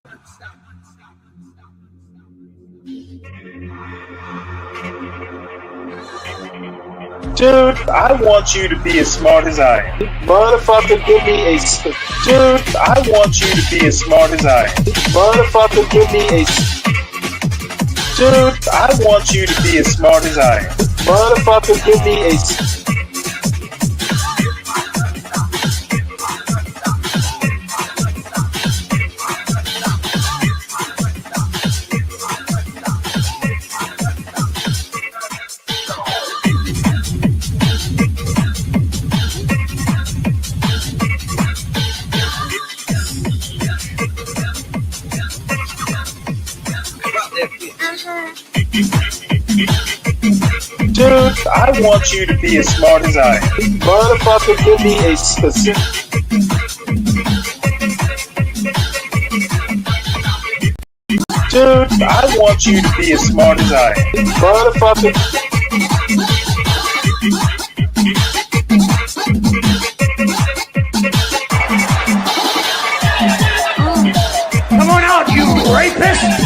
Dude, I want you to be as smart as I am. Motherfucker, give me a Dude, I want you to be as smart as I am. motherfucker, give me a Dude, I want you to be as smart as I am. motherfucker, give me a Dude, I want you to be as smart as I am. motherfucker, give me a specific Dude, I want you to be as smart as I am. motherfucker. Come on out, you rapist!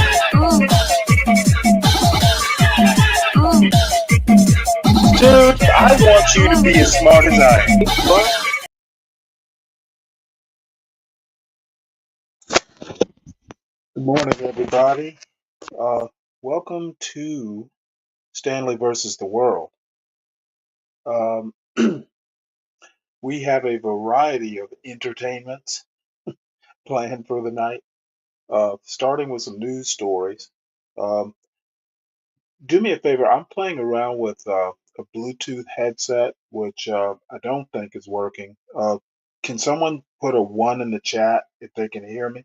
Dude, I want you to be as smart as I am. Good morning, everybody. Welcome to Stanley versus the World. Um, we have a variety of entertainments planned for the night, starting with some news stories. Um, do me a favor, I'm playing around with a Bluetooth headset, which I don't think is working. Can someone put a one in the chat if they can hear me?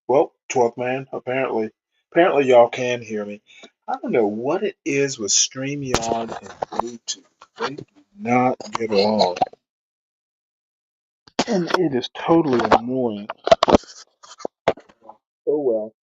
Well, 12th man, apparently y'all can hear me. I don't know what it is with StreamYard and Bluetooth. They do not get along. And it is totally annoying. Oh well.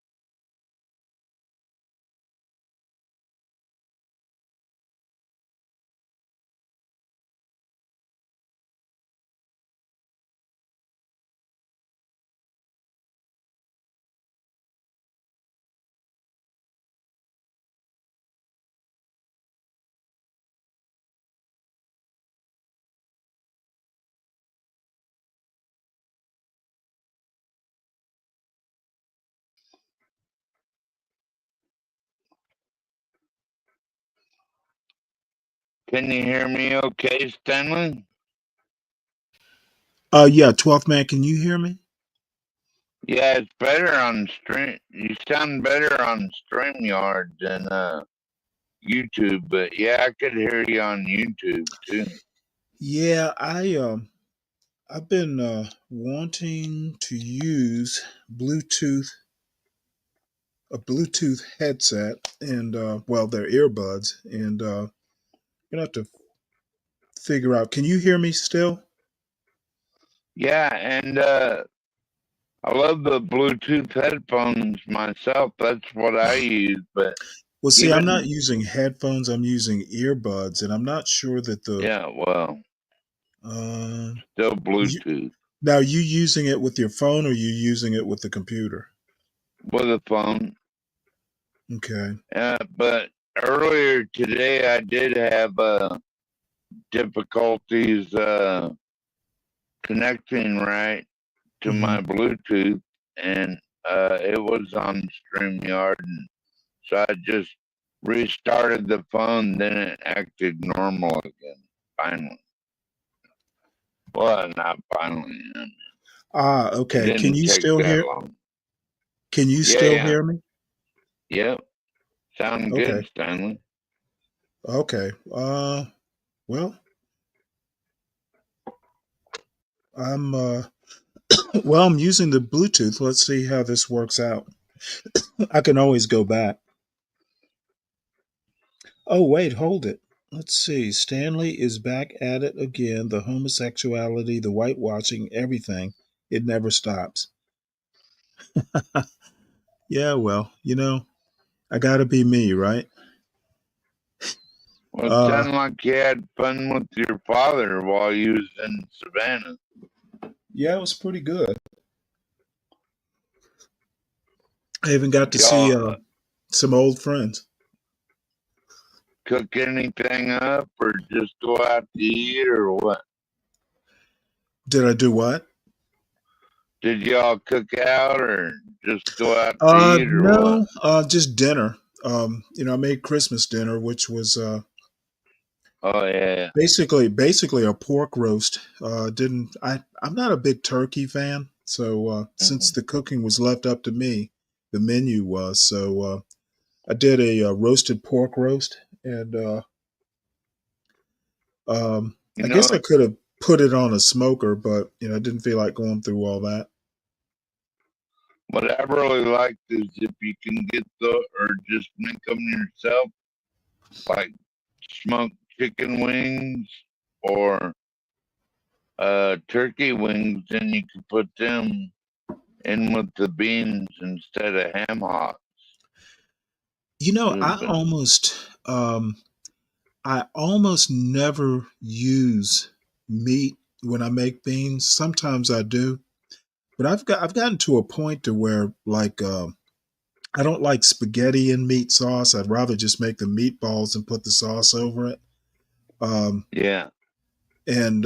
Can you hear me okay, Stanley? Yeah, 12th man, can you hear me? Yeah, it's better on stream. You sound better on StreamYard than YouTube, but yeah, I could hear you on YouTube too. Yeah, I've been wanting to use Bluetooth a Bluetooth headset and well, they're earbuds, and gonna have to figure out. Can you hear me still? Yeah, and I love the Bluetooth headphones myself. That's what I use, but Well, see, I'm not even using headphones. I'm using earbuds, and I'm not sure that the yeah, well, uh, still you, Bluetooth now you using it with your phone or you using it with the computer? with a phone. Okay. But earlier today, I did have difficulties connecting right to Hmm. my Bluetooth, and it was on StreamYard, and so I just restarted the phone. Then it acted normal again. Finally, well, not finally. Ah, It okay. Can didn't you take still that hear? long. Can you Yeah, still yeah, hear me? yep. Sound Okay. good, Stanley. Okay. Well, I'm well, I'm using the Bluetooth. Let's see how this works out. I can always go back. Oh, wait, hold it. Let's see. Stanley is back at it again. The homosexuality, the whitewashing, everything. It never stops. Yeah, well, I gotta be me, right? Well, it Uh, sounded like you had fun with your father while you was in Savannah. Yeah, it was pretty good. I even got to see Y'all some old friends. cook anything up or just go out to eat or what? Did I do what? Did y'all cook out or just go out to eat or what? No, just dinner. I made Christmas dinner, which was Oh yeah. basically a pork roast. Didn't I? I'm not a big turkey fan, so since Mhm. the cooking was left up to me, the menu was. So I did a, roasted pork roast, and You I guess I know could have put it on a smoker, but I didn't feel like going through all that. what I really like is if you can get the or just make them yourself, like smoked chicken wings or turkey wings, and you can put them in with the beans instead of ham hocks. I But almost never use meat when I make beans. Sometimes I do, but I've gotten to a point to where like I don't like spaghetti in meat sauce. I'd rather just make the meatballs and put the sauce over it. Um, yeah, and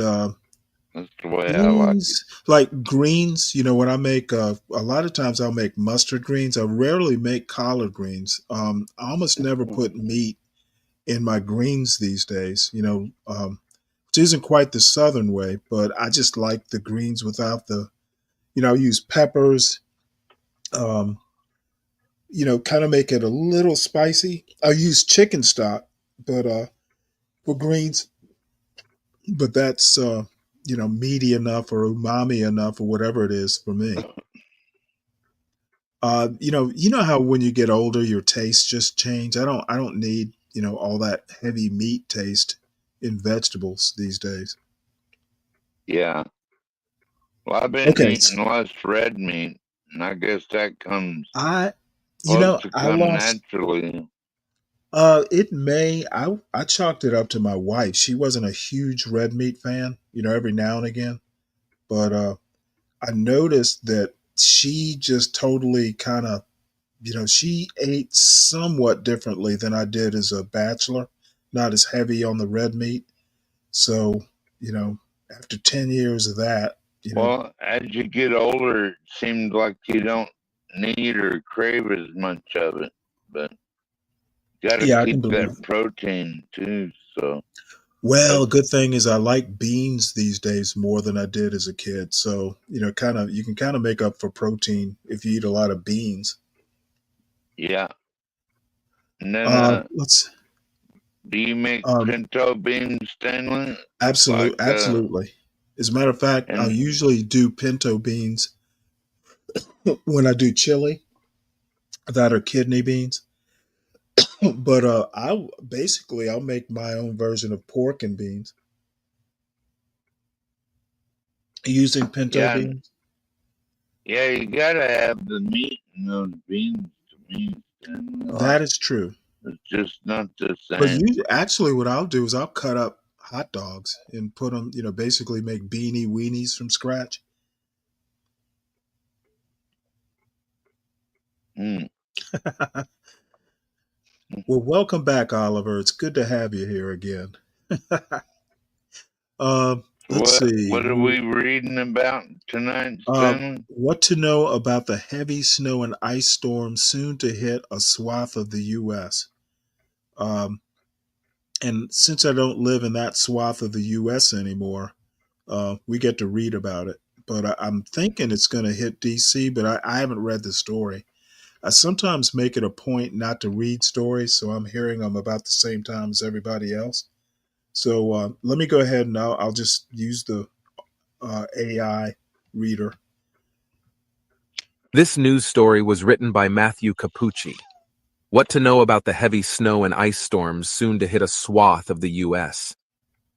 that's the way I like it. Greens, like greens, when I make a lot of times I'll make mustard greens. I rarely make collard greens. I almost never put meat in my greens these days. Which isn't quite the southern way, but I just like the greens without the. I use peppers. Um, kind of make it a little spicy. I use chicken stock, but for greens, but that's meaty enough or umami enough or whatever it is for me. You know how when you get older, your tastes just change. I don't need all that heavy meat taste in vegetables these days. Yeah. Well, I've been Okay, eating less red meat, and I guess that comes I supposed to I come lost. naturally. It may. I chalked it up to my wife. She wasn't a huge red meat fan. Every now and again, but I noticed that she just totally kind of she ate somewhat differently than I did as a bachelor, not as heavy on the red meat. So, you know, after 10 years of that, Well, as you get older, it seems like you don't need or crave as much of it, but got to yeah, I can keep that believe. protein too. So Well, that's good thing is I like beans these days more than I did as a kid. So, you can kind of make up for protein if you eat a lot of beans. yeah. And then, Let's, do you make um, pinto beans, Stanley? Like, absolutely. As a matter of fact, I and usually do pinto beans when I do chili that are kidney beans. But I'll make my own version of pork and beans using pinto yeah, beans. yeah, you gotta have the meat in those beans to me, Stanley. Like, That is true. it's just not the But same. you actually, what I'll do is I'll cut up hot dogs and put them, basically make beanie weenies from scratch. Mm. Well, welcome back, Oliver. It's good to have you here again. Let's see. What are we reading about tonight, Stanley? What to know about the heavy snow and ice storm soon to hit a swath of the U.S. Um, and since I don't live in that swath of the U.S. anymore, we get to read about it. But I'm thinking it's going to hit D.C., but I haven't read the story. I sometimes make it a point not to read stories, so I'm hearing them about the same time as everybody else. So let me go ahead and I'll just use the AI reader. This news story was written by Matthew Capucci. What to know about the heavy snow and ice storms soon to hit a swath of the U.S.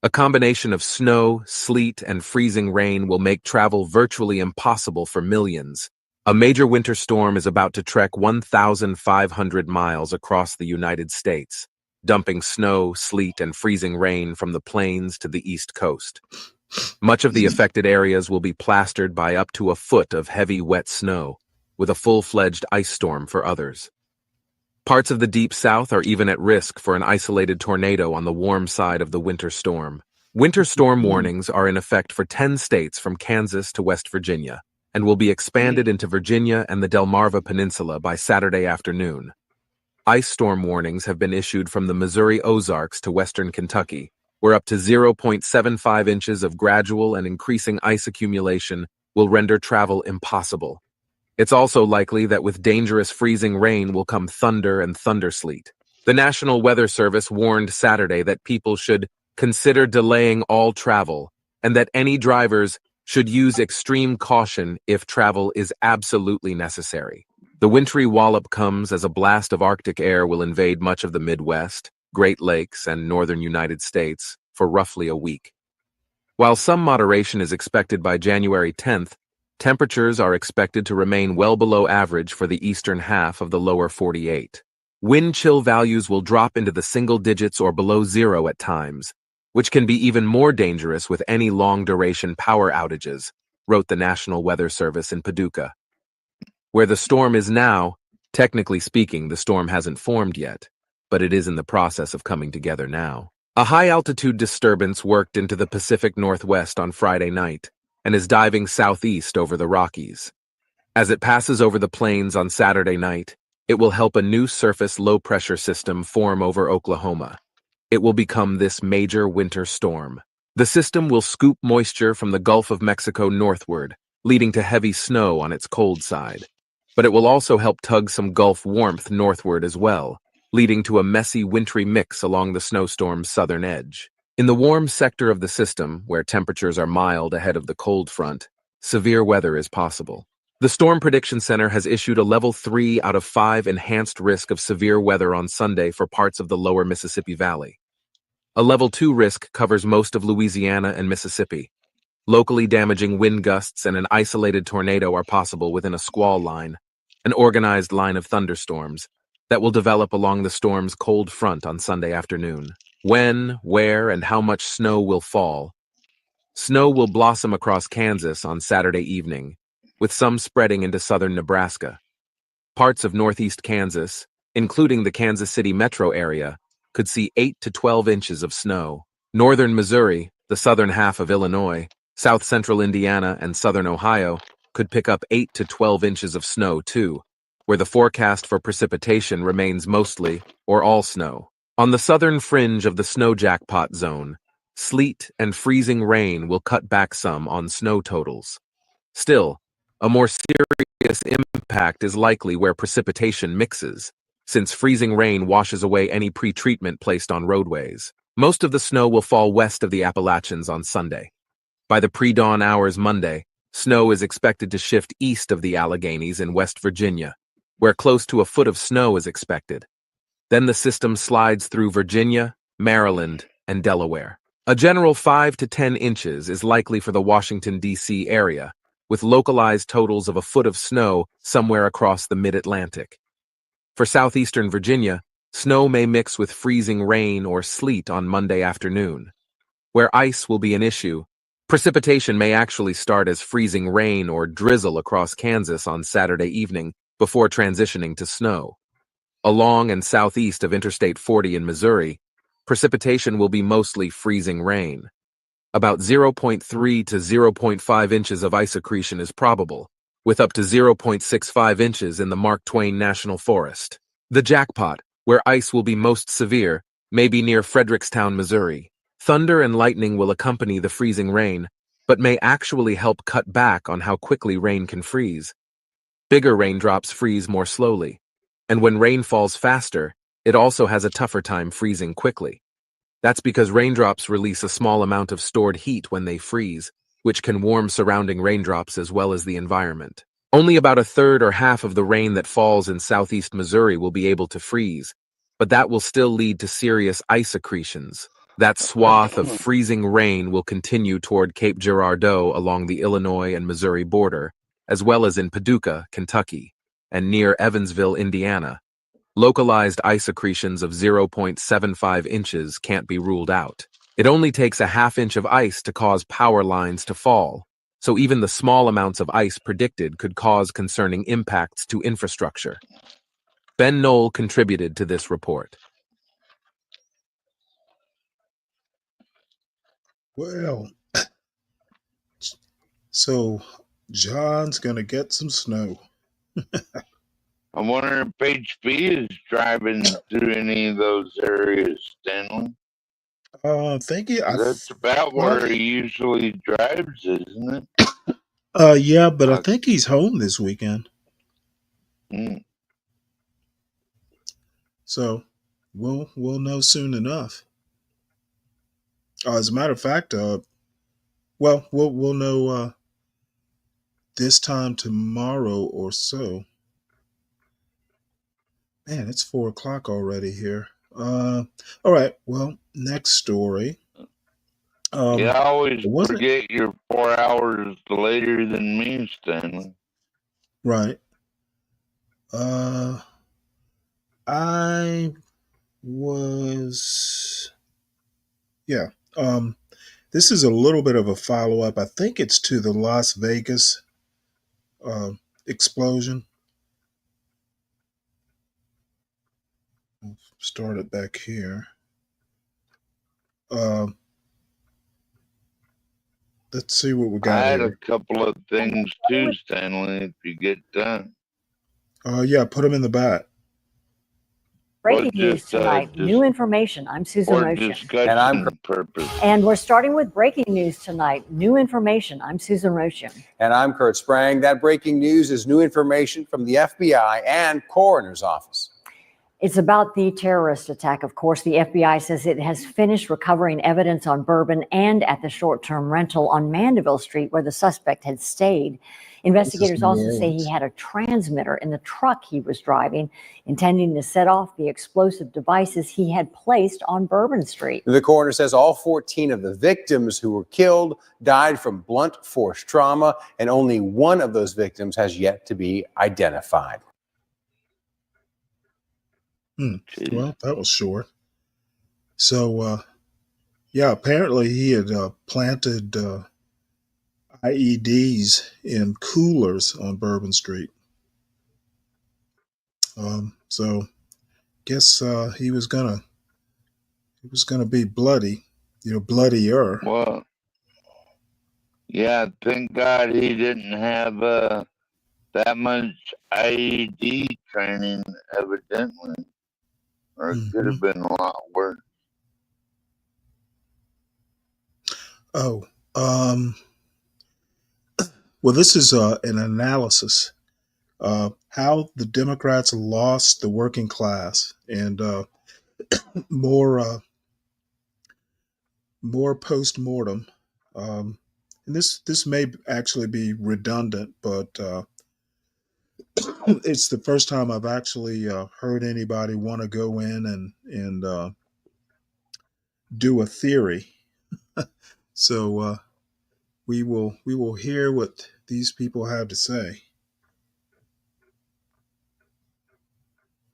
A combination of snow, sleet, and freezing rain will make travel virtually impossible for millions. A major winter storm is about to trek 1,500 miles across the United States, dumping snow, sleet, and freezing rain from the plains to the East Coast. Much of the affected areas will be plastered by up to a foot of heavy, wet snow, with a full-fledged ice storm for others. Parts of the deep south are even at risk for an isolated tornado on the warm side of the winter storm. Winter storm warnings are in effect for 10 states from Kansas to West Virginia, and will be expanded into Virginia and the Delmarva Peninsula by Saturday afternoon. Ice storm warnings have been issued from the Missouri Ozarks to western Kentucky, where up to 0.75 inches of gradual and increasing ice accumulation will render travel impossible. It's also likely that with dangerous freezing rain will come thunder and thundersleet. The National Weather Service warned Saturday that people should consider delaying all travel, and that any drivers should use extreme caution if travel is absolutely necessary. The wintry wallop comes as a blast of Arctic air will invade much of the Midwest, Great Lakes, and northern United States for roughly a week. While some moderation is expected by January 10th, temperatures are expected to remain well below average for the eastern half of the lower 48. Wind chill values will drop into the single digits or below zero at times, which can be even more dangerous with any long-duration power outages, wrote the National Weather Service in Paducah. Where the storm is now, technically speaking, the storm hasn't formed yet, but it is in the process of coming together now. A high-altitude disturbance worked into the Pacific Northwest on Friday night and is diving southeast over the Rockies. As it passes over the plains on Saturday night, it will help a new surface low-pressure system form over Oklahoma. It will become this major winter storm. The system will scoop moisture from the Gulf of Mexico northward, leading to heavy snow on its cold side. But it will also help tug some Gulf warmth northward as well, leading to a messy wintry mix along the snowstorm's southern edge. In the warm sector of the system, where temperatures are mild ahead of the cold front, severe weather is possible. The Storm Prediction Center has issued a Level 3 out of 5 enhanced risk of severe weather on Sunday for parts of the lower Mississippi Valley. A Level 2 risk covers most of Louisiana and Mississippi. Locally damaging wind gusts and an isolated tornado are possible within a squall line, an organized line of thunderstorms, that will develop along the storm's cold front on Sunday afternoon. When, where, and how much snow will fall. Snow will blossom across Kansas on Saturday evening, with some spreading into southern Nebraska. Parts of northeast Kansas, including the Kansas City metro area, could see 8 to 12 inches of snow. Northern Missouri, the southern half of Illinois, south-central Indiana, and southern Ohio could pick up 8 to 12 inches of snow too, where the forecast for precipitation remains mostly or all snow. On the southern fringe of the snow jackpot zone, sleet and freezing rain will cut back some on snow totals. Still, a more serious impact is likely where precipitation mixes, since freezing rain washes away any pre-treatment placed on roadways. Most of the snow will fall west of the Appalachians on Sunday. By the pre-dawn hours Monday, snow is expected to shift east of the Alleghenies in West Virginia, where close to a foot of snow is expected. Then the system slides through Virginia, Maryland, and Delaware. A general 5 to 10 inches is likely for the Washington, D.C. area, with localized totals of a foot of snow somewhere across the mid-Atlantic. For southeastern Virginia, snow may mix with freezing rain or sleet on Monday afternoon. Where ice will be an issue, precipitation may actually start as freezing rain or drizzle across Kansas on Saturday evening before transitioning to snow. Along and southeast of Interstate 40 in Missouri, precipitation will be mostly freezing rain. About 0.3 to 0.5 inches of ice accretion is probable, with up to 0.65 inches in the Mark Twain National Forest. The jackpot, where ice will be most severe, may be near Frederickstown, Missouri. Thunder and lightning will accompany the freezing rain, but may actually help cut back on how quickly rain can freeze. Bigger raindrops freeze more slowly, and when rain falls faster, it also has a tougher time freezing quickly. That's because raindrops release a small amount of stored heat when they freeze, which can warm surrounding raindrops as well as the environment. Only about a third or half of the rain that falls in southeast Missouri will be able to freeze, but that will still lead to serious ice accretions. That swath of freezing rain will continue toward Cape Girardeau along the Illinois and Missouri border, as well as in Paducah, Kentucky, and near Evansville, Indiana. Localized ice accretions of 0.75 inches can't be ruled out. It only takes a half-inch of ice to cause power lines to fall, so even the small amounts of ice predicted could cause concerning impacts to infrastructure. Ben Knoll contributed to this report. Well, so John's gonna get some snow. I wonder if HB is driving through any of those areas, Stanley. Thank you. That's about where he usually drives, isn't it? Yeah, but I think he's home this weekend. So we'll know soon enough. As a matter of fact, well, we'll know this time tomorrow or so. Man, it's 4 o'clock already here. All right. Well, next story. You always forget you're 4 hours later than me, Stanley. Right. I was, yeah. This is a little bit of a follow-up. I think it's to the Las Vegas explosion. We'll start it back here. Let's see what we got. I had a couple of things too, Stanley, if you get done. Yeah, put them in the bat. Breaking news tonight. New information. I'm Susan Rocha. And we're starting with breaking news tonight. New information. I'm Susan Rocha. And I'm Kurt Sprang. That breaking news is new information from the FBI and coroner's office. It's about the terrorist attack. Of course, the FBI says it has finished recovering evidence on Bourbon and at the short-term rental on Mandeville Street where the suspect had stayed. Investigators also say he had a transmitter in the truck he was driving, intending to set off the explosive devices he had placed on Bourbon Street. The coroner says all 14 of the victims who were killed died from blunt force trauma, and only one of those victims has yet to be identified. Well, that was short. So, yeah, apparently he had planted IEDs in coolers on Bourbon Street. So, guess he was gonna be bloody, bloodier. Well, yeah, thank God he didn't have that much IED training, evidently. Or it could have been a lot worse. Oh, well, this is an analysis how the Democrats lost the working class, and more post-mortem. And this may actually be redundant, but it's the first time I've actually heard anybody want to go in and do a theory. So we will hear what these people have to say.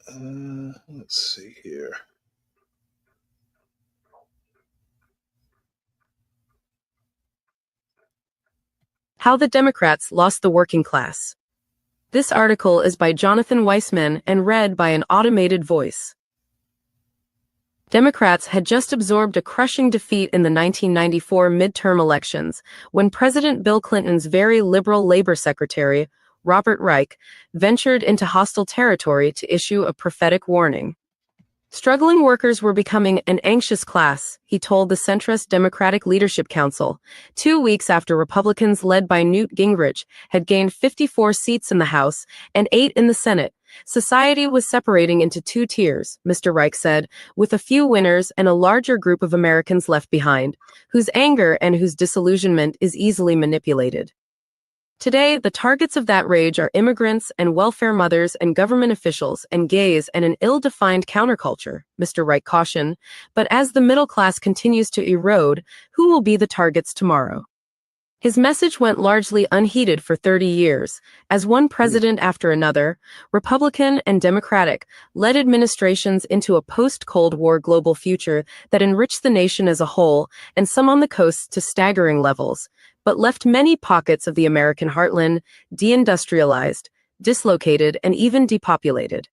Let's see here. How the Democrats Lost the Working Class. This article is by Jonathan Weissman and read by an automated voice. Democrats had just absorbed a crushing defeat in the 1994 midterm elections when President Bill Clinton's very liberal labor secretary, Robert Reich, ventured into hostile territory to issue a prophetic warning. Struggling workers were becoming an anxious class, he told the centrist Democratic Leadership Council, 2 weeks after Republicans led by Newt Gingrich had gained 54 seats in the House and 8 in the Senate. Society was separating into 2 tiers, Mr. Reich said, with a few winners and a larger group of Americans left behind, whose anger and whose disillusionment is easily manipulated. Today, the targets of that rage are immigrants and welfare mothers and government officials and gays and an ill-defined counterculture, Mr. Reich cautioned. But as the middle class continues to erode, who will be the targets tomorrow? His message went largely unheeded for 30 years, as one president after another, Republican and Democratic, led administrations into a post-Cold War global future that enriched the nation as a whole, and some on the coasts to staggering levels, but left many pockets of the American heartland deindustrialized, dislocated, and even depopulated.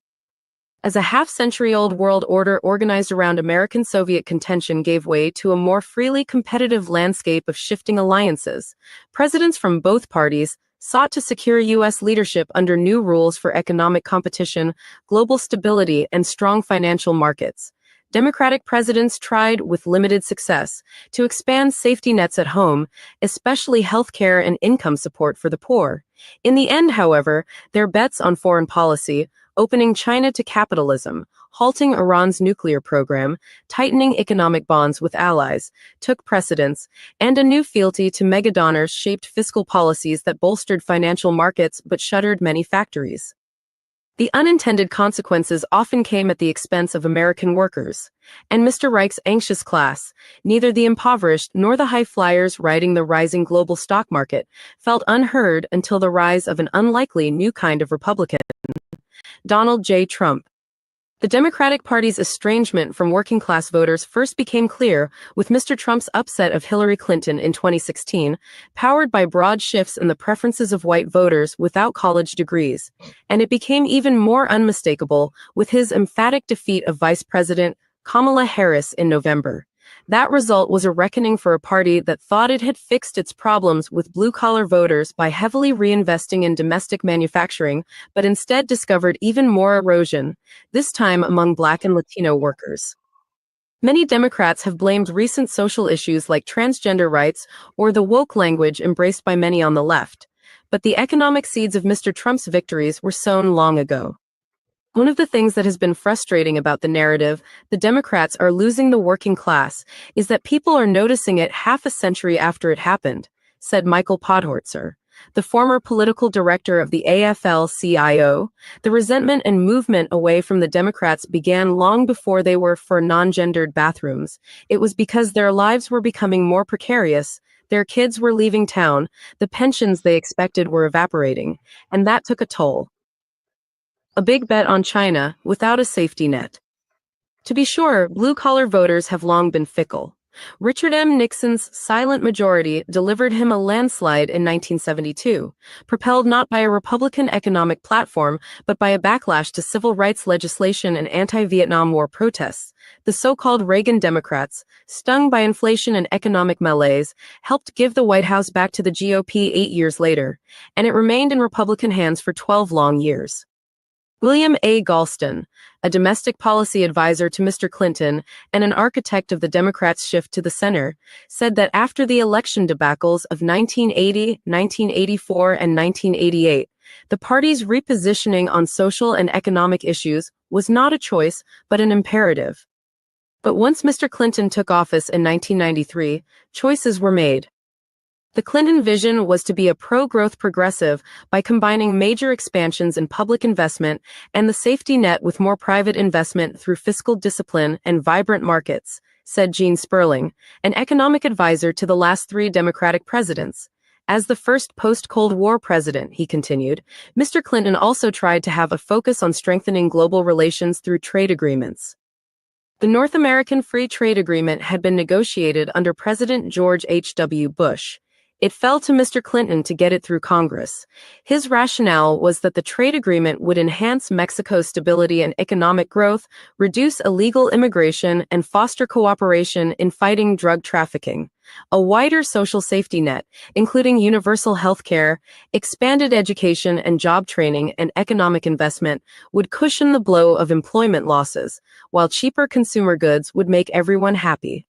As a half-century-old world order organized around American-Soviet contention gave way to a more freely competitive landscape of shifting alliances, presidents from both parties sought to secure U.S. leadership under new rules for economic competition, global stability, and strong financial markets. Democratic presidents tried, with limited success, to expand safety nets at home, especially health care and income support for the poor. In the end, however, their bets on foreign policy, opening China to capitalism, halting Iran's nuclear program, tightening economic bonds with allies, took precedence, and a new fealty to megadonors shaped fiscal policies that bolstered financial markets but shuttered many factories. The unintended consequences often came at the expense of American workers, and Mr. Reich's anxious class, neither the impoverished nor the high flyers riding the rising global stock market, felt unheard until the rise of an unlikely new kind of Republican, Donald J. Trump. The Democratic Party's estrangement from working-class voters first became clear with Mr. Trump's upset of Hillary Clinton in 2016, powered by broad shifts in the preferences of white voters without college degrees, and it became even more unmistakable with his emphatic defeat of Vice President Kamala Harris in November. That result was a reckoning for a party that thought it had fixed its problems with blue-collar voters by heavily reinvesting in domestic manufacturing, but instead discovered even more erosion, this time among Black and Latino workers. Many Democrats have blamed recent social issues like transgender rights or the woke language embraced by many on the left, but the economic seeds of Mr. Trump's victories were sown long ago. One of the things that has been frustrating about the narrative, the Democrats are losing the working class, is that people are noticing it half a century after it happened, said Michael Podhorzer, the former political director of the AFL-CIO. The resentment and movement away from the Democrats began long before they were for non-gendered bathrooms. It was because their lives were becoming more precarious, their kids were leaving town, the pensions they expected were evaporating, and that took a toll. A big bet on China, without a safety net. To be sure, blue-collar voters have long been fickle. Richard M. Nixon's silent majority delivered him a landslide in 1972, propelled not by a Republican economic platform, but by a backlash to civil rights legislation and anti-Vietnam War protests. The so-called Reagan Democrats, stung by inflation and economic malaise, helped give the White House back to the GOP 8 years later, and it remained in Republican hands for 12 long years. William A. Galston, a domestic policy advisor to Mr. Clinton and an architect of the Democrats' shift to the center, said that after the election debacles of 1980, 1984, and 1988, the party's repositioning on social and economic issues was not a choice, but an imperative. But once Mr. Clinton took office in 1993, choices were made. The Clinton vision was to be a pro-growth progressive by combining major expansions in public investment and the safety net with more private investment through fiscal discipline and vibrant markets, said Gene Sperling, an economic advisor to the last 3 Democratic presidents. As the first post-Cold War president, he continued, Mr. Clinton also tried to have a focus on strengthening global relations through trade agreements. The North American Free Trade Agreement had been negotiated under President George H.W. Bush. It fell to Mr. Clinton to get it through Congress. His rationale was that the trade agreement would enhance Mexico's stability and economic growth, reduce illegal immigration, and foster cooperation in fighting drug trafficking. A wider social safety net, including universal health care, expanded education and job training, and economic investment, would cushion the blow of employment losses, while cheaper consumer goods would make everyone happy.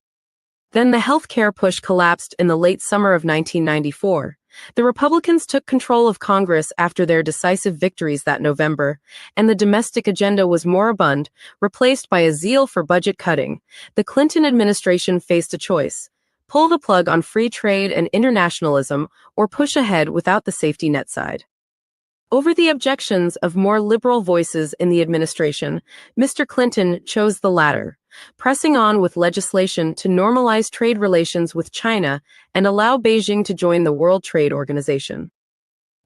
Then the health care push collapsed in the late summer of 1994. The Republicans took control of Congress after their decisive victories that November, and the domestic agenda was moribund, replaced by a zeal for budget cutting. The Clinton administration faced a choice: pull the plug on free trade and internationalism, or push ahead without the safety net side. Over the objections of more liberal voices in the administration, Mr. Clinton chose the latter, pressing on with legislation to normalize trade relations with China and allow Beijing to join the World Trade Organization.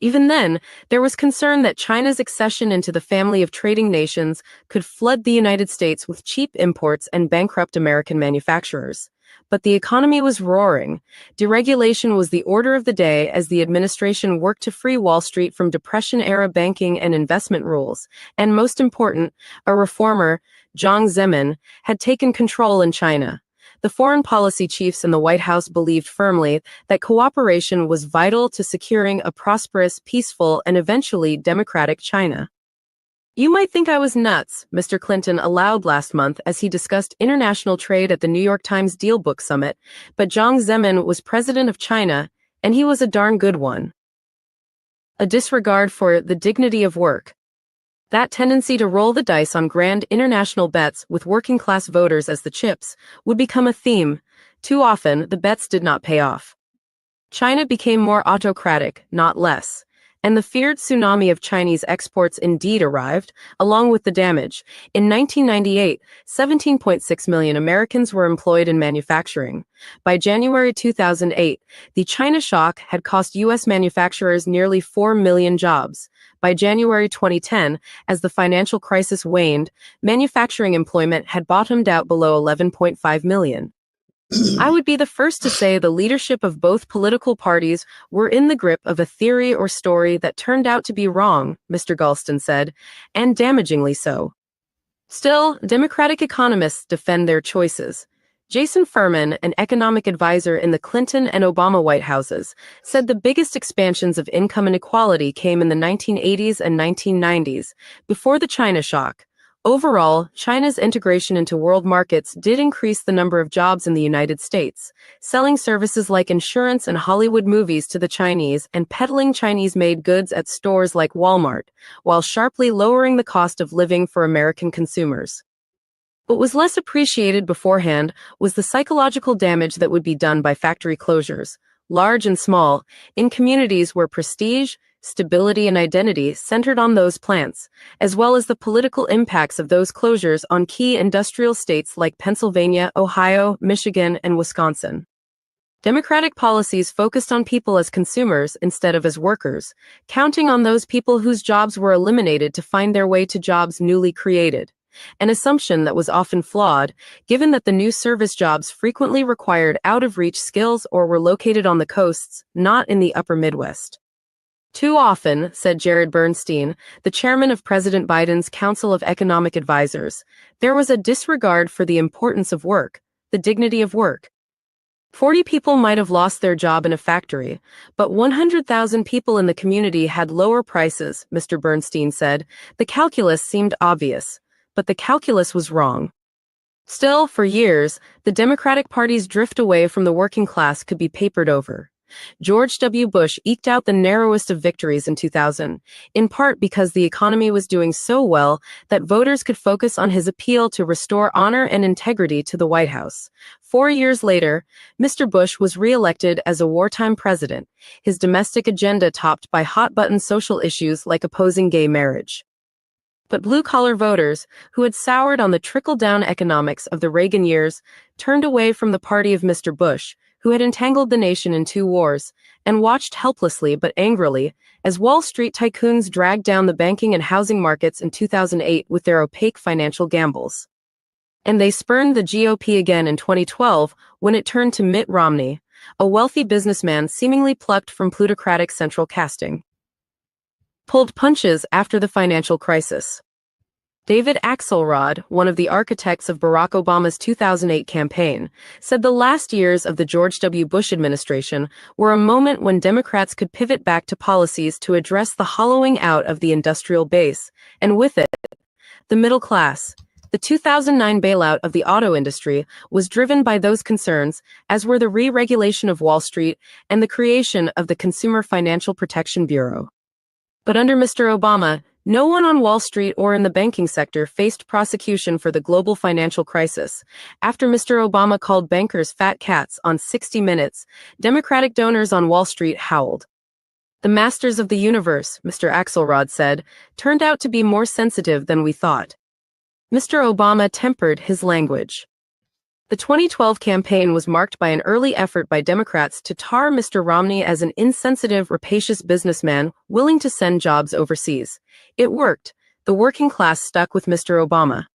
Even then, there was concern that China's accession into the family of trading nations could flood the United States with cheap imports and bankrupt American manufacturers. But the economy was roaring. Deregulation was the order of the day as the administration worked to free Wall Street from Depression-era banking and investment rules. And most important, a reformer, Jiang Zemin, had taken control in China. The foreign policy chiefs in the White House believed firmly that cooperation was vital to securing a prosperous, peaceful, and eventually democratic China. You might think I was nuts, Mr. Clinton allowed last month as he discussed international trade at the New York Times Deal Book Summit, but Jiang Zemin was president of China, and he was a darn good one. A disregard for the dignity of work. That tendency to roll the dice on grand international bets with working-class voters as the chips would become a theme. Too often, the bets did not pay off. China became more autocratic, not less. And the feared tsunami of Chinese exports indeed arrived, along with the damage. In 1998, 17.6 million Americans were employed in manufacturing. By January 2008, the China shock had cost U.S. manufacturers nearly 4 million jobs. By January 2010, as the financial crisis waned, manufacturing employment had bottomed out below 11.5 million. I would be the first to say the leadership of both political parties were in the grip of a theory or story that turned out to be wrong, Mr. Galston said, and damagingly so. Still, Democratic economists defend their choices. Jason Furman, an economic advisor in the Clinton and Obama White Houses, said the biggest expansions of income inequality came in the 1980s and 1990s, before the China shock. Overall, China's integration into world markets did increase the number of jobs in the United States, selling services like insurance and Hollywood movies to the Chinese and peddling Chinese-made goods at stores like Walmart, while sharply lowering the cost of living for American consumers. What was less appreciated beforehand was the psychological damage that would be done by factory closures, large and small, in communities where prestige, stability, and identity centered on those plants, as well as the political impacts of those closures on key industrial states like Pennsylvania, Ohio, Michigan, and Wisconsin. Democratic policies focused on people as consumers instead of as workers, counting on those people whose jobs were eliminated to find their way to jobs newly created. An assumption that was often flawed, given that the new service jobs frequently required out-of-reach skills or were located on the coasts, not in the upper Midwest. Too often, said Jared Bernstein, the chairman of President Biden's Council of Economic Advisors, there was a disregard for the importance of work, the dignity of work. 40 people might have lost their job in a factory, but 100,000 people in the community had lower prices, Mr. Bernstein said. The calculus seemed obvious, but the calculus was wrong. Still, for years, the Democratic Party's drift away from the working class could be papered over. George W. Bush eked out the narrowest of victories in 2000, in part because the economy was doing so well that voters could focus on his appeal to restore honor and integrity to the White House. 4 years later, Mr. Bush was re-elected as a wartime president, his domestic agenda topped by hot-button social issues like opposing gay marriage. But blue-collar voters, who had soured on the trickle-down economics of the Reagan years, turned away from the party of Mr. Bush, who had entangled the nation in 2 wars, and watched helplessly but angrily as Wall Street tycoons dragged down the banking and housing markets in 2008 with their opaque financial gambles. And they spurned the GOP again in 2012 when it turned to Mitt Romney, a wealthy businessman seemingly plucked from plutocratic central casting. Pulled punches after the financial crisis. David Axelrod, one of the architects of Barack Obama's 2008 campaign, said the last years of the George W. Bush administration were a moment when Democrats could pivot back to policies to address the hollowing out of the industrial base, and with it, the middle class. The 2009 bailout of the auto industry was driven by those concerns, as were the re-regulation of Wall Street and the creation of the Consumer Financial Protection Bureau. But under Mr. Obama, no one on Wall Street or in the banking sector faced prosecution for the global financial crisis. After Mr. Obama called bankers fat cats on 60 Minutes, Democratic donors on Wall Street howled. The masters of the universe, Mr. Axelrod said, turned out to be more sensitive than we thought. Mr. Obama tempered his language. The 2012 campaign was marked by an early effort by Democrats to tar Mr. Romney as an insensitive, rapacious businessman willing to send jobs overseas. It worked. The working class stuck with Mr. Obama.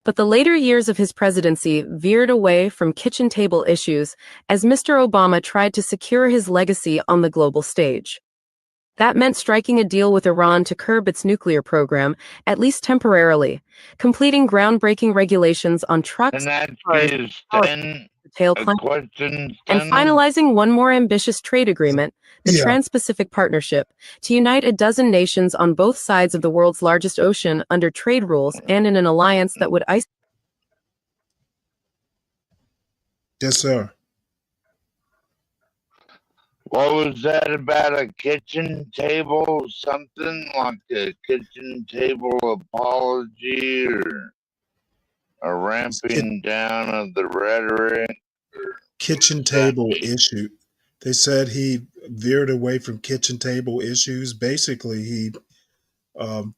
But the later years of his presidency veered away from kitchen table issues as Mr. Obama tried to secure his legacy on the global stage. That meant striking a deal with Iran to curb its nuclear program, at least temporarily, completing groundbreaking regulations on trucks, And that cars, is power 10 tail climate, questions. and 10. finalizing one more ambitious trade agreement, the Yeah. Trans-Pacific Partnership, to unite a dozen nations on both sides of the world's largest ocean under trade rules and in an alliance that would isolate. Yes, sir. What was that about a kitchen table? Something like a kitchen table apology or a ramping down of the rhetoric? Kitchen table issue. They said he veered away from kitchen table issues. Basically, he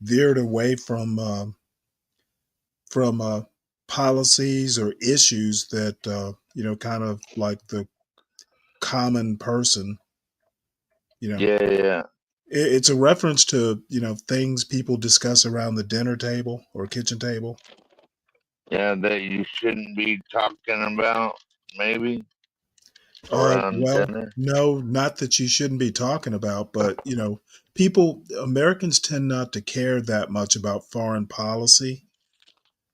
veered away from policies or issues that kind of like the common person. Yeah. It's a reference to things people discuss around the dinner table or kitchen table. Yeah, that you shouldn't be talking about, maybe, around Well, dinner. no, not that you shouldn't be talking about, but Americans tend not to care that much about foreign policy.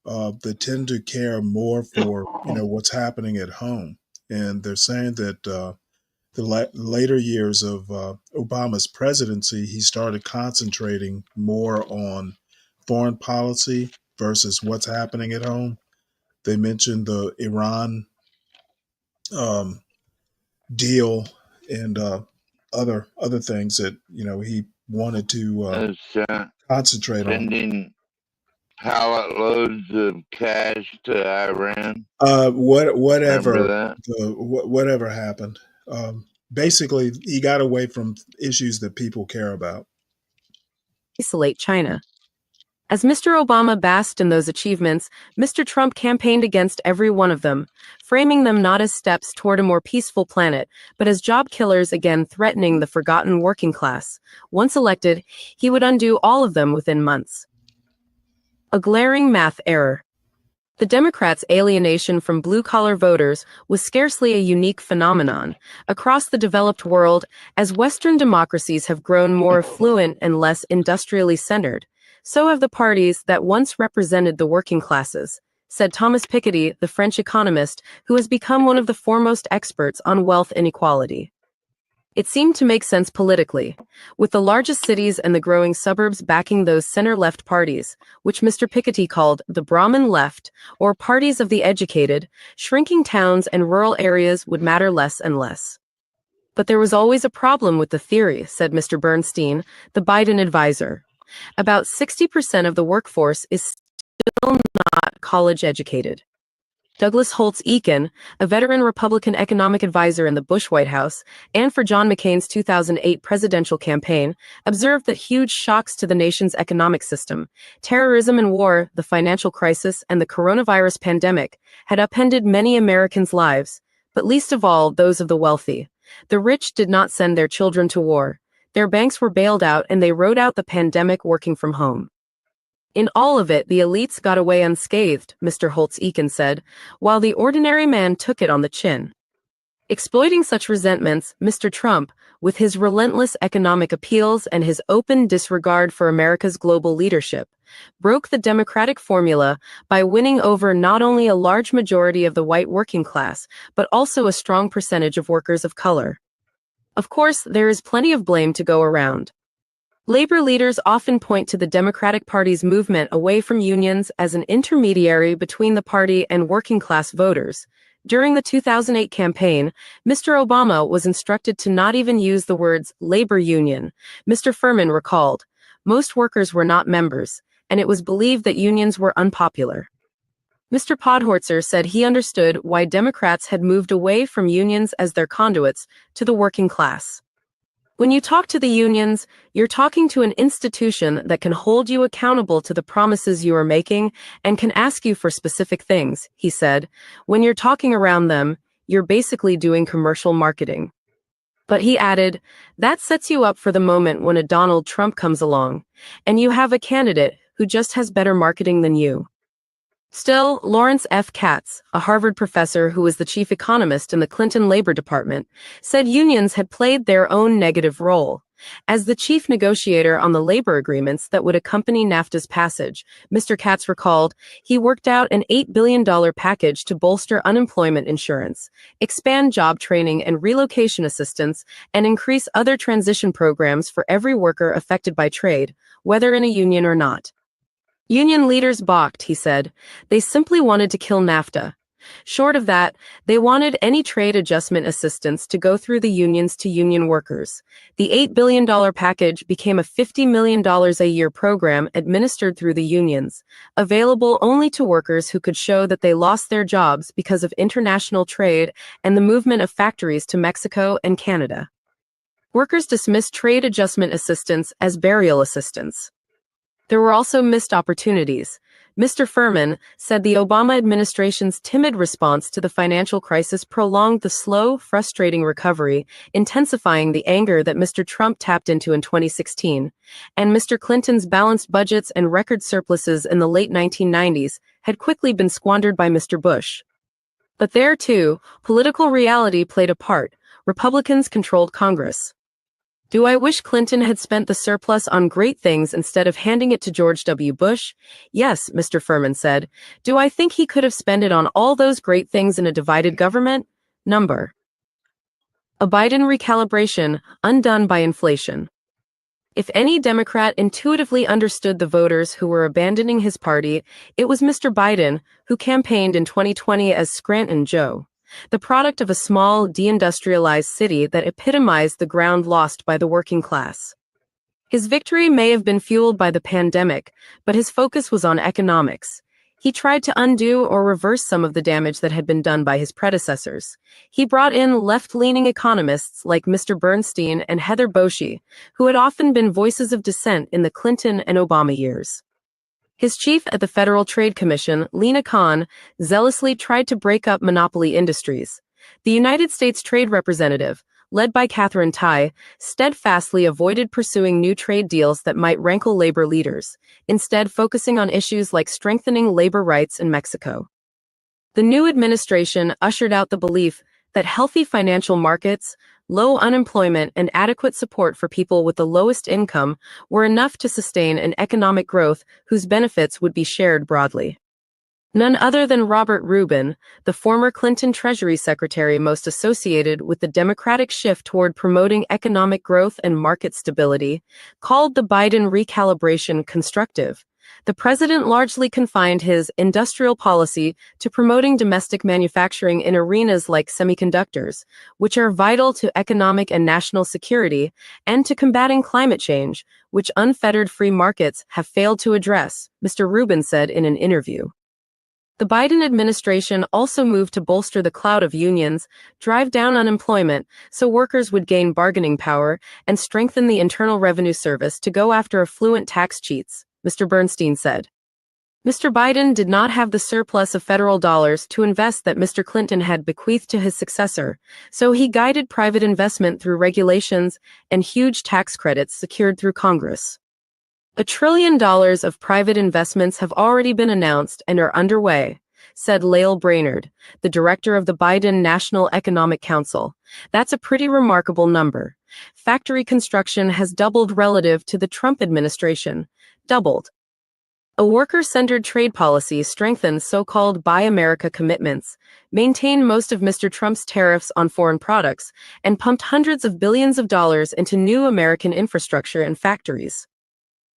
They tend to care more for what's happening at home, and they're saying that the later years of Obama's presidency, he started concentrating more on foreign policy versus what's happening at home. They mentioned the Iran um, deal and other things that he wanted to It's concentrate on. sending pallet loads of cash to Iran. Whatever Remember that? whatever happened. Basically, he got away from issues that people care about. China. As Mr. Obama basked in those achievements, Mr. Trump campaigned against every one of them, framing them not as steps toward a more peaceful planet, but as job killers again threatening the forgotten working class. Once elected, he would undo all of them within months. A glaring math error. The Democrats' alienation from blue-collar voters was scarcely a unique phenomenon. Across the developed world, as Western democracies have grown more affluent and less industrially centered, so have the parties that once represented the working classes, said Thomas Piketty, the French economist, who has become one of the foremost experts on wealth inequality. It seemed to make sense politically, with the largest cities and the growing suburbs backing those center-left parties, which Mr. Piketty called the Brahmin left, or parties of the educated. Shrinking towns and rural areas would matter less and less. But there was always a problem with the theory, said Mr. Bernstein, the Biden advisor. About 60% of the workforce is still not college-educated. Douglas Holtz-Eakin, a veteran Republican economic advisor in the Bush White House and for John McCain's 2008 presidential campaign, observed that huge shocks to the nation's economic system, terrorism and war, the financial crisis, and the coronavirus pandemic had upended many Americans' lives, but least of all those of the wealthy. The rich did not send their children to war. Their banks were bailed out and they rode out the pandemic working from home. In all of it, the elites got away unscathed, Mr. Holtz-Eakin said, while the ordinary man took it on the chin. Exploiting such resentments, Mr. Trump, with his relentless economic appeals and his open disregard for America's global leadership, broke the Democratic formula by winning over not only a large majority of the white working class, but also a strong percentage of workers of color. Of course, there is plenty of blame to go around. Labor leaders often point to the Democratic Party's movement away from unions as an intermediary between the party and working class voters. During the 2008 campaign, Mr. Obama was instructed to not even use the words labor union. Mr. Furman recalled, most workers were not members, and it was believed that unions were unpopular. Mr. Podhorzer said he understood why Democrats had moved away from unions as their conduits to the working class. When you talk to the unions, you're talking to an institution that can hold you accountable to the promises you are making and can ask you for specific things, he said. When you're talking around them, you're basically doing commercial marketing. But he added, that sets you up for the moment when a Donald Trump comes along, and you have a candidate who just has better marketing than you. Still, Lawrence F. Katz, a Harvard professor who was the chief economist in the Clinton Labor Department, said unions had played their own negative role. As the chief negotiator on the labor agreements that would accompany NAFTA's passage, Mr. Katz recalled, he worked out an $8 billion package to bolster unemployment insurance, expand job training and relocation assistance, and increase other transition programs for every worker affected by trade, whether in a union or not. Union leaders balked, he said. They simply wanted to kill NAFTA. Short of that, they wanted any trade adjustment assistance to go through the unions to union workers. The $8 billion package became a $50 million a year program administered through the unions, available only to workers who could show that they lost their jobs because of international trade and the movement of factories to Mexico and Canada. Workers dismissed trade adjustment assistance as burial assistance. There were also missed opportunities. Mr. Furman said the Obama administration's timid response to the financial crisis prolonged the slow, frustrating recovery, intensifying the anger that Mr. Trump tapped into in 2016, and Mr. Clinton's balanced budgets and record surpluses in the late 1990s had quickly been squandered by Mr. Bush. But there, too, political reality played a part. Republicans controlled Congress. Do I wish Clinton had spent the surplus on great things instead of handing it to George W. Bush? Yes, Mr. Furman said. Do I think he could have spent it on all those great things in a divided government? Number. A Biden recalibration, undone by inflation. If any Democrat intuitively understood the voters who were abandoning his party, it was Mr. Biden, who campaigned in 2020 as Scranton Joe, the product of a small, deindustrialized city that epitomized the ground lost by the working class. His victory may have been fueled by the pandemic, but his focus was on economics. He tried to undo or reverse some of the damage that had been done by his predecessors. He brought in left-leaning economists like Mr. Bernstein and Heather Boschee, who had often been voices of dissent in the Clinton and Obama years. His chief at the Federal Trade Commission, Lina Khan, zealously tried to break up monopoly industries. The United States Trade Representative, led by Katherine Tai, steadfastly avoided pursuing new trade deals that might rankle labor leaders, instead focusing on issues like strengthening labor rights in Mexico. The new administration ushered out the belief that healthy financial markets, low unemployment, and adequate support for people with the lowest income were enough to sustain an economic growth whose benefits would be shared broadly. None other than Robert Rubin, the former Clinton Treasury Secretary most associated with the Democratic shift toward promoting economic growth and market stability, called the Biden recalibration constructive. The president largely confined his industrial policy to promoting domestic manufacturing in arenas like semiconductors, which are vital to economic and national security, and to combating climate change, which unfettered free markets have failed to address, Mr. Rubin said in an interview. The Biden administration also moved to bolster the clout of unions, drive down unemployment so workers would gain bargaining power, and strengthen the Internal Revenue Service to go after affluent tax cheats, Mr. Bernstein said. Mr. Biden did not have the surplus of federal dollars to invest that Mr. Clinton had bequeathed to his successor, so he guided private investment through regulations and huge tax credits secured through Congress. $1 trillion of private investments have already been announced and are underway, said Lael Brainerd, the director of the Biden National Economic Council. That's a pretty remarkable number. Factory construction has doubled relative to the Trump administration. Doubled. A worker-centered trade policy strengthens so-called Buy America commitments, maintained most of Mr. Trump's tariffs on foreign products, and pumped hundreds of billions of dollars into new American infrastructure and factories.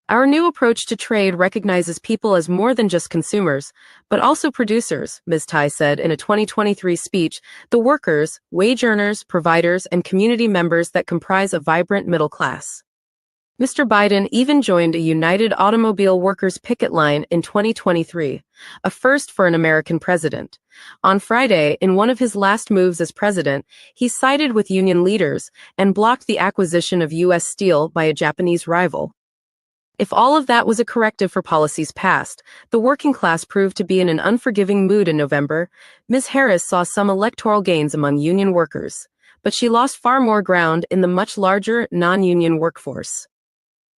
Our new approach to trade recognizes people as more than just consumers, but also producers, Ms. Tai said in a 2023 speech, the workers, wage earners, providers, and community members that comprise a vibrant middle class. Mr. Biden even joined a United Automobile Workers picket line in 2023, a first for an American president. On Friday, in one of his last moves as president, he sided with union leaders and blocked the acquisition of U.S. steel by a Japanese rival. If all of that was a corrective for policies passed, the working class proved to be in an unforgiving mood in November. Ms. Harris saw some electoral gains among union workers, but she lost far more ground in the much larger non-union workforce.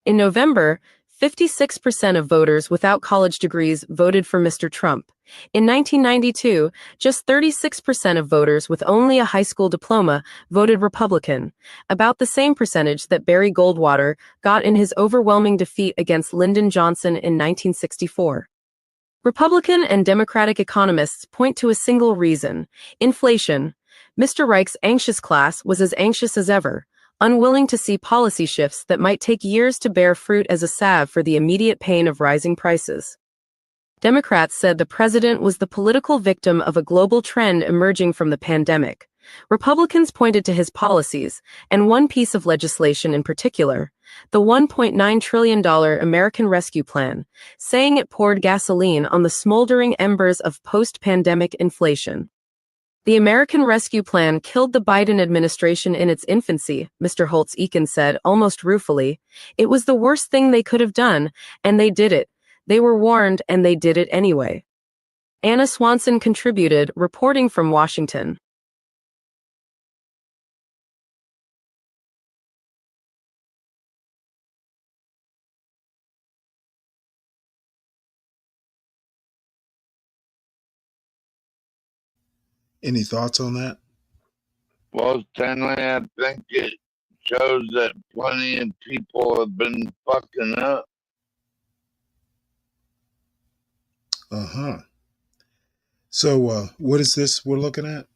In November, 56% of voters without college degrees voted for Mr. Trump. In 1992, just 36% of voters with only a high school diploma voted Republican, about the same percentage that Barry Goldwater got in his overwhelming defeat against Lyndon Johnson in 1964. Republican and Democratic economists point to a single reason: inflation. Mr. Reich's anxious class was as anxious as ever, unwilling to see policy shifts that might take years to bear fruit as a salve for the immediate pain of rising prices. Democrats said the president was the political victim of a global trend emerging from the pandemic. Republicans pointed to his policies, and one piece of legislation in particular, the $1.9 trillion American Rescue Plan, saying it poured gasoline on the smoldering embers of post-pandemic inflation. The American Rescue Plan killed the Biden administration in its infancy, Mr. Holtz-Eakin said, almost ruefully. It was the worst thing they could have done, and they did it. They were warned, and they did it anyway. Anna Swanson contributed, reporting from Washington. Any thoughts on that? Well, Stanley, I think it shows that plenty of people have been fucking up. Uh-huh. So, what is this we're looking at?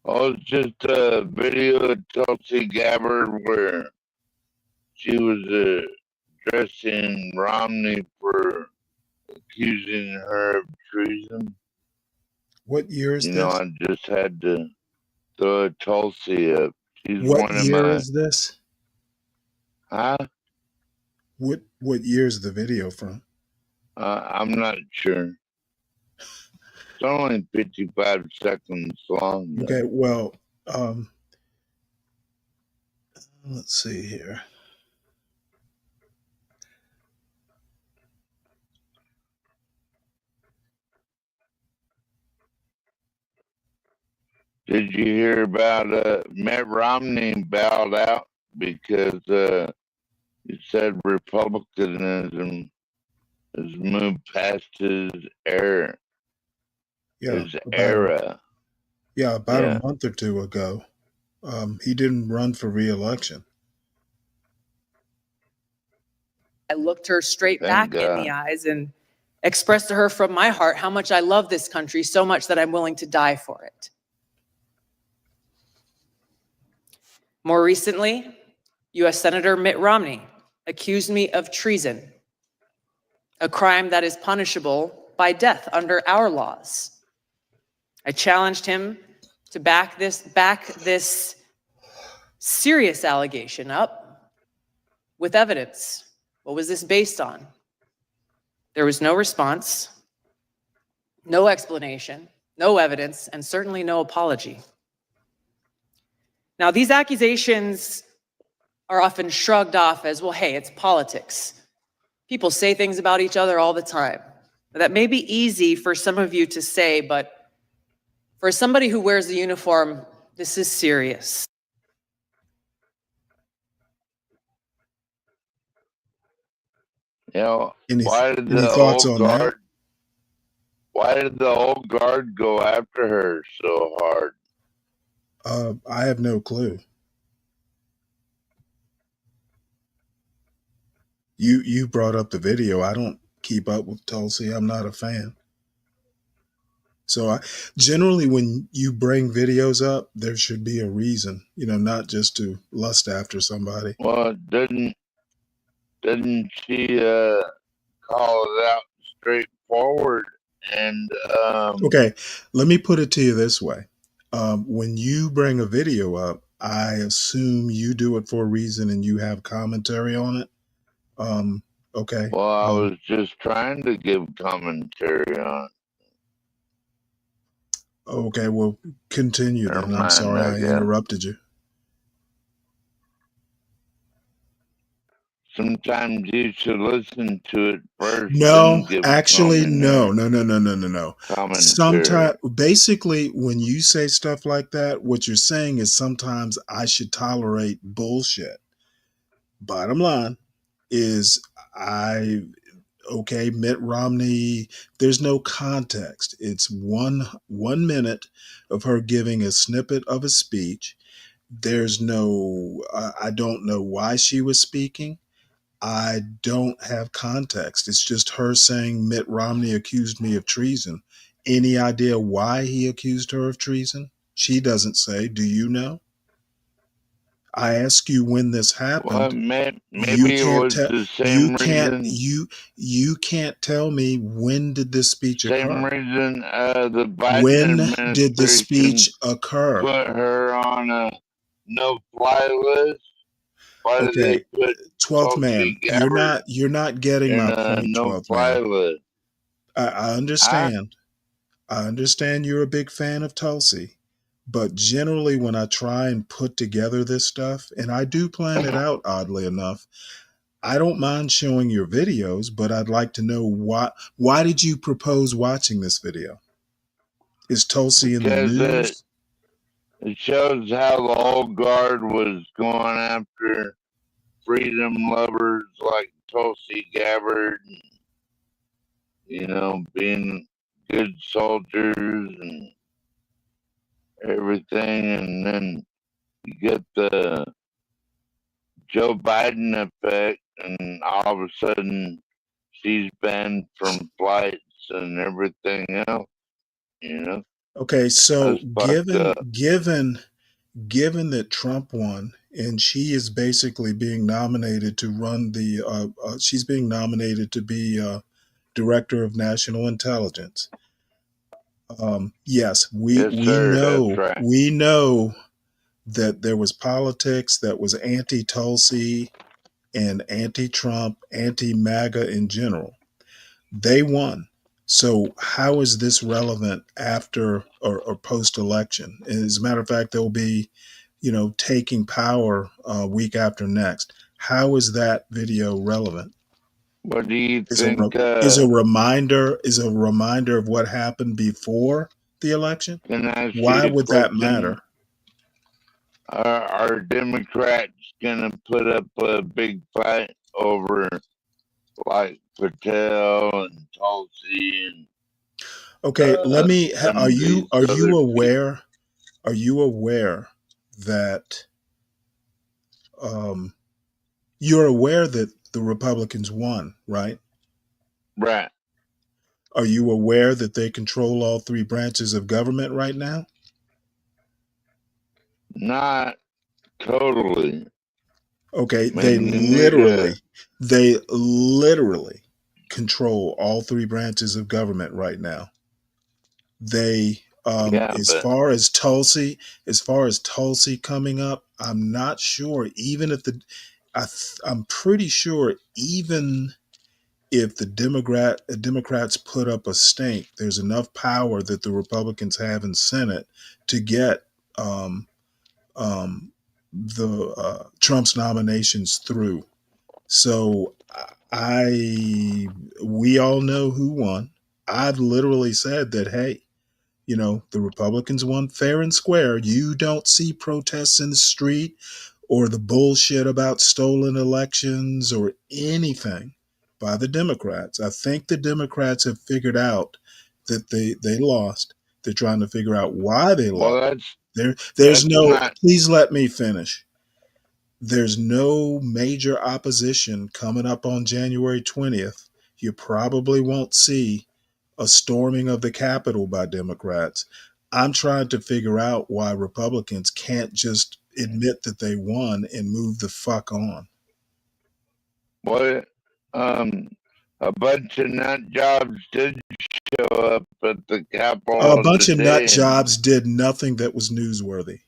Oh, it's just a video of Tulsi Gabbard where she was addressing Romney for accusing her of treason. What year is You this? know, I just had to throw Tulsi up. She's What one of year my. is this? Huh? What year is the video from? I'm not sure. It's only 55 seconds long. Though. Okay, well, let's see here. Did you hear about Mitt Romney bowed out because he said Republicanism has moved past his era? Yeah, His era. About a month or two ago. He didn't run for re-election. I looked her straight back in the eyes and expressed to her from my heart how much I love this country, so much that I'm willing to die for it. More recently, U.S. Senator Mitt Romney accused me of treason, a crime that is punishable by death under our laws. I challenged him to back this serious allegation up with evidence. What was this based on? There was no response, no explanation, no evidence, and certainly no apology. Now, these accusations are often shrugged off as, well, hey, it's politics. People say things about each other all the time. That may be easy for some of you to say, but for somebody who wears the uniform, this is serious. You know, Any thoughts on that? Why did the old guard go after her so hard? I have no clue. You brought up the video. I don't keep up with Tulsi. I'm not a fan. So generally when you bring videos up, there should be a reason, not just to lust after somebody. Well, didn't she call it out straightforward? And okay, let me put it to you this way. When you bring a video up, I assume you do it for a reason and you have commentary on it. Okay. Well, I was just trying to give commentary on it. Okay, well, continue Never then. I'm mind, sorry I I guess. interrupted you. Sometimes you should listen to it first No, and give actually, no, no, no, no, no, no, no. commentary. Sometimes, basically, when you say stuff like that, what you're saying is sometimes I should tolerate bullshit. Bottom line is, I okay, Mitt Romney. There's no context. It's one minute of her giving a snippet of a speech. There's no. I don't know why she was speaking. I don't have context. It's just her saying Mitt Romney accused me of treason. Any idea why he accused her of treason? She doesn't say. Do you know? I ask you when this Well, happened. You maybe it can't was tell. the You same can't. reason. You can't tell me when did this speech Same occur. reason the Biden When did the administration speech occur? put her on a no-fly list. Why did they Okay, put 12th Tulsi man, Gabbard you're not getting in my a point, 12th no-fly man. list? I understand. I understand you're a big fan of Tulsi, but generally when I try and put together this stuff, and I do plan it out oddly enough, I don't mind showing your videos, but I'd like to know why did you propose watching this video? Is Tulsi in the Because news? it shows how the old guard was going after freedom lovers like Tulsi Gabbard, being good soldiers and everything. And then you get the Joe Biden effect, and all of a sudden she's banned from flights and everything else. Okay, so That's fucked up. given that Trump won and she is basically being nominated to run the she's being nominated to be director of national intelligence. Yes, Yes, sir. That's right. we know that there was politics that was anti-Tulsi and anti-Trump, anti-MAGA in general. They won. So how is this relevant after or post-election? As a matter of fact, they'll be, taking power week after next. How is that video relevant? What do you Is think? a reminder of what happened before the election? Can I ask Why you a would that question? matter? Are Democrats gonna put up a big fight over like Patel and Tulsi and Okay, let me. some Are of these you other aware? Are you aware that you're aware that the Republicans won, right? right? Are you aware that they control all three branches of government right now? Not totally. Okay, Maybe they literally control all three branches of government right now. They yeah, as but far as Tulsi coming up, I'm not sure even if I'm pretty sure even if the Democrats put up a stink, there's enough power that the Republicans have in Senate to get um, the Trump's nominations through. So we all know who won. I've literally said that, hey, the Republicans won fair and square. You don't see protests in the street or the bullshit about stolen elections or anything by the Democrats. I think the Democrats have figured out that they lost. They're trying to figure out why they lost. well, There's that's no, not. please let me finish. There's no major opposition coming up on January 20th. You probably won't see a storming of the Capitol by Democrats. I'm trying to figure out why Republicans can't just admit that they won and move the fuck on. What? A bunch of nut jobs did show up at the Capitol. A bunch of nut today, jobs did nothing that was newsworthy.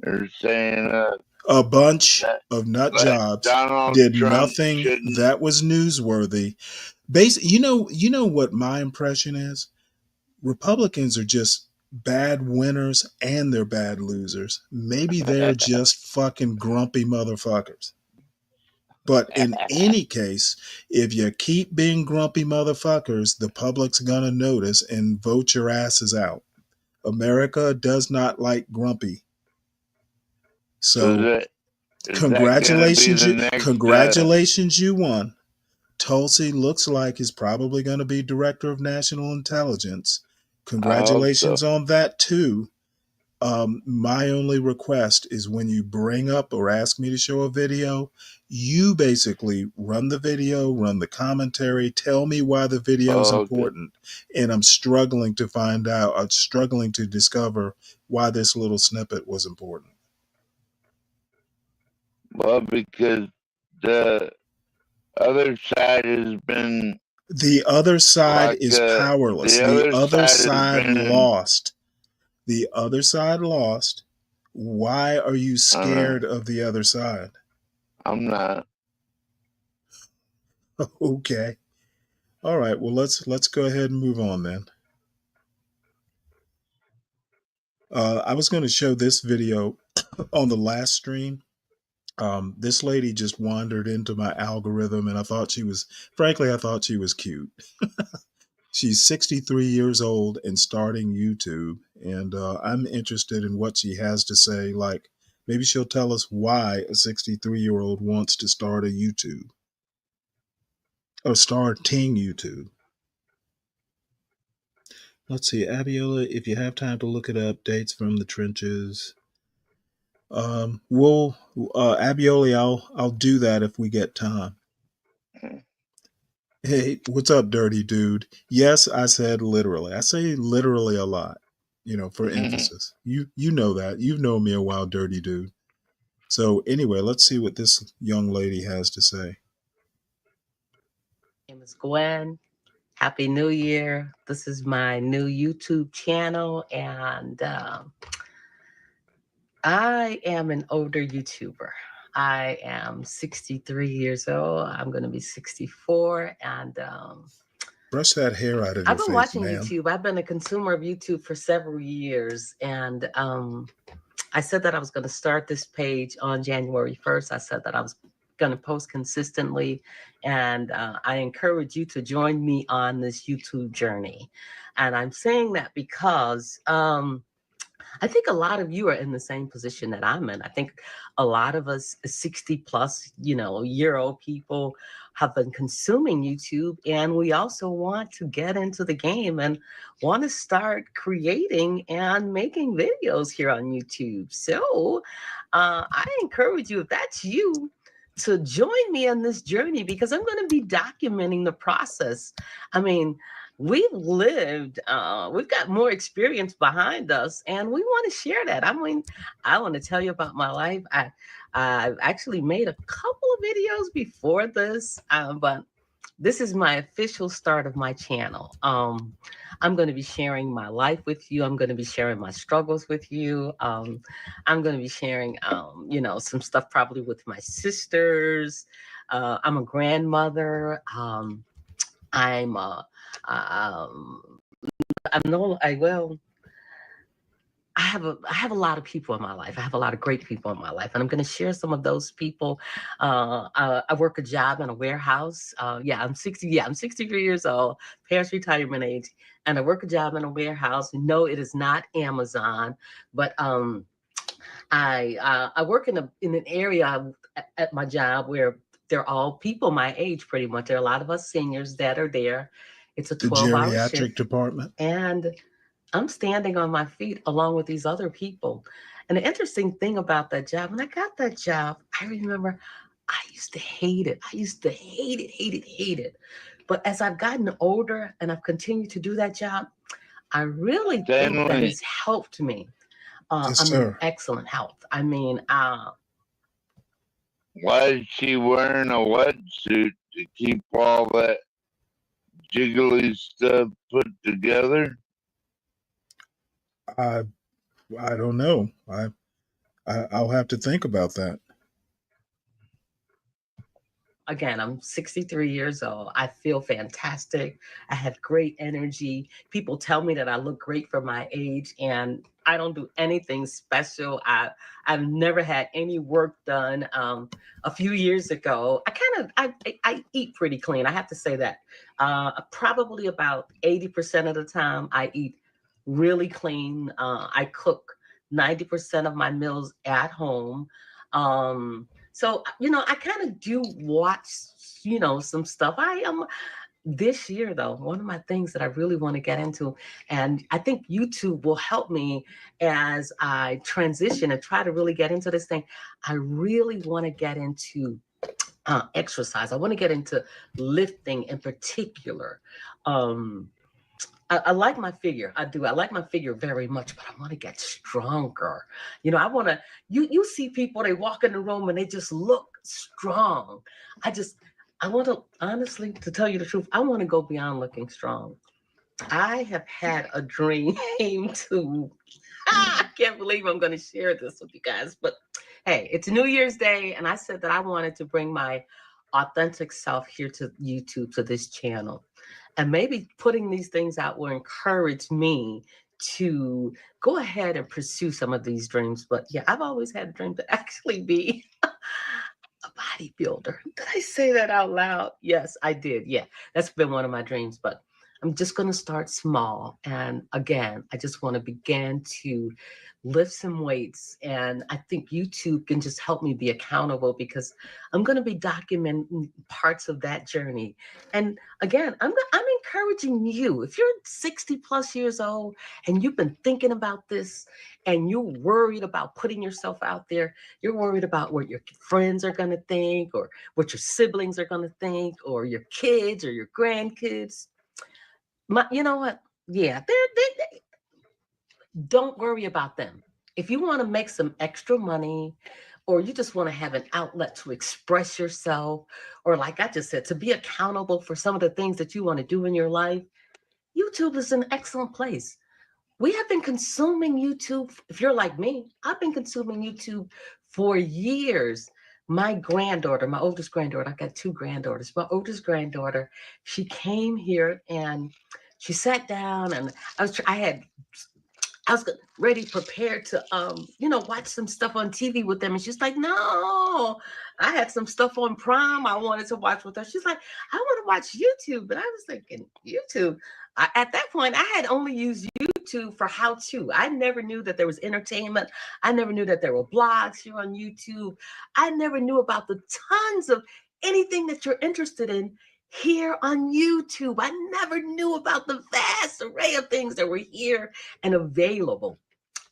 They're saying A bunch that of nut that jobs Donald did Trump nothing shouldn't. that was newsworthy. You know what my impression is? Republicans are just bad winners and they're bad losers. Maybe they're just fucking grumpy motherfuckers. But in any case, if you keep being grumpy motherfuckers, the public's gonna notice and vote your asses out. America does not like grumpy. So is that gonna be the next? Congratulations, you won. Tulsi looks like is probably going to be director of national intelligence. Congratulations on that too. My only request is when you bring up or ask me to show a video, you basically run the video, run the commentary, tell me why the video is important. And I'm struggling to find out, I'm struggling to discover why this little snippet was important. Well, because the other side has been. The other side is powerless. The other side lost. The other side lost. Why are you scared of the other side? I'm not. Okay. All right. Well, let's go ahead and move on then. I was going to show this video on the last stream. This lady just wandered into my algorithm, and I thought she was cute. She's 63 years old and starting YouTube, and I'm interested in what she has to say. Like, maybe she'll tell us why a 63-year-old wants to start a YouTube or starting YouTube. Let's see, Abiola, if you have time to look at updates from the trenches. Abiola, I'll do that if we get time. Hey, what's up, dirty dude? Yes, I said literally. I say literally a lot, for emphasis. You know that. You've known me a while, dirty dude. So anyway, let's see what this young lady has to say. My name is Gwen. Happy New Year. This is my new YouTube channel, and I am an older YouTuber. I am 63 years old. I'm going to be 64, and brush that hair out of your face, I've been watching YouTube. I've been a consumer of YouTube for several years, and I said that I was going to start this page on January 1st. I said that I was going to post consistently, and I encourage you to join me on this YouTube journey. And I'm saying that because I think a lot of you are in the same position that I'm in. I think a lot of us 60 plus, year-old people have been consuming YouTube, and we also want to get into the game and want to start creating and making videos here on YouTube. So I encourage you, if that's you, to join me on this journey, because I'm going to be documenting the process. I mean, we've lived, we've got more experience behind us, and we want to share that. I mean, I want to tell you about my life. I've actually made a couple of videos before this, but this is my official start of my channel. I'm going to be sharing my life with you. I'm going to be sharing my struggles with you. I'm going to be sharing, some stuff probably with my sisters. I'm a grandmother. I have a lot of people in my life. I have a lot of great people in my life, and I'm going to share some of those people. I work a job in a warehouse. I'm 63 years old, past retirement age, and I work a job in a warehouse. No, it is not Amazon, but I work in an area at my job where they're all people my age, pretty much. There are a lot of us seniors that are there. It's a 12-hour geriatric shift, department, and I'm standing on my feet along with these other people. And the interesting thing about that job, when I got that job, I remember I used to hate it. I used to hate it. But as I've gotten older and I've continued to do that job, I really think that it's helped me. Yes, I'm in excellent health. I mean, why is she wearing a wetsuit to keep all that jiggly stuff put together? I don't know. I'll have to think about that. again, I'm 63 years old. I feel fantastic. I have great energy. People tell me that I look great for my age, and I don't do anything special. I've never had any work done. A few years ago, I eat pretty clean. I have to say that. Probably about 80% of the time, I eat really clean. I cook 90% of my meals at home. So, I kind of do watch, some stuff. This year, though, one of my things that I really want to get into, and I think YouTube will help me as I transition and try to really get into this thing. I really want to get into exercise. I want to get into lifting in particular. I like my figure. I do. I like my figure very much, but I want to get stronger. I want to, you see people, they walk in the room and they just look strong. I want to, honestly, to tell you the truth, I want to go beyond looking strong. I have had a dream to, I can't believe I'm going to share this with you guys, but hey, it's New Year's Day, and I said that I wanted to bring my authentic self here to YouTube, to this channel. And maybe putting these things out will encourage me to go ahead and pursue some of these dreams. But yeah, I've always had a dream to actually be a bodybuilder. Did I say that out loud? Yes, I did. Yeah, that's been one of my dreams. But I'm just going to start small. And again, I just want to begin to lift some weights. And I think YouTube can just help me be accountable, because I'm going to be documenting parts of that journey. And again, I'm encouraging you, if you're 60 plus years old and you've been thinking about this and you're worried about putting yourself out there, you're worried about what your friends are going to think, or what your siblings are going to think, or your kids or your grandkids. You know what? Yeah, they don't worry about them. If you want to make some extra money, or you just want to have an outlet to express yourself, or like I just said, to be accountable for some of the things that you want to do in your life, YouTube is an excellent place. We have been consuming YouTube. If you're like me, I've been consuming YouTube for years. My granddaughter, my oldest granddaughter, I got two granddaughters. My oldest granddaughter, she came here and she sat down, and I was ready, prepared to, watch some stuff on TV with them. And she's like, no, I had some stuff on Prime I wanted to watch with her. She's like, I want to watch YouTube. But I was thinking, YouTube? At that point, I had only used YouTube for how-to. I never knew that there was entertainment. I never knew that there were blogs here on YouTube. I never knew about the tons of anything that you're interested in here on YouTube. I never knew about the vast array of things that were here and available.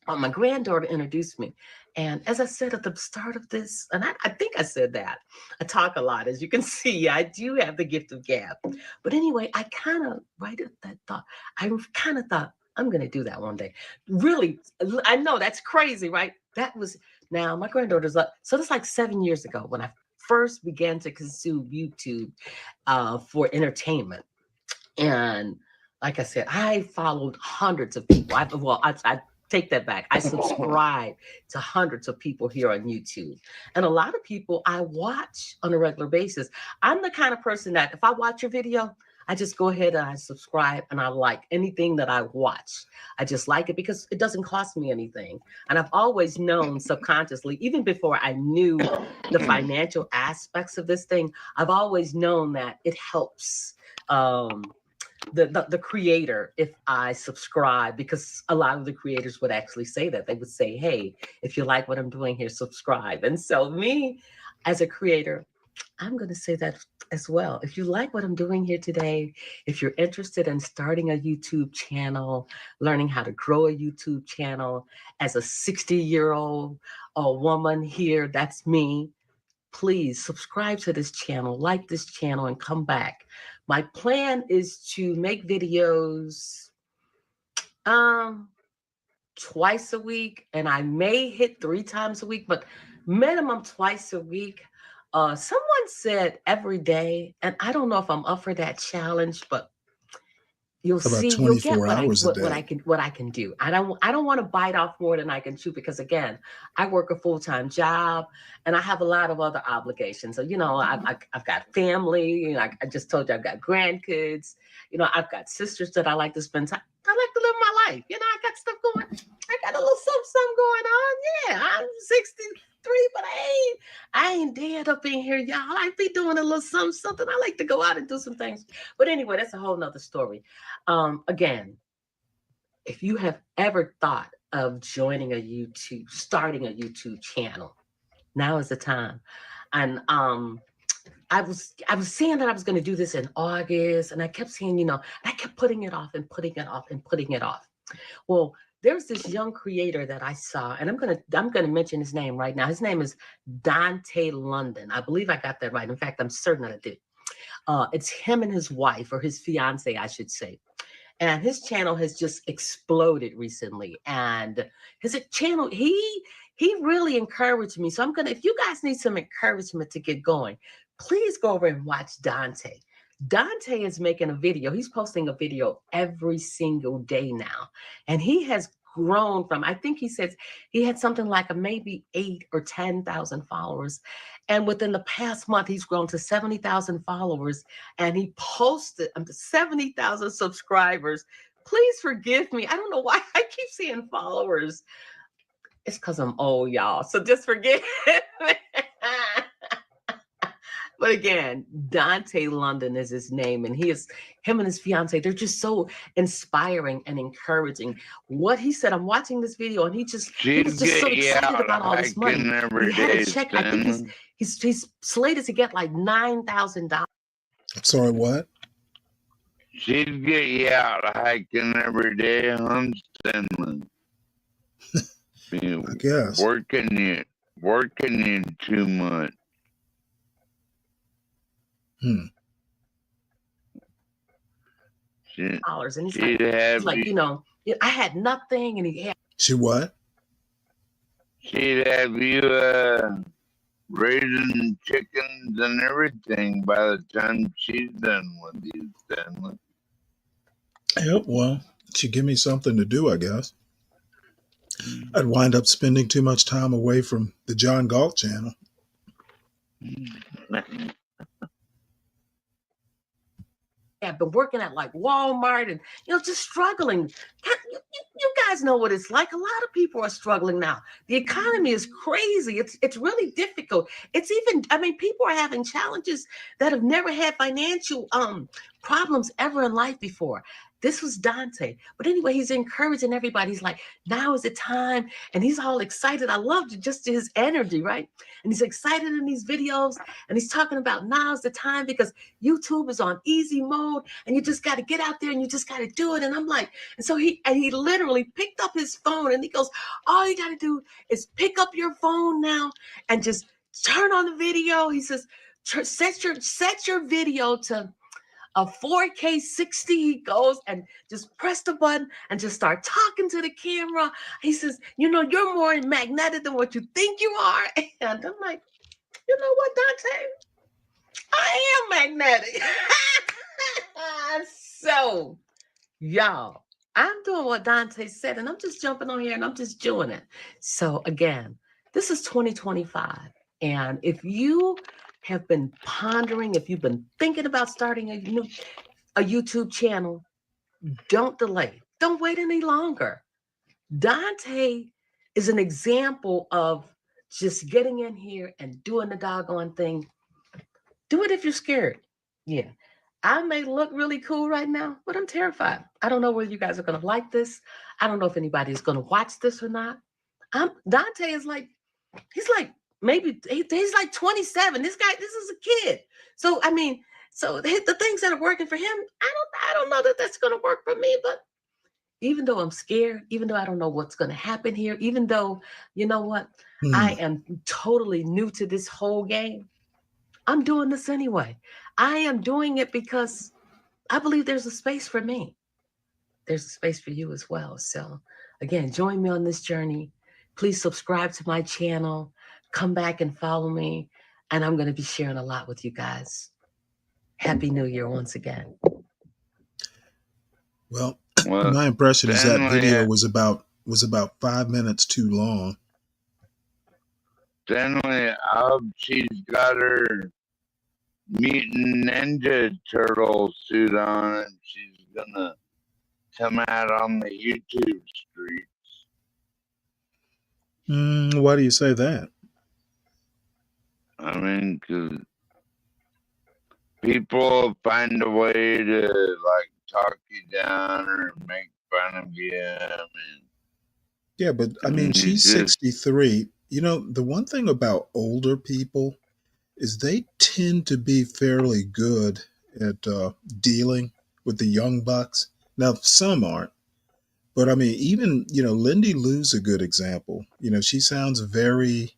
My granddaughter introduced me. And as I said at the start of this, and I think I said that, I talk a lot. As you can see, I do have the gift of gab. But anyway, I kind of, right at that thought, I kind of thought, I'm going to do that one day. Really, I know that's crazy, right? That was, now my granddaughter's like, so that's like 7 years ago when I first began to consume YouTube for entertainment. And like I said, I followed hundreds of people. I take that back. I subscribe to hundreds of people here on YouTube. And a lot of people I watch on a regular basis. I'm the kind of person that if I watch a video, I just go ahead and I subscribe, and I like anything that I watch. I just like it because it doesn't cost me anything. And I've always known subconsciously, even before I knew the financial aspects of this thing, I've always known that it helps the creator if I subscribe, because a lot of the creators would actually say that. They would say, hey, if you like what I'm doing here, subscribe. And so me as a creator, I'm going to say that as well. If you like what I'm doing here today, if you're interested in starting a YouTube channel, learning how to grow a YouTube channel as a 60-year-old woman here, that's me, please subscribe to this channel, like this channel, and come back. My plan is to make videos twice a week, and I may hit 3 times a week, but minimum twice a week. Someone said every day, and I don't know if I'm up for that challenge, but You'll About see, you'll get 24 hours a what I day. can do. I don't want to bite off more than I can chew, because again, I work a full-time job and I have a lot of other obligations. So, you know, I've got family, you know, I just told you I've got grandkids, you know, I've got sisters that I like to spend time. I like to live my life. You know, I got stuff going. I got a little something going on. Yeah, I'm 63, but I ain't dead up in here, y'all. I be doing a little something. I like to go out and do some things. But anyway, that's a whole nother story. Again, if you have ever thought of starting a YouTube channel, now is the time. And I was saying that I was going to do this in August, and I kept saying, you know, I kept putting it off and putting it off and putting it off. Well, there's this young creator that I saw, and I'm gonna mention his name right now. His name is Dante London. I believe I got that right. In fact, I'm certain that I did. It's him and his wife, or his fiance, I should say. And his channel has just exploded recently. And his channel, he really encouraged me. So if you guys need some encouragement to get going, please go over and watch Dante. Dante is making a video. He's posting a video every single day now. And he has grown from, I think he says he had something like maybe 8,000 or 10,000 followers. And within the past month, he's grown to 70,000 followers. And he posted 70,000 subscribers. Please forgive me. I don't know why I keep seeing followers. It's because I'm old, y'all. So just forgive me. But again, Dante London is his name, and him and his fiance, they're just so inspiring and encouraging. What he said, I'm watching this video, and he was just so excited about all this money. He had a check. I think he's slated to get like $9,000. I'm sorry, what? She'd get you out hiking every day, Stanley. I guess. Working you too much. Dollars, and he's like, you know, I had nothing, and he had. She what? She'd have you raising chickens and everything by the time she's done with you, Stanley. Yep, well, she'd give me something to do, I guess. I'd wind up spending too much time away from the John Galt channel. I've been working at like Walmart and, you know, just struggling. You guys know what it's like. A lot of people are struggling now. The economy is crazy. It's really difficult. It's even, I mean, people are having challenges that have never had financial problems ever in life before. This was Dante. But anyway, he's encouraging everybody. He's like, now is the time. And he's all excited. I loved just his energy, right? And he's excited in these videos. And he's talking about now's the time because YouTube is on easy mode. And you just got to get out there and you just got to do it. And I'm like, and so he literally picked up his phone and he goes, all you got to do is pick up your phone now and just turn on the video. He says, set your video to a 4K 60. He goes and just press the button and just start talking to the camera. He says, you know, you're more magnetic than what you think you are. And I'm like, you know what, Dante? I am magnetic. So, y'all, I'm doing what Dante said, and I'm just jumping on here and I'm just doing it. So again, this is 2025. And if you have been pondering, if you've been thinking about starting a YouTube channel, don't delay. Don't wait any longer. Dante is an example of just getting in here and doing the doggone thing. Do it if you're scared. Yeah. I may look really cool right now, but I'm terrified. I don't know whether you guys are going to like this. I don't know if anybody's going to watch this or not. Dante is like, he's like, maybe he's like 27. This is a kid. So, I mean, so the things that are working for him, I don't know that that's going to work for me. But even though I'm scared, even though I don't know what's going to happen here, even though, you know what, I am totally new to this whole game, I'm doing this anyway. I am doing it because I believe there's a space for me. There's a space for you as well. So again, join me on this journey. Please subscribe to my channel. Come back and follow me. And I'm going to be sharing a lot with you guys. Happy New Year once again. Well, Well, my impression is that video Stanley, was about 5 minutes too long. I hope she's got her Mutant Ninja Turtle suit on and she's gonna come out on the YouTube street. Why do you say that? I mean, 'cause people find a way to like talk you down or make fun of you. Yeah, but I mean, You she's just 63. You know, the one thing about older people is they tend to be fairly good at dealing with the young bucks. Now, some aren't, but I mean, even, Lindy Lou's a good example. She sounds very,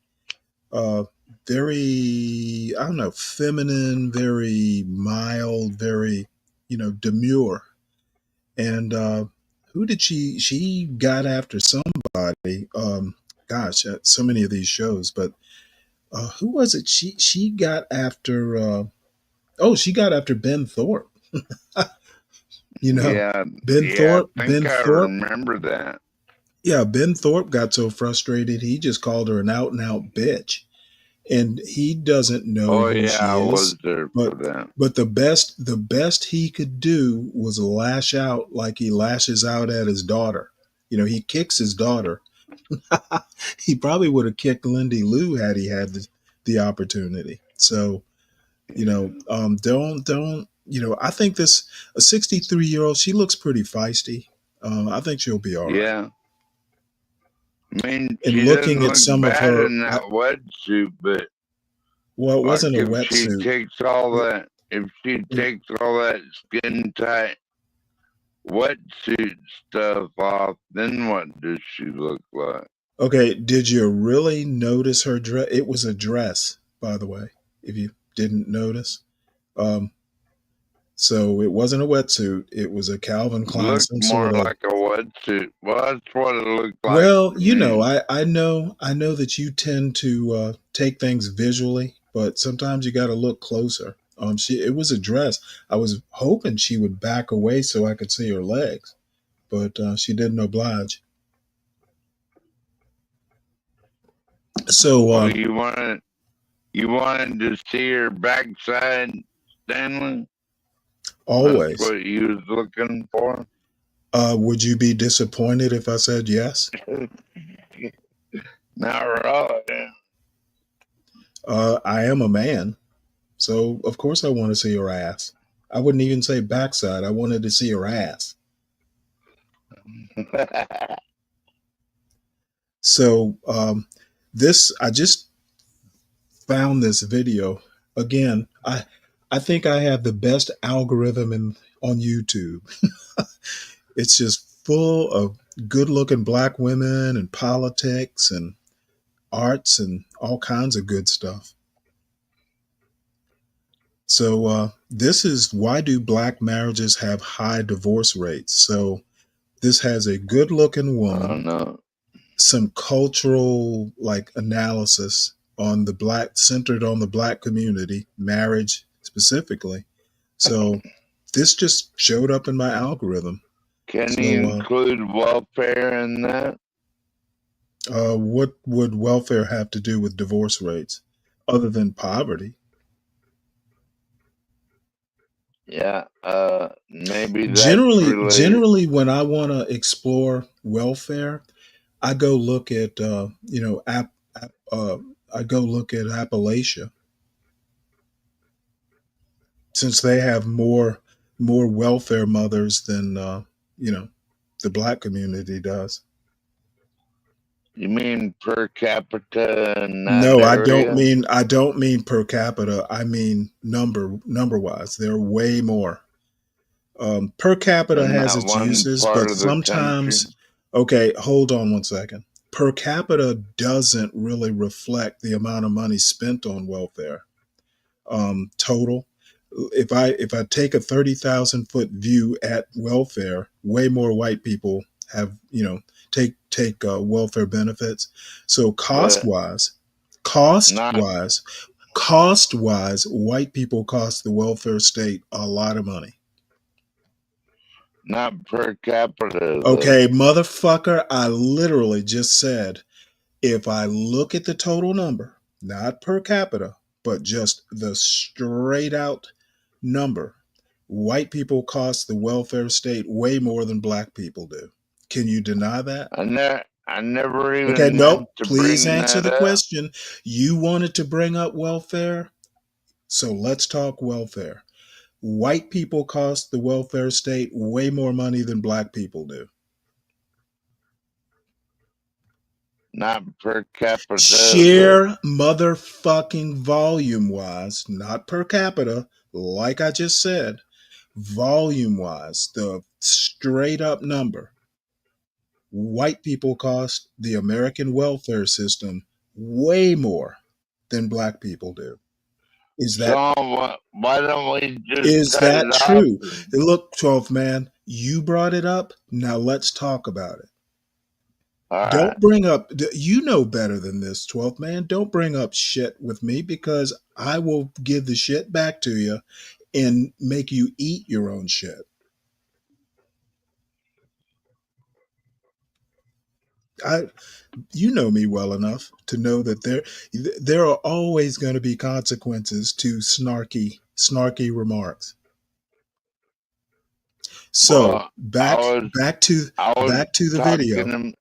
uh, very, I don't know, feminine, very mild, very, demure. And who did she got after somebody? Gosh, so many of these shows, but who was it? She got after. She got after Ben Thorpe. yeah, Ben yeah. Thorpe. I think Ben I Thorpe. remember that. Yeah, Ben Thorpe got so frustrated he just called her an out and out bitch, and he doesn't know Oh who yeah, she I was is. there for But that. the best he could do was lash out like he lashes out at his daughter. He kicks his daughter. He probably would have kicked Lindy Lou had he had the opportunity. So, don't, I think a 63-year-old, she looks pretty feisty. I think she'll be all right. Yeah, I mean, And she looking doesn't at look some of bad her, in that wetsuit, but well, it like wasn't a if she wetsuit. takes all that, if she takes all that skin tight wetsuit stuff off, then what does she look like? Okay, did you really notice her dress? It was a dress, by the way, if you didn't notice. Um, so it wasn't a wetsuit. It was a Calvin Klein, Looked some more sort of. like a wetsuit. Well, that's what it looked like Well, to me. I know that you tend to take things visually, but sometimes you got to look closer. It was a dress. I was hoping she would back away so I could see her legs, but she didn't oblige. So Oh, you wanted to see her backside, Stanley? always, That's what you was looking for? would you be disappointed if I said yes? Not really. I am a man, so of course I want to see her ass. I wouldn't even say backside. I wanted to see her ass. So I just found this video again. I think I have the best algorithm on YouTube. It's just full of good-looking black women and politics and arts and all kinds of good stuff. So this is why do black marriages have high divorce rates? So this has a good-looking I woman, don't know. some cultural analysis on centered on the black community, marriage specifically. So this just showed up in my algorithm. Can So you include welfare in that? what would welfare have to do with divorce rates other than poverty? Yeah, maybe that's Generally, related. when I want to explore welfare, I go look at I go look at Appalachia, since they have more welfare mothers than the black community does. You mean per capita in that No, area? I don't mean per capita. I mean number wise. They're way more. Per capita In has that its one uses, part but of the country? sometimes, okay, hold on one second. Per capita doesn't really reflect the amount of money spent on welfare. Total. If I take a 30,000-foot view at welfare, way more white people have take welfare benefits. So But cost not wise, white people cost the welfare state a lot of money. Not per capita. Okay, motherfucker, I literally just said, if I look at the total number, not per capita, but just the straight out number, white people cost the welfare state way more than black people do. Can you deny that? I never Okay, even nope. meant to Please bring answer that the up. question. You wanted to bring up welfare, so let's talk welfare. White people cost the welfare state way more money than black people do. Not per capita. Sheer motherfucking volume wise, not per capita, like I just said, volume wise, the straight up number. White people cost the American welfare system way more than black people do. Is that So why don't we just cut it off? true? Look, 12th man, you brought it up. Now let's talk about it. All right. Don't bring up, you know better than this, 12th man. Don't bring up shit with me because I will give the shit back to you and make you eat your own shit. You know me well enough to know that there are always going to be consequences to snarky remarks. So Well, back to the video.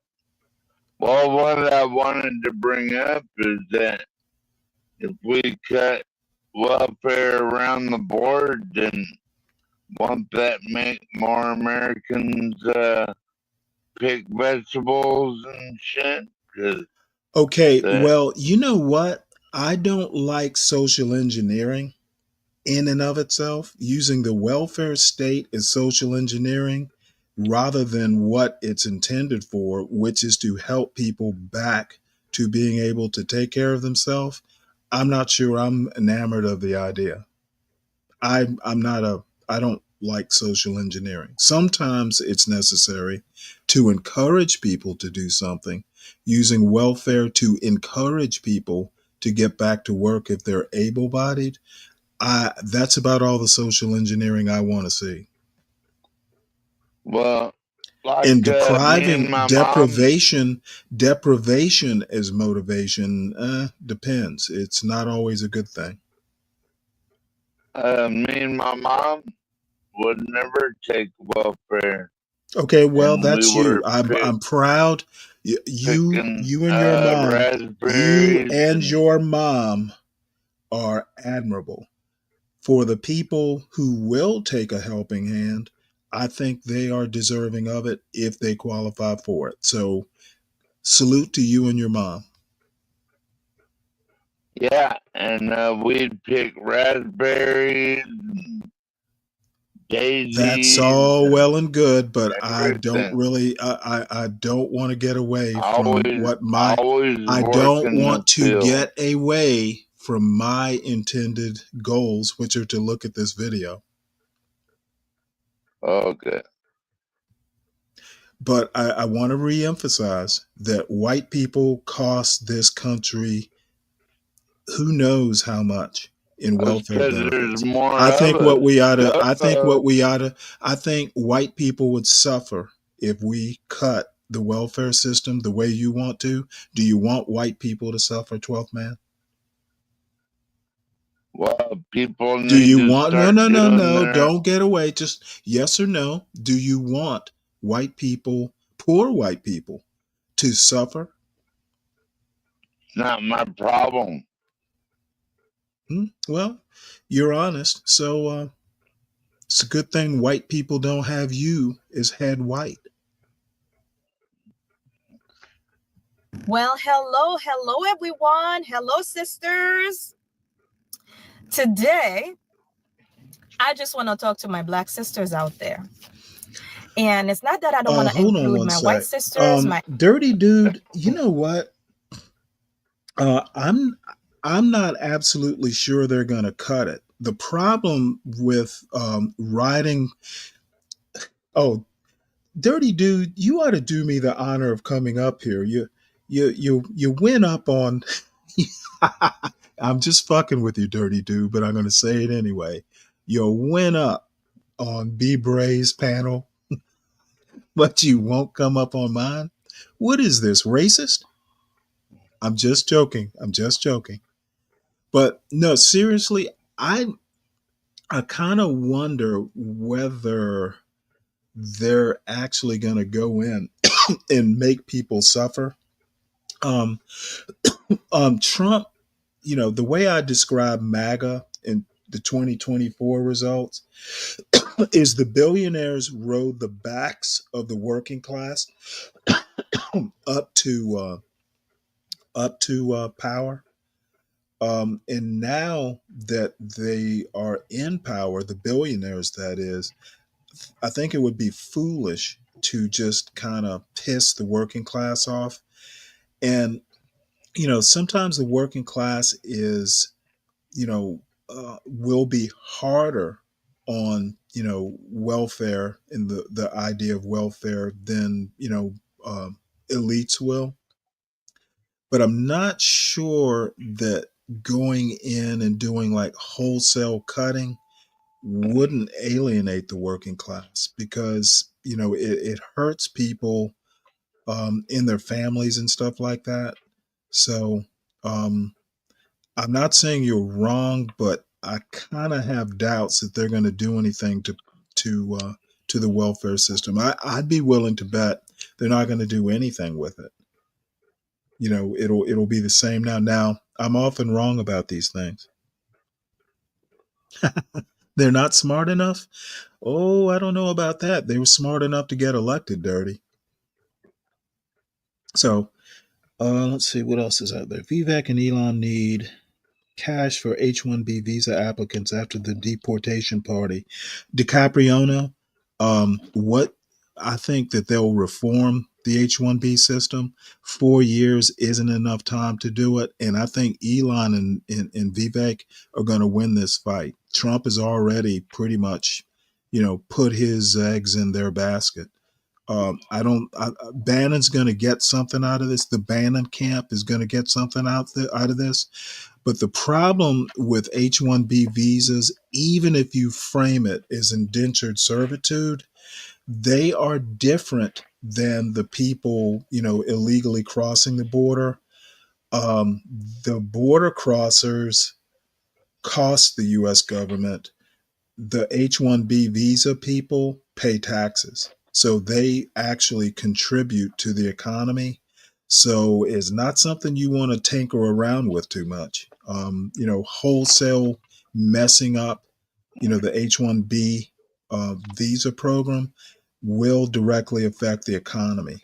Well, what I wanted to bring up is that if we cut welfare around the board, then won't that make more Americans pick vegetables and shit? Okay, well, you know what? I don't like social engineering in and of itself. Using the welfare state as social engineering rather than what it's intended for, which is to help people back to being able to take care of themselves. I'm not sure I'm enamored of the idea. I don't like social engineering. Sometimes it's necessary to encourage people to do something, using welfare to encourage people to get back to work if they're able-bodied. That's about all the social engineering I want to see. Well, like and depriving deprivation as motivation depends. It's not always a good thing. Me and my mom would never take welfare. Okay, well, that's you. I'm proud. You and your mom. You and your mom are admirable. For the people who will take a helping hand, I think they are deserving of it if they qualify for it. So, salute to you and your mom. Yeah, and we'd pick raspberries, daisies. That's all well and good, but I don't really. I don't want to get away from what my. I don't want to get away from my intended goals, which are to look at this video. Okay. But I want to reemphasize that white people cost this country who knows how much in welfare benefits. I think white people would suffer if we cut the welfare system the way you want to. Do you want white people to suffer, 12th man? Well, people need do you to want start no, don't get away. Just yes or no. Do you want white people, poor white people, to suffer? Not my problem. Well, you're honest. So it's a good thing white people don't have you as head white. Well, hello, everyone. Hello, sisters. Today, I just want to talk to my Black sisters out there. And it's not that I don't want to include my white sisters. Dirty dude, you know what? I'm not absolutely sure they're going to cut it. The problem with writing, Dirty dude, you ought to do me the honor of coming up here. You went up on. I'm just fucking with you, dirty dude, but I'm going to say it anyway. You went up on B. Bray's panel but you won't come up on mine? What is this, racist? I'm just joking. I'm just joking. But no, seriously, I kind of wonder whether they're actually going to go in and make people suffer. Trump, the way I describe MAGA in the 2024 results is the billionaires rode the backs of the working class up to power. And now that they are in power, the billionaires, that is, I think it would be foolish to just kind of piss the working class off. And, sometimes the working class is, will be harder on, welfare and the idea of welfare than, elites will. But I'm not sure that going in and doing like wholesale cutting wouldn't alienate the working class, because it hurts people in their families and stuff like that. So I'm not saying you're wrong, but I kind of have doubts that they're going to do anything to the welfare system. I'd be willing to bet they're not going to do anything with it. It'll be the same now. Now, I'm often wrong about these things. They're not smart enough? Oh, I don't know about that. They were smart enough to get elected, Dirty. So, let's see what else is out there. Vivek and Elon need cash for H-1B visa applicants after the deportation party. DiCapriono, what I think that they'll reform the H-1B system. 4 years isn't enough time to do it. And I think Elon and Vivek are going to win this fight. Trump has already pretty much, put his eggs in their basket. Bannon's going to get something out of this. The Bannon camp is going to get something out of this. But the problem with H-1B visas, even if you frame it as indentured servitude, they are different than the people, illegally crossing the border. The border crossers cost the U.S. government. The H-1B visa people pay taxes. So they actually contribute to the economy. So it's not something you want to tinker around with too much. Wholesale messing up, the H-1B visa program will directly affect the economy.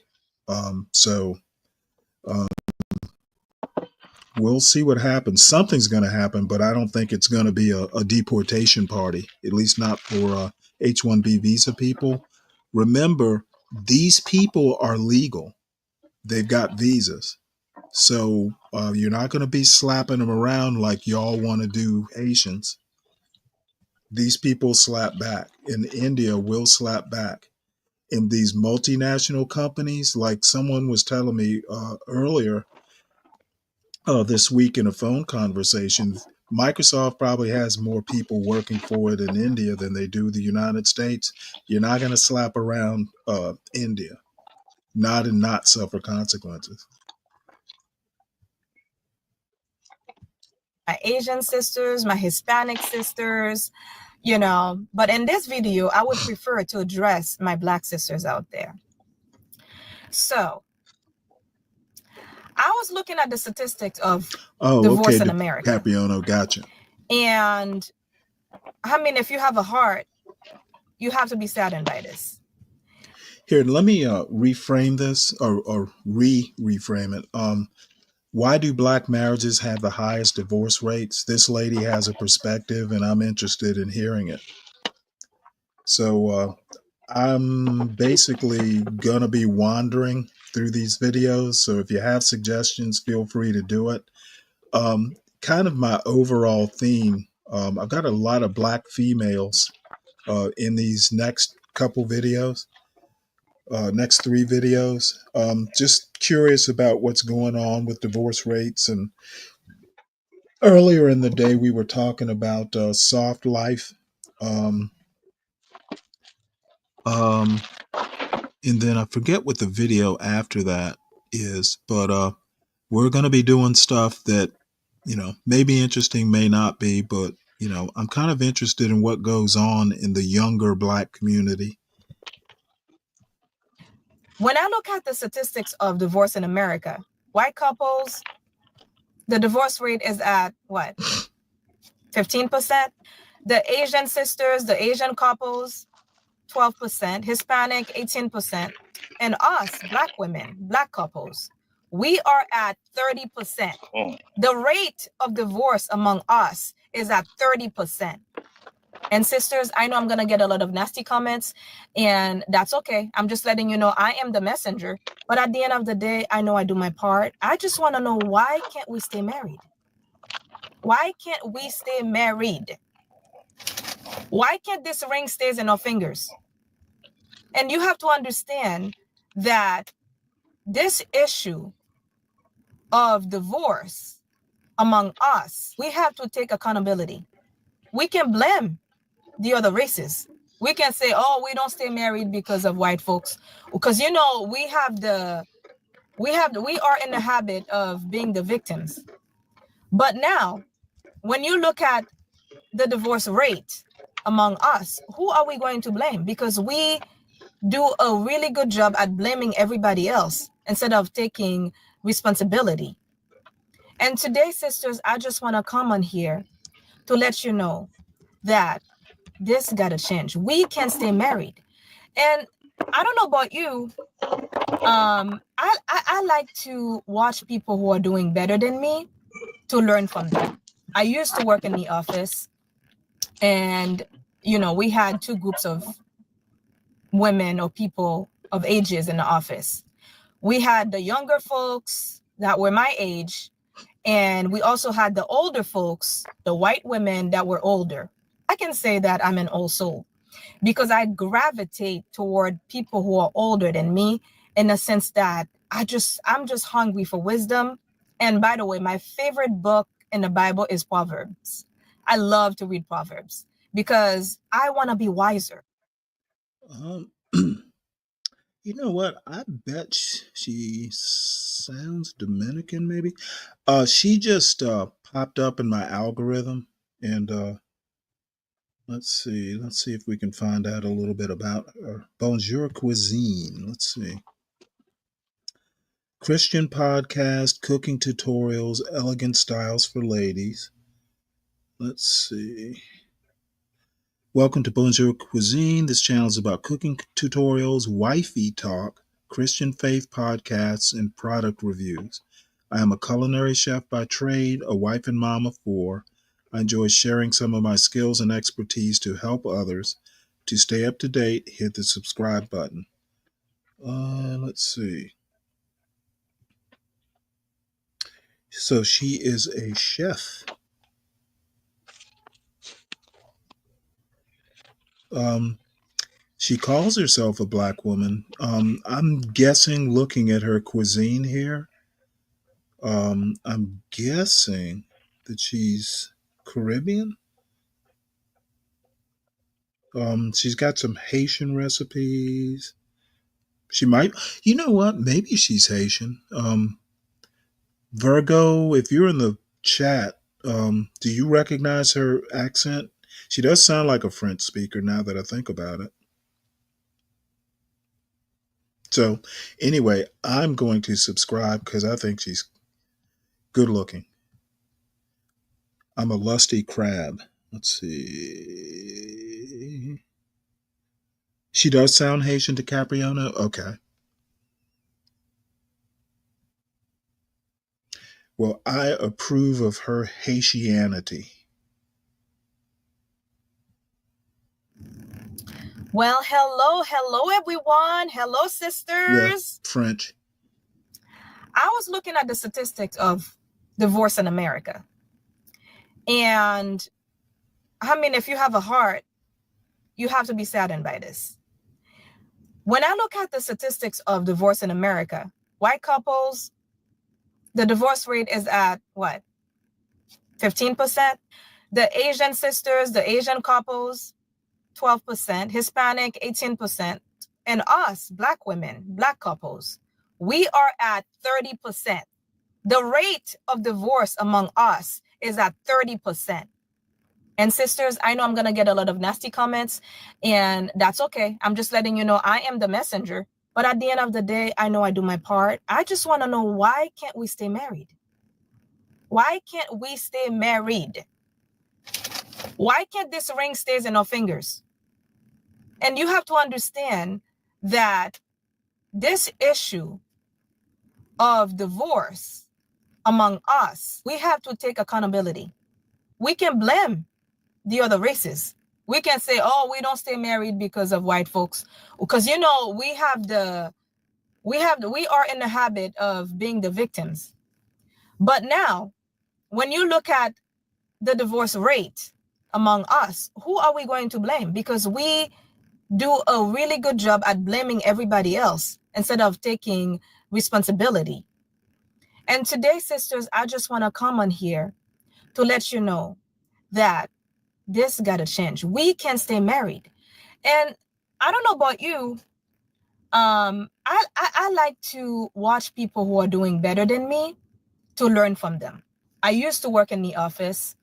We'll see what happens. Something's going to happen, but I don't think it's going to be a deportation party, at least not for H-1B visa people. Remember, these people are legal. They've got visas. So you're not going to be slapping them around like y'all want to do Haitians. These people slap back, and India will slap back. And these multinational companies, like someone was telling me earlier this week in a phone conversation, Microsoft probably has more people working for it in India than they do the United States. You're not going to slap around India, not suffer consequences. My Asian sisters, my Hispanic sisters, but in this video, I would prefer to address my Black sisters out there. So I was looking at the statistics of divorce in America. Capriono, gotcha. And I mean, if you have a heart, you have to be saddened by this. Here, let me reframe this or reframe it. Why do Black marriages have the highest divorce rates? This lady has a perspective, and I'm interested in hearing it. So I'm basically going to be wandering through these videos. So if you have suggestions, feel free to do it. Kind of my overall theme, I've got a lot of Black females in these next couple videos. Next 3 videos. Just curious about what's going on with divorce rates. And earlier in the day, we were talking about soft life. And then I forget what the video after that is, but we're going to be doing stuff that, may be interesting, may not be, but, I'm kind of interested in what goes on in the younger Black community. When I look at the statistics of divorce in America, white couples, the divorce rate is at what? 15%. The Asian sisters, the Asian couples, 12%. Hispanic, 18%. And us, Black women, Black couples, we are at 30%. The rate of divorce among us is at 30%. And sisters, I know I'm going to get a lot of nasty comments, and that's okay. I'm just letting you know I am the messenger. But at the end of the day, I know I do my part. I just want to know, why can't we stay married? Why can't we stay married? Why can't this ring stays in our fingers? And you have to understand that this issue of divorce among us, we have to take accountability. We can blame the other races. We can say, oh, we don't stay married because of white folks. Because, we are in the habit of being the victims. But now, when you look at the divorce rate among us, who are we going to blame? Because we do a really good job at blaming everybody else instead of taking responsibility. And today, sisters, I just want to come on here to let you know that this got to change. We can stay married. And I don't know about you. I like to watch people who are doing better than me to learn from them. I used to work in the office, and, we had two groups of women or people of ages in the office. We had the younger folks that were my age, and we also had the older folks, the white women that were older. I can say that I'm an old soul because I gravitate toward people who are older than me, in the sense that I'm just hungry for wisdom. And by the way, my favorite book in the Bible is Proverbs. I love to read Proverbs because I want to be wiser. You know what? I bet she sounds Dominican, maybe. She just popped up in my algorithm, and let's see if we can find out a little bit about her. Bonjour Cuisine. Let's see. Christian podcast, cooking tutorials, elegant styles for ladies. Let's see. Welcome to Bonjour Cuisine. This channel is about cooking tutorials, wifey talk, Christian faith podcasts, and product reviews. I am a culinary chef by trade, a wife and mom of 4. I enjoy sharing some of my skills and expertise to help others. To stay up to date, hit the subscribe button. Let's see. So she is a chef. She calls herself a Black woman. I'm guessing, looking at her cuisine here, I'm guessing that she's Caribbean. She's got some Haitian recipes. She might, you know what? Maybe she's Haitian. Virgo, if you're in the chat, do you recognize her accent? She does sound like a French speaker now that I think about it. So anyway, I'm going to subscribe because I think she's good looking. I'm a lusty crab. Let's see. She does sound Haitian to Capriona? Okay. Well, I approve of her Haitianity. Well, hello, everyone. Hello, sisters. Yeah, French. I was looking at the statistics of divorce in America. And I mean, if you have a heart, you have to be saddened by this. When I look at the statistics of divorce in America, white couples, the divorce rate is at what? 15%. The Asian sisters, the Asian couples, 12%. Hispanic, 18%. And us, Black women, Black couples, we are at 30%. The rate of divorce among us is at 30%. And sisters, I know I'm going to get a lot of nasty comments, and that's okay. I'm just letting you know I am the messenger. But at the end of the day, I know I do my part. I just want to know, why can't we stay married? Why can't we stay married? Why can't this ring stays in our fingers? And you have to understand that this issue of divorce among us, we have to take accountability. We can blame the other races. We can say, oh, we don't stay married because of white folks. Because, you know, we are in the habit of being the victims. But now, when you look at the divorce rate among us, who are we going to blame? Because we do a really good job at blaming everybody else instead of taking responsibility. And today, sisters, I just want to come on here to let you know that this got to change. We can stay married. And I don't know about you. I like to watch people who are doing better than me to learn from them. I used to work in the office,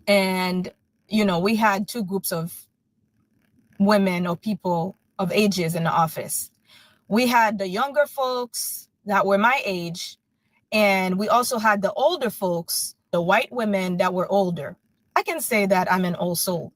and, you know, we had two groups of women or people of ages in the office. We had the younger folks that were my age, and we also had the older folks, the white women that were older. I can say that I'm an old soul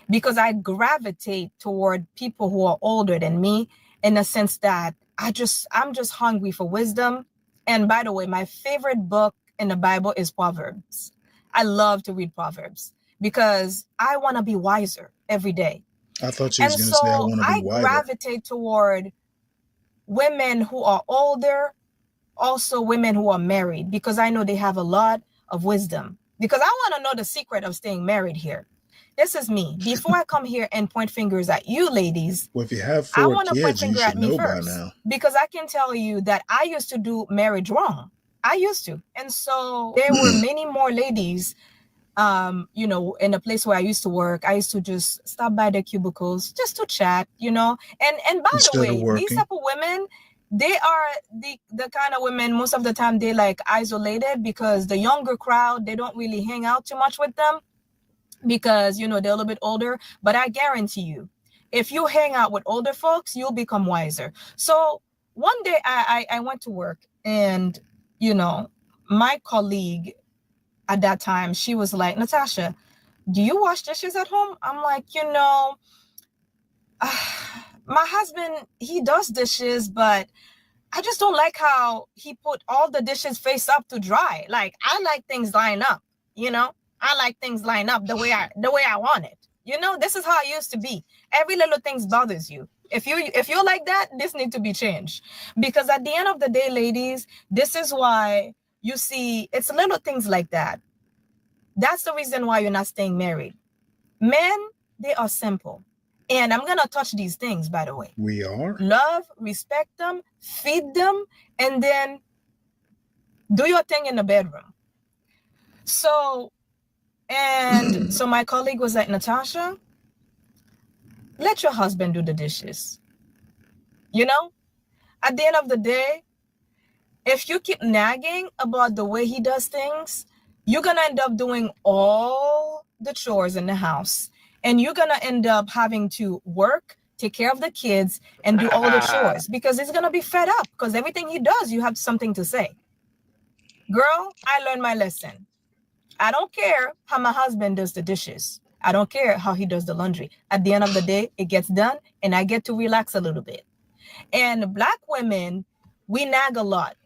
because I gravitate toward people who are older than me, in the sense that I'm just hungry for wisdom. And by the way, my favorite book in the Bible is Proverbs. I love to read Proverbs because I want to be wiser every day. I thought you was going to say I want to be wiser. I gravitate toward women who are older, also women who are married, because I know they have a lot of wisdom. Because I want to know the secret of staying married here. This is me. Before I come here and point fingers at you ladies, well, if you have I 4 want to point kids, you finger at should me know by first. now. Because I can tell you that I used to do marriage wrong. I used to. And so there were many more ladies, you know, in the place where I used to work. I used to just stop by the cubicles just to chat, you know. And by the way, these type of women, they are the kind of women, most of the time, they like isolated, because the younger crowd, they don't really hang out too much with them because, you know, they're a little bit older. But I guarantee you, if you hang out with older folks, you'll become wiser. So one day I went to work, and, you know, my colleague at that time, she was like, Natasha, do you wash dishes at home? I'm like, you know, my husband, he does dishes, but I just don't like how he put all the dishes face up to dry. Like, I like things lined up, you know? I like things lined up the way I want it. You know, this is how I used to be. Every little thing bothers you. If you're like that, this needs to be changed. Because at the end of the day, ladies, this is why you see it's little things like that. That's the reason why you're not staying married. Men, they are simple. And I'm going to touch these things, by the way. We are? Love, respect them, feed them, and then do your thing in the bedroom. So my colleague was like, Natasha, let your husband do the dishes. You know, at the end of the day, if you keep nagging about the way he does things, you're going to end up doing all the chores in the house. And you're going to end up having to work, take care of the kids, and do all the chores, because he's going to be fed up, because everything he does, you have something to say. Girl, I learned my lesson. I don't care how my husband does the dishes. I don't care how he does the laundry. At the end of the day, it gets done, and I get to relax a little bit. And Black women, we nag a lot.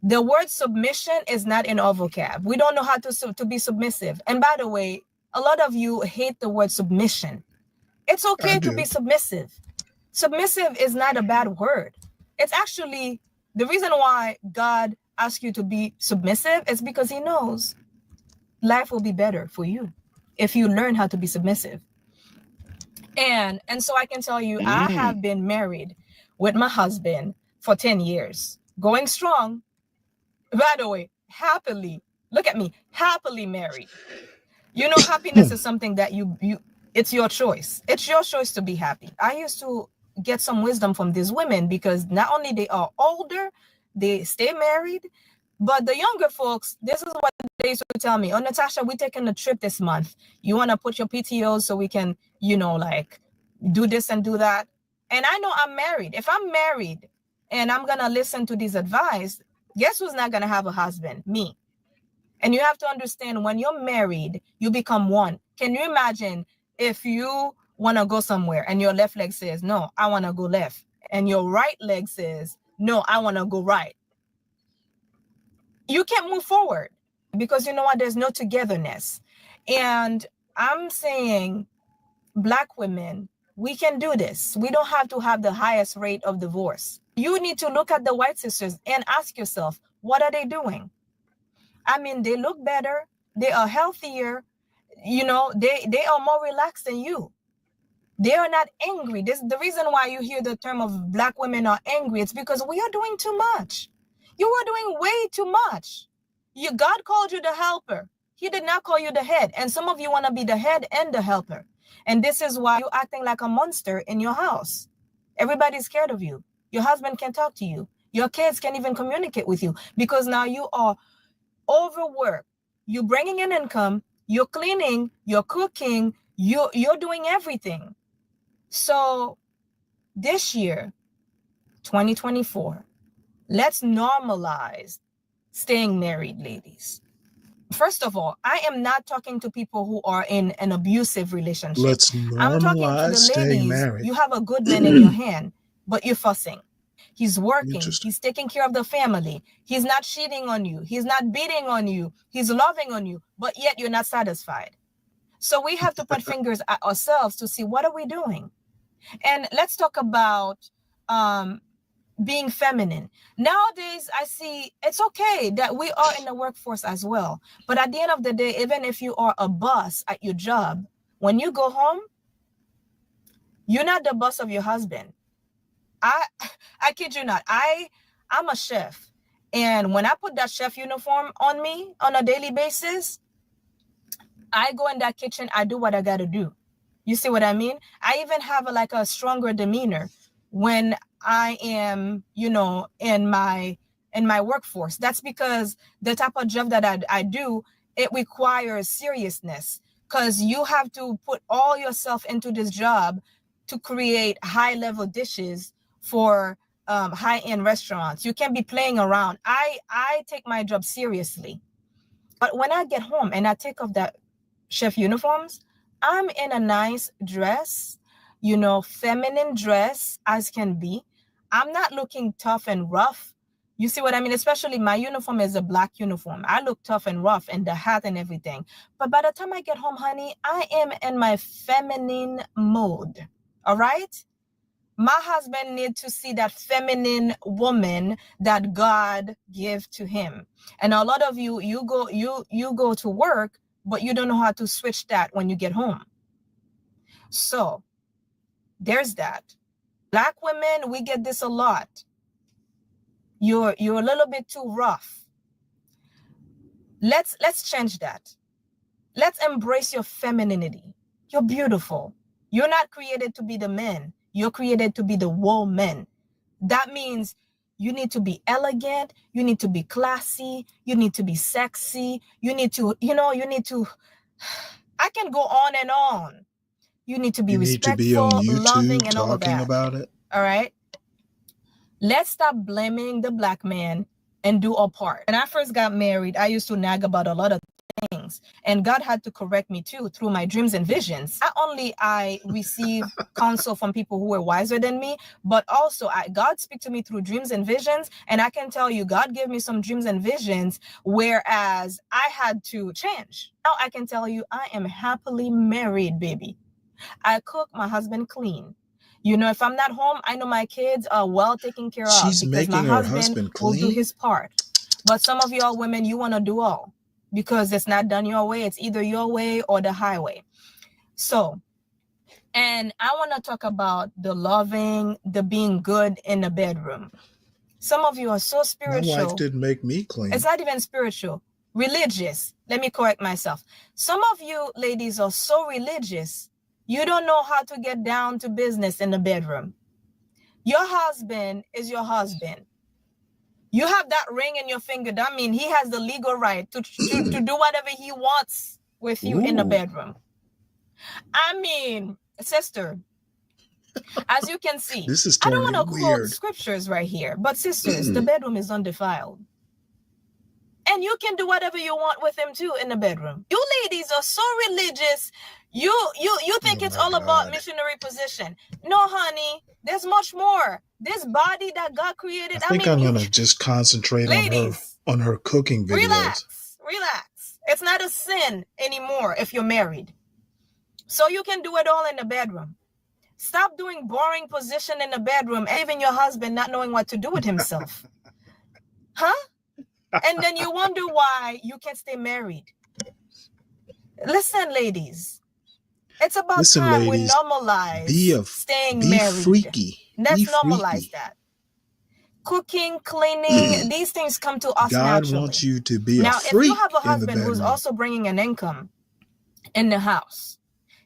The word submission is not in our vocab. We don't know how to be submissive. And by the way, a lot of you hate the word submission. It's okay to be submissive. Submissive is not a bad word. It's actually the reason why God asks you to be submissive is because he knows life will be better for you if you learn how to be submissive. And so I can tell you, I have been married with my husband for 10 years, going strong. By the way, happily, look at me, happily married. You know, happiness is something that you it's your choice. It's your choice to be happy. I used to get some wisdom from these women, because not only they are older, they stay married, but the younger folks, this is what they used to tell me. Oh, Natasha, we're taking a trip this month. You want to put your PTO so we can, you know, like do this and do that. And I know I'm married. If I'm married and I'm going to listen to this advice, guess who's not going to have a husband? Me. And you have to understand, when you're married, you become one. Can you imagine if you want to go somewhere and your left leg says, no, I want to go left. And your right leg says, no, I want to go right. You can't move forward, because you know what? There's no togetherness. And I'm saying, Black women, we can do this. We don't have to have the highest rate of divorce. You need to look at the white sisters and ask yourself, what are they doing? I mean, they look better. They are healthier. You know, they are more relaxed than you. They are not angry. This the reason why you hear the term of Black women are angry. It's because we are doing too much. You are doing way too much. God called you the helper. He did not call you the head. And some of you want to be the head and the helper. And this is why you're acting like a monster in your house. Everybody's scared of you. Your husband can't talk to you. Your kids can't even communicate with you, because now you are overworked. You're bringing in income. You're cleaning. You're cooking. You're doing everything. So this year, 2024, let's normalize staying married, ladies. First of all, I am not talking to people who are in an abusive relationship. Let's I'm talking to normalize the staying ladies. married. You have a good man in your hand, but you're fussing. He's working. Interesting. He's taking care of the family. He's not cheating on you. He's not beating on you. He's loving on you, but yet you're not satisfied. So we have to put fingers at ourselves to see, what are we doing? And let's talk about being feminine. Nowadays, I see it's okay that we are in the workforce as well. But at the end of the day, even if you are a boss at your job, when you go home, you're not the boss of your husband. I kid you not. I'm a chef. And when I put that chef uniform on me on a daily basis, I go in that kitchen, I do what I got to do. You see what I mean? I even have a stronger demeanor when I am, you know, in my workforce. That's because the type of job that I do, it requires seriousness, because you have to put all yourself into this job to create high-level dishes for high-end restaurants. You can't be playing around. I take my job seriously. But when I get home and I take off that chef uniforms, I'm in a nice dress, you know, feminine dress as can be. I'm not looking tough and rough. You see what I mean? Especially my uniform is a black uniform. I look tough and rough, and the hat and everything. But by the time I get home, honey, I am in my feminine mode. All right? My husband needs to see that feminine woman that God gave to him. And a lot of you go to work, but you don't know how to switch that when you get home. So there's that. Black women, we get this a lot. You're a little bit too rough. Let's change that. Let's embrace your femininity. You're beautiful. You're not created to be the man. You're created to be the woman. That means you need to be elegant. You need to be classy. You need to be sexy. You need to, I can go on and on. You need to be respectful, need to be on YouTube loving, and all of talking that. about it. All right. Let's stop blaming the black man and do our part. When I first got married, I used to nag about a lot of things, and God had to correct me too through my dreams and visions. Not only I received counsel from people who were wiser than me, but also God speak to me through dreams and visions. And I can tell you, God gave me some dreams and visions, whereas I had to change. Now I can tell you, I am happily married, baby. I cook, my husband clean. You know, if I'm not home, I know my kids are well taken care of. She's because making my her husband will clean? do his part. But some of y'all women, you want to do all, because it's not done your way. It's either your way or the highway. So, and I want to talk about the loving, the being good in the bedroom. Some of you are so spiritual. My wife didn't make me clean. It's not even spiritual. Religious. Let me correct myself. Some of you ladies are so religious, you don't know how to get down to business in the bedroom. Your husband is your husband. You have that ring in your finger. That means he has the legal right to do whatever he wants with you in the Ooh. bedroom. I mean, sister, as you can see, This is I don't turning want to quote weird. scriptures right here, but sisters, the bedroom is undefiled. And you can do whatever you want with him too in the bedroom. You ladies are so religious. You think it's all about missionary position. No, honey, there's much more. This body that God created. I think I'm gonna just concentrate ladies, on her cooking videos. Relax. It's not a sin anymore if you're married. So you can do it all in the bedroom. Stop doing boring position in the bedroom, even your husband not knowing what to do with himself. Huh? And then you wonder why you can't stay married. Listen, ladies. It's about time we normalize staying married. Freaky. Let's normalize that. Cooking, cleaning, these things come to us naturally. God wants you to be now, a freak. If you have a husband who's also bringing an income in the house,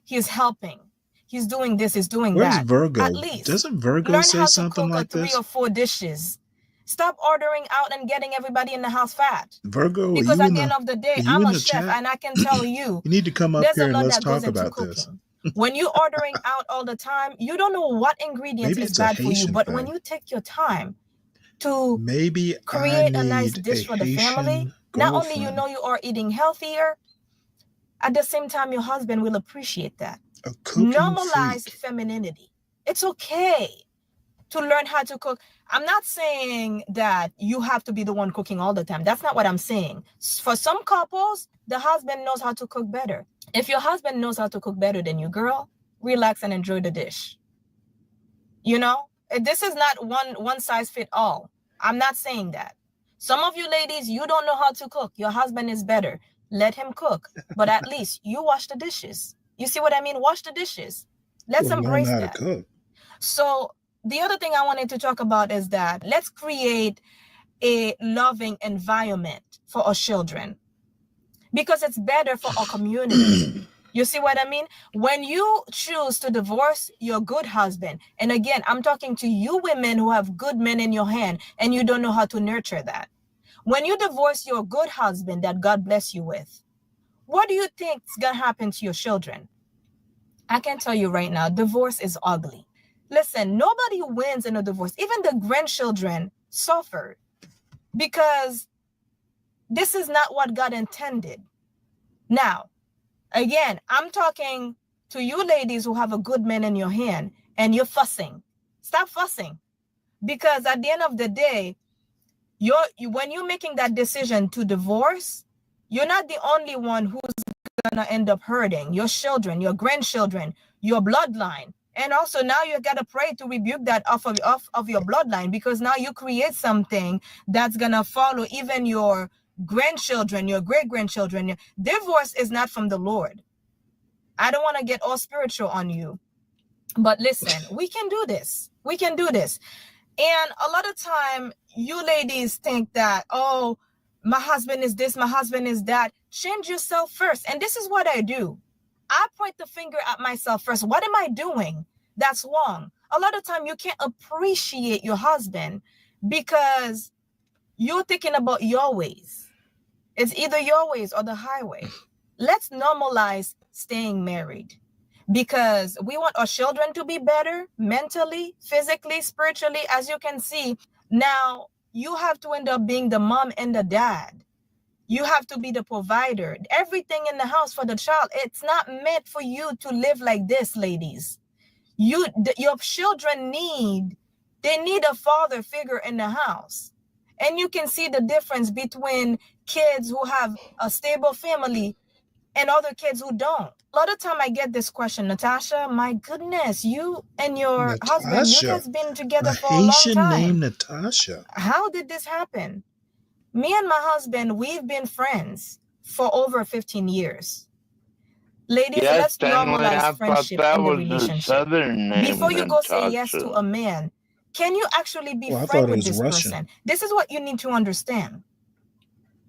he's helping. He's doing this, he's doing that. Where's Virgo? At least doesn't Virgo say something like this? 3 or 4 dishes. Stop ordering out and getting everybody in the house fat. Virgo, because at the end of the day, I'm a chef and I can tell you, you need to come up here and let's talk about this. When you're ordering out all the time, you don't know what ingredients is bad for you. But when you take your time to create a nice dish for the family, not only you know you are eating healthier, at the same time, your husband will appreciate that. Normalize femininity. It's okay to learn how to cook. I'm not saying that you have to be the one cooking all the time. That's not what I'm saying. For some couples, the husband knows how to cook better. If your husband knows how to cook better than you, girl, relax and enjoy the dish. You know, this is not one size fit all. I'm not saying that. Some of you ladies, you don't know how to cook. Your husband is better. Let him cook. But at least you wash the dishes. You see what I mean? Wash the dishes. Let's embrace that. Cook. So the other thing I wanted to talk about is that let's create a loving environment for our children because it's better for our community. You see what I mean? When you choose to divorce your good husband, and again, I'm talking to you women who have good men in your hand and you don't know how to nurture that. When you divorce your good husband that God bless you with, what do you think is going to happen to your children? I can tell you right now, divorce is ugly. Listen, nobody wins in a divorce. Even the grandchildren suffered because this is not what God intended. Now, again, I'm talking to you ladies who have a good man in your hand and you're fussing. Stop fussing. Because at the end of the day, when you're making that decision to divorce, you're not the only one who's going to end up hurting. Your children, your grandchildren, your bloodline. And also now you got to pray to rebuke that off of your bloodline, because now you create something that's going to follow even your grandchildren, your great-grandchildren. Divorce is not from the Lord. I don't want to get all spiritual on you. But listen, we can do this. We can do this. And a lot of time, you ladies think that, oh, my husband is this, my husband is that. Change yourself first. And this is what I do. I point the finger at myself first. What am I doing that's wrong? A lot of time you can't appreciate your husband because you're thinking about your ways. It's either your ways or the highway. Let's normalize staying married because we want our children to be better mentally, physically, spiritually. As you can see, now you have to end up being the mom and the dad. You have to be the provider. Everything in the house for the child. It's not meant for you to live like this, ladies. Your children need a father figure in the house. And you can see the difference between kids who have a stable family and other kids who don't. A lot of time I get this question, Natasha, my goodness, you and your husband, you guys been together for a long time. Haitian name Natasha. How did this happen? Me and my husband, we've been friends for over 15 years. Ladies, let's normalize friendship in the relationship. Before you go say yes to a man, can you actually be friends with this person? This is what you need to understand.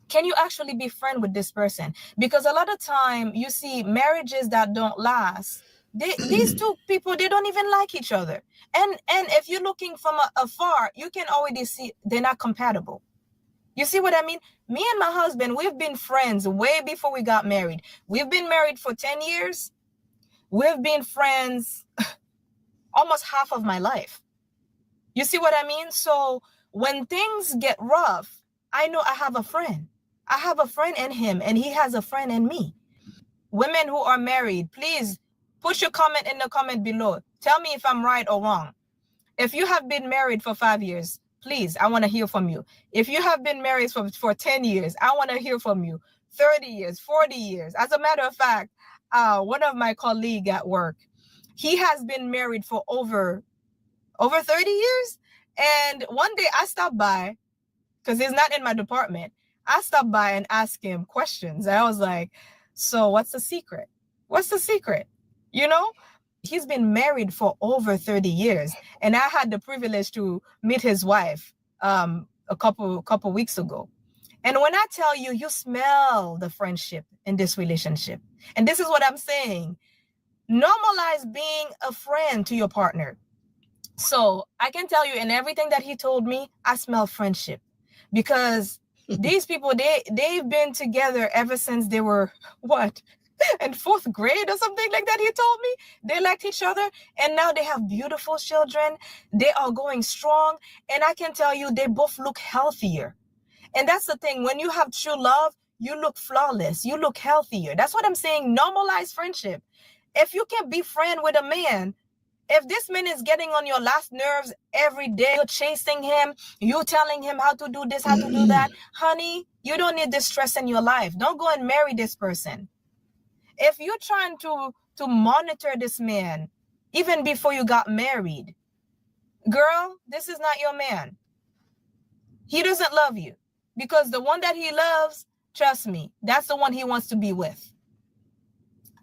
Can you actually be friends with this person? Because a lot of time you see marriages that don't last These two people, they don't even like each other. And if you're looking from afar, you can already see they're not compatible. You see what I mean? Me and my husband, we've been friends way before we got married. We've been married for 10 years. We've been friends almost half of my life. You see what I mean? So when things get rough, I know I have a friend. I have a friend in him, and he has a friend in me. Women who are married, please put your comment in the comment below. Tell me if I'm right or wrong. If you have been married for 5 years, please, I want to hear from you. If you have been married for 10 years, I want to hear from you. 30 years, 40 years. As a matter of fact, one of my colleagues at work, he has been married for over 30 years. And one day I stopped by, because he's not in my department. I stopped by and asked him questions. I was like, so what's the secret? What's the secret? You know, he's been married for over 30 years. And I had the privilege to meet his wife a couple weeks ago. And when I tell you, you smell the friendship in this relationship. And this is what I'm saying. Normalize being a friend to your partner. So I can tell you, in everything that he told me, I smell friendship. Because these people, they've been together ever since they were, what, in 4th grade or something like that, he told me. They liked each other, and now they have beautiful children. They are going strong, and I can tell you, they both look healthier. And that's the thing. When you have true love, you look flawless. You look healthier. That's what I'm saying. Normalize friendship. If you can be friend with a man, if this man is getting on your last nerves every day, you're chasing him, you're telling him how to do this, how to do that, honey, you don't need this stress in your life. Don't go and marry this person. If you're trying to monitor this man, even before you got married, girl, this is not your man. He doesn't love you, because the one that he loves, trust me, that's the one he wants to be with.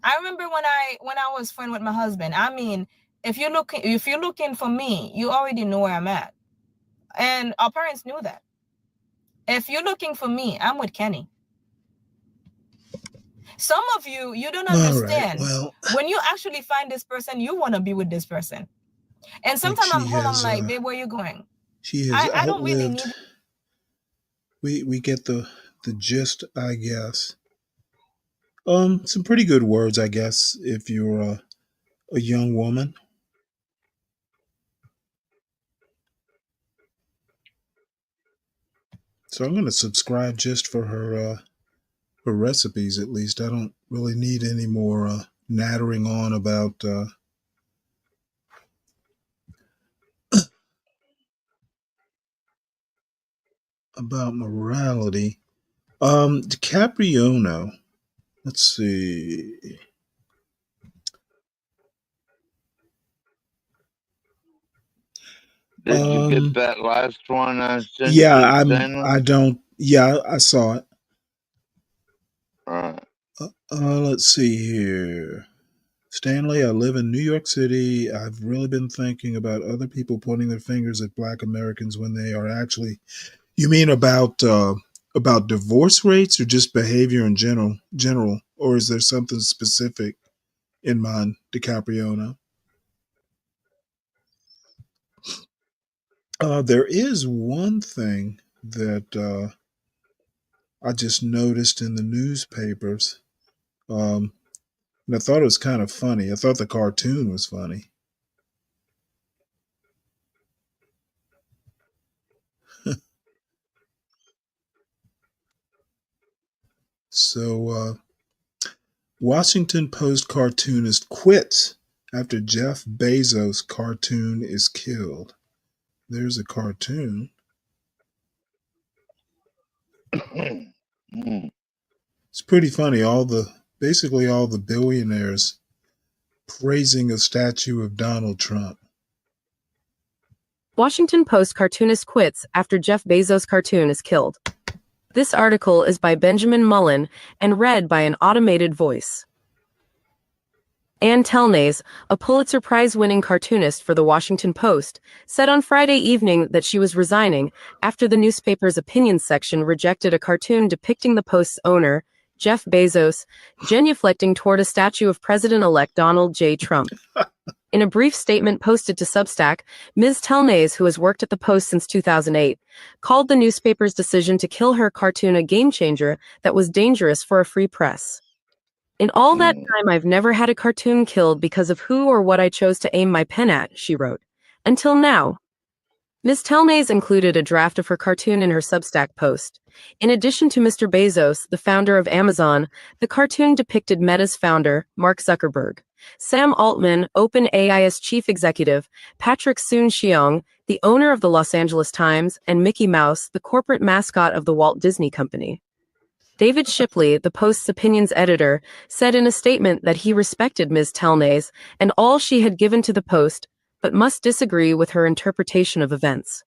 I remember when I was friend with my husband, I mean, if you're looking for me, you already know where I'm at. And our parents knew that. If you're looking for me, I'm with Kenny. Some of you don't understand. All right, well, when you actually find this person, you want to be with this person. And sometimes I'm home, I'm like, babe, where you going? She has I don't really need. We get the gist, I guess. Some pretty good words, I guess, if you're a young woman. So I'm going to subscribe just for her recipes, at least. I don't really need any more nattering on about morality. DiCapriono. Let's see. Did you get that last one I sent Yeah, you? I don't. Yeah, I saw it. All right. Let's see here. Stanley, I live in New York City. I've really been thinking about other people pointing their fingers at Black Americans when they are actually. You mean about divorce rates or just behavior in general, or is there something specific in mind, DiCapriono? There is one thing that I just noticed in the newspapers, and I thought it was kind of funny. I thought the cartoon was funny. So, Washington Post cartoonist quits after Jeff Bezos' cartoon is killed. There's a cartoon. It's pretty funny. Basically all the billionaires praising a statue of Donald Trump. Washington Post cartoonist quits after Jeff Bezos' cartoon is killed. This article is by Benjamin Mullen and read by an automated voice. Ann Telnaes, a Pulitzer Prize-winning cartoonist for The Washington Post, said on Friday evening that she was resigning after the newspaper's opinions section rejected a cartoon depicting the Post's owner, Jeff Bezos, genuflecting toward a statue of President-elect Donald J. Trump. In a brief statement posted to Substack, Ms. Telnaes, who has worked at the Post since 2008, called the newspaper's decision to kill her cartoon a game changer that was dangerous for a free press. In all that time, I've never had a cartoon killed because of who or what I chose to aim my pen at, she wrote. Until now. Ms. Telnaes included a draft of her cartoon in her Substack post. In addition to Mr. Bezos, the founder of Amazon, the cartoon depicted Meta's founder, Mark Zuckerberg, Sam Altman, OpenAI's chief executive, Patrick Soon-Shiong, the owner of the Los Angeles Times, and Mickey Mouse, the corporate mascot of the Walt Disney Company. David Shipley, the Post's opinions editor, said in a statement that he respected Ms. Telnaes and all she had given to the Post, but must disagree with her interpretation of events.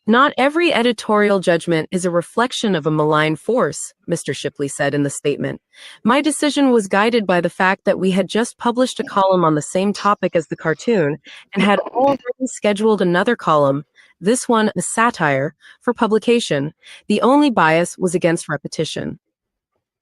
Not every editorial judgment is a reflection of a malign force, Mr. Shipley said in the statement. My decision was guided by the fact that we had just published a column on the same topic as the cartoon and had already scheduled another column, this one a satire, for publication. The only bias was against repetition.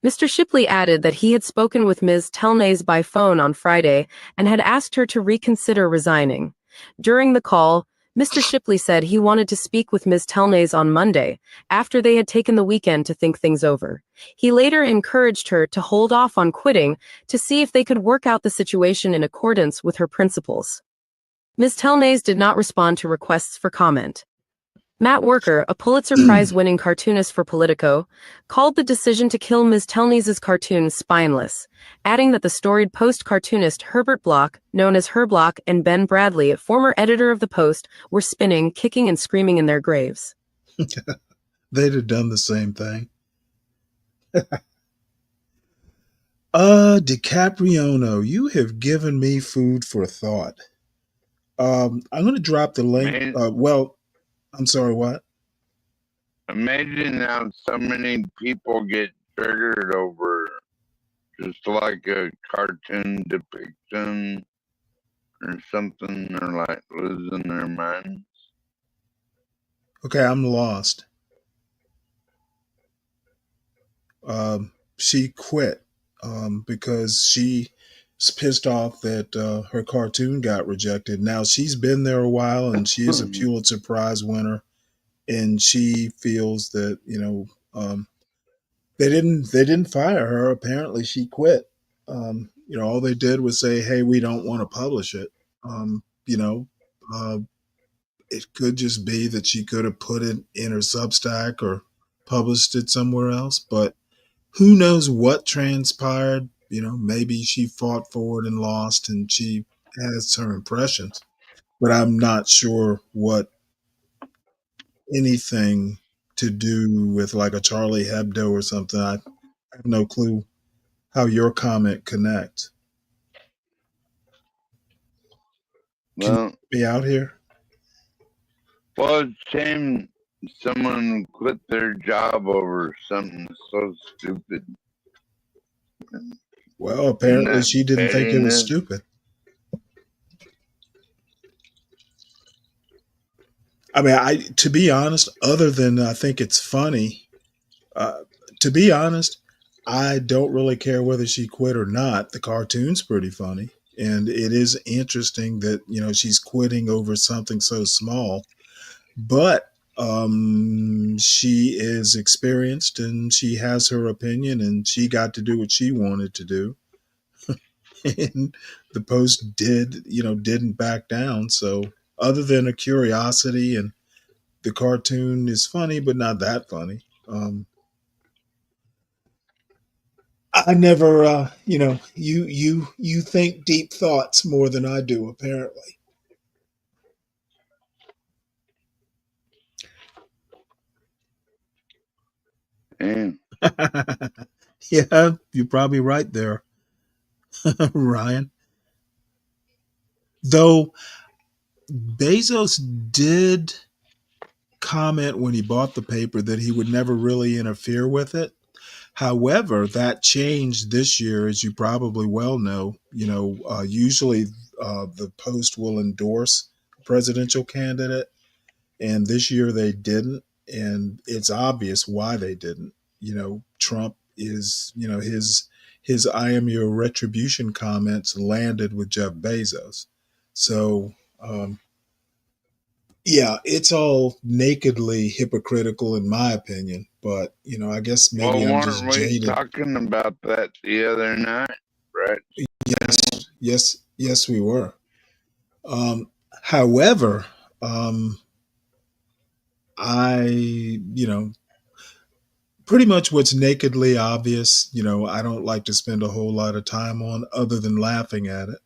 Mr. Shipley added that he had spoken with Ms. Telnaes by phone on Friday and had asked her to reconsider resigning. During the call, Mr. Shipley said he wanted to speak with Ms. Telnaes on Monday, after they had taken the weekend to think things over. He later encouraged her to hold off on quitting to see if they could work out the situation in accordance with her principles. Ms. Telnaes did not respond to requests for comment. Matt Worker, a Pulitzer Prize-winning cartoonist for Politico, called the decision to kill Ms. Telnaes' cartoon spineless, adding that the storied Post cartoonist Herbert Block, known as Herblock, and Ben Bradley, former editor of the Post, were spinning, kicking, and screaming in their graves. They'd have done the same thing. DiCapriono, you have given me food for thought. I'm going to drop the link. I'm sorry, what? Imagine how so many people get triggered over just like a cartoon depiction or something, or like losing their minds. Okay, I'm lost. She quit because she's pissed off that her cartoon got rejected. Now she's been there a while and she is a Pulitzer Prize winner, and she feels that they didn't fire her. Apparently she quit. All they did was say, hey, we don't want to publish it. It could just be that she could have put it in her Substack or published it somewhere else, but who knows what transpired. Maybe she fought for it and lost and she has her impressions, but I'm not sure what anything to do with like a Charlie Hebdo or something. I have no clue how your comment connects. Can you be out here? Well, it's a shame someone quit their job over something so stupid. Well, apparently she didn't think it was stupid. I mean, to be honest, other than I think it's funny, to be honest, I don't really care whether she quit or not. The cartoon's pretty funny, and it is interesting that, she's quitting over something so small, but she is experienced and she has her opinion and she got to do what she wanted to do. And the Post didn't back down. So other than a curiosity, and the cartoon is funny, but not that funny. I never, you think deep thoughts more than I do, apparently. Yeah, you're probably right there, Ryan. Though Bezos did comment when he bought the paper that he would never really interfere with it. However, that changed this year, as you probably well know. Usually the Post will endorse a presidential candidate, and this year they didn't, and it's obvious why they didn't. Trump is, you know, his "I am your retribution" comments landed with Jeff Bezos. So yeah, it's all nakedly hypocritical in my opinion. But you know, I guess maybe Well, I'm weren't just we jaded. talking about that the other night, right? Yes, we were. However, I, you know, pretty much what's nakedly obvious, you know, I don't like to spend a whole lot of time on other than laughing at it.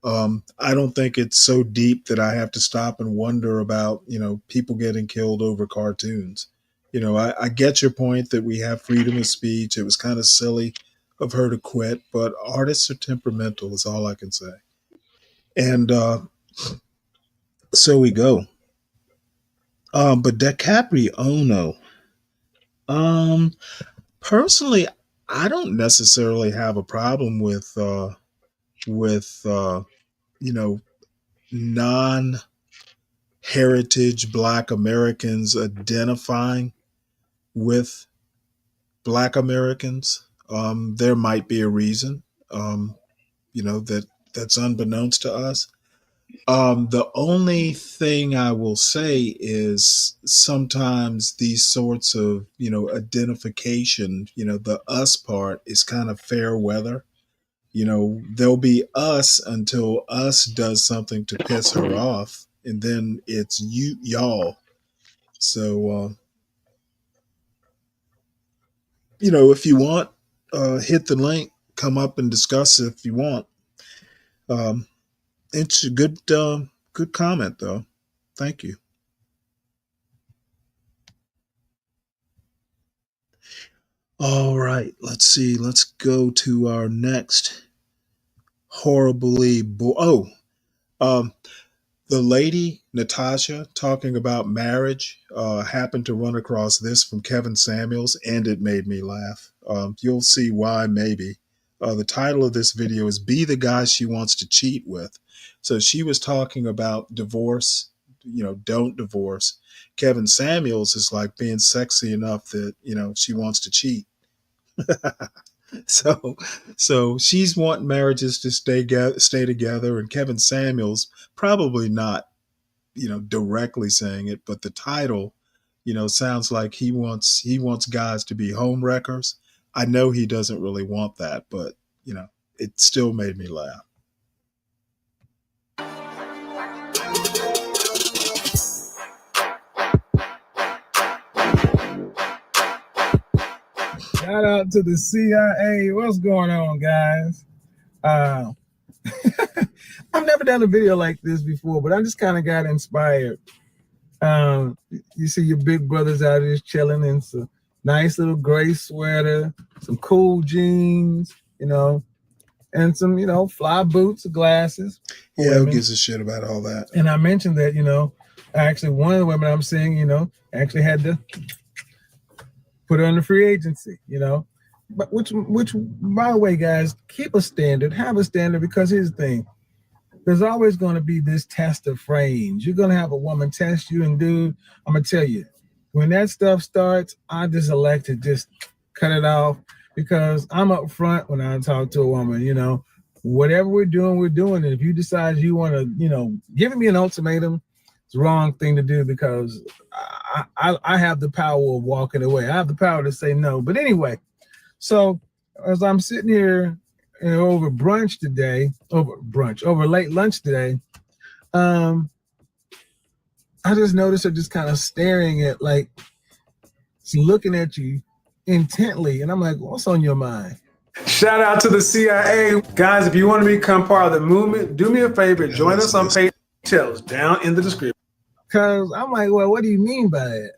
I don't think it's so deep that I have to stop and wonder about, you know, people getting killed over cartoons. You know, I get your point that we have freedom of speech. It was kind of silly of her to quit, but artists are temperamental, is all I can say. And so we go. But DiCaprio, personally, I don't necessarily have a problem with you know, non-heritage Black Americans identifying with Black Americans. There might be a reason, you know, that's unbeknownst to us. The only thing I will say is sometimes these sorts of, you know, identification, you know, the us part is kind of fair weather. You know, there'll be us until us does something to piss her off, and then it's y'all. So, you know, if you want, hit the link, come up and discuss if you want. It's a good comment though. Thank you. All right, let's see. Let's go to our next horribly the lady Natasha talking about marriage happened to run across this from Kevin Samuels, and it made me laugh. You'll see why maybe. The title of this video is "Be the Guy She Wants to Cheat With." So she was talking about divorce, you know, don't divorce. Kevin Samuels is like being sexy enough that, you know, she wants to cheat. So she's wanting marriages to stay together, and Kevin Samuels probably not, you know, directly saying it, but the title, you know, sounds like he wants guys to be home wreckers. I know he doesn't really want that, but you know, it still made me laugh. Shout out to the CIA. What's going on, guys? I've never done a video like this before, but I just kind of got inspired. You see your big brothers out here chilling in some nice little gray sweater, some cool jeans, you know, and some, you know, fly boots, glasses. Yeah, who gives a shit about all that? And I mentioned that, you know, actually one of the women I'm seeing, you know, actually had to put her on the free agency, you know. But which by the way, guys, keep a standard, have a standard, because here's the thing. There's always going to be this test of frames. You're going to have a woman test you, and dude, I'm going to tell you, when that stuff starts, I just elect to just cut it off, because I'm up front when I talk to a woman, you know, whatever we're doing. And if you decide you want to, you know, giving me an ultimatum, it's the wrong thing to do, because I have the power of walking away. I have the power to say no. But anyway, so as I'm sitting here over late lunch today, I just noticed her just kind of staring at, like, looking at you intently. And I'm like, what's on your mind? Shout out to the CIA. Guys, if you want to become part of the movement, do me a favor, join us on Patreon. Details down in the description. Because I'm like, well, what do you mean by that?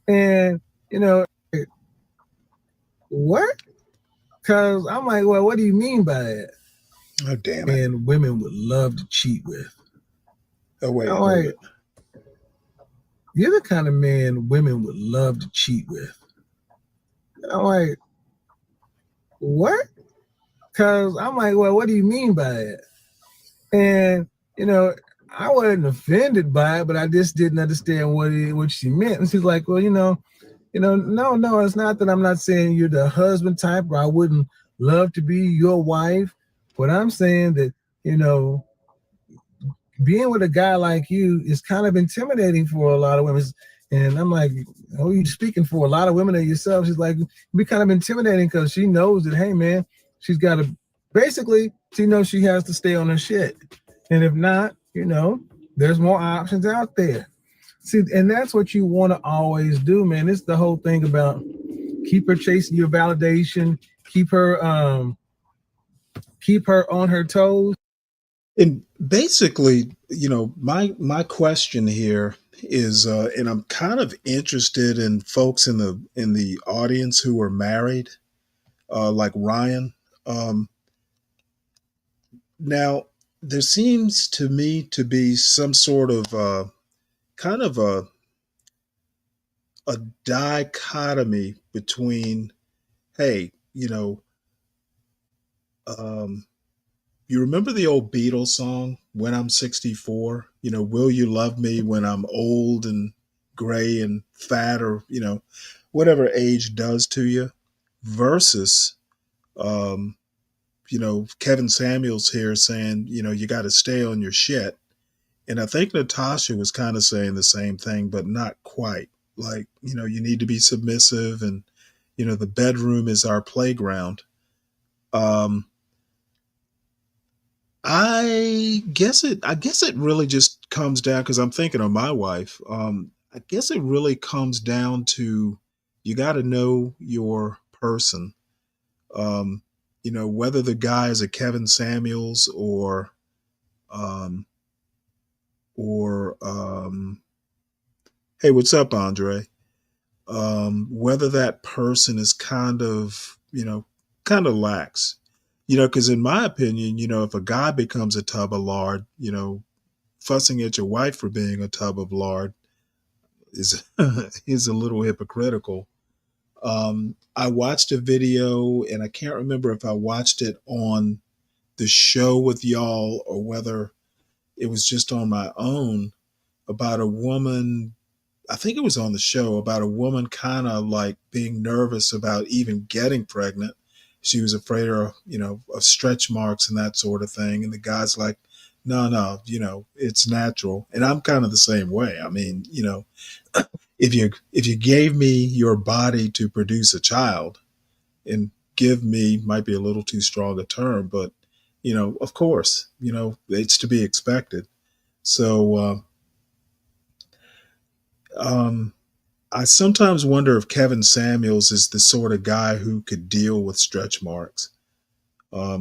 And, you know, what? Because I'm like, well, what do you mean by that? Oh, damn it. And women would love to cheat with. Oh, wait. I'm like, you're the kind of man women would love to cheat with. And I'm like, what? Because I'm like, well, what do you mean by that? And, you know, I wasn't offended by it, but I just didn't understand what she meant. And she's like, well, you know, No, it's not that I'm not saying you're the husband type, or I wouldn't love to be your wife. But I'm saying that, being with a guy like you is kind of intimidating for a lot of women. And I'm like, oh, you speaking for a lot of women and yourself. She's like, be kind of intimidating because she knows that, hey, man, she's got to, basically, she knows she has to stay on her shit. And if not, there's more options out there. See, and that's what you want to always do, man. It's the whole thing about keep her chasing your validation, keep her on her toes. And basically, my question here is, and I'm kind of interested in folks in the audience who are married, like Ryan. Now, there seems to me to be some sort of kind of a dichotomy between, hey, you remember the old Beatles song, When I'm 64? Will you love me when I'm old and gray and fat, or, whatever age does to you, versus, Kevin Samuels here saying, you got to stay on your shit. And I think Natasha was kind of saying the same thing, but not quite. Like, you need to be submissive, and, the bedroom is our playground. I guess it really just comes down, because I'm thinking of my wife. I guess it really comes down to, you got to know your person. Whether the guy is a Kevin Samuels or hey, what's up, Andre? Whether that person is kind of lax. Because in my opinion, if a guy becomes a tub of lard, fussing at your wife for being a tub of lard is is a little hypocritical. I watched a video, and I can't remember if I watched it on the show with y'all or whether it was just on my own, about a woman. I think it was on the show, about a woman kind of like being nervous about even getting pregnant. She was afraid of, of stretch marks and that sort of thing. And the guy's like, no, it's natural. And I'm kind of the same way. I mean, if you gave me your body to produce a child, and give me might be a little too strong a term, but, of course, it's to be expected. So, I sometimes wonder if Kevin Samuels is the sort of guy who could deal with stretch marks. I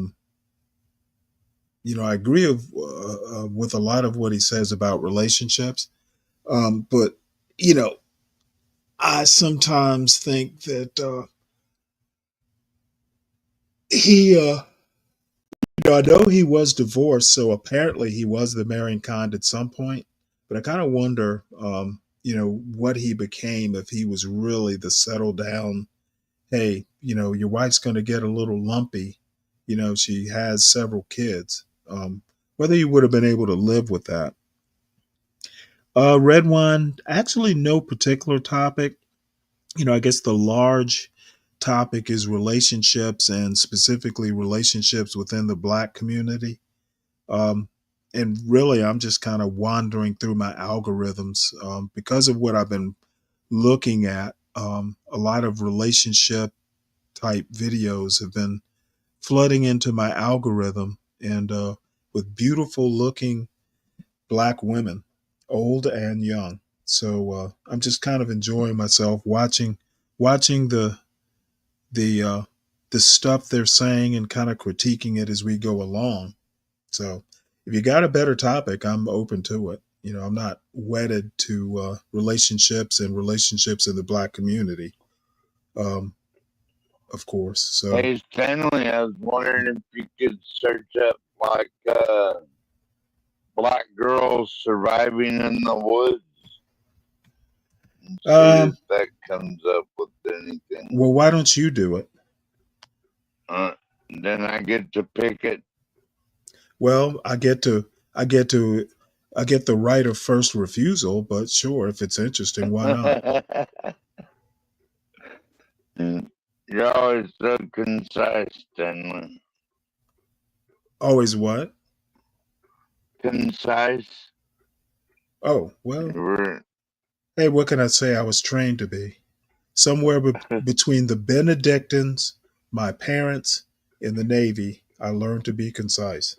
agree with a lot of what he says about relationships. But, I sometimes think that I know he was divorced, so apparently he was the marrying kind at some point. But I kind of wonder, what he became if he was really the settle down, hey, your wife's going to get a little lumpy. She has several kids. Whether you would have been able to live with that. Red Wine, actually no particular topic. I guess the large topic is relationships, and specifically relationships within the Black community. And really, I'm just kind of wandering through my algorithms because of what I've been looking at. A lot of relationship type videos have been flooding into my algorithm, and with beautiful looking Black women, old and young. So I'm just kind of enjoying myself watching the stuff they're saying and kind of critiquing it as we go along. So if you got a better topic, I'm open to it. I'm not wedded to relationships in the Black community, of course. So, Hey, Stanley, I was wondering if you could search up like Black girls surviving in the woods. And see if that comes up with anything. Well, why don't you do it? Then I get to pick it. Well, I get the right of first refusal, but sure, if it's interesting, why not? And you're always so concise, Stanley. Always what? Concise. Oh, well, We're- hey, what can I say? I was trained to be. Somewhere between the Benedictines, my parents, and the Navy, I learned to be concise.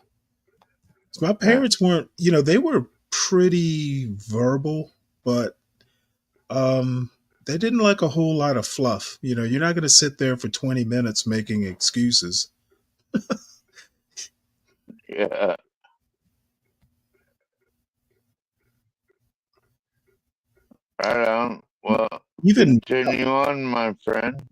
My parents weren't, they were pretty verbal, but they didn't like a whole lot of fluff. You're not going to sit there for 20 minutes making excuses. Yeah. Right on. Well, Even continue on, my friend.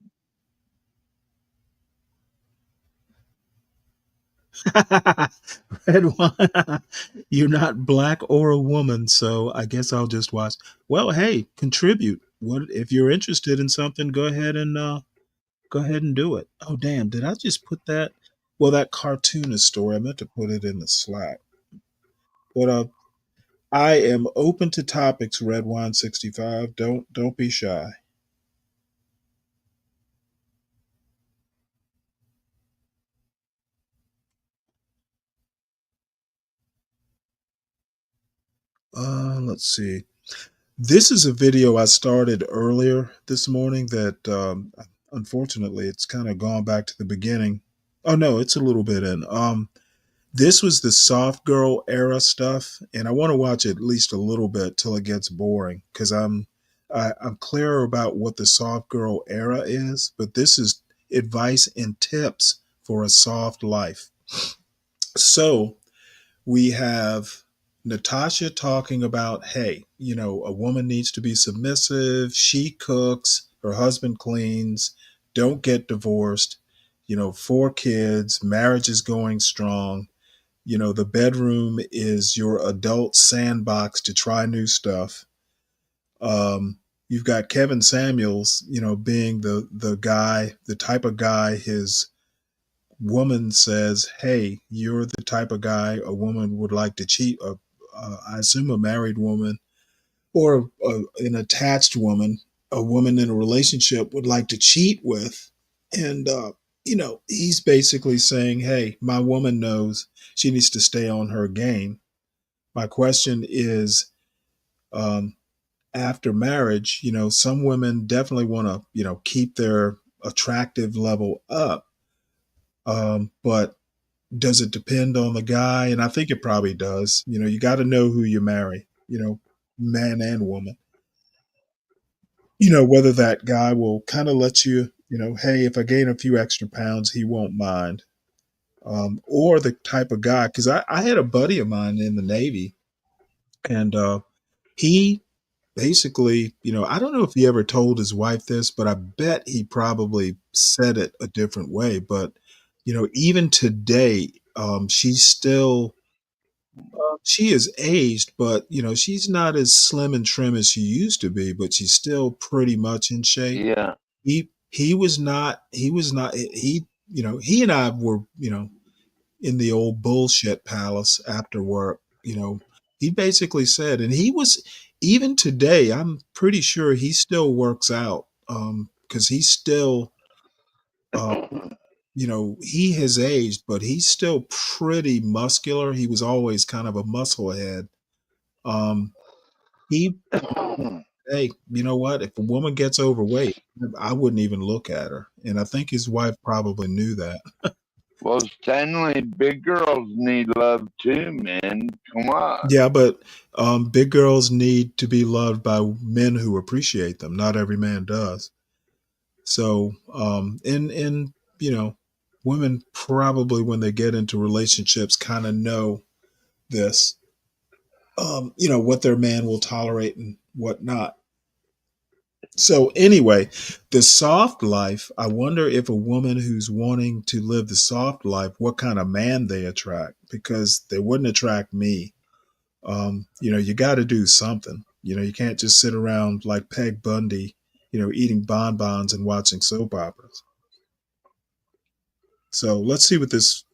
Red Wine, you're not black or a woman, so I guess I'll just watch. Well, hey, contribute. What if you're interested in something? Go ahead and do it. Oh, damn! Did I just put that? Well, that cartoonist story. I meant to put it in the Slack. But I am open to topics. Red Wine 65. Don't be shy. Let's see. This is a video I started earlier this morning that unfortunately it's kind of gone back to the beginning. Oh no, it's a little bit in. This was the soft girl era stuff, and I want to watch at least a little bit till it gets boring because I'm clear about what the soft girl era is, but this is advice and tips for a soft life. So we have Natasha talking about, hey, a woman needs to be submissive. She cooks, her husband cleans, don't get divorced, 4 kids, marriage is going strong. The bedroom is your adult sandbox to try new stuff. You've got Kevin Samuels, being the guy, the type of guy his woman says, hey, you're the type of guy a woman would like to cheat. I assume a married woman or an attached woman, a woman in a relationship would like to cheat with. And, he's basically saying, hey, my woman knows she needs to stay on her game. My question is, after marriage, some women definitely want to, keep their attractive level up. But does it depend on the guy? And I think it probably does. You got to know who you marry, man and woman. Whether that guy will kind of let you, hey, if I gain a few extra pounds, he won't mind. Or the type of guy, because I had a buddy of mine in the Navy, and he basically, I don't know if he ever told his wife this, but I bet he probably said it a different way. But, even today, she's still, she is aged, but, she's not as slim and trim as she used to be, but she's still pretty much in shape. Yeah. He was not, he, he and I were, in the old bullshit palace after work, he basically said, and he was, even today, I'm pretty sure he still works out, because he's still, he has aged, but he's still pretty muscular. He was always kind of a musclehead. He, hey, you know what? If a woman gets overweight, I wouldn't even look at her. And I think his wife probably knew that. Well, Stanley, big girls need love too, man. Come on. Yeah, but big girls need to be loved by men who appreciate them. Not every man does. So, and women probably when they get into relationships kind of know this, what their man will tolerate and what not. So anyway, the soft life, I wonder if a woman who's wanting to live the soft life, what kind of man they attract, because they wouldn't attract me. You got to do something. You can't just sit around like Peg Bundy, eating bonbons and watching soap operas. So let's see what this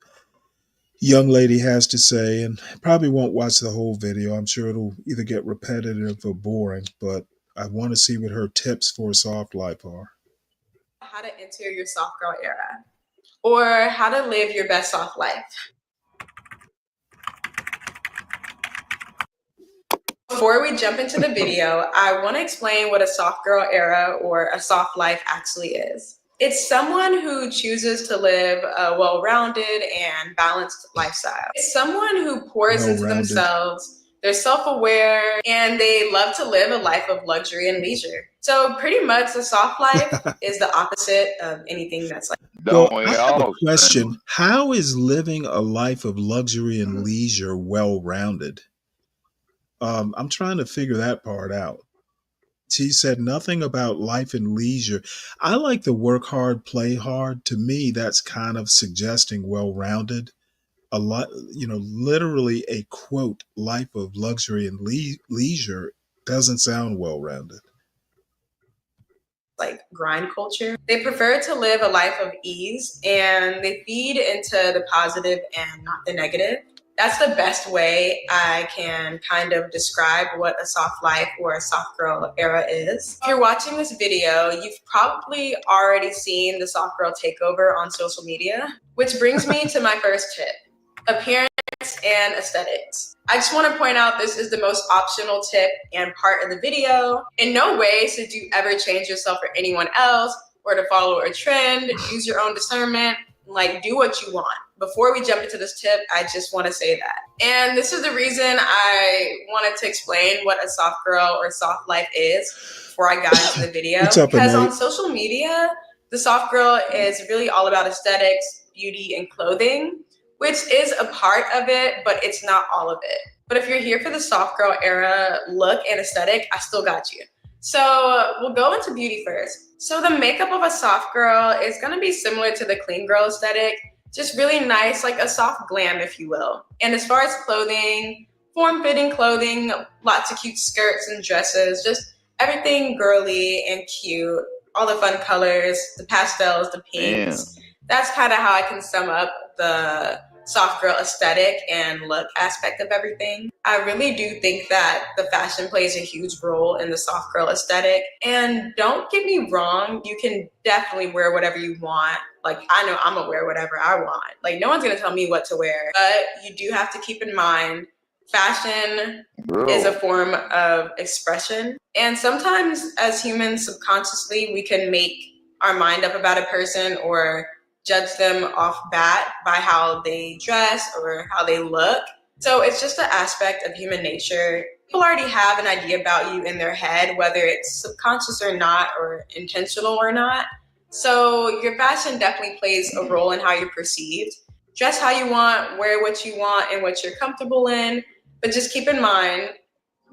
young lady has to say, and probably won't watch the whole video. I'm sure it'll either get repetitive or boring, but I want to see what her tips for a soft life are. how to enter your soft girl era or how to live your best soft life. Before we jump into the video, I want to explain what a soft girl era or a soft life actually is. It's someone who chooses to live a well-rounded and balanced lifestyle. It's someone who pours into themselves, they're self-aware, and they love to live a life of luxury and leisure. So pretty much the soft life is the opposite of anything that's like. Well, I have a question. How is living a life of luxury and leisure well-rounded? I'm trying to figure that part out. She said nothing about life and leisure. I like the work hard, play hard. To me, that's kind of suggesting well-rounded. A lot, literally a quote, life of luxury and leisure doesn't sound well-rounded. Like grind culture. They prefer to live a life of ease and they feed into the positive and not the negative. That's the best way I can kind of describe what a soft life or a soft girl era is. If you're watching this video, you've probably already seen the soft girl takeover on social media, which brings me to my first tip, appearance and aesthetics. I just want to point out this is the most optional tip and part of the video. In no way should you ever change yourself for anyone else or to follow a trend. Use your own discernment, like do what you want. Before we jump into this tip, I just want to say that. And this is the reason I wanted to explain what a soft girl or soft life is before I got into the video. Because on social media, the soft girl is really all about aesthetics, beauty, and clothing, which is a part of it, but it's not all of it. But if you're here for the soft girl era look and aesthetic, I still got you. So we'll go into beauty first. So the makeup of a soft girl is gonna be similar to the clean girl aesthetic, just really nice, like a soft glam, if you will. And as far as clothing, form-fitting clothing, lots of cute skirts and dresses, just everything girly and cute, all the fun colors, the pastels, the pinks. Damn. That's kind of how I can sum up the soft girl aesthetic and look aspect of everything. I really do think that the fashion plays a huge role in the soft girl aesthetic. And don't get me wrong, you can definitely wear whatever you want. Like, I know I'm gonna wear whatever I want. Like, no one's gonna tell me what to wear. But you do have to keep in mind, fashion is a form of expression. And sometimes as humans, subconsciously, we can make our mind up about a person or judge them off bat by how they dress or how they look. So it's just an aspect of human nature. People already have an idea about you in their head, whether it's subconscious or not, or intentional or not. So your fashion definitely plays a role in how you're perceived. Dress how you want, wear what you want and what you're comfortable in, but just keep in mind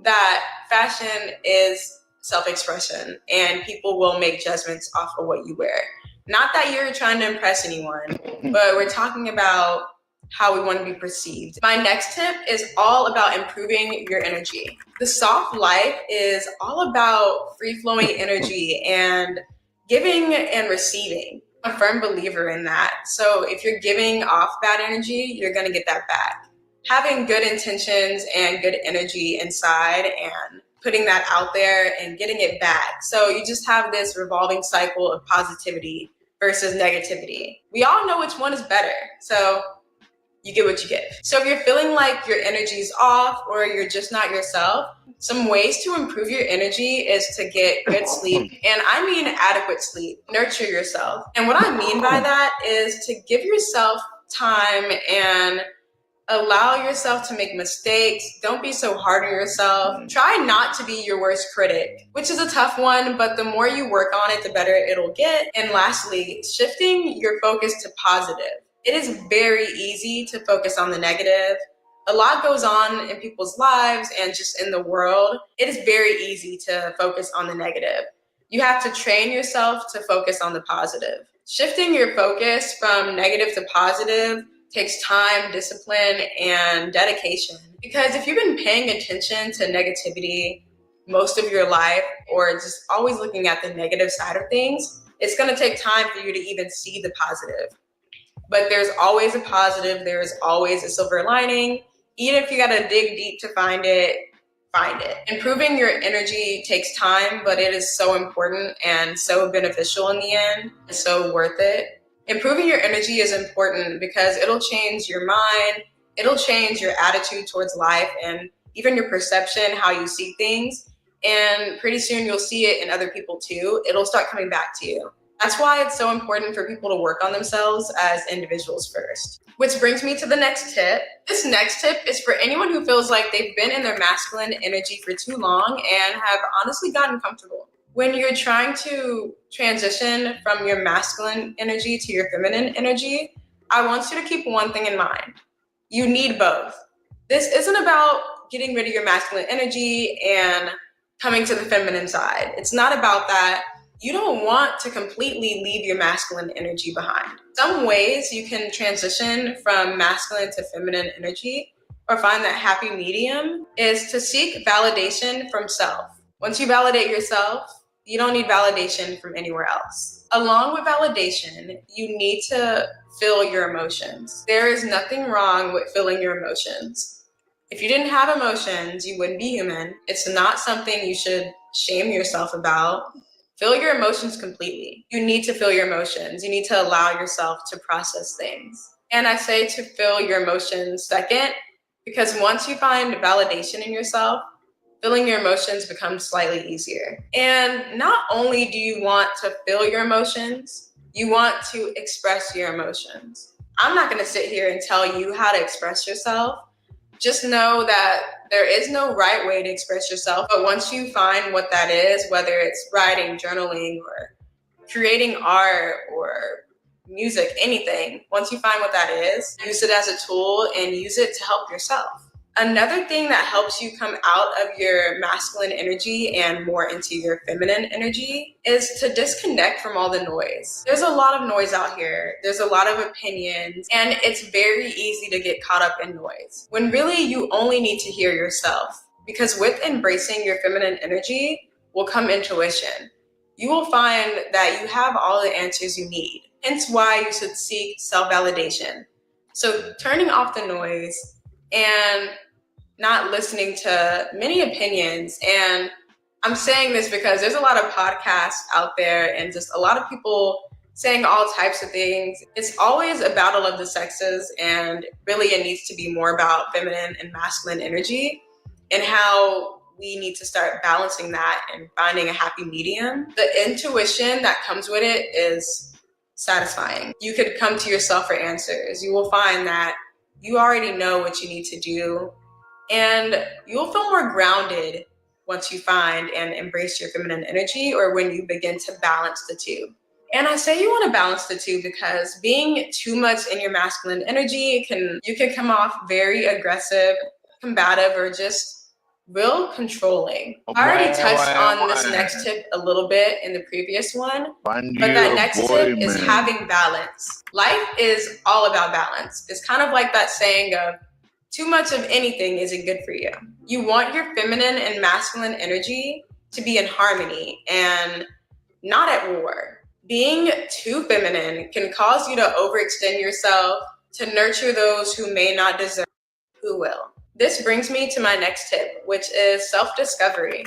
that fashion is self-expression and people will make judgments off of what you wear. Not that you're trying to impress anyone, but we're talking about how we want to be perceived. My next tip is all about improving your energy. The soft life is all about free-flowing energy and giving and receiving. I'm a firm believer in that. So if you're giving off bad energy, you're going to get that back. Having good intentions and good energy inside and putting that out there and getting it back. So you just have this revolving cycle of positivity versus negativity. We all know which one is better. So you get what you give. So if you're feeling like your energy's off or you're just not yourself, some ways to improve your energy is to get good sleep. And I mean adequate sleep. Nurture yourself. And what I mean by that is to give yourself time and allow yourself to make mistakes. Don't be so hard on yourself. Try not to be your worst critic, which is a tough one, but the more you work on it, the better it'll get. And lastly, shifting your focus to positive. It is very easy to focus on the negative. A lot goes on in people's lives and just in the world. It is very easy to focus on the negative. You have to train yourself to focus on the positive. Shifting your focus from negative to positive takes time, discipline, and dedication. Because if you've been paying attention to negativity most of your life, or just always looking at the negative side of things, it's gonna take time for you to even see the positive. But there's always a positive, there's always a silver lining. Even if you gotta dig deep to find it find it. Improving your energy takes time, but it is so important and so beneficial in the end. It's so worth it. Improving your energy is important because it'll change your mind, it'll change your attitude towards life and even your perception, how you see things. And pretty soon you'll see it in other people too. It'll start coming back to you. That's why it's so important for people to work on themselves as individuals first. Which brings me to the next tip. This next tip is for anyone who feels like they've been in their masculine energy for too long and have honestly gotten comfortable. When you're trying to transition from your masculine energy to your feminine energy, I want you to keep one thing in mind. You need both. This isn't about getting rid of your masculine energy and coming to the feminine side. It's not about that. You don't want to completely leave your masculine energy behind. Some ways you can transition from masculine to feminine energy or find that happy medium is to seek validation from self. Once you validate yourself, you don't need validation from anywhere else. Along with validation, you need to feel your emotions. There is nothing wrong with feeling your emotions. If you didn't have emotions, you wouldn't be human. It's not something you should shame yourself about. Feel your emotions completely. You need to feel your emotions. You need to allow yourself to process things. And I say to feel your emotions second, because once you find validation in yourself, feeling your emotions becomes slightly easier. And not only do you want to feel your emotions, you want to express your emotions. I'm not going to sit here and tell you how to express yourself. Just know that there is no right way to express yourself. But once you find what that is, whether it's writing, journaling, or creating art or music, anything, once you find what that is, use it as a tool and use it to help yourself. Another thing that helps you come out of your masculine energy and more into your feminine energy is to disconnect from all the noise. There's a lot of noise out here. There's a lot of opinions, and it's very easy to get caught up in noise when really you only need to hear yourself. Because with embracing your feminine energy will come intuition. You will find that you have all the answers you need. Hence why you should seek self-validation. So turning off the noise and not listening to many opinions. And I'm saying this because there's a lot of podcasts out there and just a lot of people saying all types of things. It's always a battle of the sexes, and really it needs to be more about feminine and masculine energy and how we need to start balancing that and finding a happy medium. The intuition that comes with it is satisfying. You could come to yourself for answers. You will find that you already know what you need to do. And you'll feel more grounded once you find and embrace your feminine energy, or when you begin to balance the two. And I say you want to balance the two because being too much in your masculine energy you can come off very aggressive, combative, or just real controlling. I already touched on this next tip a little bit in the previous one, but that next tip is having balance. Life is all about balance. It's kind of like that saying of, too much of anything isn't good for you. You want your feminine and masculine energy to be in harmony and not at war. Being too feminine can cause you to overextend yourself, to nurture those who may not deserve, who will. This brings me to my next tip, which is self-discovery.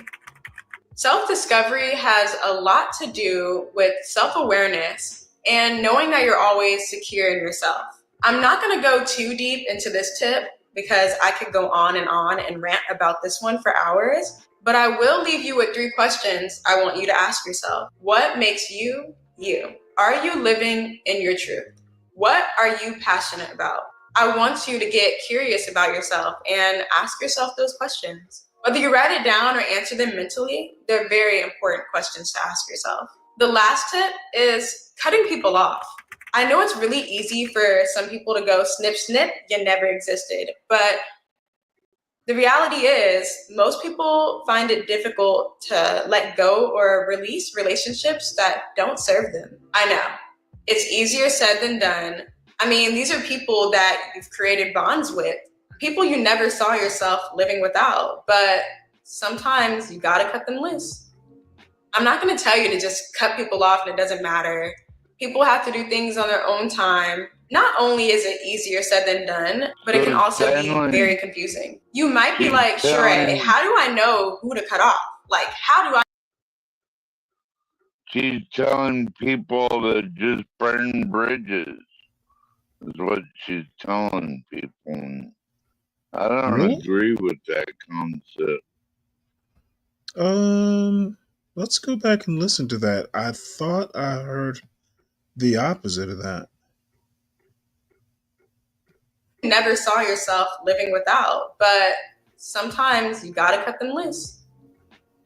Self-discovery has a lot to do with self-awareness and knowing that you're always secure in yourself. I'm not going to go too deep into this tip because I could go on and rant about this one for hours, but I will leave you with 3 questions I want you to ask yourself. What makes you, you? Are you living in your truth? What are you passionate about? I want you to get curious about yourself and ask yourself those questions. Whether you write it down or answer them mentally, they're very important questions to ask yourself. The last tip is cutting people off. I know it's really easy for some people to go snip, snip, you never existed. But the reality is most people find it difficult to let go or release relationships that don't serve them. I know it's easier said than done. I mean, these are people that you've created bonds with, people you never saw yourself living without, but sometimes you gotta cut them loose. I'm not gonna tell you to just cut people off and it doesn't matter. People have to do things on their own time. not only is it easier said than done, but it can also be very confusing. You might be like, Sheree, how do I know who to cut off? Like, how do I? She's telling people to just burn bridges, is what she's telling people. I don't Really? agree with that concept. Let's go back and listen to that. I thought I heard the opposite of that. Never saw yourself living without, but sometimes you gotta cut them loose.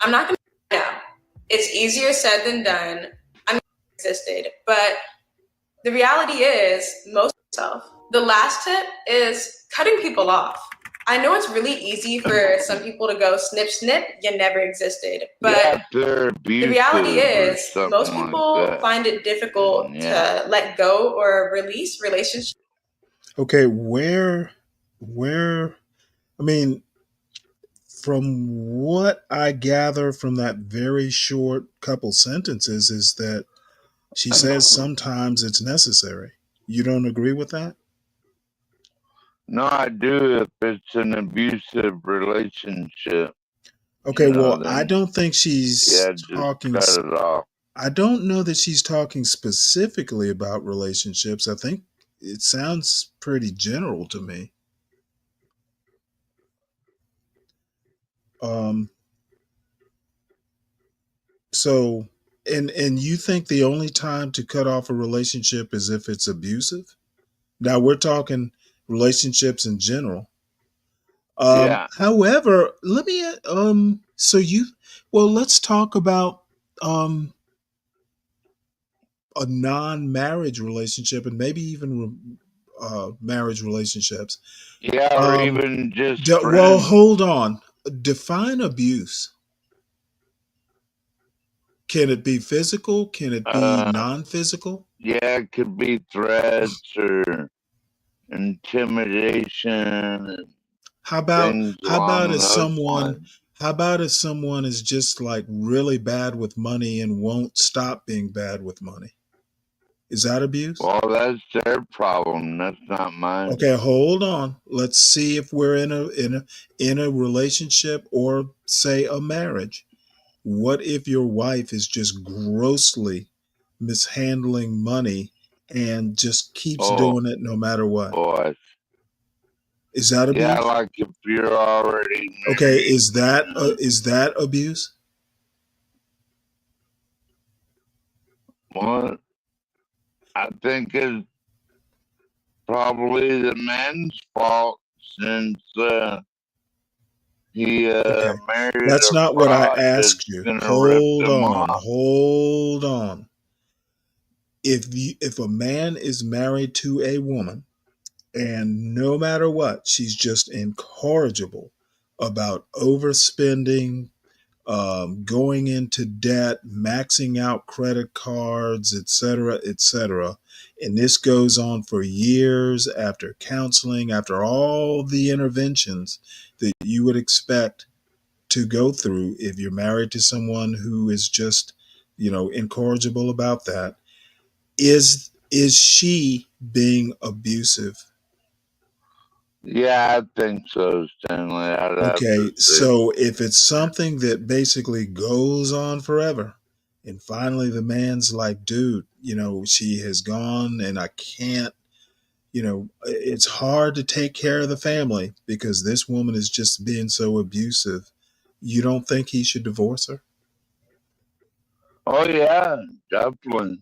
I'm not gonna now. It's easier said than done. I mean, it existed, but the reality is most self. The last tip is cutting people off. I know it's really easy for some people to go snip, snip, you never existed. But the reality is most people find it difficult to let go or release relationships. Okay, where, I mean, from what I gather from that very short couple sentences is that she says sometimes it's necessary. You don't agree with that? No, I do if it's an abusive relationship. Okay, well, I don't think she's talking. Cut it off. I don't know that she's talking specifically about relationships. I think it sounds pretty general to me. So, and you think the only time to cut off a relationship is if it's abusive? Now we're talking relationships in general. However, let me let's talk about a non-marriage relationship and maybe even marriage relationships. Yeah, or even just well, hold on. Define abuse. Can it be physical? Can it be non-physical? Yeah, it could be threats or intimidation. How about if someone is just like really bad with money and won't stop being bad with money? Is that abuse? Well, that's their problem. That's not mine. Okay, hold on. Let's see if we're in a relationship or say a marriage. What if your wife is just grossly mishandling money and just keeps doing it no matter what? Boy. Is that abuse? Yeah, like if you're already married. Okay, is that abuse? Well, I think it's probably the man's fault since he married. That's not what I asked you. Hold on. If a man is married to a woman and no matter what, she's just incorrigible about overspending, going into debt, maxing out credit cards, etc., etc. And this goes on for years after counseling, after all the interventions that you would expect to go through if you're married to someone who is just, incorrigible about that. Is she being abusive? Yeah, I think so, Stanley. Okay, so if it's something that basically goes on forever, and finally the man's like, dude, she has gone and I can't, it's hard to take care of the family because this woman is just being so abusive. You don't think he should divorce her? Oh, yeah, definitely.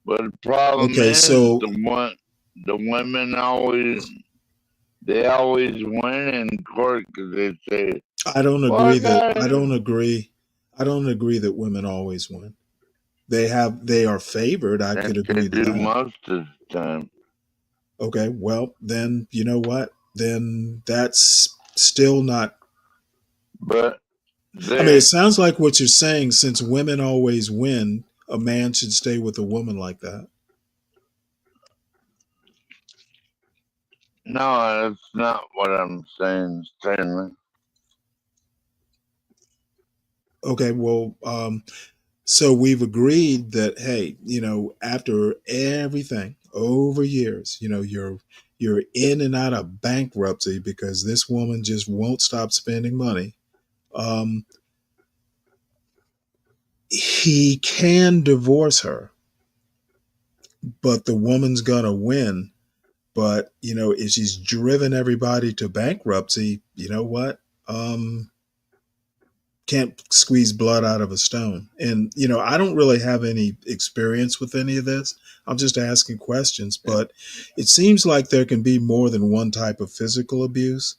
But the problem is the women always win in court because they say. I don't agree that women always win. They are favored. I could agree to that. Most of the time. Okay, well then you know what? Then that's still not. But it sounds like what you're saying. Since women always win, a man should stay with a woman like that. No, that's not what I'm saying, Stanley. Okay, well, so we've agreed that, hey, after everything, over years. You know, you're in and out of bankruptcy because this woman just won't stop spending money. Um, he can divorce her, but the woman's gonna win. But you know, if she's driven everybody to bankruptcy, you know what? Can't squeeze blood out of a stone. And you know, I don't really have any experience with any of this. I'm just asking questions, but it seems like there can be more than one type of physical abuse.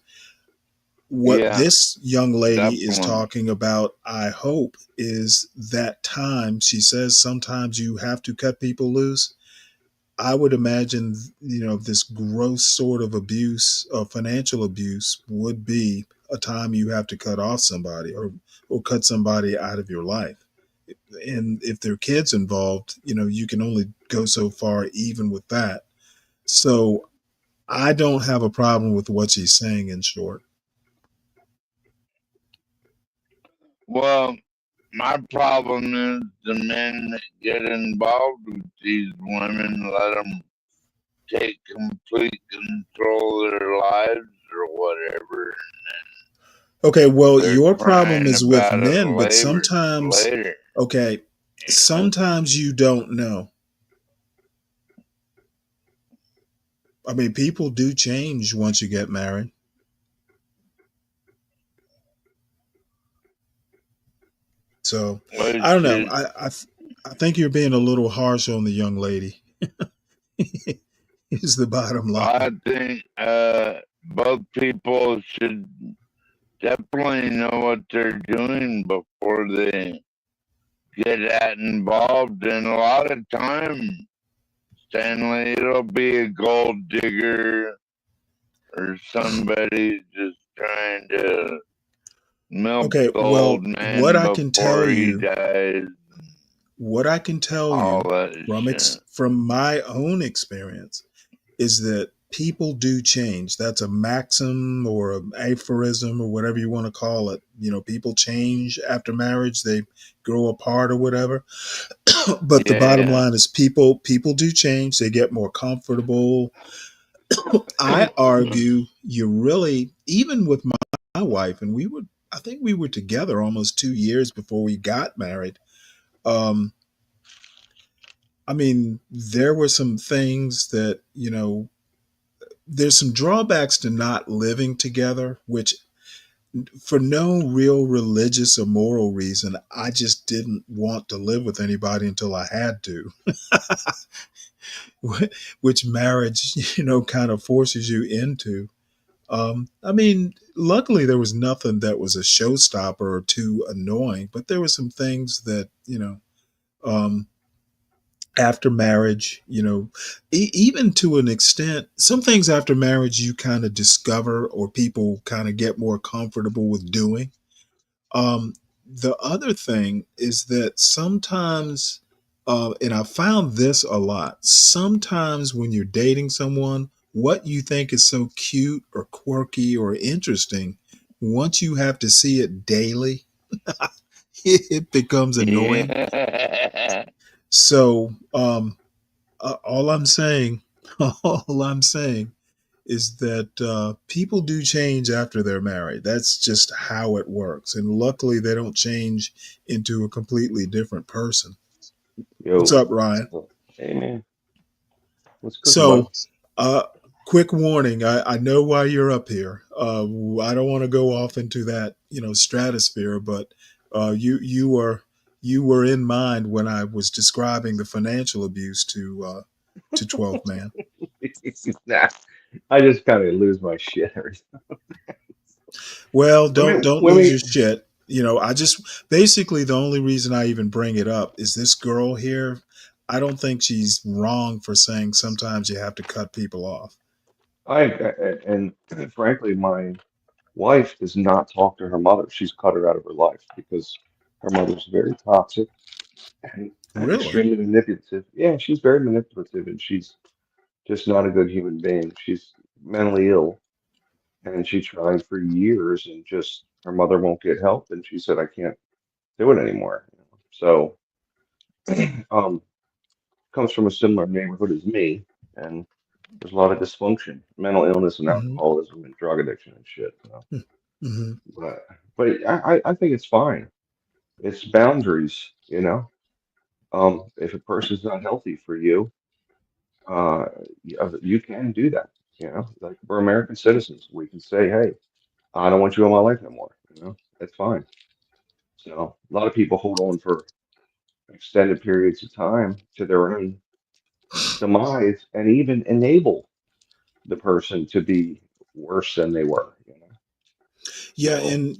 What Yeah, this young lady is definitely. talking about, I hope, is that time. She says sometimes you have to cut people loose. I would imagine, you know, this gross sort of abuse, financial abuse, would be a time you have to cut off somebody or cut somebody out of your life. And if there are kids involved, you know, you can only go so far even with that. So I don't have a problem with what she's saying in short. Well, my problem is the men that get involved with these women let them take complete control of their lives or whatever. Okay, well, They're your problem crying is with about it men, but sometimes, later. okay, sometimes you don't know. I mean, people do change once you get married. So Which I don't know. is, I think you're being a little harsh on the young lady. Is the bottom I line. think both people should definitely know what they're doing before they get that involved. And a lot of time, Stanley, it'll be a gold digger or somebody just trying to milk Okay, the well, old man before he dies. what I can tell All you that shit. from my own experience is that people do change. That's a maxim or an aphorism or whatever you want to call it. You know, people change after marriage, they grow apart or whatever. But the bottom Yeah. line is people do change, they get more comfortable. I argue you really, even with my wife, and I think we were together almost 2 years before we got married. Um, I mean, there were some things that, you know, there's some drawbacks to not living together, which for no real religious or moral reason, I just didn't want to live with anybody until I had to, which marriage, you know, kind of forces you into. I mean, luckily there was nothing that was a showstopper or too annoying, but there were some things that, you know, um, after marriage, you know, even to an extent, some things after marriage you kind of discover or people kind of get more comfortable with doing. Um, the other thing is that sometimes, and I found this a lot, sometimes when you're dating someone, what you think is so cute or quirky or interesting, once you have to see it daily, it becomes annoying. Yeah. So, all I'm saying, all I'm saying is that people do change after they're married. That's just how it works. And luckily, they don't change into a completely different person. What's Yo, up, Ryan? hey man, what's cooking, bud? So, uh, quick warning. I know why you're up here. I don't want to go off into that, you know, stratosphere, but you were in mind when I was describing the financial abuse to 12 man. Nah, I just kind of lose my shit every time. Well, Women, don't lose your women. shit. You know, I just basically the only reason I even bring it up is this girl here. I don't think she's wrong for saying sometimes you have to cut people off. And frankly, my wife does not talk to her mother. She's cut her out of her life because her mother's very toxic and Really? extremely manipulative. Yeah, she's very manipulative, and she's just not a good human being. She's mentally ill, and she tried for years, and just her mother won't get help, and she said, "I can't do it anymore." So, um, comes from a similar neighborhood as me. and there's a lot of dysfunction, mental illness, and Hmm. alcoholism, and drug addiction and shit. Hmm. But I think it's fine. It's boundaries, you know. If a person's not healthy for you, you can do that. You know, like we're American citizens, we can say, "Hey, I don't want you in my life anymore." You know, that's fine. So a lot of people hold on for extended periods of time to their own demise, and even enable the person to be worse than they were. You know, Yeah, so and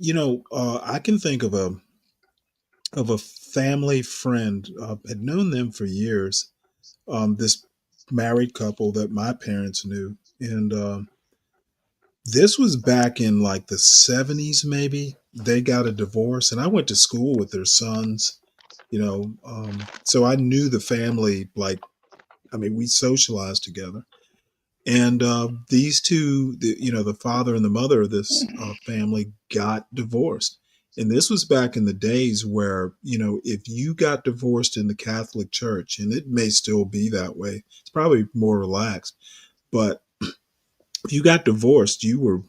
I can think of a family friend. Had known them for years. This married couple that my parents knew, and this was back in like the 70s, maybe. They got a divorce, and I went to school with their sons. So I knew the family. Like, I mean, we socialized together. And these two, the father and the mother of this family got divorced. And this was back in the days where, if you got divorced in the Catholic Church, and it may still be that way, it's probably more relaxed, but if you got divorced, you were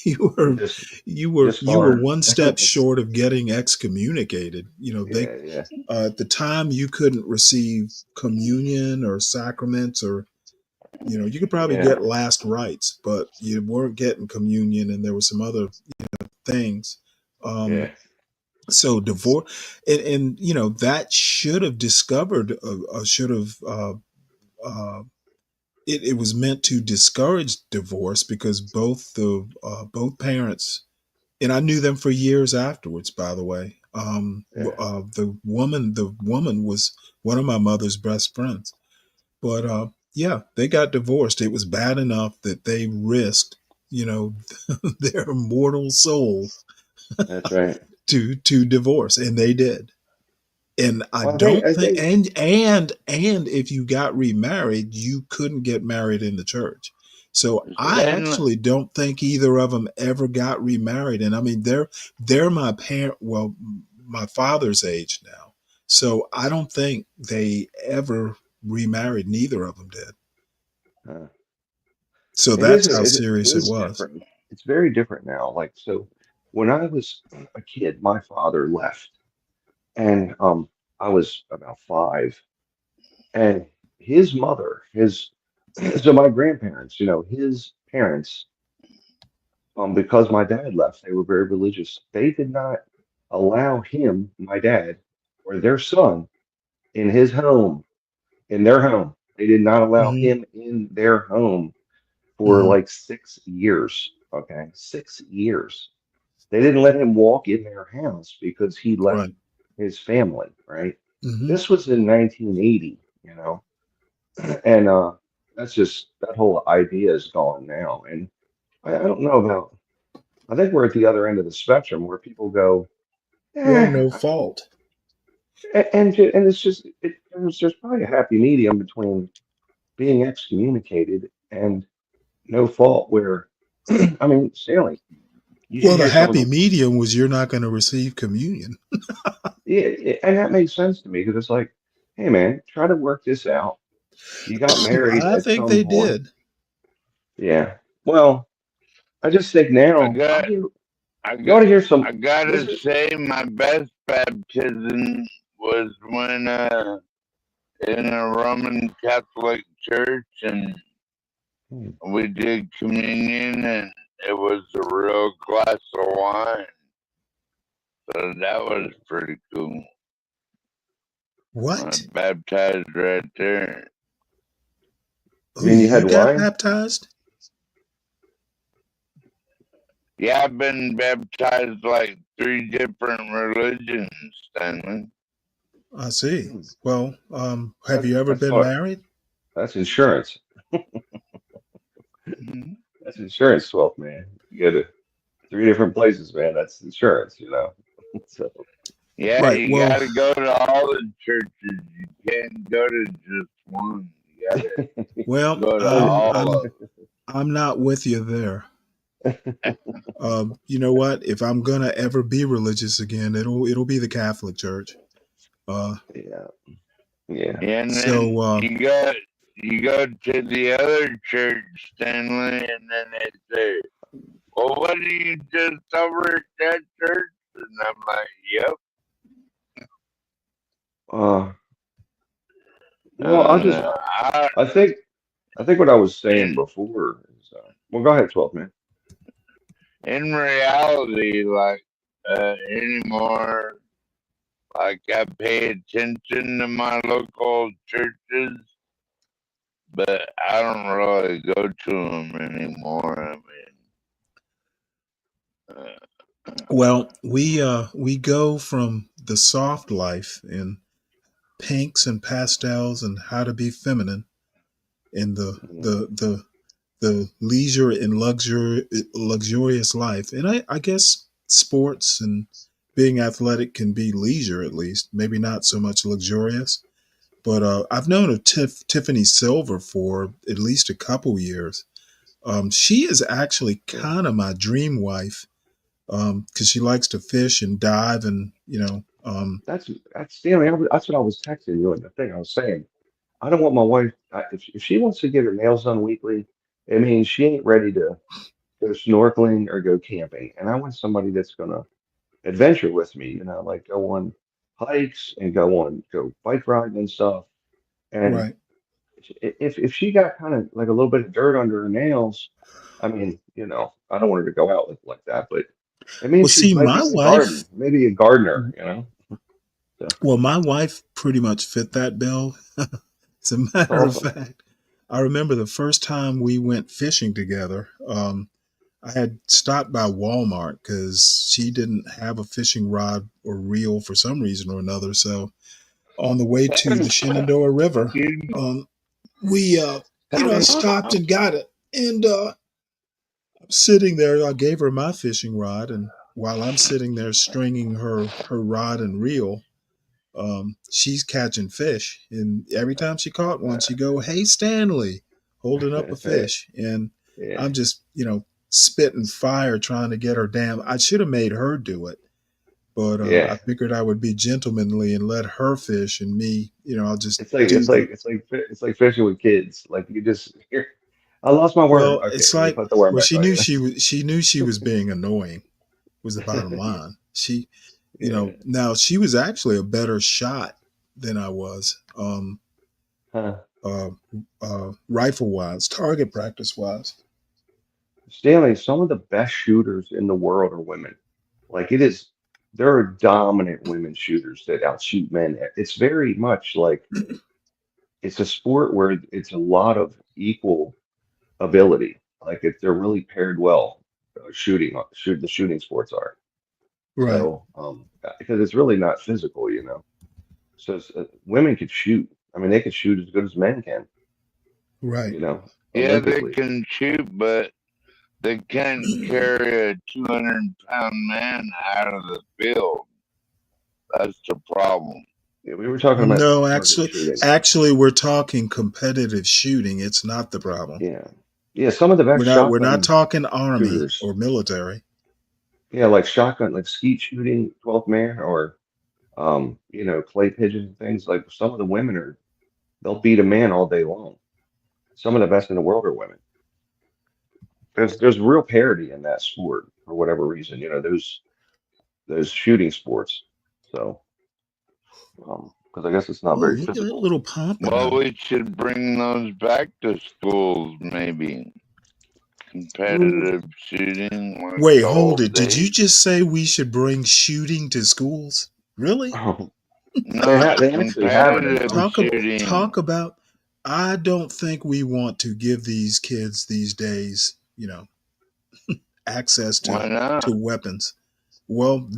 you were just you were disbarred. one step short of getting excommunicated. They Yeah, yeah, at the time you couldn't receive communion or sacraments, or you could probably yeah, get last rites, but you weren't getting communion, and there were some other things. yeah. So divorce, and that should have discovered, should have. Uh, it was meant to discourage divorce, because both parents, and I knew them for years afterwards. By the way, Yeah. the woman was one of my mother's best friends. But yeah, they got divorced. It was bad enough that they risked, you know, their immortal soul That's right. to divorce, and they did. And I Well, I think don't I think, think and if you got remarried, you couldn't get married in the church. So I Then actually don't think either of them ever got remarried. And I mean, they're my parent. Well, my father's age now, so I don't think they ever remarried. Neither of them did. uh, So it is that's how it serious it is was. different. It's very different now. Like so, when I was a kid, my father left, and I was about 5, and his mother, his so my grandparents, you know, his parents, because my dad left, they were very religious. They did not allow him, my dad, or their son, in his home, in their home. They did not allow Hmm. him in their home for Hmm. like 6 years. Okay, 6 years. They didn't let him walk in their house because he left Right. his family, right? Hmm. This was in 1980, you know, and that's just that whole idea is gone now. And I don't know about, I think we're at the other end of the spectrum where people go, Well, eh, no fault. and it's just, there's probably a happy medium between being excommunicated and no fault where, I mean, Stanley, you should Well, the hear some of happy the, medium was you're not going to receive communion. yeah, and that makes sense to me because it's like, hey man, try to work this out. You got married I at think some they point. did. Yeah. Well, I just think I now got, I you ought got, to hear some, I gotta this is, say, my best baptism was when in a Roman Catholic church, and hmm, we did communion, and it was a real glass of wine. So that was pretty cool. I What? baptized right there. you mean you You had got wine? baptized? Yeah, I've been baptized like 3 different religions, Stanley. I see. Hmm. Well, have you ever That's been what, married? that's insurance. That's insurance 12, man. You go to 3 different places, man. That's insurance, you know. So, Yeah, Right. you Well, gotta go to all the churches. You can't go to just one. You gotta well, go to I'm all I'm of I'm not with you there. You know what? If I'm gonna ever be religious again, it'll be the Catholic Church. Uh, yeah, yeah. them. And then so you got you go to the other church, Stanley, and then they say, well, what do you just over at that church? And I'm like, yep. Well, I'll just, I, I think what I was saying before is, well, go ahead, 12 man. in reality, like, anymore, like, I pay attention to my local churches, but I don't really go to them anymore. I mean, Well, we go from the soft life in pinks and pastels and how to be feminine in the leisure and luxurious life. And I guess sports and being athletic can be leisure, at least, maybe not so much luxurious. But I've known of Tiffany Silver for at least a couple years. She is actually kind of my dream wife because she likes to fish and dive and, That's Stanley. That's what I was texting you, and the thing I was saying. I don't want my wife. If she wants to get her nails done weekly, it means she ain't ready to go snorkeling or go camping. And I want somebody that's gonna adventure with me. You know, like go on hikes and go bike riding and stuff. And right. if she got kind of like a little bit of dirt under her nails, I mean, you know, I don't want her to go out like that, but it Well, means she see, might be my in the garden, wife, maybe a gardener, you know. So well, my wife pretty much fit that bill. As a that's matter of awesome. fact, I remember the first time we went fishing together. I had stopped by Walmart because she didn't have a fishing rod or reel for some reason or another. So on the way to the Shenandoah River, we, stopped and got it. And I'm sitting there, I gave her my fishing rod. And while I'm sitting there stringing her rod and reel, she's catching fish. And every time she caught one, she go, "Hey, Stanley," holding up a fish. And Yeah, I'm just, spitting fire trying to get her damn. I should have made her do it, but I yeah. figured I would be gentlemanly and let her fish, and me, I'll just It's like do it's like the. it's like it's like fishing with kids. Like you just here. I lost my word. Well, Okay, it's let me like, put the word well, back on. You know. she knew she was being annoying. Was the bottom line. She, Yeah. now she was actually a better shot than I was. Huh. Uh, Rifle wise, target practice wise. Stanley, some of the best shooters in the world are women. Like it is, there are dominant women shooters that outshoot men. It's very much like it's a sport where it's a lot of equal ability. Like if they're really paired well, the shooting sports are. Right, So, because it's really not physical, you know. So women could shoot. I mean, they could shoot as good as men can, right. you know, yeah, they Olympically. can shoot, but they can't carry a 200-pound man out of the field. That's the problem. Yeah, we were talking about No, target shooting. actually, we're talking competitive shooting. It's not the problem. Yeah. Yeah, some of the best We're not shotgun talking army shooters. or military. Yeah, like shotgun, like skeet shooting, 12th man, or clay pigeons and things. Like some of the women they'll beat a man all day long. Some of the best in the world are women. There's real parity in that sport for whatever reason. You know, those shooting sports. So, because I guess it's not Oh, very look at that physical. little pompano. Well, we should bring those back to schools, maybe. Competitive shooting, like Wait, the hold old it. Did you days. just say we should bring shooting to schools? Really? No, They actually have it in competitive elementary schools. Talk shooting. about. I don't think we want to give these kids these days, access Why to not? weapons. Well,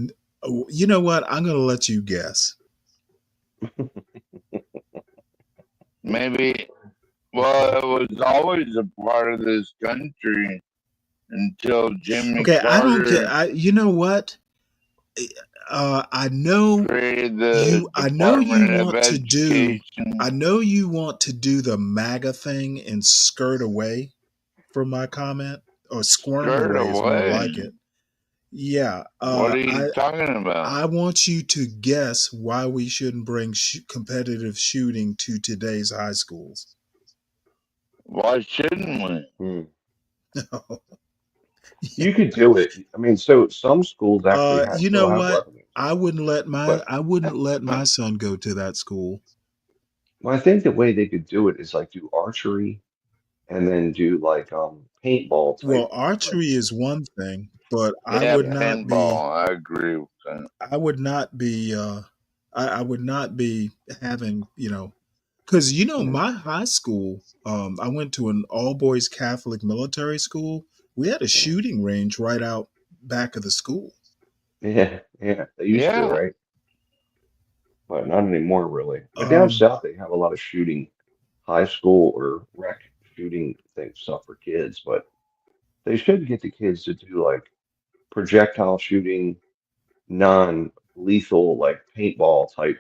you know what? I'm going to let you guess. Maybe. Well, it was always a part of this country until Jimmy Okay, I don't get. Carter You know what? I know created the I know you Department of want to do. Education. I know you want to do the MAGA thing and skirt away from my comment, or squirm Skirt away is more like away. it. Yeah. What are you talking about? I want you to guess why we shouldn't bring competitive shooting to today's high schools. Why shouldn't we? You could do it. I mean, so some schools actually You still know have what? weapons, I wouldn't let my son go to that school. well, I think the way they could do it is like do archery and then do like paintball Well, type, like archery is one thing, but Yeah, yeah. paintball. I agree with that. I would not be I would not be having, because my high school, I went to an all boys Catholic military school. We had a shooting range right out back of the school. Yeah, yeah, they used to, Yeah. right? But not anymore, really. But down Um, south, they have a lot of shooting, high school or rec shooting things, stuff for kids. But they should get the kids to do like projectile shooting, non-lethal, like paintball type.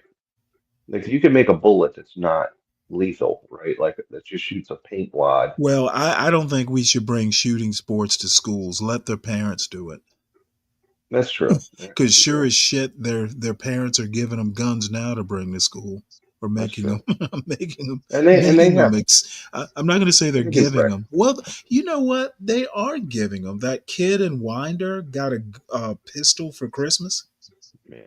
Like you can make a bullet that's not lethal, right? Like that just shoots a paint wad. well, I don't think we should bring shooting sports to schools. Let their parents do it. That's true. That could Because be sure true. as shit, their parents are giving them guns now to bring to school, or That's making true. them making And they them. have I'm not going to say they're they can giving threat. them. Well, you know what? They are giving them. That kid in Winder got a pistol for Christmas. Yeah,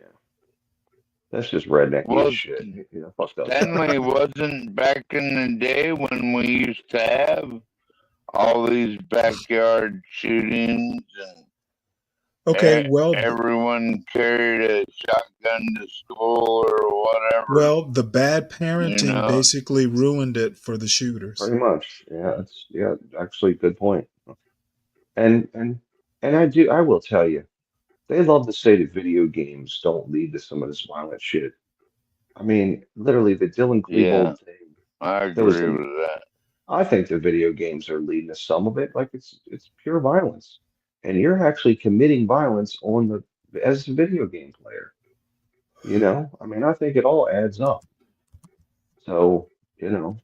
that's just rednecky Well, as shit. You know, fucked up. Stanley wasn't back in the day when we used to have all these backyard shootings and Okay, well, everyone carried a shotgun to school or whatever. the bad You parenting know, basically ruined it for the shooters. Pretty much. Yeah, actually good point. And I will tell you, they love to say that video games don't lead to some of this violent shit. I mean, literally the Dylan yeah, Klebold thing. I There was agree some. with that. I think the video games are leading to some of it. Like it's pure violence, and you're actually committing violence on the as a video game player. You know, I mean, I think it all adds up. So, you know,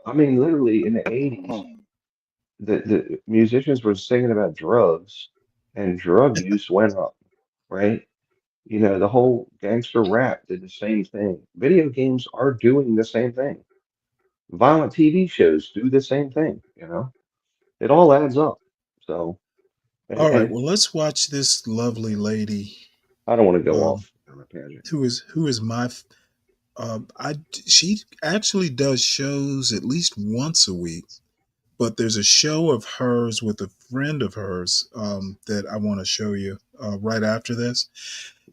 I mean, literally in the 80s, the musicians were singing about drugs and drug use went up, right? You know, the whole gangster rap did the same thing. Video games are doing the same thing. Violent TV shows do the same thing, you know? It all adds up. So, All right, and well, let's watch this lovely lady, I don't want to go um, off on a tangent. who is my she actually does shows at least once a week, but there's a show of hers with a friend of hers that I want to show you right after this.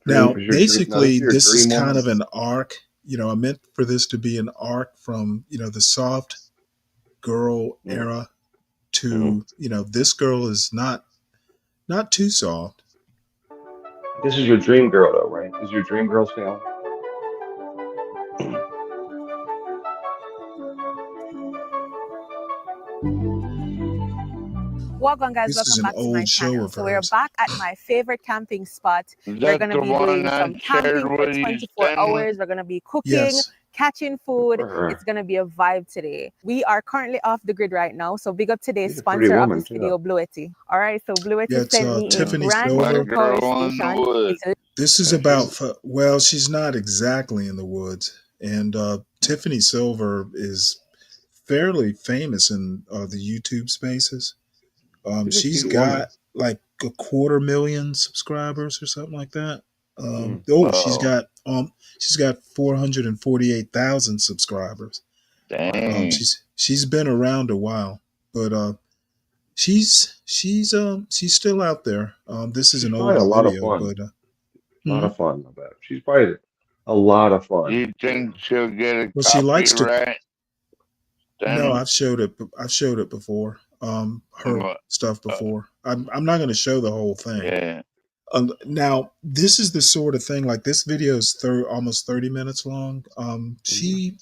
Now, Is basically, your this is dream kind woman? of an arc. I meant for this to be an arc from the soft girl era to this girl is not too soft. This is your dream girl, though, right? Is your dream girl Sally? Welcome, guys. This is Welcome an back to my old show channel. of So we're hers. back at my favorite camping spot. Is We're that going to the be one doing I some shared camping for with you, 24 Stanley? hours. We're going to be cooking, Yes. catching food. Brr. It's going to be a vibe today. We are currently off the grid right now. So big up today's She's a pretty sponsor of woman, this video, too. Bluety. All right. So Bluety Yeah, it's sent me a Tiffany brand Silver. new Black power girl in the station. woods. This is Yeah, about well, she's not exactly in the woods, and Tiffany Silver is fairly famous in the YouTube spaces. she's a She's cute woman. got like 250,000 subscribers or something like that. Mm. She's got 448,000 subscribers. Dang. She's been around a while, but she's still out there. This is She's an probably a older lot of video, fun. but A lot of fun, I bet. She's probably a lot of fun. Do you think she'll get a well, she likes to. copyright? No, Stanley? I've showed it before. Her What? stuff before. I'm not going to show the whole thing. Yeah. Now, this is the sort of thing, like this video is almost 30 minutes long. She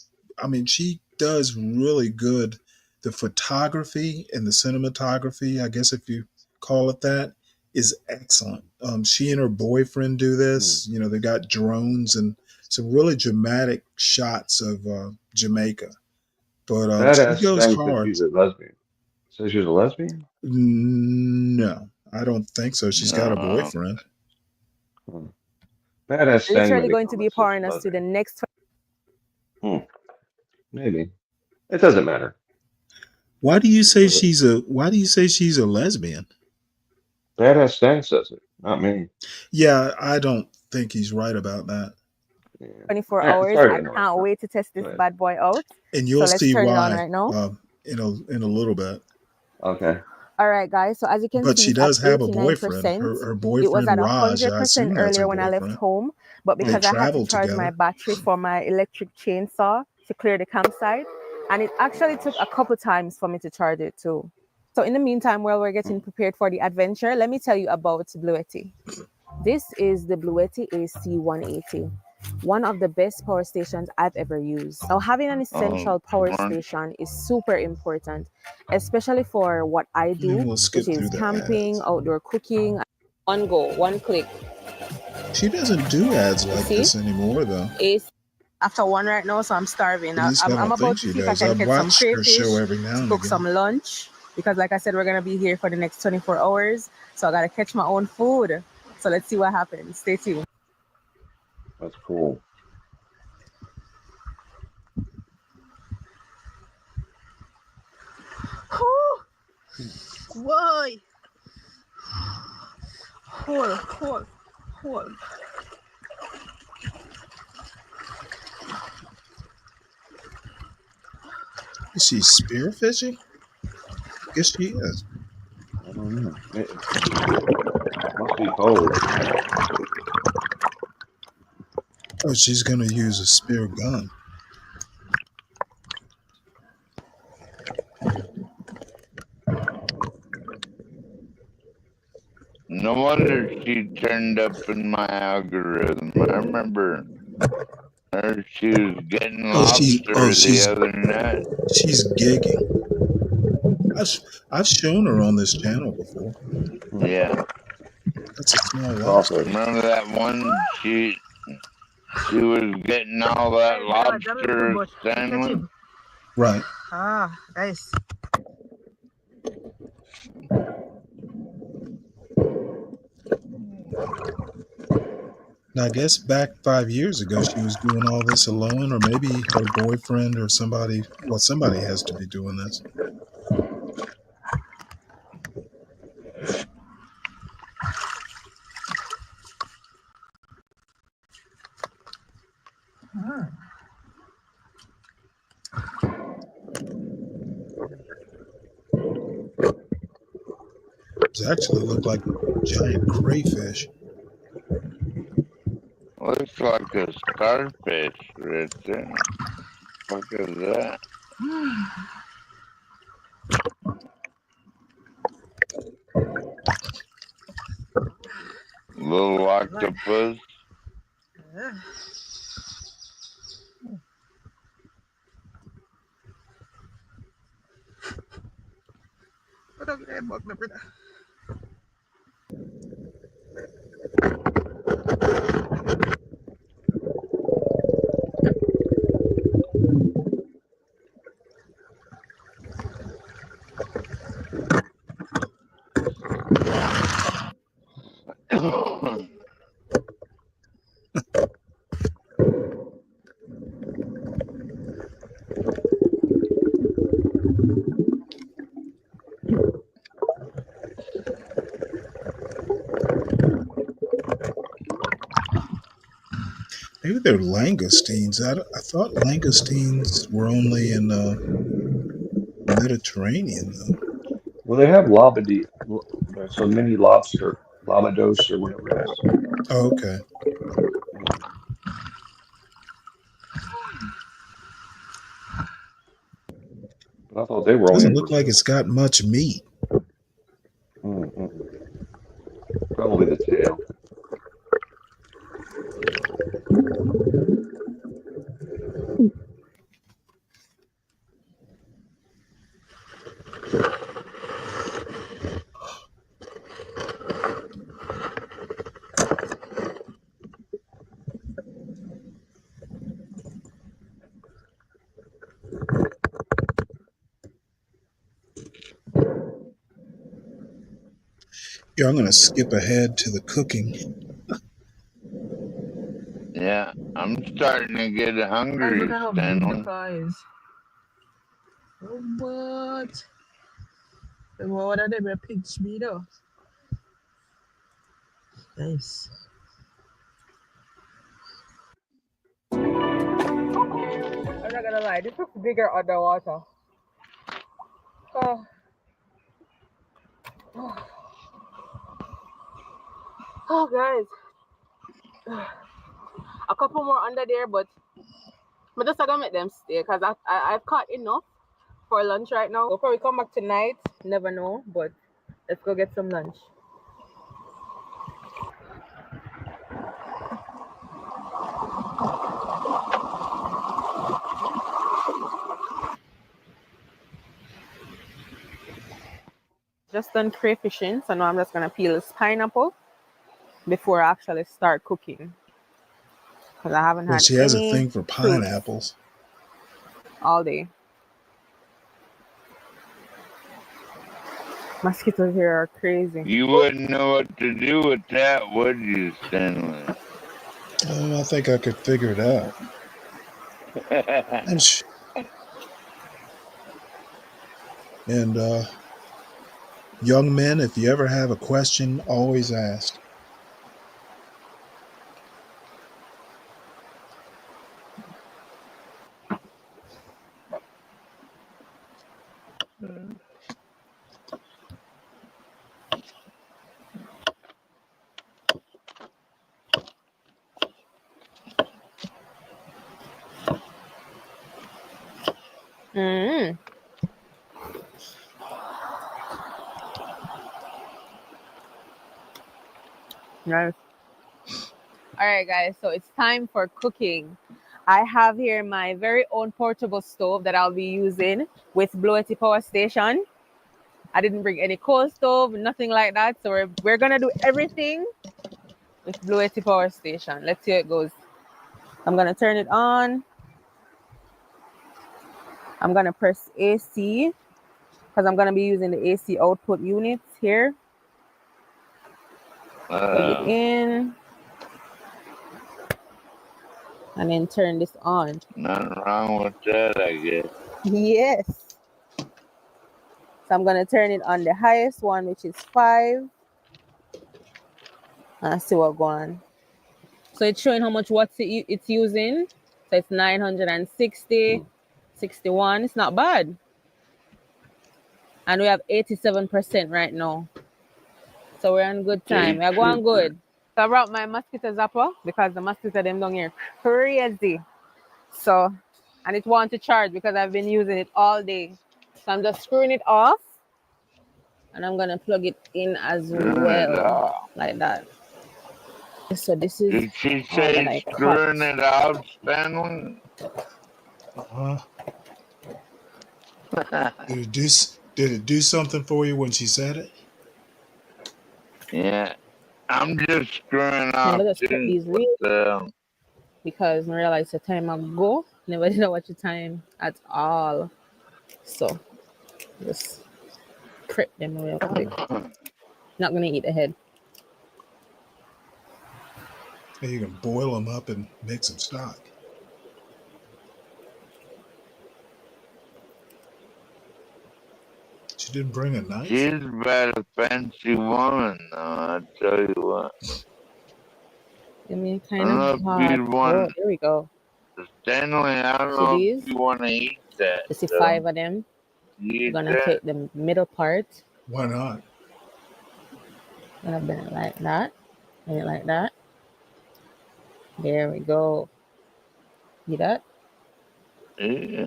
does really good. The photography and the cinematography, I guess if you call it that, is excellent. She and her boyfriend do this. They got drones and some really dramatic shots of Jamaica. But Badass she goes Stank said hard. she's a lesbian. Says she's a lesbian? No, I don't think so. She's got a No. boyfriend. Badass Stank Literally made a going to be comment, said pouring she's us to the lesbian. next. Maybe. It doesn't matter. Why do you say she's a lesbian? Badass Stan says it, not me. Yeah, I don't think he's right about that. Yeah. 24 All right, hours. sorry to I interrupt. can't wait to test this Go ahead. bad boy out. And So you'll let's see turn it on why right now. in a little bit. Okay. All right, guys. So as you can But see, she it's at does have a boyfriend. 89%. Her It was boyfriend at Raj, I 100% assume that's earlier her when I left boyfriend. home, but They because I had to traveled charge my together. battery for my electric chainsaw to clear the campsite, and it actually took a couple times for me to charge it too. So in the meantime, while we're getting prepared for the adventure, let me tell you about Bluetti. This is the Bluetti AC180, one of the best power stations I've ever used. Now, having an essential power station is super important, especially for what I And do, we'll skip which is through the camping, ads. outdoor cooking. One go, one click. She doesn't do ads like See? this anymore, though. AC. After one right now, so I'm starving. At least I I'm don't about think to she see if I does. can I've get some watched her crayfish show every now to and cook again. some lunch, because like I said, we're gonna be here for the next 24 hours. So I gotta catch my own food. So let's see what happens. Stay tuned. That's cool. Why? Hold. Is she spearfishing? Guess she is. I don't know. It must be cold. Oh, she's gonna use a spear gun. No wonder she turned up in my algorithm. I remember her. She was getting lobster the other night. She's gigging. I've shown her on this channel before. Yeah. That's a small Crawfish. Remember that one? She was getting all that lobster sandwich. Right. Ah, nice. Now, I guess back 5 years ago, she was doing all this alone, or maybe her boyfriend or somebody. Well, somebody has to be doing this. These actually look like giant crayfish. Looks like a starfish right there. What is that? Little octopus. Maybe they're langoustines. I thought langoustines were only in the Mediterranean, though. Well, they have labadi, so mini lobster, labados or whatever it is. Oh, okay. But I thought they were only Doesn't in look like Brazil. it's got much meat. Probably the tail. Yeah, I'm going to skip ahead to the cooking. Yeah, I'm starting to get hungry, Stanley. Oh, but the more that they pitch me though. Nice. I'm not gonna lie, this looks bigger underwater. Oh. Oh, guys. A couple more under there, but just gonna make them stay because I've caught enough for lunch right now. We'll probably come back tonight, never know, but let's go get some lunch. Just done crayfishing, so now I'm just gonna peel this pineapple before I actually start cooking. Because I haven't Well, had she has a any thing for fruits pineapples. all day. Mosquitoes here are crazy. You wouldn't know what to do with that, would you, Stanley? I think I could figure it out. And young men, if you ever have a question, always ask. Mm. Nice. All right, guys, so it's time for cooking. I have here my very own portable stove that I'll be using with Bloety Power Station. I didn't bring any coal stove, nothing like that. So we're gonna do everything with Bloety Power Station. Let's see how it goes. I'm gonna turn it on. I'm gonna press AC because I'm gonna be using the AC output units here. Plug it in. And then turn this on. Nothing wrong with that, I guess. Yes. So I'm going to turn it on the highest one, which is 5. And see what's going on. So it's showing how much watts it's using. So it's 960, 61. It's not bad. And we have 87% right now. So we're on good time. We're going good. So I brought my mosquito zapper because the mosquito them down here crazy. So, and it wants to charge because I've been using it all day. So I'm just screwing it off. And I'm going to plug it in as well. Like that. So this is... Did she say screwing it out, Stanley? Uh-huh. Did it do something for you when she said it? Yeah. I'm just screwing out these because I realized the time I go. Never did I watch the time at all. So just prep them real quick. Not gonna eat the head. You can boil them up and make some stock. She didn't bring a knife? She's about a fancy woman, though, I tell you what. Give me kind of hot. Oh, there we go. Stanley, I don't know if you want to eat that. You see 5 of them. I'm gonna take the middle part. Why not? I'm gonna bend it like that. Bend it like that. There we go. See that? Yeah.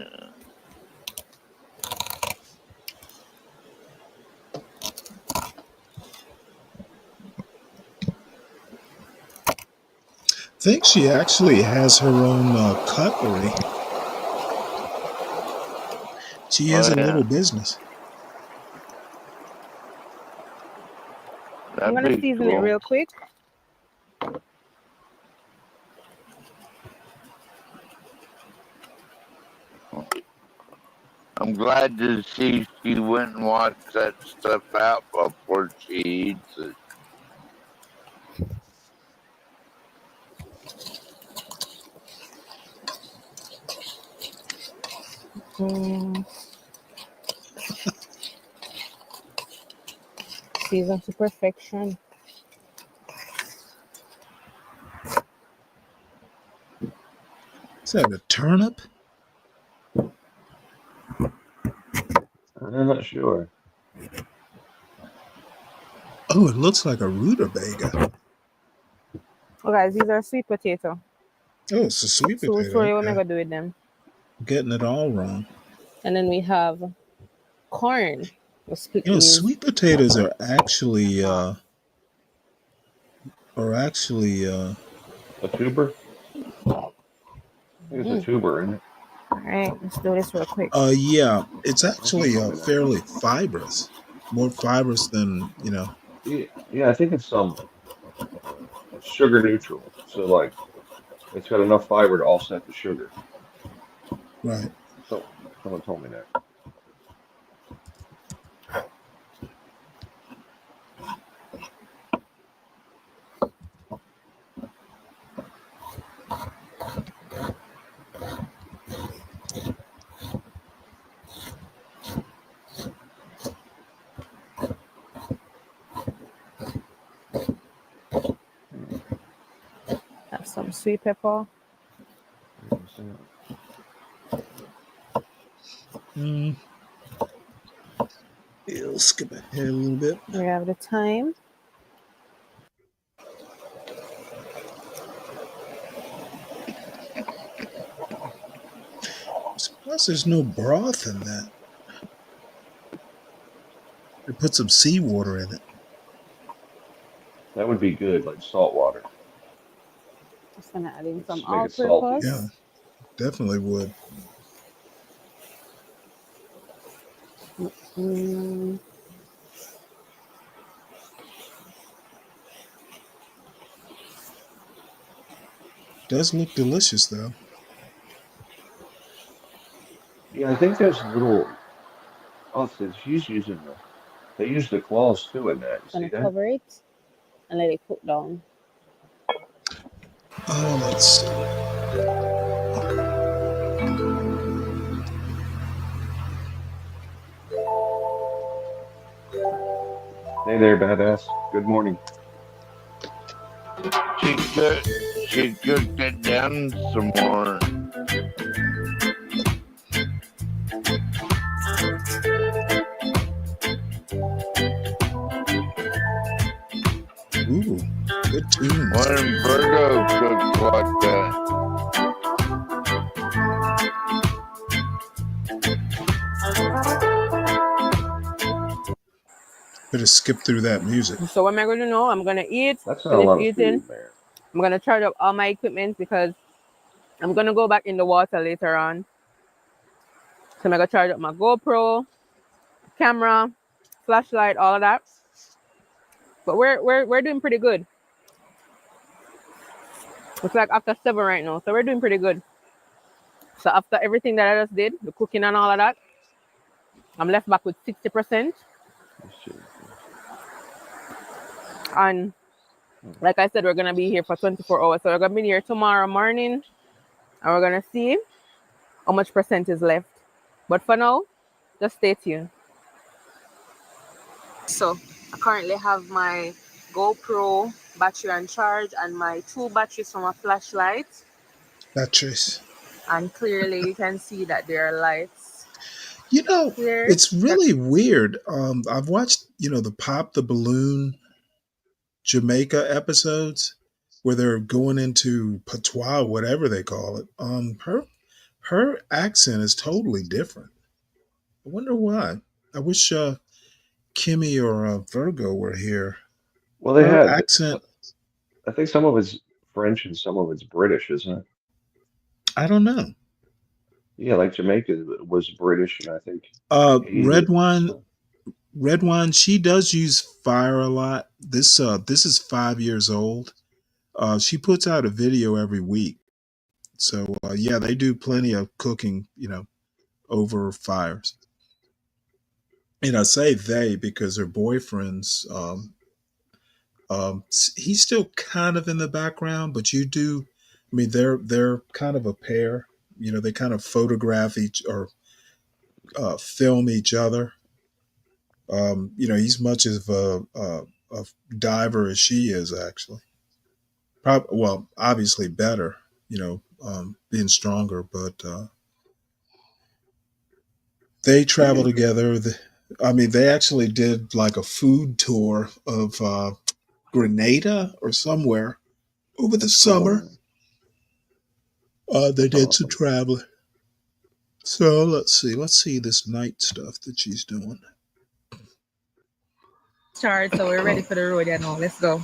I think she actually has her own cutlery. She has a little business. I'm gonna season it real quick. I'm glad to see she went and watched that stuff out before she eats it. season to perfection. Is that a turnip? I'm not sure. Oh, it looks like a rutabaga. Oh, guys, these are sweet potato. Oh, it's a sweet So, potato. sorry, what am I Okay. gonna do with them? Getting it all wrong. And then we have corn. We'll split You know, these. sweet potatoes are actually A tuber? I think it's a tuber, isn't it? All right, let's do this real quick. Yeah, it's actually Tell me that. fairly fibrous, more fibrous than Yeah, I think it's sugar neutral. So like, it's got enough fiber to offset the sugar. Right. So someone told me that. Have some sweet pepper. We'll skip ahead a little bit. We have the thyme. Plus, there's no broth in that. They put some seawater in it. That would be good, like salt water. Just gonna add in some Just make it salty. all-purpose. Yeah, definitely would. Does look delicious though. Yeah, I think there's little. Oh, so she's using they use the claws too in that. You Gonna see that? cover it and let it cook down. Oh, let's see. Hey there, badass. Good morning. She cooked it down some more. Ooh, good tunes. One Virgo cooked like that. Better skip through that music. So what am I going to do now? I'm gonna eat. That's not a lot of eating. food, man. I'm gonna charge up all my equipment because I'm gonna go back in the water later on. So I'm gonna charge up my GoPro, camera, flashlight, all of that. But we're doing pretty good. It's like after 7 right now, so we're doing pretty good. So after everything that I just did, the cooking and all of that, I'm left back with 60%. And like I said, we're gonna be here for 24 hours. So we're gonna be here tomorrow morning, and we're gonna see how much percent is left. But for now, just stay tuned. So I currently have my GoPro battery on charge and my 2 batteries from a flashlight. Batteries. And clearly you can see that there are lights. You know, here. it's really weird. I've watched, the Pop the Balloon Jamaica episodes where they're going into patois, whatever they call it. Her accent is totally different. I wonder why. I wish Kimmy or Virgo were here. Well, they Her had. accent. I think some of it's French and some of it's British, isn't it? I don't know. Yeah, like Jamaica was British, and I think Red Wine. She does use fire a lot. This is 5 years old. She puts out a video every week. So yeah, they do plenty of cooking, over fires. And I say they because her boyfriend's he's still kind of in the background, but you do. I mean, they're kind of a pair. They kind of photograph each or film each other. He's much of a diver as she is, actually. Well, obviously better, being stronger, but they travel together. They actually did like a food tour of Grenada or somewhere over the summer. They did some traveling. So let's see this night stuff that she's doing. Start, so we're ready for the road now. Let's go.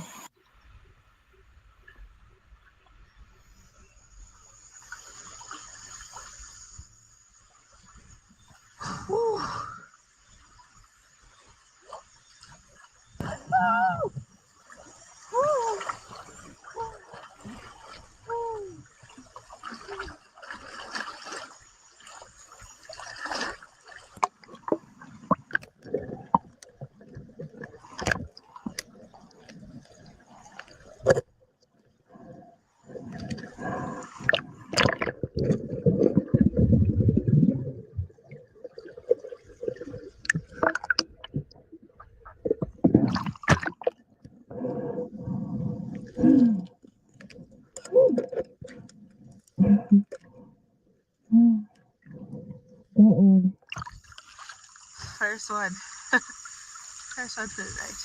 Whew. First one. First one to the right.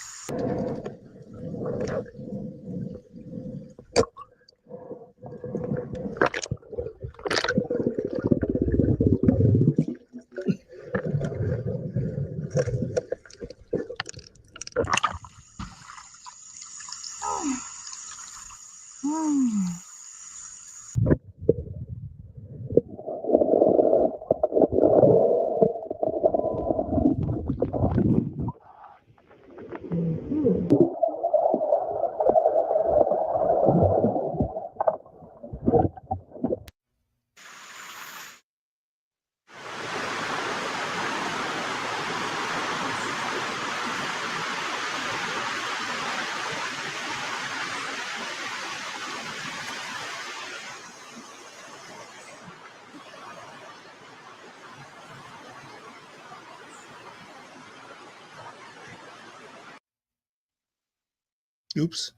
Oops.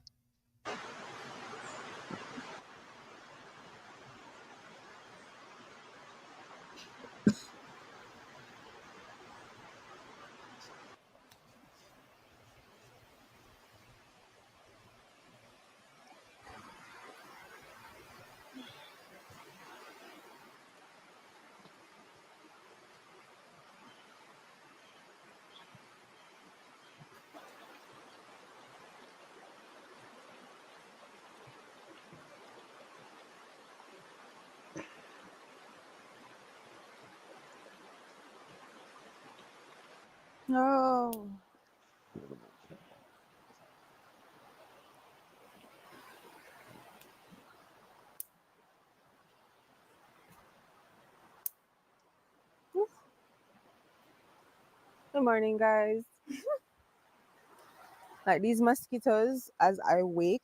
No. Good morning, guys. Like these mosquitoes, as I wake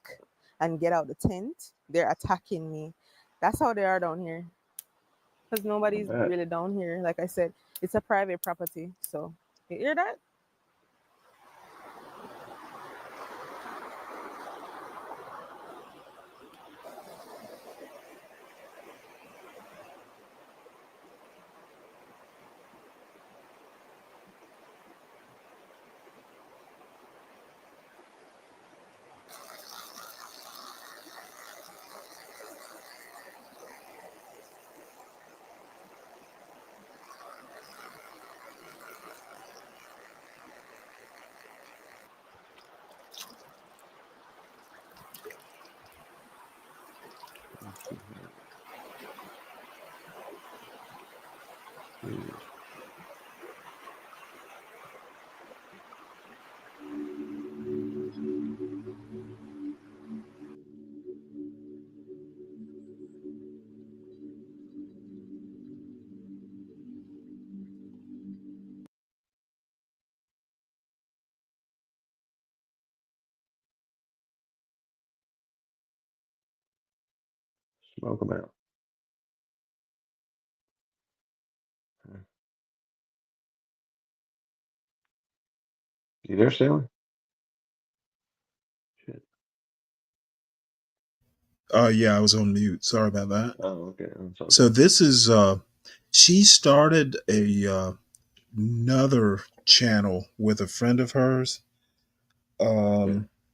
and get out the tent, they're attacking me. That's how they are down here. Because nobody's really down here. Like I said, it's a private property. So, you hear that? Smoke them out. You there, Stanley? Shit. Yeah, I was on mute. Sorry about that. Oh, okay. That's all So good. this is she started another channel with a friend of hers.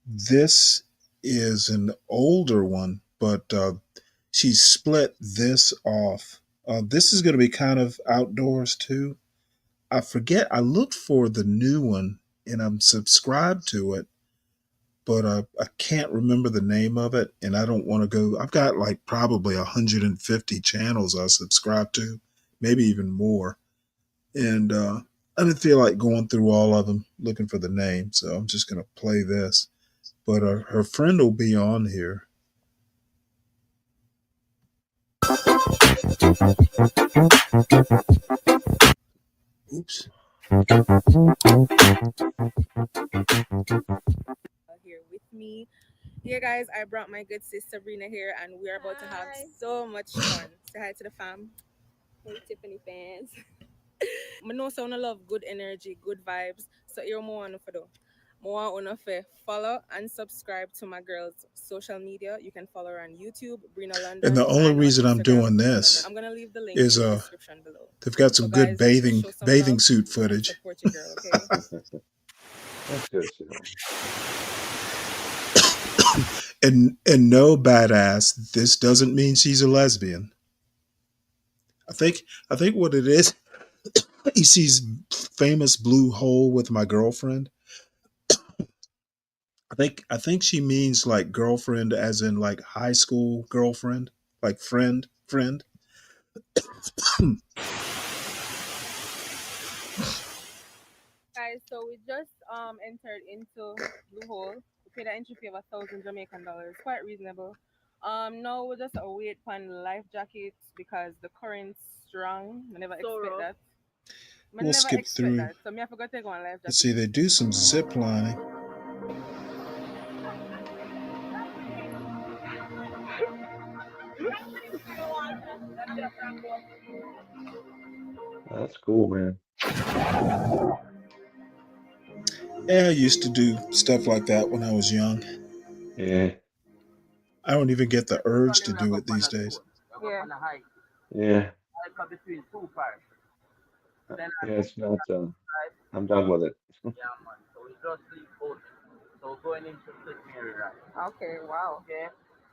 This is an older one, but she split this off. This is going to be kind of outdoors too. I forget. I looked for the new one and I'm subscribed to it, but I can't remember the name of it, and I don't want to go. I've got like probably 150 channels I subscribe to, maybe even more, and I didn't feel like going through all of them looking for the name, so I'm just gonna play this. But her friend will be on here. Oops. Here with me. Here, guys, I brought my good sis Sabrina here, and we're about to have so much fun. Say hi to the fam. Hey, Tiffany fans. I know so I love good energy, good vibes. So here more on for do. More on for follow and subscribe to my girl's social media. You can follow her on YouTube, Brina London. And the only and reason on I'm Instagram, doing Brina this London. I'm gonna leave the link is in the description below. they've got some So good guys, bathing show some bathing love suit and footage. support your girl, okay? That's good, Stanley. And no, badass, this doesn't mean she's a lesbian. I think what it is, he sees famous blue hole with my girlfriend. I think she means like girlfriend as in like high school girlfriend, like friend. Guys, so we just entered into Blue Hole. We paid an entry fee of $1,000 Jamaican. Quite reasonable. Now we just await on life jackets because the current's strong. I never expect that. We'll skip through. So me I forgot to take one life jacket. Let's see, they do some zip lining. That's cool, man. Yeah, I used to do stuff like that when I was young. Yeah. I don't even get the urge to do it these days. Yeah. Yeah. Yeah, it's not. I'm done with it. Okay, wow. Okay.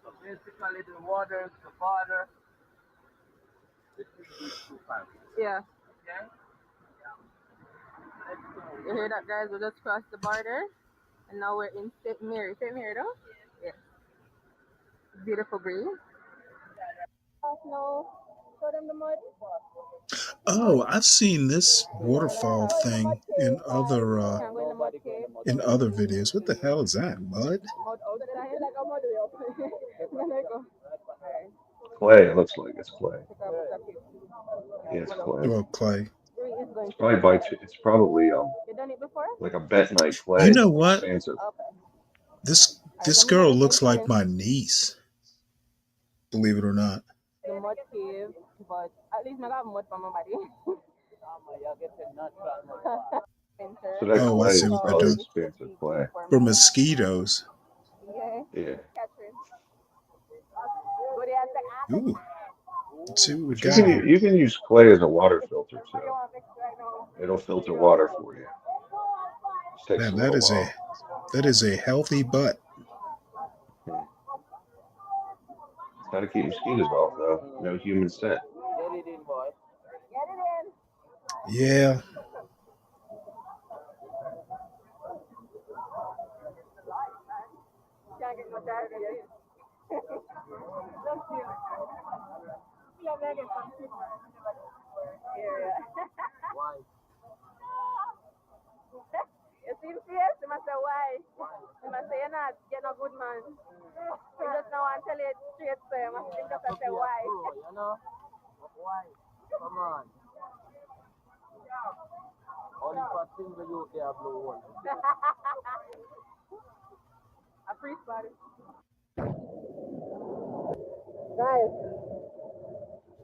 So basically the water is the border. Yeah. Okay. You hear that, guys? We just crossed the border and now we're in St. Mary. St. Mary though? Yeah. Beautiful breeze. No. Show them the mud. Oh, I've seen this waterfall thing in other videos. What the hell is that? Mud? Clay, it looks like it's clay. Yeah, it's clay. Well, clay. It's probably it's probably like a bentonite clay. You know what? Expansive. This girl looks like my niece. Believe it or not. The mud cave, but at least I got mud for my body. So that Oh, clay I see is what they're probably doing. expansive clay. For mosquitoes. Yeah. Ooh. Let's see what we But got here. you can use clay as a water filter too. It'll filter water for you. Just takes Man, a little while. that is a healthy butt. It's got to keep mosquitoes off though. No human scent. Yeah. You seem fierce, you must say why. You must say you're not getting a good man. You just now want to tell it straight, so you must think just say why. You know? Why? Come on. Only for single you there blue one. A priest body. Guys,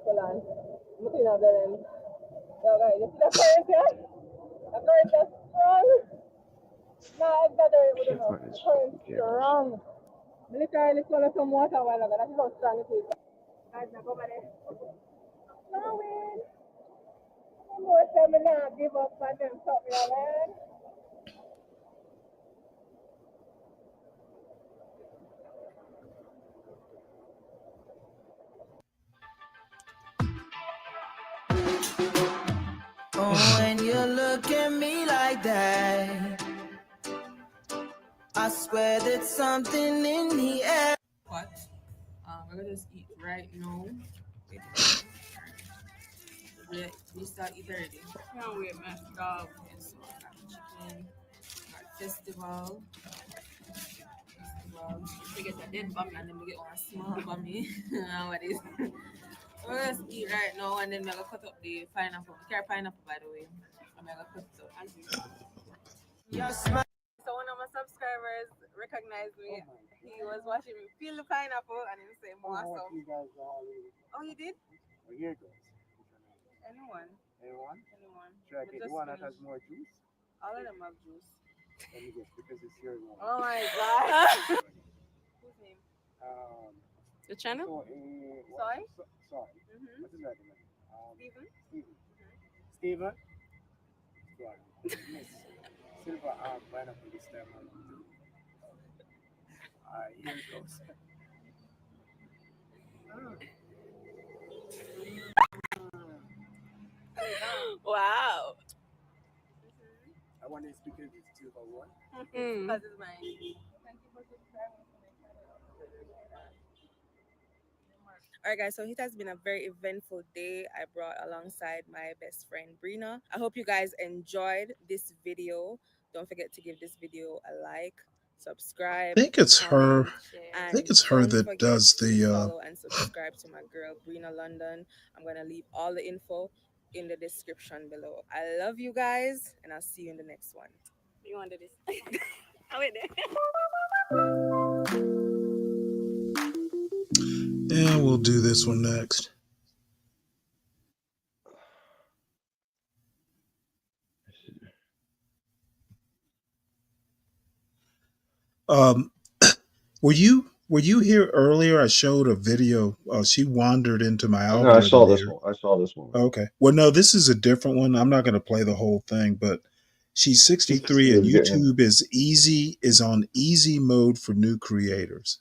hold on. I'm looking at the end. Yo guys, you see the current here? The current is strong. No, I got it with I can't enough. find The this current fucking camera. strong. Literally swallow some water a while ago. That is how strong it is. Guys, now go over there. No, man. You know, tell me now, give up and then stop me, man. Oh, when you look at me like that, I swear that something in the air. What? We're gonna just eat right now. We start eating already. Can't wait, man. Dog. So I got chicken. Got festival. We get a dead bummy and then we get one small bummy. What is? We're just eat right now and then we're gonna cut up the pineapple. We carry pineapple, by the way. I'm gonna cut it up as usual. So one of my subscribers recognized me. He was watching me peel the pineapple and he said, "More so." Oh, you did? Oh, here goes. Anyone? Anyone? Anyone? Should I We get the just one that has finished. more juice? All of them have juice. Let me guess, because it's your one. Oh my god. Whose name? The channel? Soy? Soy. Mm-hmm. What's his right name? Steven? Steven. Steven? Right. Yes. Silver pineapple this time around. Here it goes. Wow. I want to speak with you about one. Because it's mine. Thank you for subscribing. Alright guys, so it has been a very eventful day. I brought alongside my best friend Brina. I hope you guys enjoyed this video. Don't forget to give this video a like, subscribe. I think it's her. And I think it's her don't that forget does to the. follow and subscribe to my girl Brina London. I'm gonna leave all the info in the description below. I love you guys, and I'll see you in the next one. You want to do this? I'll wait there. Yeah, we'll do this one next. Were you here earlier? I showed a video. She wandered into my No, algorithm. I saw this here. one. I saw this one. Okay. Well, no, this is a different one. I'm not going to play the whole thing, but she's 63 and YouTube is on easy mode for new creators.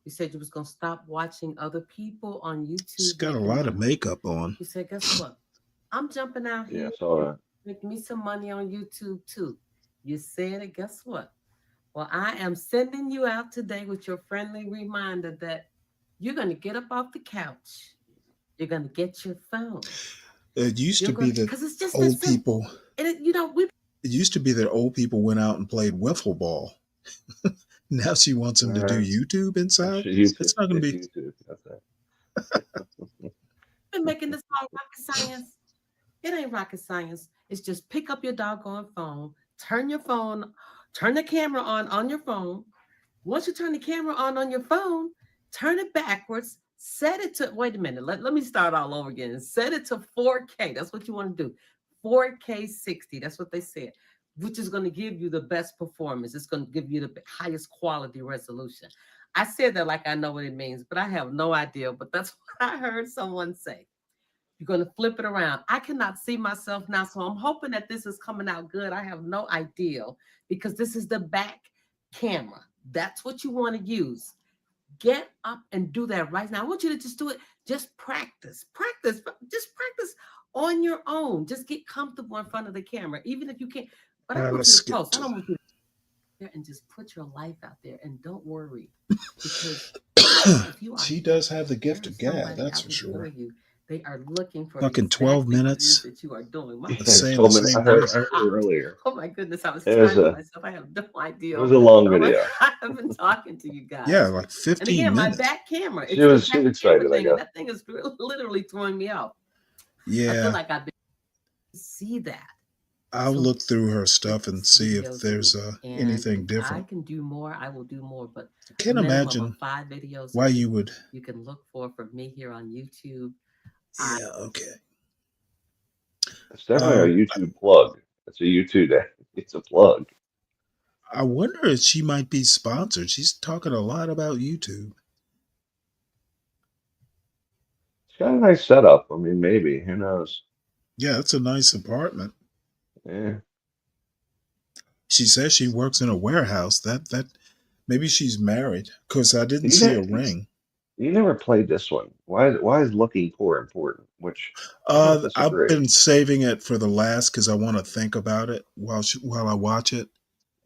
You said you was gonna stop watching other people on YouTube. She's got a lot of makeup on. You said, guess what? I'm jumping out here. Yeah, I saw that. Make me some money on YouTube too. You said it, guess what? Well, I am sending you out today with your friendly reminder that you're gonna get up off the couch. You're gonna get your phone. It used to be that it's just old people. And it used to be that old people went out and played wiffle ball. Now she wants them to do YouTube inside. It's not going to be. YouTube. That's it. Been making this all rocket science. It ain't rocket science. It's just pick up your doggone phone, turn the camera on your phone. Once you turn the camera on your phone, turn it backwards, set it to, wait a minute, let me start all over again. Set it to 4K. That's what you want to do. 4K 60. That's what they said, which is going to give you the best performance. It's going to give you the highest quality resolution. I said that like I know what it means, but I have no idea. But that's what I heard someone say. You're going to flip it around. I cannot see myself now, so I'm hoping that this is coming out good. I have no idea because this is the back camera. That's what you want to use. Get up and do that right now. I want you to just do it. Just practice. Just practice on your own. Just get comfortable in front of the camera, even if you can't. But I want you to post. I don't want you to there and just put your life out there and don't worry. Because if you are, she does have the gift of gab, that's for sure. They are looking for fucking 12 minutes that you are doing. I heard earlier. Oh my goodness, I was trying to myself. I have no idea. It was a long video. I have been talking to you guys. Yeah, like 15 and again, minutes. My back camera. She was excited, I guess. That thing is literally throwing me out. Yeah. I feel like I've been see that. I'll look through her stuff and see if there's anything different. I can do more. I will do more, but I can't imagine 5 videos why you would. You can look for me here on YouTube. Yeah, okay. It's definitely a YouTube plug. It's a YouTube day. It's a plug. I wonder if she might be sponsored. She's talking a lot about YouTube. It's got a nice setup. I mean, maybe. Who knows? Yeah, it's a nice apartment. Yeah. She says she works in a warehouse. That maybe she's married because I didn't You see a ne- ring. you never played this one. Why is looking poor important? Which I don't I've disagree. been saving it for the last because I want to think about it while I watch it.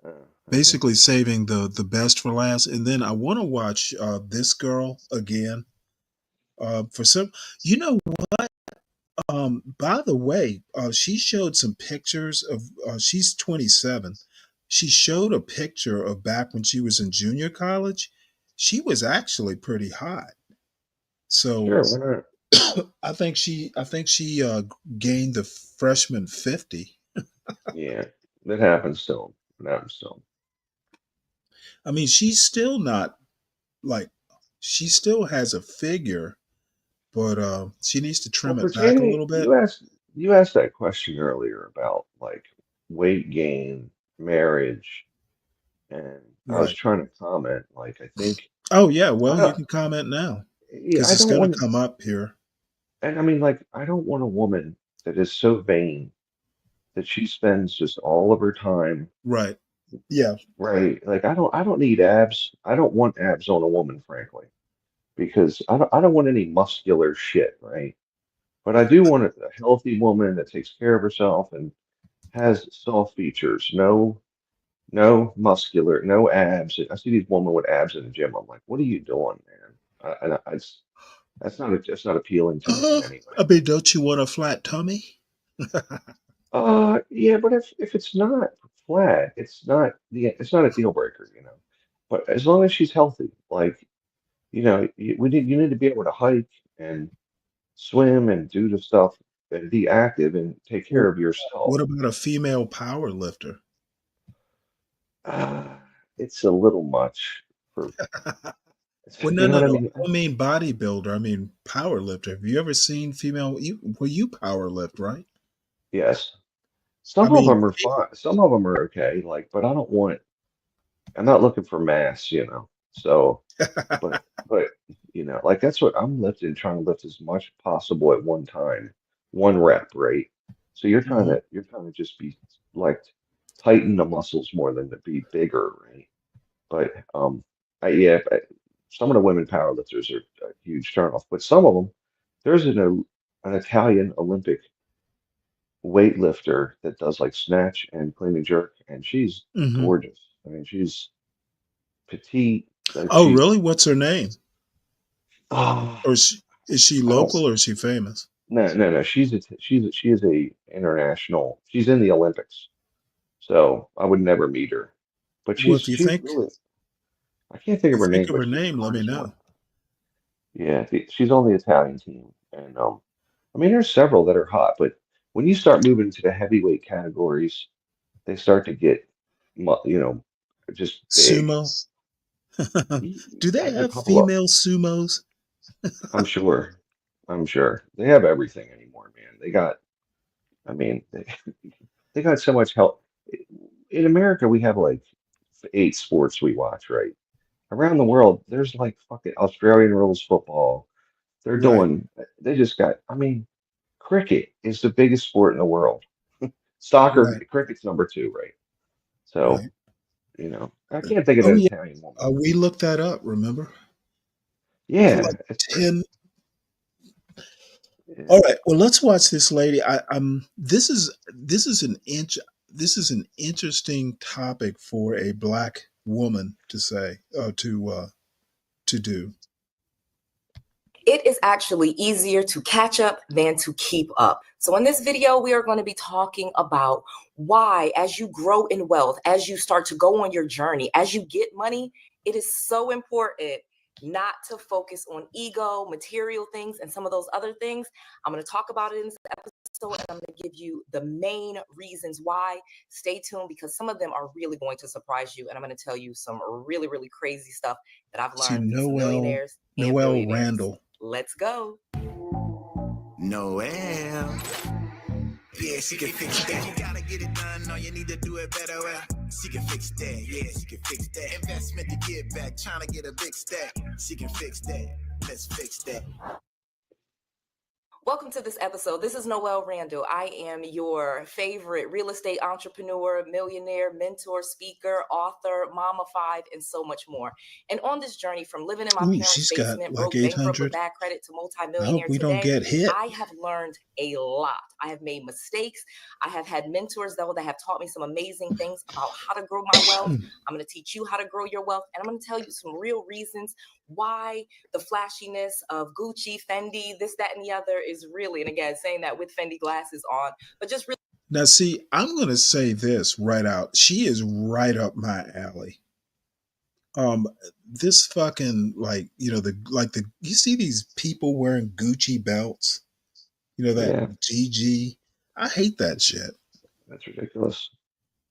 Okay. Basically, saving the best for last, and then I want to watch this girl again. For some, you know what? By the way, she showed some pictures of. She's 27. She showed a picture of back when she was in junior college. She was actually pretty hot. So Sure, why not? I think she gained the freshman 50. Yeah, that happens to him. It happens to him. I mean, she's still not like she still has a figure, but she needs to Well, trim it back a pertaining, little bit. you asked that question earlier about like weight gain, marriage, and I was Right. trying to comment. Like, I think Oh yeah, I well, you don't. can comment now Yeah, because I it's don't going to want. come up here. And I mean, like, I don't want a woman that is so vain that she spends just all of her time, Right. Yeah. right? Like, I don't need abs. I don't want abs on a woman, frankly, because I don't want any muscular shit, right? But I do want a healthy woman that takes care of herself and has soft features. No muscular, no abs. I see these women with abs in the gym. I'm like, what are you doing, man? That's not appealing to me in any way. I mean, don't you want a flat tummy? Yeah, but if it's not flat, it's not a deal breaker, you know. But as long as she's healthy, like, you know, you need to be able to hike and swim and do the stuff and be active and take care Well, of yourself. what about a female power lifter? Uh, it's a little much for, Well, no, you know no, what I no. mean? I don't mean bodybuilder. I mean power lifter. Have you ever seen female? You power lift, right? Yes. I Some of mean, them are fine. Some of them are okay. Like, but I'm not looking for mass, you know. So, but you know, like that's what I'm lifting, trying to lift as much possible at one time, one rep, right? So Mhm. you're trying to just be like tighten the muscles more than to be bigger, right? But yeah, some of the women powerlifters are a huge turnoff. But some of them, there's an Italian Olympic weightlifter that does like snatch and clean and jerk, and she's Mhm. gorgeous. I mean, she's petite. Like Oh, she's really? What's her name? ah, Or is she I don't. local or is she famous? No. She is a international. She's in the Olympics, so I would never meet her. But Well, if you she's think really. I can't think of her think name, of but her she's a name, let me gorgeous woman. know. Yeah, she's on the Italian team, and I mean, there's several that are hot, but when you start moving into the heavyweight categories, they start to get, you know, just big. Sumo. Do they There's a have couple of, female sumos? I'm sure, I'm sure they have everything anymore, man. I mean, they got so much help. In America, we have like 8 sports we watch, right? Around the world, there's like fucking Australian rules football. They're Right. doing, they just got, I mean, cricket is the biggest sport in the world. Soccer, Right. cricket's number 2, right? So, Right. you know, I can't think of Oh an yeah. Italian woman. We looked that up, remember? For Yeah, like it's great. 10. Yeah. All right. Well, let's watch this lady. This is this is an interesting topic for a black woman to say to do. It is actually easier to catch up than to keep up. So in this video, we are going to be talking about why, as you grow in wealth, as you start to go on your journey, as you get money, it is so important not to focus on ego, material things, and some of those other things. I'm going to talk about it in this episode, and I'm going to give you the main reasons why. Stay tuned because some of them are really going to surprise you, and I'm going to tell you some really, really crazy stuff that I've To learned through some millionaires and Noel billionaires. Randall. Let's go. Noel. Yeah, she can fix that. You gotta get it done, no, you need to do it better. Well, she can fix that. Yeah, she can fix that. Investment to get back, trying to get a big stack. She can fix that. Let's fix that. Welcome to this episode. This is Noelle Randall. I am your favorite real estate entrepreneur, millionaire, mentor, speaker, author, mama of 5, and so much more. And on this journey from living in my Ooh, parents' she's got basement, like broke, bankrupt 800. with bad credit to I hope multimillionaire we don't today, get hit. I have learned a lot. I have made mistakes. I have had mentors, though, that have taught me some amazing things about how to grow my wealth. I'm going to teach you how to grow your wealth. And I'm going to tell you some real reasons why the flashiness of Gucci, Fendi, this, that, and the other is really, and again, saying that with Fendi glasses on, but just really. Now, see, I'm going to say this right out. She is right up my alley. This fucking, like, you know, you see these people wearing Gucci belts, you know, that Yeah, GG. I hate that shit. that's ridiculous.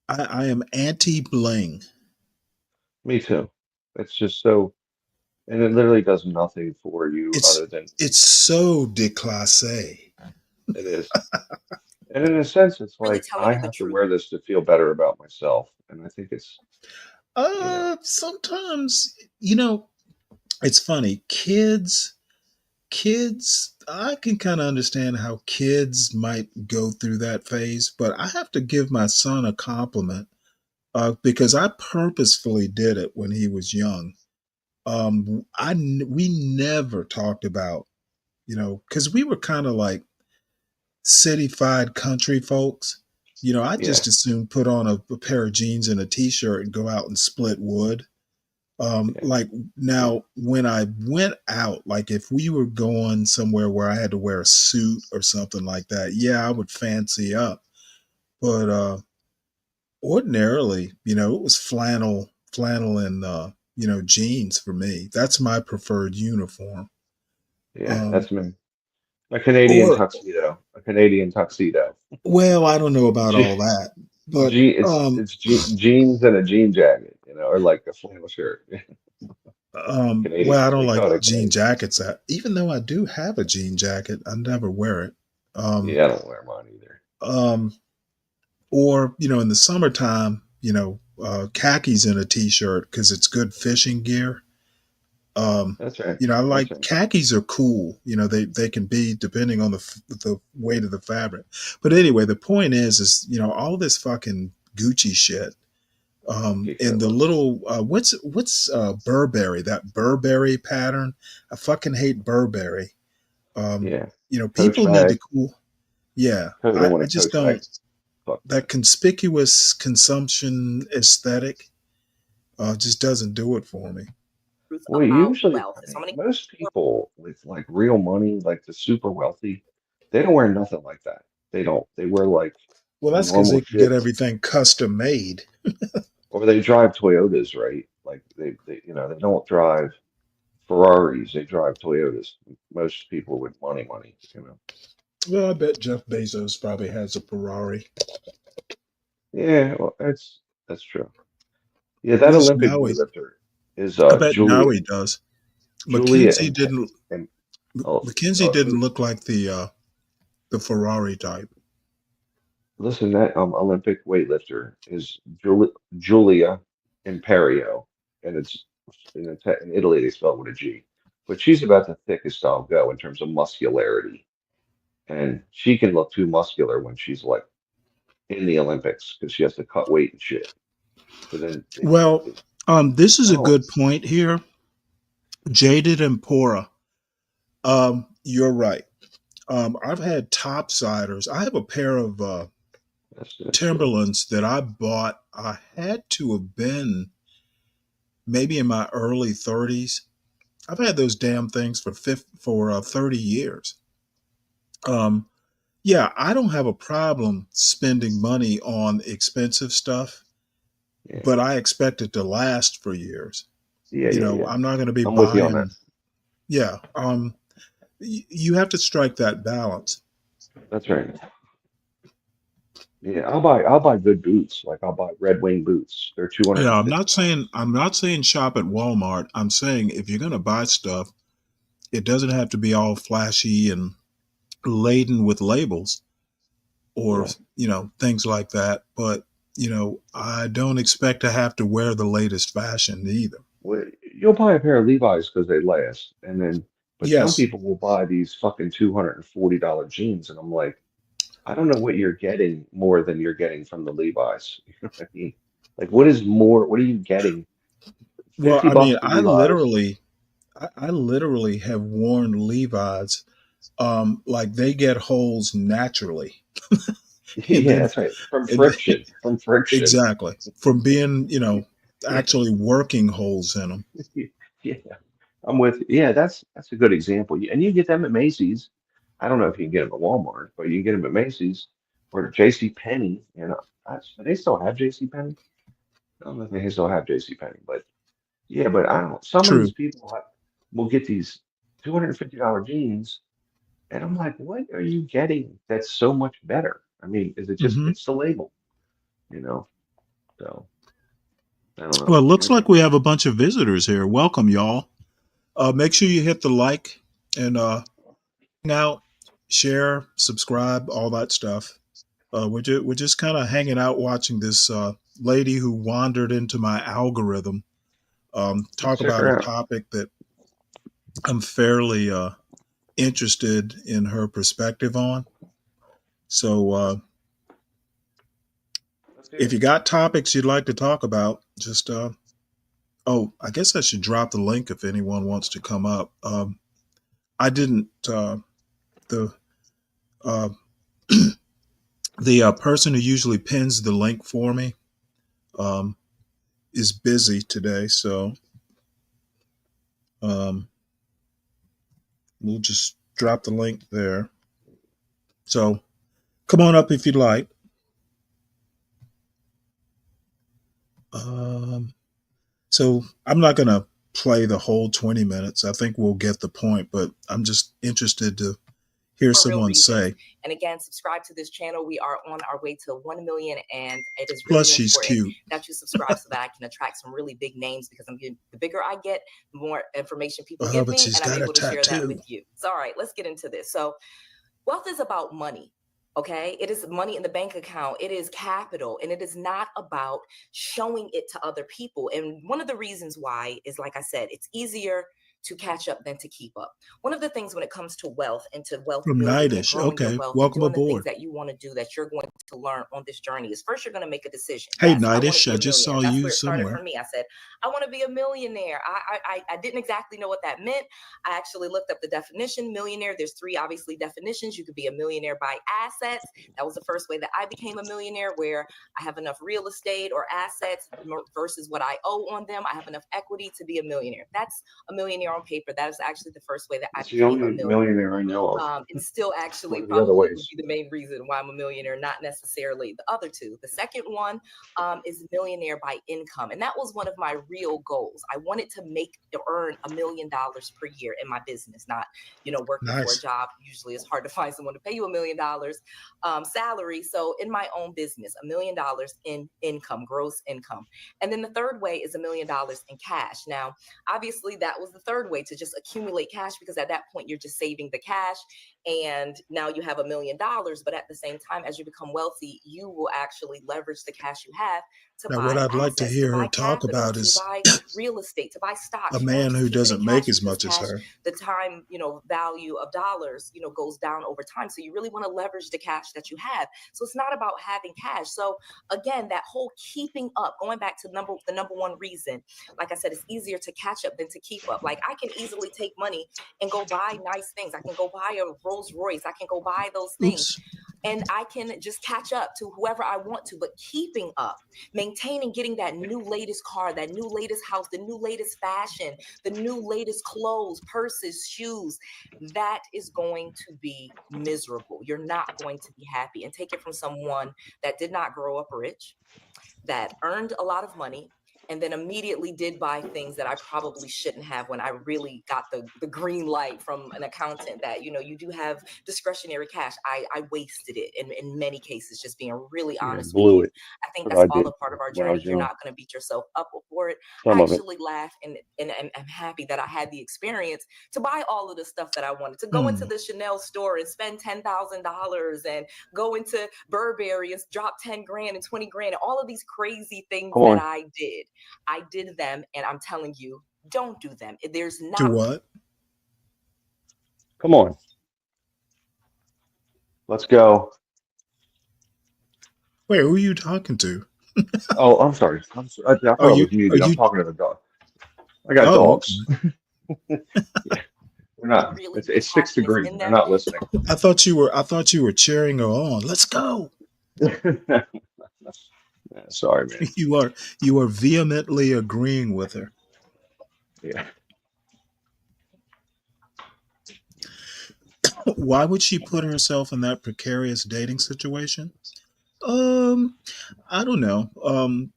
I am anti-bling. Me too. It's just so, and it literally does nothing for you other than It's so déclassé. it is. And in a sense, it's like I have to wear this to feel better about myself. And I think it's, Sometimes, you know, it's funny. Kids, I can kind of understand how kids might go through that phase, but I have to give my son a compliment because I purposefully did it when he was young. We never talked about, you know, because we were kind of like city-fied country folks. You know, I just as soon put on a pair of jeans and a t-shirt and go out and split wood. Like now, when I went out, like if we were going somewhere where I had to wear a suit or something like that, yeah, I would fancy up. But ordinarily, you know, it was flannel and you know, jeans for me. That's my preferred uniform. yeah, that's me. A Canadian tuxedo. Well, I don't know about all that, but It's jeans and a jean jacket, you know, or like a flannel shirt. Canadian, well, I don't we call like it jean Canadian. jackets. Even though I do have a jean jacket, I never wear it. Yeah, I don't wear mine either. Or, you know, in the summertime, you know, khakis in a t-shirt because it's good fishing gear. That's right. You know, I like That's right. khakis are cool. You know, they can be depending on the weight of the fabric. But anyway, the point is, you know, all this fucking Gucci shit. And the little what's Burberry, that Burberry pattern. I fucking hate Burberry. Yeah. You know, Coach people need bag. to cool. Yeah, Because they want I a just Coach bag. don't. Fuck That conspicuous consumption aesthetic just doesn't do it for me. Well, usually, I mean, most people with like real money, like the super wealthy, they don't wear nothing like that. They don't. They wear like Well, that's because normal they can get shit, everything custom made. or they drive Toyotas, right? Like they you know, they don't drive Ferraris. They drive Toyotas. Most people with money, you know. Well, I bet Jeff Bezos probably has a Ferrari. Yeah, well, that's true. Yeah, that At least Olympic now weightlifter is I bet now Julia. he does. Julia McKenzie didn't. and McKenzie didn't look like the Ferrari type. listen, that Olympic weightlifter is Julia Imperio, and it's in Italy they spell it with a G. But she's about the thickest I'll go in terms of muscularity, and she can look too muscular when she's like in the Olympics because she has to cut weight and shit. But then, Well, this is a good point here. Jaded Empora. You're right. I've had topsiders. I have a pair of Timberlands that I bought. I had to have been maybe in my early 30s. I've had those damn things for 30 years. Yeah, I don't have a problem spending money on expensive stuff, but I expect it to last for years. You know, I'm not going to be I'm with you on buying. that. Yeah. You have to strike that balance. That's right. Yeah, I'll buy good boots. Like I'll buy Red Wing boots. They're Yeah, I'm $250. not saying shop at Walmart. I'm saying if you're going to buy stuff, it doesn't have to be all flashy and laden with labels. or, things like that. But, I don't expect to have to wear the latest fashion either. Well, you'll buy a pair of Levi's because they last, but some Yes. people will buy these fucking $240 jeans, and I'm like, I don't know what you're getting more than you're getting from the Levi's. You know what I mean? Like, what is more? What are you getting? Well, 50 I mean, bucks for Levi's? I literally have worn Levi's. Like they get holes naturally. And Yeah, then, that's right. From and then friction. From friction. exactly from being, actually working holes in them. Yeah, I'm with you. Yeah, that's a good example. And you get them at Macy's. I don't know if you can get them at Walmart, but you can get them at Macy's or J.C. Penney. Do they still have J.C. Penney? I don't know if they still have J.C. Penney, but yeah, but I don't know. Some of these True. people will get these $250 jeans, and I'm like, what are you getting that's so much better? I mean, is it just Hmm. it's the label, you know? So I don't know. Well, it looks like we have a bunch of visitors here. Welcome, y'all. Make sure you hit the like and hang out, share, subscribe, all that stuff. We're just kind of hanging out watching this lady who wandered into my algorithm talk Check about a her out. topic that I'm fairly interested in her perspective on. So if you got topics you'd like to talk about, just I guess I should drop the link if anyone wants to come up. I didn't the uh, the person who usually pins the link for me is busy today, so we'll just drop the link there. So come on up if you'd like. So I'm not going to play the whole 20 minutes. I think we'll get the point, but I'm just interested to hear For real someone reasons. say. And again, subscribe to this channel. We are on our way to 1 million, and it is Plus, really she's important cute. that you subscribe so that I can attract some really big names, because the bigger I get, the more information people give But me, she's and I'm got a able to share that tattoo. with you. So, all right, let's get into this. So, wealth is about money. Okay, it is money in the bank account. It is capital, and it is not about showing it to other people. And one of the reasons why is, like I said, it's easier to catch up than to keep up. One of the things when it comes to wealth and to wealth From building and Nightish. growing your Okay, wealth and welcome doing the things aboard. that you want to do, that you're going to learn on this journey, is first you're going to make a decision. Hey, Yes, I want to Nightish, be I a just saw millionaire. That's you where it started somewhere. for me. I said, I want to be a millionaire. I didn't exactly know what that meant. I actually looked up the definition. Millionaire, there's three obviously definitions. You could be a millionaire by assets. That was the first way that I became a millionaire, where I have enough real estate or assets versus what I owe on them. I have enough equity to be a millionaire. That's a millionaire on paper. That is actually the first way that I It's the became a only millionaire. millionaire I know of. It's still One actually of the other probably would ways. be the main reason why I'm a millionaire, not necessarily the other two. The second one is millionaire by income. And that was one of my real goals. I wanted to earn $1 million per year in my business, not, working for a Nice. job. Usually it's hard to find someone to pay you $1 million salary. So in my own business, $1 million in income, gross income. And then the third way is $1 million in cash. Now, obviously that was the third way, to just accumulate cash, because at that point you're just saving the cash, and now you have $1 million. But at the same time, as you become wealthy, you will actually leverage the cash you have to Now, buy what I'd like to assets, to hear her buy talk capital, about to is buy real estate, to buy stocks. a You don't man just who keep it in doesn't cash, make as because much as cash, her. the time, value of dollars, goes down over time. So you really want to leverage the cash that you have. So it's not about having cash. So again, that whole keeping up, going back to the number one reason, like I said, it's easier to catch up than to keep up. Like, I can easily take money and go buy nice things. I can go buy a Rolls Royce. I can go buy those things. Oops. And I can just catch up to whoever I want to. But keeping up, maintaining, getting that new latest car, that new latest house, the new latest fashion, the new latest clothes, purses, shoes, that is going to be miserable. You're not going to be happy. And take it from someone that did not grow up rich, that earned a lot of money, and then immediately did buy things that I probably shouldn't have when I really got the green light from an accountant that, you do have discretionary cash. I wasted it in many cases, just being really Yeah, honest with blew you. it. I think But that's I all did a part of our when I journey. was You're young. not going to beat yourself up for it. Some I of it. actually laugh and I'm happy that I had the experience to buy all of the stuff that I wanted, to go into the Chanel store and spend $10,000 and go into Burberry and drop 10 grand and 20 grand, all of these crazy things Come that on. I did. I did them, and I'm telling you, don't do them. There's Do not what? Come on. Let's go. Wait, who are you talking to? Oh, I'm sorry. I thought Are I you? was Are muted. I'm you? talking to the dog. I got Oh, dogs. Yeah, they're not. really be It's 6 happiness degrees in and they're them. not listening. I thought you were. I thought you were cheering her on. Let's go. Yeah, sorry, man. You are vehemently agreeing with her. Yeah. Why would she put herself in that precarious dating situation? I don't know.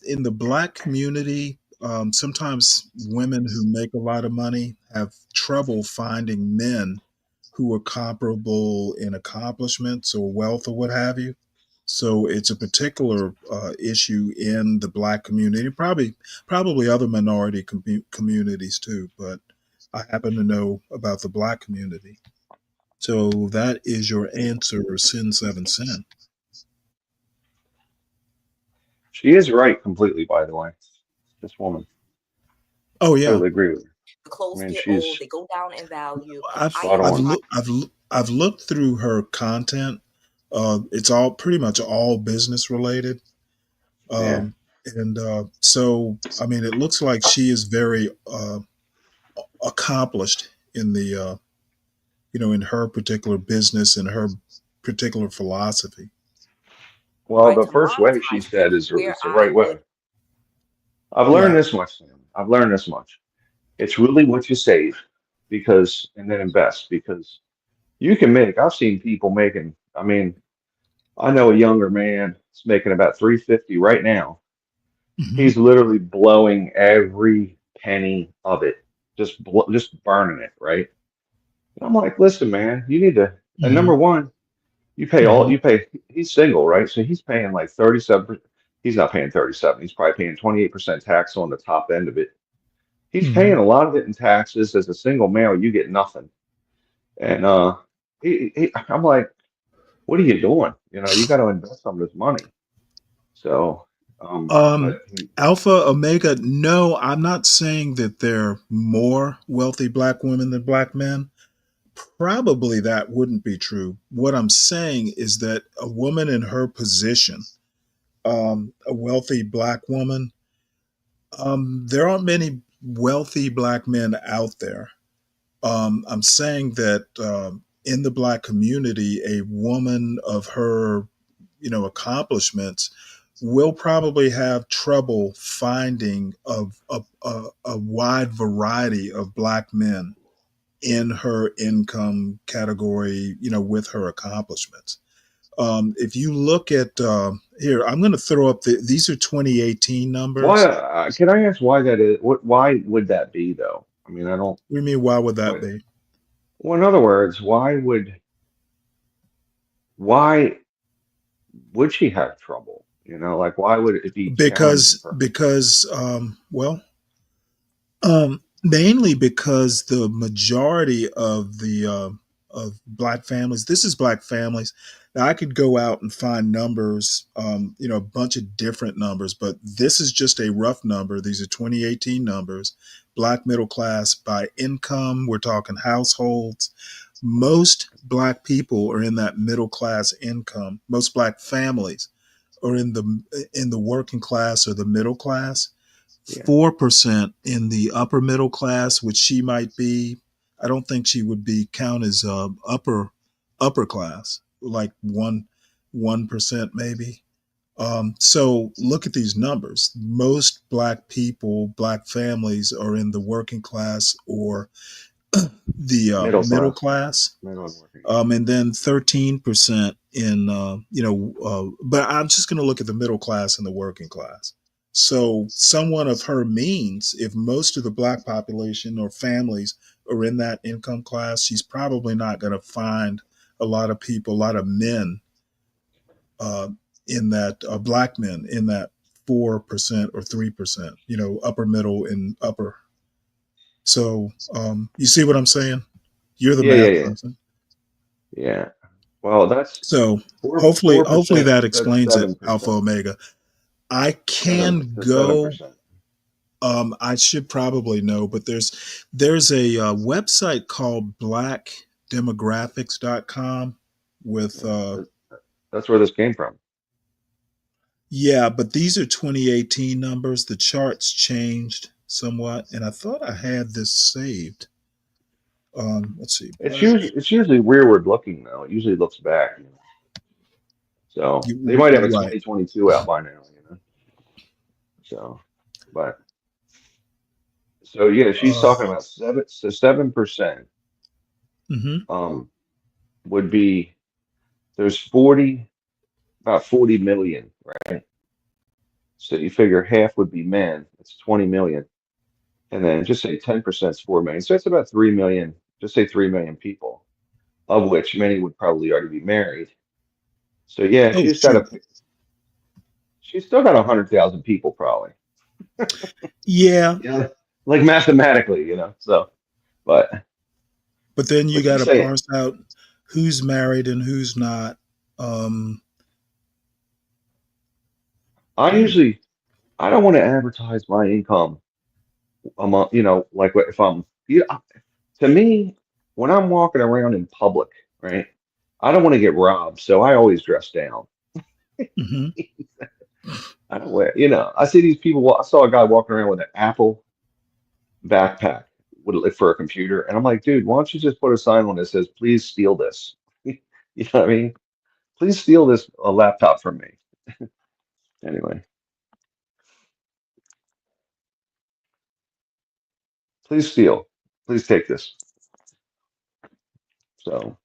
In the Black community, sometimes women who make a lot of money have trouble finding men who are comparable in accomplishments or wealth or what have you. So it's a particular issue in the Black community, probably other minority communities too. But I happen to know about the Black community. So that is your answer, Sin 7 Sin. She is right completely, by the way. This woman. Oh yeah, Totally agree with her. The clothes I mean, get old, she's they go down in value. I've I spot even I've on. tried. looked I've looked through her content. It's all pretty much all business related. Yeah. And so I mean, it looks like she is very accomplished in the in her particular business and her particular philosophy. Well, Tried the to first way she monetize said things where is the I right would. way. I've learned Yeah. this much, Sam. I've learned this much. It's really what you save and then invest because you can make, I've seen people making, I mean, I know a younger man is making about 350 right now. Hmm. He's literally blowing every penny of it, just burning it, right? And I'm like, listen, man, you need to, and Hmm. number one, Hmm. he's single, right? So he's paying like 37, he's not paying 37, he's probably paying 28% tax on the top end of it. He's paying Hmm. a lot of it in taxes. As a single male, you get nothing. And I'm like, what are you doing? You got to invest some of this money. So, but Alpha Omega, no, I'm not saying that there are more wealthy Black women than Black men. Probably that wouldn't be true. What I'm saying is that a woman in her position, a wealthy Black woman, there aren't many wealthy Black men out there. I'm saying that in the Black community, a woman of her, accomplishments will probably have trouble finding a wide variety of Black men in her income category, with her accomplishments. If you look at here, I'm going to throw up these are 2018 numbers. why can I ask why that is? Why would that be though? I mean, I don't. What do you mean? Why would that What, be? well, in other words, why would she have trouble? Like why would it be challenging for her? Because mainly because the majority of the of Black families, this is Black families. Now I could go out and find numbers, a bunch of different numbers, but this is just a rough number. These are 2018 numbers. Black middle class by income, we're talking households. Most Black people are in that middle class income. Most Black families are in the working class or the middle class. 4% in the upper middle class, which she might be. I don't think she would be count as upper class, like 1% maybe. So look at these numbers. Most Black people, Black families are in the working class or the middle class. And then 13% in, but I'm just going to look at the middle class and the working class. So someone of her means, if most of the black population or families are in that income class, she's probably not going to find a lot of people, a lot of men in that, black men in that 4% or 3%, upper middle and upper. So you see what I'm saying? You're the math person. Yeah. Well, that's So 4%. hopefully that That's explains it, 7%. Alpha Omega. I can That's go. 7%. I should probably know, but there's a website called blackdemographics.com with That's where this came from. yeah, but these are 2018 numbers. The charts changed somewhat, and I thought I had this saved. Let's see. It's usually rearward looking though. It usually looks back. So they might have a Right. 2022 out by now, So, but so yeah, she's talking about 7%. Would be there's about 40 million, right? So you figure half would be men. It's 20 million, and then just say 10% is 4 million. So it's about 3 million. Just say 3 million people, of which many would probably already be married. So yeah, she's still got 100,000 people probably. Yeah. Yeah, like mathematically, So, but then you But got she's to saying- parse out who's married and who's not. I don't want to advertise my income among, like if I'm, to me, when I'm walking around in public, right, I don't want to get robbed, so I always dress down. I don't wear, I see these people. I saw a guy walking around with an Apple backpack for a computer, and I'm like, dude, why don't you just put a sign on that says, "Please steal this." You know what I mean? Please steal this laptop from me. Anyway, please steal. Please take this. So.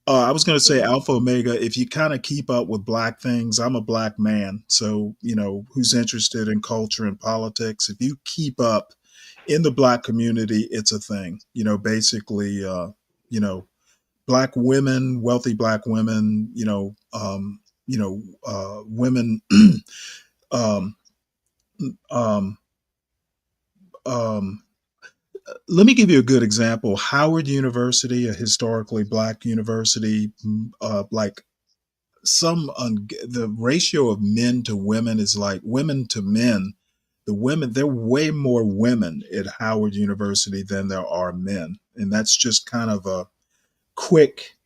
I was going to say Alpha Omega, if you kind of keep up with black things, I'm a black man. So, who's interested in culture and politics, if you keep up in the black community, it's a thing, basically, black women, wealthy black women, women, let me give you a good example. Howard University, a historically black university, like the ratio of men to women is like women to men. There are way more women at Howard University than there are men. And that's just kind of a quick,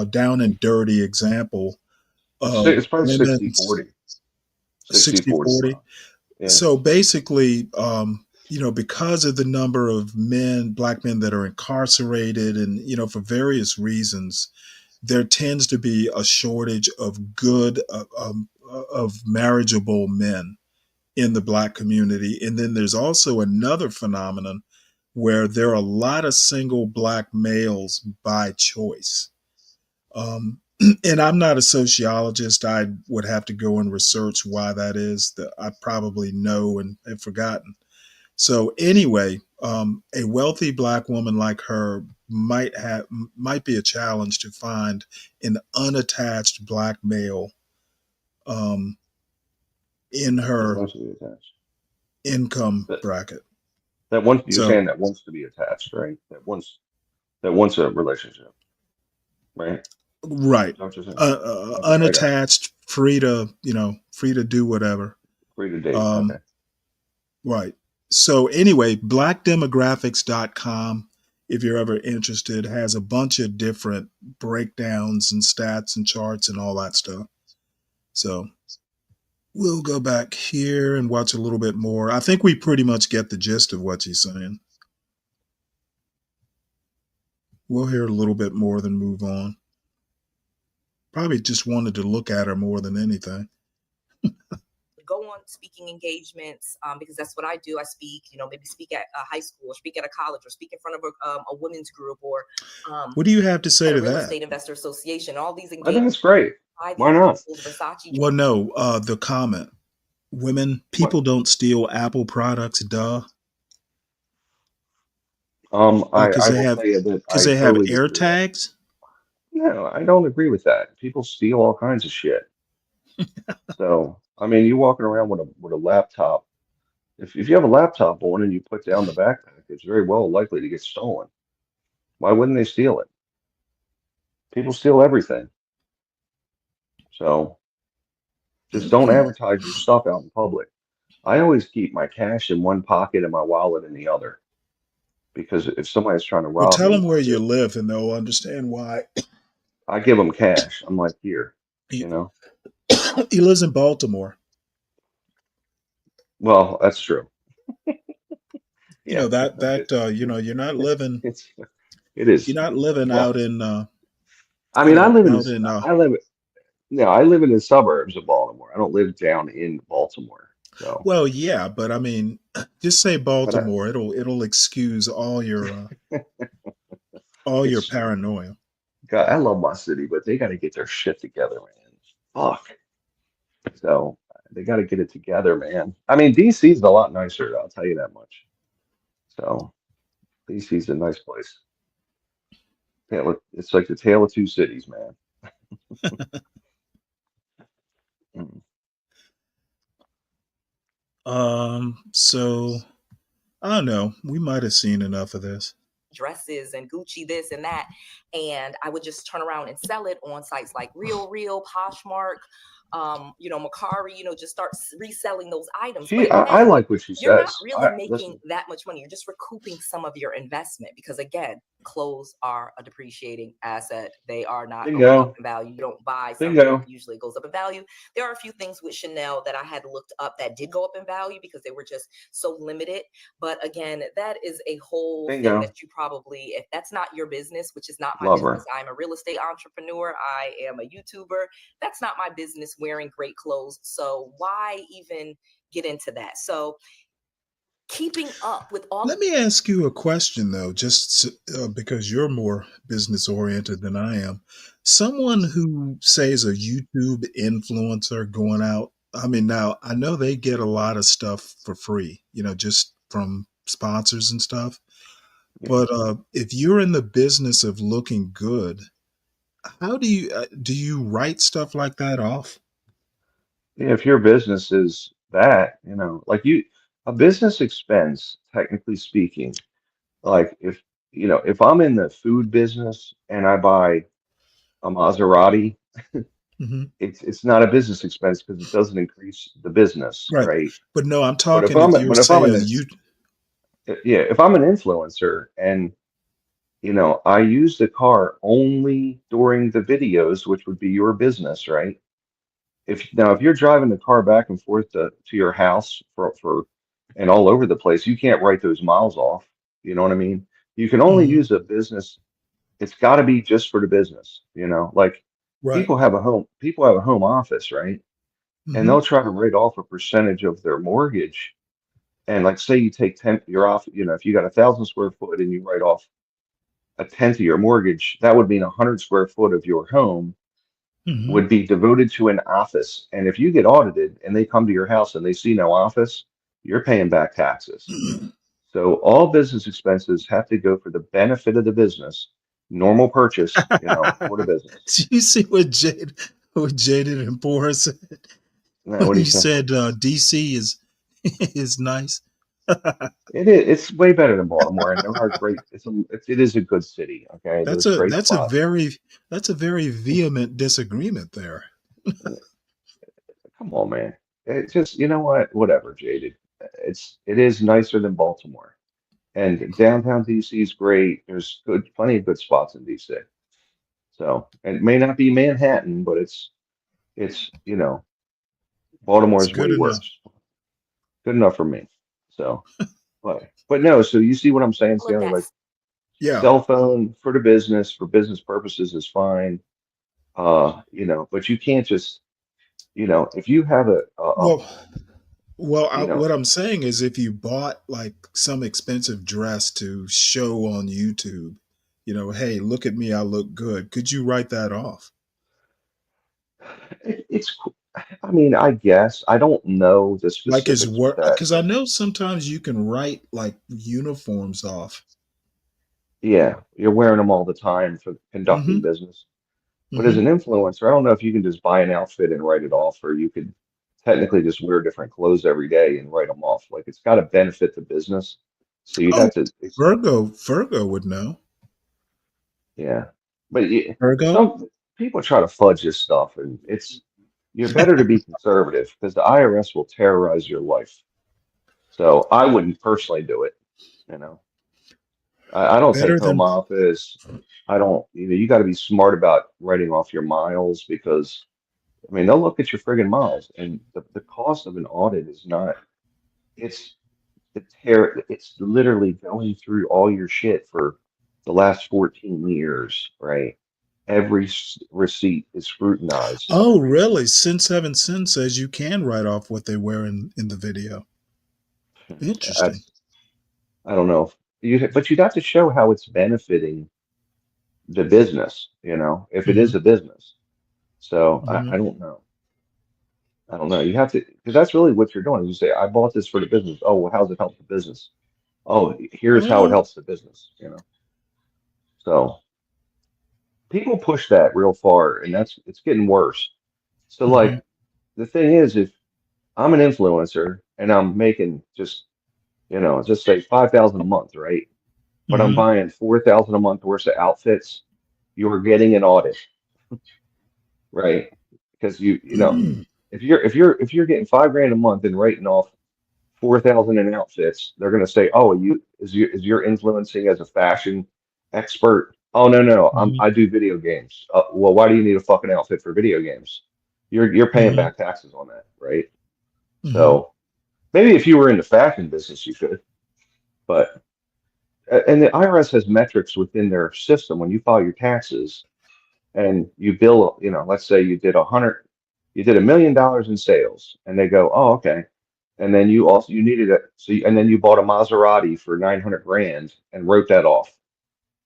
down and dirty example of It's probably 60-40. 60-40. Yeah. So basically, because of the number of black men that are incarcerated and, for various reasons, there tends to be a shortage of good, of marriageable men in the black community. And then there's also another phenomenon where there are a lot of single black males by choice. And I'm not a sociologist. I would have to go and research why that is. That I probably know and have forgotten. So anyway, a wealthy black woman like her might be a challenge to find an unattached black male in her income bracket. You're saying that wants to be attached, right? That wants a relationship, right? Right. Unattached, free to do whatever. Free to date. Okay. Right. So anyway, blackdemographics.com, if you're ever interested, has a bunch of different breakdowns and stats and charts and all that stuff. So we'll go back here and watch a little bit more. I think we pretty much get the gist of what she's saying. We'll hear a little bit more, then move on. Probably just wanted to look at her more than anything. Go on on speaking engagements, because that's what I do. I speak, maybe speak at a high school, or speak at a college, or speak in front of a women's group, or What do you have to say at a to real that? estate investor association. All these I think engagements it's great. by Why these not? schools, Versace. Well, no, the comment. Women, people don't steal Apple products, duh. I will tell you that Because I they have totally air disagree with that. tags. No, I don't agree with that. People steal all kinds of shit. So, I mean, you walking around with a laptop. If you have a laptop on and you put down the backpack, it's very well likely to get stolen. Why wouldn't they steal it? People steal everything. So just don't advertise your stuff out in public. I always keep my cash in one pocket and my wallet in the other. Because if somebody's trying to Well, rob tell me, them where you live, and they'll understand why. I give them cash. I'm like, here, He, you know. he lives in Baltimore. Well, that's true. You Yeah, know that you're not living. it is. You're not living Well, out in. I mean, I live in out in. I live in the suburbs of Baltimore. I don't live down in Baltimore. So, Well, yeah, but I mean, just say but Baltimore. It'll excuse all your it's paranoia. God, I love my city, but they got to get their shit together, man. Fuck. So they got to get it together, man. I mean, DC's a lot nicer, I'll tell you that much. So DC's a nice place. It's like the tale of two cities, man. So I don't know. We might have seen enough of this. Dresses and Gucci this and that, and I would just turn around and sell it on sites like Real, Poshmark, Macari, just start reselling those items. Gee, But I again, like what she you're not says. really making Listen, that much money. You're just recouping some of your investment because again, clothes are a depreciating asset. They are not going up bingo, in value. You don't buy something, bingo. usually it goes up in value. There are a few things with Chanel that I had looked up that did go up in value because they were just so limited. But again, that is a whole thing Bingo. that you probably, if that's not your business, which is not my Love business, her. I'm a real estate entrepreneur, I am a YouTuber. That's not my business wearing great clothes. So why even get into that? So keeping up with all. Let me ask you a question though, just because you're more business oriented than I am. Someone who says a YouTube influencer going out. I mean, now I know they get a lot of stuff for free, just from sponsors and stuff. Yeah. But if you're in the business of looking good, how do you write stuff like that off? Yeah, if your business is that, like a business expense, technically speaking, like if I'm in the food business and I buy a Maserati, hmm it's not a business expense because it doesn't increase the business, Right. right? But no, I'm But if talking if you're I'm say in a this, you. if I'm an influencer and I use the car only during the videos, which would be your business, right? If you're driving the car back and forth to your house for and all over the place, you can't write those miles off. You know what I mean? You can only Mhm. use a business. It's got to be just for the business. Like Right. people have a home office, right? And hmm they'll try to write off a percentage of their mortgage. And like say you take 10, you're off, if you got 1,000 square foot and you write off a tenth of your mortgage, that would mean 100 square foot of your home hmm would be devoted to an office. And if you get audited and they come to your house and they see no office, you're paying back taxes. So all business expenses have to go for the benefit of the business. Normal purchase, for the business. Do you see what Jaded and Poor said? Now, When what do he you say? said DC is is nice. It is. It's way better than Baltimore, and there are great. It is a good city. Okay, That's there's a great that's a spots. very vehement disagreement there. Come on, man. It just, you know what? Whatever, Jaded. It is nicer than Baltimore. And downtown DC is great. There's plenty of good spots in DC. So, and it may not be Manhattan, but it's It's Baltimore's good way enough. worse. Good enough for me. So, but no. So you see what I'm saying, All of Sarah? that Like Yeah. cell phone for business purposes is fine. But you can't just, if you have a Well, Well, You know, what I'm saying is, if you bought like some expensive dress to show on YouTube, hey, look at me, I look good. Could you write that off? it's. I mean, I guess I don't know the Like, is specifics with work that. because I know sometimes you can write like uniforms off. Yeah, you're wearing them all the time for conducting Mm-hmm. business. But as Mm-hmm. an influencer, I don't know if you can just buy an outfit and write it off, or you could technically just wear different clothes every day and write them off. Like it's got to benefit the business. So you'd Oh, have to, Virgo would know. yeah. But Virgo? some people try to fudge this stuff, and you're better to be conservative because the IRS will terrorize your life. So I wouldn't personally do it. You know, I don't take Better home than office. I don't, you got to be smart about writing off your miles because I mean, they'll look at your friggin' miles, and the cost of an audit is not. It's It's literally going through all your shit for the last 14 years, right? Every receipt is scrutinized. Oh, really? Sin Seven Sin says you can write off what they wear in the video. Interesting. That's I don't know. But you'd have to show how it's benefiting the business, if it Mm-hmm. is a business. So Mm-hmm. I don't know. I don't know. You have to, because that's really what you're doing. You say, I bought this for the business. Oh, well, how does it help the business? Oh, here's how it Well, helps the business. So people push that real far, and it's getting worse. So mm-hmm. like the thing is, if I'm an influencer and I'm making just say 5,000 a month, right? But I'm Mm-hmm. buying 4,000 a month worth of outfits, you're getting an audit, right? Because if you're getting 5 grand a month and writing off 4,000 in outfits, they're gonna say, oh, you're influencing as a fashion expert. Oh no, Mm-hmm. I do video games. Well, why do you need a fucking outfit for video games? You're paying Mm-hmm. back taxes on that, right? Mm-hmm. So maybe if you were in the fashion business, you could, but and the IRS has metrics within their system when you file your taxes and you bill, let's say you did $1 million in sales, and they go, oh, okay. And then you needed it, and then you bought a Maserati for 900 grand and wrote that off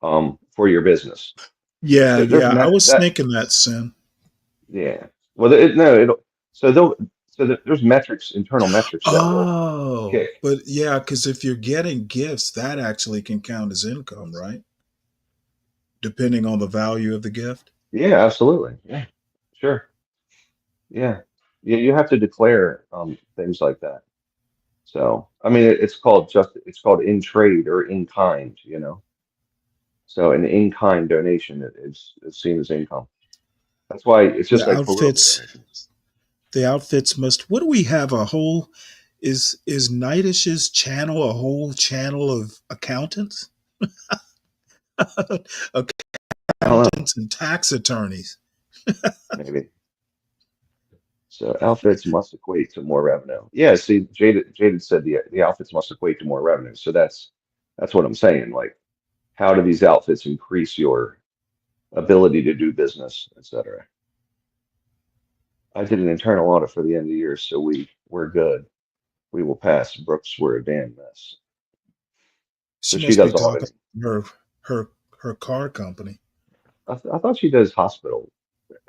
for your business. Yeah, There's yeah. I met was that thinking that, Sin. Yeah. Well, no, there's metrics, internal metrics that will Oh, kick. but yeah, because if you're getting gifts, that actually can count as income, right? Depending on the value of the gift. Yeah, absolutely. Yeah, sure. Yeah. You have to declare things like that. So, I mean, it's called in trade or in kind. So an in kind donation is seen as income. That's why it's The just like political outfits, donations. the outfits must. What do we have? A whole is Nightish's channel a whole channel of accountants, I don't know. accountants and tax attorneys. Maybe. So outfits must equate to more revenue. Yeah, see, Jaded said the outfits must equate to more revenue. So that's what I'm saying. Like, how do these outfits increase your ability to do business, etc.? I did an internal audit for the end of the year, so we're good. We will pass. Brooks, we're a damn mess. So She she must be does talking auditing. to her car company. I thought she does hospital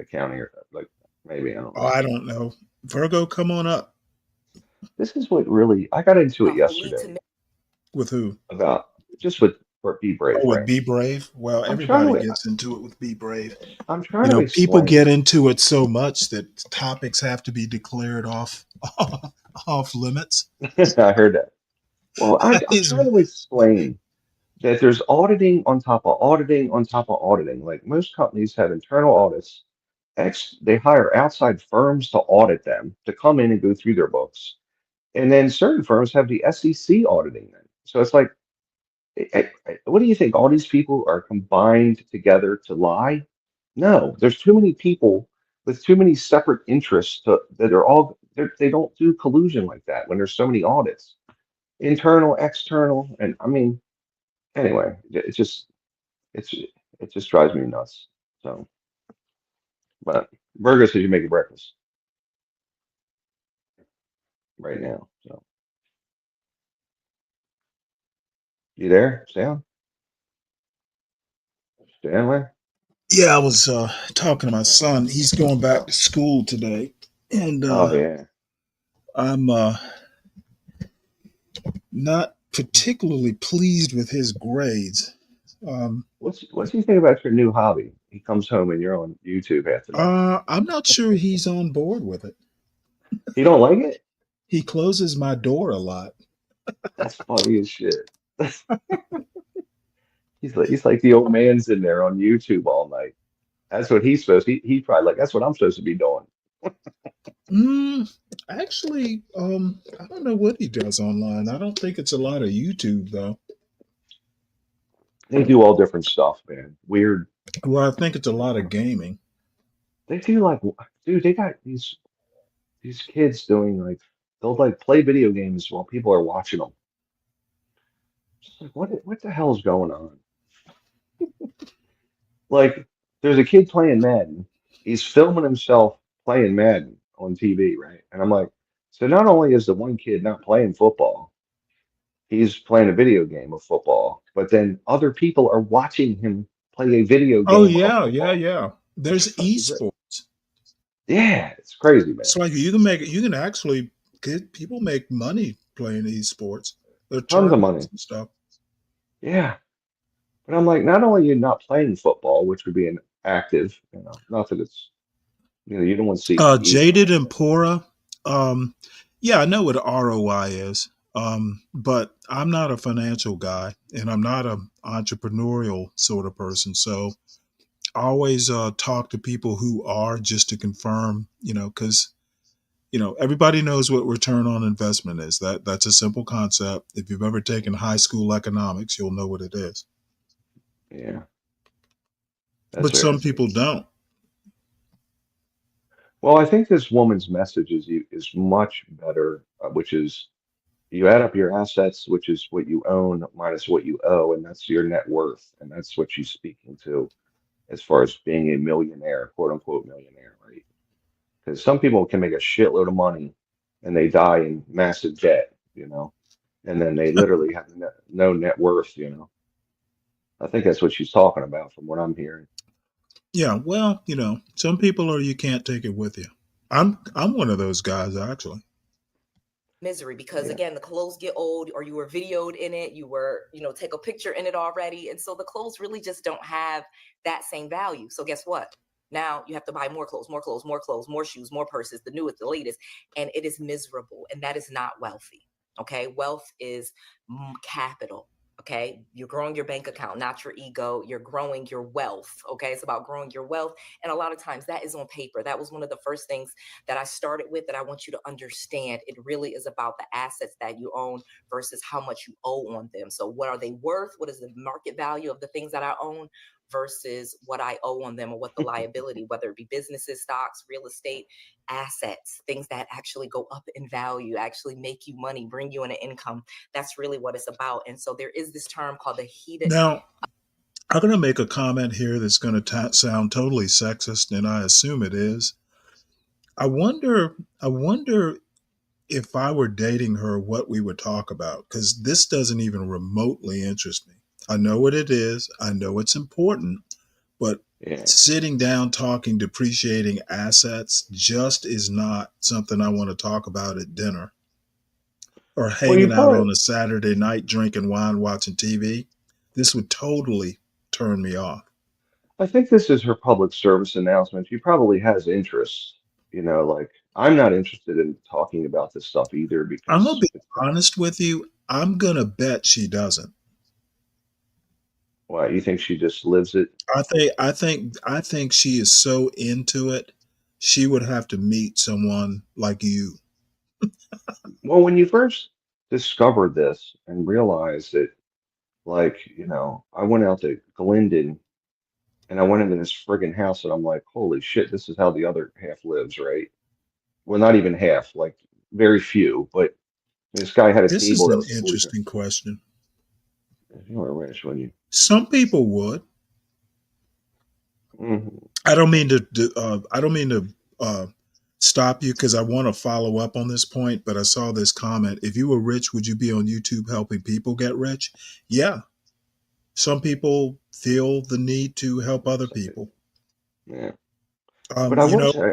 accounting or like maybe I don't Oh, know. I don't know. Virgo, come on up. This is what really I got into it yesterday With who? about just with Be Brave, Oh, with right? Be Brave. Well, I'm trying everybody to gets into it with Be Brave. I'm trying to People explain. get into it so much that topics have to be declared off off limits. I heard that. Well, I'm Is trying to explain that there's auditing on top of auditing on top of auditing. Like most companies have internal audits. They hire outside firms to audit them to come in and go through their books. And then certain firms have the SEC auditing them. So it's like, what do you think? All these people are combined together to lie? No, there's too many people with too many separate interests that are they don't do collusion like that when there's so many audits, internal, external, and I mean, anyway, it's it just drives me nuts. So, but Virgo says you make breakfast. right now. So you there, Sam? Stanley? Yeah, I was talking to my son. He's going back to school today, and Oh yeah. I'm not particularly pleased with his grades. Um, What's he think about your new hobby? He comes home and you're on YouTube half the night. I'm not sure he's on board with it. He don't like it? He closes my door a lot. That's funny as shit. He's like the old man's in there on YouTube all night. That's what he's supposed. He's probably like that's what I'm supposed to be doing. Actually, I don't know what he does online. I don't think it's a lot of YouTube though. They do all different stuff, man. Weird. Well, I think it's a lot of gaming. They do like, dude. They got these kids doing like they'll like play video games while people are watching them. Just like what the hell's going on? Like, there's a kid playing Madden. He's filming himself playing Madden on TV, right? And I'm like, so not only is the one kid not playing football, he's playing a video game of football, but then other people are watching him play a video Oh game of yeah, yeah, football. yeah. There's esports. Yeah, it's crazy, man. It's like you can actually get people make money playing esports. There are Tons of tournaments money. and stuff. Yeah. But I'm like, not only are you not playing football, which would be an active, not that it's, you don't want to see Jaded Empora. Yeah, I know what ROI is. But I'm not a financial guy and I'm not an entrepreneurial sort of person. So I always talk to people who are just to confirm, because everybody knows what return on investment is. That's a simple concept. If you've ever taken high school economics, you'll know what it is. Yeah. But some people don't. Well, I think this woman's message is much better, which is you add up your assets, which is what you own minus what you owe, and that's your net worth, and that's what she's speaking to as far as being a millionaire, quote unquote millionaire, right? Because some people can make a shitload of money and they die in massive debt, and then they literally have no net worth, I think that's what she's talking about from what I'm hearing. Yeah, well, some people are you can't take it with you. I'm one of those guys actually. Misery, because again, the clothes get old, or you were videoed in it, you were, take a picture in it already. And so the clothes really just don't have that same value. So guess what? Now you have to buy more clothes, more clothes, more clothes, more shoes, more purses, the newest, the latest. And it is miserable. And that is not wealthy. Okay. Wealth is capital. Okay. You're growing your bank account, not your ego. You're growing your wealth. Okay. It's about growing your wealth. And a lot of times that is on paper. That was one of the first things that I started with that I want you to understand. It really is about the assets that you own versus how much you owe on them. So what are they worth? What is the market value of the things that I own versus what I owe on them, or what the liability, whether it be businesses, stocks, real estate, assets, things that actually go up in value, actually make you money, bring you an income. That's really what it's about. And so there is this term called the heated. Now, I'm going to make a comment here that's going to sound totally sexist, and I assume it is. I wonder if I were dating her, what we would talk about, because this doesn't even remotely interest me. I know what it is. I know it's important, but sitting down, talking, depreciating assets just is not something I want to talk about at dinner or hanging out on a Saturday night, drinking wine, watching TV. This would totally turn me off. I think this is her public service announcement. She probably has interests, like I'm not interested in talking about this stuff either because I'm going to be honest with you. I'm going to bet she doesn't. Why? You think she just lives it? I think she is so into it. She would have to meet someone like you. Well, when you first discovered this and realized that, like, I went out to Glendon and I went into this friggin' house and I'm like, holy shit, this is how the other half lives, right? Well, not even half, like very few, but this guy had a This table. is an interesting question. You were rich, wouldn't you? Some people would. Mm-hmm. I don't mean to stop you because I want to follow up on this point, but I saw this comment. If you were rich, would you be on YouTube helping people get rich? Yeah. Some people feel the need to help other people. Yeah. But I You will know, say,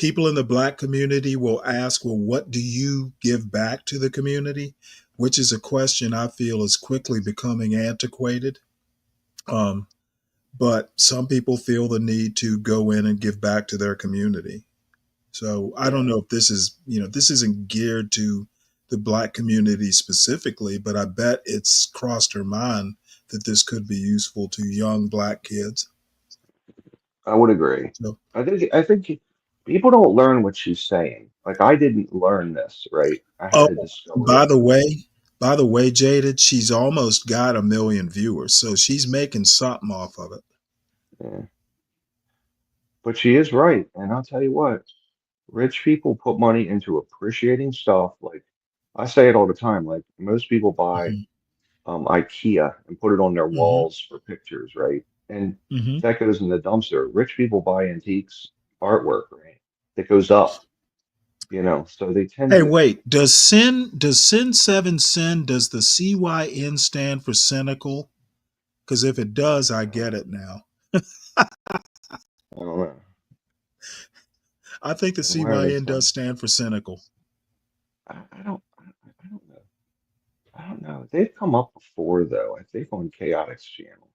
people in the Black community will ask, well, what do you give back to the community? Which is a question I feel is quickly becoming antiquated. But some people feel the need to go in and give back to their community. So I don't know if this is, this isn't geared to the Black community specifically, but I bet it's crossed her mind that this could be useful to young Black kids. I would agree. So, I think people don't learn what she's saying. Like I didn't learn this, right? I had to discover by it. the way, Jaded, she's almost got 1 million viewers, so she's making something off of it. Yeah. But she is right, and I'll tell you what, rich people put money into appreciating stuff. Like I say it all the time. Like most people buy IKEA and put it on their walls for pictures, right? And that goes in the dumpster. Rich people buy antiques artwork, right? That goes up, so they tend Hey, to. wait, does Sin 7 Sin, does the CYN stand for cynical? Because if it does, I get it now. I don't know. I think the Why are they CYN does stand for cynical. I don't know. I don't know. They've come up before though. I think on Chaotic's channel,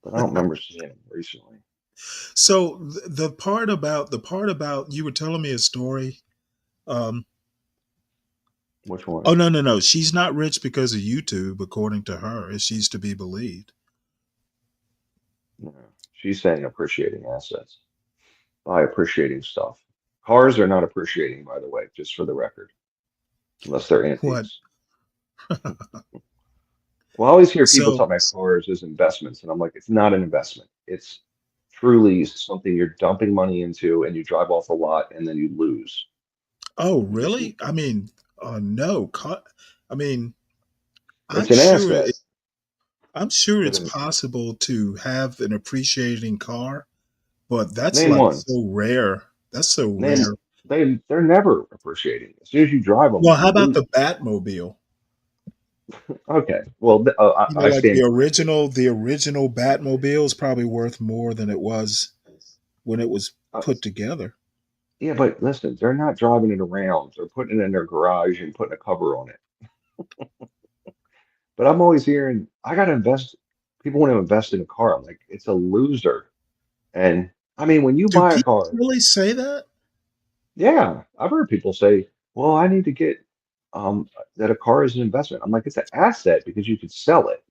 but I don't remember seeing them recently. So the part about you were telling me a story. Which one? Oh no. She's not rich because of YouTube, according to her, if she's to be believed. No, she's saying appreciating assets by appreciating stuff. Cars are not appreciating, by the way, just for the record, unless they're antiques. What? Well, I always hear people So talk about cars as investments, and I'm like, it's not an investment. It's truly something you're dumping money into, and you drive off a lot, and then you lose. oh really? I mean, no. I mean, It's an asset. I'm sure But it's possible to have an appreciating car, but that's name like one. so rare. That's so Name rare. they're never appreciating. As soon as you drive them, Well, how you about lose the Batmobile? Okay. Well, I Like stand. the original Batmobile is probably worth more than it was when it was put together. Yeah, but listen, they're not driving it around. They're putting it in their garage and putting a cover on it. But I'm always hearing, I gotta invest. People want to invest in a car. I'm like, it's a loser. And I mean, when you Do buy a people car, really say that? yeah, I've heard people say, well, I need to get that a car is an investment. I'm like, it's an asset because you could sell it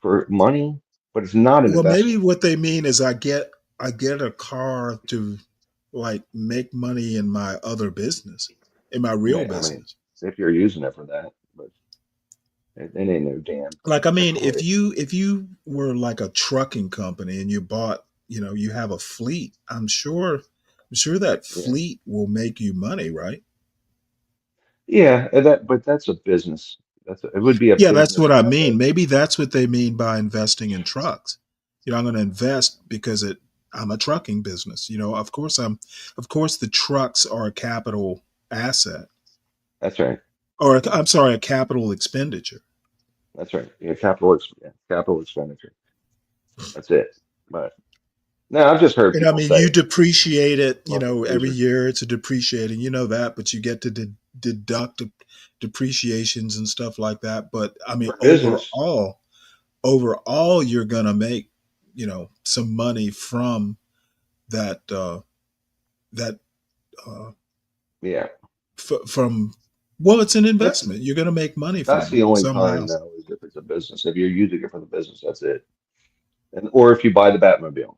for money, but it's not an Well, maybe investment. what they mean is I get a car to like make money in my other business, in my real Yeah, I mean, business. if you're using it for that, but it ain't no damn. Like, I mean, car. if you were like a trucking company and you bought, you have a fleet, I'm sure that Yeah. fleet will make you money, right? Yeah, but that's a business. It would be a Yeah, that's business what I asset. mean. Maybe that's what they mean by investing in trucks. I'm going to invest because I'm a trucking business. Of course the trucks are a capital asset. That's right. Or I'm sorry, a capital expenditure. That's right. Yeah, capital expenditure. That's it. But no, I've just heard And I people mean, say you it. depreciate it, Well, every loser. year it's a depreciating, that, but you get to deduct depreciations and stuff like that. But I mean, For business. overall, you're going to make, some money from that, Yeah. from, well, it's an investment. You're going to make money That's from the it only somehow. time though is if it's a business. If you're using it for the business, that's it. Or if you buy the Batmobile.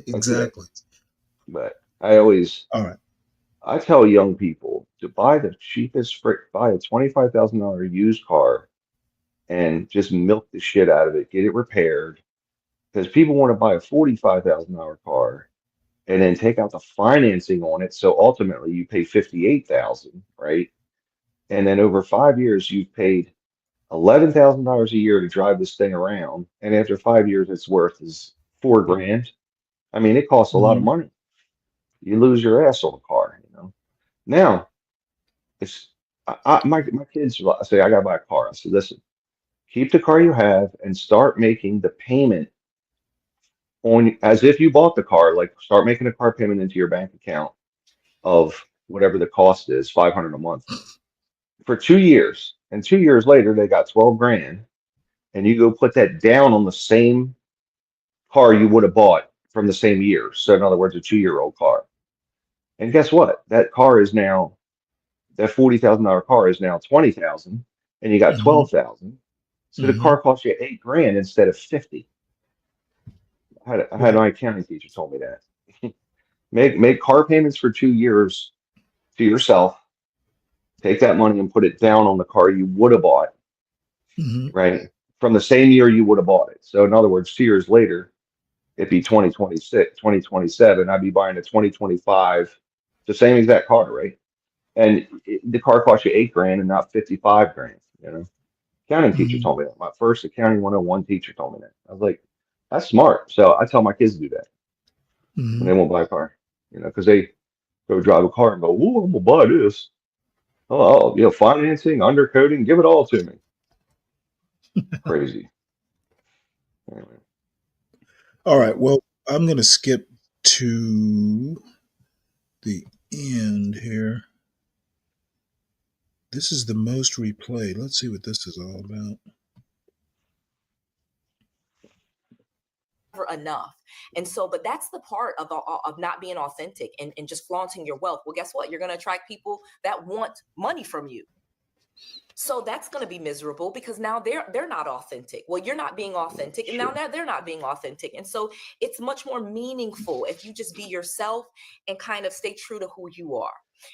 Exactly. But all right. I tell young people to buy the cheapest buy a $25,000 used car and just milk the shit out of it, get it repaired. Because people want to buy a $45,000 car and then take out the financing on it. So ultimately you pay $58,000, right? And then over 5 years you've paid $11,000 a year to drive this thing around, and after 5 years, its worth is $4 grand. I mean, it costs a lot of money. you lose your ass on a car, you know. Now, it's my kids say I gotta buy a car. I said, listen, keep the car you have and start making the payment on as if you bought the car. Like start making a car payment into your bank account of whatever the cost is, 500 a month for 2 years. And 2 years later, they got 12 grand, and you go put that down on the same car you would have bought from the same year. So in other words, a 2-year-old car. And guess what? That car is now that $40,000 car is now 20,000, and you got Mm-hmm. 12,000. So the Mm-hmm. car cost you 8 grand instead of 50. I had Right. my accounting teacher told me that. Make car payments for 2 years to yourself. Take that money and put it down on the car you would have bought, Mm-hmm. right? From the same year you would have bought it. So in other words, 2 years later, it'd be 2026, 2027. I'd be buying a 2025, the same exact car, right? And the car cost you 8 grand and not 55 grand, you know? Accounting teacher Mm-hmm. told me that. My first accounting 101 teacher told me that. I was like, that's smart. So I tell my kids to do that when Mm-hmm. they won't buy a car, you know, because they go drive a car and go, "Ooh, I'm gonna buy this. Oh, you know, financing, undercoating, give it all to me." Crazy. Anyway. All right. Well, I'm going to skip to the end here. This is the most replayed. Let's see what this is all about. Enough. And so, but that's the part of not being authentic and just flaunting your wealth. Well, guess what? You're going to attract people that want money from you. So that's going to be miserable because now they're not authentic. Well, you're not being authentic, and now they're not being authentic. And so it's much more meaningful if you just be yourself and kind of stay true to who you are.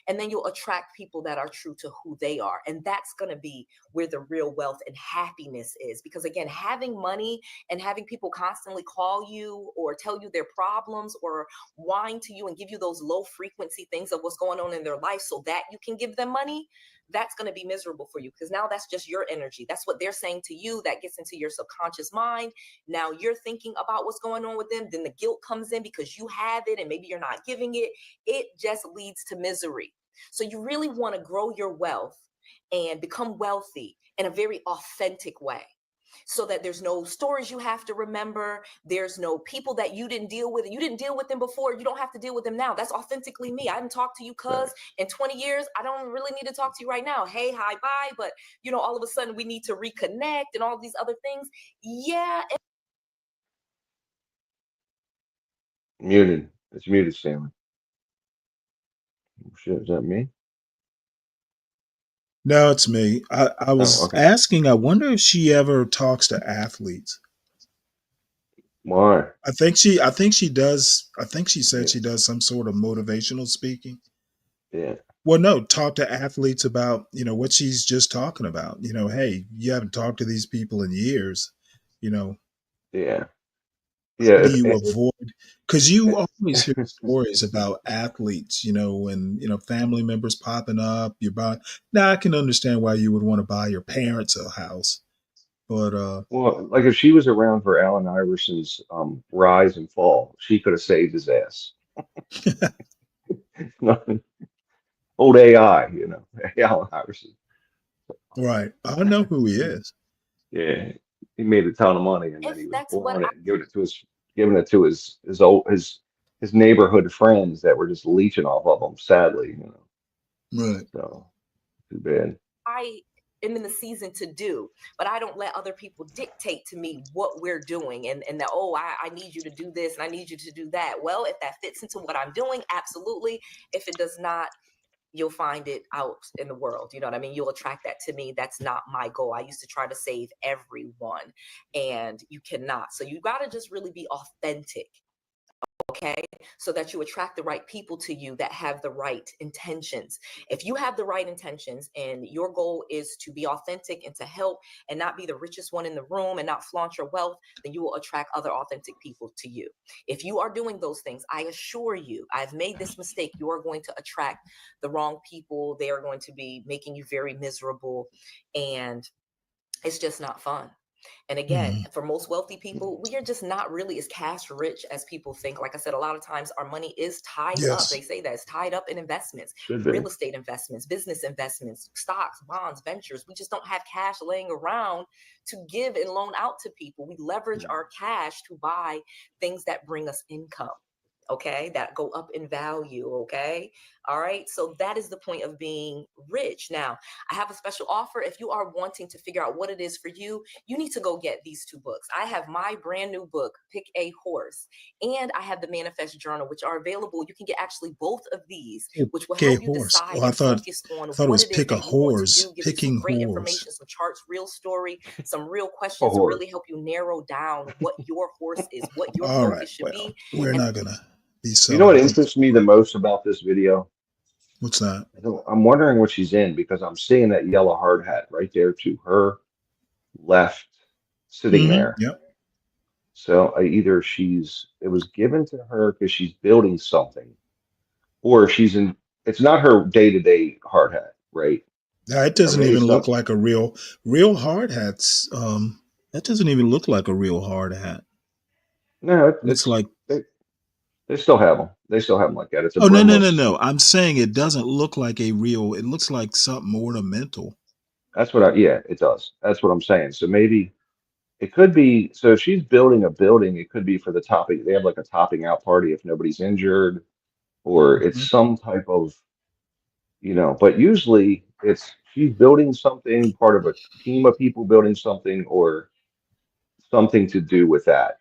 And then you'll attract people that are true to who they are. And that's going to be where the real wealth and happiness is. Because again, having money and having people constantly call you or tell you their problems or whine to you and give you those low frequency things of what's going on in their life so that you can give them money, that's going to be miserable for you because now that's just your energy. That's what they're saying to you. That gets into your subconscious mind. Now you're thinking about what's going on with them. Then the guilt comes in because you have it and maybe you're not giving it. It just leads to misery. So you really want to grow your wealth and become wealthy in a very authentic way, so that there's no stories you have to remember. There's no people that you didn't deal with. You didn't deal with them before. You don't have to deal with them now. That's authentically me. I haven't talked to you cuz in 20 years. I don't really need to talk to you right now. Hey, hi, bye. But you know, all of a sudden we need to reconnect and all these other things. Yeah. Muted. It's muted, Stanley. Shit, is that me? No, it's me. I was okay. asking, I wonder if she ever talks to athletes. Why? I think she does. I think she said she does some sort of motivational speaking. Yeah. Well, no, talk to athletes about, you know, what she's just talking about. You know, hey, you haven't talked to these people in years, you know. Yeah. How do you avoid? Because you always hear stories about athletes, you know, and, you know, family members popping up. Now I can understand why you would want to buy your parents a house, but well, like if she was around for Allen Iverson's rise and fall, she could have saved his ass. Old AI, you know, Allen Iverson. Right. I know who he is. Yeah, he made a ton of money, and then he was blowing it and giving it to his neighborhood friends that were just leeching off of him. Sadly, you know. Right. So too bad. I am in the season to do, but I don't let other people dictate to me what we're doing and that, oh, I need you to do this and I need you to do that. Well, if that fits into what I'm doing, absolutely. If it does not, you'll find it out in the world. You know what I mean? You'll attract that to me. That's not my goal. I used to try to save everyone, and you cannot. So you got to just really be authentic. Okay, so that you attract the right people to you that have the right intentions. If you have the right intentions and your goal is to be authentic and to help and not be the richest one in the room and not flaunt your wealth, then you will attract other authentic people to you. If you are doing those things, I assure you, I've made this mistake. You are going to attract the wrong people. They are going to be making you very miserable, and it's just not fun. And again, Mhm. for most wealthy people, we are just not really as cash rich as people think. Like I said, a lot of times our money is tied up. Yes. They say that it's tied up in investments, Should be. real estate investments, business investments, stocks, bonds, ventures. We just don't have cash laying around to give and loan out to people. We leverage our cash to buy things that bring us income. Okay, that go up in value. Okay, all right. So that is the point of being rich. Now, I have a special offer. If you are wanting to figure out what it is for you, you need to go get these 2 books. I have my brand new book, Pick a Horse, and I have the Manifest Journal, which are available. You can get actually both of these, which will Pick help a you horse. decide Oh, I and thought focus on it what was it is pick a that you want to whores. do. Gives you some Picking great whores. information, some charts, real story, some real A questions to horse. really help you narrow down what your horse is, what your All right. focus should Well, be. we're And not gonna be You know what selling books. interests me the most about this video? What's that? I'm wondering what she's in because I'm seeing that yellow hard hat right there to her left, sitting there. Yep. So either it was given to her because she's building something, or it's not her day-to-day hard hat, right? Now, it Or doesn't maybe even look some, like a real hard hats. That doesn't even look like a real hard hat. no, Looks like they still have them. They still have them like that. It's a oh brimless. no. I'm saying it doesn't look like a real. It looks like something ornamental. Yeah, it does. That's what I'm saying. So maybe it could be, so if she's building a building, it could be for the topping. They have like a topping out party if nobody's injured, or it's Mhm. some type of, but usually it's she's building something, part of a team of people building something, or something to do with that.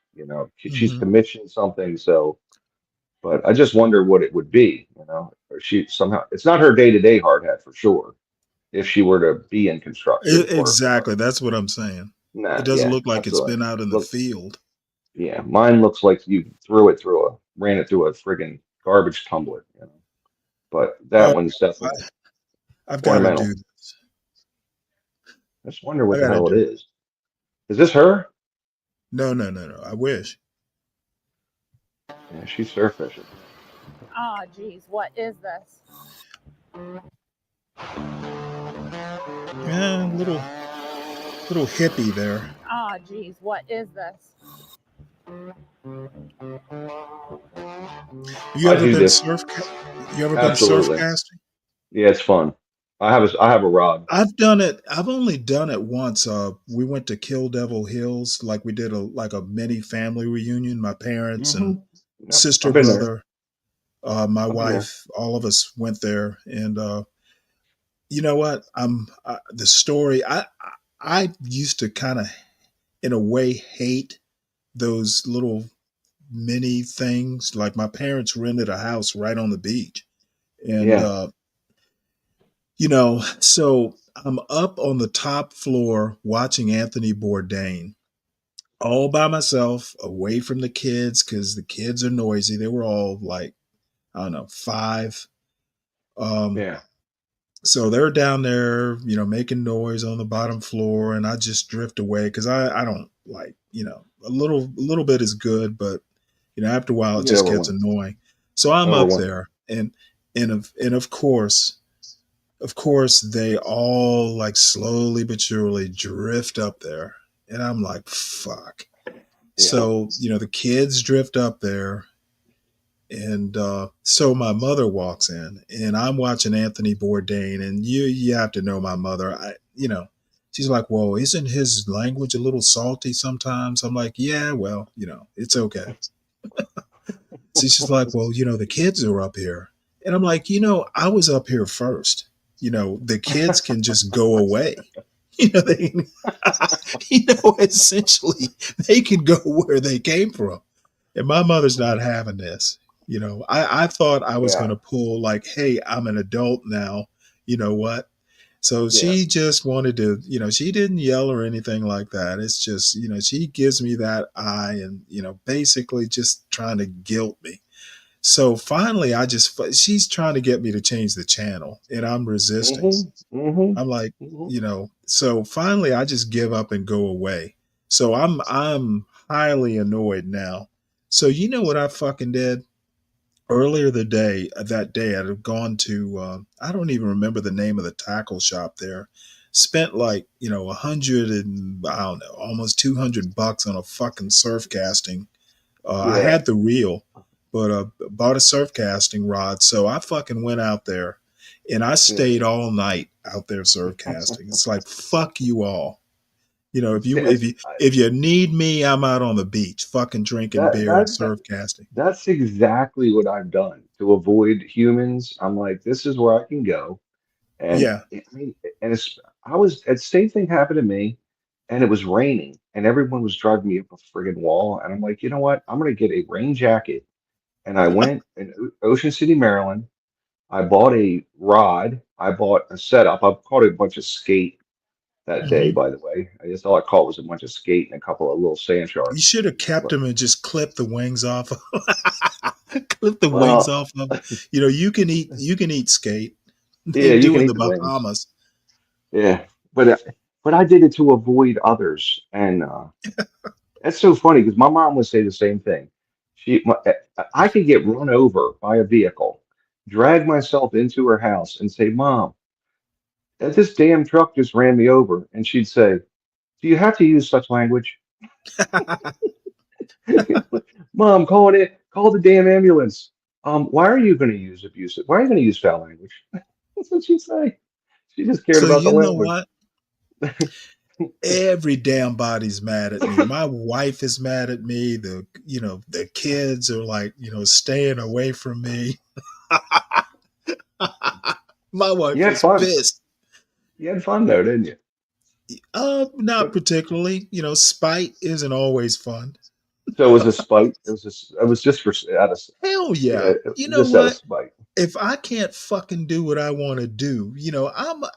She's Mhm. commissioned something. So, but I just wonder what it would be, or she somehow, it's not her day-to-day hard hat for sure. If she were to be in construction Exactly. That's what I'm saying. It nah, doesn't yeah, look like it's absolutely. been out in the Look, field. yeah, mine looks like you ran it through a friggin' garbage tumbler. But that Oh, one's definitely I've got to ornamental. do this. I just wonder I what the got to hell it do. is. Is this her? No. I wish. Yeah, she's surf fishing. Oh, geez, what is this? Yeah, little hippie there. Oh, geez, what is this? You I ever do been this. surf? You ever been surf Absolutely. casting? Yeah, it's fun. I have a rod. I've done it. I've only done it once. We went to Kill Devil Hills, like we did a mini family reunion. My parents and Yep, sister, I've been there. brother, my I've been there. wife, all of us went there. And you know what? The story. I used to kind of, in a way, hate those little mini things. Like my parents rented a house right on the beach, and Yeah. So I'm up on the top floor watching Anthony Bourdain all by myself, away from the kids because the kids are noisy. They were all like, I don't know, 5. Yeah. So they're down there, making noise on the bottom floor, and I just drift away because I don't like, a little bit is good, but after a while You it get just over gets one. annoying. So I'm Over up one. there, and of course, they all like slowly but surely drift up there, and I'm like, fuck. Yeah. So the kids drift up there. And so my mother walks in, and I'm watching Anthony Bourdain, and you have to know my mother. She's like, "Whoa, isn't his language a little salty sometimes?" I'm like, "Yeah, well, it's okay." So she's like, "Well, the kids are up here," and I'm like, "I was up here first. The kids can just go away. They, essentially, they can go where they came from." And my mother's not having this. I thought I was going Yeah. to pull like, hey, I'm an adult now. You know what? So Yeah. she just wanted to, she didn't yell or anything like that. It's just, she gives me that eye and, basically just trying to guilt me. So finally, she's trying to get me to change the channel, and I'm resisting. I'm like, so finally I just give up and go away. So I'm highly annoyed now. So you know what I fucking did? Earlier that day, I'd have gone to, I don't even remember the name of the tackle shop there. spent like, you know, 100 and I don't know, almost $200 on a fucking surf casting. I Yeah. had the reel, but bought a surf casting rod. So I fucking went out there and I Yeah. stayed all night out there surf casting. It's like, fuck you all. You know, That's if you need me, I'm out on the beach, fucking drinking that beer and that surf casting. that's exactly what I've done to avoid humans. I'm like, this is where I can go. And Yeah. I mean, and it's I was the same thing happened to me, and it was raining, and everyone was driving me up a friggin' wall, and I'm like, you know what? I'm gonna get a rain jacket, and I went in Ocean City, Maryland. I bought a rod. I bought a setup. I caught a bunch of skate that day, Hmm. by the way. I just all I caught was a bunch of skate and a couple of little sand You sharks. should have kept But them and just clipped the wings off. Clip the wings well, off of. You know, you can eat skate. They yeah, you do can in eat the the wings. Bahamas. Yeah, but I did it to avoid others, and that's so funny because my mom would say the same thing. I could get run over by a vehicle, drag myself into her house, and say, "Mom, this damn truck just ran me over," and she'd say, "Do you have to use such language?" Mom, call the damn ambulance. Why are you going to use abusive? Why are you going to use foul language? That's what she'd say. She just cared So about the you know language. what? Every damn body's mad at me. My wife is mad at me. The kids are like, staying away from me. My You wife had is fun. pissed. You had fun though, didn't you? Not But particularly. Spite isn't always fun. so it was a spite. It was just for out of Hell yeah, yeah. You know just out of what? spite. If I can't fucking do what I want to do,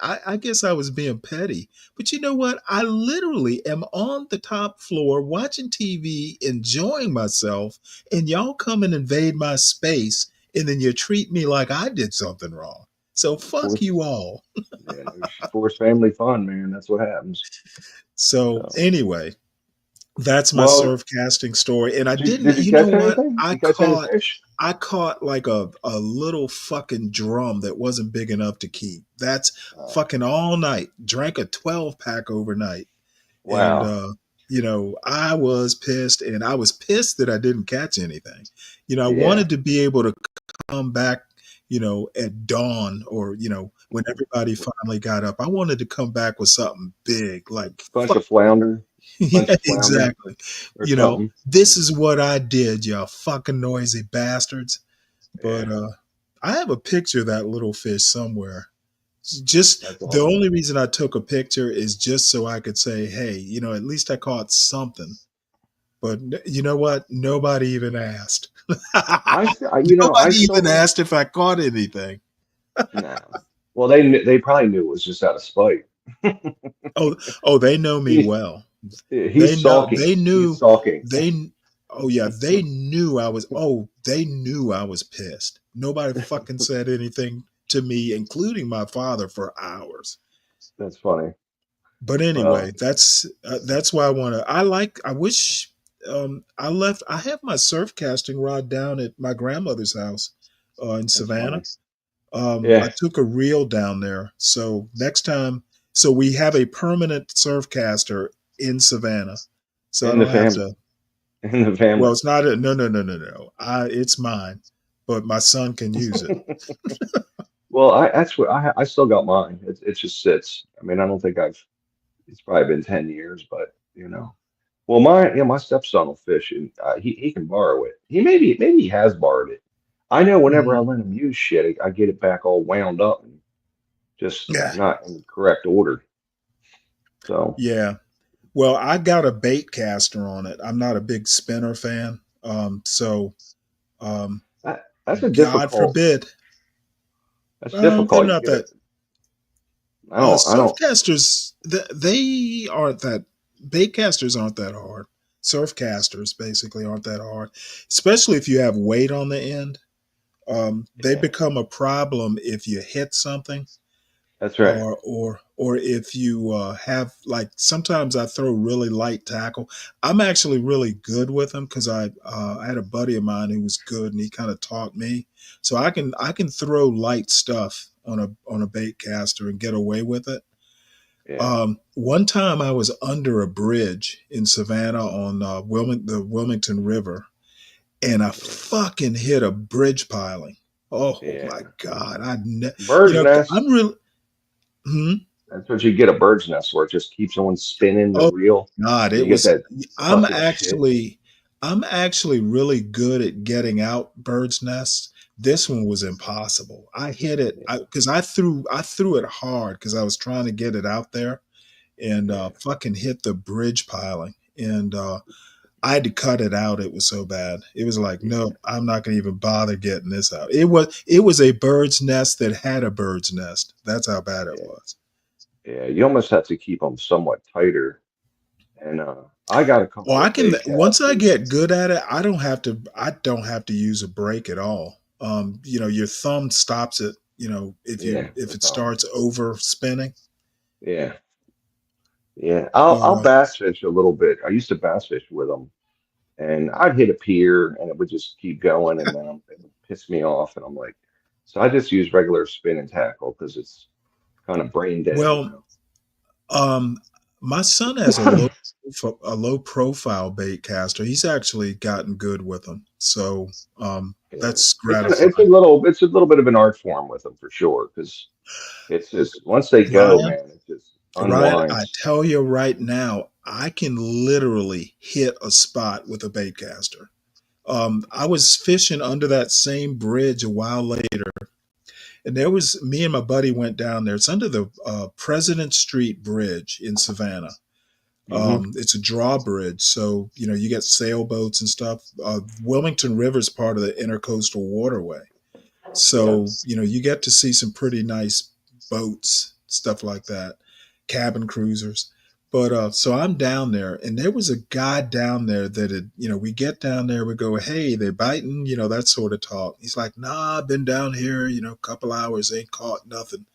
I guess I was being petty. But you know what? I literally am on the top floor watching TV, enjoying myself, and y'all come and invade my space, and then you treat me like I did something wrong. So fuck Forced, you all. yeah, forced family fun, man. That's what happens. So So, anyway, that's my well, surf casting story. And I did didn't, you you know catch what? anything? You catch any fish? I caught like a little fucking drum that wasn't big enough to keep. That's Uh, fucking all night. Drank a 12 pack overnight. And wow. I was pissed, and I was pissed that I didn't catch anything. I Yeah. wanted to be able to come back, at dawn, or, when everybody finally got up. I wanted to come back with something big, like Bunch of flounder. Bunch yeah, of flounder exactly. or something. This is what I did, y'all fucking noisy bastards. Yeah. But I have a picture of that little fish somewhere. Just That's the awesome. only reason I took a picture is just so I could say, hey, at least I caught something. But you know what? Nobody even asked. I Nobody even still asked if I caught anything. no. Well, they probably knew it was just out of spite. Oh, they know me He, well. he's sulking. They He's knew, sulking. oh yeah, they knew I was pissed. Nobody fucking said anything to me, including my father, for hours. That's funny. But Well, anyway, that's why I wish, I have my surf casting rod down at my grandmother's house, in that's Savannah. funny. Yeah. I took a reel down there. So next time, so we have a permanent surf caster in Savannah. So I In the don't have family. to, In the family. well, it's not no. It's mine, but my son can use it. Well, that's what I still got mine. It just sits. I mean, I don't think it's probably been 10 years, but Well, my stepson will fish, and he can borrow it. Maybe he has borrowed it. I know whenever I Mhm. let him use shit, I get it back all wound up and just Yeah. not in the correct order. So Yeah. Well, I got a bait caster on it. I'm not a big spinner fan. Um, that's a God difficult. forbid. That's They're difficult. You not get it. that. I Surf don't. casters, they aren't that. Bait casters aren't that hard. Surf casters basically aren't that hard, especially if you have weight on the end. They Yeah, become a problem if you hit something, that's right. or if you have, like, sometimes I throw really light tackle. I'm actually really good with them because I had a buddy of mine who was good, and he kind of taught me. So I can throw light stuff on a bait caster and get away with it. Yeah. One time I was under a bridge in Savannah on the Wilmington River, and I fucking hit a bridge piling. Oh my Yeah. God. Bird's nest. I'm really, hmm? That's what you get, a bird's nest where it just keeps on spinning the Oh reel. God, And you it get was, that I'm sucking shit. actually, I'm actually really good at getting out birds' nests. This one was impossible. I hit it because I threw it hard because I was trying to get it out there, and fucking hit the bridge piling, and I had to cut it out. It was so bad. It was like, no, I'm not going to even bother getting this out. It was a bird's nest that had a bird's nest. That's how bad it was. Yeah, you almost have to keep them somewhat tighter. And I got a Well, couple I of can once I baitcasters. get good at it, I don't have to use a brake at all. Your thumb stops it, if Yeah, it that's all. starts over spinning. Yeah, yeah. I'll But bass fish a little bit. I used to bass fish with them, and I'd hit a pier, and it would just keep going, and then it would piss me off, and I'm like, so I just use regular spinning tackle because it's kind of brain dead, you well, um my son has know. a low profile bait caster. He's actually gotten good with them. So Yeah. that's It's gratifying. a little bit of an art form with them for sure, because it's just once they go, Ryan, man, it just Ryan, I unwinds. tell you right now, I can literally hit a spot with a bait caster. I was fishing under that same bridge a while later, and there was me and my buddy went down there. It's under the President Street Bridge in Savannah. Hmm. It's a drawbridge, so you get sailboats and stuff. Wilmington River is part of the Intercoastal Waterway, Yeah. so you get to see some pretty nice boats, stuff like that, cabin cruisers. But so I'm down there, and there was a guy down there that had, we get down there, we go, hey, they biting, that sort of talk. He's like, nah, I've been down here, a couple hours, ain't caught nothing.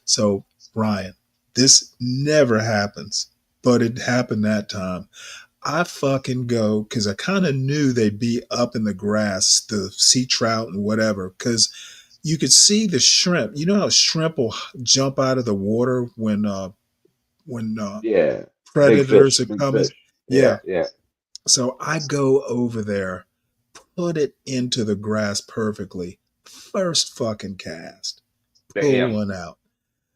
So Ryan, this never happens, but it happened that time. I fucking go because I kind of knew they'd be up in the grass, the sea trout and whatever, because you could see the shrimp. You know how shrimp will jump out of the water when Yeah. Big predators fish, are big coming? fish. Yeah, Yeah. yeah. So I go over there, put it into the grass perfectly. First fucking cast, pull Bam. one out.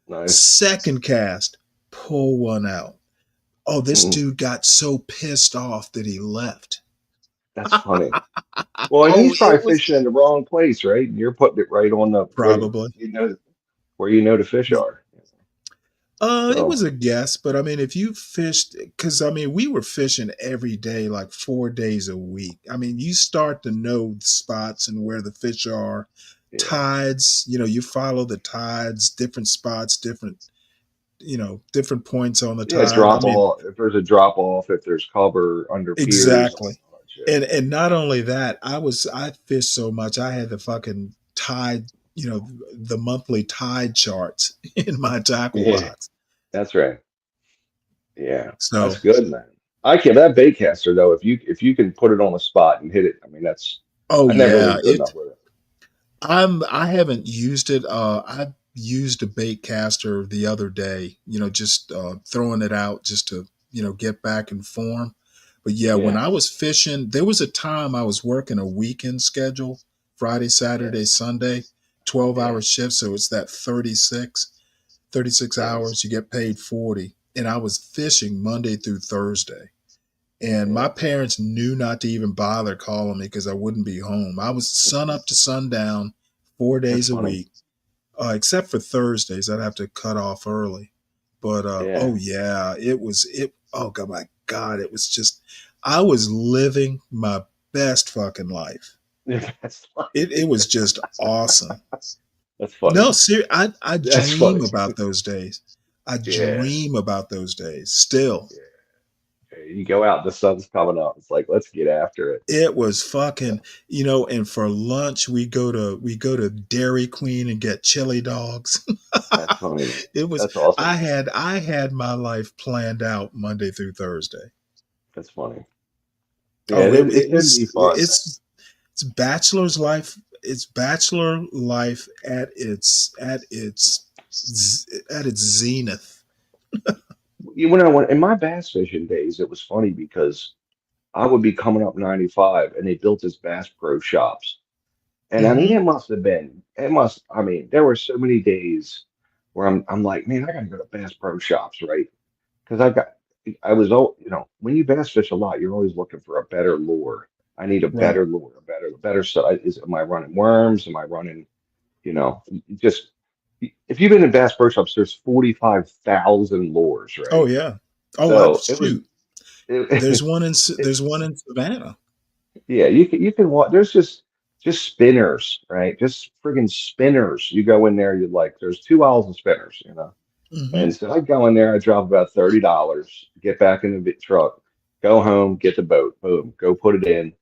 Nice. Second cast, pull one out. Oh, this Mm, dude got so pissed off that he left. that's funny. Well, and Oh, he's it probably was fishing in the wrong place, right? And you're putting it right on the right, probably. where the fish are. It was So a guess, but I mean, if you fished, because I mean, we were fishing every day, like 4 days a week. I mean, you start to know the spots and where the fish are, yeah, tides, you follow the tides, different spots, different points on the yeah. tide. I Drop mean, off if there's a drop off, if there's cover under piers, exactly. all that shit. And not only that, I fished so much, I had the fucking tide, the monthly tide charts in my tackle Yeah, box. that's right. Yeah, that's So, good, man. I can that baitcaster though. If you can put it on the spot and hit it, I mean oh I never was yeah, good enough with it. I haven't used it. I used a bait caster the other day, just throwing it out just to, get back in form. But yeah, when Yeah, I was fishing, there was a time I was working a weekend schedule, Friday, yeah, Saturday, Sunday, 12-hour yeah. shift. So it's that 36 Nice. hours, you get paid 40. And I was fishing Monday through Thursday. And my Yeah, parents knew not to even bother calling me because I wouldn't be home. I was sun up to sundown, four that's days a funny. week, except for Thursdays. I'd have to cut off early. But Yeah, oh yeah, it. Oh God, my God, it was just. I was living my best fucking life. that's It was just awesome. that's funny. No, seriously, I That's dream funny. about those days. I Yeah, dream about those days still. yeah. You go out, the sun's coming up. It's like let's get after it. It was fucking, and for lunch we go to Dairy Queen and get chili dogs. That's funny, man. It was That's awesome. I had my life planned out Monday through Thursday. That's funny. Yeah, Oh, it can be fun, man. it's bachelor's life. It's bachelor life at its zenith. when I went in my bass fishing days, it was funny because I would be coming up 95 and they built this Bass Pro Shops. And I mean, Mm-hmm. it must have been, it must, I mean, there were so many days where I'm like, man, I gotta go to Bass Pro Shops, right? Because I was, when you bass fish a lot, you're always looking for a better lure. I need a Right. better lure, a better stuff. Am I running worms? Am I running, just, if you've been in Bass Pro Shops, there's 45,000 lures, Oh right? yeah. Oh, I So shoot. it, There's one in Savannah. yeah, you can watch. There's just spinners, right? Just friggin' spinners. You go in there, you're like, there's 2 aisles of spinners. Mm-hmm. And so I go in there, I drop about $30, get back in the truck, go home, get the boat, boom, go put it in.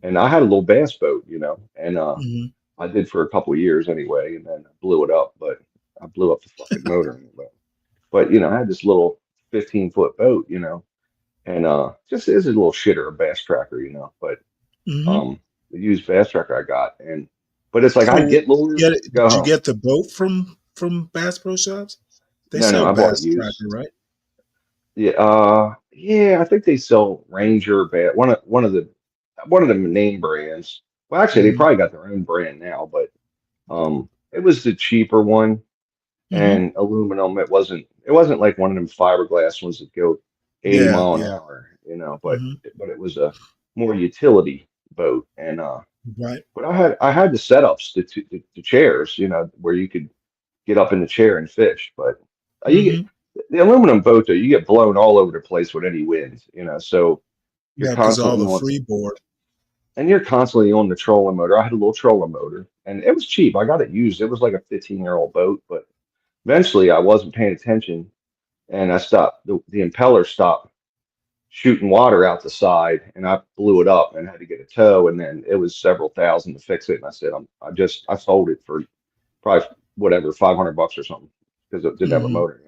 And I had a little bass boat, and Mm-hmm. I did for a couple of years anyway, and then I blew it up, but I blew up the fucking motor in it. But I had this little 15-foot boat, and just is a little shitter, a bass tracker, but Mm-hmm. the used bass tracker I got, but it's like I Oh, get lures, go did you home. get the boat from Bass Pro Shops? They No, sell I bought Bass used. Tracker, right? Yeah, yeah, I think they sell Ranger bass, one of the name brands. Well, actually, they Mm-hmm. probably got their own brand now, but it was the cheaper one Mm-hmm. and aluminum. It wasn't like one of them fiberglass ones that go 80 Yeah, mile an yeah. hour, but Mm-hmm. but it was a more utility boat, and Right. but I had the setups, the chairs, where you could get up in the chair and fish. But you get Mm-hmm. the aluminum boat though, you get blown all over the place with any wind, so you're Yeah, because all constantly the on, freeboard. and you're constantly on the trolling motor. I had a little trolling motor, and it was cheap. I got it used. It was like a 15-year-old boat, but eventually I wasn't paying attention, and I stopped. The impeller stopped shooting water out the side, and I blew it up and had to get a tow, and then it was several thousand to fix it. And I said, I sold it for probably whatever, $500 or something because it didn't have a Mm-hmm. motor.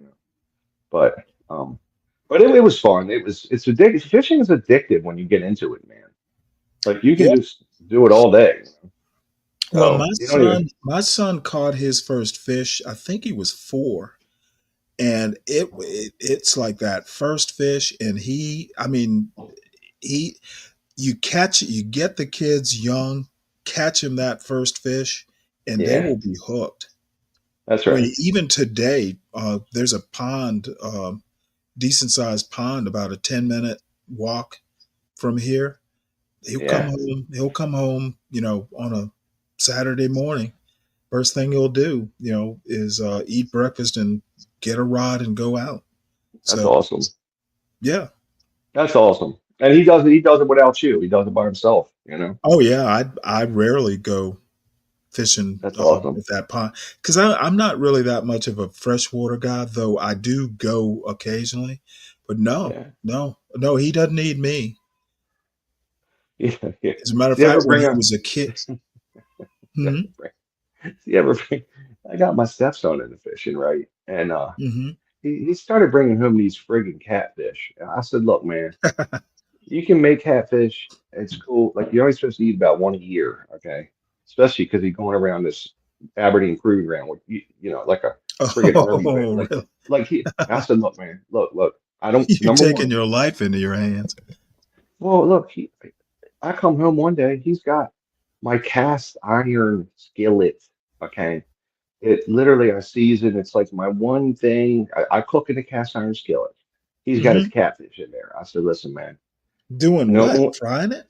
But um, but it was fun. It's addictive. Fishing is addictive when you get into it, man. Like you can Yeah. just do it all day. Well, So you don't even. my son caught his first fish. I think he was 4, and it's like that first fish, and I mean, you get the kids young, catch them that first fish, and they Yeah, will be hooked. that's I right. mean, even today, there's a pond, decent sized pond, about a 10-minute walk from here. Yeah, He'll come home, on a Saturday morning. First thing he'll do, is eat breakfast and get a rod and go out. that's So awesome. yeah. That's awesome. And he does it. He does it without you. He does it by himself. Oh yeah. I rarely go fishing That's awesome. at that pond because I'm not really that much of a freshwater guy, though I do go occasionally. But Yeah. no, he doesn't need me. Yeah. Yeah. As a matter of Do you ever fact, when bring he a? was a kid, Do hmm you ever bring? I got my stepson into fishing, right? And hmm he started bringing home these friggin' catfish. And I said, look, man, you can make catfish. It's cool. Like you're only supposed to eat about one a year, okay? Especially because he's going around this Aberdeen cruise ground with like a friggin' army base. Oh, really? I said, look, man, look. I don't. You're Number taking one. your life into your hands. Well, look, I come home one day, he's got my cast iron skillet. Okay. It literally, I season, it's like my one thing. I cook in a cast iron skillet. He's got his hmm catfish in there. I said, listen, man, Doing what? no, Frying it?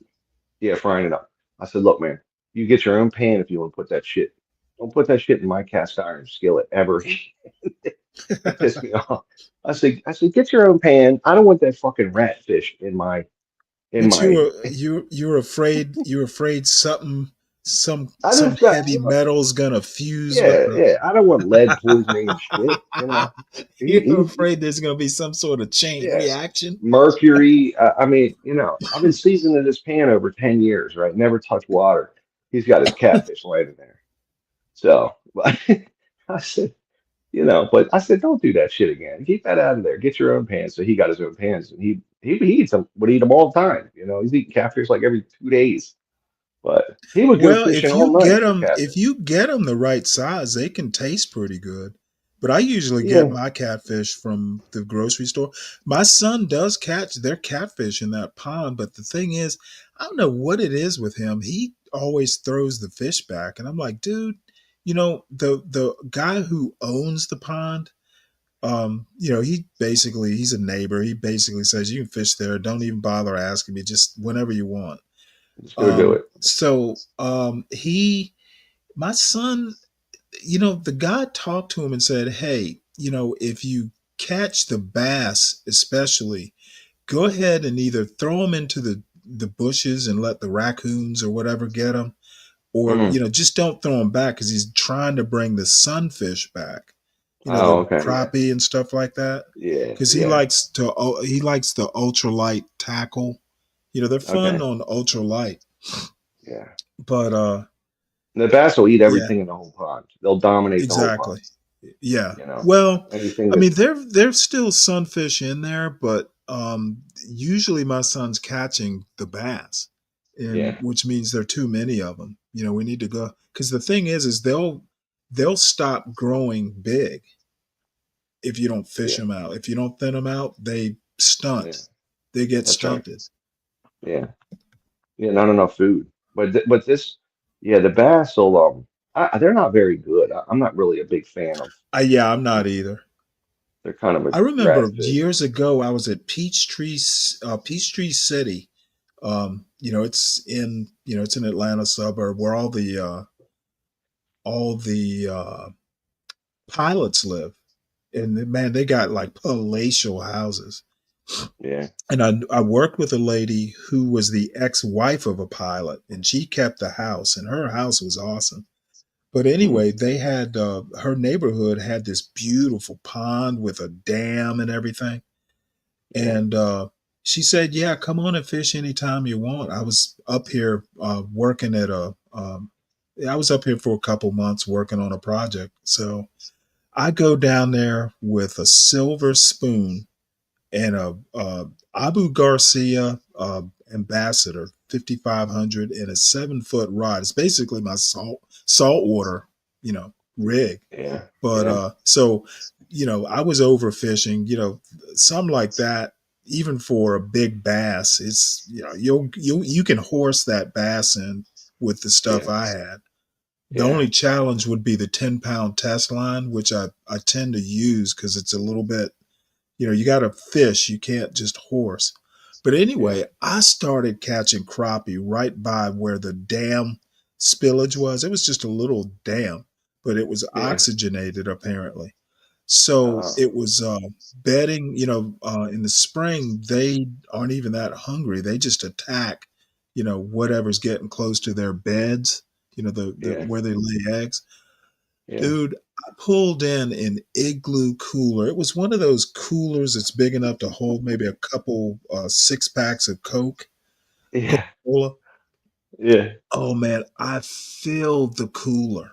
yeah, frying it up. I said, look, man, you get your own pan if you want to put that shit. Don't put that shit in my cast iron skillet ever. It pissed me off. I said, get your own pan. I don't want that fucking rat fish in my. But you're afraid some I just got. heavy metal's gonna fuse with Yeah, the. yeah. I don't want lead poisoning and shit. You're afraid there's gonna be some sort of chain Yeah, reaction. mercury. I mean, I've been seasoning this pan over 10 years, right? Never touched water. He's got his catfish right in there. So, but I said, but I said, don't do that shit again. Keep that out of there. Get your own pans. So he got his own pans, and he eats them, would eat them all the time. He's eating catfish like every 2 days. But he would go Well, fishing all night for catfish. if you get them the right size, they can taste pretty good. But I usually get Yeah. my catfish from the grocery store. My son does catch their catfish in that pond, but the thing is, I don't know what it is with him. He always throws the fish back, and I'm like, dude, the guy who owns the pond, he's a neighbor. He basically says you can fish there. Don't even bother asking me. Just whenever you want. Just go do it. My son, the guy talked to him and said, hey, if you catch the bass, especially, go ahead and either throw them into the bushes and let the raccoons or whatever get them, or, just don't throw them back because he's trying to bring the sunfish back, Oh, the okay. crappie and stuff like that. Yeah. Because he likes the ultralight tackle. They're fun Okay. on ultralight. Yeah. But The bass will eat yeah, everything in the whole pond. They'll dominate the whole exactly. pond. Yeah. You know, Well, anything I mean, that. there's still sunfish in there, but usually my son's catching the bass, Yeah. which means there are too many of them. We need to go because the thing is they'll stop growing big if you don't fish Yeah. them out. If you don't thin them out, they stunt. Yeah. They get That's right. stunted. Yeah. Yeah. Not enough food. But this, yeah, the bass will they're not very good. I'm not really a big fan of. Yeah, I'm not either. They're kind of a I remember rat fish. years ago I was at Peachtree City. It's an Atlanta suburb where all the pilots live, and man, they got like palatial houses. Yeah. And I worked with a lady who was the ex-wife of a pilot, and she kept the house, and her house was awesome. But anyway, they had her neighborhood had this beautiful pond with a dam and everything. Yeah. And she said, "Yeah, come on and fish anytime you want." I was up here working at I was up here for a couple months working on a project. So I go down there with a silver spoon and a Abu Garcia Ambassador 5500 and a 7-foot rod. It's basically my saltwater, rig. Yeah. But Yeah. I was overfishing, something like that. Even for a big bass, it's you can horse that bass in with the stuff Yeah. I had. The Yeah. only challenge would be the 10-pound test line, which I tend to use because it's a little bit, you got to fish. You can't just horse. But Yeah. anyway, I started catching crappie right by where the dam spillage was. It was just a little dam, but it was Yeah. oxygenated apparently. So it was bedding, in the spring, they aren't even that hungry. They just attack, whatever's getting close to their beds, Yeah. where they lay eggs. Yeah. Dude, I pulled in an Igloo cooler. It was one of those coolers that's big enough to hold maybe a couple 6-packs of Yeah. Coca-Cola. Yeah. Oh man, I filled the cooler.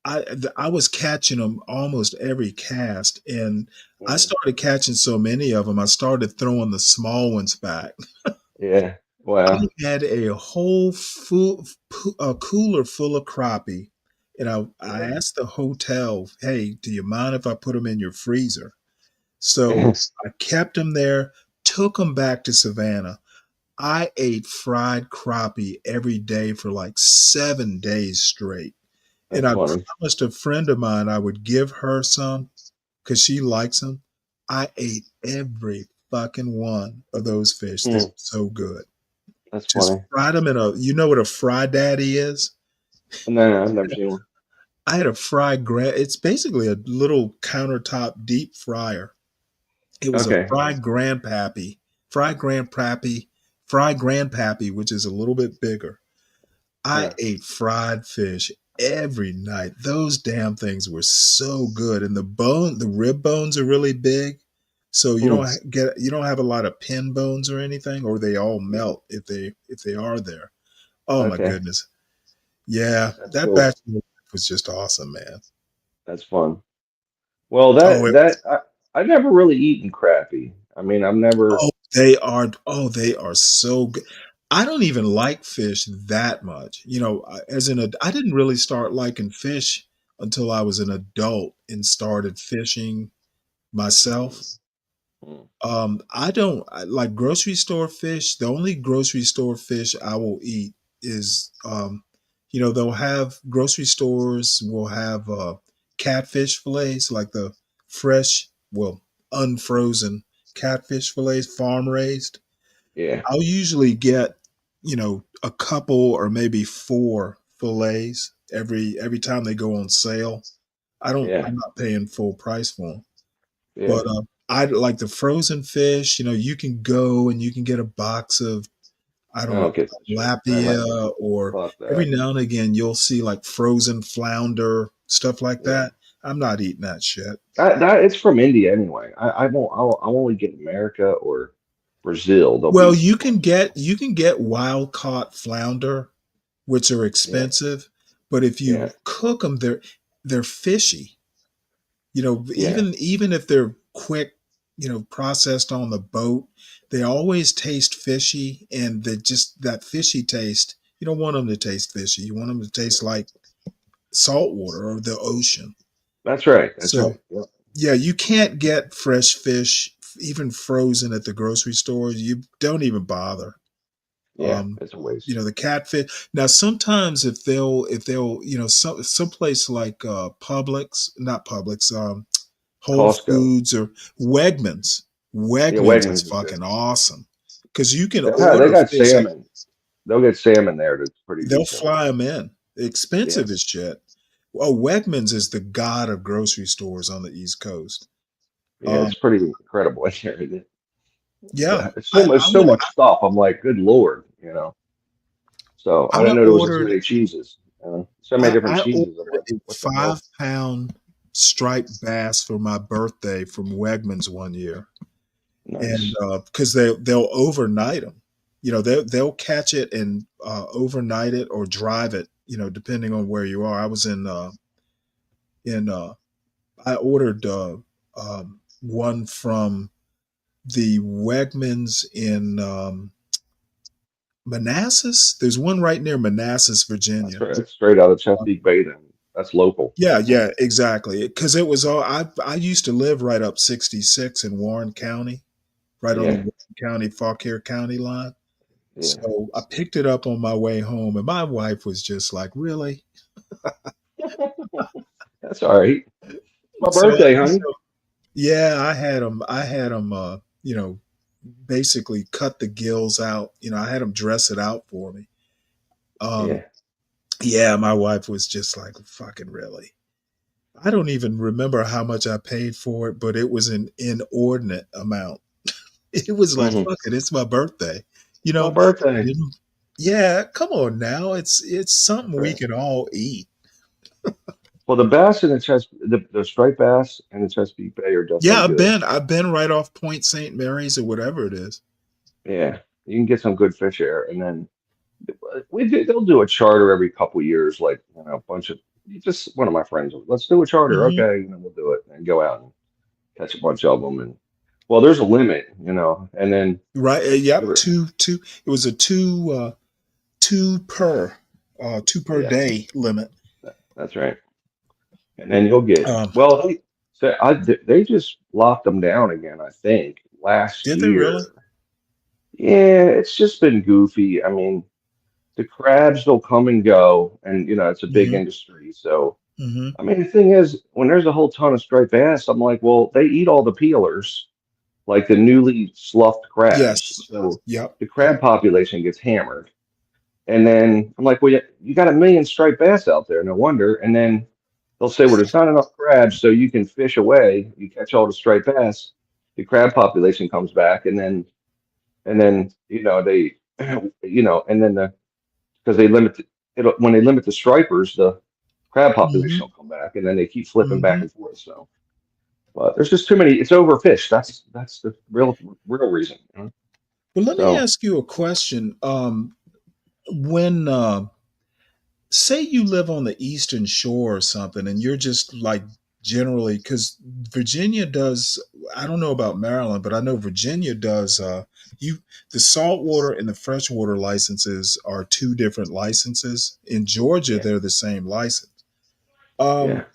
I was catching them almost every cast, and I started catching so many of them, I started throwing the small ones back. Yeah. I Wow. had a whole cooler full of crappie, and I Yeah. asked the hotel, "Hey, do you mind if I put them in your freezer?" So I kept them there, took them back to Savannah. I ate fried crappie every day for like 7 days straight. And That's I funny. promised a friend of mine I would give her some because she likes them. I ate every fucking one of those fish. They were so good. That's Just funny. fried them you know what a fry daddy is? No, I've never seen one. I had a fried it's basically a little countertop deep fryer. It was a Okay. fried grandpappy, which is a little bit bigger. I Yeah. ate fried fish every night. Those damn things were so good. And the rib bones are really big. So you don't have a lot of pin bones or anything, or they all melt if they are there. Oh my Okay. goodness. Yeah, That's that cool. bachelor was just awesome, man. That's fun. Well, Oh, I've never really eaten crappie. I mean, I've never. they are so good. I don't even like fish that much. I didn't really start liking fish until I was an adult and started fishing myself. I don't like grocery store fish. The only grocery store fish I will eat is, they'll have grocery stores will have catfish fillets, like the fresh, well, unfrozen catfish fillets, farm raised. Yeah. I'll usually get, a couple or maybe 4 fillets every time they go on sale. I'm not paying full price for them. Yeah. But I like the frozen fish. You can go and you can get a box of, I I don't know, don't get that shit. tilapia, or Fuck every that. now and again you'll see like frozen flounder, stuff like Yeah. that. I'm not eating that shit. That it's from India anyway. I won't. I'll only get America or Brazil. They'll Well, be you can get wild caught flounder, which are expensive, but if you cook them, they're fishy. Yeah. Even if they're quick, processed on the boat, they always taste fishy, and that fishy taste. You don't want them to taste fishy. You want them to taste like salt water or the ocean. That's right. That's So, right. Yep. yeah, you can't get fresh fish even frozen at the grocery store. You don't even bother. Yeah, it's a waste. The catfish. Now, sometimes if they'll, some place like Publix, not Publix, Whole Costco. Foods or Wegmans. Yeah, Wegmans Wegmans is is good. fucking awesome because you can They order got fish. salmon. They'll get salmon there that's pretty They'll decent. fly them in. Expensive Yeah. as shit. Oh, Wegmans is the god of grocery stores on the East Coast. Yeah, it's pretty incredible in there, isn't it? Yeah, It's so much stuff. I'm like, good Lord, So I I didn't know there was this ordered many cheeses. So many different I cheeses. I'm ordered like, a what the hell? 5-pound striped bass for my birthday from Wegmans one year, and Nice. because they'll overnight them, they'll catch it and overnight it or drive it, depending on where you are. I was I ordered one from the Wegmans in Manassas. There's one right near Manassas, Virginia. That's right. It's straight out of Chesapeake Bay. Then that's local. Yeah, exactly. Because it was all I used to live right up 66 in Warren County, right on the Yeah. Warren County, Fauquier County line. Yeah. So I picked it up on my way home, and my wife was just like, "Really?" That's all right. My So, birthday, honey. yeah, I had them. Basically cut the gills out. I had them dress it out for me. Yeah. Yeah, my wife was just like, "Fucking really?" I don't even remember how much I paid for it, but it was an inordinate amount. It was like, Mhm. fuck it, it's my birthday. My birthday. Yeah, come on now. It's something we Right. can all eat. Well, the bass and the striped bass and the Chesapeake Bay are Yeah, definitely good. I've been right off Point St. Mary's or whatever it is. Yeah, you can get some good fish there, and then they'll do a charter every couple years, like a bunch of just one of my friends. Let's do a charter, Mhm. okay? We'll do it and go out and catch a bunch of them. And well, there's a limit, and then Right. Yep. there- Two. It was a two per yeah, day limit. that's right. And then you'll get Um, well. They just locked them down again, I think, last did they really? year. Yeah, it's just been goofy. I mean, the crabs they'll come and go, and it's a big hmm industry. So hmm I mean, the thing is, when there's a whole ton of striped bass, I'm like, well, they eat all the peelers, like the newly sloughed crabs. Yes. So Yep. the crab population gets hammered. And then I'm like, well, you got a million striped bass out there, no wonder. And then they'll say, well, there's not enough crabs, so you can fish away. You catch all the striped bass, the crab population comes back, and then they, and then because they limit when they limit the stripers, the crab population hmm will come back, and then they keep flipping back hmm and forth. So, but there's just too many. It's overfished. That's the real reason. Well, let me So ask you a question. When say you live on the Eastern Shore or something, and you're just like generally, because Virginia does, I don't know about Maryland, but I know Virginia does. The saltwater and the freshwater licenses are two different licenses. In Georgia, yeah, they're the same license. Um,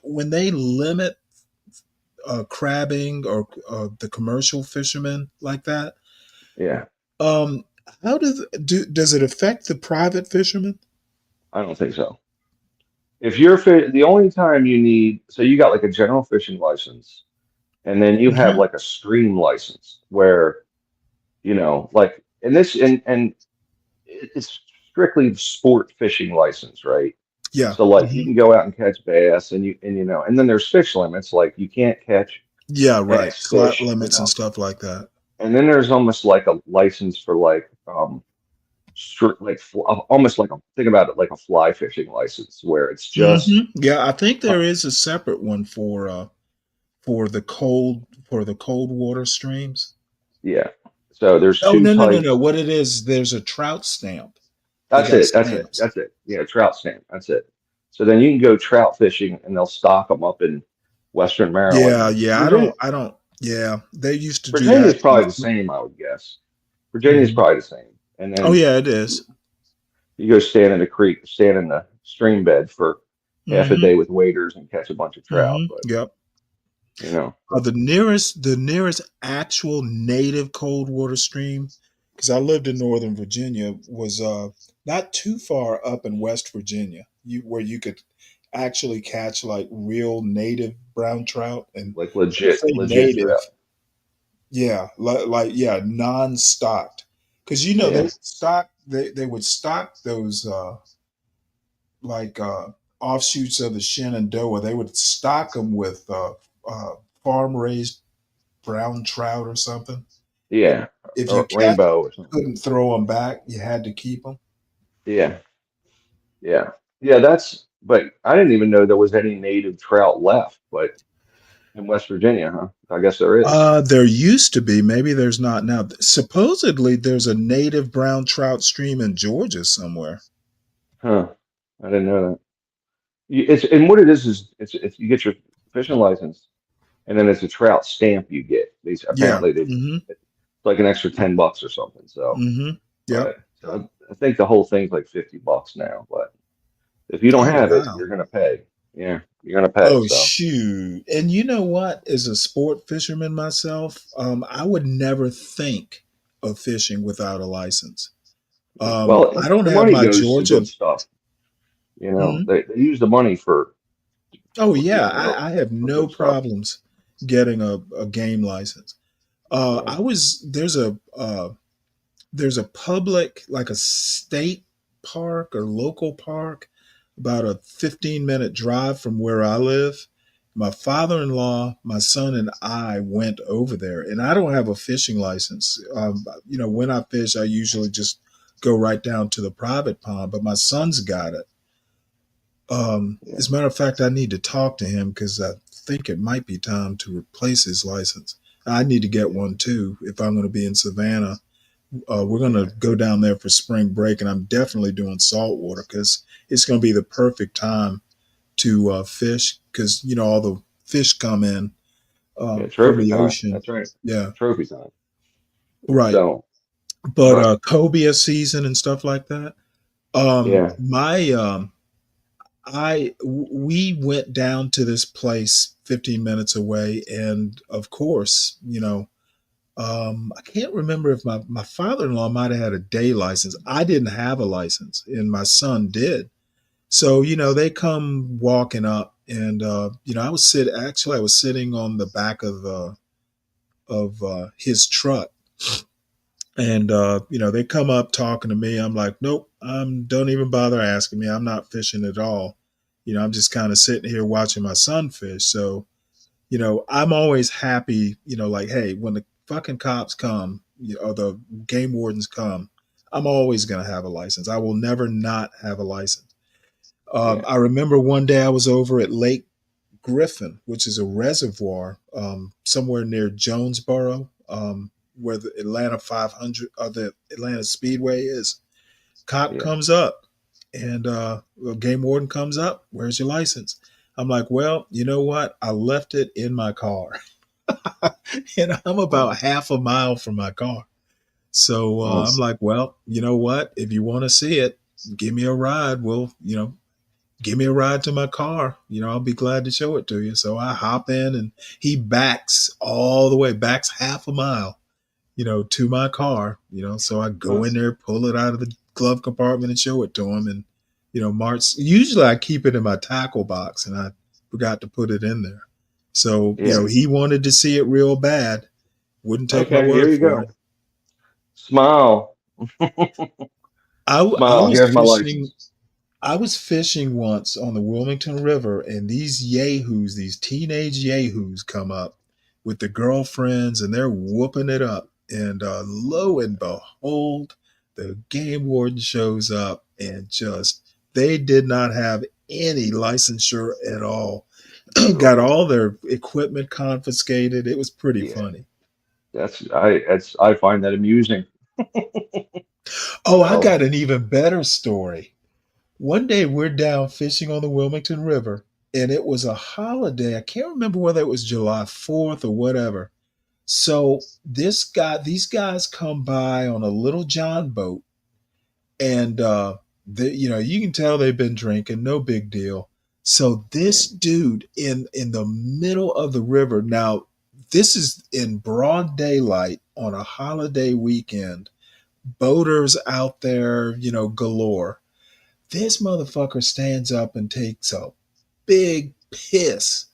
when they limit crabbing or the commercial fishermen like that, Yeah, um, how does it affect the private fishermen? I don't think so. If you're the only time you need, so you got like a general fishing license, and then you have Hmm. like a stream license where, like, and it's strictly sport fishing license, right? Yeah. So like you Hmm. can go out and catch bass, and then there's fish limits, like you can't catch Yeah, right. X Slot fish, limits and stuff like that. and then there's almost like a license for like almost like think about it like a fly fishing license where it's just Yeah, I think uh, there is a separate one for the cold water streams. yeah. So there's Oh, two no. types. What it is, there's a trout stamp. They That's got it. That's it. stamps. That's it. Yeah, trout stamp. That's it. So then you can go trout fishing, and they'll stock them up in Western Maryland Yeah, and yeah. Virginia. I don't. Yeah, they used to do Virginia's that. probably the same, I would guess. Virginia's Mhm. probably the same. And Oh, then yeah, it is. you go stand in the creek, stand in the stream bed for half a Mm-hmm. day with waders and catch a bunch of trout. Mm-hmm. But Yep. you know, The nearest actual native cold water stream, because I lived in Northern Virginia, was not too far up in West Virginia, where you could actually catch like real native brown trout. And like when I say legit native, trout. yeah, like yeah, non-stocked, because they Yeah, would stock they would stock those like offshoots of the Shenandoah. They would stock them with farm raised brown trout or something. yeah, If you or catch them, rainbow or you something. couldn't throw them back. You had to keep them. Yeah, yeah, yeah. But I didn't even know there was any native trout left. But in West Virginia, huh? I guess there is. There used to be. Maybe there's not now. Supposedly, there's a native brown trout stream in Georgia somewhere. Huh? I didn't know that. It's and what it is it's you get your fishing license, and then it's a trout stamp you get. These Yeah. apparently Mm-hmm. it's like an extra $10 or something. So, Mm-hmm. Yep. but I think the whole thing's like $50 now. But if you don't Oh have it, wow. you're gonna pay. Yeah, you're gonna pay. Oh So shoot. And you know what? As a sport fisherman myself, I would never think of fishing without a license. well, I don't the have money my goes to Georgia. good stuff. Mhm. They use the money for Oh you yeah, know I have for no good stuff. problems getting a game license. Yeah, I was there's a public like a state park or local park about a 15-minute drive from where I live. My father-in-law, my son, and I went over there, and I don't have a fishing license. When I fish, I usually just go right down to the private pond, but my son's got it. yeah, As a matter of fact, I need to talk to him because I think it might be time to replace his license. I need to get one too if I'm going to be in Savannah. We're going yeah, to go down there for spring break, and I'm definitely doing saltwater because it's going to be the perfect time to fish because all the fish come in yeah. from Trophy the time. ocean. That's right. Yeah, Trophy time. right. So, But but cobia season and stuff like that. yeah, My we went down to this place 15 minutes away, and of course, I can't remember if my father-in-law might have had a day license. I didn't have a license, and my son did. So, they come walking up, and I was sitting on the back of his truck, and they come up talking to me. I'm like, nope, don't even bother asking me. I'm not fishing at all. I'm just kind of sitting here watching my son fish. So, I'm always happy, like, hey, when the fucking cops come, or the game wardens come, I'm always going to have a license. I will never not have a license. yeah, I remember one day I was over at Lake Griffin, which is a reservoir somewhere near Jonesboro, where the Atlanta 500 or the Atlanta Speedway is. Cop yeah. comes up, and the game warden comes up. Where's your license? I'm like, well, you know what? I left it in my car, and I'm Wow. about half a mile from my car. So I'm Well, like, well, you know what? If you want to see it, give me a ride. We'll give me a ride to my car. I'll be glad to show it to you. So I hop in and he backs all the way, backs half a mile, to my car, so I go in there, pull it out of the glove compartment and show it to him. And, March, usually I keep it in my tackle box and I forgot to put it in there. So, he wanted to see it real bad. Wouldn't take my Okay, here word you for go. it. Smile. I Smile. was Here's my fishing. license. I was fishing once on the Wilmington River, and these yahoos, these teenage yahoos, come up with the girlfriends, and they're whooping it up. And lo and behold, the game warden shows up, and they did not have any licensure at all. Got all their equipment confiscated. It was pretty funny. I find that amusing. Oh, I So, got an even better story. One day we're down fishing on the Wilmington River, and it was a holiday. I can't remember whether it was July 4th or whatever. So these guys come by on a little John boat, and you can tell they've been drinking, no big deal. So this dude in the middle of the river. Now, this is in broad daylight on a holiday weekend. Boaters out there, galore. This motherfucker stands up and takes a big piss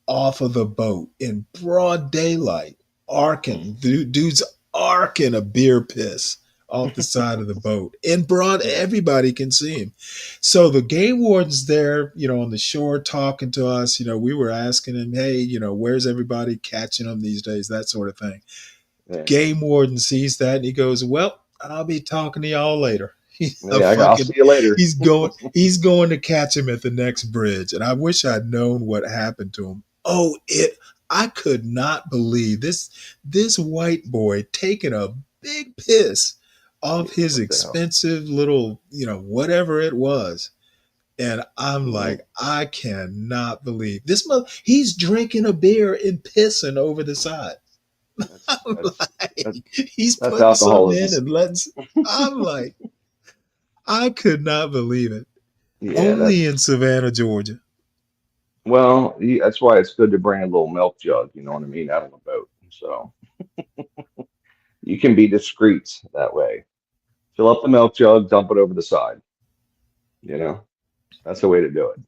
off of the boat in broad daylight, arcing. Dude's arcing a beer piss off the side of the boat. In broad, everybody can see him. So the game warden's there, on the shore talking to us. We were asking him, hey, where's everybody catching them these days, that sort of thing. yeah. Game warden sees that and he goes, well, I'll be talking to y'all later. I'll see you later. He's going to catch him at the next bridge. And I wish I'd known what happened to him. I could not believe this white boy taking a big piss off his expensive little, whatever it was. And I'm like, I cannot believe this. He's drinking a beer and pissing over the side. He's That's putting something in alcoholism. and I'm like, I could not believe it. Yeah, Only in Savannah, Georgia. well, that's why it's good to bring a little milk jug, you know what I mean, out on the boat. So you can be discreet that way. Fill up the milk jug, dump it over the side. That's the way to do it.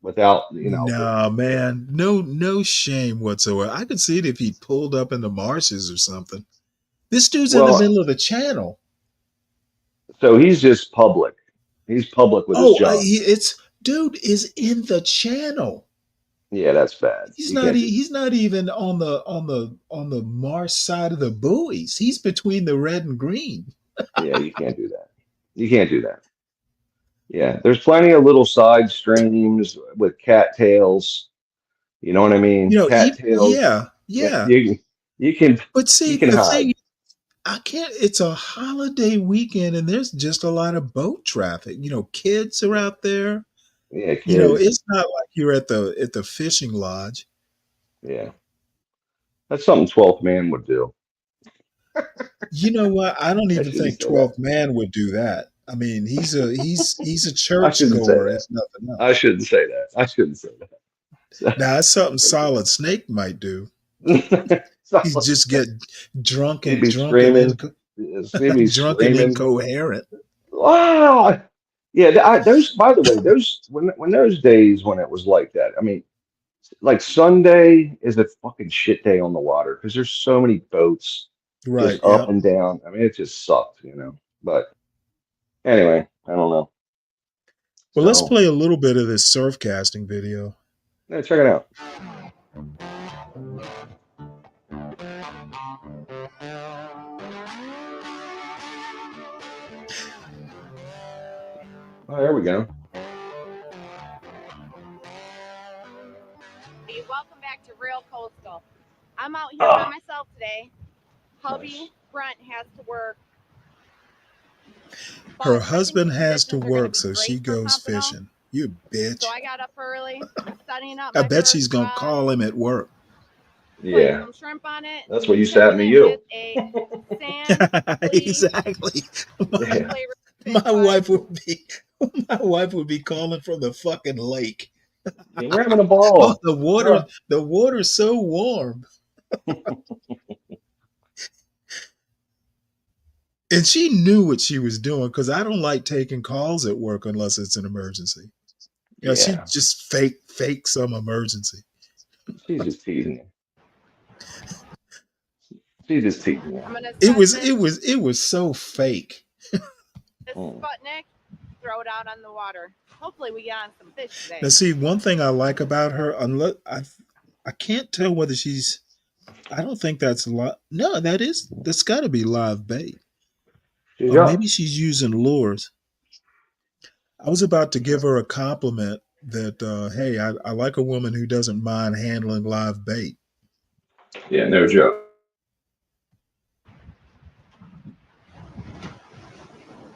Without, Nah, man, no shame whatsoever. I could see it if he pulled up in the marshes or something. This dude's in the middle of the channel. So he's just public. He's public with his jug. Dude is in the channel. Yeah, that's bad. He's You not. can't do He's not even on the marsh side of the buoys. He's between the red and green. Yeah, you can't do that. You can't do that. Yeah, there's plenty of little side streams with cattails. You know what I mean? Cattails. Yeah. You can But see, you can the hide. thing, I can't. It's a holiday weekend, and there's just a lot of boat traffic. Kids are out there. Yeah, kids. It's not like you're at the fishing lodge. Yeah, that's something 12th man would do. You know what? I don't I even shouldn't think say 12th man would do that. I mean, he's a I church shouldn't say goer. that. It's nothing else. I shouldn't say that. I shouldn't say that. Now, that's something Solid Snake might do. He's just get drunk He'd and be screaming. He'd be drunk and screaming. incoherent. Ah, yeah. Those, by the way, when those days when it was like that. I mean, like Sunday is a fucking shit day on the water because there's so many boats Right. just up Yeah. and down. I mean, it just sucked, But anyway, I don't know. Well, let's So play a little bit of this surf casting video. yeah, check it out. Oh, there we go. Welcome back to Real Coastal. I'm out here Ah. by myself today. Hubby Brent has to work. Her But husband has to conditions are gonna work, be so great she for goes Pompano. fishing. You bitch. So I got up early, setting up I my bet first she's gonna rod, call him at work. putting Yeah, some shrimp on it, that's what used to tipping happen to it you. with a sand Exactly. Yeah. flavor My wife would be My wife would be calling from the fucking lake. Yeah, we're having a Oh, ball. the water's so warm. And she knew what she was doing because I don't like taking calls at work unless it's an emergency. You know, she Yeah, just fake some emergency. she's just teasing you. She's just teasing you. I'm gonna It set was this, it was so fake. this Mm. Sputnik, throw it out on the water. Hopefully we get on some fish today. Now, see, one thing I like about her, unless I can't tell whether she's. I don't think that's live. No, that's got to be live bait, or Yeah. maybe she's using lures. I was about to give her a compliment that, hey, I like a woman who doesn't mind handling live bait. Yeah, no joke.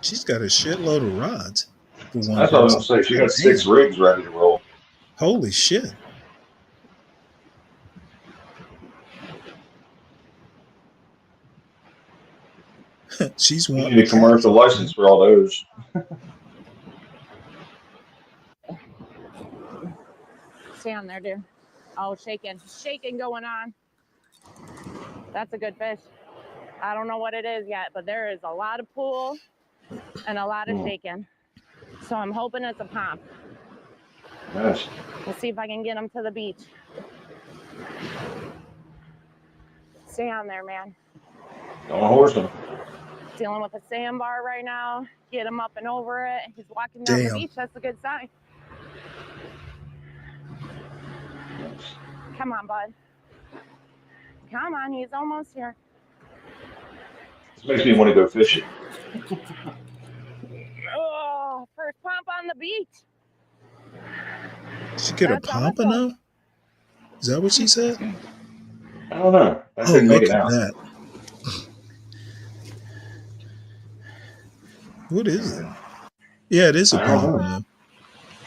She's got a shitload of rods for one That's what I was person. gonna say. She got God 6 damn. rigs ready to roll. Holy shit. She's You wanting need a to commercial catch. license for all those. Stay on there, dude. Oh, shaking going on. That's a good fish. I don't know what it is yet, but there is a lot of pull and a lot of shaking. So I'm hoping it's a pump. Nice. We'll see if I can get him to the beach. Stay on there, man. Don't horse them. Dealing with a sandbar right now. Get him up and over it. He's walking down the Damn. beach. That's a good sign. Come on, bud. Come on, he's almost here. This makes me want to go fishing. Oh, first pump on the beach. Did she get a That's awesome. pompano? Is that what she said? I don't know. I Oh, couldn't make look it at out. that. What is it? Yeah, it is a I don't know. pompano.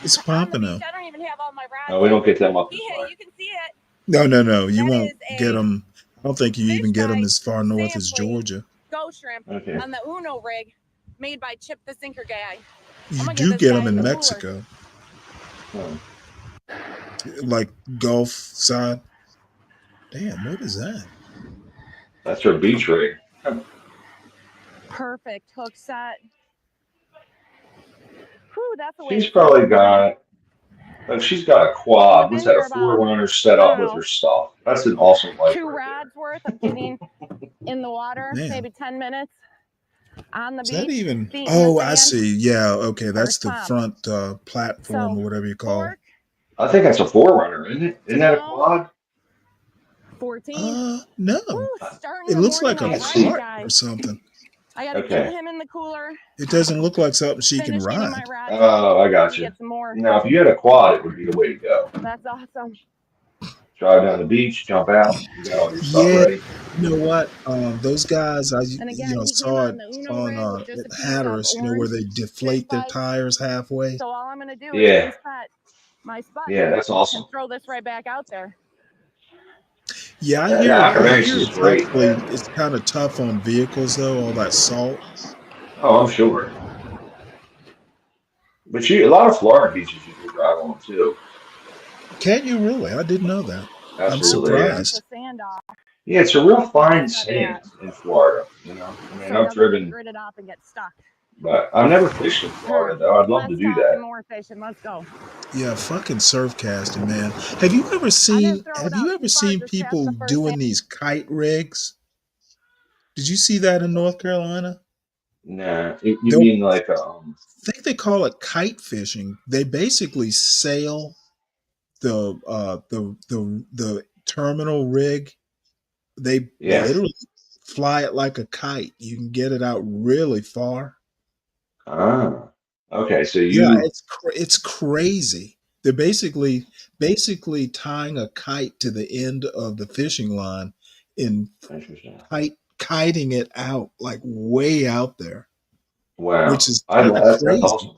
It's a On the pompano. beach, I don't even have all my rods. No, we don't get them up this Yeah, far. you can see it. No. You That won't is a get them. I don't think you even get them fish as far north as sampling Georgia. Ghost shrimp Okay. on the Uno rig made by Chip the Sinker guy. I'm You gonna do this get guy them in the cooler. Mexico, Hmm. like Gulf side. Damn, what is that? That's her beach rig. Perfect hook set. Whew, that's a way She's to probably start. got. Like she's got a quad. We've What's been that? here A about, Forerunner set I up don't with know, her stuff. That's an awesome life 2 right rods worth of getting in the water, Damn. maybe 10 minutes on the Is that beach, even? feet in the Oh, I sand, see. Yeah, okay. That's first the pump. front platform So or whatever you call it. fork there. I think that's a Forerunner, isn't it? Isn't that a tomorrow, quad? 14. No. Woo, starting It the looks morning like a off see. right, cart or guys. something. I gotta get Okay. him in the cooler, It doesn't look like something she can finish getting my ride. rods Oh, I got and you. get some more. Now, if you had a quad, it would be the way to go. That's awesome. Drive down the beach, jump out, you got all your stuff Yeah, ready. you know what? Those guys, I And again, he came saw on it the Uno on rig with just at a piece of Hatteras. You know where orange they shank deflate their bite. tires halfway. So all I'm gonna do is Yeah. reset my Yeah, Sputnik that's awesome. and throw this right back out there. Yeah, I That hear Outer I Banks hear is it's great, actually man. it's kind of tough on vehicles though, all that salt. Oh, I'm sure. But a lot of Florida beaches you can drive on too. Can you really? I didn't know that. I'm Absolutely, yeah. surprised. The sand off. Yeah, it's a real fine Set sand that in Florida. You know, I so mean, it I've doesn't get driven, gritted up and get stuck. but I've never fished in All Florida right, though. I'd love to less do talking, that. more fishing. Let's go. Yeah, fucking surf casting, man. Have you ever I seen didn't throw have it you out ever too far, seen just past people the first doing sand. these kite rigs? Did you see that in North Carolina? Nah, you They'll mean like I think they call it kite fishing. They basically sail the terminal rig. They yeah. literally fly it like a kite. You can get it out really far. Ah, okay. So Yeah, you it's crazy. They're basically tying a kite to the end of the fishing line and interesting. kiting it out like way out there, Wow, which is kind of that's crazy. awesome.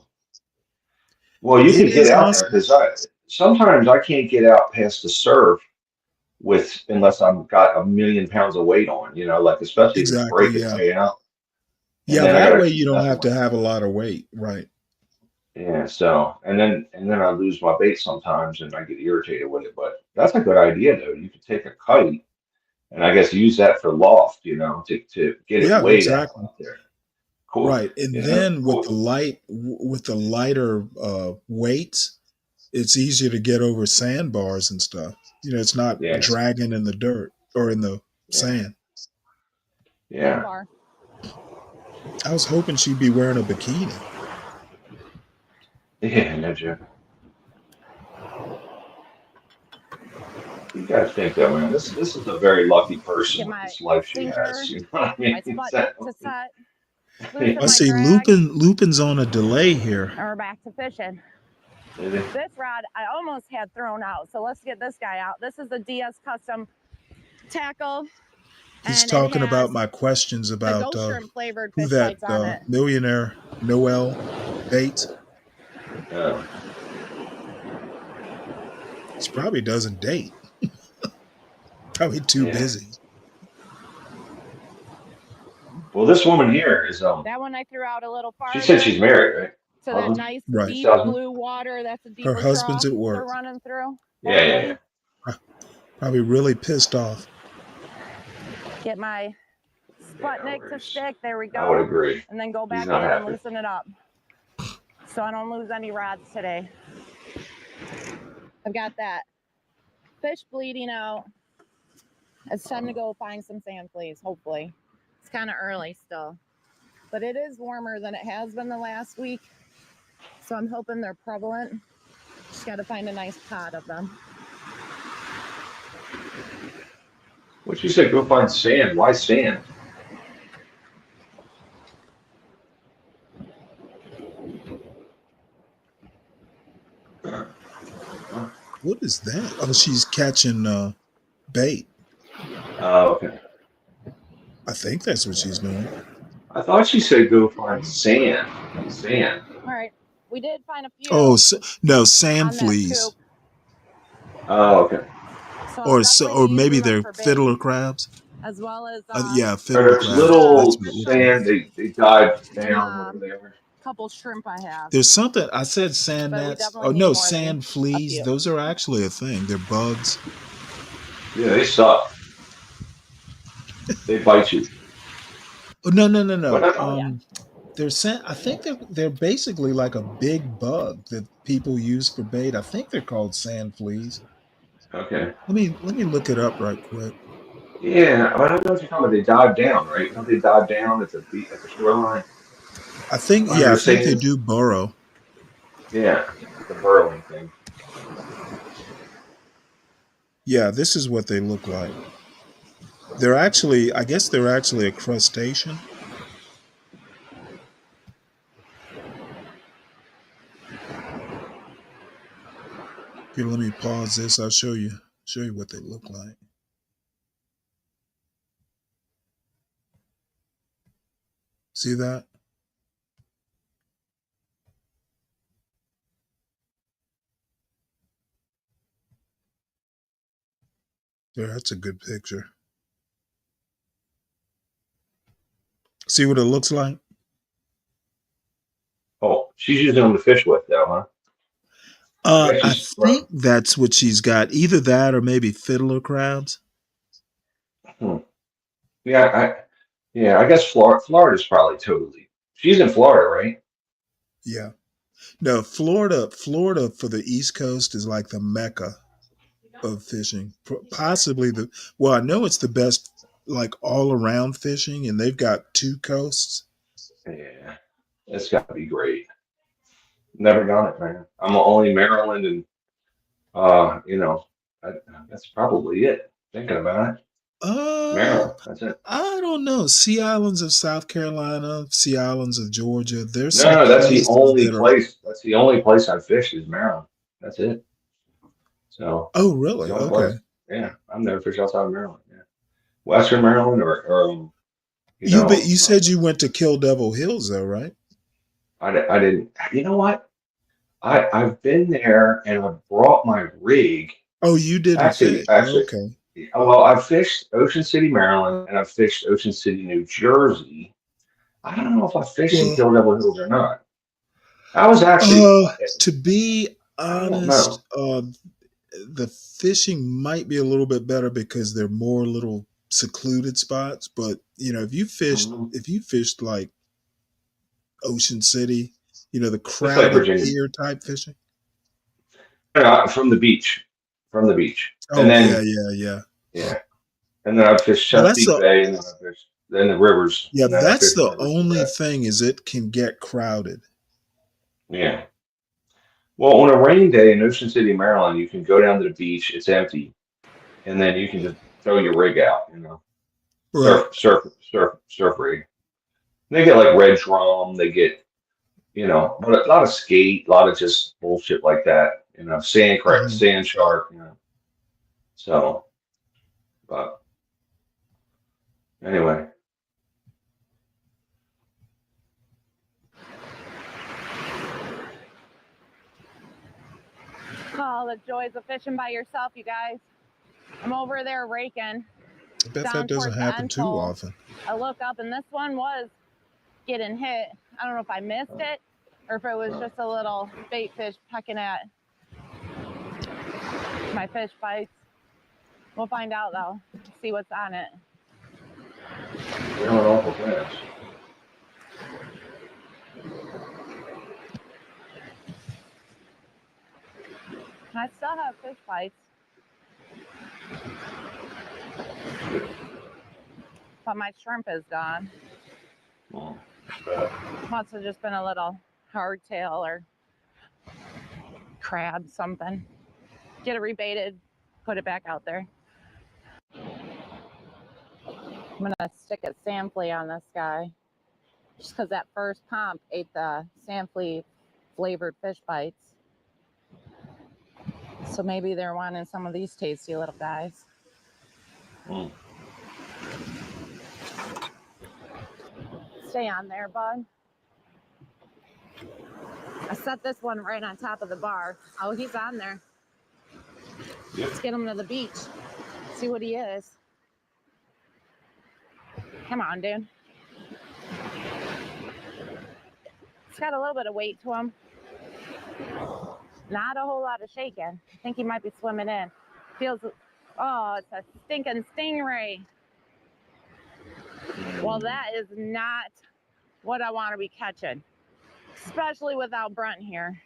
Well, you It can get is out there awesome. because sometimes I can't get out past the surf unless I've got a million pounds of weight on. You know, like especially if it's Exactly. breaking Yeah. way out, and Yeah. then I That gotta way keep you don't messing have to with it. have a lot of weight. Right. Yeah, so and then I lose my bait sometimes and I get irritated with it. But that's a good idea though. You could take a kite and I guess use that for loft, to get it Yeah, way down exactly. out there. Cool. Right. And Yeah, then with cool. the lighter weights, it's easier to get over sandbars and stuff. It's not Yeah, dragging in the dirt or in the yeah, sand. yeah. Bar. I was hoping she'd be wearing a bikini. Yeah, no joke. You gotta think though, man. This is a very lucky person Get with my this life she sinker, has. You know what I my mean? Sputnik to set, I loosen my see drag, Lupin's on a delay here. and we're back to fishing. Maybe. This rod I almost had thrown out, so let's get this guy out. This is a DS Custom tackle, He's and it talking about has my questions the about ghost shrimp flavored who fish that bites on it. millionaire Noel Bates. Yeah. He probably doesn't date. Probably too Yeah. busy. Well, this woman here is That one I threw out a little farther. She said she's married, right? So that nice Right. deep Husband? blue water, that's a deeper Her husband's trough at we're work. running through. Yeah. Probably really pissed off. Get my Sputnik to stick. There we go. I would agree. And then go back in not and happy. loosen it up. So I don't lose any rods today. I've got that fish bleeding out. It's time to go find some sand fleas, hopefully. It's kind of early still. But it is warmer than it has been the last week. So I'm hoping they're prevalent. Just got to find a nice pod of them. What you said? Go find sand. Why sand? What is that? Oh, she's catching bait. Oh, okay. I think that's what she's doing. I thought she said go find sand. Sand. All right. We did find a few. Oh, no, on sand that fleas. coop. Oh, okay. So Or maybe they're fiddler crabs. as well as Yeah, Or fiddler there's crabs. little That's what it looks sand. like. They dive down. Whatever they were. couple shrimp I have. There's something I said sand But we gnats. definitely Oh need no, more sand than a fleas. few. Those are actually a thing. They're bugs. Yeah, they suck. They bite you. Oh no. What? They're I think they're basically like a big bug that people use for bait. I think they're called sand fleas. Okay. Let me look it up right quick. Yeah, I don't know what you're talking about. They dive down, right? Don't they dive down at the shoreline? I think Under the they sand? do burrow. Yeah, the burrowing thing. Yeah, this is what they look like. I guess they're actually a crustacean. Here, let me pause this. I'll show you what they look like. See that? There, that's a good picture. See what it looks like? Oh, she's using them to fish with, though, huh? I think that's what she's got. Either that or maybe fiddler crabs. Yeah, I guess Florida's probably totally. She's in Florida, right? Yeah. No, Florida for the East Coast is like the mecca of fishing. Possibly I know it's the best like all around fishing, and they've got 2 coasts. Yeah, it's got to be great. Never done it, man. I'm only Maryland, and that's probably it. Thinking about it, Maryland. That's it. I don't know. Sea Islands of South Carolina, Sea Islands of Georgia. There's No, that's the places only that are- place. That's the only place I fished is Maryland. That's it. So. Oh, really? it's the only Okay. place. Yeah, I've never fished outside of Maryland. Yeah, Western Maryland or You said you went to Kill Devil Hills, though, right? I didn't. You know what? I've been there and I brought my rig. Oh, you didn't Actually, fish. Okay. well, I fished Ocean City, Maryland, and I fished Ocean City, New Jersey. I don't know if I fished in Well- Kill Devil Hills or not. I was actually, To be I don't honest, know. the fishing might be a little bit better because they're more little secluded spots. But you know, if you fished like Ocean City, you know, the Just like crowded Virginia. pier type fishing. From the beach. From the beach. And Oh yeah, then, yeah. yeah. And then I fished Well, that's Chesapeake the Bay, and then I fished then the rivers, yeah, and then I that's fished the the rivers for only that. thing is it can get crowded. Yeah. Well, on a rainy day in Ocean City, Maryland, you can go down to the beach. It's empty, and then you can just throw your rig out. You know, Right. surf rig. They get like red drum. They get, you know, but a lot of skate, a lot of just bullshit like that. You know, sand shark. You know, so, but anyway. Oh, the joys of fishing by yourself, you guys. I'm over there raking. I bet down that doesn't towards the happen end too hole. often. I look up and this one was getting hit. I don't know if I missed it or if it was just a little bait fish pecking at my fish bites. We'll find out though, see what's on it. We're going awful fast. I still have fish bites. But my shrimp is gone. Must have just been a little hardtail or crab, something. Get it rebaited, put it back out there. I'm gonna stick a sand flea on this guy. Just because that first pump ate the sand flea flavored fish bites. So maybe they're wanting some of these tasty little guys. Stay on there, bud. I set this one right on top of the bar. Oh, he's on there. Yep. Let's get him to the beach. See what he is. Come on, dude. It's got a little bit of weight to him. Not a whole lot of shaking. I think he might be swimming in. Feels, oh, it's a stinking stingray. Well, that is not what I want to be catching, especially without Brunt here.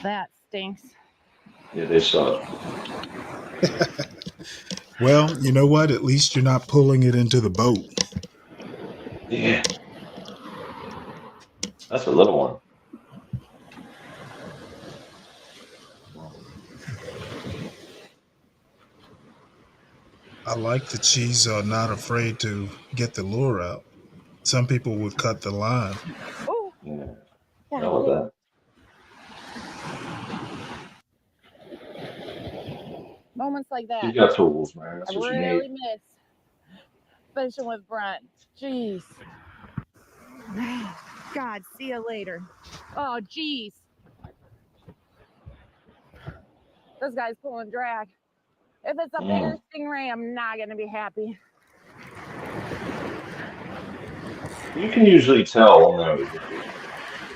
That stinks. Yeah, they suck. Well, you know what? At least you're not pulling it into the boat. Yeah. That's a little one. I like that she's not afraid to get the lure out. Some people would cut the line. Oh, yeah. I love that. Moments like that. She's got tools, man. That's I what she really needs. miss fishing with Brunt. Jeez. God, see you later. Oh, jeez. This guy's pulling drag. If it's a bigger stingray, I'm not going to be happy. You can usually tell on those.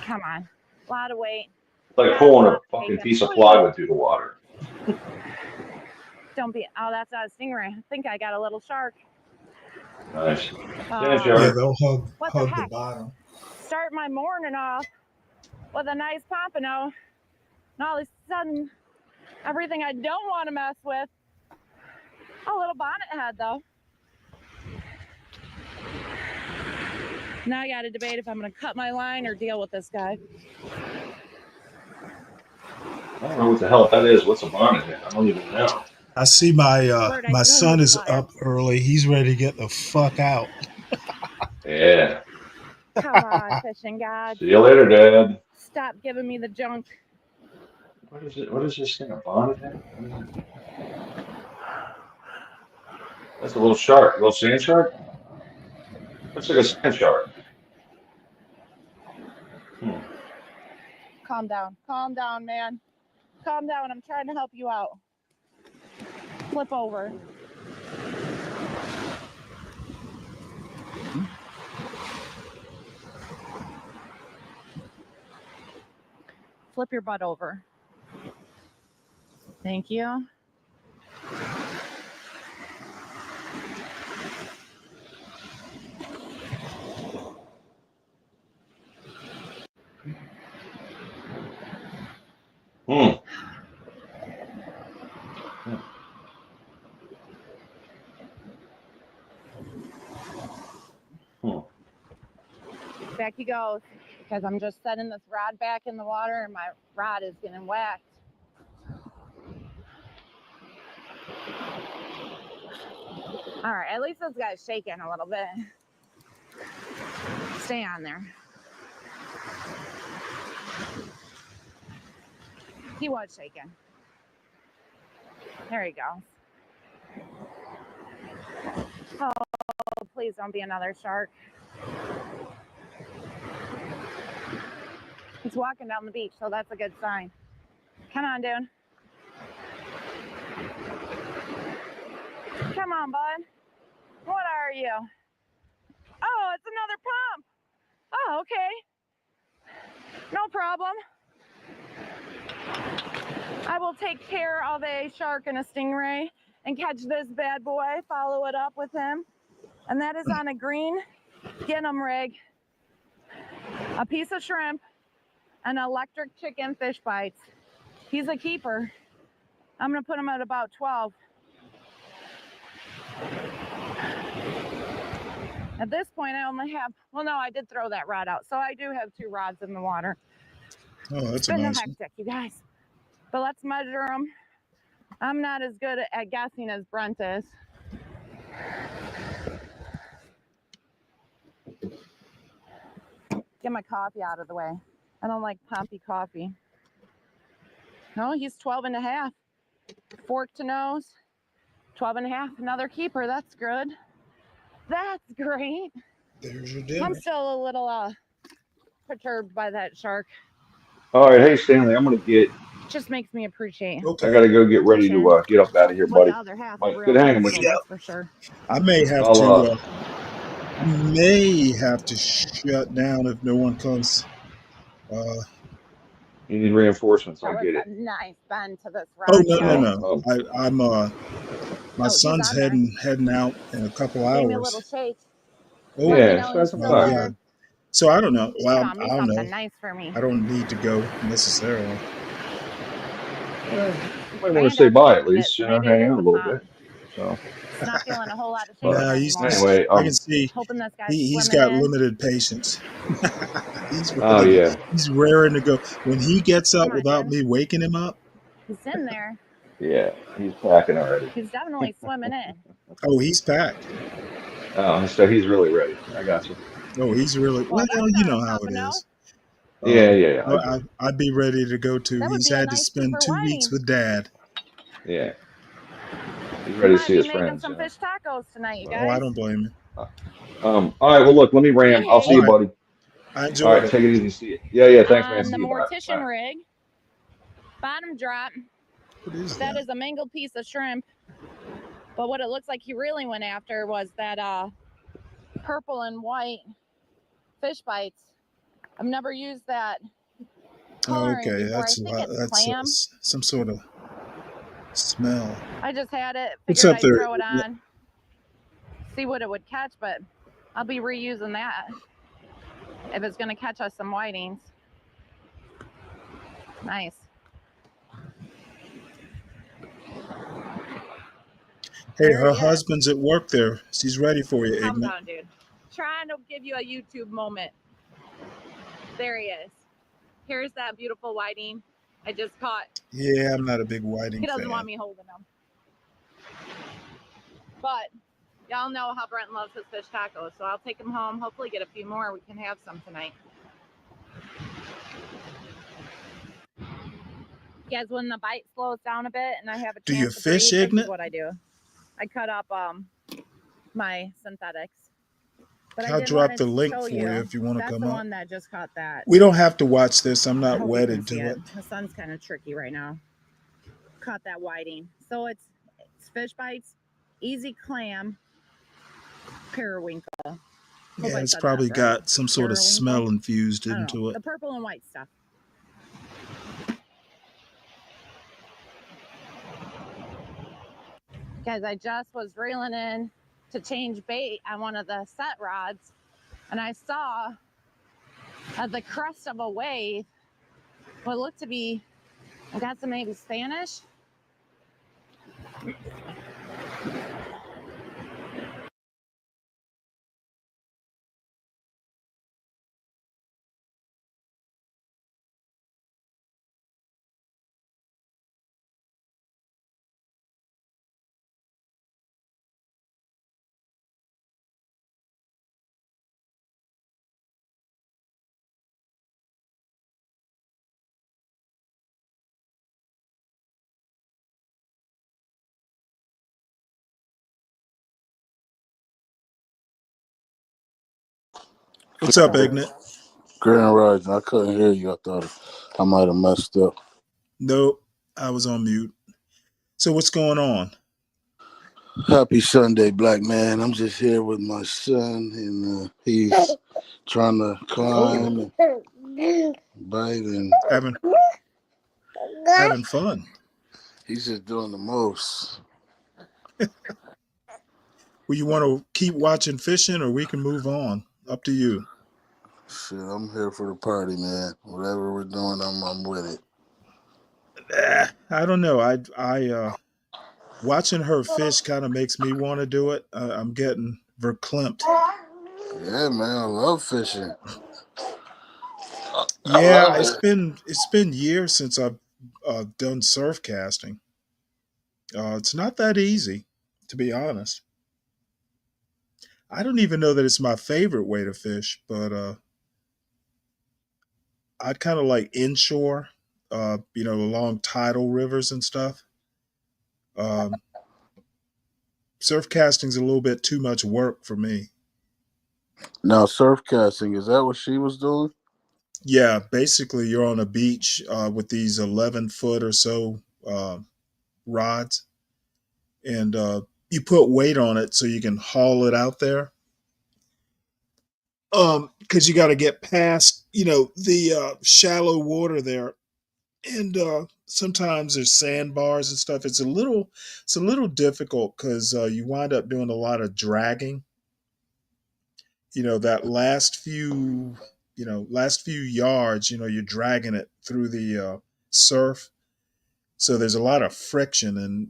Come on. A lot of weight. It's like pulling a fucking piece of plywood through the water. Don't be. Oh, that's not a stingray. I think I got a little shark. Nice. Yeah, they'll hug the the heck? bottom. Start my morning off with a nice pompano. And all of a sudden, everything I don't want to mess with. A little bonnet head, though. Now I got to debate if I'm going to cut my line or deal with this guy. I don't know what the hell that is. What's a bonnet? I don't even know. I see my son is up early. He's ready to get the fuck out. Yeah. Come on, fishing god. See you later, Dad. Stop giving me the junk. What is it? What is this thing? A bonnet head? That's a little shark. A little sand shark? Looks like a sand shark. Calm down. Calm down, man. Calm down. I'm trying to help you out. Flip over. flip your butt over. Thank you. Hmm. Hmm. Back he goes, because I'm just setting this rod back in the water and my rod is getting whacked. All right, at least this guy's shaking a little bit. Stay on there. He was shaking. There he goes. Oh, please don't be another shark. He's walking down the beach, so that's a good sign. Come on, dude. Come on, bud. What are you? Oh, it's another pump. Oh, okay. No problem. I will take care of a shark and a stingray and catch this bad boy, follow it up with him. And that is on a green Ginnam rig, a piece of shrimp, and electric chicken fish bites. He's a keeper. I'm gonna put him at about 12. At this point, I only have, well, no, I did throw that rod out. So I do have 2 rods in the water. Oh, It's that's a been nice one. hectic, you guys. But let's measure them. I'm not as good at guessing as Brent is. Get my coffee out of the way. I don't like poppy coffee. No, he's 12 and a half. Fork to nose, 12 and a half. Another keeper, that's good. That's great. There's your dinner. I'm still a little perturbed by that shark. All right, hey Stanley, I'm gonna get. Just makes me appreciate. I gotta go get ready to get up out of here, With buddy. the other half Mike, of good real hanging with peaceful, you. that's for sure. I may have I'll to. I may have to shut down if no one comes. You need reinforcements. I That was get a it. nice bend to this Oh rod, no, guys. no, no! I'm my he's son's on there. heading out in a couple Gave me a little hours. shake. Oh, Let me Yeah, know spend he's some still time. yeah. there. So I don't know. He Well, brought me I don't know. something nice for me. I don't need to go necessarily. You might I want to ain't stay on by top at of it, least, so you know, maybe it hang is out a a little pump. bit. So, It's not feeling a whole lot of but shaking Nah, he's anymore. anyway, I can see Hoping this guy's he's swimming got in. limited patience. He's oh ready. yeah, He's raring to go. When he gets Come up on, without dude. me waking him up, He's in there. yeah, he's packing already. He's definitely swimming in. oh, he's packed. Oh, so he's really ready. I got you. Oh, he's really Well, well. that's You not know a how it pompano. is. Yeah, yeah, I Well, get it. I'd be ready to go too. That would He's be a had to nice spend keeper 2 weeks whiting. with Dad. Yeah, he's We ready to might see be his making friends, some you know. fish tacos tonight, you Oh, I guys. don't blame him. All right, well, look, let me ram. I'll see Hey, you, All right, buddy. I All enjoyed right, it. take it easy. See you. Yeah, yeah, thanks, man. on See the you. Bye. mortician Bye. rig, bottom drop. What is That that? is a mangled piece of shrimp. But what it looks like he really went after was that purple and white fish bites. I've never used that Oh, coloring okay, before. I that's think it's that's clam. some sort of smell. I just had it, What's figured up I'd there? throw it on, see what it would catch, but I'll be reusing that if it's gonna catch us some whitings. Nice. Hey, There her he is. husband's at work there. She's ready for you, Calm Ignorant. down, dude. Trying to give you a YouTube moment. There he is. Here's that beautiful whiting I just caught. Yeah, I'm not a big whiting He doesn't fan. want me holding him. But y'all know how Brent loves his fish tacos, so I'll take him home. Hopefully get a few more. We can have some tonight. Guys, when the bite slows down a bit and I have a Do you chance to fish, breathe, this is Ignorant? what I do. I cut up my synthetics. But I I'll did drop want the to link show for you if you want to That's come the up. one that just caught that. We don't have to watch this. I'm I not hope you can wedded see to it. it. The sun's kind of tricky right now. Caught that whiting. So it's fish bites, easy clam, periwinkle. Hope Yeah, I it's said probably that right. got some sort of Periwinkle? smell infused I don't know. into it. The purple and white stuff. because I just was reeling in to change bait on one of the set rods, and I saw at the crest of a wave what looked to be, I got some maybe Spanish. What's up, Ignat? Grand Rising. I couldn't hear you. I thought I might have messed up. Nope, I was on mute. So what's going on? Happy Sunday, black man. I'm just here with my son, and he's trying to climb and bite and Having fun. He's just doing the most. Well, you want to keep watching fishing, or we can move on. Up to you. Shit, I'm here for the party, man. Whatever we're doing, I'm with it. I don't know. I watching her fish kind of makes me want to do it. I'm getting verklempt. Yeah, man, I love fishing. Yeah, it's been years since I've done surf casting. It's not that easy, to be honest. I don't even know that it's my favorite way to fish, but I'd kind of like inshore, along tidal rivers and stuff. Surf casting's a little bit too much work for me. Now, surf casting, is that what she was doing? Yeah, basically you're on a beach with these 11-foot or so rods, and you put weight on it so you can haul it out there. Because you got to get past, the shallow water there, and sometimes there's sandbars and stuff. It's a little difficult because you wind up doing a lot of dragging. That last few yards, you're dragging it through the surf. So there's a lot of friction, and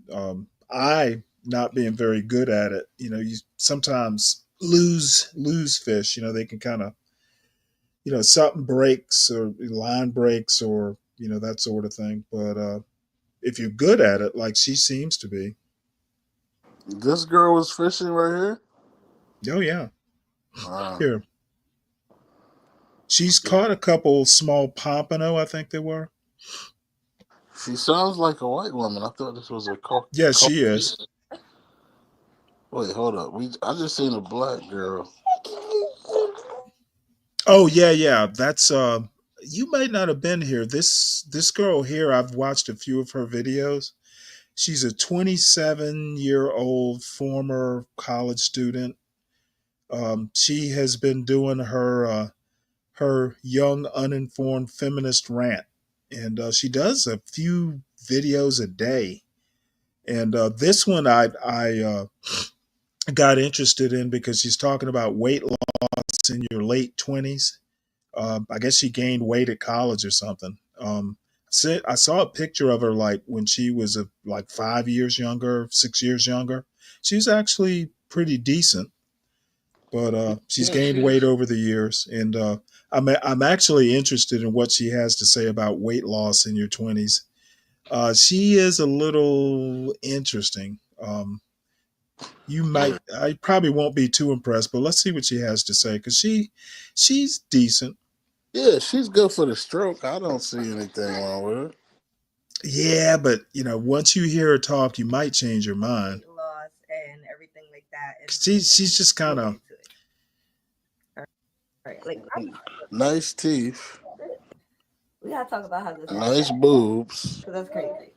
I, not being very good at it, you sometimes lose fish. They can kind of, something breaks or line breaks or, that sort of thing. But if you're good at it, like she seems to be. This girl was fishing right here? Oh, yeah. Wow. Here. She's caught a couple small pompano, I think they were. She sounds like a white woman. I thought this was a Yeah, she is. Wait, hold up. I just seen a black girl. Oh, yeah. That's you might not have been here. This girl here, I've watched a few of her videos. She's a 27-year-old former college student. She has been doing her young uninformed feminist rant, and she does a few videos a day. And this one I got interested in because she's talking about weight loss in your late 20s. I guess she gained weight at college or something. I saw a picture of her like when she was like 5 years younger, 6 years younger. She's actually pretty decent, but she's gained weight over the years, and I'm actually interested in what she has to say about weight loss in your 20s. She is a little interesting. I probably won't be too impressed, but let's see what she has to say because she's decent. Yeah, she's good for the stroke. I don't see anything wrong with her. Yeah, but once you hear her talk, you might change your mind. Loss and everything like that. She's just kind of right. Like nice teeth. We gotta talk about how this. Nice boobs. Cause that's crazy.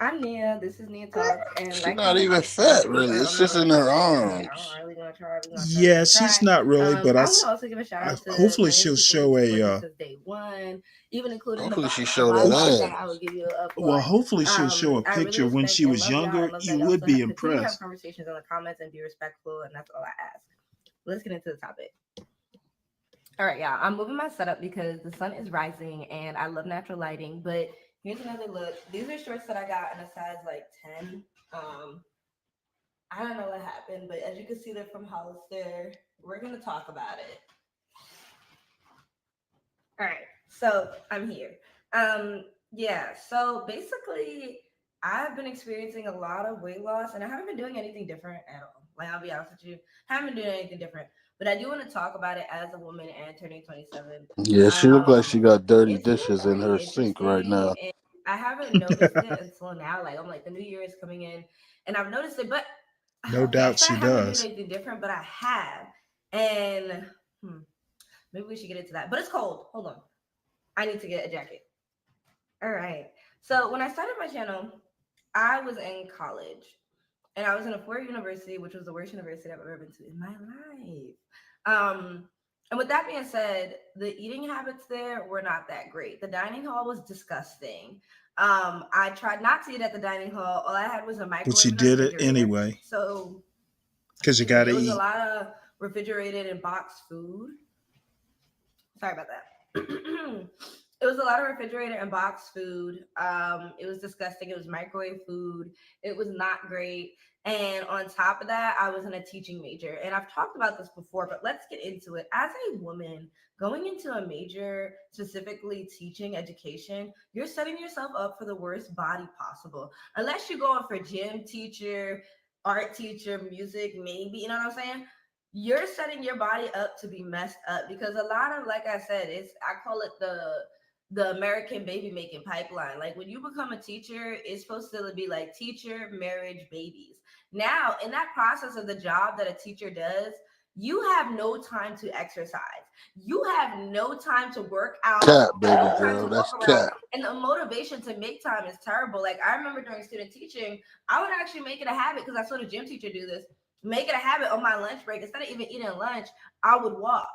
I'm Nia. This is Nia Talk, and She's like not how even I fat, told you, really. It's I'm just not in really her fat. I'm arms. really gonna try. We're gonna Yeah, try. she's not really, but I want to also give a shout out to hopefully many she'll people show who supported me a since day one, even including the Hopefully she bots. The showed bots that always ass. said I would give you a well, plus. hopefully she'll show a I really picture when respect she and was love y'all, younger. and love that You y'all would still be continue to have impressed. conversations in the comments and be respectful, and that's all I ask. Let's get into the topic. All right, y'all. I'm moving my setup because the sun is rising and I love natural lighting. But here's another look. These are shorts that I got in a size like 10. I don't know what happened, but as you can see, they're from Hollister. We're gonna talk about it. All right, so I'm here. Yeah, so basically, I've been experiencing a lot of weight loss, and I haven't been doing anything different at all. Like, I'll be honest with you, I haven't been doing anything different. But I do want to talk about it as a woman and turning 27. Yeah, she look like she got dirty It's been dishes in very her sink right interesting, now. and I haven't noticed it until now. Like, I'm like, the new year is coming in, and I've noticed it, but No I doubt can't say she I haven't been doing does. anything different, but I have. And maybe we should get into that. But it's cold. Hold on. I need to get a jacket. All right. So when I started my channel, I was in college and I was in a four-year university, which was the worst university I've ever been to in my life. And with that being said, the eating habits there were not that great. The dining hall was disgusting. I tried not to eat at the dining hall. All I had was a But microwave you and a did it refrigerator. anyway So because you got to it was a eat. lot of refrigerated and boxed food. Sorry about that. It was a lot of refrigerated and boxed food. It was disgusting. It was microwave food. It was not great. And on top of that, I was in a teaching major. And I've talked about this before, but let's get into it. As a woman going into a major, specifically teaching education, you're setting yourself up for the worst body possible. Unless you're going for gym teacher, art teacher, music, maybe, you know what I'm saying? You're setting your body up to be messed up because a lot of, like I said, I call it the American baby making pipeline. Like when you become a teacher, it's supposed to be like teacher, marriage, babies. Now, in that process of the job that a teacher does, you have no time to exercise. You have no time to work out. Cat, baby No time girl. to That's walk around. cat. And the motivation to make time is terrible. Like I remember during student teaching, I would actually make it a habit because I saw the gym teacher do this. Make it a habit on my lunch break. Instead of even eating lunch, I would walk.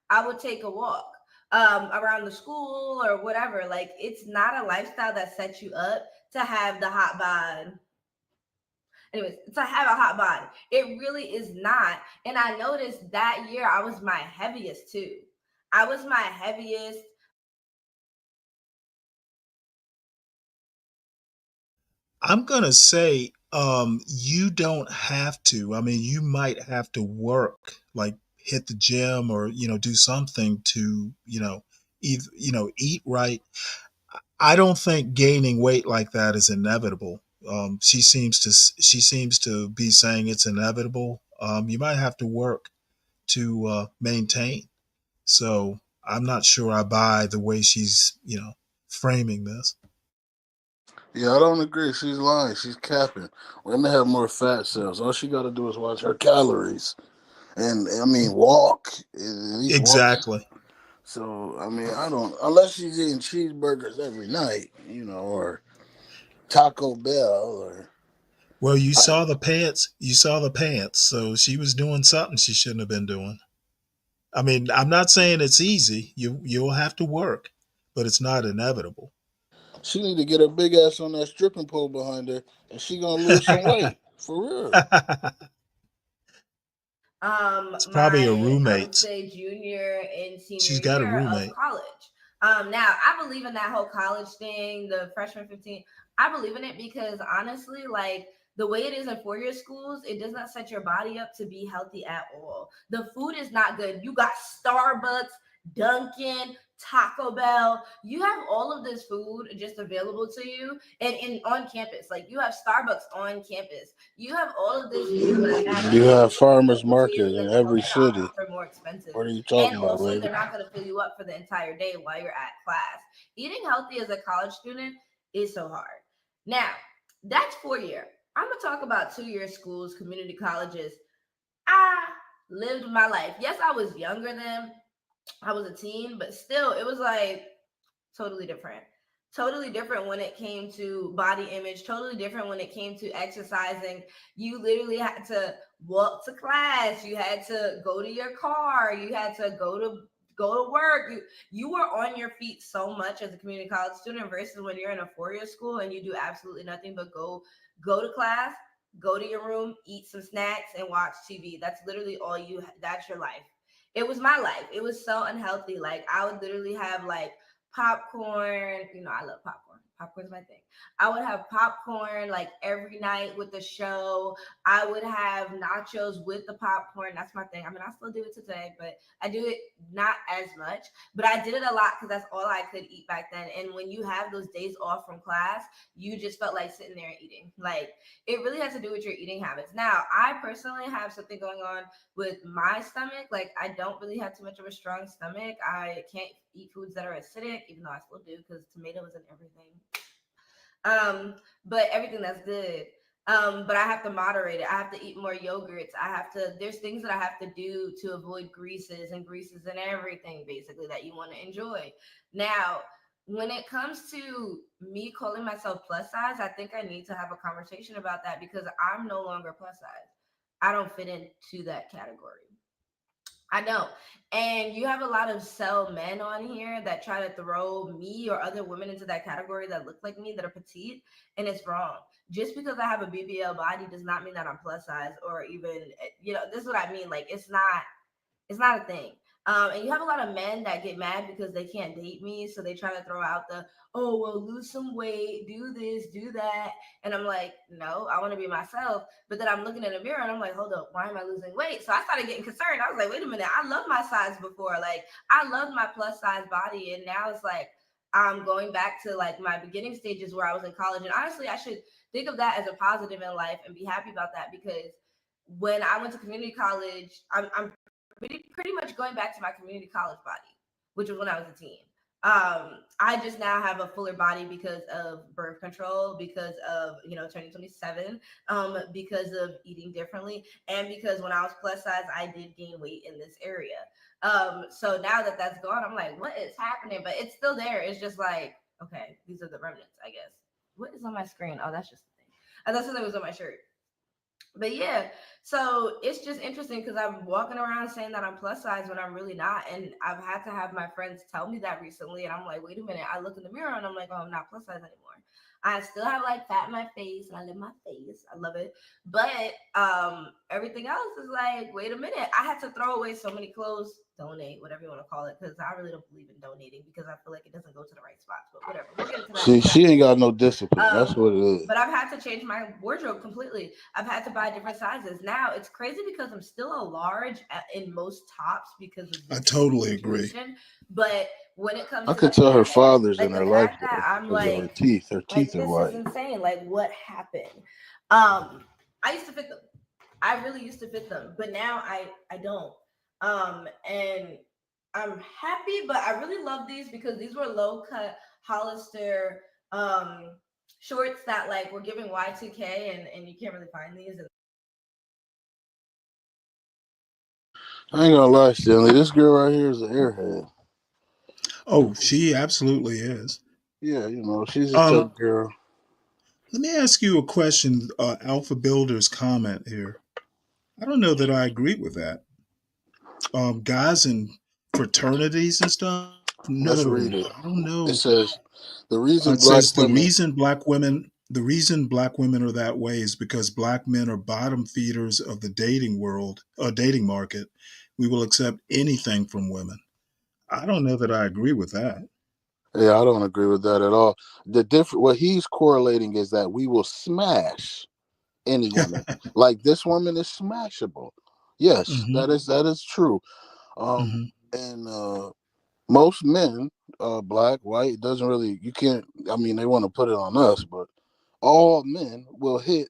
I would take a walk around the school or whatever. Like it's not a lifestyle that sets you up to have the hot bod. Anyways, to have a hot body. It really is not. And I noticed that year I was my heaviest too. I was my heaviest. I'm going to say you don't have to. I mean, you might have to work, like hit the gym or, do something to, eat right. I don't think gaining weight like that is inevitable. She seems to be saying it's inevitable. You might have to work to maintain. So I'm not sure I buy the way she's, framing this. Yeah, I don't agree. She's lying. She's capping. Women have more fat cells. All she got to do is watch her calories, and I mean walk. At least Exactly. walk. So I mean, I don't unless she's eating cheeseburgers every night, or Taco Bell or. Well, you saw the pants. You saw the pants. So she was doing something she shouldn't have been doing. I mean, I'm not saying it's easy. You'll have to work, but it's not inevitable. She need to get her big ass on that stripping pole behind her, and she gonna lose some weight for real. It's probably a I would roommate. say junior and She's senior got a year of roommate. college. Now I believe in that whole college thing, the freshman 15. I believe in it because honestly, like the way it is in four-year schools, it does not set your body up to be healthy at all. The food is not good. You got Starbucks, Dunkin', Taco Bell. You have all of this food just available to you and on campus. Like you have Starbucks on campus. You have all of this food at You have farmers available to you, market in and every the city. options are more expensive. What are you talking And about, also, lady? they're not going to fill you up for the entire day while you're at class. Eating healthy as a college student is so hard. Now, that's 4 year. I'm going to talk about 2-year schools, community colleges. I lived my life. Yes, I was younger then. I was a teen, but still, it was like totally different. Totally different when it came to body image, totally different when it came to exercising. You literally had to walk to class, you had to go to your car, you had to go to work. You were on your feet so much as a community college student versus when you're in a 4-year school and you do absolutely nothing but go to class, go to your room, eat some snacks, and watch TV. That's literally all that's your life. It was my life. It was so unhealthy. Like, I would literally have like popcorn. You know, I love popcorn. Popcorn's my thing. I would have popcorn like every night with the show. I would have nachos with the popcorn. That's my thing. I mean, I still do it today, but I do it not as much. But I did it a lot because that's all I could eat back then. And when you have those days off from class, you just felt like sitting there and eating. Like, it really has to do with your eating habits. Now, I personally have something going on with my stomach. Like, I don't really have too much of a strong stomach. I can't eat foods that are acidic, even though I still do because tomatoes and everything. But everything that's good. But I have to moderate it. I have to eat more yogurts. There's things that I have to do to avoid greases and everything basically that you want to enjoy. Now, when it comes to me calling myself plus size, I think I need to have a conversation about that because I'm no longer plus size. I don't fit into that category. I don't. And you have a lot of cell men on here that try to throw me or other women into that category that look like me, that are petite, and it's wrong. Just because I have a BBL body does not mean that I'm plus size, or even, this is what I mean. Like, it's not a thing. And you have a lot of men that get mad because they can't date me. So they try to throw out oh, well, lose some weight, do this, do that. And I'm like, no, I want to be myself. But then I'm looking in the mirror and I'm like, hold up, why am I losing weight? So I started getting concerned. I was like, wait a minute, I love my size before. Like, I loved my plus size body. And now it's like, I'm going back to like my beginning stages where I was in college. And honestly, I should think of that as a positive in life and be happy about that, because when I went to community college, I'm pretty much going back to my community college body, which was when I was a teen. I just now have a fuller body because of birth control, because of, turning 27, because of eating differently, and because when I was plus size, I did gain weight in this area. So now that that's gone, I'm like, what is happening? But it's still there. It's just like, okay, these are the remnants, I guess. What is on my screen? Oh, that's just the thing. I thought something was on my shirt. But yeah, so it's just interesting because I'm walking around saying that I'm plus size when I'm really not. And I've had to have my friends tell me that recently. And I'm like, wait a minute. I look in the mirror and I'm like, oh, I'm not plus size anymore. I still have like fat in my face and I love my face. I love it. But everything else is like, wait a minute. I had to throw away so many clothes, donate, whatever you want to call it, because I really don't believe in donating because I feel like it doesn't go to the right spots. But whatever. We'll get into that. See, she ain't got no discipline. That's what it is. But I've had to change my wardrobe completely. I've had to buy different sizes. Now it's crazy because I'm still a large in most tops because of I totally agree. But when it comes, I could tell her father's like in the her life fact that I'm because of her like, teeth. Her like, teeth this are white. is insane. Like, what happened? I used to fit them. I really used to fit them, but now I don't. And I'm happy, but I really love these because these were low cut Hollister shorts that like were giving Y2K, and you can't really find these. I ain't gonna lie, Stanley. This girl right here is an airhead. Oh, she absolutely is. Yeah, she's a tough girl. Let me ask you a question. Alpha Builder's comment here. I don't know that I agree with that. Guys in fraternities and stuff. No, Let's read it. I don't know. It says the reason black women are that way is because black men are bottom feeders of the dating market. We will accept anything from women. I don't know that I agree with that. Yeah, I don't agree with that at all. What he's correlating is that we will smash any woman. Like this woman is smashable. Yes, that is true. And most men, black, white, it doesn't really, they want to put it on us, but all men will hit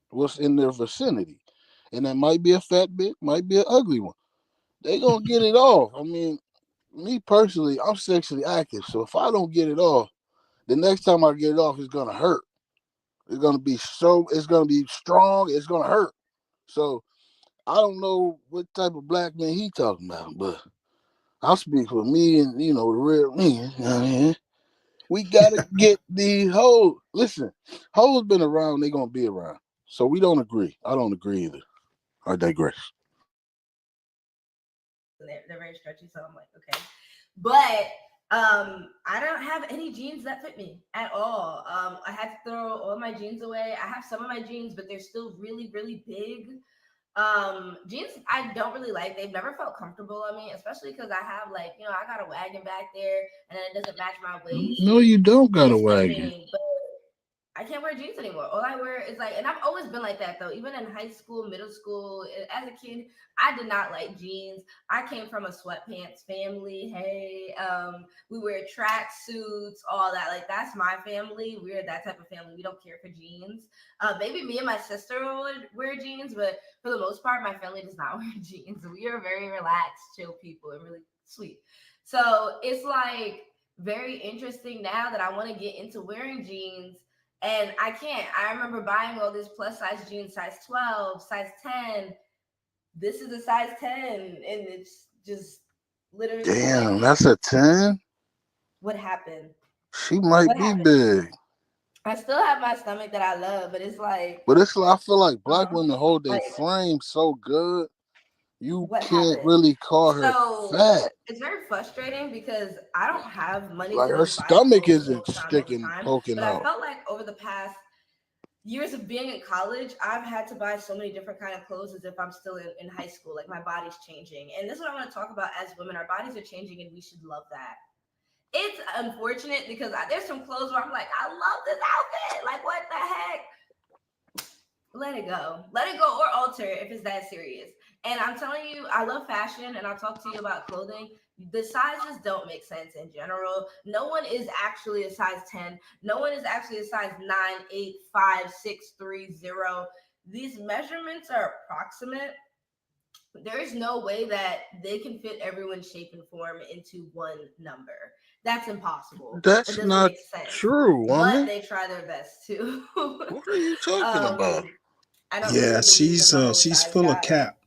what's in their vicinity. And that might be a fat bitch, might be an ugly one. They gonna get it off. I mean, me personally, I'm sexually active. So if I don't get it off, the next time I get it off, it's gonna hurt. It's gonna be strong, it's gonna hurt. So I don't know what type of black man he talking about, but I'll speak for me and the real me. You know what I mean? We gotta get the hoes. Listen, hoes been around, they gonna be around. So we don't agree. I don't agree either. I digress. They're very stretchy, so I'm like, okay. But I don't have any jeans that fit me at all. I had to throw all my jeans away. I have some of my jeans, but they're still really, really big. Jeans I don't really like. They've never felt comfortable on me, especially because I have like, I got a wagon back there and then it doesn't match my waist. No, you don't got a It's wagon. fitting, but I can't wear jeans anymore. All I wear is like, and I've always been like that though. Even in high school, middle school, as a kid, I did not like jeans. I came from a sweatpants family. Hey, we wear track suits, all that. Like that's my family. We're that type of family. We don't care for jeans. Maybe me and my sister would wear jeans, but for the most part, my family does not wear jeans. We are very relaxed, chill people and really sweet. So it's like very interesting now that I want to get into wearing jeans. And I can't. I remember buying all these plus size jeans, size 12, size 10. This is a size 10. And it's just literally. Damn, that's a 10? What happened? She might be big. I still have my stomach that I love, but it's like. But it's like, I feel like black women hold their frame so good. You can't really call her fat. It's very frustrating because I don't have money. Like to her buy stomach clothes isn't all the time, sticking, poking but out. I felt like over the past years of being in college, I've had to buy so many different kind of clothes as if I'm still in high school. Like my body's changing. And this is what I want to talk about as women. Our bodies are changing and we should love that. It's unfortunate because there's some clothes where I'm like, I love this outfit. Like, what the heck? Let it go. Let it go or alter if it's that serious. And I'm telling you, I love fashion and I'll talk to you about clothing. The sizes don't make sense in general. No one is actually a size 10. No one is actually a size 9, 8, 5, 6, 3, 0. These measurements are approximate. There is no way that they can fit everyone's shape and form into one number. That's impossible. That's not true, woman. But they try their best to. What are you talking about? I don't Yeah, really she's full of cap.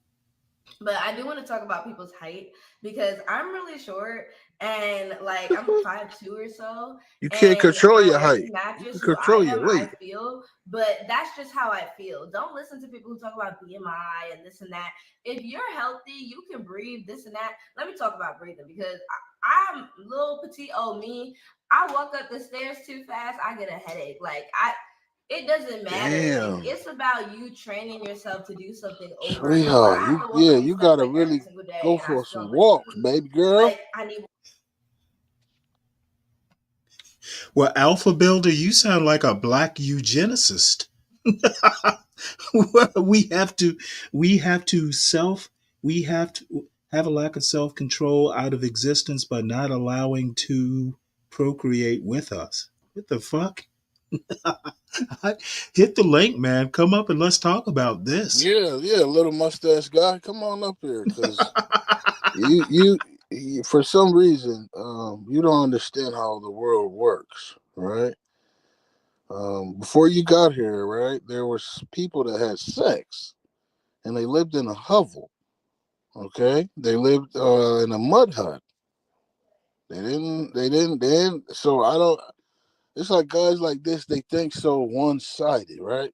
But I do want to talk about people's height because I'm really short and like I'm 5'2" or so. You can't control your height. You can control your weight. I feel, but that's just how I feel. Don't listen to people who talk about BMI and this and that. If you're healthy, you can breathe this and that. Let me talk about breathing because I'm little petite old me. I walk up the stairs too fast, I get a headache. It doesn't matter. Damn. It's about you training yourself to do something over. Sweetheart, you gotta really go for some walks, baby girl. Like, I need. Well, Alpha Builder, you sound like a black eugenicist. we have to have a lack of self-control out of existence by not allowing to procreate with us. What the fuck? Hit the link, man. Come up and let's talk about this. Yeah, little mustache guy, come on up here, because you for some reason you don't understand how the world works, right? Before you got here, right, there was people that had sex, and they lived in a hovel. Okay, they lived in a mud hut. They didn't. So I don't. It's like guys like this, they think so one-sided, right?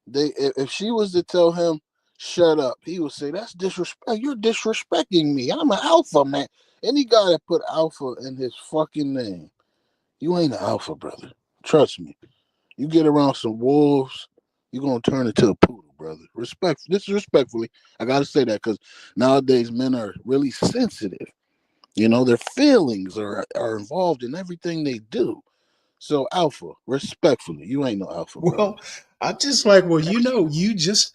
If she was to tell him, shut up, he would say, that's disrespect. You're disrespecting me. I'm an alpha, man. Any guy that put alpha in his fucking name, you ain't an alpha, brother. Trust me. You get around some wolves, you're going to turn into a poodle, brother. Disrespectfully, I got to say that because nowadays men are really sensitive. Their feelings are involved in everything they do. So alpha, respectfully, you ain't no alpha. Well, I'm just like, you just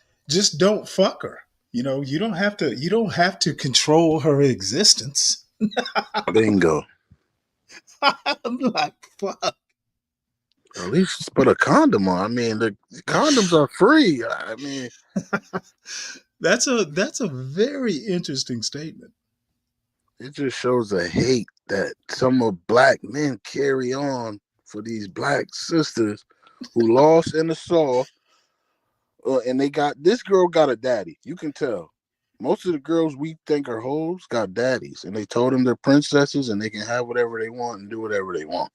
don't fuck her. You don't have to control her existence. Bingo. I'm like, fuck. At least just put a condom on. I mean, the condoms are free. I mean, that's a very interesting statement. It just shows the hate that some of black men carry on for these black sisters who lost in the saw, and this girl got a daddy. You can tell. Most of the girls we think are hoes got daddies, and they told them they're princesses and they can have whatever they want and do whatever they want.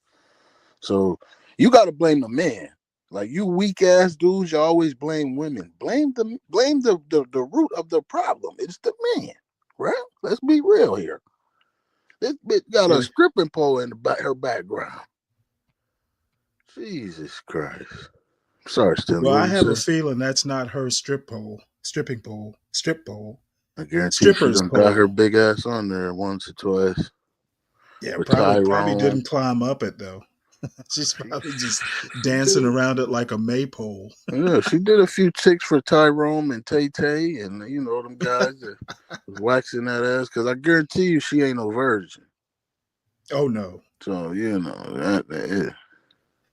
So you got to blame the man. Like you weak ass dudes, you always blame women. Blame the root of the problem. It's the man, right? Let's be real here. This bitch got a stripping pole in her background. Jesus Christ. Sorry, Stanley. Well, what I you have a say? feeling that's not her strip pole. I guarantee she Stripper's done pole. got her big ass on there once or twice. Yeah, With probably Tyrone. didn't climb up it though. She's probably just dancing around it like a maypole. Yeah, she did a few chicks for Tyrone and Tay Tay, and you know them guys that was waxing that ass. Because I guarantee you, she ain't no virgin. Oh no. So you know that is.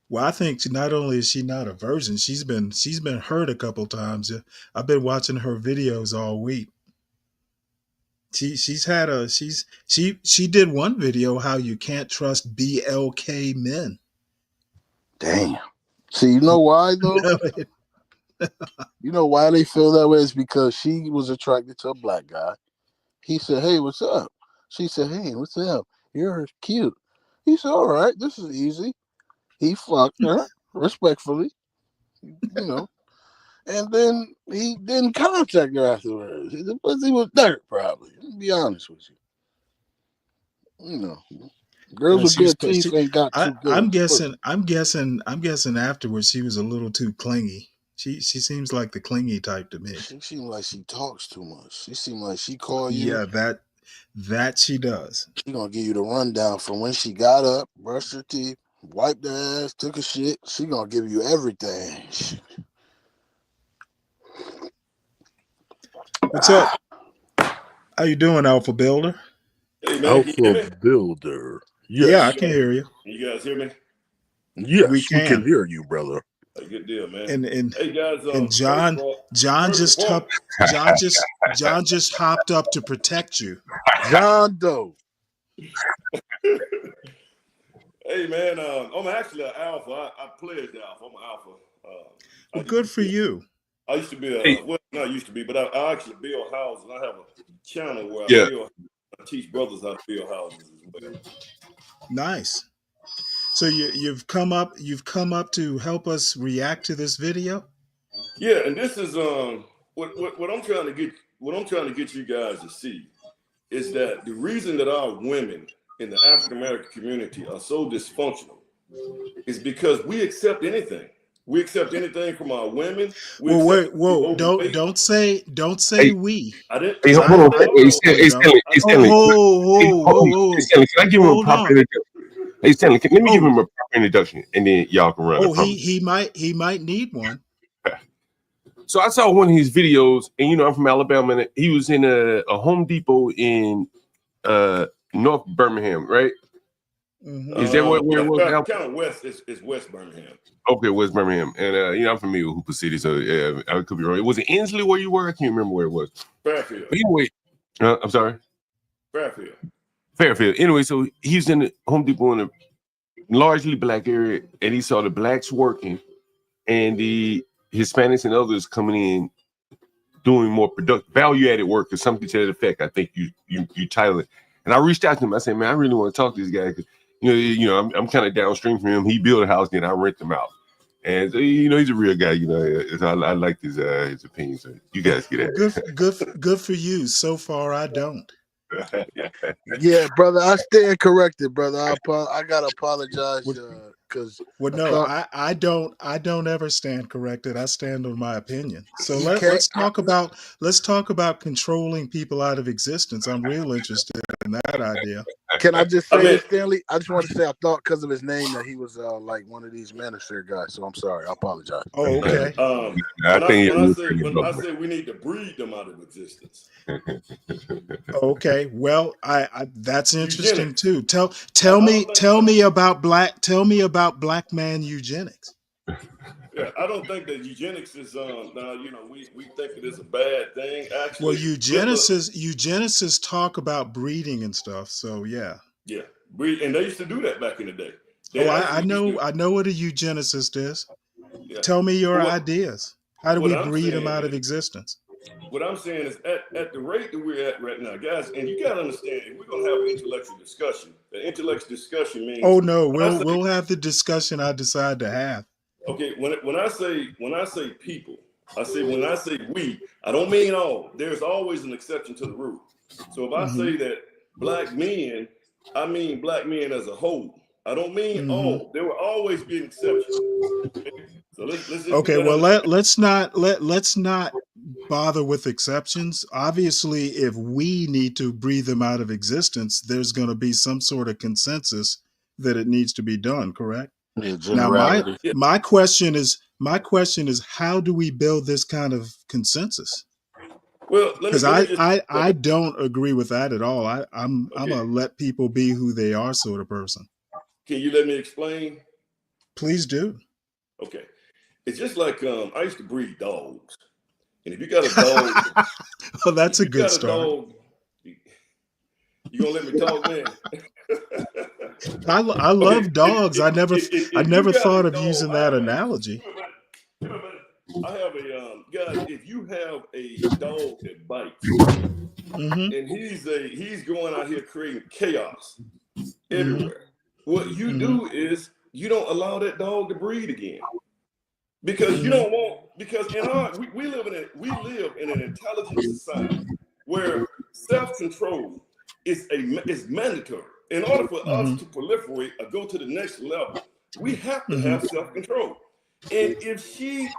Well, I think not only is she not a virgin, she's been hurt a couple times. I've been watching her videos all week. She did one video how you can't trust BLK men. Damn. See, you know why though? You know why they feel that way is because she was attracted to a black guy. He said, "Hey, what's up?" She said, "Hey, what's up? You're cute." He said, "All right, this is easy." He fucked her respectfully, you know, and then he didn't contact her afterwards. The pussy was dirt, probably. To be honest with you, you know, girls with good teeth ain't got too good. I'm guessing afterwards she was a little too clingy. She seems like the clingy type to me. She seems like she talks too much. She seems like she call you. Yeah, that she does. She gonna give you the rundown from when she got up, brushed her teeth, wiped her ass, took a shit. She gonna give you everything. What's up? How you doing, Alpha Builder? Hey, man, can you hear me? Builder. Yes. Yeah, I can hear you. Can you guys hear me? Yes, we can hear you, brother. Hey, good deal, man. And hey guys, and John just hopped up to protect you. John Doe. Hey man, I'm actually an alpha. I pledged alpha. I'm an alpha. Well, good for you. I used to be well, not used to be, but I actually build houses. I have a channel where I teach brothers how to build houses as well. Nice. So you've come up to help us react to this video? Yeah, and this is what I'm trying to get you guys to see is that the reason that our women in the African American community are so dysfunctional is because we accept anything. We accept anything from our women. Whoa! Don't say hey, we. I didn't. Hey, hold on. Hey, Stanley. Can I give him a proper introduction? Hey, Stanley, let me give him a proper introduction, and then y'all can run. Oh, he might need one. So I saw one of his videos, and I'm from Alabama, and he was in a Home Depot in North Birmingham, right? Mm-hmm. Is that where it was? Kind of west is West Birmingham. Okay, West Birmingham, and I'm familiar with Hooper City, so yeah, I could be wrong. Was it Inslee where you were? I can't remember where it was. Fairfield. But anyway, I'm sorry. Fairfield. Anyway, so he was in the Home Depot in a largely black area, and he saw the blacks working, and the Hispanics and others coming in doing more productive, value-added work, or something to that effect. I think you titled it. And I reached out to him. I said, man, I really want to talk to this guy because I'm kind of downstream from him. He built a house, then I rent them out. And so, he's a real guy. I like his opinion. So you guys get it. Good for you. So far, I don't. Yeah, brother, I stand corrected, brother. I gotta apologize because I don't ever stand corrected. I stand on my opinion. So let's talk about controlling people out of existence. I'm real interested in that idea. Can I just say, Stanley? I just want to say I thought because of his name that he was like one of these Manosphere guys. So I'm sorry. I apologize. Oh, okay. When I say we need to breed them out of existence. Okay, well, I that's interesting too. Tell me about black man eugenics. Yeah, I don't think that eugenics is we think it is a bad thing. Actually, well, eugenicists talk about breeding and stuff. So yeah, breed, and they used to do that back in the day. I know what a eugenicist is. Yeah. Tell me your ideas. How do we breed them out of existence? what I'm saying is at the rate that we're at right now, guys, and you got to understand, if we're going to have an intellectual discussion, the intellectual discussion means. Oh no, we'll have the discussion I decide to have. Okay, when I say people, I say when I say we, I don't mean all. There's always an exception to the rule. So if I say that black men, I mean black men as a whole. I don't mean all. There will always be an exception. So let's just okay. Well, let's not bother with exceptions. Obviously, if we need to breathe them out of existence, there's going to be some sort of consensus that it needs to be done. Correct? Yeah, Now, generality. my question is how do we build this kind of consensus? Well, Because I don't agree with that at all. I'm gonna let people be who they are, sort of person. Can you let me explain? Please do. Okay, it's just like I used to breed dogs, and if you got a dog, well, that's a you good got a start. dog, you gonna let me talk, man? I love dogs. I never if I never you got thought a of dog, using that analogy. I have a guys. If you have a dog that bites, and he's going out here creating chaos everywhere, what you do is you don't allow that dog to breed again, because you don't want, because we live in an intelligent society where self-control is mandatory. In order for us to proliferate or go to the next level, we have to have self-control. And if she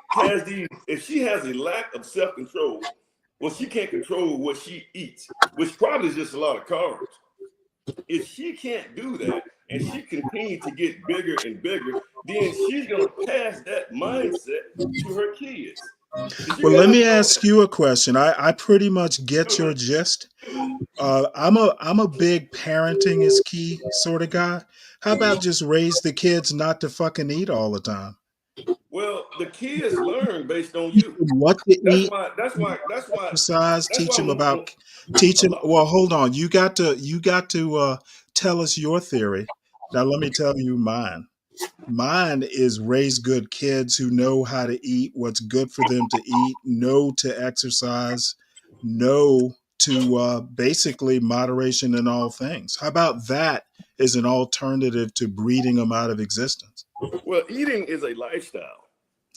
has a lack of self-control, well, she can't control what she eats, which probably is just a lot of carbs. If she can't do that and she continues to get bigger and bigger, then she's gonna pass that mindset to her kids. Well, let me ask you a question. I pretty much get your gist. I'm a big parenting is key sort of guy. How about just raise the kids not to fucking eat all the time? Well, the kids learn based on you. What to eat? That's why. Exercise. Teach them about. Teach them. Well, hold on. You got to tell us your theory. Now, let me tell you mine. Mine is raise good kids who know how to eat, what's good for them to eat, know to exercise, know to basically moderation in all things. How about that as an alternative to breeding them out of existence? Well, eating is a lifestyle.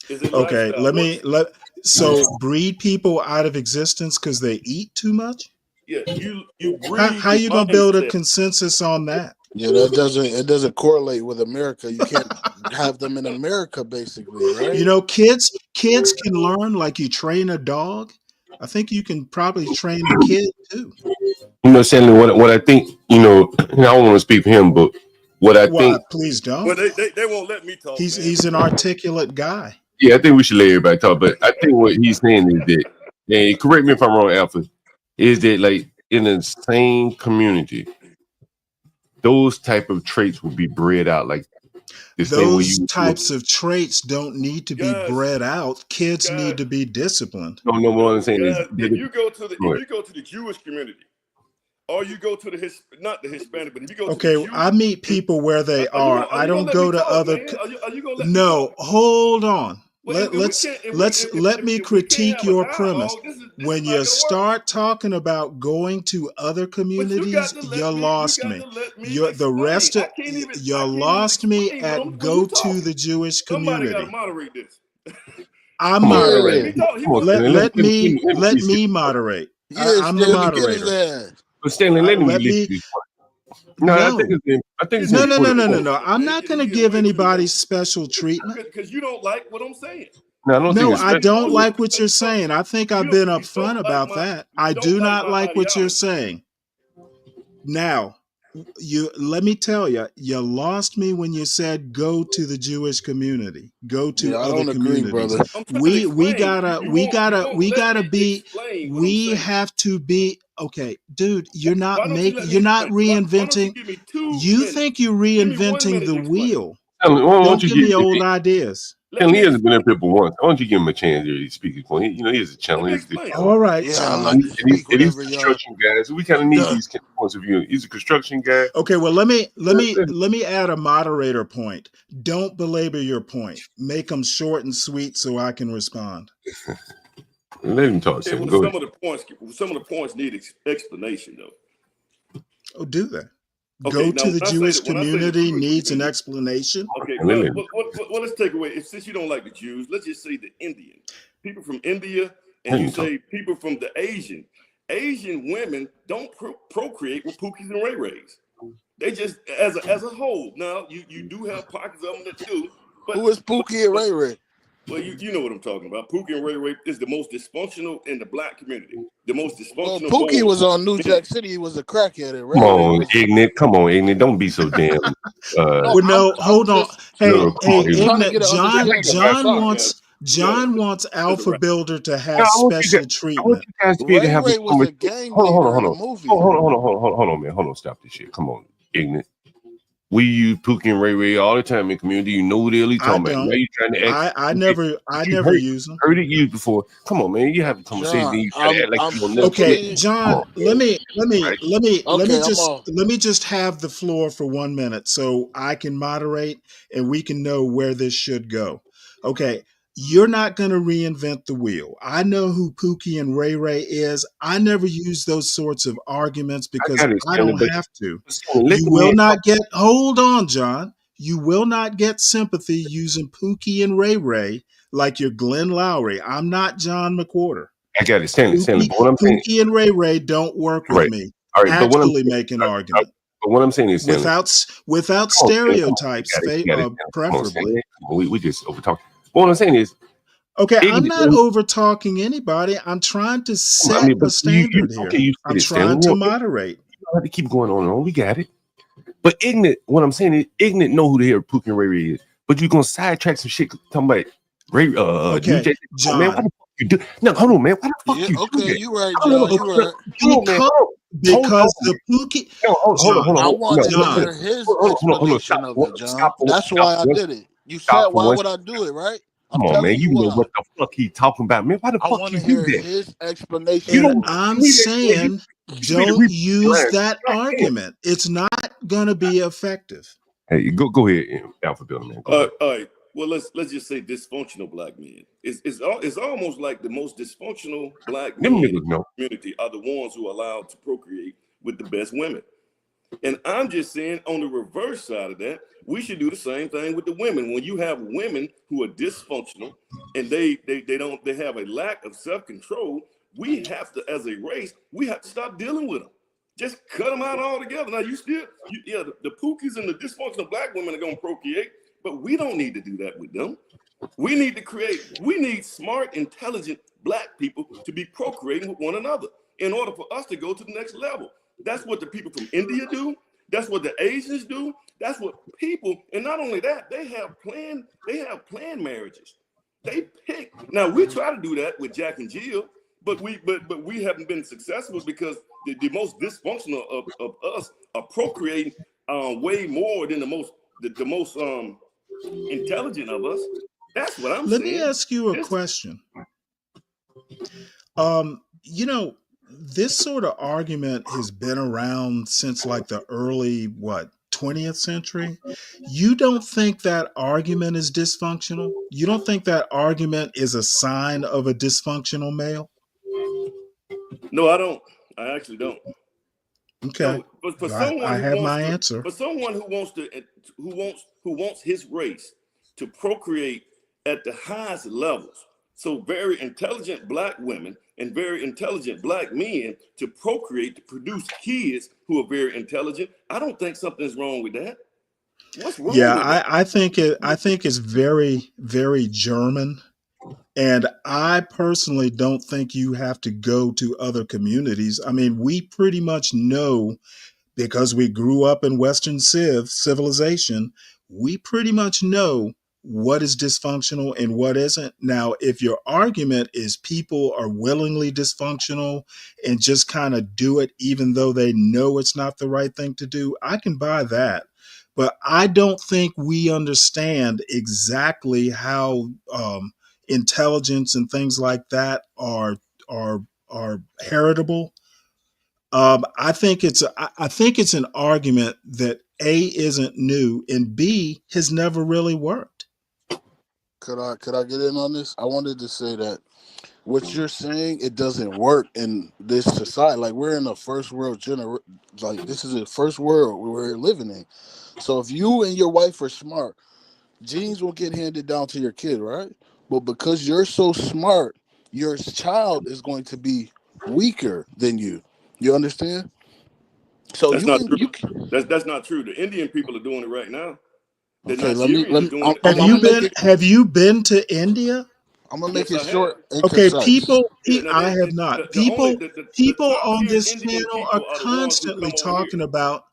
Okay, so breed people out of existence because they eat too much? Yeah, you breed. How you gonna build a consensus on that? Yeah, it doesn't correlate with America. You can't have them in America, basically, right? You know, kids can learn like you train a dog. I think you can probably train a kid too. You know, Stanley, what I think, and I don't want to speak for him, but what I think. Please don't. Well, they won't let me talk. He's an articulate guy. Yeah, I think we should let everybody talk, but I think what he's saying is that, and correct me if I'm wrong, Alpha, is that like in the same community, those type of traits will be bred out. Like those types of traits don't need to be bred out. Kids need to be disciplined. No, what I'm saying is, if you go to the Jewish community, or you go to not the Hispanic, but if you go to the Jewish, I meet people where they are. I don't go to other. No, hold on. Let me critique your premise. When you start talking about going to other communities, you lost me. You lost me at go to the Jewish community. I'm moderating. Let me moderate. I'm the moderator. But Stanley, let me. No. I think it's No. I'm not going to give anybody special treatment because you don't like what I'm saying. No, I don't like what you're saying. I think I've been upfront about that. I do not like what you're saying. Now, let me tell you, you lost me when you said go to the Jewish community, go to other communities. Brother. We have to be okay, dude. You're not reinventing. You think you're reinventing the wheel? Don't give me old ideas. He hasn't been up here for once. Why don't you give him a chance here to speak his point? He has a challenge. All right. Yeah, I like to speak he's a construction guy, so we kind of need these points of view. He's a construction guy. Okay, well, let me add a moderator point. Don't belabor your point. Make them short and sweet so I can respond. Let him talk. Some Go of the points need explanation though. Oh, do that. Okay, Go now to the when I say Jewish that- when I say the community Jewish needs an community- explanation. Okay, Let him- well, let's take away. Since you don't like the Jews, let's just say the Indian people from India, and Let you him talk. say people from the Asian women don't procreate with Pookies and Ray Rays. They just as a whole. Now you do have pockets of them that do. But Who is Pookie and Ray Ray? well, you know what I'm talking about. Pookie and Ray Ray is the most dysfunctional in the black community. The most Well, dysfunctional. Pookie boys. was on New Jack City. He was a crackhead. And Ray Come Ray on, was. ignorant. Come on, ignorant. Don't be so damn. Well, no, hold on. Hey, No, come on, hey, ignorant. trying to get Ignorant. an understanding. John wants Alpha Builder to have No, I want you special guys- I want treatment. you guys to be able to Ray have Ray this was a conversation. gang Hold leader on, in the hold movie. on, man. Hold on, stop this shit. Come on, ignorant. We use Pookie and Ray Ray all the time in community. You know who the hell he I talking about. don't. Now you trying to act. I never use them. Heard it used before. Come on, man. You have a conversation. John, Then you try to act like I'm you don't know. Okay, simply. John, let me Okay, I'm off. let me just have the floor for 1 minute so I can moderate and we can know where this should go. Okay, you're not going to reinvent the wheel. I know who Pookie and Ray Ray is. I never use those sorts of arguments because got it, I Stanley, don't but- have to. Stanley, let You the will man not get, hold on, John. You will not get sympathy using Pookie and Ray Ray like you're Glenn Lowry. I'm not John McWhorter. I got it, Stanley. Pookie, But what I'm saying, Pookie and Ray Ray don't work with right, me. all right. But what I'm Actually make an argument but what I'm saying is, Stanley, without come on, Stanley, come on. stereotypes, You got it, Stanley. Come on, preferably. Stanley. Come on, we just over talking. But what I'm saying is, Okay, I'm ignorant- not over talking anybody. I'm trying to set I mean, but a standard here. okay, you said I'm it, Stanley. trying to You moderate. don't have to keep going on and on. We got it. But ignorant, what I'm saying is, ignorant know who the hell Pookie and Ray Ray is. But you're gonna sidetrack some shit talking about Ray. Okay, New Jack. John. Man, why the fuck you do? No, hold on, man. Why the fuck Yeah, you do okay, that? you right, Hold on, John. You right. hold on, man. Hold on. Because the Pookie. No, hold on. I wanted John. to hear his Hold on, explanation stop, of it, John. stop, That's stop, why I stop, did it. You stop said, for why one would I do it, right? I'm Come on, telling man. You know why. what the fuck he talking about, man. Why the I fuck want you to do hear that? his explanation. You And don't. I'm You saying should be the don't reason use line. that God damn. argument. It's not going to be effective. Hey, go ahead, Alpha Bill, man. Go ahead. All right. Well, let's just say dysfunctional black men. It's almost like the most dysfunctional black Them men in niggas the know. community are the ones who are allowed to procreate with the best women. And I'm just saying, on the reverse side of that, we should do the same thing with the women. When you have women who are dysfunctional and they have a lack of self-control, we have to, as a race, we have to stop dealing with them. Just cut them out altogether. Now the Pookies and the dysfunctional black women are gonna procreate, but we don't need to do that with them. We need smart, intelligent black people to be procreating with one another in order for us to go to the next level. That's what the people from India do. That's what the Asians do. That's what people, and not only that, they have planned marriages. They pick. Now we try to do that with Jack and Jill, but we haven't been successful because the most dysfunctional of us are procreating way more than the most intelligent of us. That's what I'm Let saying. me ask you a question. This sort of argument has been around since like the early 20th century. You don't think that argument is dysfunctional? You don't think that argument is a sign of a dysfunctional male? No, I don't. I actually don't. Okay. No, for I someone have my answer. For someone who wants his race to procreate at the highest levels, so very intelligent black women and very intelligent black men to procreate, to produce kids who are very intelligent, I don't think something's wrong with that. What's wrong with that? I think it's very, very German. And I personally don't think you have to go to other communities. I mean, we pretty much know, because we grew up in Western civilization, we pretty much know what is dysfunctional and what isn't. Now, if your argument is people are willingly dysfunctional and just kind of do it even though they know it's not the right thing to do, I can buy that. But I don't think we understand exactly how intelligence and things like that are heritable. I think it's an argument that A, isn't new, and B, has never really worked. Could I get in on this? I wanted to say that what you're saying, it doesn't work in this society. Like we're in a first world like this is a first world we're living in. So if you and your wife are smart, genes will get handed down to your kid, right? But because you're so smart, your child is going to be weaker than you. You understand? So That's you not can true. you can, That's not true. The Indian people are doing it right now. The okay. Nigerians are doing it. Have you been? Have you been to India? I'm gonna make Yes, it I short have. and Okay, concise. Yeah, now I have not. the People top on tier this Indian channel are people are the ones who constantly come over here. talking about.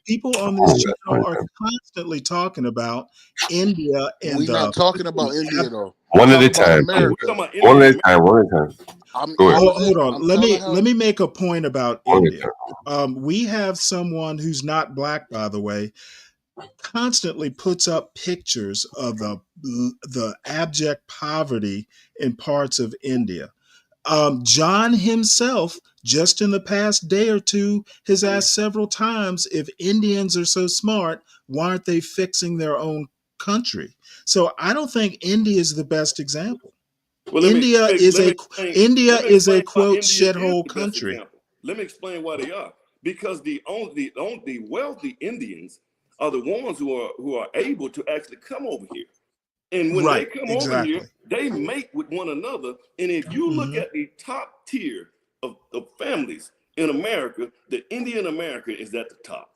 People on this channel are constantly talking about India and We're not talking about India though. One We're at a talking about time. America. One at a time. One at a time. Go ahead. Hold on. I'm Let telling me make a point about One at a India. time. We have someone who's not black, by the way, constantly puts up pictures of the abject poverty in parts of India. John himself, just in the past day or two, has asked several times if Indians are so smart, why aren't they fixing their own country? So I don't think India is the best example. Well, India is a explain quote why India is shithole the best country. example. Let me explain why they are. Because the wealthy Indians are the ones who are able to actually come over here. And when they come over here, they mate with one another. And if you look at the top tier of families in America, the Indian America is at the top.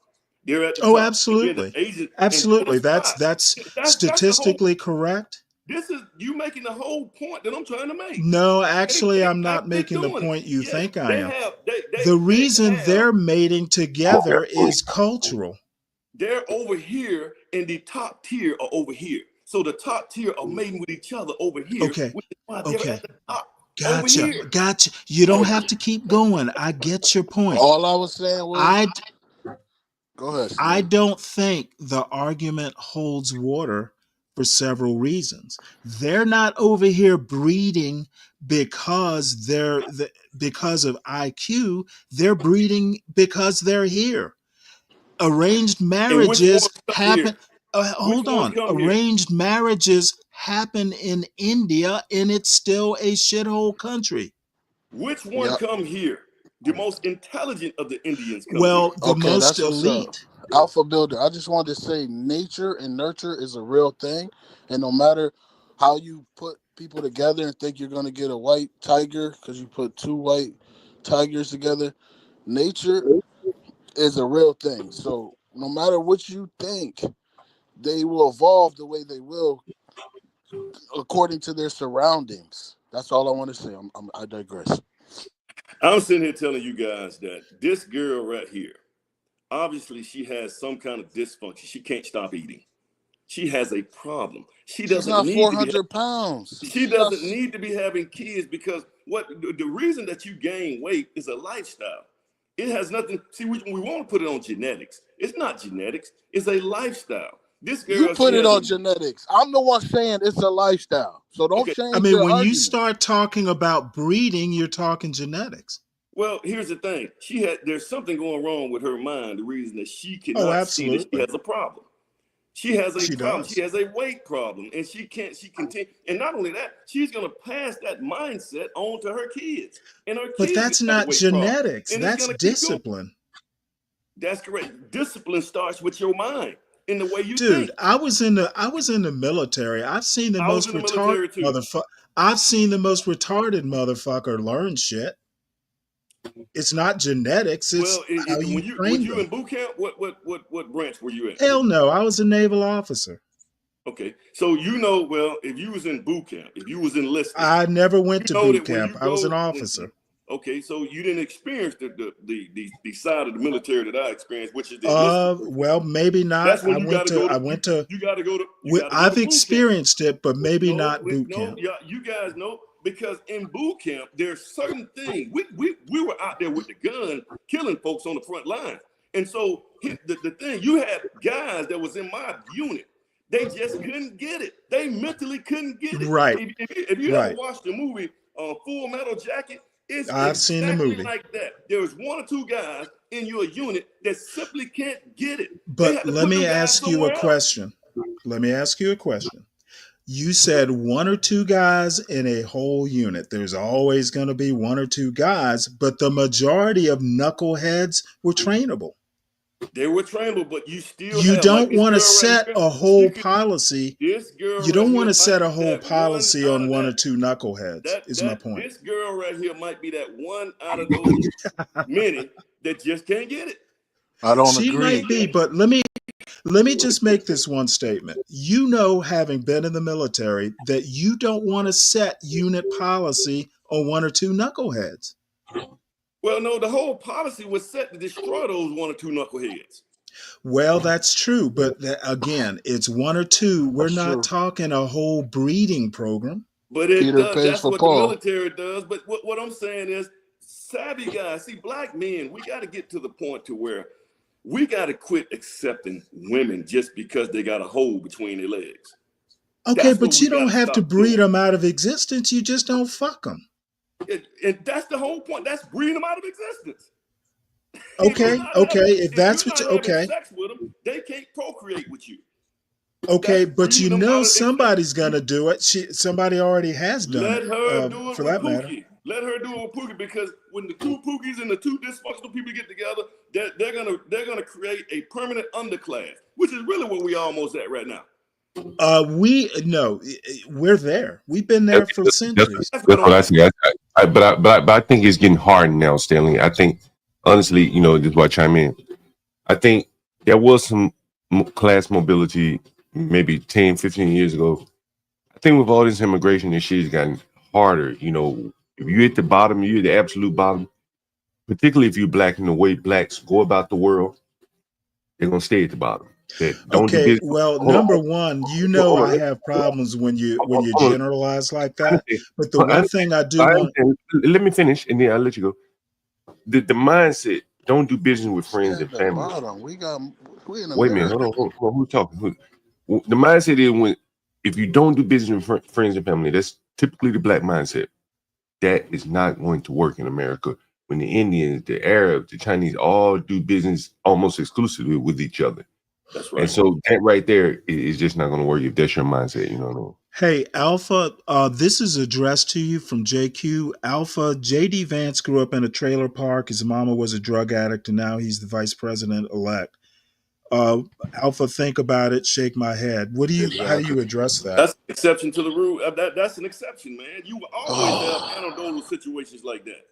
They're at the top. Absolutely. Asian, Absolutely. And That's statistically correct. This is you making the whole point that I'm trying to make. No, actually, I'm not making the point you think I am. The reason they're mating together is cultural. They're over here, and the top tier are over here. So the top tier are mating with each other over here. Okay. Which is why they're at the top. Gotcha. You don't have to keep going. I get your point. All I was saying was, go ahead, Steve. I don't think the argument holds water for several reasons. They're not over here breeding because because of IQ. They're breeding because they're here. Arranged marriages happen. Hold on. Arranged marriages happen in India, and it's still a shithole country. Which one come here? The most intelligent of the Indians come well, here. The most elite. Alpha Builder. I just wanted to say nature and nurture is a real thing. And no matter how you put people together and think you're going to get a white tiger because you put two white tigers together, nature is a real thing. So no matter what you think, they will evolve the way they will according to their surroundings. That's all I want to say. I digress. I'm sitting here telling you guys that this girl right here, obviously she has some kind of dysfunction. She can't stop eating. She has a problem. She's not 400 pounds. She doesn't need to be having kids because the reason that you gain weight is a lifestyle. It has nothing. See, we want to put it on genetics. It's not genetics. It's a lifestyle. This girl, you put it on genetics. I'm the one saying it's a lifestyle. So don't change. I mean, when argument. you start talking about breeding, you're talking genetics. Well, here's the thing. There's something going wrong with her mind. The reason that she cannot see that she has a problem. She has a problem. She has a weight problem, and she continue. And not only that, she's going to pass that mindset on to her kids. And her but kids that's not genetics. That's discipline. That's correct. Discipline starts with your mind in the way you think. Dude, I was in the military. I've seen the most retarded motherfucker. I've seen the most retarded motherfucker learn shit. It's not genetics. It's how you train them. You in boot camp? What branch were you in? Hell no, I was a naval officer. Okay, so if you was in boot camp, if you was enlisted, I never went to boot camp. I was an officer. Okay, so you didn't experience the side of the military that I experienced, which is well, maybe not. That's when I went to. You got to go to. I've experienced it, but maybe not boot camp. No, you guys know. Because in boot camp, there's certain things. We were out there with the gun, killing folks on the front line. And so the thing, you had guys that was in my unit. They just couldn't get it. They mentally couldn't get it. Right. If you ever watched the movie Full Metal Jacket, I've seen the movie like that. There's one or two guys in your unit that simply can't get it. But let me ask you a question. You said 1 or 2 guys in a whole unit. There's always going to be 1 or 2 guys, but the majority of knuckleheads were trainable. They were trainable, but you still You have don't this want to girl set here. a whole policy. This girl You don't right want here to set might a be whole that policy one out on of 1 or that. 2 knuckleheads. Is my point. This girl right here might be that one out of those many that just can't get it. I don't She agree. might be, but let me just make this one statement. You know, having been in the military, that you don't want to set unit policy on 1 or 2 knuckleheads. Well, no, the whole policy was set to destroy those 1 or 2 knuckleheads. Well, that's true, but again, it's 1 or 2. We're That's not true. talking a whole breeding program. But it Peter does. pays That's for what Paul. the military does. But what I'm saying is, savvy guys, see, black men, we got to get to the point to where we got to quit accepting women just because they got a hole between their legs. Okay, That's what but we you don't gotta have to stop breed doing. them out of existence. You just don't fuck them. And that's the whole point. That's breeding them out of existence. Okay, if that's what you, having okay. sex with them, they can't procreate with you. Okay, but you breeding them out know of somebody's gonna do it. Somebody already has done Let it. her do it For with that matter. Pookie. Let her do it with Pookie, because when the 2 Pookies and the 2 dysfunctional people get together, they're gonna create a permanent underclass, which is really what we almost at right now. We're there. We've been there for centuries. That's what I see. But I think it's getting hard now, Stanley. I think, honestly, this is why I chime in. I think there was some class mobility maybe 10, 15 years ago. I think with all this immigration and shit, it's gotten harder. If you're at the bottom, you're at the absolute bottom, particularly if you're black, and the way blacks go about the world, they're going to stay at the bottom. Okay, well, number one, I have problems when you generalize like that. But the one thing I do want, let me finish, and then I'll let you go. The mindset: don't do business with friends and family. Bottom. We in Wait a minute, hold on. Who's talking? The mindset is if you don't do business with friends and family, that's typically the black mindset. That is not going to work in America. When the Indians, the Arabs, the Chinese all do business almost exclusively with each other. That's right. And so that right there is just not going to work if that's your mindset. You know what I mean? Hey, Alpha, this is addressed to you from JQ. Alpha, J.D. Vance grew up in a trailer park. His mama was a drug addict, and now he's the vice president-elect. Alpha, think about it, shake my head. How do you address that? That's an exception to the rule. That's an exception, man. You will always have anecdotal situations like that.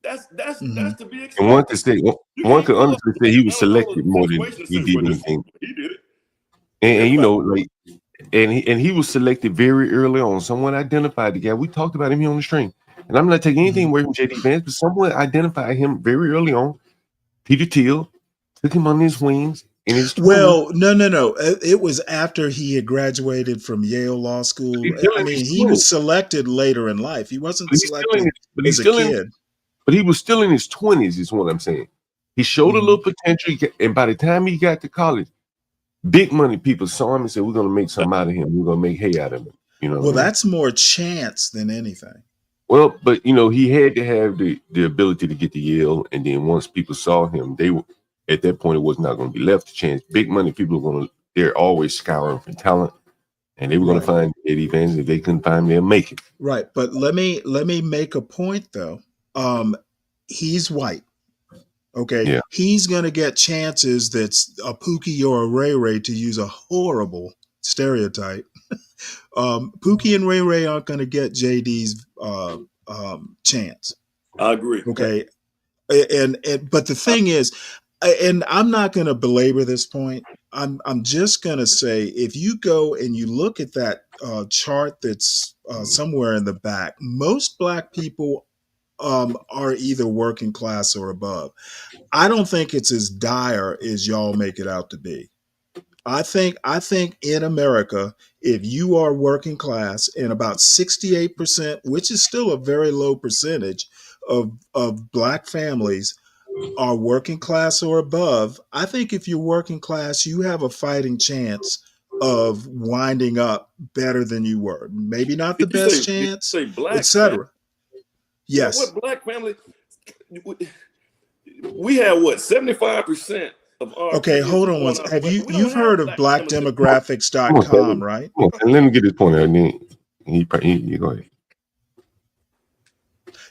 That's to be expected. And one could honestly say he was selected more than he did anything. He did it. And he was selected very early on. Someone identified the guy. We talked about him here on the stream. And I'm not taking anything away from J.D. Vance, but someone identified him very early on. Peter Thiel took him on his wings. Well, no. It was after he had graduated from Yale Law School. He was selected later in life. He wasn't selected as a kid. But he was still in his 20s, is what I'm saying. He showed a little potential, and by the time he got to college, big money people saw him and said, "We're going to make something out of him. We're going to make hay out of him." Well, that's more chance than anything. Well, but he had to have the ability to get to Yale, and then once people saw him, they were at that point it was not going to be left to chance. Big money people they're always scouring for talent, and they were going to find J.D. Vance. If they couldn't find him, they'll make it. Right, but let me make a point though. He's white. Okay. Yeah. He's going to get chances that's a Pookie or a Ray Ray, to use a horrible stereotype. Pookie and Ray Ray aren't going to get JD's chance. I agree. Okay. But the thing is, and I'm not going to belabor this point. I'm just going to say, if you go and you look at that chart that's somewhere in the back, most black people are either working class or above. I don't think it's as dire as y'all make it out to be. I think in America, if you are working class, and about 68%, which is still a very low percentage of black families are working class or above, I think if you're working class, you have a fighting chance of winding up better than you were. Maybe not the best chance, etc. Yes. What black family? We have 75% of our Okay, kids hold are on one going second. out Have west. you We don't you've have heard of black demographics. Come on, blackdemographics.com, right? come on, and let me get this point out. And then you go ahead.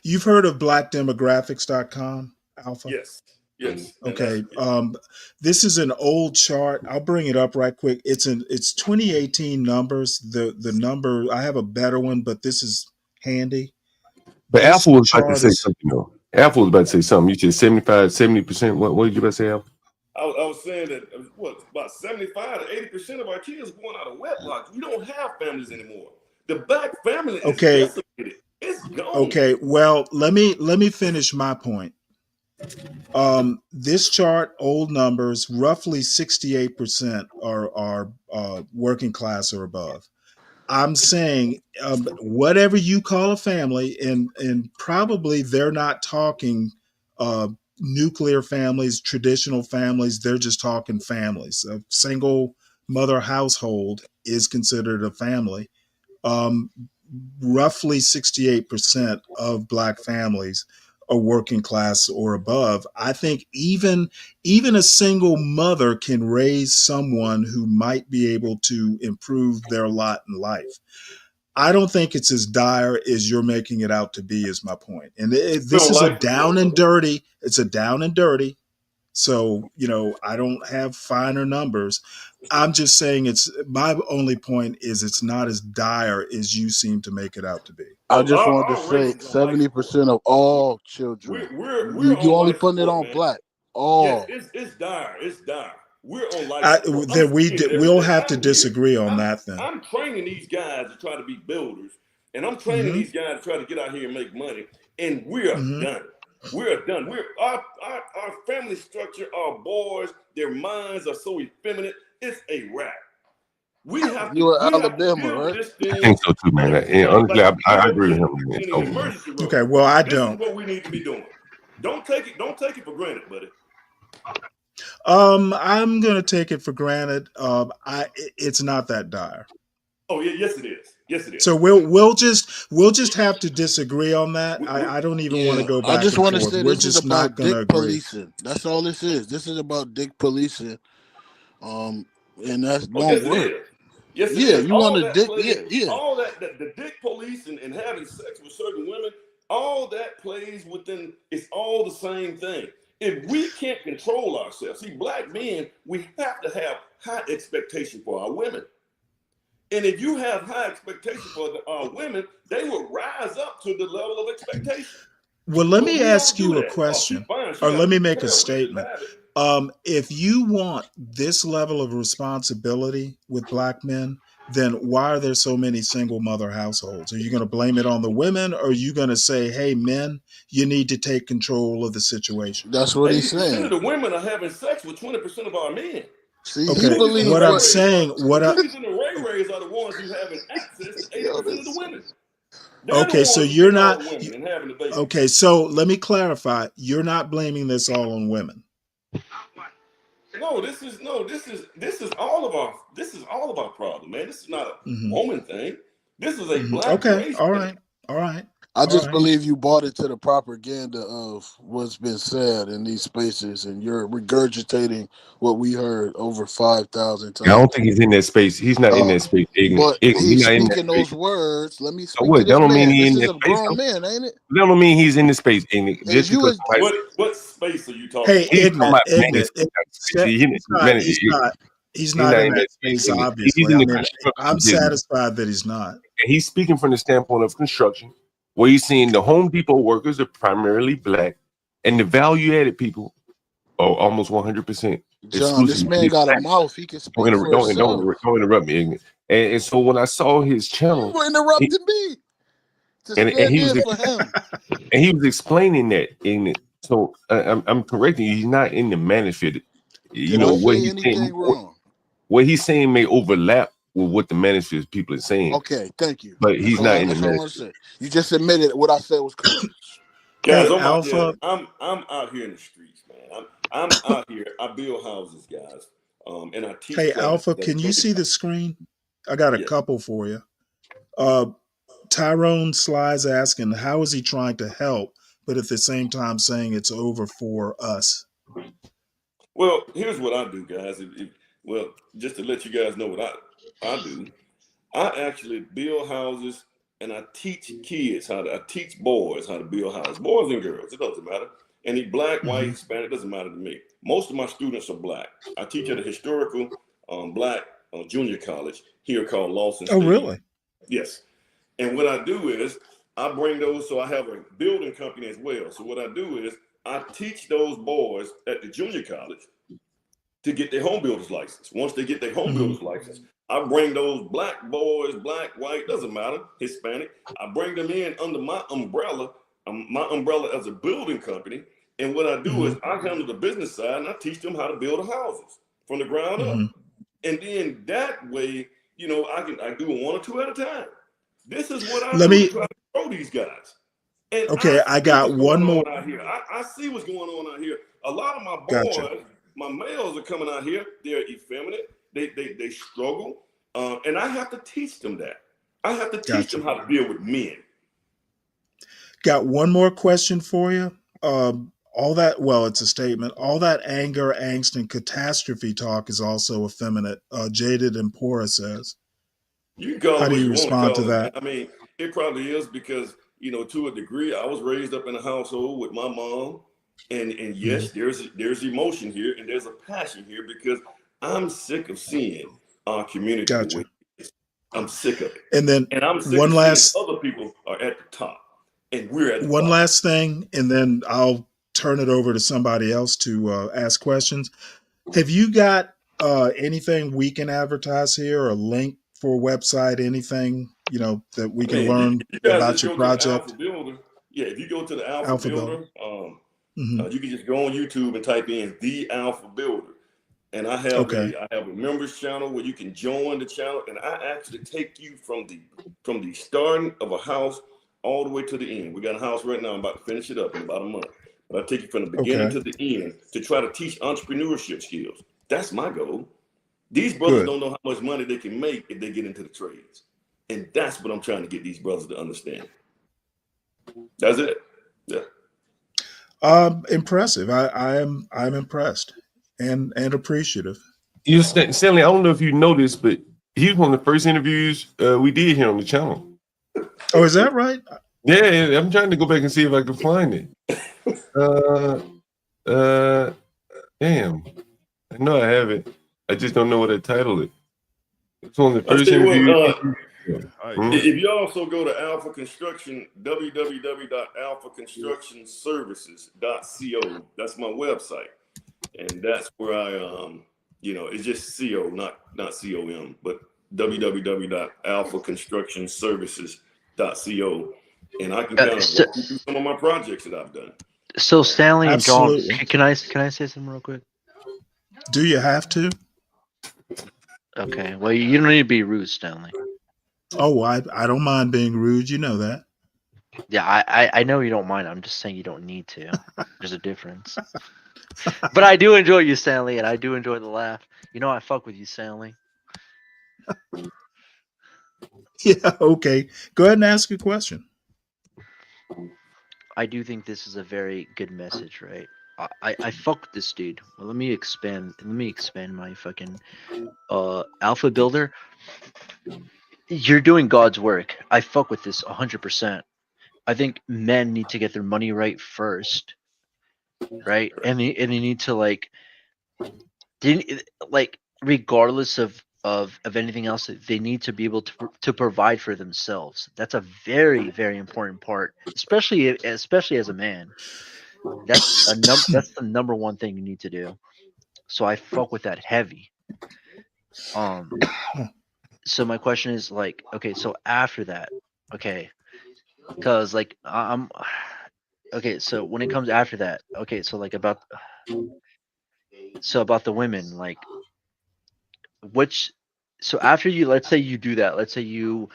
You've heard of blackdemographics.com, Alpha? Yes, yes. And that's Okay. This is an old chart. I'll bring it up right quick. It's 2018 numbers. The number, I have a better one, but this is handy. But This Alpha was about to chart say is something though. Alpha was about to say something. You said 75, 70%. What did you about to say, Alpha? I was saying that about 75 to 80% of our kids are born out of wedlock. We don't have families anymore. The black family is okay. decimated. It's gone. Okay. Well, let me finish my point. This chart, old numbers, roughly 68% are working class or above. I'm saying whatever you call a family, and probably they're not talking nuclear families, traditional families. They're just talking families. A single mother household is considered a family. Roughly 68% of Black families are working class or above. I think even a single mother can raise someone who might be able to improve their lot in life. I don't think it's as dire as you're making it out to be, is my point. And this is a down and dirty. It's a down and dirty. So, I don't have finer numbers. I'm just saying my only point is it's not as dire as you seem to make it out to be. I just wanted to say 70% of all children. You only putting it on Black. All. Yes, it's dire. It's dire. We're on life support. We'll have to disagree on that then. I'm training these guys to try to be builders, and I'm training these guys to try to get out here and make money, and we are done. We're done. Our family structure, our boys, their minds are so effeminate. It's a wrap. We have to. You're Alabama, right? I think so too, man. And honestly, I agree with him. Man. Okay, well, I This don't. is what we need to be doing. Don't take it for granted, buddy. I'm gonna take it for granted. It's not that dire. Oh yeah, yes it is. Yes it is. So we'll just have to disagree on that. I don't even want to go back. I just want to say We're this is just about not gonna dick agree. policing. That's all this is. This is about dick policing. And that Oh, won't yes, it work. is. Yes, it Yeah, is. you All want to that dick? plays- Yeah. All that the dick police and having sex with certain women, all that plays within. It's all the same thing. If we can't control ourselves, see, Black men, we have to have high expectation for our women. And if you have high expectation for our women, they will rise up to the level of expectation. Well, let But me we ask don't do you a that. question, Oh, she fine. She or got let me good make a hair. We just statement. have it. If you want this level of responsibility with Black men, then why are there so many single mother households? Are you going to blame it on the women, or are you going to say, "Hey, men, you need to take control of the situation"? That's what he's 80% saying. of the women are having sex with 20% of our men. See, Okay, he believes what I'm saying, The niggas and the Ray-Rays are the ones who having access to 80% of the women. They're Okay, the so ones who you're getting all not. the women and having the babies. Okay, so let me clarify. You're not blaming this all on women. No, this is all of our problem, man. This is not a woman thing. This is a Black Okay, race all thing. right, all right. I just right. believe you bought into the propaganda of what's been said in these spaces, and you're regurgitating what we heard over 5,000 times. I don't think he's in that space. He's not in that space. But He's he's not in that speaking space. those words. Let me So speak what? to That this don't mean man. he This in is that a space. grown Though. man, ain't it? That don't mean he's in the space. Just you because somebody, What space are you talking Hey, about? he's talking about Ignorant. He's not in that space, obviously. He's in I the mean, construction I'm business. satisfied that he's not. And he's speaking from the standpoint of construction, where he's seeing the Home Depot workers are primarily Black, and the value-added people are almost 100% John, this man got a mouth. He can speak for himself. Don't interrupt me, ignorant. And so when I saw his channel, You interrupted me to and stand he in was for him. and he was explaining that in it. So I'm correcting you. He's not in the manosphere. You Did know I what say he's saying. anything wrong? What he's saying may overlap with what the manosphere people are saying. Okay, thank you. But he's not in the That's all I want manosphere. to say. You just admitted what I said was correct. Guys, Hey, I'm out here. Alpha. I'm out here in the streets, man. I'm out here. I build houses, guys. And I teach Hey, classes. Alpha, can you see the screen? I got a couple for you. Tyrone Sly's asking, how is he trying to help, but at the same time saying it's over for us? Well, here's what I do, guys. Well, just to let you guys know what I do, I actually build houses and I teach kids I teach boys how to build houses, boys and girls, it doesn't matter. Any black, white, Hispanic, doesn't matter to me. Most of my students are black. I teach at a historical black junior college here called Lawson State. Oh, really? Yes. And what I do is I bring those, so I have a building company as well. So what I do is I teach those boys at the junior college to get their home builder's license. Once they get their home builder's license, I bring those black boys, black, white, doesn't matter, Hispanic, I bring them in under my umbrella as a building company. And what I do is I handle the business side and I teach them how to build houses from the ground up. And then that way, you know, I do it 1 or 2 at a time. This is what I do to try to grow these guys. And okay, I got one more. Out here. I see what's going on out here. A lot of my boys, my males are coming out here. They're effeminate. They struggle. And I have to teach them that. I have to teach them how to deal with men. Got one more question for you. All that, well, it's a statement. All that anger, angst, and catastrophe talk is also effeminate. Jaded and Pora says. You call How do you want respond to call that? it. I mean, it probably is because, you know, to a degree, I was raised up in a household with my mom. And yes, there's emotion here and there's a passion here because I'm sick of seeing our community. I'm sick of it. And then I'm sick one of last seeing other people are at the top and we're at the one bottom. last thing, and then I'll turn it over to somebody else to ask questions. Have you got anything we can advertise here, or a link for a website, anything, you know, that we can learn about your project? Yeah, if you go to the Alpha Builder, you can just go on YouTube and type in The Alpha Builder. And I have a members channel where you can join the channel, and I actually take you from the starting of a house all the way to the end. We got a house right now. I'm about to finish it up in about a month. But I take you from the beginning to the end to try to teach entrepreneurship skills. That's my goal. These brothers don't know how much money they can make if they get into the trades. And that's what I'm trying to get these brothers to understand. That's it. Yeah. Impressive. I'm impressed and appreciative. You Stanley, I don't know if you noticed, but he was one of the first interviews we did here on the channel. Oh, is that right? Yeah, I'm trying to go back and see if I can find it. Damn. I know I have it. I just don't know what I titled it. It's one of the first interviews. If you also go to Alpha Construction, www.alphaconstructionservices.co, that's my website. And that's where I, it's just CO, not COM, but www.alphaconstructionservices.co. And I can kind of walk you through some of my projects that I've done. So Stanley and John, Absolutely. can I say something real quick? Do you have to? Okay. Well, you don't need to be rude, Stanley. Oh, I don't mind being rude. You know that. Yeah, I know you don't mind. I'm just saying you don't need to. There's a difference. But I do enjoy you, Stanley, and I do enjoy the laugh. You know I fuck with you, Stanley. Yeah, okay. Go ahead and ask a question. I do think this is a very good message, right? I fuck with this dude. Well, let me expand my fucking Alpha Builder. You're doing God's work. I fuck with this 100%. I think men need to get their money right first, right? And they need to regardless of anything else, they need to be able to provide for themselves. That's a very, very important part, especially as a man. That's the number one thing you need to do. So I fuck with that heavy. So my question is okay, so after that, okay, because I'm okay, so when it comes after that, okay, so about the women, so after you, let's say you do that, let's say you're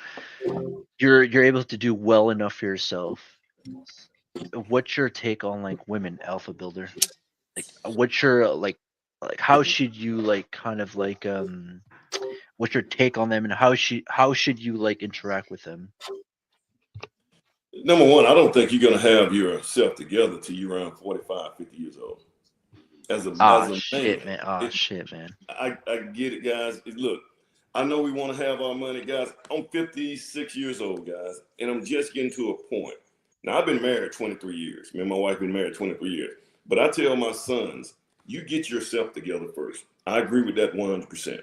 able to do well enough for yourself. What's your take on women, Alpha Builder? What's your how should you what's your take on them, and how should you interact with them? Number one, I don't think you're going to have yourself together till you're around 45, 50 years old. as a shit, man. man. Shit, man. I get it, guys. Look, I know we want to have our money, guys. I'm 56 years old, guys, and I'm just getting to a point. Now, I've been married 23 years. Me and my wife been married 23 years. But I tell my sons, you get yourself together first. I agree with that 100%.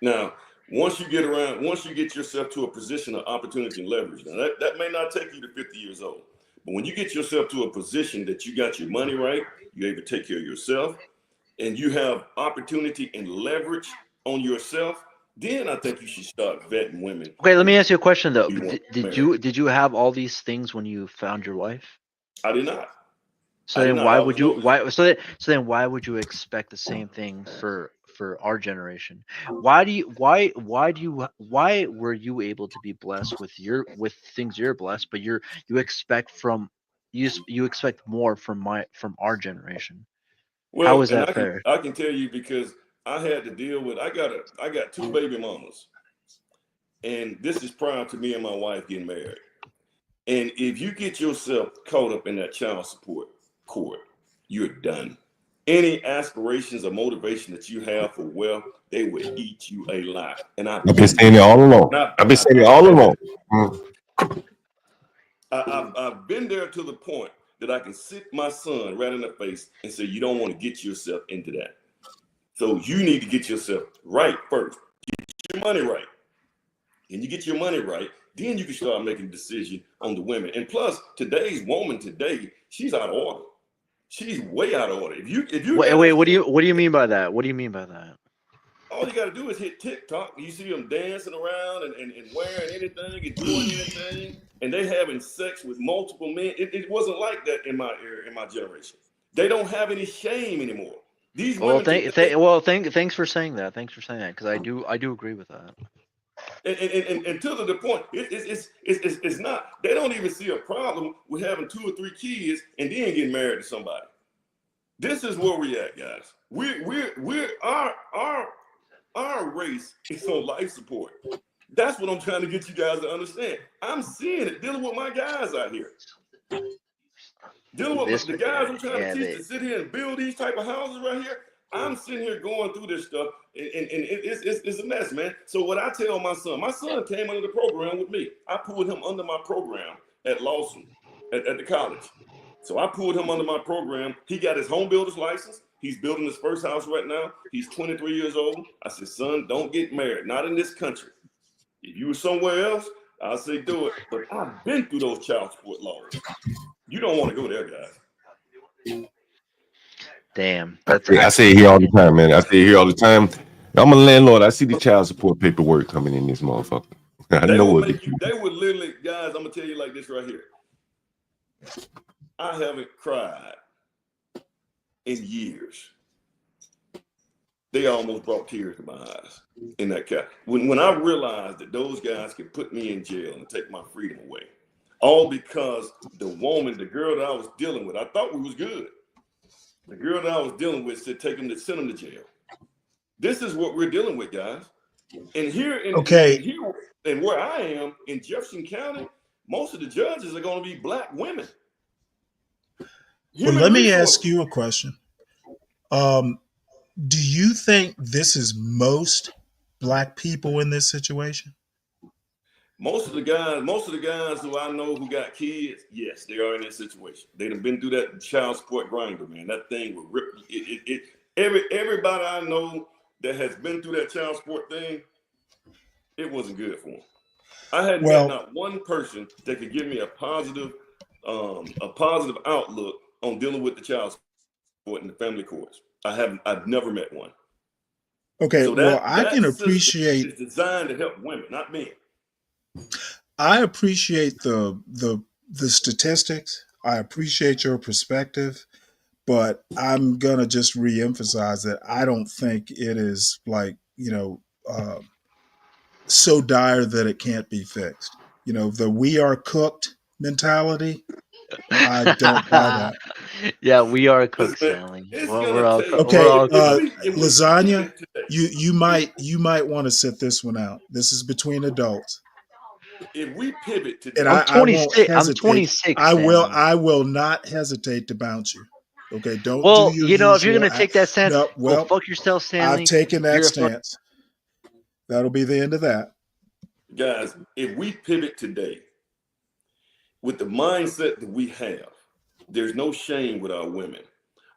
Now, once you get yourself to a position of opportunity and leverage, now that may not take you to 50 years old. But when you get yourself to a position that you got your money right, you're able to take care of yourself, and you have opportunity and leverage on yourself, then I think you should start vetting women. Okay, let me ask you a question though. Did you have all these things when you found your wife? I did not. So then why would you expect the same thing for our generation? Why were you able to be blessed with things you're blessed, but you expect more from our generation? Well, how is that fair? I can tell you because I had to deal with I got 2 baby mamas. And this is prior to me and my wife getting married. And if you get yourself caught up in that child support court, you're done. Any aspirations or motivation that you have for wealth, they will eat you alive. And I've been saying it all along. I've been saying it all along. I've been there to the point that I can sit my son right in the face and say, you don't want to get yourself into that. So you need to get yourself right first. Get your money right. And you get your money right, then you can start making a decision on the women. And plus, today's woman today, she's out of order. She's way out of order. If you wait, what do you mean by that? What do you mean by that? All you gotta do is hit TikTok. You see them dancing around and wearing anything and doing anything, and they having sex with multiple men. It wasn't like that in my era, in my generation. They don't have any shame anymore. These women. Thanks for saying that. Thanks for saying that, because I do agree with that. And to the point, it's not. They don't even see a problem with having 2 or 3 kids and then getting married to somebody. This is where we at, guys. Our race is on life support. That's what I'm trying to get you guys to understand. I'm seeing it dealing with my guys out here. Dealing with the guys I'm trying to teach to sit here and build these type of houses right here. I'm sitting here going through this stuff, and it's a mess, man. So what I tell my son came under the program with me. I pulled him under my program at Lawson, at the college. So I pulled him under my program. He got his home builder's license. He's building his first house right now. He's 23 years old. I said, son, don't get married. Not in this country. If you were somewhere else, I'll say do it. But I've been through those child support laws. You don't want to go there, guys. Damn. I say it here all the time, man. I say it here all the time. I'm a landlord. I see the child support paperwork coming in this motherfucker. I know what they would literally, guys, I'm going to tell you like this right here. I haven't cried in years. They almost brought tears to my eyes in that cat. When I realized that those guys could put me in jail and take my freedom away, all because the girl that I was dealing with, I thought we was good. The girl that I was dealing with said send him to jail. This is what we're dealing with, guys. And here and where I am in Jefferson County, most of the judges are going to be black women. Well, let me ask you a question. Do you think this is most black people in this situation? Most of the guys who I know who got kids, yes, they are in this situation. They done been through that child support grinder, man. That thing will rip. Everybody I know that has been through that child support thing, it wasn't good for them. I hadn't met not one person that could give me a positive outlook on dealing with the child support in the family courts. I've never met one. Okay, so I can appreciate. It's designed to help women, not men. I appreciate the statistics. I appreciate your perspective, but I'm gonna just reemphasize that I don't think it is so dire that it can't be fixed. The "we are cooked" mentality. I don't buy that. Yeah, we are cooked, Stanley. Lasagna. You might want to sit this one out. This is between adults. If we pivot to, and I'm 26. I will not hesitate to bounce you. Okay, don't do Well, your you know, if you're usual gonna take that stance, no, go well, fuck yourself, Stanley. I've taken that You're a fuck. stance. That'll be the end of that. Guys, if we pivot today with the mindset that we have, there's no shame with our women.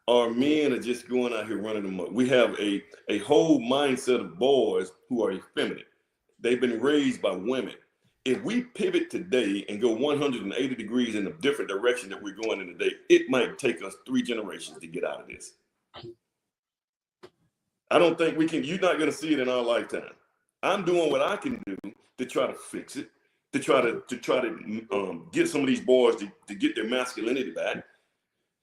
Our men are just going out here running them up. We have a whole mindset of boys who are effeminate. They've been raised by women. If we pivot today and go 180 degrees in a different direction that we're going in today, it might take us 3 generations to get out of this. I don't think we can. You're not going to see it in our lifetime. I'm doing what I can do to try to fix it, to try to get some of these boys to get their masculinity back,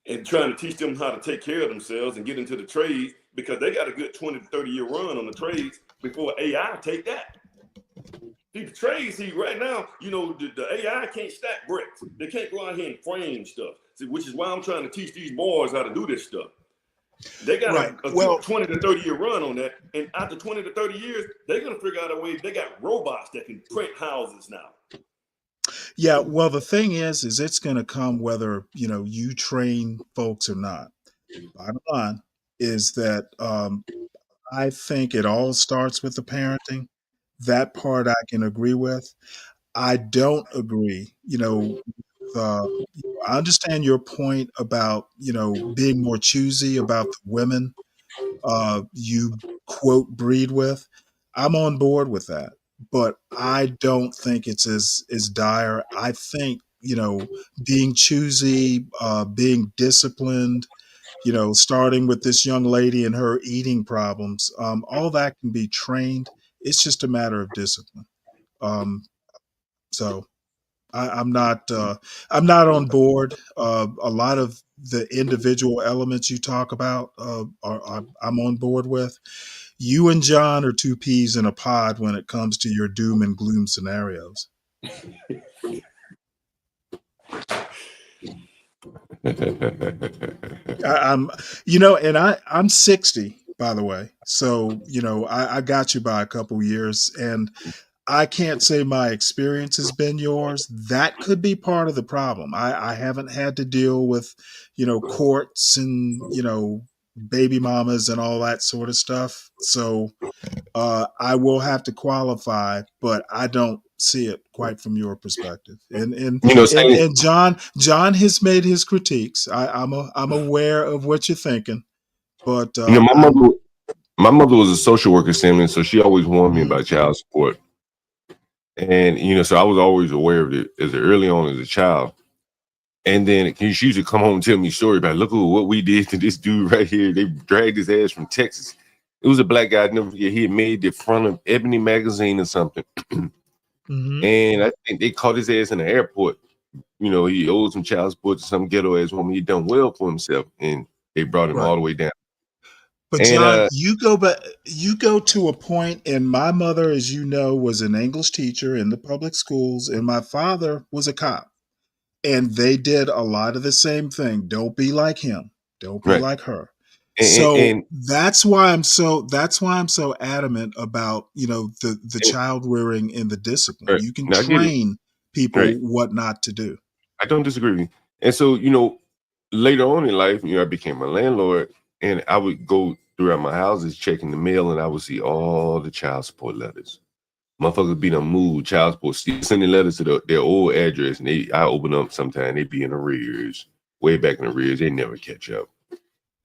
and trying to teach them how to take care of themselves and get into the trades, because they got a good 20 to 30 year run on the trades before AI take that. See, the trades, right now, you know, the AI can't stack bricks. They can't go out here and frame stuff. See, which is why I'm trying to teach these boys how to do this stuff. They got a good 20 to 30 year run on that. And after 20 to 30 years, they're going to figure out a way. They got robots that can print houses now. Yeah, well, the thing is it's going to come whether, you know, you train folks or not. Bottom line is that I think it all starts with the parenting. That part I can agree with. I don't agree, you know, I understand your point about, you know, being more choosy about the women you quote breed with. I'm on board with that, but I don't think it's as dire. I think, you know, being choosy, being disciplined, you know, starting with this young lady and her eating problems, all that can be trained. It's just a matter of discipline. So I'm not on board. A lot of the individual elements you talk about I'm on board with. You and John are 2 peas in a pod when it comes to your doom and gloom scenarios. I'm, you know, and I'm 60, by the way. So, you know, I got you by a couple years, and I can't say my experience has been yours. That could be part of the problem. I haven't had to deal with, you know, courts and, you know, baby mamas and all that sort of stuff. So I will have to qualify, but I don't see it quite from your perspective. And You know, and John has made his critiques. I'm aware of what you're thinking, but you know, my mother was a social worker, Stanley, so she always warned me about child support. And, you know, so I was always aware of it as early on as a child. And then she used to come home and tell me a story about, look at what we did to this dude right here. They dragged his ass from Texas. It was a black guy. Never forget, he had made the front of Ebony magazine or something. And I think they caught his ass in the airport. You know, he owed some child support to some ghetto ass woman. He'd done well for himself. And they brought him all the way down. But John, you go to a point, and my mother, as you know, was an English teacher in the public schools, and my father was a cop. And they did a lot of the same thing. Don't be like him. Don't be like her. So that's why I'm so adamant about, you know, the child rearing and the discipline. You can train people what not to do. I don't disagree. And so, you know, later on in life, you know, I became a landlord, and I would go throughout my houses checking the mail, and I would see all the child support letters. Motherfuckers be done moved, child support, still sending letters to their old address, and I open up sometime, they be in arrears, way back in arrears, they never catch up.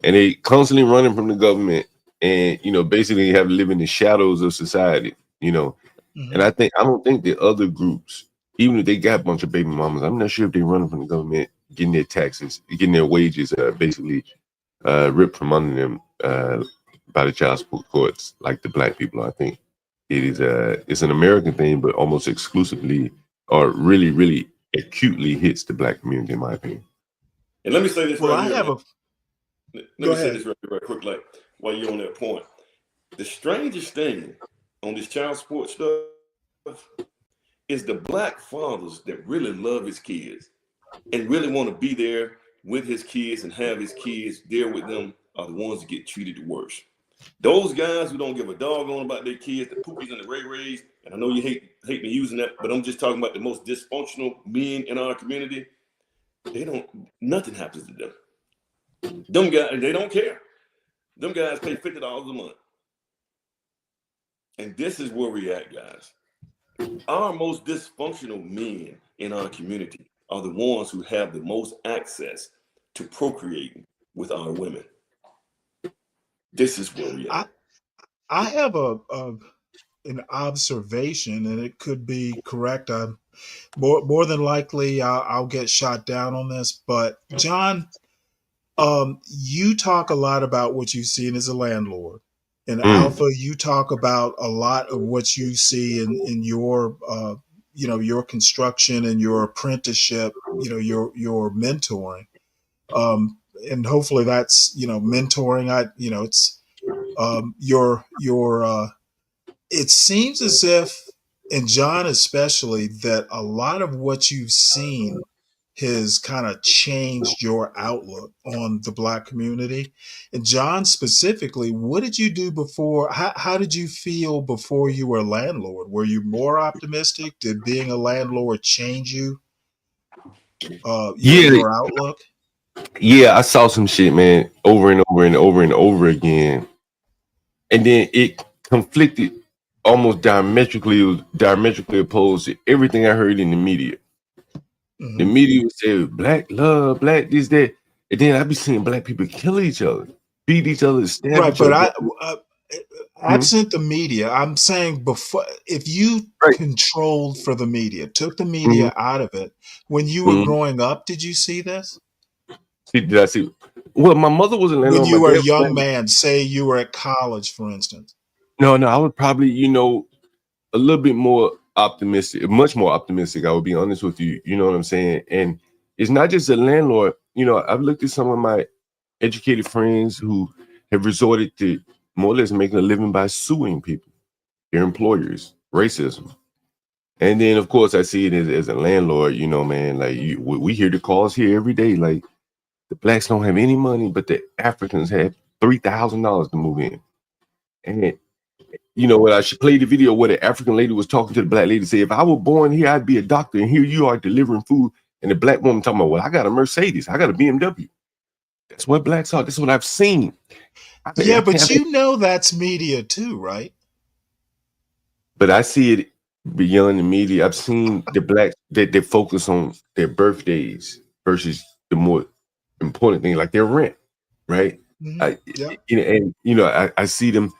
And they constantly running from the government, and, you know, basically have to live in the shadows of society, you know. And I don't think the other groups, even if they got a bunch of baby mamas, I'm not sure if they running from the government, getting their taxes, getting their wages basically ripped from under them by the child support courts, like the black people. I think it is it's an American thing, but almost exclusively or really, really acutely hits the black community, in my opinion. And let me say this Well, right I here. have Let me say this real quick, like while you're on that point. The strangest thing on this child support stuff is the black fathers that really love his kids and really want to be there with his kids and have his kids there with them are the ones that get treated the worst. Those guys who don't give a doggone about their kids, the poopies and the ray-rays, and I know you hate me using that, but I'm just talking about the most dysfunctional men in our community. Nothing happens to them. Them guys, they don't care. Them guys pay $50 a month. And this is where we at, guys. Our most dysfunctional men in our community are the ones who have the most access to procreating with our women. This is where we at. I have an observation, and it could be correct. I'm more than likely I'll get shot down on this, but John, you talk a lot about what you've seen as a landlord, and Alpha, you talk about a lot of what you see in your your construction and your apprenticeship, your mentoring, and hopefully that's mentoring. It's it seems as if, and John especially, that a lot of what you've seen has kind of changed your outlook on the Black community. And John specifically, what did you do before? How did you feel before you were a landlord? Were you more optimistic? Did being a landlord change you? Your outlook? Yeah, I saw some shit, man, over and over and over and over again. And then it conflicted almost diametrically opposed to everything I heard in the media. Mm-hmm. The media would say Black love, Black this, that. And then I'd be seeing Black people kill each other, beat each other, stab each other. But absent the media, I'm saying before, if you controlled for the media, took the media out of it, when you were growing up, did you see this? Did I see? Well, my mother was a landlord. When you were a young man, say you were at college, for instance. No, I would probably, a little bit more optimistic, much more optimistic. I would be honest with you. You know what I'm saying? And it's not just a landlord. I've looked at some of my educated friends who have resorted to more or less making a living by suing people, their employers, racism. And then, of course, I see it as a landlord, man, like we hear the calls here every day. Like the Blacks don't have any money, but the Africans have $3,000 to move in. And I should play the video where the African lady was talking to the Black lady, say, if I were born here, I'd be a doctor. And here you are delivering food. And the Black woman talking about, well, I got a Mercedes. I got a BMW. That's what Blacks are. That's what I've seen. But that's media too, right? But I see it beyond the media. I've seen the Blacks that they focus on their birthdays versus the more important thing, like their rent, right? Mm-hmm. I see them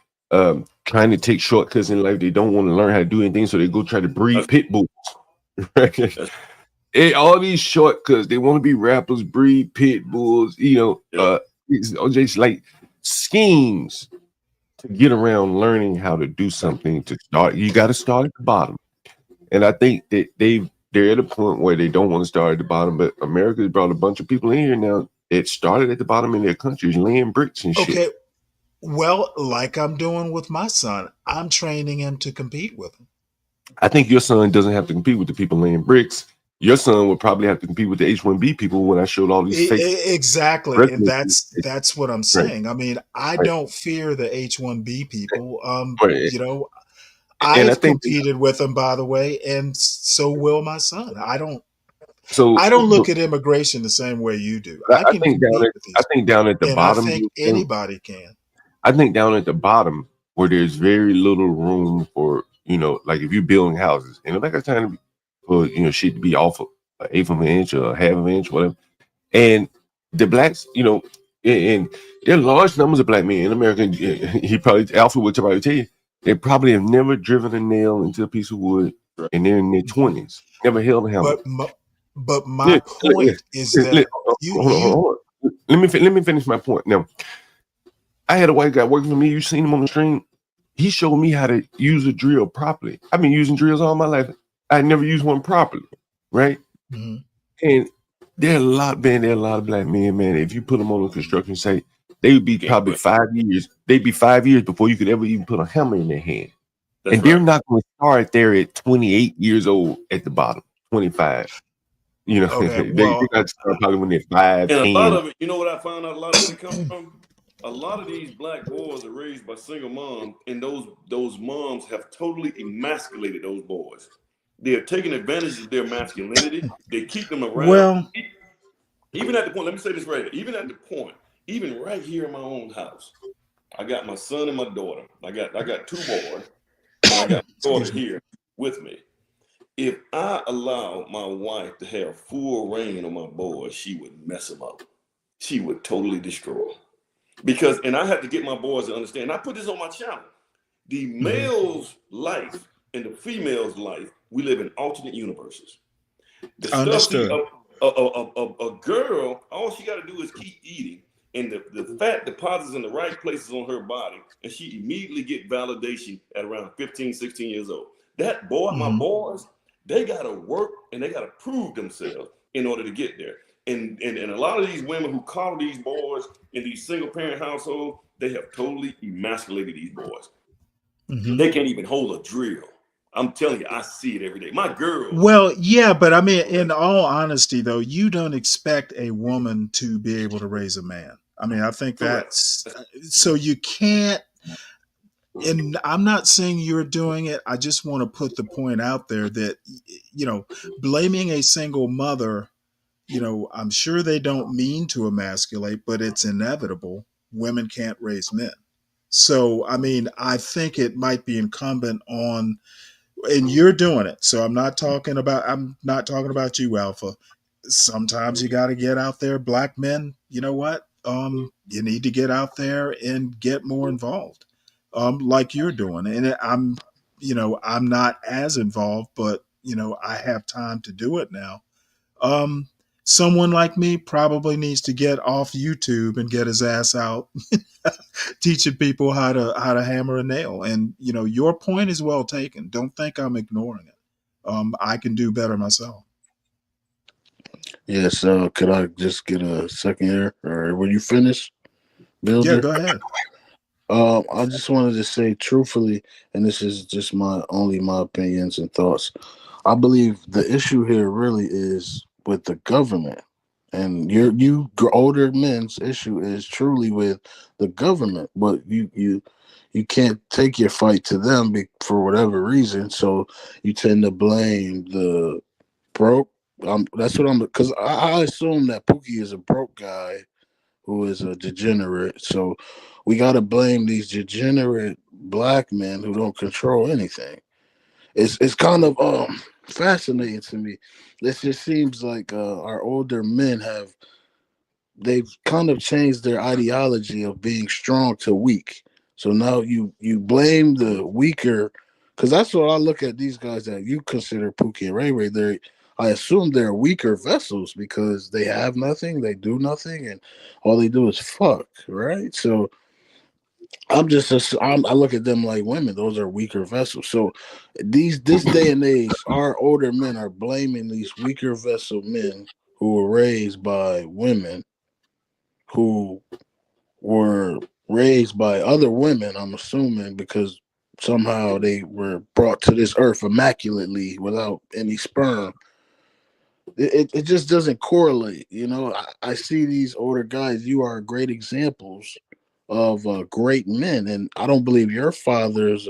trying to take shortcuts in life. They don't want to learn how to do anything, so they go try to breed pit bulls. Right? All these shortcuts. They want to be rappers, breed pit bulls. It's just like schemes to get around learning how to do something. To start, you got to start at the bottom. And I think that they're at a point where they don't want to start at the bottom. But America's brought a bunch of people in here now that started at the bottom in their countries, laying bricks and shit. Okay. Well, like I'm doing with my son, I'm training him to compete with him. I think your son doesn't have to compete with the people laying bricks. Your son would probably have to compete with the H-1B people when I showed all these fake. Exactly. And that's what I'm saying. Right. I mean, I don't fear the H-1B people. I've competed with them, by the way, and so will my son. I don't look at immigration the same way you do. I think down at the bottom, I think anybody can. I think down at the bottom where there's very little room for, like if you're building houses, and like I'm trying to for shit to be off of an eighth of an inch or a half of an inch, whatever. And the Blacks, and there are large numbers of Black men in America. Alpha would probably tell you, they probably have never driven a nail into a piece of wood, and they're in their 20s, never held a hammer. But my point is that hold on. Let me finish my point. Now, I had a white guy working for me. You seen him on the stream. He showed me how to use a drill properly. I've been using drills all my life. I never used one properly, right? Mm-hmm. And there are a lot of Black men, man. If you put them on a construction site, they would be probably 5 years. They'd be 5 years before you could ever even put a hammer in their hand. They're not going to start there at 28 years old at the bottom, 25. They got to start probably when they're 5, 10. And a lot of it, you know what I found out a lot of it comes from? A lot of these Black boys are raised by single moms, and those moms have totally emasculated those boys. They're taking advantage of their masculinity. They keep them around. Well, even at the point, let me say this right here, even at the point Even right here in my own house, I got my son and my daughter. I got 2 boys, and I got my daughter here with me. If I allow my wife to have full reign on my boys, she would mess them up. She would totally destroy them. Because, and I have to get my boys to understand, I put this on my channel. The male's life and the female's life, we live in alternate universes. The stuff, see, a girl, all she got to do is keep eating, and the fat deposits in the right places on her body, and she immediately get validation at around 15, 16 years old. That boy, my boys, they got to work and they got to prove themselves in order to get there. And a lot of these women who coddle these boys in these single parent households, they have totally emasculated these boys. They can't even hold a drill. I'm telling you, I see it every day. My girl. Well, yeah, but I mean, in all honesty, though, you don't expect a woman to be able to raise a man. I mean, I think that's so you can't. And I'm not saying you're doing it. I just want to put the point out there that, you know, blaming a single mother, you know, I'm sure they don't mean to emasculate, but it's inevitable. Women can't raise men. So, I mean, I think it might be incumbent on, and you're doing it. So I'm not talking about you, Alpha. Sometimes you got to get out there. Black men, you know what? You need to get out there and get more involved, like you're doing. And I'm not as involved, but you know, I have time to do it now. Someone like me probably needs to get off YouTube and get his ass out teaching people how to hammer a nail. And you know, your point is well taken. Don't think I'm ignoring it. I can do better myself. Yeah, so could I just get a second here? Or were you finished, Builder? Yeah, go ahead. I just wanted to say truthfully, and this is just my opinions and thoughts. I believe the issue here really is with the government, and you older men's issue is truly with the government. But you can't take your fight to them for whatever reason, so you tend to blame the broke. That's what I'm, because I assume that Pookie is a broke guy who is a degenerate. So we got to blame these degenerate black men who don't control anything. It's kind of fascinating to me. It just seems like our older men they've kind of changed their ideology of being strong to weak. So now you blame the weaker, because that's what I look at these guys that you consider Pookie and Ray Ray. I assume they're weaker vessels because they have nothing, they do nothing, and all they do is fuck, right? So I look at them like women; those are weaker vessels. So this day and age, our older men are blaming these weaker vessel men who were raised by women, who were raised by other women. I'm assuming because somehow they were brought to this earth immaculately without any sperm. It just doesn't correlate, you know. I see these older guys. You are great examples of great men, and I don't believe your fathers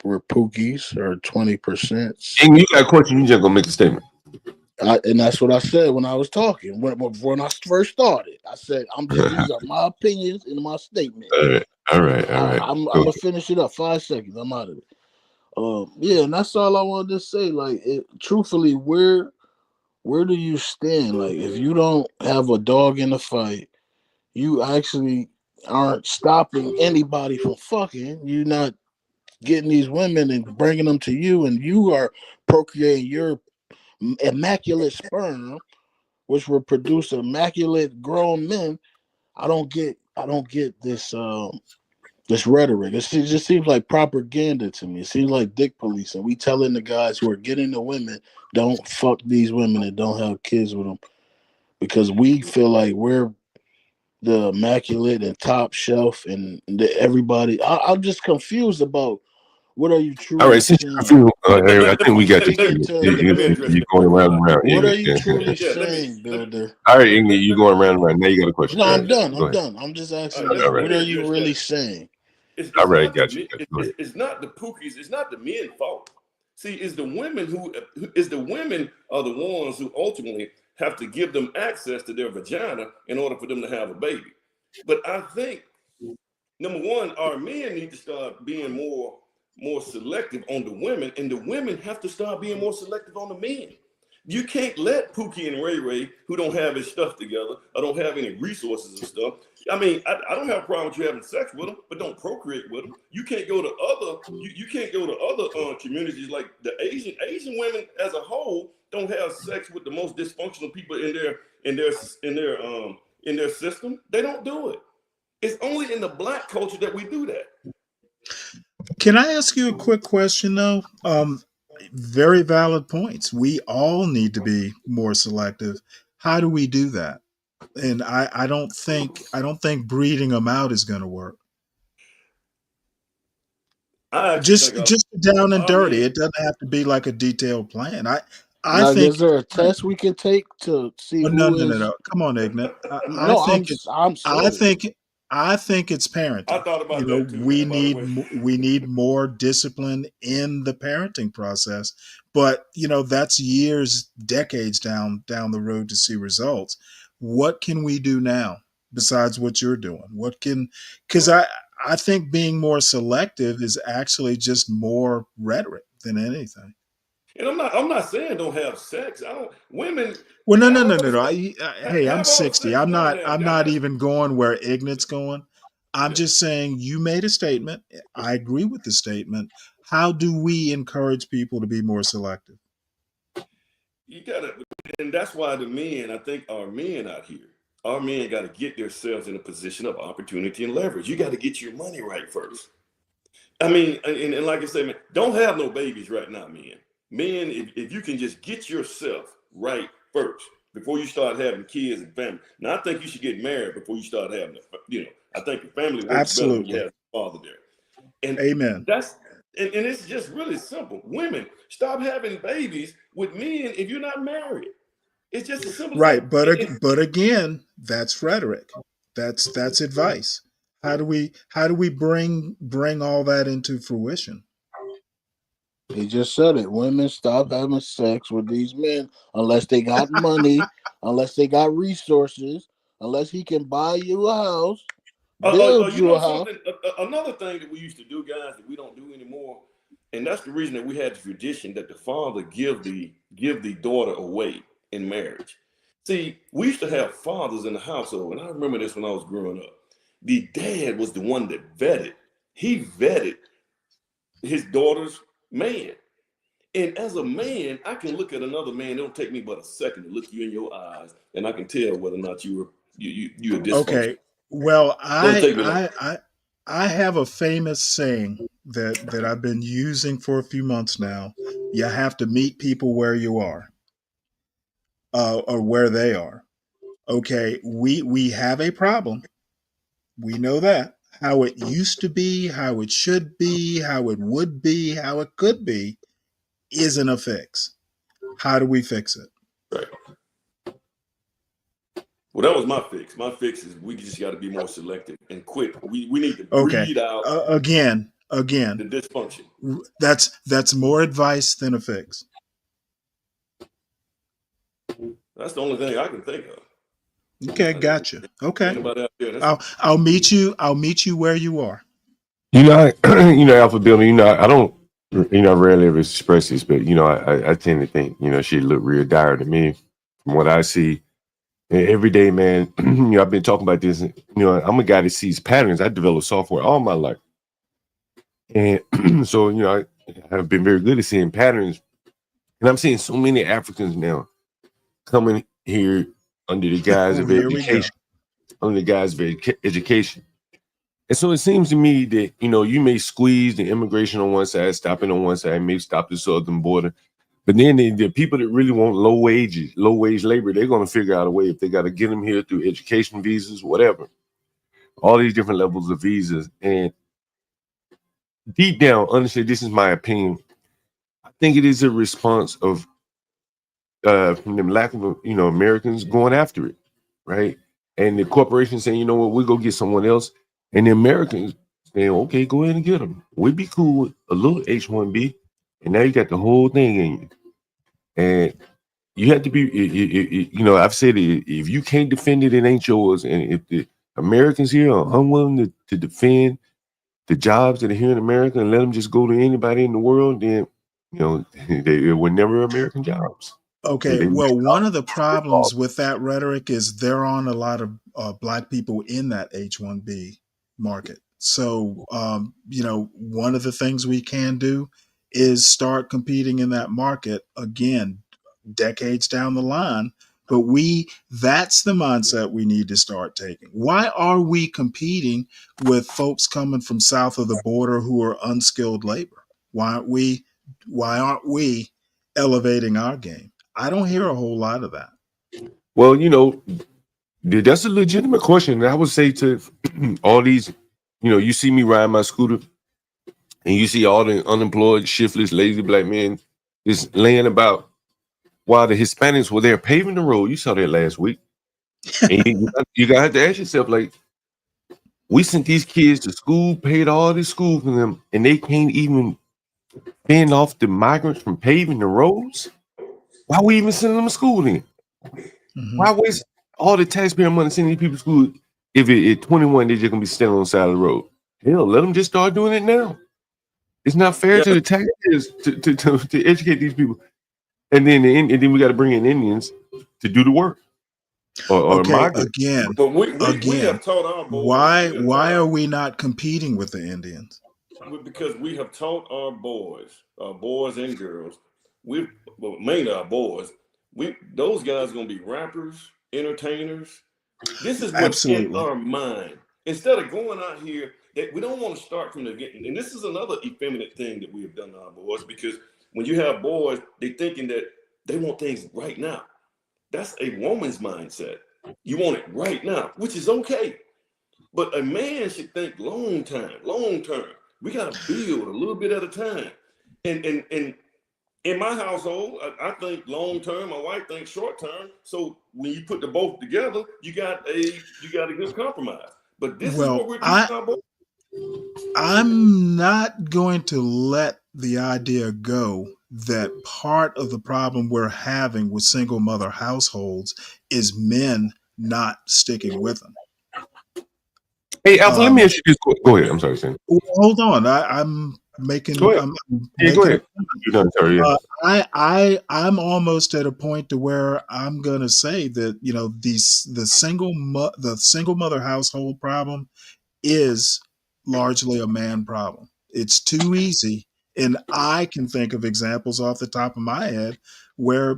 were Pookies or 20%. And you got a question, you just gonna make a statement. And that's what I said when I was talking. When I first started, I said, these are my opinions and my statement. All right. I'm gonna finish it up. 5 seconds. I'm out of it. Yeah, and that's all I wanted to say. Like, truthfully, where do you stand? Like, if you don't have a dog in the fight, you actually aren't stopping anybody from fucking. You're not getting these women and bringing them to you, and you are procreating your immaculate sperm, which will produce immaculate grown men. I don't get this this rhetoric. It just seems like propaganda to me. It seems like dick police, and we telling the guys who are getting the women, don't fuck these women and don't have kids with them, because we feel like we're the immaculate and top shelf, and everybody. I'm just confused about what are you truly. All right, since you're confused, I think we got you. You're going around and around. What are you truly saying, Builder? All right, Ingrid, you're going around and around. Now you got a question. No, I'm done. I'm just asking. What are you really saying? All right, got you. It's not the Pookies. It's not the men's fault. See, it's the women are the ones who ultimately have to give them access to their vagina in order for them to have a baby. But I think number one, our men need to start being more selective on the women, and the women have to start being more selective on the men. You can't let Pookie and Ray Ray, who don't have his stuff together or don't have any resources and stuff. I mean, I don't have a problem with you having sex with them, but don't procreate with them. You can't go to other you can't go to other communities like the Asian women as a whole don't have sex with the most dysfunctional people in their system. They don't do it. It's only in the Black culture that we do that. Can I ask you a quick question though? Very valid points. We all need to be more selective. How do we do that? And I don't think breeding them out is going to work. Just down and dirty. It doesn't have to be like a detailed plan. I Now, think. is there a test we can take to see who No. Come on, Ignat. I think it's parenting. I thought about that too. We need more discipline in the parenting process, but that's years, decades down the road to see results. What can we do now besides what you're doing? Because I think being more selective is actually just more rhetoric than anything. And I'm not saying don't have sex. Women. Well, no. Hey, I'm 60. I'm not even going where Ignat's going. I'm just saying you made a statement. I agree with the statement. How do we encourage people to be more selective? You gotta, and that's why the men, I think our men out here, our men got to get themselves in a position of opportunity and leverage. You got to get your money right first. I mean, and like I said, man, don't have no babies right now, men. Men, if you can just get yourself right first before you start having kids and family. Now, I think you should get married before you start having, I think the family works better when you have a father there. And amen. And it's just really simple. Women, stop having babies with men if you're not married. It's just a simple right. But again, that's rhetoric. That's advice. How do we bring all that into fruition? He just said it. Women stop having sex with these men unless they got money, unless they got resources, unless he can buy you a house, build you a house. Another thing that we used to do, guys, that we don't do anymore, and that's the reason that we had the tradition that the father give the daughter away in marriage. See, we used to have fathers in the household, and I remember this when I was growing up. The dad was the one that vetted. He vetted his daughter's man. And as a man, I can look at another man. It don't take me but a second to look you in your eyes, and I can tell whether or not you're dysfunctional. Okay. Well, I have a famous saying that I've been using for a few months now. You have to meet people where you are, or where they are. Okay, we have a problem. We know that. How it used to be, how it should be, how it would be, how it could be, isn't a fix. How do we fix it? Right. Well, that was my fix. My fix is we just got to be more selective and quit. We need to breed out again the dysfunction. That's more advice than a fix. That's the only thing I can think of. Okay, gotcha. Okay, I'll meet you. I'll meet you where you are. Alpha Bill. I don't. I rarely ever express this, but I tend to think she look real dire to me from what I see every day, man. I've been talking about this. I'm a guy that sees patterns. I developed software all my life, and so I have been very good at seeing patterns, and I'm seeing so many Africans now coming here under the guise of education, And so it seems to me that, you may squeeze the immigration on one side, stopping on one side, maybe stop the southern border. But then the people that really want low wage labor, they're going to figure out a way if they got to get them here through education visas, whatever. All these different levels of visas. And deep down, honestly, this is my opinion. I think it is a response of from the lack of Americans going after it, right? And the corporation saying, we'll go get someone else, and the Americans saying, okay, go ahead and get them. We'd be cool with a little H-1B, and now you got the whole thing in you. And you have to be, I've said it, if you can't defend it, it ain't yours. And if Americans here are unwilling to defend the jobs that are here in America and let them just go to anybody in the world, then they were never American jobs. Okay, well, one of the problems with that rhetoric is there aren't a lot of black people in that H-1B market. So, one of the things we can do is start competing in that market again, decades down the line. But that's the mindset we need to start taking. Why are we competing with folks coming from south of the border who are unskilled labor? Why aren't we elevating our game? I don't hear a whole lot of that. Well, that's a legitimate question. And I would say to all these, you see me riding my scooter and you see all the unemployed, shiftless, lazy black men just laying about while the Hispanics were there paving the road. You saw that last week. And you got to have to ask yourself, like, we sent these kids to school, paid all this school for them, and they can't even fend off the migrants from paving the roads? Why we even sending them to school then? Mm-hmm. Why waste all the taxpayer money sending these people to school if at 21 they're just gonna be standing on the side of the road? Hell, let them just start doing it now. It's not fair to the taxpayers to educate these people, and then we got to bring in Indians to do the work. Or migrants. Again, but we have taught our boys. Why are we not competing with the Indians? Because we have taught our boys and girls. Mainly our boys. Those guys are gonna be rappers, entertainers. This is what's in our mind. Instead of going out here, we don't want to start from the beginning. And this is another effeminate thing that we have done to our boys, because when you have boys, they're thinking that they want things right now. That's a woman's mindset. You want it right now, which is okay. But a man should think long term. We gotta build a little bit at a time. And in my household, I think long term. My wife thinks short term. So when you put the both together, you got a good compromise. But this is what we're doing. I'm not going to let the idea go that part of the problem we're having with single mother households is men not sticking with them. Hey, Alpha, let me ask you this. Go ahead. I'm sorry, Sam. Hold on. I'm making. Go ahead. Go ahead. I'm almost at a point to where I'm going to say that the single mother household problem is largely a man problem. It's too easy. And I can think of examples off the top of my head where,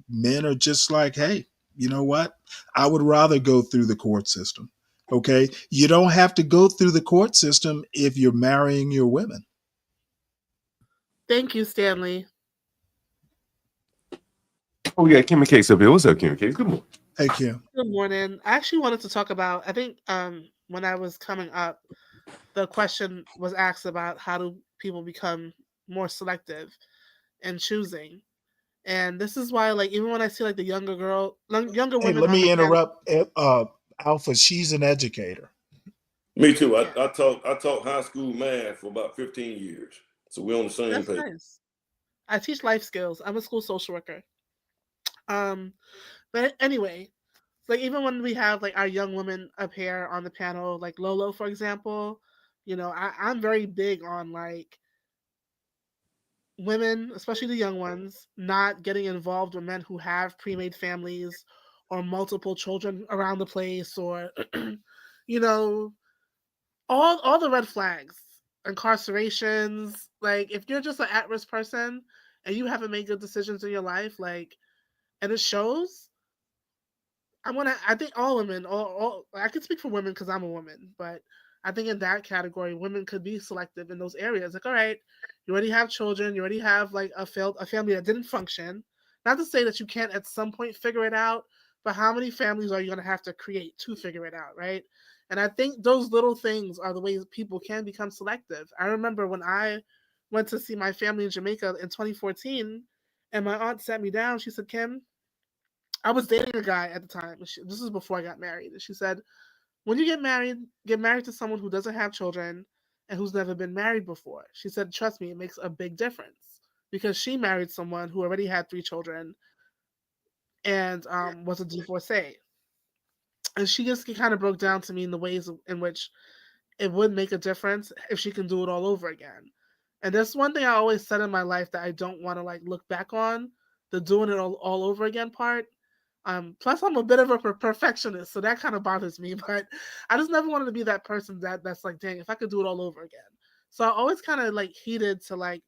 men are just like, hey, you know what? I would rather go through the court system. Okay. You don't have to go through the court system if you're marrying your women. Thank you, Stanley. Oh, yeah. Kimmy Case up here. What's up, Kimmy Case? Good morning. Hey, Kim. Good morning. I actually wanted to talk about, I think when I was coming up, the question was asked about how do people become more selective in choosing. And this is why, like, even when I see like the younger women. Hey, let me interrupt. Alpha, she's an educator. Me too. I taught high school math for about 15 years. So we're on the same page. Nice. I teach life skills. I'm a school social worker. But anyway, like even when we have like our young women up here on the panel, like Lolo, for example, I'm very big on like women, especially the young ones, not getting involved with men who have pre-made families or multiple children around the place, or all the red flags, incarcerations. Like if you're just an at-risk person and you haven't made good decisions in your life, like, and it shows. I think all women, I can speak for women because I'm a woman, but I think in that category, women could be selective in those areas. Like, all right, you already have children, you already have like a family that didn't function. Not to say that you can't at some point figure it out, but how many families are you going to have to create to figure it out, right? And I think those little things are the ways people can become selective. I remember when I went to see my family in Jamaica in 2014, and my aunt sat me down. She said, Kim, I was dating a guy at the time. This is before I got married. And she said, when you get married to someone who doesn't have children and who's never been married before. She said, trust me, it makes a big difference, because she married someone who already had 3 children and was a divorcee. And she just kind of broke down to me in the ways in which it would make a difference if she can do it all over again. And that's one thing I always said in my life that I don't want to like look back on, the doing it all over again part. Plus I'm a bit of a perfectionist, so that kind of bothers me. But I just never wanted to be that person that's like, dang, if I could do it all over again. So I always kind of like heeded to like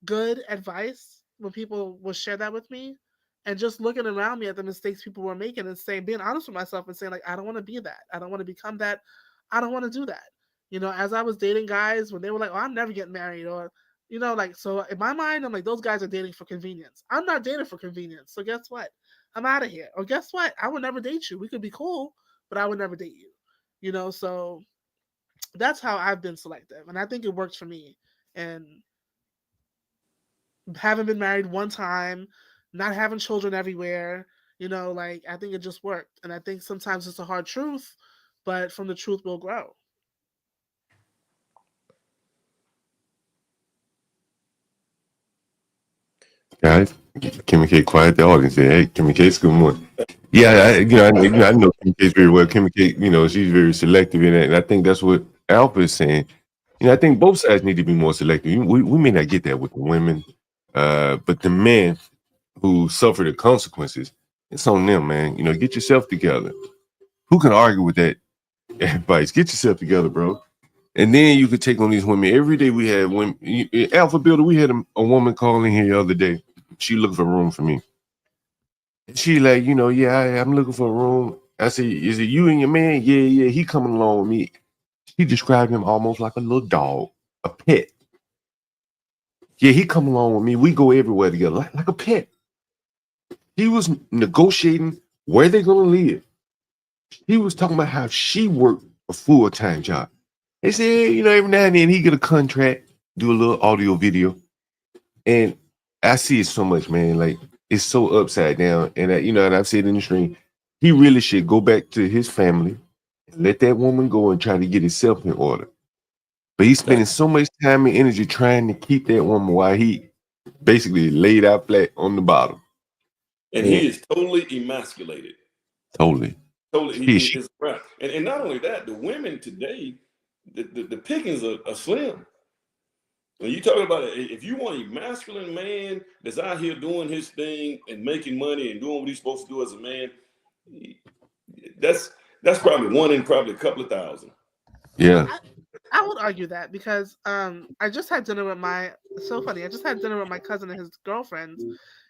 good advice when people will share that with me, and just looking around me at the mistakes people were making and saying, being honest with myself and saying like, I don't want to be that. I don't want to become that. I don't want to do that. You know, as I was dating guys when they were like, oh, I'm never getting married, or, you know, like, so in my mind, I'm like, those guys are dating for convenience. I'm not dating for convenience. So guess what? I'm out of here. Or guess what? I would never date you. We could be cool, but I would never date you. You know, so that's how I've been selective. And I think it works for me. And having been married one time, not having children everywhere, you know, like, I think it just worked. And I think sometimes it's a hard truth, but from the truth we'll grow. Guys, Kimmy K, quiet the audience. Hey, Kimmy K, good morning. Yeah, I know Kimmy K very well. Kimmy K, you know, she's very selective in that, and I think that's what Alpha is saying. You know, I think both sides need to be more selective. We may not get that with the women, but the men who suffer the consequences, it's on them, man. You know, get yourself together. Who can argue with that advice? Get yourself together, bro. And then you could take on these women. Every day we had women. Alpha Builder, we had a woman calling here the other day. She looking for a room for me. And she like, you know, yeah, I'm looking for a room. I said, is it you and your man? Yeah, he coming along with me. He described him almost like a little dog, a pet. Yeah, he come along with me. We go everywhere together, like a pet. He was negotiating where they're going to live. He was talking about how she worked a full-time job. They said, you know, every now and then he get a contract, do a little audio video. And I see it so much, man. Like, it's so upside down. And, you know, and I've said in the stream, he really should go back to his family, let that woman go and try to get himself in order. But he's spending so much time and energy trying to keep that woman while he basically laid out flat on the bottom. And he is totally emasculated. Totally. He is right. And not only that, the women today, the pickings are slim. When you talk about it, if you want a masculine man that's out here doing his thing and making money and doing what he's supposed to do as a man, that's probably one in probably a couple of thousand. Yeah. I would argue that because I just had dinner with I just had dinner with my cousin and his girlfriend,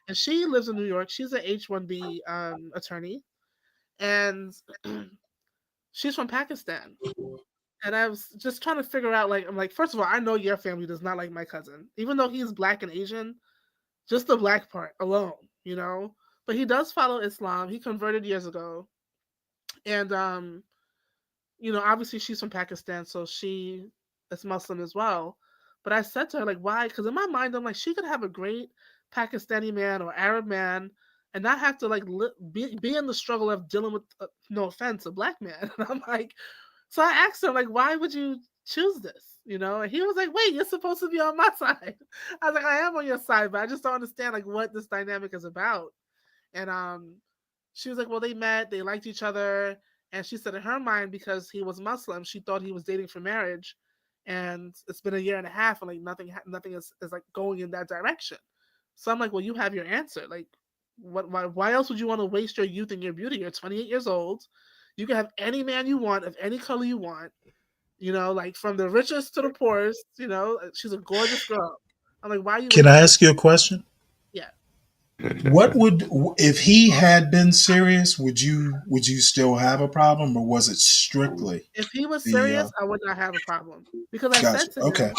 and she lives in New York. She's an H-1B attorney, and she's from Pakistan. And I was just trying to figure out, like, I'm like, first of all, I know your family does not like my cousin, even though he's black and Asian, just the black part alone, you know. But he does follow Islam. He converted years ago, and you know, obviously she's from Pakistan, so she is Muslim as well. But I said to her, like, why? Because in my mind, I'm like, she could have a great Pakistani man or Arab man and not have to, like, be in the struggle of dealing with, no offense, a black man. And I'm like, so I asked her, like, why would you choose this? You know? And he was like, wait, you're supposed to be on my side. I was like, I am on your side, but I just don't understand, like, what this dynamic is about. And she was like, well, they met, they liked each other. And she said in her mind, because he was Muslim, she thought he was dating for marriage. And it's been a year and a half, and like nothing is like going in that direction. So I'm like, well, you have your answer. Like, why else would you want to waste your youth and your beauty? You're 28 years old. You can have any man you want, of any color you want. You know, like from the richest to the poorest. You know, she's a gorgeous girl. I'm like, why are you? Can I ask you a question? Yeah. What would, if he had been serious, would you still have a problem, or was it strictly? If he was serious, I would not have a problem, because I said to him,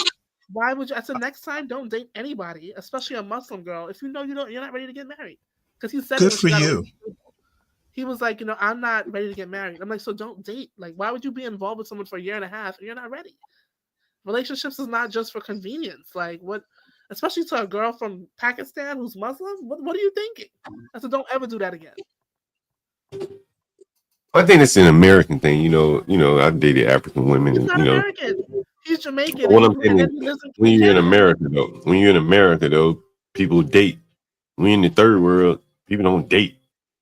why would you? I said, next time, don't date anybody, especially a Muslim girl, if you know you're not ready to get married. Because he said, good for you. He was like, you know, I'm not ready to get married. I'm like, so don't date. Like, why would you be involved with someone for a year and a half and you're not ready? Relationships is not just for convenience. Like, what? Especially to a girl from Pakistan who's Muslim. What are you thinking? I said, don't ever do that again. I think it's an American thing. You know, I've dated African women. He's not you know, American. He's Jamaican. What I'm saying is, when you're in America, though, people date. When you're in the third world, people don't date.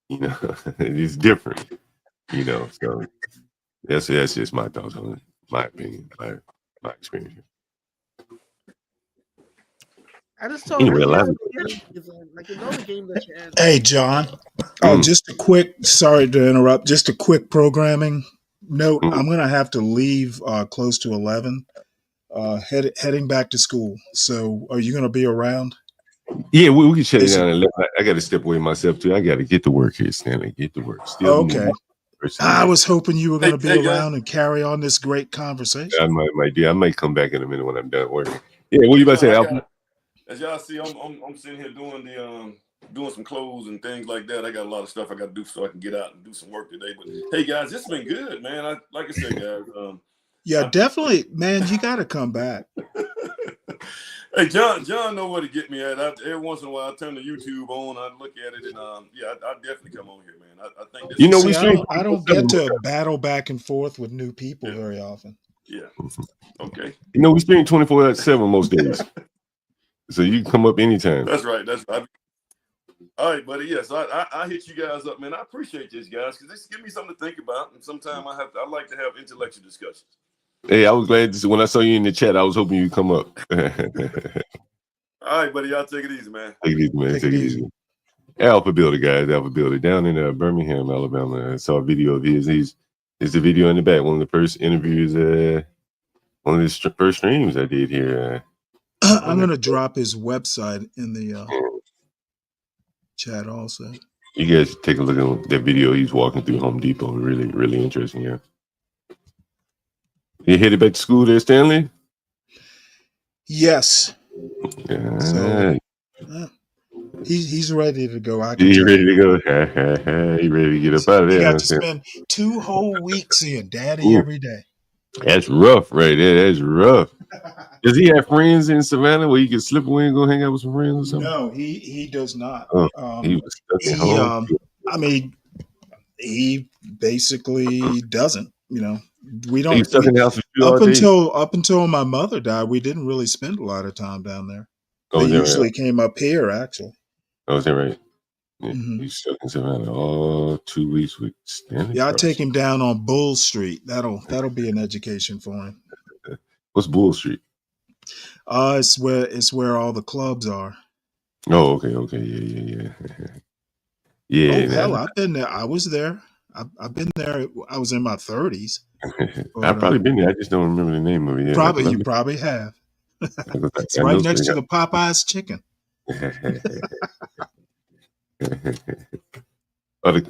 You know, it's different. You know, so that's just my thoughts on it, my opinion, my experience. I just told Anyway, her, a lot of like you know the game that you're in. Hey, John. Oh, just a quick. Sorry to interrupt. Just a quick programming note. I'm gonna have to leave close to 11. Heading back to school. So, are you gonna be around? Yeah, we can shut it down. And I got to step away myself too. I got to get to work here, Stanley. Get to work. Still Okay. I was hoping you were going to be Hey, around and carry on this great conversation. I might come back in a minute when I'm done working. Yeah, what you about to say, Alvin? As y'all see, I'm sitting here doing doing some clothes and things like that. I got a lot of stuff I got to do so I can get out and do some work today. But hey, guys, it's been good, man. Like I said, guys. Yeah, definitely, man. You got to come back. Hey, John know where to get me at. Every once in a while, I turn the YouTube on, I look at it, and yeah, I definitely come on here, man. I think this. You know, I don't get to battle back and forth with new people very often. Yeah. Okay. You know, we stream 24/7 most days, so you can come up anytime. That's right. All right, buddy. Yes, I hit you guys up, man. I appreciate this, guys, because this give me something to think about, and sometimes I like to have intellectual discussions. Hey, I was glad when I saw you in the chat. I was hoping you'd come up. All right, buddy. Y'all take it easy, man. Take it easy, man. Take it easy. Alpha Builder, guys. Alpha Builder down in Birmingham, Alabama. I saw a video of his. It's the video in the back. One of the first interviews, one of his first streams I did here. I'm going to drop his website in the chat also. You guys take a look at that video. He's walking through Home Depot. Really, really interesting. Yeah. You headed back to school there, Stanley? Yes. Yeah. So, he's ready to go. He's ready to go. He's ready to get up out of there. You got to spend 2 whole weeks seeing Daddy every day. That's rough, right there. That's rough. Does he have friends in Savannah where you can slip away and go hang out with some friends or something? No, he does not. He was stuck at home. I mean, he basically doesn't. You know, we don't. He's stuck in the house with you all day? Up until my mother died, we didn't really spend a lot of time down there. Oh, They is that right? usually came up here, actually. Oh, is that right? Yeah, he's stuck in Savannah all 2 weeks with Stanley. Yeah, I take him down on Bull Street. That'll be an education for him. What's Bull Street? It's where all the clubs are. Oh, okay, yeah. Yeah. Oh hell, I've been there. I was there. I've been there. I was in my 30s. I've probably been there. I just don't remember the name of it. Yeah, You probably have. It's I right know next to something. the Popeyes chicken.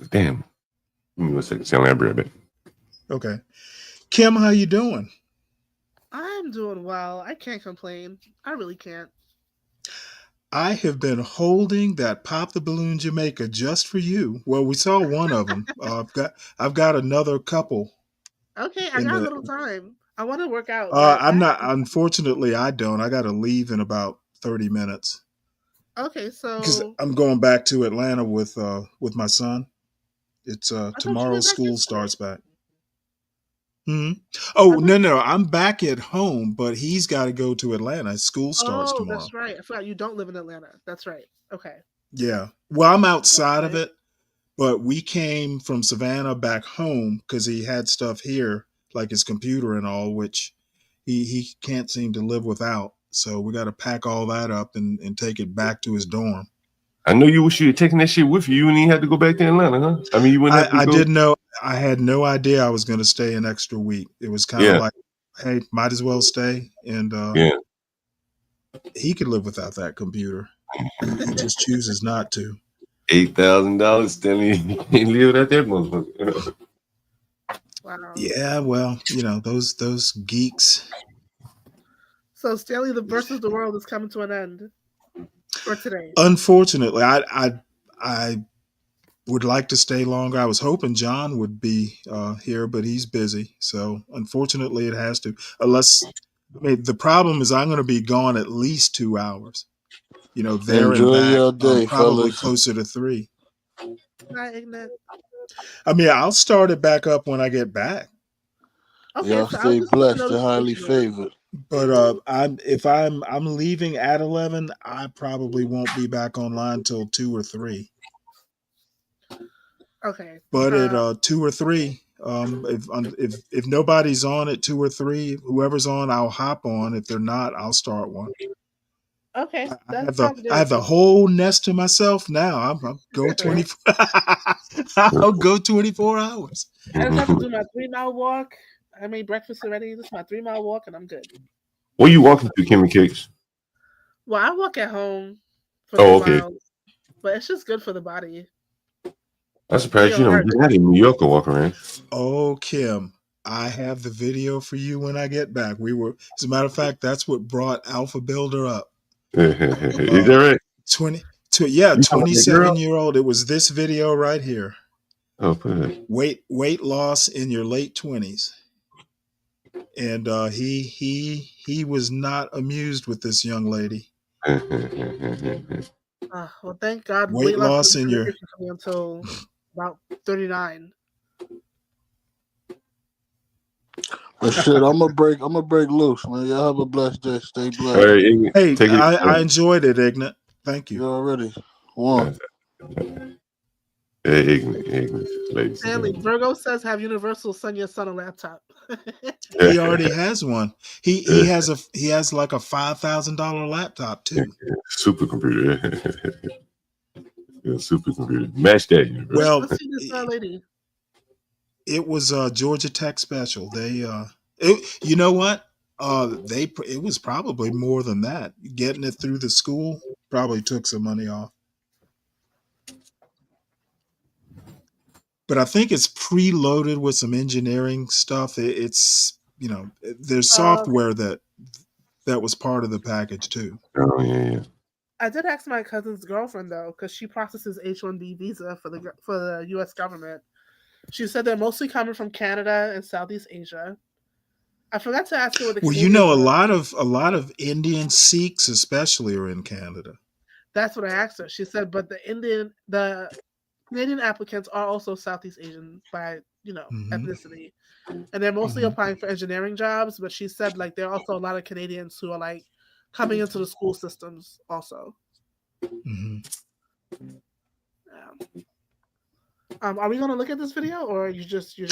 Damn. Give me 1 second. Sound like a bit. Okay. Kim, how you doing? I'm doing well. I can't complain. I really can't. I have been holding that Pop the Balloon Jamaica just for you. Well, we saw one of them. I've got another couple. Okay, I got a little time. I want to work out. I'm not. Unfortunately, I don't. I got to leave in about 30 minutes. Okay, Because so I'm going back to Atlanta with my son. It's tomorrow. back School starts back. Oh no! I'm back at home, but he's got to go to Atlanta. School starts tomorrow. That's right. I forgot you don't live in Atlanta. That's right. Okay. Yeah. Well, I'm outside of it, but we came from Savannah back home because he had stuff here, like his computer and all, which he can't seem to live without. So we got to pack all that up and take it back to his dorm. I know you wish you had taken that shit with you. You and he had to go back to Atlanta, huh? I mean, you wouldn't have to I go. didn't know. I had no idea I was going to stay an extra week. It was kind of like, hey, might as well stay. And he could live without that computer. He just chooses not to. $8,000, Stanley. You can't live without that motherfucker. Wow. Yeah, well, those geeks. So Stanley, the versus the world is coming to an end for today. Unfortunately, I would like to stay longer. I was hoping John would be here, but he's busy. So unfortunately, it has to. The problem is I'm going to be gone at least 2 hours. There Enjoy and back, your day, probably fellas. closer to 3. Hi, Ignat. I mean, I'll start it back up when I get back. Okay, Y'all so stay I'll just blessed and highly favored. But if I'm leaving at 11, I probably won't be back online till 2 or 3. Okay. But at 2 or 3, if nobody's on at 2 or 3, whoever's on, I'll hop on. If they're not, I'll start one. Okay, I that have sounds I have the good. whole nest to myself now. I'll go 24. I'll go 24 hours. I just have to do my 3-mile walk. I made breakfast already. This is my 3-mile walk, and I'm good. What are you walking to, Kimmy Cakes? Well, I walk at home for Oh, 3 okay. miles, but it's just good for the body. I'm surprised Your you don't heart. get out in New York and walk around. Oh, Kim, I have the video for you when I get back. As a matter of fact, that's what brought Alpha Builder up. Is that right? 27-year-old. It was this video right here. Oh, good. Weight loss in your late 20s. And he was not amused with this young lady. Well, thank God Weight loss in your coming until about 39. But shit, I'm gonna break loose, man. Y'all have a blessed day. Stay blessed. All right, Ignorant, Hey, take it. I enjoyed it, Ignorant. Thank you. You already won. Ignorant, ladies. Stanley, Virgo says have Universal send your son a laptop. He already has one. He has like a $5,000 laptop too. Supercomputer. Supercomputer. Match that, Universal. Well, Let's see this lady. It was Georgia Tech special. You know what? It was probably more than that. Getting it through the school probably took some money off. But I think it's preloaded with some engineering stuff. It's there's software that was part of the package too. Oh yeah. I did ask my cousin's girlfriend though, because she processes H-1B visa for the U.S. government. She said they're mostly coming from Canada and Southeast Asia. I forgot to ask her what the Well, a lot of Indian Sikhs especially are in Canada. That's what I asked her. She said, but the Canadian applicants are also Southeast Asian by ethnicity, and they're mostly applying for engineering jobs. But she said like there are also a lot of Canadians who are like coming into the school systems also. Mm-hmm. Yeah. Are we going to look at this video, or you just? We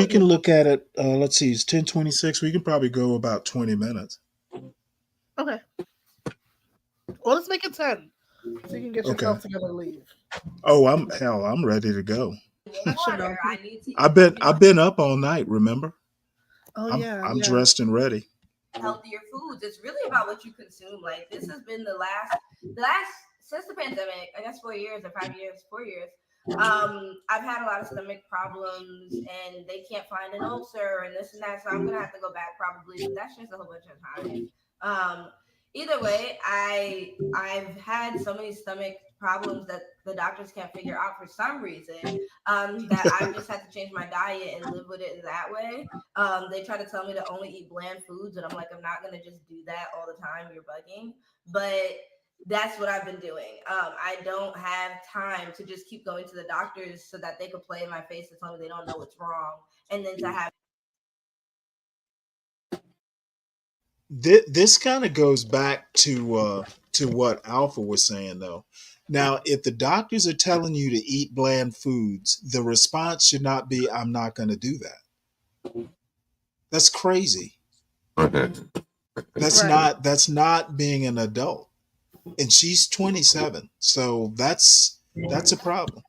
can look at it. Let's see, it's 10:26. We can probably go about 20 minutes. Okay. Well, let's make it 10, so you can get yourself together and leave. Oh, I'm ready to go. Water, I've been up all night. Remember? Oh I'm dressed and ready. Healthier foods. It's really about what you consume. Like this has been the last since the pandemic. I guess 4 years or 5 years, 4 years. I've had a lot of stomach problems, and they can't find an ulcer and this and that. So I'm gonna have to go back probably. But that's just a whole bunch of time. Either way, I've had so many stomach problems that the doctors can't figure out for some reason that I've just had to change my diet and live with it that way. They try to tell me to only eat bland foods, and I'm like, I'm not gonna just do that all the time. You're bugging. But that's what I've been doing. I don't have time to just keep going to the doctors so that they could play in my face and tell me they don't know what's wrong, and then to have. This kind of goes back to what Alpha was saying though. Now, if the doctors are telling you to eat bland foods, the response should not be, I'm not going to do that. That's crazy. That's not being an adult. And she's 27. So that's a problem.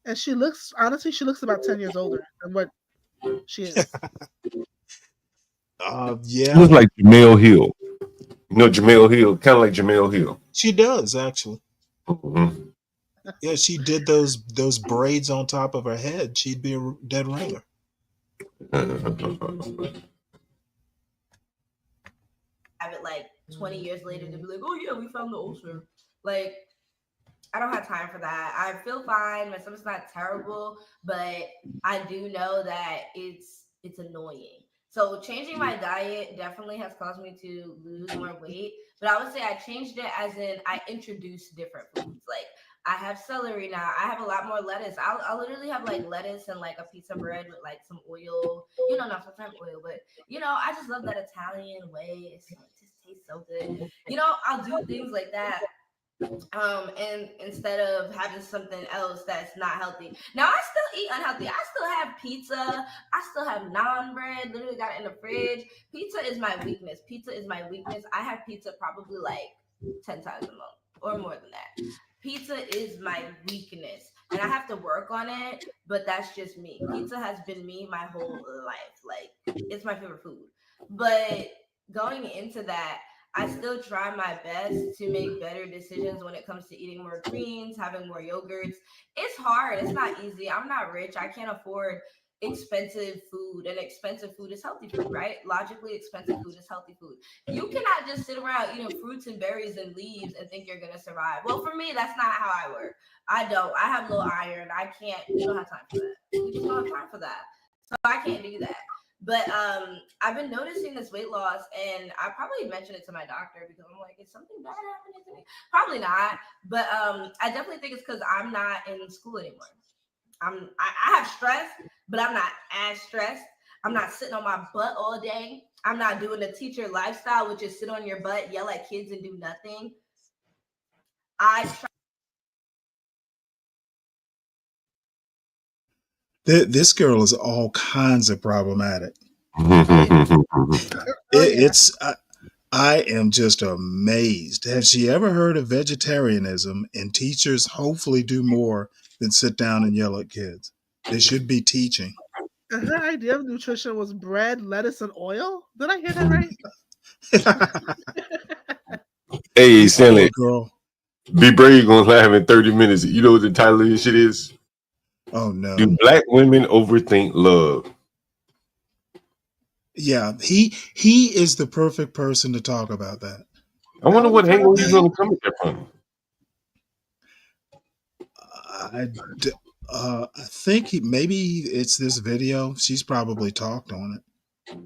And she looks about 10 years older than what she is. Yeah. She looks like Jamel Hill. You know Jamel Hill, kind of like Jamel Hill. She does actually. Mm-hmm. Yeah, she did those braids on top of her head. She'd be a dead ringer. Have it like 20 years later to be like, oh yeah, we found the ulcer. Like, I don't have time for that. I feel fine. My stomach's not terrible, but I do know that it's annoying. So changing my diet definitely has caused me to lose more weight. But I would say I changed it as in I introduced different foods. Like I have celery now. I have a lot more lettuce. I'll literally have like lettuce and like a piece of bread with like some oil. Not sometimes oil, but I just love that Italian way. It just tastes so good. I'll do things like that. And instead of having something else that's not healthy. Now I still eat unhealthy. I still have pizza. I still have naan bread. Literally got it in the fridge. Pizza is my weakness. I have pizza probably like 10 times a month or more than that. Pizza is my weakness, and I have to work on it. But that's just me. Pizza has been me my whole life. Like, it's my favorite food. But going into that, I still try my best to make better decisions when it comes to eating more greens, having more yogurts. It's hard. It's not easy. I'm not rich. I can't afford expensive food, and expensive food is healthy food, right? Logically, expensive food is healthy food. You cannot just sit around eating fruits and berries and leaves and think you're gonna survive. Well, for me, that's not how I work. I don't. I have low iron. I can't. We don't have time for that. We just don't have time for that. So I can't do that. But I've been noticing this weight loss, and I probably mentioned it to my doctor because I'm like, is something bad happening to me? Probably not, but I definitely think it's because I'm not in school anymore. I have stress, but I'm not as stressed. I'm not sitting on my butt all day. I'm not doing the teacher lifestyle, which is sit on your butt, yell at kids, and do nothing. This girl is all kinds of problematic. I am just amazed. Has she ever heard of vegetarianism? And teachers hopefully do more than sit down and yell at kids. They should be teaching. And her idea of nutrition was bread, lettuce, and oil. Did I hear that right? Hey, Stanley. Girl. Be brave, gonna laugh in 30 minutes. You know what the title of this shit is? Oh no. Do black women overthink love? Yeah, he is the perfect person to talk about that. I wonder what angle he's gonna come at that from. I think maybe it's this video. She's probably talked on it.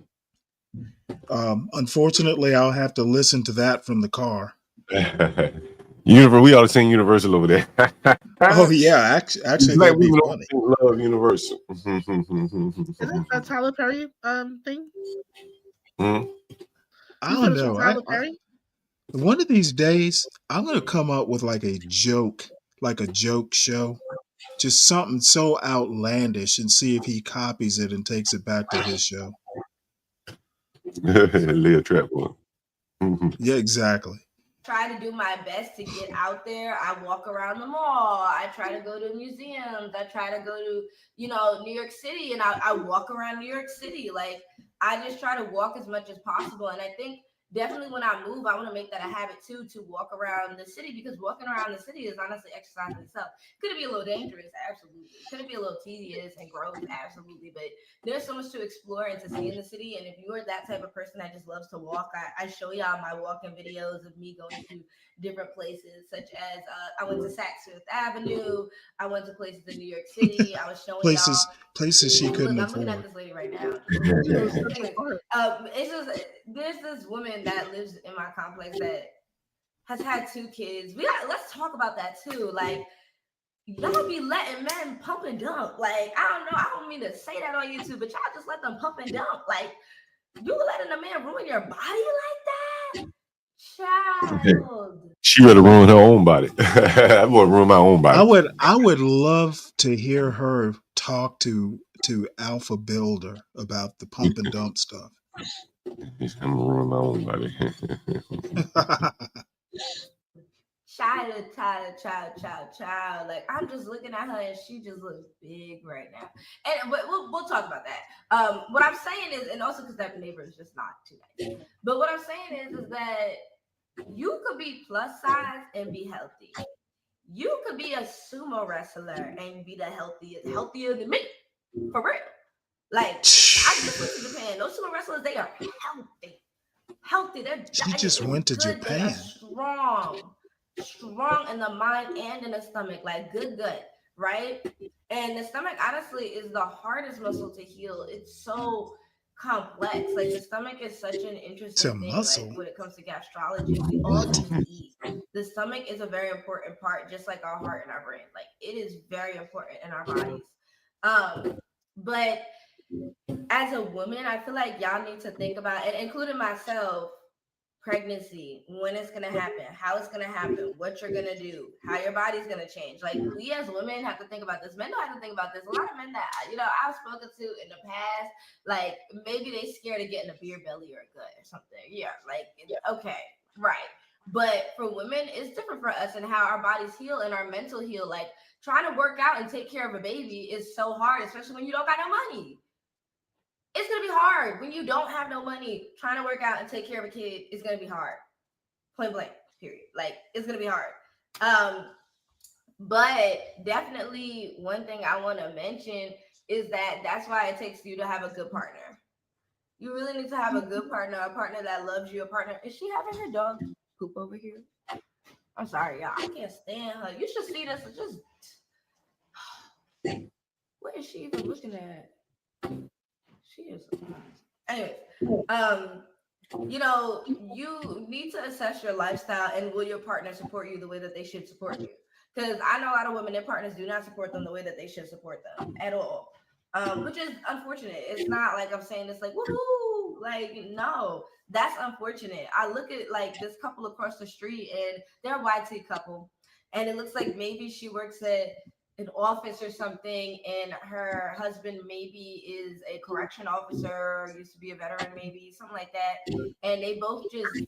Unfortunately, I'll have to listen to that from the car. We ought to sing Universal over there. Oh yeah, actually black that'd be women funny. love Universal. Is it a Tyler Perry thing? I don't know. One of these days, I'm gonna come up with like a joke show, just something so outlandish, and see if he copies it and takes it back to his show. Lay a trap on. Yeah, exactly. Try to do my best to get out there. I walk around the mall. I try to go to museums. I try to go to, New York City, and I walk around New York City. Like, I just try to walk as much as possible. And I think definitely when I move, I want to make that a habit too, to walk around the city, because walking around the city is honestly exercise in itself. Could it be a little dangerous? Absolutely. Could it be a little tedious and gross? Absolutely. But there's so much to explore and to see in the city. And if you're that type of person that just loves to walk, I show y'all my walking videos of me going to different places, such as I went to Saks Fifth Avenue. I went to places in New York City. I was showing places she couldn't I'm afford. looking at this lady right now. There's this woman that lives in my complex that has had 2 kids. Let's talk about that too. Like, y'all be letting men pump and dump. Like, I don't know. I don't mean to say that on YouTube, but y'all just let them pump and dump. Like, you letting a man ruin your body like that? Child. She rather ruin her own body. I would ruin my own body. I would love to hear her talk to Alpha Builder about the pump and dump stuff. I'm gonna ruin my own body. Child. Like, I'm just looking at her and she just looks big right now. And but we'll talk about that. What I'm saying is, and also because that neighbor is just not too nice. But what I'm saying is that you could be plus size and be healthy. You could be a sumo wrestler and be the healthier than me. For real. Like, I just went to Japan. Those sumo wrestlers, they are healthy. She just went to Japan. Strong in the mind and in the stomach, like good gut, right? And the stomach, honestly, is the hardest muscle to heal. It's so complex. Like, the stomach is such an interesting thing. Like, when it comes to gastrology, we all just eat. The stomach is a very important part, just like our heart and our brain. Like, it is very important in our bodies. But as a woman, I feel like y'all need to think about it, including myself. pregnancy, when it's gonna happen, how it's gonna happen, what you're gonna do, how your body's gonna change. Like we as women have to think about this. Men don't have to think about this. A lot of men that I've spoken to in the past, like maybe they scared of getting a beer belly or a gut or something. Yeah, like okay, right. But for women, it's different for us and how our bodies heal and our mental heal. Like trying to work out and take care of a baby is so hard, especially when you don't got no money. It's going to be hard when you don't have no money. Trying to work out and take care of a kid is going to be hard. Point blank, period. Like, it's going to be hard. But definitely one thing I want to mention is that's why it takes you to have a good partner. You really need to have a good partner, a partner that loves you, a partner. Is she having her dog poop over here? I'm sorry, y'all. I can't stand her. You should see this. Just what is she even looking at? She is. Anyway, you need to assess your lifestyle and will your partner support you the way that they should support you? Because I know a lot of women, their partners do not support them the way that they should support them at all, which is unfortunate. It's not like I'm saying this like, woohoo, like, no, that's unfortunate. I look at like this couple across the street and they're a YT couple, and it looks like maybe she works at an office or something, and her husband maybe is a correction officer, used to be a veteran, maybe something like that, and they both just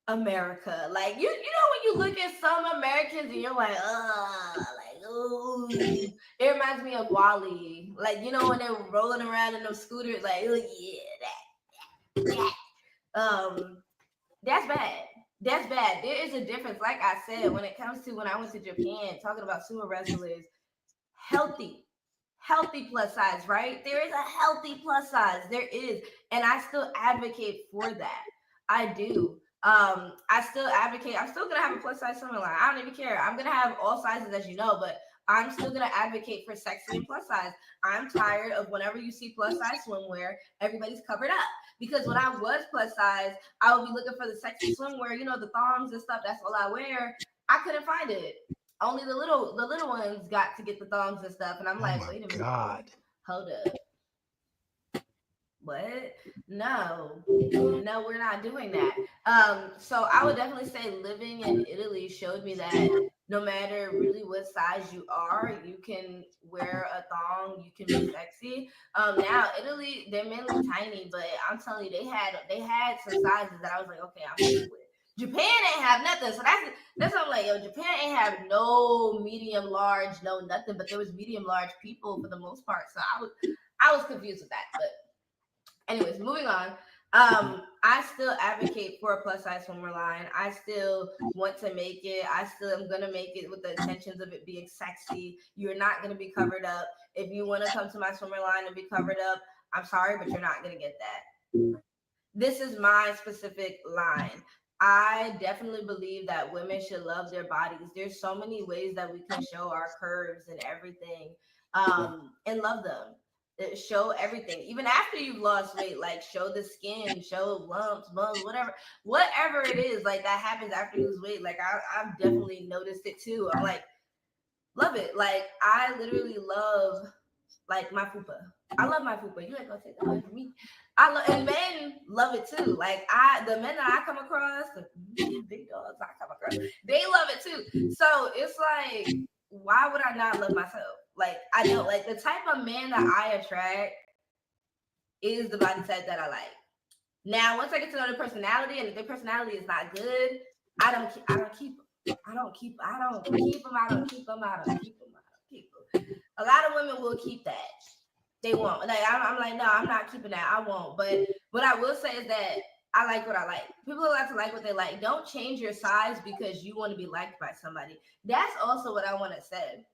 America. Like you know when you look at some Americans and you're like, ooh. It reminds me of Wall-E. Like, when they're rolling around in those scooters, like, oh yeah, that. That's bad. That's bad. There is a difference. Like I said, when it comes to when I went to Japan, talking about sumo wrestlers, healthy plus size, right? There is a healthy plus size. There is. And I still advocate for that. I do. I still advocate. I'm still going to have a plus size swimming line. I don't even care. I'm going to have all sizes, as you know, but I'm still going to advocate for sexy and plus size. I'm tired of whenever you see plus size swimwear, everybody's covered up. Because when I was plus size, I would be looking for the sexy swimwear, the thongs and stuff. That's all I wear. I couldn't find it. Only the little ones got to get the thongs and stuff. And I'm like, wait a minute. God. Hold up. What? No, we're not doing that. So I would definitely say living in Italy showed me that no matter really what size you are, you can wear a thong, you can be sexy. Now Italy, they're mainly tiny, but I'm telling you, they had some sizes that I was like, okay, I'm cool with. Japan ain't have nothing, so that's what I'm like, Japan ain't have no medium, large, no nothing, but there was medium, large people for the most part. So I was confused with that, but. Anyways, moving on. I still advocate for a plus size swimwear line. I still want to make it. I still am going to make it with the intentions of it being sexy. You're not going to be covered up. If you want to come to my swimwear line and be covered up, I'm sorry, but you're not going to get that. This is my specific line. I definitely believe that women should love their bodies. There's so many ways that we can show our curves and everything, and love them. Show everything, even after you've lost weight, like show the skin, show lumps, bumps, whatever it is, like that happens after you lose weight. Like I've definitely noticed it too. I'm like, love it. Like I literally love like my fupa. I love my fupa. You ain't gonna take that away from me. And men love it too. Like the men that I come across, the big dogs I come across, they love it too. So it's like, why would I not love myself? Like, I know, like, the type of man that I attract is the body type that I like. Now, once I get to know their personality, and if their personality is not good, I don't keep them. A lot of women will keep that. They won't. Like, I'm like, no, I'm not keeping that. I won't. But what I will say is that I like what I like. People like to like what they like. Don't change your size because you want to be liked by somebody. That's also what I want to say.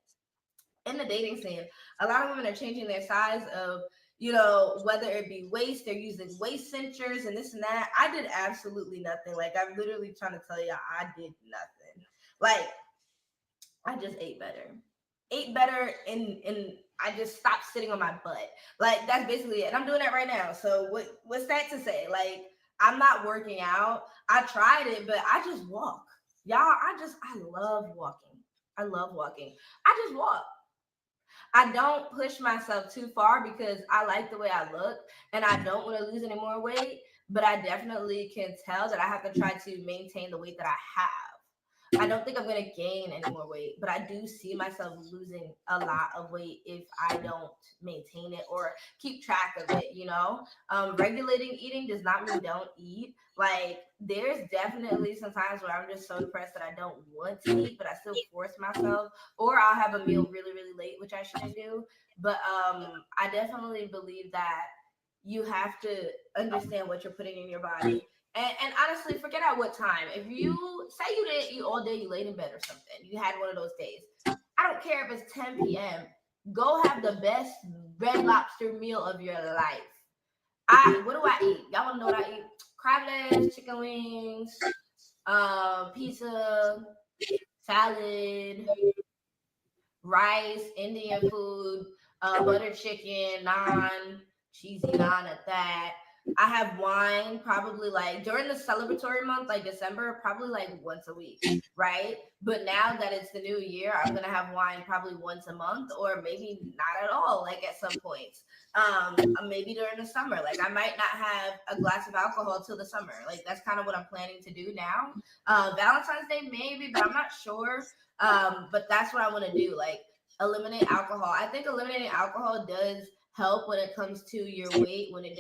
In the dating scene, a lot of women are changing their size of, whether it be waist, they're using waist cinchers and this and that. I did absolutely nothing. Like, I'm literally trying to tell you, I did nothing. Like, I just ate better, and I just stopped sitting on my butt. Like, that's basically it. And I'm doing that right now. So what's that to say? Like, I'm not working out. I tried it, but I just walk. Y'all, I love walking. I just walk. I don't push myself too far because I like the way I look and I don't want to lose any more weight. but I definitely can tell that I have to try to maintain the weight that I have. I don't think I'm going to gain any more weight, but I do see myself losing a lot of weight if I don't maintain it or keep track of it, you know? Regulating eating does not mean don't eat. Like, there's definitely some times where I'm just so depressed that I don't want to eat, but I still force myself, or I'll have a meal really, really late, which I shouldn't do. But I definitely believe that you have to understand what you're putting in your body. And honestly, forget at what time. If you say you didn't eat all day, you laid in bed or something, you had one of those days. I don't care if it's 10 p.m. Go have the best Red Lobster meal of your life. What do I eat? Y'all want to know what I eat? Crab legs, chicken wings, pizza, salad, rice, Indian food, butter chicken, naan, cheesy naan at that. I have wine probably like during the celebratory month, like December, probably like once a week, right? But now that it's the new year, I'm gonna have wine probably once a month, or maybe not at all, like at some points. Maybe during the summer, like I might not have a glass of alcohol till the summer. Like that's kind of what I'm planning to do now. Valentine's Day maybe, but I'm not sure. But that's what I want to do, like eliminate alcohol. I think eliminating alcohol does help when it comes to your weight, when it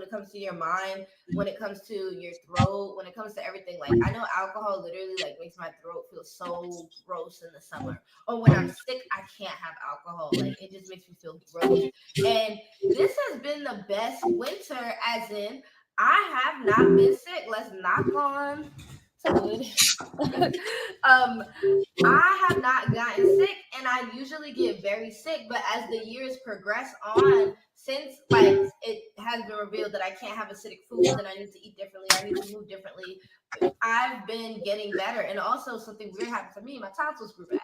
comes to your mind, when it comes to your throat, when it comes to everything. Like I know alcohol literally like makes my throat feel so gross in the summer, or when I'm sick I can't have alcohol, like it just makes me feel gross. And this has been the best winter, as in I have not been sick. Let's knock on wood. I have not gotten sick, and I usually get very sick, but as the years progress on, since like it has been revealed that I can't have acidic foods and I need to eat differently, I need to move differently, I've been getting better. And also something weird happened to me, my tonsils grew back.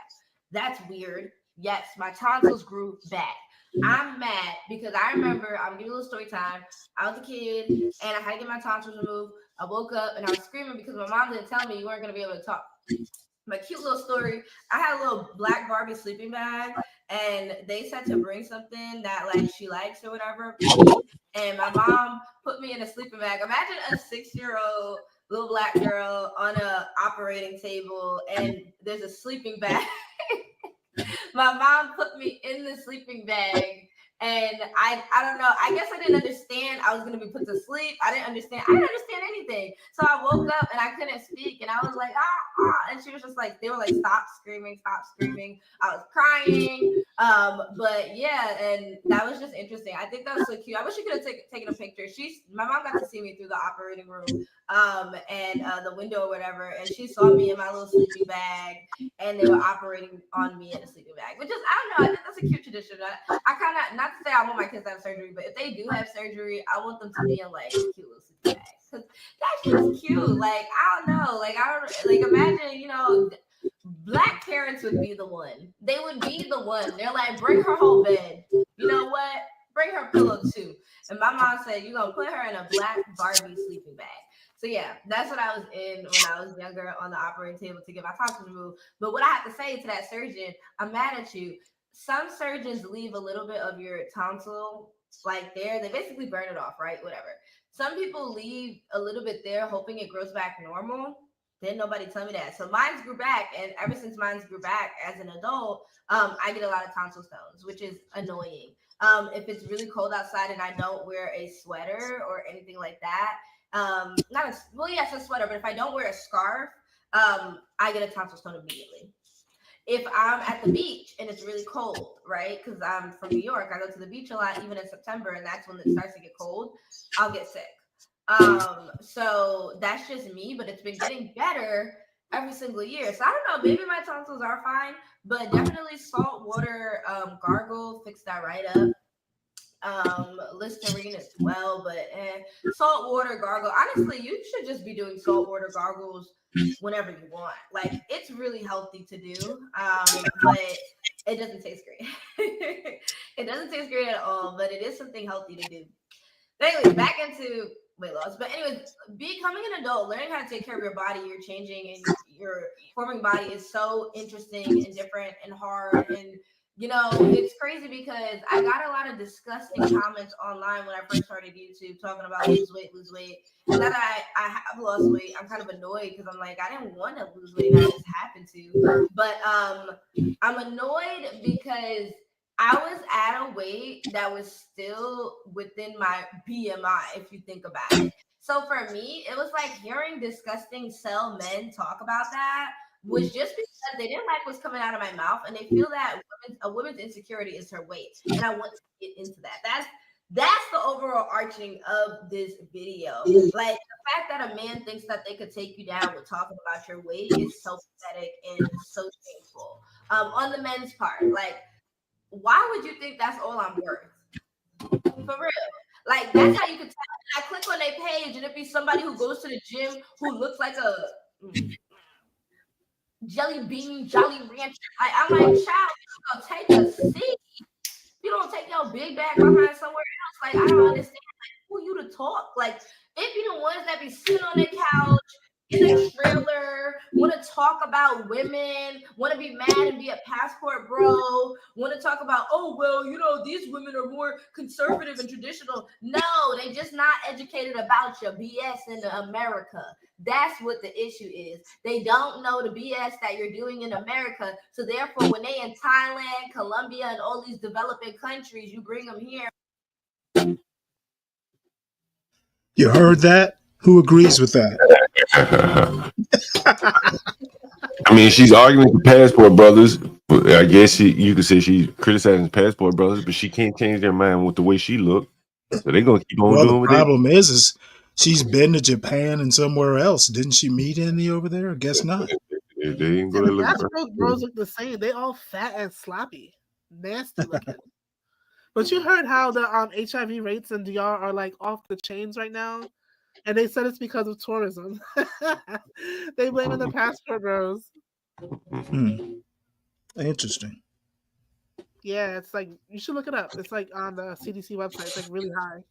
That's weird. Yes, my tonsils grew back. I'm mad because I remember, I'm giving you a little story time. I was a kid and I had to get my tonsils removed. I woke up and I was screaming because my mom didn't tell me you weren't going to be able to talk. My cute little story, I had a little black Barbie sleeping bag, and they said to bring something that like she likes or whatever. And my mom put me in a sleeping bag. Imagine a 6-year-old little black girl on a operating table and there's a sleeping bag. My mom put me in the sleeping bag, and I don't know. I guess I didn't understand I was gonna be put to sleep. I didn't understand anything. So I woke up and I couldn't speak, and I was like, and she was just like, they were like, stop screaming. I was crying. But yeah, and that was just interesting. I think that was so cute. I wish you could have taken a picture. My mom got to see me through the operating room, and the window or whatever, and she saw me in my little sleeping bag, and they were operating on me in a sleeping bag, which is, I don't know, I think that's a cute tradition. I kind of, not to say I want my kids to have surgery, but if they do have surgery, I want them to be in like cute little sleeping bags, because that's just cute. Like, I don't know, like imagine, you know, Black parents would be the one. They would be the one. They're like, bring her whole bed. You know what? Bring her pillow too. And my mom said, you're gonna put her in a black Barbie sleeping bag. So yeah, that's what I was in when I was younger on the operating table to get my tonsils removed. But what I have to say to that surgeon, I'm mad at you. Some surgeons leave a little bit of your tonsil like there. They basically burn it off, right? Whatever. Some people leave a little bit there hoping it grows back normal. Didn't nobody tell me that. So mine grew back, and ever since mine grew back as an adult, I get a lot of tonsil stones, which is annoying. If it's really cold outside and I don't wear a sweater or anything like that, yes, a sweater, but if I don't wear a scarf, I get a tonsil stone immediately. If I'm at the beach and it's really cold, right? Because I'm from New York, I go to the beach a lot, even in September, and that's when it starts to get cold, I'll get sick. So that's just me, but it's been getting better every single year. So I don't know, maybe my tonsils are fine, but definitely salt water gargle, fix that right up. Listerine as well, but salt water gargle. Honestly, you should just be doing salt water gargles whenever you want. Like, it's really healthy to do, but it doesn't taste great. It doesn't taste great at all, but it is something healthy to do. Anyways, back into weight loss. But anyways, becoming an adult, learning how to take care of your body, you're changing, and your forming body is so interesting and different and hard, and You know, it's crazy because I got a lot of disgusting comments online when I first started YouTube talking about lose weight. And now that I have lost weight, I'm kind of annoyed because I'm like, I didn't want to lose weight. I just happened to. But I'm annoyed because I was at a weight that was still within my BMI, if you think about it. So for me, it was like hearing disgusting cell men talk about that was just because they didn't like what's coming out of my mouth, and they feel that a woman's insecurity is her weight, and I want to get into that. That's the overall arching of this video. Like the fact that a man thinks that they could take you down with talking about your weight is so pathetic and so shameful. On the men's part, like, why would you think that's all I'm worth? For real. Like, that's how you can tell. I click on their page and it be somebody who goes to the gym who looks like a jelly bean, Jolly Rancher. I'm like, child, you don't take a seat. You don't take your big bag behind somewhere else. Like, I don't understand. Like, who you to talk? Like, it be the ones that be sitting on their couch in a trailer, want to talk about women, want to be mad and be a passport bro, want to talk about, oh, well, you know, these women are more conservative and traditional. No, they just not educated about your BS in America. That's what the issue is. They don't know the BS that you're doing in America. So therefore, when they in Thailand, Colombia, and all these developing countries, you bring them here. You heard that? Who agrees with that? I mean, she's arguing with the Passport Brothers. I guess you could say she's criticizing the Passport Brothers, but she can't change their mind with the way she looked. So they're gonna keep on doing the problem is she's been to Japan and somewhere else. Didn't she meet any over there? I guess not. They didn't go to look. Passport bros look the same. They all fat and sloppy, nasty looking. But you heard how the HIV rates in DR are like off the chains right now, and they said it's because of tourism. They blame the Passport bros. Interesting. Yeah, it's like you should look it up. It's like on the CDC website. It's like really high.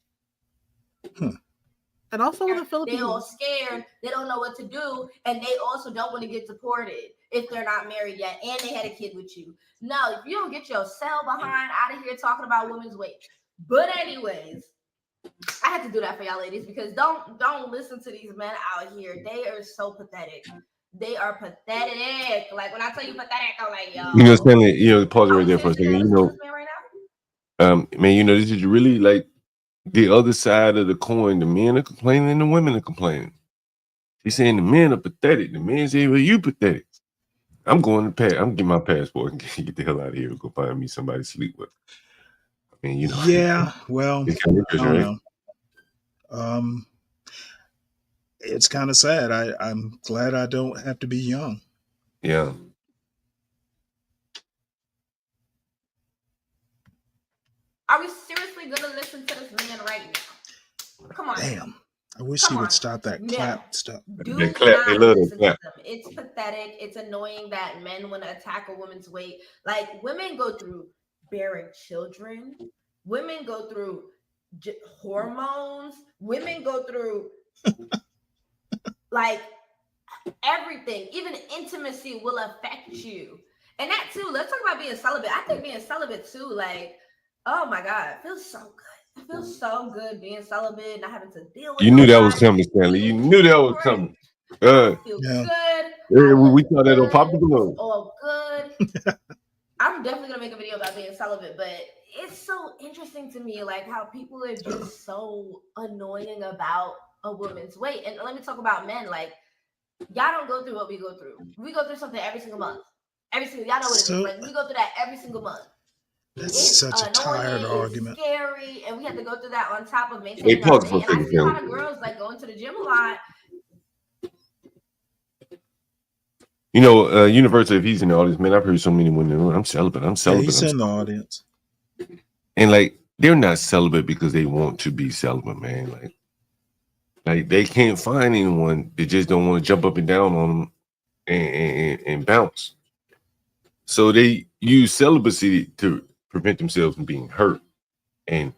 And also in the Philippines, they all scared. They don't know what to do, and they also don't want to get deported if they're not married yet, and they had a kid with you. No, if you don't get your cell behind out of here talking about women's weight. But anyways, I had to do that for y'all ladies because don't listen to these men out here. They are so pathetic. They are pathetic. Like when I tell you pathetic, I'm like, yo. You know, Stanley, pause it right there for a second. Man, this is really like the other side of the coin. The men are complaining and the women are complaining. She's saying the men are pathetic. The men say, well, you pathetic. I'm going to I'm getting my passport and get the hell out of here and go find me somebody to sleep with. I mean, Yeah, well, I don't know. It's kind of sad. I'm glad I don't have to be young. Yeah. Are we seriously gonna listen to this man right now? Come on. Damn. I wish he would stop that clap stuff. Do not listen to them. It's pathetic. It's annoying that men want to attack a woman's weight. Like, women go through bearing children. Women go through hormones. Women go through like everything. Even intimacy will affect you. And that too, let's talk about being celibate. I think being celibate too, like, oh my God, it feels so good. It feels so good being celibate and not having to deal with You knew that was coming, Stanley. You knew that was coming. I feel good. We saw that on Pop the Balloon. All good. I'm definitely gonna make a video about being celibate, but it's so interesting to me, like how people are just so annoying about a woman's weight. And let me talk about men. Like, y'all don't go through what we go through. We go through something every single month. Y'all know what it is. Like, we go through that every single month. That's such a tired argument. It's scary, and we have to go through that on top of maintaining our weight. And I see a lot of girls like going to the gym a lot. Universal, if he's in the audience, man, I've heard so many women. I'm celibate. Yeah, he's in the audience. And like, they're not celibate because they want to be celibate, man. Like they can't find anyone. They just don't want to jump up and down on them and bounce. So they use celibacy to prevent themselves from being hurt. And,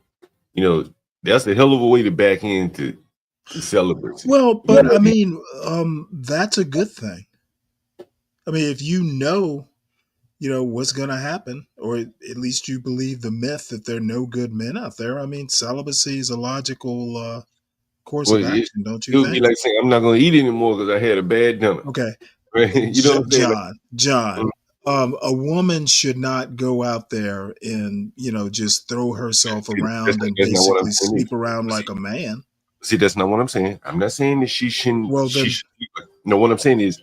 that's a hell of a way to back into celibacy. Well, but I mean, that's a good thing. I mean, if you know what's going to happen, or at least you believe the myth that there are no good men out there. I mean, celibacy is a logical course Well, of action, don't it you would be think? like saying I'm not going to eat anymore because I had a bad dinner. Okay, Right? You know what I'm saying? Like, John, a woman should not go out there and just throw herself around and that's not what I'm basically saying. sleep around like a man. See, that's not what I'm saying. I'm not saying that she shouldn't. Well, She then, should. No, what I'm saying is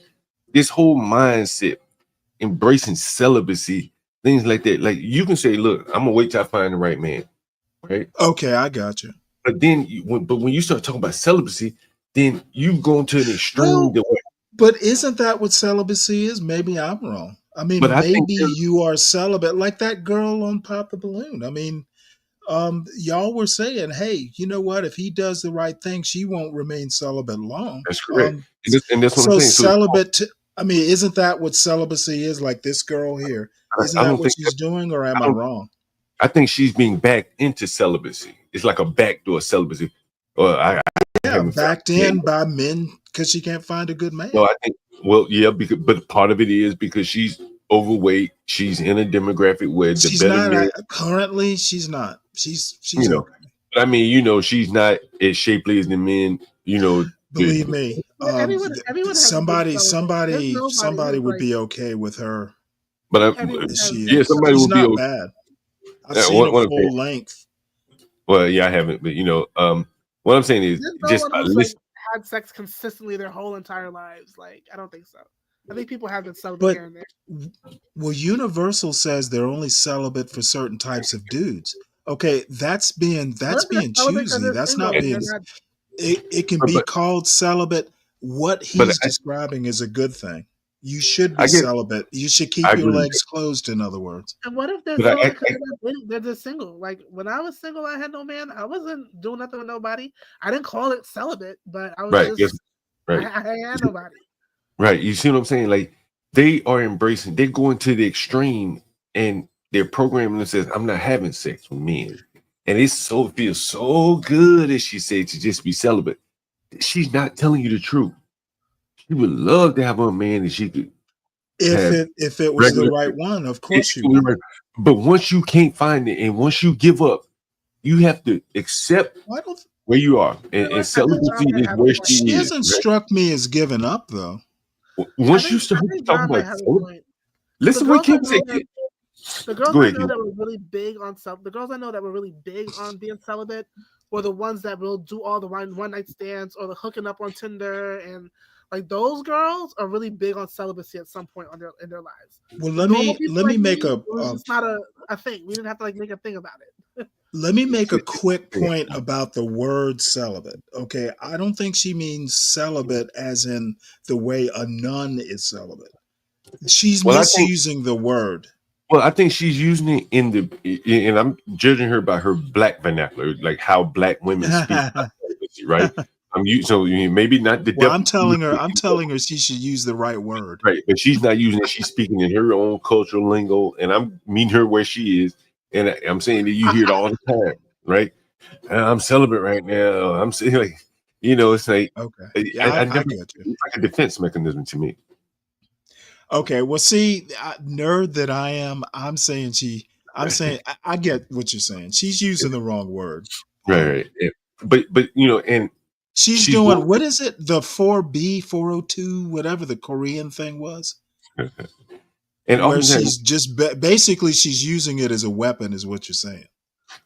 this whole mindset, embracing celibacy, things like that. Like you can say, "Look, I'm gonna wait till I find the right man," right? okay, I got you. But then, when you start talking about celibacy, then you go into an extreme. Well, but isn't that what celibacy is? Maybe I'm wrong. I mean, But I think maybe you are celibate, like that girl on Pop the Balloon. I mean, y'all were saying, hey, you know what? If he does the right thing, she won't remain celibate long. That's correct. And that's what I'm So saying. So celibate, I mean, isn't that what celibacy is? Like this girl here, isn't I that don't what think she's doing, or am I wrong? I think she's being backed into celibacy. It's like a backdoor celibacy. I Yeah, haven't backed found it in yet. by men because she can't find a good man. No, I think, well, yeah, but part of it is because she's overweight. She's in a demographic where the She's better not men, currently. She's not. She's you know. okay. But I mean, she's not as shapely as the men. Believe me, Everyone has a good somebody would like, be okay with her. But She yeah, is. somebody She's would be not okay. bad. I've Yeah, seen her what I'm saying. full length. Well, yeah, I haven't, but what I'm saying is there's no just one who's like listen. had sex consistently their whole entire lives. Like, I don't think so. I think people have been celibate But here and there. well, Universal says they're only celibate for certain types of dudes. Okay, that's being What if they're celibate 'cause choosy. they're That's single not and being. they're not- It can be called celibate. What he's describing is a good thing. You should be I get- celibate. You should keep I your agree. legs closed. In other words. And what if they're But I- celibate I- because they're just single? Like when I was single, I had no man. I wasn't doing nothing with nobody. I didn't call it celibate, but I was Right, just yes, right. I had nobody. Right. You see what I'm saying? Like they are embracing, they're going to the extreme and they're programming that says, I'm not having sex with men. And it feels so good, as she said, to just be celibate. She's not telling you the truth. She would love to have a man that she could If it was the right one, of course you would. But once you can't find it and once you give up, you have to accept where you are. And celibacy is where she She is. hasn't Right? struck me as giving up though. Once you start talking about celibate, listen what Kim said. The girls Go I ahead, know Kim. that were really big on the girls I know that were really big on being celibate were the ones that will do all the one night stands or the hooking up on Tinder, and like those girls are really big on celibacy at some point in their lives. Well, Normal let people me like make me, a it was just not a thing. We didn't have to like make a thing about it. let me make a quick point about the word celibate. Okay, I don't think she means celibate as in the way a nun is celibate. She's Well, I think- misusing the word. Well, I think she's using it and I'm judging her by her black vernacular, like how black women speak about celibacy, right? Maybe not the. Well, I'm telling her she should use the right word. Right, but she's not using it. She's speaking in her own cultural lingo, and I'm meeting her where she is, and I'm saying that you hear it all the time, right? I'm celibate right now. I'm saying like, it's like okay, yeah, I get you. It's like a defense mechanism to me. Okay, well, see, nerd that I am, I'm saying I get what you're saying. She's using the wrong word. Right. Yeah. But and she's doing what is it? The 4B 402, whatever the Korean thing was. And where she's just basically she's using it as a weapon, is what you're saying.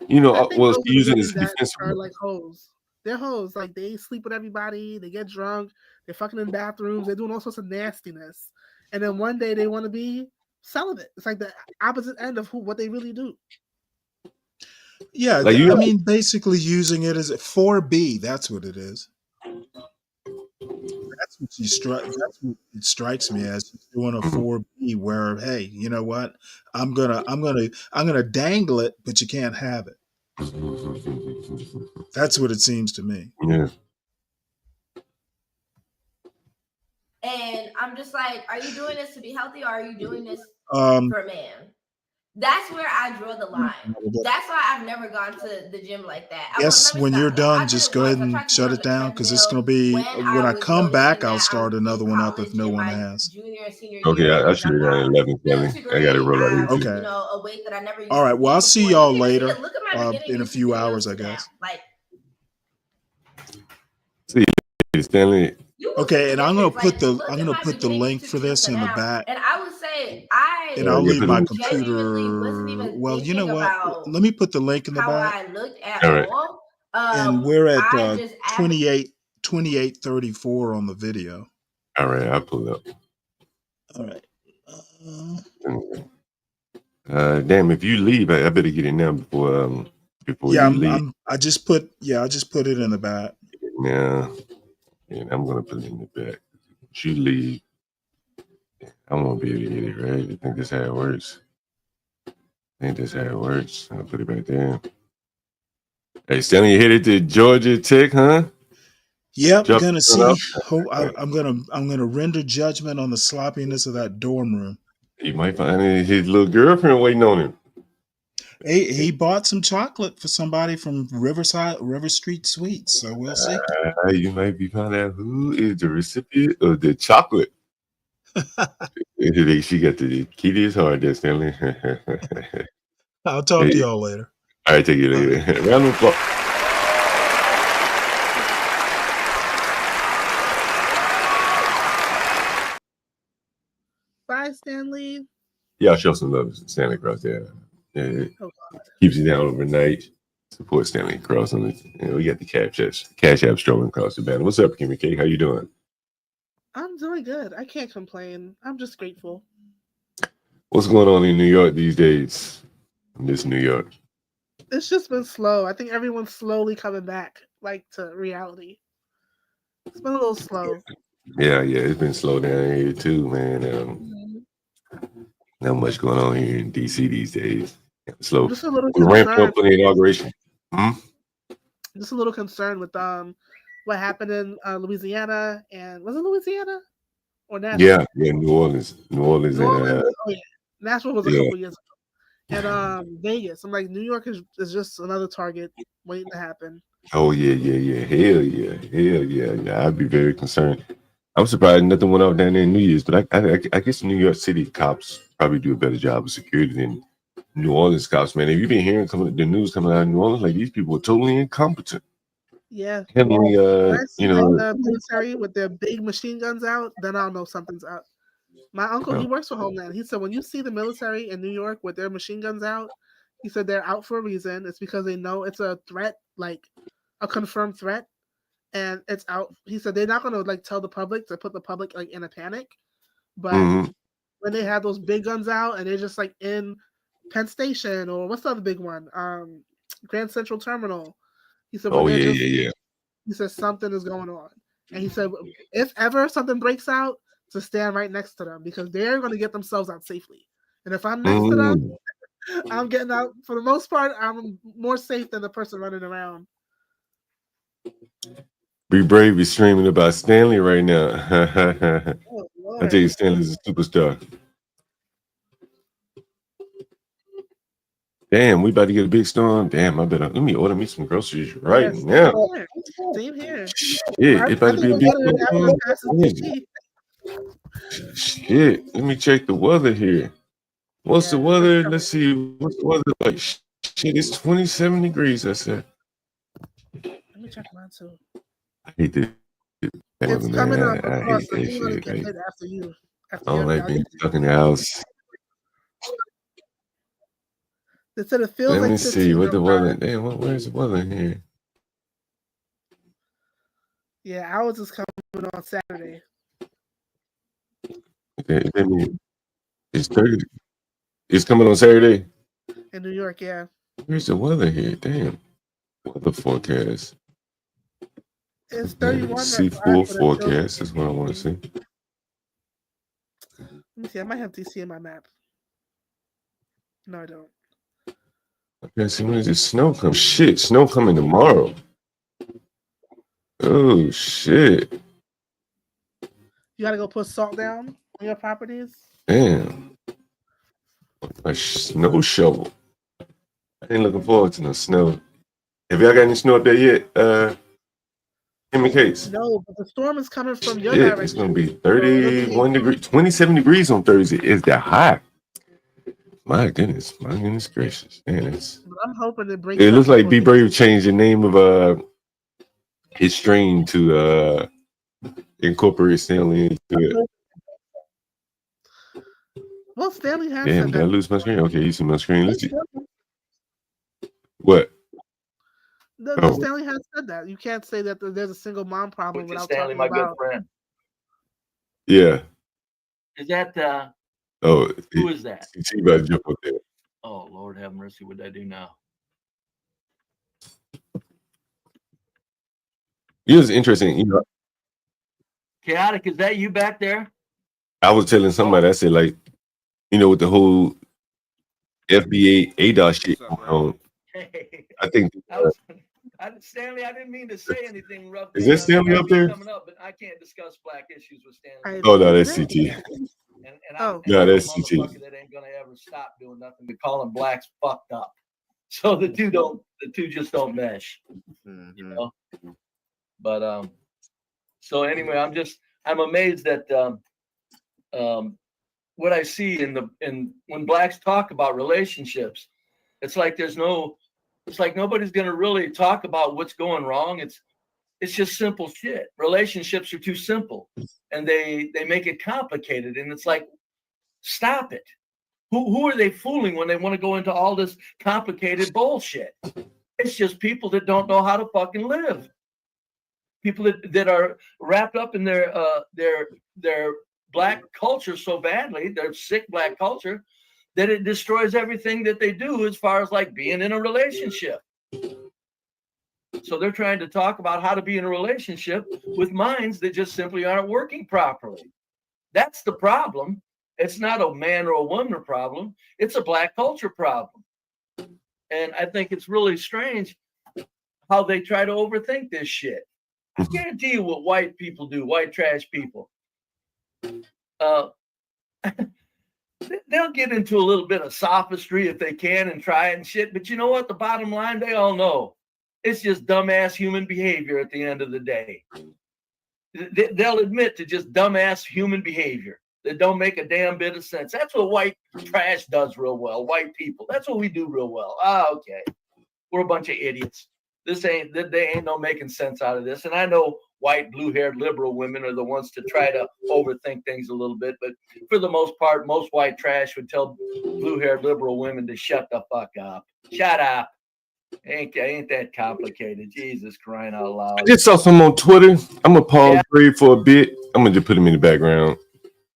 Well, using it as defense. Are like hoes. They're hoes. Like they sleep with everybody. They get drunk. They're fucking in bathrooms. They're doing all sorts of nastiness. And then one day they want to be celibate. It's like the opposite end of what they really do. Yeah, like I mean, basically using it as a 4B. That's what it is. That's what it strikes me as. She's doing a 4B, where hey, you know what? I'm gonna dangle it, but you can't have it. That's what it seems to me. Yeah. And I'm just like, are you doing this to be healthy, or are you doing this for a man? That's where I draw the line. That's why I've never gone to the gym like that. Yes, when you're done, just go ahead and shut it down because it's going to be when I come back. I'll start another one up if no one has. Junior and senior Okay, year, I should have done 11, 7. I got to roll out here. Okay. a weight that I never used All right. to Well, I'll lift see before. y'all You can see later it. Look at my beginning in a few YouTube hours, videos I to guess. now. Like, See you, Stanley. Okay, and I'm gonna put the look at my beginning link for YouTube videos this to in the now. back, And I would say I and I'll Yeah, leave put my it- genuinely wasn't computer. even Well, you know thinking what? about Let me put the link in the how back, I looked at All right. all. and we're at I just 28:34 on the video. All right, I'll pull up. All right. Damn, if you leave, I better get it now before Yeah, you leave. I just put it in the back. Yeah, and I'm gonna put it in the back. Once you leave, I won't be able to get it right. I think that's how it works. I'll put it back there. Hey, Stanley, you headed to Georgia Tech, huh? Yep, Jump gonna it see. up. I'm gonna render judgment on the sloppiness of that dorm room. You might find his little girlfriend waiting on him. He bought some chocolate for somebody from River Street Sweets, so we'll see. You might be finding out who is the recipient of the chocolate. She got the key to his heart there, Stanley. I'll talk to y'all later. All right, take it later. Round of applause. Bye, Stanley. Yeah, I'll show some love to Stanley Cross there. Yeah, Oh, keeps you down overnight. Support Stanley Cross on it. We got the Cash App strolling across the banner. What's up, Kimmy K? How you doing? I'm doing good. I can't complain. I'm just grateful. What's going on in New York these days? Miss New York. It's just been slow. I think everyone's slowly coming back, like, to reality. It's been a little slow. Yeah, it's been slow down here too, man. Not much going on here in DC these days. Slow. Just a little We ramped concerned. up for the inauguration. Just a little concerned with what happened in Louisiana, and was it Louisiana or Nashville? Yeah, New Orleans. New Orleans. And Oh yeah, Nashville was a couple years ago, and Vegas. I'm like, New York is just another target waiting to happen. oh yeah. Hell yeah. I'd be very concerned. I'm surprised nothing went off down there in New Year's, but I guess New York City cops probably do a better job of security than New Orleans cops, man. Have you been hearing the news coming out of New Orleans? Like, these people are totally incompetent. Yeah. Handling, When I see the military with their big machine guns out, then I'll know something's up. My uncle, he works for Homeland. He said when you see the military in New York with their machine guns out, he said they're out for a reason. It's because they know it's a threat, like a confirmed threat, and it's out. He said they're not going to like tell the public to put the public like in a panic, but when they have those big guns out and they're just like in Penn Station or what's the other big one, Grand Central Terminal. He said, yeah. He said something is going on, and he said if ever something breaks out, to stand right next to them because they're going to get themselves out safely. And if I'm next to them, I'm getting out. For the most part, I'm more safe than the person running around. Be Brave is streaming about Stanley right now. I tell you, Stanley's a superstar. Damn, we about to get a big storm. Damn, let me order me some groceries right now. Same here. Shit, it about to be a big storm. Shit, let me check the weather here. What's the weather? Let's see. What's the weather like? Shit, it's 27 degrees. I said. Let me check mine too. I hate this. It's coming up. I hate that shit. After you. I don't like being stuck in the house. They said it feels Let like me see what the weather. Damn, where's the weather here? Yeah, ours is coming on Saturday. Okay, it's 30. It's coming on Saturday. In New York, yeah. Where's the weather here? Damn. Weather forecast. It's 31. See full forecast. That's what I want to see. Let me see. I might have DC in my map. No, I don't. Okay, see when does the snow come? Shit, snow coming tomorrow. Oh shit. You gotta go put salt down on your properties. Damn. A snow shovel. I ain't looking forward to no snow. Have y'all got any snow up there yet? Him and Case. No, but the storm is coming from your Yeah, direction. it's gonna be 31 degrees, 27 degrees on Thursday. Is that hot? My goodness gracious. Man, it's But I'm hoping it breaks. it looks up like Be before- Brave changed the name of his strain to incorporate Stanley into it. Well, Stanley has Damn, said did I that. lose my screen? Okay, you see my screen. Let's see. What? Oh. Stanley has said that. You can't say that there's a single mom problem Which is without Stanley, talking my good about. friend. Yeah. Is that Oh, who is that? See about to jump up there. Oh Lord have mercy, what did I do now? It was interesting, you know. Chaotic, is that you back there? I was telling somebody, I said, like, you know, with the whole FBA ADOS shit going on, I think Stanley, I didn't mean to say anything rough. Is that Stanley up there? Coming up, but I can't discuss black issues with Stanley. Oh no, that's CT. I'm No, that's a CT. motherfucker that ain't gonna ever stop doing nothing but calling blacks fucked up. So the two just don't mesh. You know. But so anyway, I'm amazed at what I see in when blacks talk about relationships. It's like nobody's gonna really talk about what's going wrong. It's just simple shit. Relationships are too simple, and they make it complicated. And it's like, stop it. Who are they fooling when they want to go into all this complicated bullshit? It's just people that don't know how to fucking live. People that are wrapped up in their black culture so badly, their sick black culture, that it destroys everything that they do as far as like being in a relationship. So they're trying to talk about how to be in a relationship with minds that just simply aren't working properly. That's the problem. It's not a man or a woman problem. It's a black culture problem. And I think it's really strange how they try to overthink this shit. I guarantee you what white people do, white trash people. They'll get into a little bit of sophistry if they can and try it and shit. But you know what? The bottom line, they all know. It's just dumbass human behavior at the end of the day. They'll admit to just dumbass human behavior that don't make a damn bit of sense. That's what white trash does real well. White people. That's what we do real well. Okay. We're a bunch of idiots. They ain't no making sense out of this. And I know white, blue-haired liberal women are the ones to try to overthink things a little bit. But for the most part, most white trash would tell blue-haired liberal women to shut the fuck up. Shut up. Ain't that complicated. Jesus crying out loud. I just saw some on Twitter. I'm gonna pause Brave for a bit. I'm gonna just put him in the background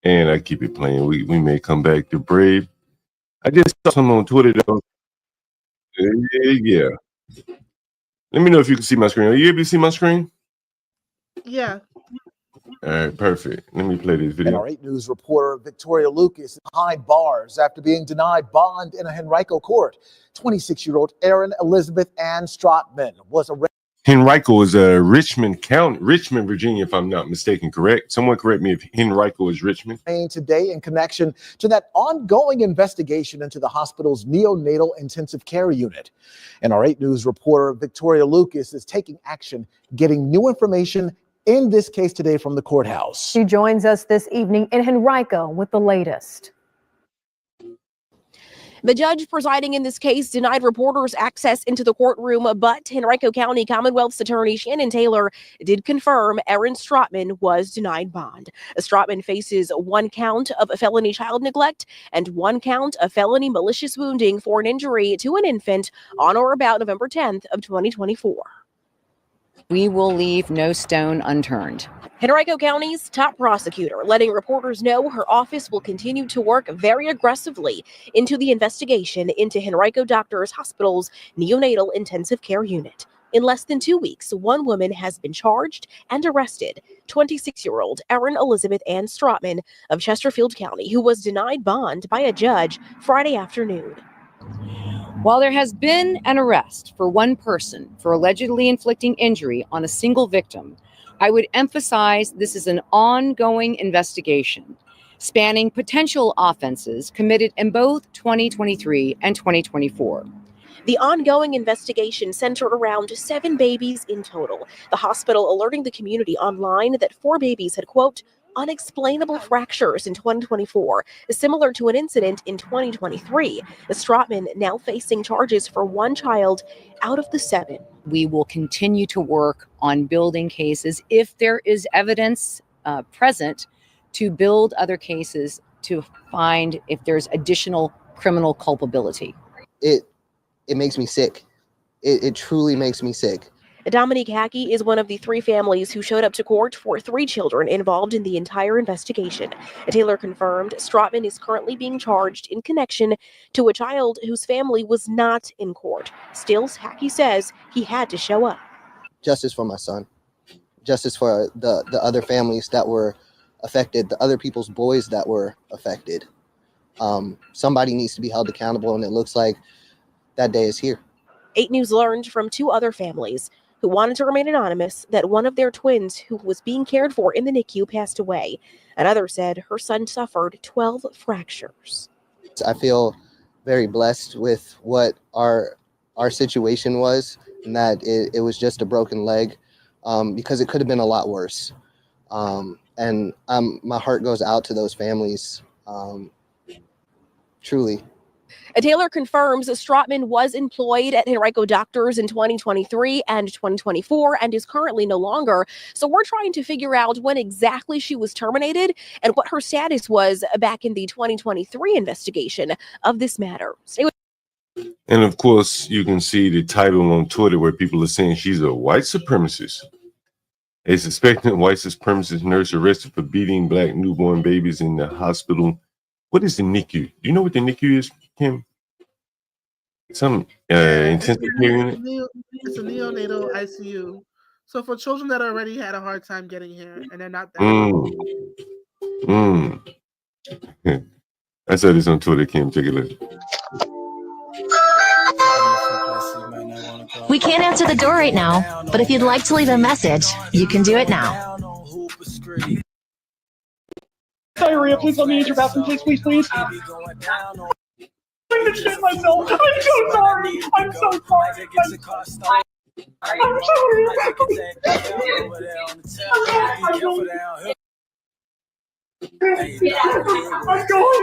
and I keep it playing. We may come back to Brave. I just saw some on Twitter though. Yeah. Let me know if you can see my screen. Are you able to see my screen? Yeah. All right, perfect. Let me play this video. NR8 News reporter Victoria Lucas behind bars after being denied bond in a Henrico court. 26-year-old Erin Elizabeth Ann Strotman was arrested. Henrico is Richmond County, Richmond, Virginia, if I'm not mistaken, correct? Someone correct me if Henrico is Richmond. Today in connection to that ongoing investigation into the hospital's neonatal intensive care unit. NR8 News reporter Victoria Lucas is taking action, getting new information in this case today from the courthouse. She joins us this evening in Henrico with the latest. The judge presiding in this case denied reporters access into the courtroom, but Henrico County Commonwealth's attorney Shannon Taylor did confirm Erin Strotman was denied bond. Strotman faces 1 count of felony child neglect and 1 count of felony malicious wounding for an injury to an infant on or about November 10th of 2024. We will leave no stone unturned. Henrico County's top prosecutor letting reporters know her office will continue to work very aggressively into the investigation into Henrico Doctors Hospital's neonatal intensive care unit. In less than 2 weeks, 1 woman has been charged and arrested, 26-year-old Erin Elizabeth Ann Strotman of Chesterfield County, who was denied bond by a judge Friday afternoon. While there has been an arrest for 1 person for allegedly inflicting injury on a single victim, I would emphasize this is an ongoing investigation. spanning potential offenses committed in both 2023 and 2024. The ongoing investigation centered around 7 babies in total. The hospital alerting the community online that 4 babies had, quote, unexplainable fractures in 2024, similar to an incident in 2023. Stratman now facing charges for 1 child out of the 7. We will continue to work on building cases if there is evidence present to build other cases to find if there's additional criminal culpability. It makes me sick. It truly makes me sick. Dominique Hackey is one of the 3 families who showed up to court for 3 children involved in the entire investigation. Taylor confirmed Stratman is currently being charged in connection to a child whose family was not in court. Still, Hackey says he had to show up. Justice for my son. Justice for the other families that were affected, the other people's boys that were affected. Somebody needs to be held accountable, and it looks like that day is here. 8 News learned from 2 other families who wanted to remain anonymous that one of their twins who was being cared for in the NICU passed away. Another said her son suffered 12 fractures. I feel very blessed with what our situation was, and that it was just a broken leg, because it could have been a lot worse. And my heart goes out to those families, truly. Taylor confirms Stratman was employed at Henrico Doctors in 2023 and 2024 and is currently no longer. So we're trying to figure out when exactly she was terminated and what her status was back in the 2023 investigation of this matter. And of course, you can see the title on Twitter where people are saying she's a white supremacist. A suspected white supremacist nurse arrested for beating Black newborn babies in the hospital. What is the NICU? Do you know what the NICU is, Kim? Some intensive care unit? It's a neonatal ICU. So for children that already had a hard time getting here and they're not there. I saw this on Twitter, Kim. Take a look. We can't answer the door right now, but if you'd like to leave a message, you can do it now. Diarrhea, please let me use your bathroom, please. I'm gonna shit myself. I'm so sorry. I'm so sorry. I'm sorry. I'm going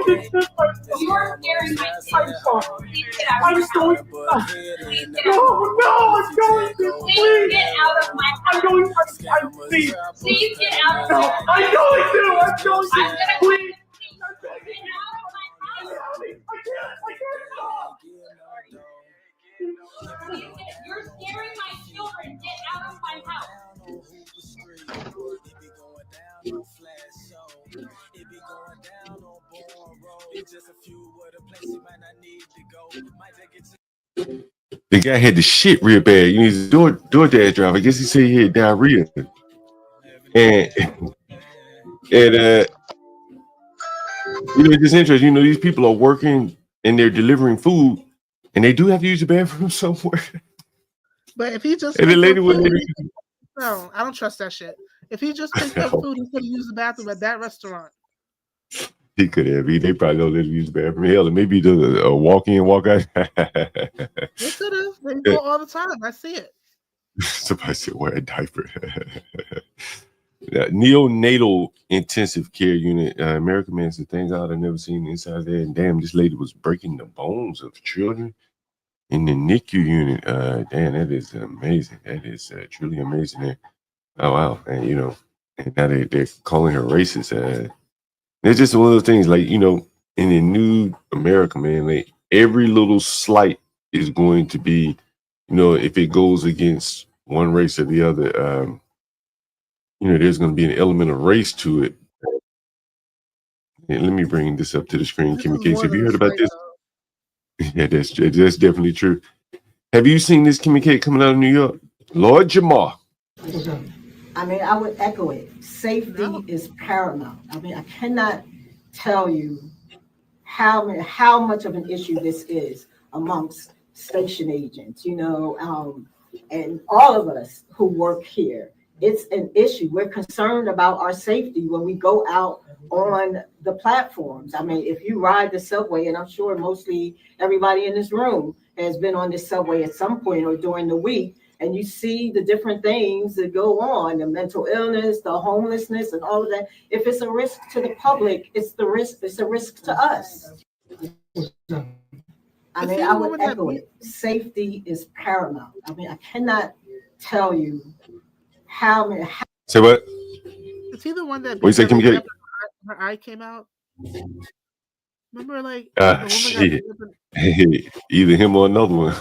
to shit myself. You're scaring my children. I'm sorry. No, I'm going to. Please get out of my house. I'm going to. Please get out of my house. I'm going to. Please. You're scaring my children. Get out of my house. The guy had the shit real bad. You know, he's a DoorDash driver. I guess he said he had diarrhea. And you know, it's just interesting. You know, these people are working and they're delivering food, and they do have to use the bathroom somewhere. But if he just and the lady would no, I don't trust that shit. If he just picked up food, he could have used the bathroom at that restaurant. He could have. They probably don't let him use the bathroom. Hell, maybe the walk in, walk out. They could have. They go all the time. I see it. Somebody said wear a diaper. Neonatal intensive care unit. American Man said things I've never seen inside there. And damn, this lady was breaking the bones of children in the NICU unit. Damn, that is amazing. That is truly amazing. Oh wow, and you know, and now they're calling her racist. It's just one of those things, like, you know, in the new America, man, like every little slight is going to be, you know, if it goes against one race or the other, you know, there's going to be an element of race to it. And let me bring this up to the screen, Kimmy Case. Have you heard about this? Yeah, that's definitely true. Have you seen this, Kimmy K, coming out of New York? Lord Jamar. I mean, I would echo it. Safety is paramount. I mean, I cannot tell you how much of an issue this is amongst station agents, you know, and all of us who work here. it's an issue. We're concerned about our safety when we go out on the platforms. I mean, if you ride the subway, and I'm sure mostly everybody in this room has been on the subway at some point or during the week, and you see the different things that go on, the mental illness, the homelessness, and all of that. If it's a risk to the public, it's a risk to us. I mean, I would echo it. Safety is paramount. I mean, I cannot tell you how many. Say what? Is he the one that What you say, Kimmy K? her eye came out? Remember, like the woman Shit. that Either him or another one.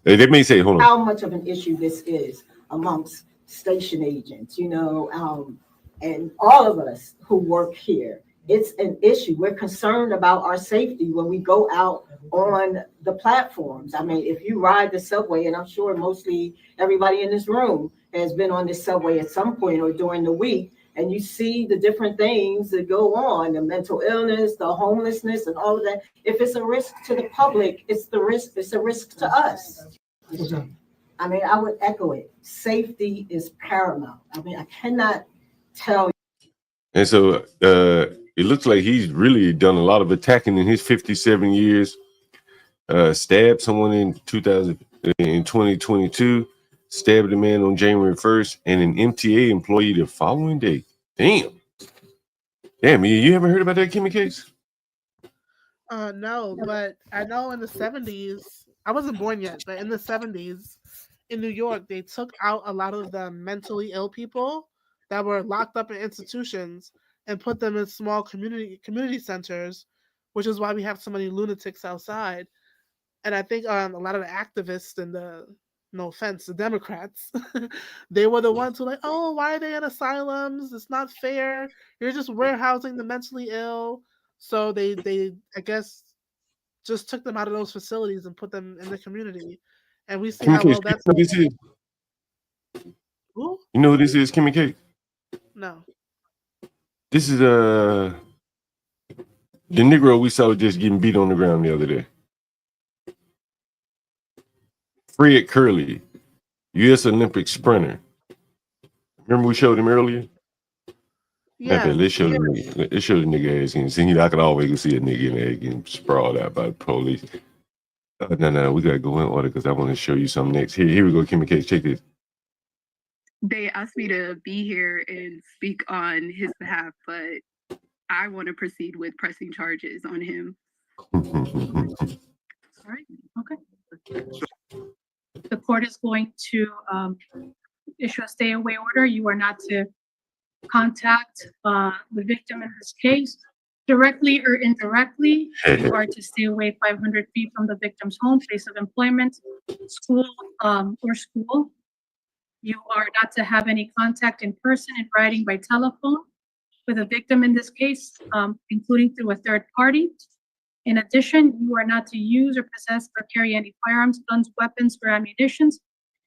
They may say, hold on. How much of an issue this is amongst station agents, and all of us who work here. It's an issue. We're concerned about our safety when we go out on the platforms. I mean, if you ride the subway, and I'm sure mostly everybody in this room has been on the subway at some point or during the week, and you see the different things that go on, the mental illness, the homelessness, and all of that. If it's a risk to the public, it's a risk to us. I mean, I would echo it. Safety is paramount. I mean, I cannot tell you. And so it looks like he's really done a lot of attacking in his 57 years. Stabbed someone in 2022, stabbed a man on January 1st, and an MTA employee the following day. Damn, you haven't heard about that Kimmy case? No, but I know in the 70s, I wasn't born yet, but in the 70s in New York, they took out a lot of the mentally ill people that were locked up in institutions and put them in small community centers, which is why we have so many lunatics outside. And I think a lot of the activists and no offense, the Democrats, they were the ones who were like, oh, why are they in asylums? It's not fair. You're just warehousing the mentally ill. So they I guess just took them out of those facilities and put them in the community. And we see how well that's. You know this is? Who? You know who this is, Kimmy K? No. This is the Negro we saw just getting beat on the ground the other day. Fred Curley, U.S. Olympic sprinter. Remember we showed him earlier? Yeah. Let's show the nigga ass again. See, I can always see a nigga in there getting sprawled out by the police. No, we gotta go in order because I want to show you something next. Here we go, Kimmy K. Check this. They asked me to be here and speak on his behalf, but I want to proceed with pressing charges on him. All right. Okay. The court is going to issue a stay away order. You are not to contact the victim in this case directly or indirectly. You are to stay away 500 feet from the victim's home, place of employment, school, or school. You are not to have any contact in person, in writing, by telephone with a victim in this case, including through a third party. In addition, you are not to use or possess or carry any firearms, guns, weapons, or ammunition.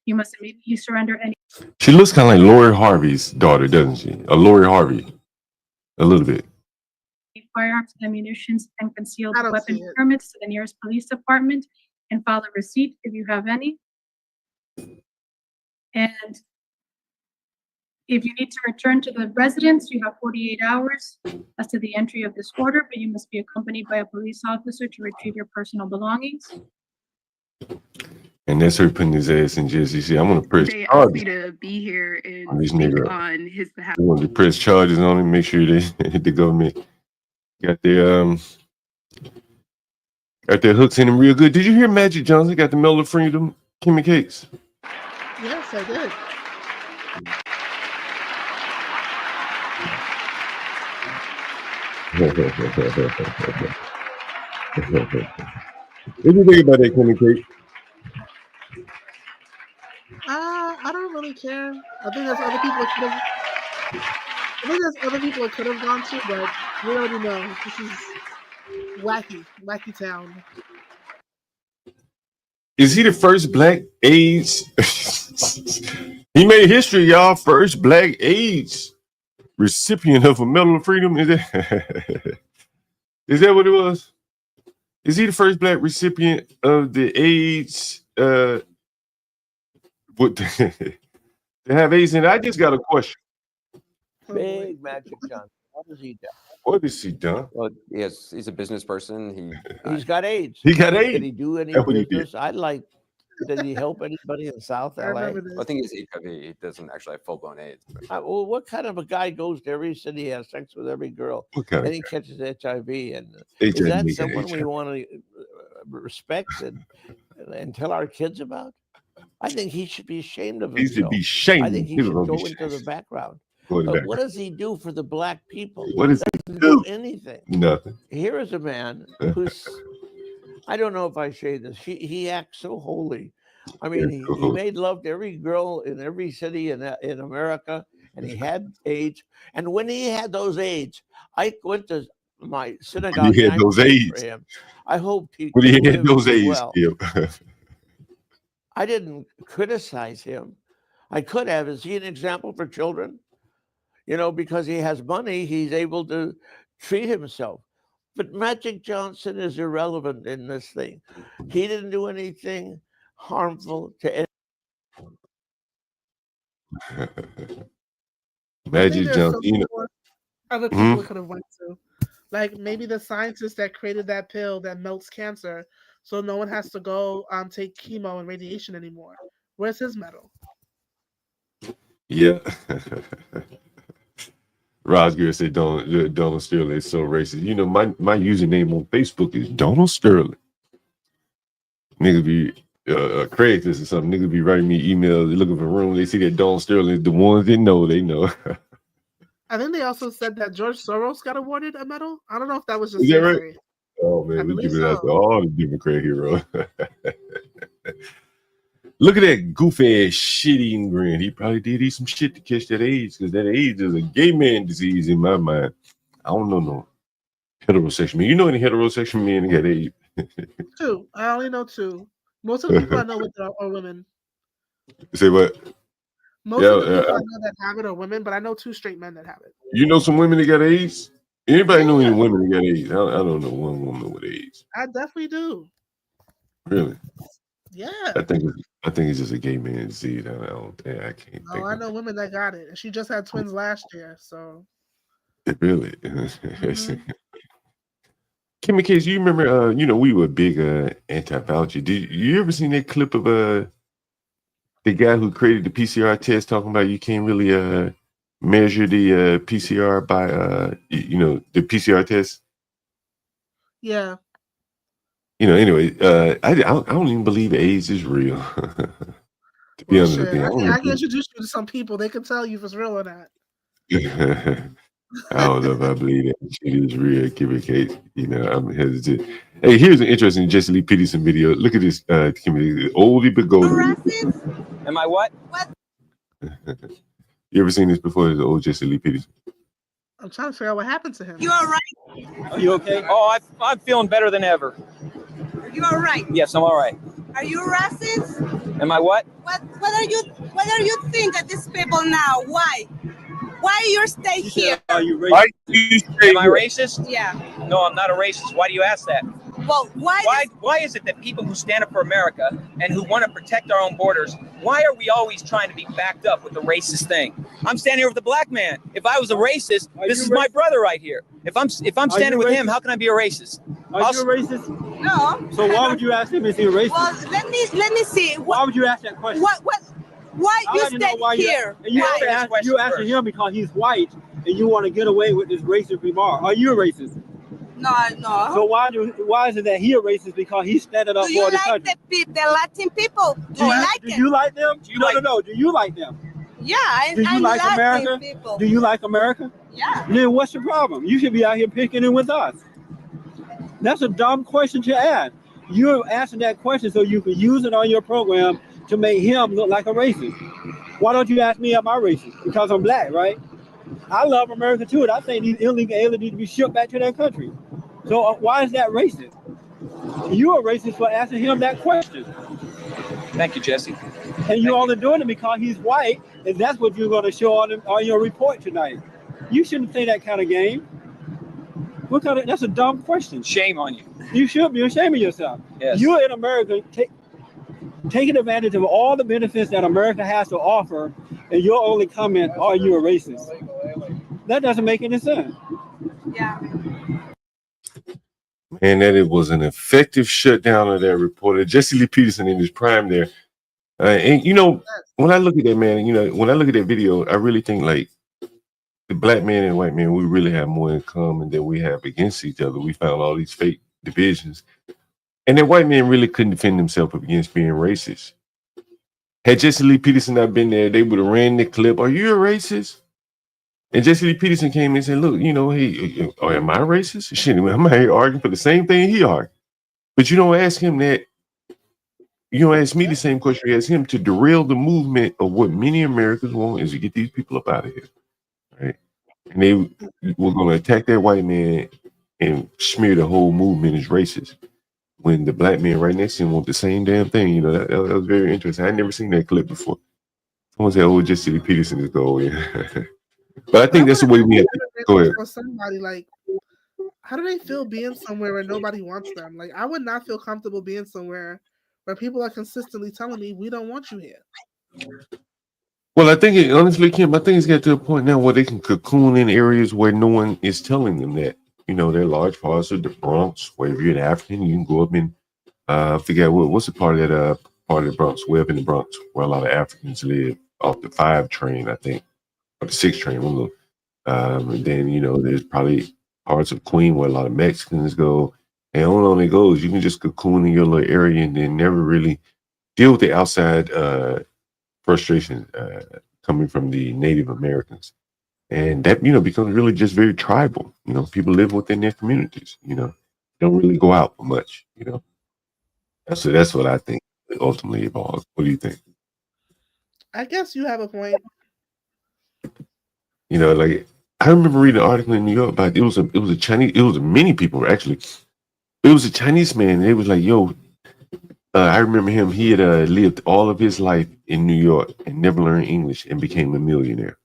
You must immediately surrender any. She looks kind of like Lori Harvey's daughter, doesn't she? Lori Harvey, a little bit. Firearms, ammunition, and concealed weapon permits to the nearest police department and file a receipt if you have any. And if you need to return to the residence, you have 48 hours as to the entry of this order, but you must be accompanied by a police officer to retrieve your personal belongings. And that's her putting his ass in jail. You see, I'm gonna press They asked me charges to be here and on this speak nigga. on his behalf. I want to press charges on him, make sure they the government got their hooks in him real good. Did you hear Magic Johnson got the Medal of Freedom, Kimmy Cakes? Yes, I did. What do you think about that, Kimmy Cake? I don't really care. I think there's other people it could have gone to, but we already know this is wacky town. Is he the first black AIDS? He made history, y'all. First black AIDS recipient of a Medal of Freedom. Is that what it was? Is he the first black recipient of the AIDS? to have AIDS in it. I just got a question. Big Magic Johnson. What has he done? What has he done? Well, yes, he's a business person. He's got AIDS. He got AIDS. Did he do any That's what he did. business? Did he help anybody in South LA? Well, I think he's HIV. He doesn't actually have full-blown AIDS. But Well, what kind of a guy goes to every city, has sex with every girl, What kind of and he catches HIV? And HIV, is that got someone we HIV. want to respect and tell our kids about? I think he should be ashamed of He should himself. be shamed. I think he He should was go gonna be into the background. Go in the But what background. does he do for the black people? What does he Doesn't do? anything. Nothing. Here is a man who's, I don't know if I say this, he acts so holy. I mean, he made love to every girl in every city in America, and he had AIDS. And when he had those AIDS, I went to my synagogue. When he and had I those prayed AIDS. for him. I hoped he When he could had live those AIDS, well. yeah. I didn't criticize him. I could have. Is he an example for children? You know, because he has money, he's able to treat himself. But Magic Johnson is irrelevant in this thing. He didn't do anything harmful to anyone. I think Magic there's Johnson, so you know. more other Mhm. people it could have went to. Like maybe the scientist that created that pill that melts cancer, so no one has to go take chemo and radiation anymore. Where's his medal? Yeah. Rosger said Donald Sterling is so racist. You know, my username on Facebook is Donald Sterling. Niggas be Craigslist or something. Niggas be writing me emails, looking for a room. They see that Donald Sterling is the ones they know. I think they also said that George Soros got awarded a medal. I don't know if that was just Is that right? history. Oh I man, we believe give it out so. to all the Democrat heroes. Look at that goofy ass shit eating grin. He probably did eat some shit to catch that AIDS, because that AIDS is a gay man disease in my mind. I don't know no heterosexual men. You know any heterosexual men that got AIDS? Two. I only know two. Most of the people I know with are women. Say what? Most of the people I know that have it are women, but I know two straight men that have it. You know some women that got AIDS? Anybody know any women that got AIDS? I don't know one woman with AIDS. I definitely do. Really? Yeah. I think it's just a gay man disease. I can't think. Oh, I know women that got it. And she just had twins last year, so Really? Kimmy Case, you remember we were big anti-voucher. Did you ever seen that clip of the guy who created the PCR test talking about you can't really measure the PCR by the PCR test? yeah. Anyway, I don't even believe AIDS is real. To be honest with Shit. you, I can introduce you to some people. They can tell you if it's real or not. I don't know if I believe that shit is real, Kimmy Case. I'm hesitant. Hey, here's an interesting Jesse Lee Peterson video. Look at this, Kimmy, oldie but goldie. Am I what? You ever seen this before? The old Jesse Lee Peterson. I'm trying to figure out what happened to him. You all right? Are you okay? Oh, I'm feeling better than ever. Are you all right? Yes, I'm all right. Are you racist? Am I what? What are you think of these people now? Why? Why you stay here? Are you racist? Am I racist? Yeah. No, I'm not a racist. Why do you ask that? Well, why is it that people who stand up for America and who want to protect our own borders, why are we always trying to be backed up with the racist thing? I'm standing here with a black man. If I was a racist, this is my brother right here. If I'm standing with him, how can I be a racist? Are you a racist? No. So why would you ask him if he's a racist? Well, let me see. Why would you ask that question? Why I'd you like to know stay why here? You asking him because he's white and you want to get away with this racist remark. Are you a racist? No. So why is it that he a racist because he's standing up Do you for the like country? the Latin people? Do you like them? Do you like them? No. Do you like them? Yeah, I Do you like Latin America? people. Do you like America? Yeah. Then what's the problem? You should be out here picking it with us. That's a dumb question to ask. You're asking that question so you can use it on your program to make him look like a racist. Why don't you ask me am I racist? Because I'm black, right? I love America too, and I think these illegal aliens need to be shipped back to their country. So why is that racist? You're a racist for asking him that question. Thank you, Jesse. And you're only doing it because he's white, and that's what you're going to show on your report tonight. You shouldn't play that kind of game. That's a dumb question. Shame on you. You should be ashamed of yourself. Yes. You're in America taking advantage of all the benefits that America has to offer, and your only comment, "Are you a racist?" That doesn't make any sense. And that it was an effective shutdown of that reporter, Jesse Lee Peterson in his prime there. And you know, when I look at that man, you know, when I look at that video, I really think like the black man and white man, we really have more in common than we have against each other. We found all these fake divisions. And that white man really couldn't defend himself against being racist. Had Jesse Lee Peterson not been there, they would have ran the clip, "Are you a racist?" And Jesse Lee Peterson came in and said, "Look, you know, hey, am I racist? Shit, I'm out here arguing for the same thing he argued." But you don't ask him that. You don't ask me the same question you ask him, to derail the movement of what many Americans want is to get these people up out of here. Right? And they were going to attack that white man and smear the whole movement as racist, when the black man right next to him want the same damn thing. You know, that was very interesting. I never seen that clip before. Someone said, "Oh, Jesse Lee Peterson is gold." Yeah. But I think that's the way we have to go ahead. For somebody, like, how do they feel being somewhere where nobody wants them? Like, I would not feel comfortable being somewhere where people are consistently telling me, "We don't want you here." Well, I think honestly, Kim, I think it's got to a point now where they can cocoon in areas where no one is telling them that. You know, there are large parts of the Bronx where if you're an African, you can go up in, I forget what's the part of that part of the Bronx, way up in the Bronx, where a lot of Africans live, off the 5 train, I think, or the 6 train, one of them. And then, you know, there's probably parts of Queen where a lot of Mexicans go, and on it goes. You can just cocoon in your little area and then never really deal with the outside frustration coming from the Native Americans. And that, you know, becomes really just very tribal. You know, people live within their communities, you know, don't really go out much, you know. So that's what I think ultimately evolves. What do you think? I guess you have a point. You know, like I remember reading an article in New York about it was a Chinese, it was many people actually. It was a Chinese man, and it was like, yo, I remember him, he had lived all of his life in New York and never learned English and became a millionaire.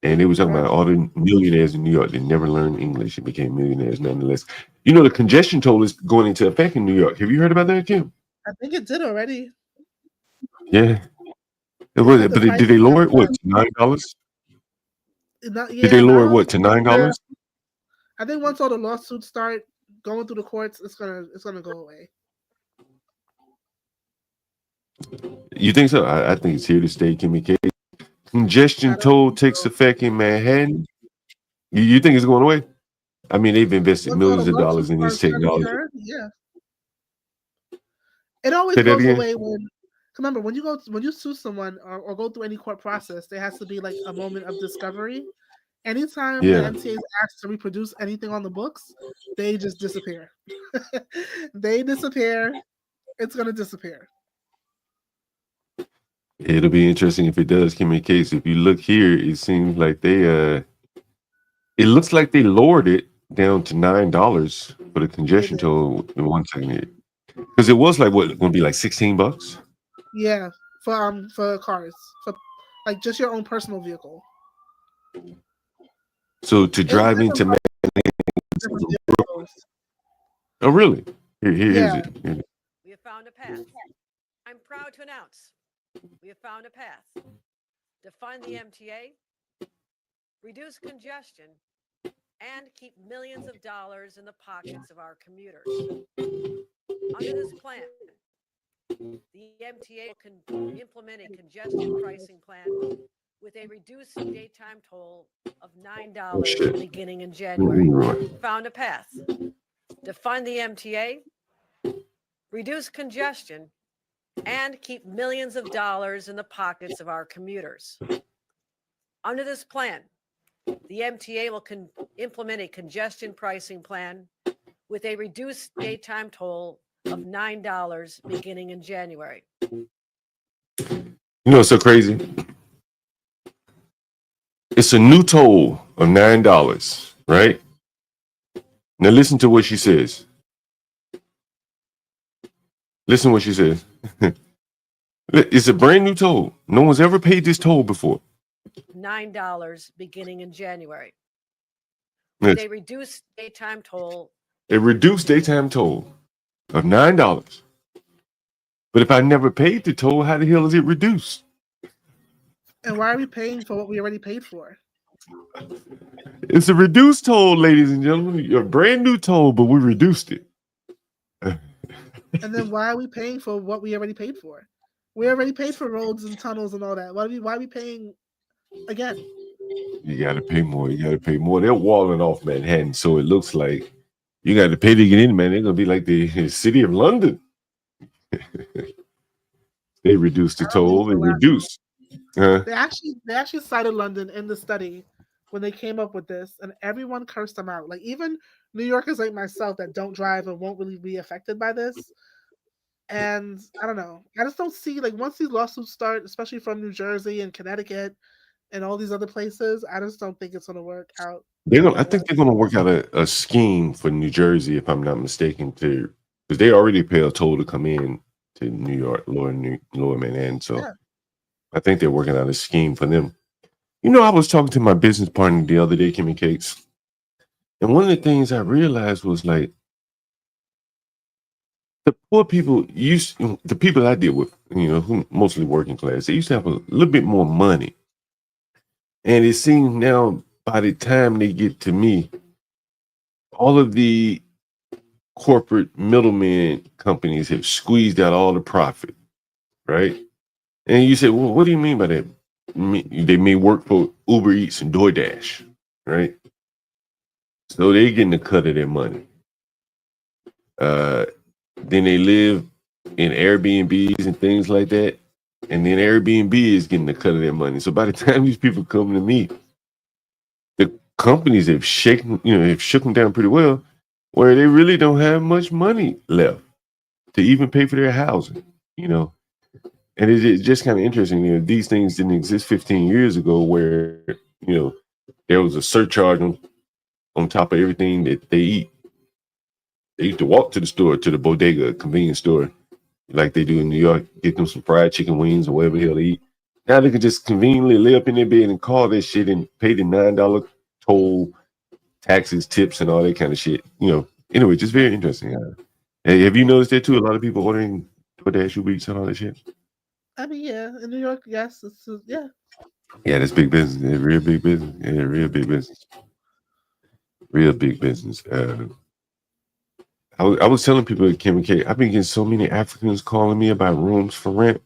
And they were talking about all the millionaires in New York that never learned English and became millionaires nonetheless. You know, the congestion toll is going into effect in New York. Have you heard about that, Kim? I think it did already. Yeah. But did they lower it, what, to $9? Did they lower it, what, to $9? I think once all the lawsuits start going through the courts, it's gonna go away. You think so? I think it's here to stay, Kimmy K. Congestion toll takes effect in Manhattan. You think it's going away? I mean, they've invested millions of dollars in this technology. Yeah. It always goes away when, remember, when you sue someone or go through any court process, there has to be like a moment of discovery. Anytime the MTA is asked to reproduce anything on the books, they just disappear. They disappear. It's gonna disappear. It'll be interesting if it does, Kimmy Case. If you look here, it seems like it looks like they lowered it down to $9 for the congestion toll in 1 second. Because it was like, what, going to be like $16? Yeah, for cars, for like just your own personal vehicle. So to drive into Manhattan. Oh, really? Here's it. We have found a path. I'm proud to announce we have found a path to fund the MTA, reduce congestion, and keep millions of dollars in the pockets of our commuters. Under this plan, the MTA can implement a congestion pricing plan with a reduced daytime toll of $9 beginning in January. Found a path to fund the MTA, reduce congestion, and keep millions of dollars in the pockets of our commuters. Under this plan, the MTA will implement a congestion pricing plan with a reduced daytime toll of $9 beginning in January. You know what's so crazy? It's a new toll of $9, right? Now listen to what she says. Listen to what she says. It's a brand new toll. No one's ever paid this toll before. $9 beginning in January. Yes. They reduced daytime toll. A reduced daytime toll of $9. But if I never paid the toll, how the hell is it reduced? And why are we paying for what we already paid for? It's a reduced toll, ladies and gentlemen. A brand new toll, but we reduced it. And then why are we paying for what we already paid for? We already paid for roads and tunnels and all that. Why are we paying again? You got to pay more. You got to pay more. They're walling off Manhattan, so it looks like you got to pay to get in, man. They're going to be like the city of London. They reduced the toll. They reduced. They actually cited London in the study when they came up with this, and everyone cursed them out. Like even New Yorkers like myself that don't drive and won't really be affected by this. And I don't know. I just don't see, like, once these lawsuits start, especially from New Jersey and Connecticut and all these other places, I just don't think it's going to work out. I think they're going to work out a scheme for New Jersey, if I'm not mistaken, because they already pay a toll to come in to New York, lower Manhattan. So I think they're working out a scheme for them. You know, I was talking to my business partner the other day, Kimmy Cakes, and one of the things I realized was like the poor people the people I deal with, you know, who mostly working class, they used to have a little bit more money, and it seems now by the time they get to me, all of the corporate middleman companies have squeezed out all the profit, right? And you say, well, what do you mean by that? They may work for Uber Eats and DoorDash, right? So they're getting a cut of their money. Then they live in Airbnbs and things like that. And then Airbnb is getting a cut of their money. So by the time these people come to me, the companies have shook them down pretty well, where they really don't have much money left to even pay for their housing, you know. And it's just kind of interesting. You know, these things didn't exist 15 years ago, where, you know, there was a surcharge on top of everything that they eat. They used to walk to the store, to the bodega, convenience store, like they do in New York, get them some fried chicken wings or whatever the hell they eat. Now they can just conveniently lay up in their bed and call that shit and pay the $9 toll, taxes, tips, and all that kind of shit. You know, anyway, just very interesting. Hey, have you noticed that too? A lot of people ordering DoorDash, Uber Eats, and all that shit. I mean, yeah, in New York, yes, yeah. Yeah, that's big business. Yeah, real big business. Yeah, real big business. Real big business. I was telling people at Kim and K, I've been getting so many Africans calling me about rooms for rent.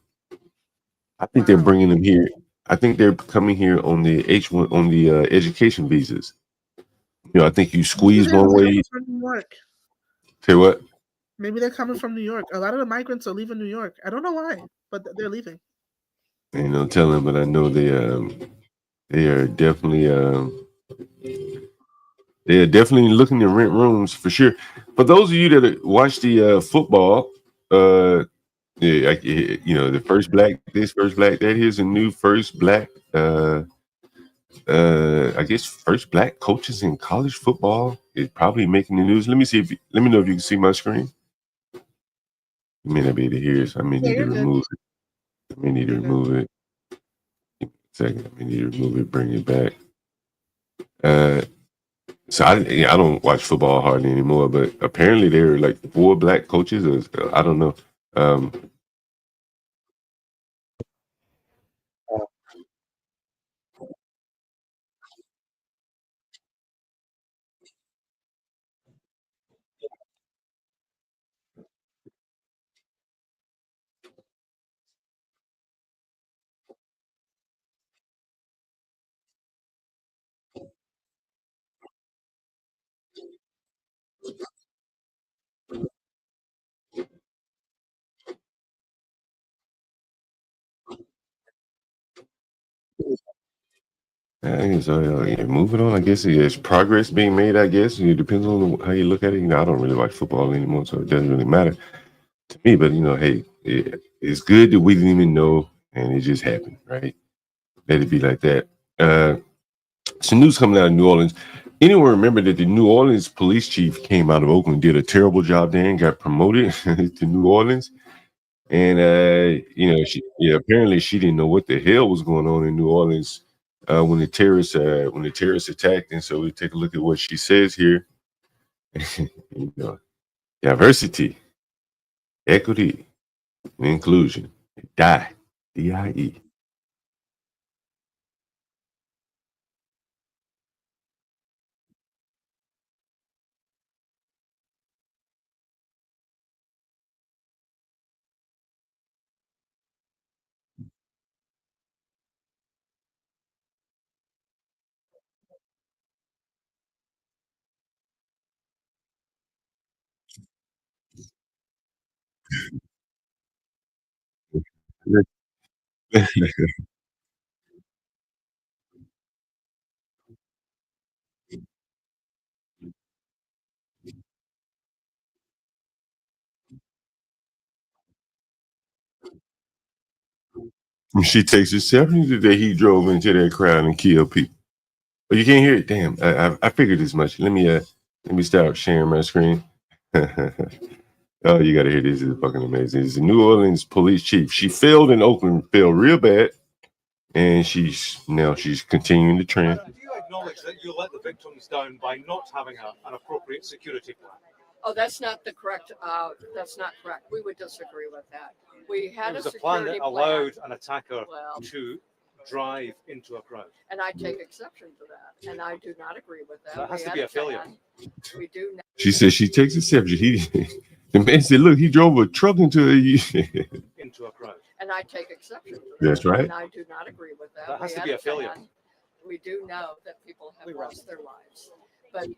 I think they're bringing them here. I think they're coming here on the H1 on the education visas. You know, I think you squeeze one way. From New York. Say what? Maybe they're coming from New York. A lot of the migrants are leaving New York. I don't know why, but they're leaving. Ain't no telling, but I know they are definitely looking to rent rooms for sure. For those of you that watch the football, yeah, you know, the first black this, first black that. Here's a new first black, I guess first black coaches in college football is probably making the news. Let me know if you can see my screen. You may not be able to hear, so I may need to remove it. I may need to remove it. Give me a second. I may need to remove it, bring it back. So I don't watch football hardly anymore, but apparently there are like 4 black coaches. Or, I don't know. I guess moving on. I guess there's progress being made. I guess it depends on how you look at it. You know, I don't really watch football anymore, so it doesn't really matter to me. But you know, hey, it's good that we didn't even know, and it just happened, right? Let it be like that. Some news coming out of New Orleans. Anyone remember that the New Orleans police chief came out of Oakland, did a terrible job there, and got promoted to New Orleans? And you know, apparently she didn't know what the hell was going on in New Orleans when the terrorists attacked. And so we take a look at what she says here. You know, diversity, equity, and inclusion. DIE. She takes herself into that he drove into that crowd and killed people. But you can't hear it. Damn, I figured as much. Let me start sharing my screen. Oh, you gotta hear this. This is fucking amazing. It's the New Orleans police chief. She failed in Oakland, failed real bad, and she's continuing the trend. Do you acknowledge that you let the victims down by not having an appropriate security plan? Oh, that's not the correct. That's not correct. We would disagree with that. We had It was a a plan security that allowed plan, an attacker Well- to drive into a crowd. and I take exception to that, and I do not agree with that. That has We to had be a failure. plan. We do. Now. She says she takes exception. The man said, "Look, he drove a truck into a." Into a crowd. And I take exception to that. That's right. And I do not agree with that. That has We to had be a failure. plan. We do know that people have lost their lives. But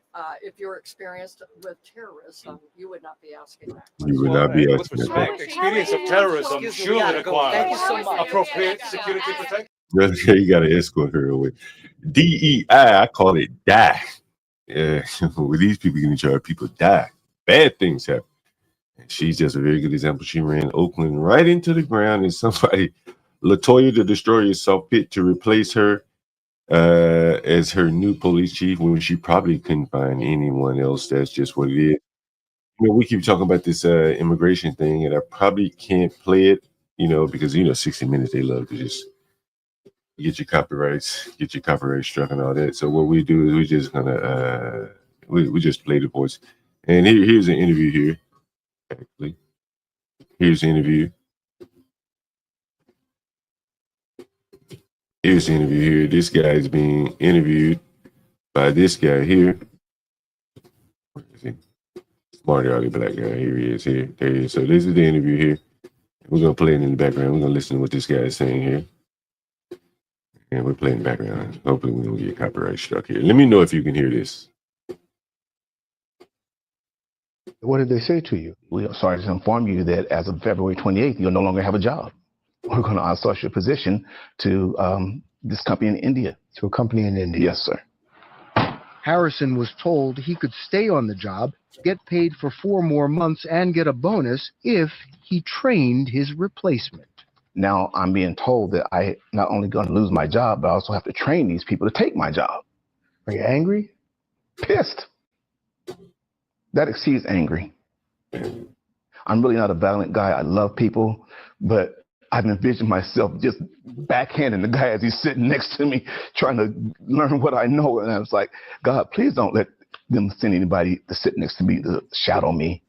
if you're experienced with terrorism, you would not be asking that. You would not be With asking that. respect, experience of terrorism Excuse me, we surely gotta go. Thank you so requires much. appropriate security protection. You got to escort her away. DEI, I call it die. Yeah, with these people getting charged, people die. Bad things happen. And she's just a very good example. She ran Oakland right into the ground, and somebody, Latoya the Destroyer, saw fit to replace her as her new police chief when she probably couldn't find anyone else. That's just what it is. You know, we keep talking about this immigration thing, and I probably can't play it, because 60 Minutes, they love to just get your copyright struck and all that. So what we do is we just gonna we just play the voice. And here's an interview here. Actually, here's the interview. Here's the interview here. This guy is being interviewed by this guy here. Where is he? Smarty Arty black guy. Here he is. Here. There he is. So this is the interview here. We're gonna play it in the background. We're gonna listen to what this guy is saying here. And we're playing background. Hopefully we don't get copyright struck here. Let me know if you can hear this. What did they say to you? We are sorry to inform you that as of February 28th, you'll no longer have a job. We're going to outsource your position to this company in India. To a company in India? Yes, sir. Harrison was told he could stay on the job, get paid for 4 more months, and get a bonus if he trained his replacement. Now I'm being told that I not only going to lose my job, but I also have to train these people to take my job. Are you angry? Pissed. That exceeds angry. I'm really not a violent guy. I love people, but I've envisioned myself just backhanding the guy as he's sitting next to me, trying to learn what I know. And I was like, God, please don't let them send anybody to sit next to me to shadow me.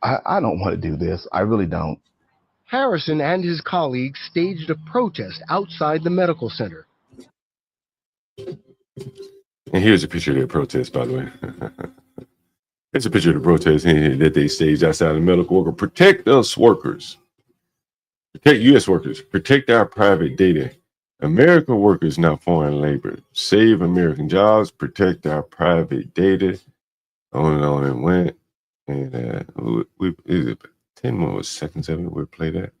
I don't want to do this. I really don't. Harrison and his colleagues staged a protest outside the medical center. And here's a picture of their protest, by the way. It's a picture of the protest that they staged outside the medical worker. Protect us workers. Protect U.S. workers. Protect our private data. American workers, not foreign labor. Save American jobs. Protect our private data. On and went. And is it 10 more seconds of it? We'll play that.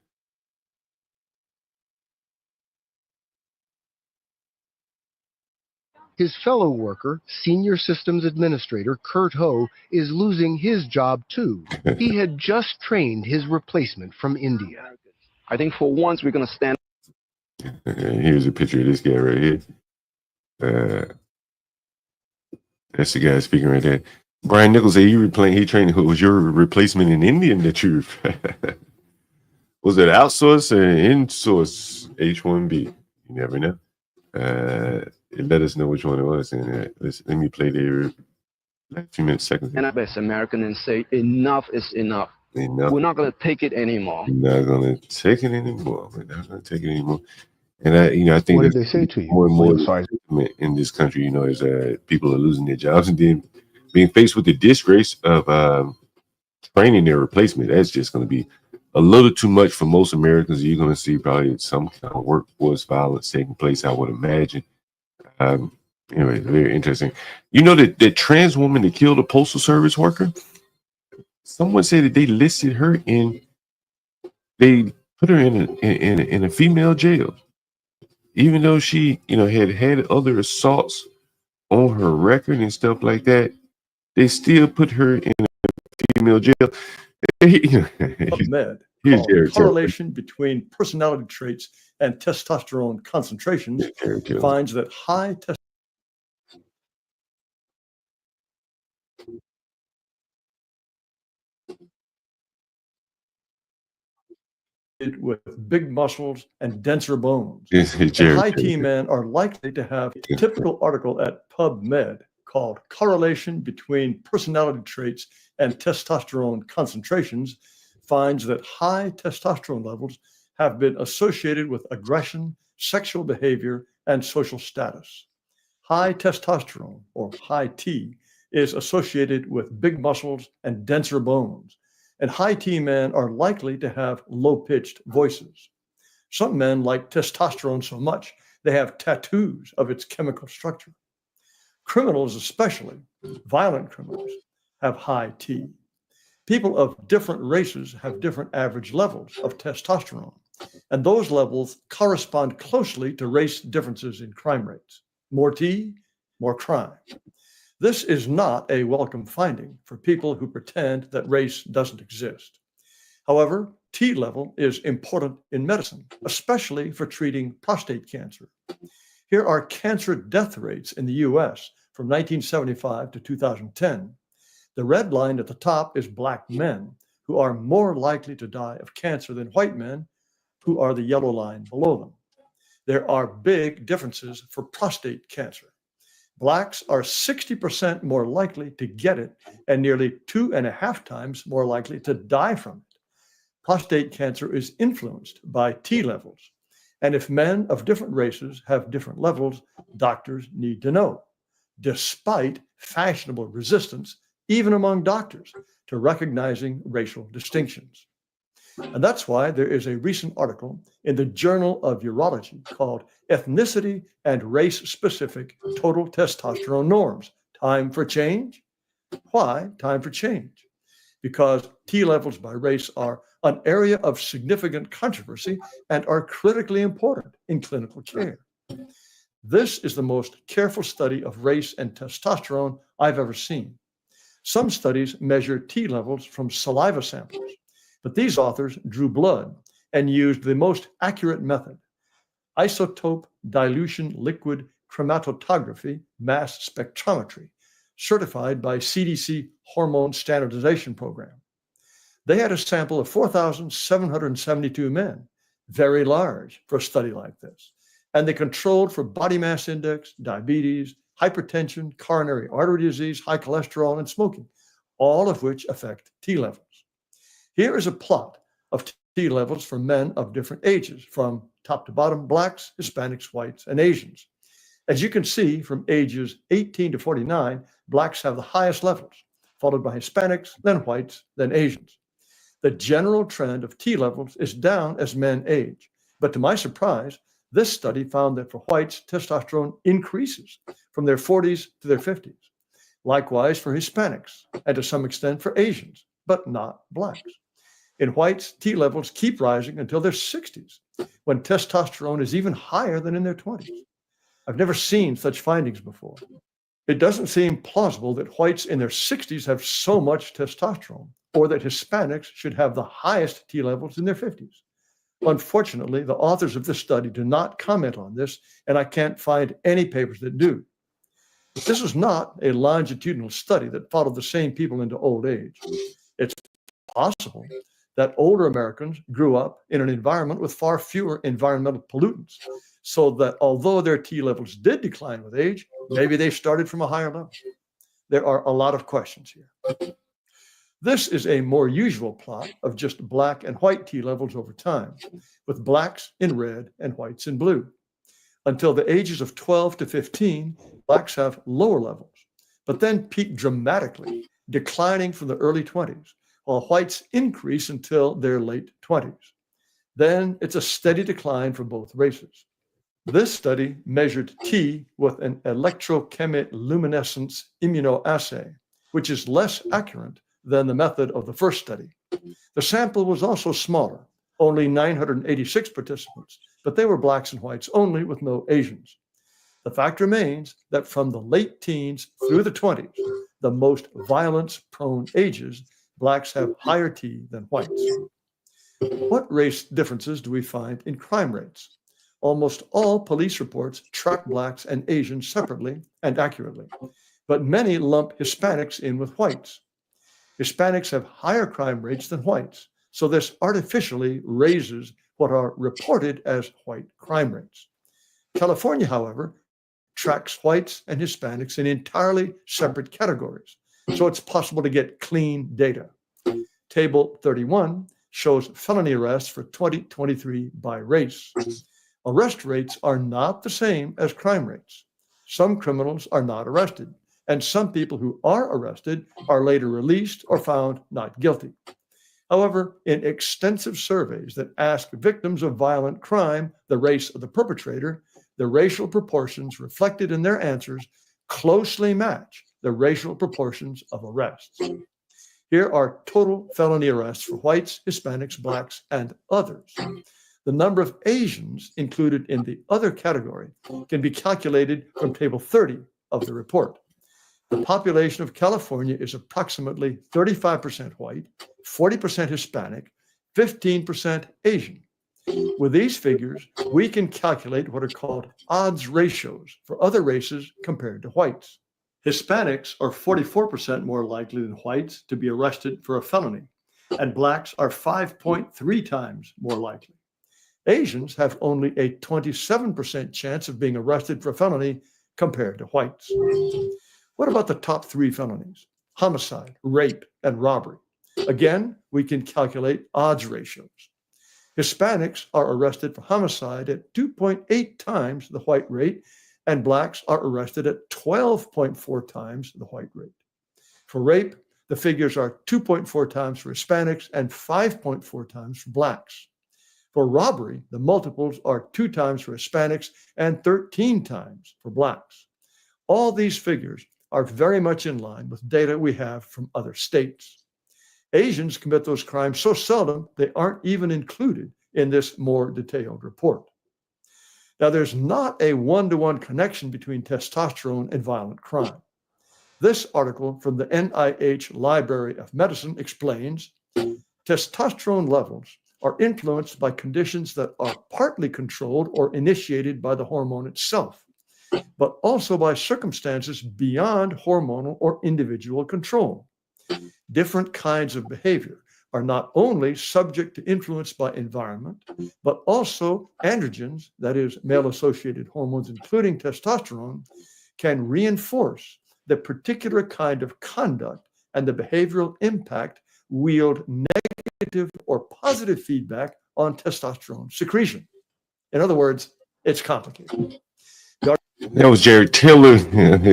His fellow worker, Senior Systems Administrator Kurt Ho, is losing his job too. He had just trained his replacement from India. I think for once we're going to stand. And here's a picture of this guy right here. That's the guy speaking right there. Brian Nichols said he trained. Who was your replacement in India? That you was it outsource or in-source H-1B? You never know. Let us know which one it was, and let me play the like 2 minutes, seconds. And I best American and say enough is enough. Enough. We're not going to take it anymore. We're not going to take it anymore. We're not going to take it anymore. And I think What did they say to you? more and more in this country, is people are losing their jobs and then being faced with the disgrace of training their replacement. That's just going to be a little too much for most Americans. You're going to see probably some kind of workforce violence taking place, I would imagine. Anyway, very interesting. You know that trans woman that killed a postal service worker? Someone said that they listed her in, they put her in a female jail, even though she, had other assaults on her record and stuff like that. They still put her in a female jail. PubMed Here's called Jared Taylor. Correlation Between Personality Traits and Testosterone Concentrations finds that high testosterone with big muscles and denser bones. And high T men are likely to have a typical article at PubMed called Correlation Between Personality Traits and Testosterone Concentrations finds that high testosterone levels have been associated with aggression, sexual behavior, and social status. High testosterone, or high T, is associated with big muscles and denser bones. And high T men are likely to have low-pitched voices. Some men like testosterone so much they have tattoos of its chemical structure. Criminals, especially violent criminals, have high T. People of different races have different average levels of testosterone, and those levels correspond closely to race differences in crime rates. More T, more crime. This is not a welcome finding for people who pretend that race doesn't exist. However, T level is important in medicine, especially for treating prostate cancer. Here are cancer death rates in the US from 1975 to 2010. The red line at the top is Black men, who are more likely to die of cancer than white men, who are the yellow line below them. There are big differences for prostate cancer. Blacks are 60% more likely to get it and nearly 2.5 times more likely to die from it. Prostate cancer is influenced by T levels. And if men of different races have different levels, doctors need to know, despite fashionable resistance, even among doctors, to recognizing racial distinctions. And that's why there is a recent article in the Journal of Urology called Ethnicity and Race-Specific Total Testosterone Norms. Time for change? Why time for change? Because T levels by race are an area of significant controversy and are critically important in clinical care. This is the most careful study of race and testosterone I've ever seen. Some studies measure T levels from saliva samples, but these authors drew blood and used the most accurate method, isotope dilution liquid chromatography mass spectrometry, certified by CDC Hormone Standardization Program. They had a sample of 4,772 men, very large for a study like this, and they controlled for body mass index, diabetes, hypertension, coronary artery disease, high cholesterol, and smoking, all of which affect T levels. Here is a plot of T levels for men of different ages, from top to bottom, Blacks, Hispanics, whites, and Asians. As you can see, from ages 18 to 49, Blacks have the highest levels, followed by Hispanics, then whites, then Asians. The general trend of T levels is down as men age, but to my surprise, this study found that for whites, testosterone increases from their 40s to their 50s. Likewise for Hispanics, and to some extent for Asians, but not Blacks. In whites, T levels keep rising until their 60s, when testosterone is even higher than in their 20s. I've never seen such findings before. It doesn't seem plausible that whites in their 60s have so much testosterone, or that Hispanics should have the highest T levels in their 50s. Unfortunately, the authors of this study do not comment on this, and I can't find any papers that do. This is not a longitudinal study that followed the same people into old age. It's possible that older Americans grew up in an environment with far fewer environmental pollutants, so that although their T levels did decline with age, maybe they started from a higher level. There are a lot of questions here. This is a more usual plot of just Black and white T levels over time, with Blacks in red and whites in blue. Until the ages of 12 to 15, Blacks have lower levels, but then peak dramatically, declining from the early 20s, while whites increase until their late 20s. Then it's a steady decline for both races. This study measured T with an electrochemiluminescence immunoassay, which is less accurate than the method of the first study. The sample was also smaller, only 986 participants, but they were blacks and whites only with no Asians. The fact remains that from the late teens through the 20s, the most violence-prone ages, blacks have higher T than whites. What race differences do we find in crime rates? Almost all police reports track blacks and Asians separately and accurately, but many lump Hispanics in with whites. Hispanics have higher crime rates than whites, so this artificially raises what are reported as white crime rates. California, however, tracks whites and Hispanics in entirely separate categories, so it's possible to get clean data. Table 31 shows felony arrests for 2023 by race. Arrest rates are not the same as crime rates. Some criminals are not arrested, and some people who are arrested are later released or found not guilty. However, in extensive surveys that ask victims of violent crime the race of the perpetrator, the racial proportions reflected in their answers closely match the racial proportions of arrests. Here are total felony arrests for whites, Hispanics, blacks, and others. The number of Asians included in the other category can be calculated from Table 30 of the report. The population of California is approximately 35% white, 40% Hispanic, 15% Asian. With these figures, we can calculate what are called odds ratios for other races compared to whites. Hispanics are 44% more likely than whites to be arrested for a felony, and blacks are 5.3 times more likely. Asians have only a 27% chance of being arrested for a felony compared to whites. What about the top 3 felonies? Homicide, rape, and robbery. Again, we can calculate odds ratios. Hispanics are arrested for homicide at 2.8 times the white rate, and blacks are arrested at 12.4 times the white rate. For rape, the figures are 2.4 times for Hispanics and 5.4 times for blacks. For robbery, the multiples are 2 times for Hispanics and 13 times for blacks. All these figures are very much in line with data we have from other states. Asians commit those crimes so seldom they aren't even included in this more detailed report. Now, there's not a one-to-one connection between testosterone and violent crime. This article from the NIH Library of Medicine explains testosterone levels are influenced by conditions that are partly controlled or initiated by the hormone itself, but also by circumstances beyond hormonal or individual control. Different kinds of behavior are not only subject to influence by environment, but also androgens, that is, male-associated hormones, including testosterone, can reinforce the particular kind of conduct, and the behavioral impact wield negative or positive feedback on testosterone secretion. In other words, it's complicated. That was Jared Taylor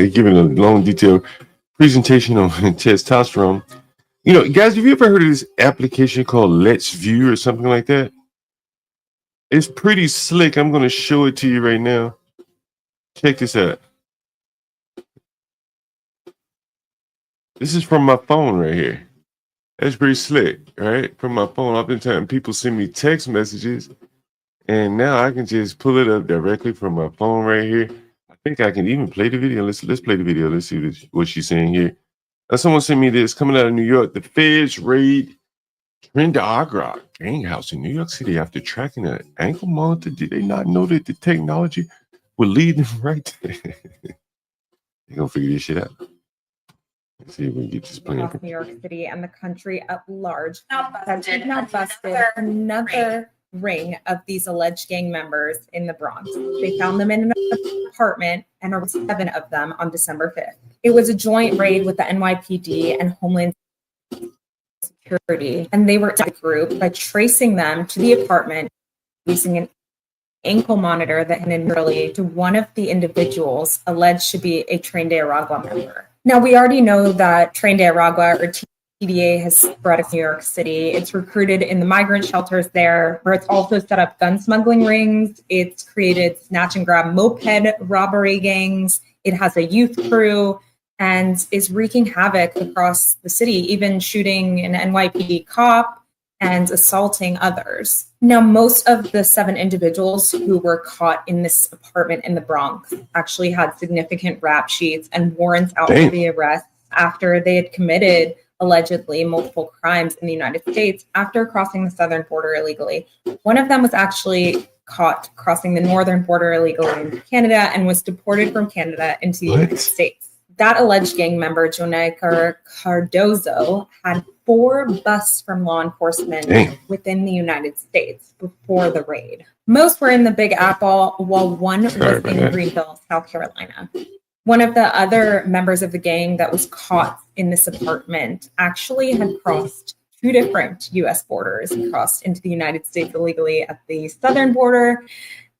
giving a long, detailed presentation on testosterone. You know, guys, have you ever heard of this application called Let's View or something like that? It's pretty slick. I'm going to show it to you right now. Check this out. This is from my phone right here. That's pretty slick, right? From my phone. I've been telling people send me text messages, and now I can just pull it up directly from my phone right here. I think I can even play the video. Let's play the video. Let's see what she's saying here. Someone sent me this coming out of New York. The feds raid Trinidad Agra gang house in New York City after tracking an ankle monitor. Did they not know that the technology would lead them right there? They're going to figure this shit out. Let's see if we can get this playing. New York City and the country at large have now busted another ring of these alleged gang members in the Bronx. They found them in an apartment and arrested 7 of them on December 5th. It was a joint raid with the NYPD and Homeland Security, and they were a group by tracing them to the apartment using an ankle monitor that had early to one of the individuals alleged to be a Tren de Aragua member. Now, we already know that Tren de Aragua, or TDA, has spread in New York City. It's recruited in the migrant shelters there, where it's also set up gun smuggling rings. It's created snatch and grab moped robbery gangs. It has a youth crew and is wreaking havoc across the city, even shooting an NYPD cop and assaulting others. Now, most of the 7 individuals who were caught in this apartment in the Bronx actually had significant rap sheets and warrants out for the arrest after they had committed allegedly multiple crimes in the United States after crossing the southern border illegally. One of them was actually caught crossing the northern border illegally in Canada and was deported from Canada into the United States. That alleged gang member, Jonay Cardozo, had 4 busts from law enforcement within the United States before the raid. Most were in the Big Apple, while one was in Greenville, South Carolina. One of the other members of the gang that was caught in this apartment actually had crossed 2 different U.S. borders. He crossed into the United States illegally at the southern border,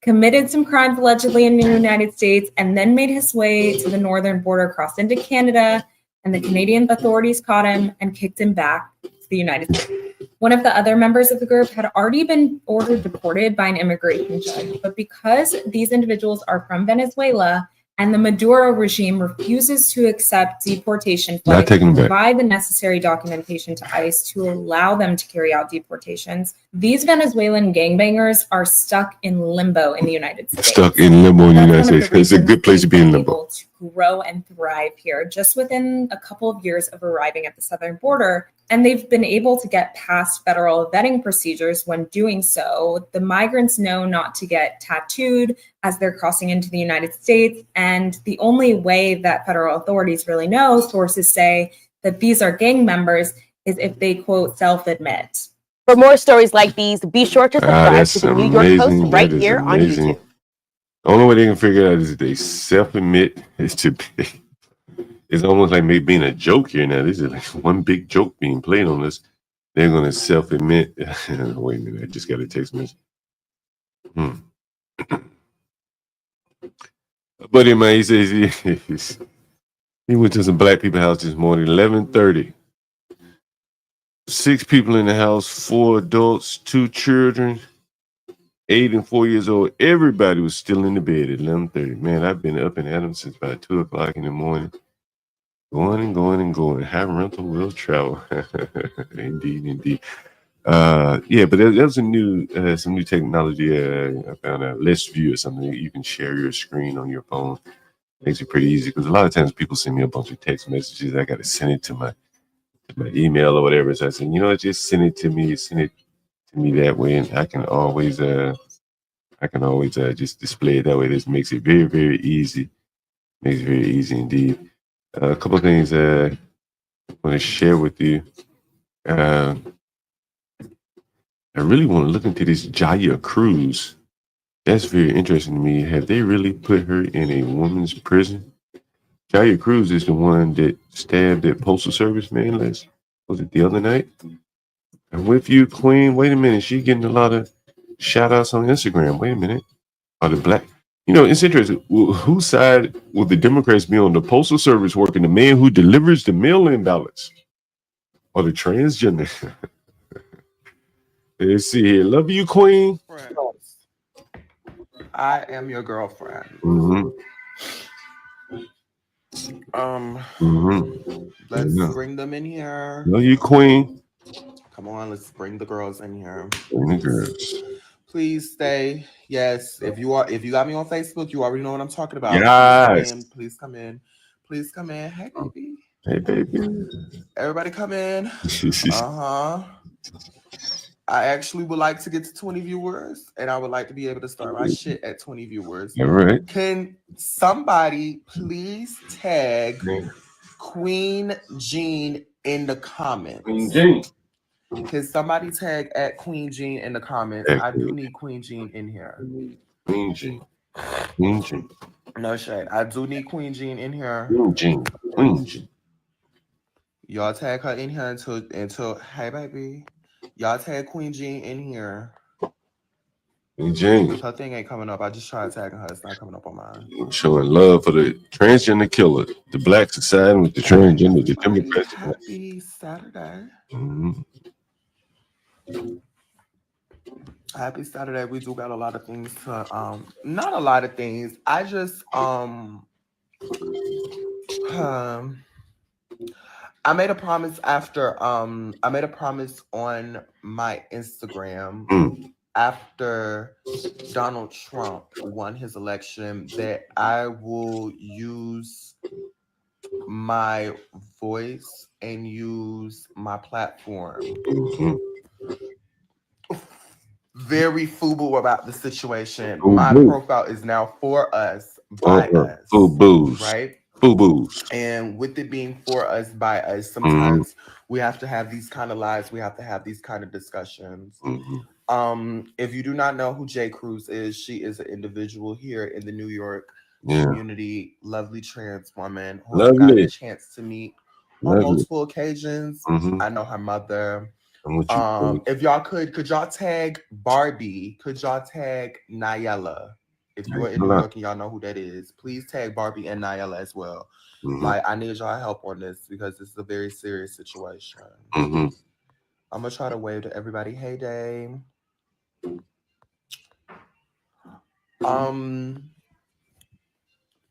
committed some crimes allegedly in the United States, and then made his way to the northern border, crossed into Canada, and the Canadian authorities caught him and kicked him back to the United States. One of the other members of the group had already been ordered deported by an immigration judge, but because these individuals are from Venezuela, and the Maduro regime refuses to accept deportation flights and provide the necessary documentation to ICE to allow them to carry out deportations, these Venezuelan gangbangers are stuck in limbo in the United States. Stuck in limbo in the United States. It's a good place to be in limbo. To grow and thrive here just within a couple of years of arriving at the southern border. And they've been able to get past federal vetting procedures when doing so. The migrants know not to get tattooed as they're crossing into the United States. And the only way that federal authorities really know, sources say, that these are gang members is if they, quote, self-admit. For more stories like these, be sure to subscribe to the New York Post right here on YouTube. The only way they can figure it out is if they self-admit is to be. It's almost like maybe being a joke here now. This is like one big joke being played on us. They're going to self-admit. Wait a minute, I just got a text message. But in my, he says he went to some black people's house this morning, 11:30. 6 people in the house, 4 adults, 2 children, 8 and 4 years old. Everybody was still in the bed at 11:30. Man, I've been up and at them since about 2 o'clock in the morning. Going and going and going. Have rental will travel. Indeed, indeed. Yeah, but there's some new technology. I found out. Let's View or something. You can share your screen on your phone. Makes it pretty easy because a lot of times people send me a bunch of text messages. I got to send it to my email or whatever. So I said, just send it to me. Send it to me that way, and I can always just display it that way. This makes it very, very easy. Makes it very easy indeed. A couple of things I want to share with you. I really want to look into this Jaya Cruz. That's very interesting to me. Have they really put her in a woman's prison? Jaya Cruz is the one that stabbed that Postal Service man was it the other night? I'm with you, Queen. Wait a minute. She getting a lot of shout outs on Instagram. Wait a minute. Are the black... it's interesting. Whose side will the Democrats be on? The Postal Service working, the man who delivers the mail-in ballots, or the transgender? Let's see here. Love you, Queen. I am your girlfriend. Let's bring them in here. Love you, Queen. Come on, let's bring the girls in here. Bring the girls. Please stay. Yes, if you got me on Facebook, you already know what I'm talking about. Yes. Please come in. Please come in. Hey, baby. Hey, baby. Everybody come in. I actually would like to get to 20 viewers, and I would like to be able to start my shit at 20 viewers. All right. Can somebody please tag Queen Jean in the comments? Queen Jean. Can somebody tag at Queen Jean in the comments? I do need Queen Jean in here. Queen Jean. Queen Jean. No shade. I do need Queen Jean in here. Queen Jean. Queen Jean. Y'all tag her in here until hey baby. Y'all tag Queen Jean in here. Queen Jean. Her thing ain't coming up. I just tried tagging her. It's not coming up on mine. Showing love for the transgender killer, the black society with the transgender, the Democrats. Happy Saturday. Happy Saturday. We do got a lot of things to not a lot of things. I just I made a promise after I made a promise on my Instagram after Donald Trump won his election that I will use my voice and use my platform. Very FUBU about the situation. My profile is now for us, by us, FUBUs. right? FUBUs. And with it being for us, by us, sometimes we have to have these kind of lives. We have to have these kind of discussions. If you do not know who J. Cruz is, she is an individual here in the New York community, lovely trans woman who I've gotten a chance to meet on multiple occasions. I know her mother. If y'all could y'all tag Barbie? Could y'all tag Nayela? If you're in New York and y'all know who that is, please tag Barbie and Nayela as well. Like, I need y'all help on this because this is a very serious situation. I'm gonna try to wave to everybody. Hey, Dame.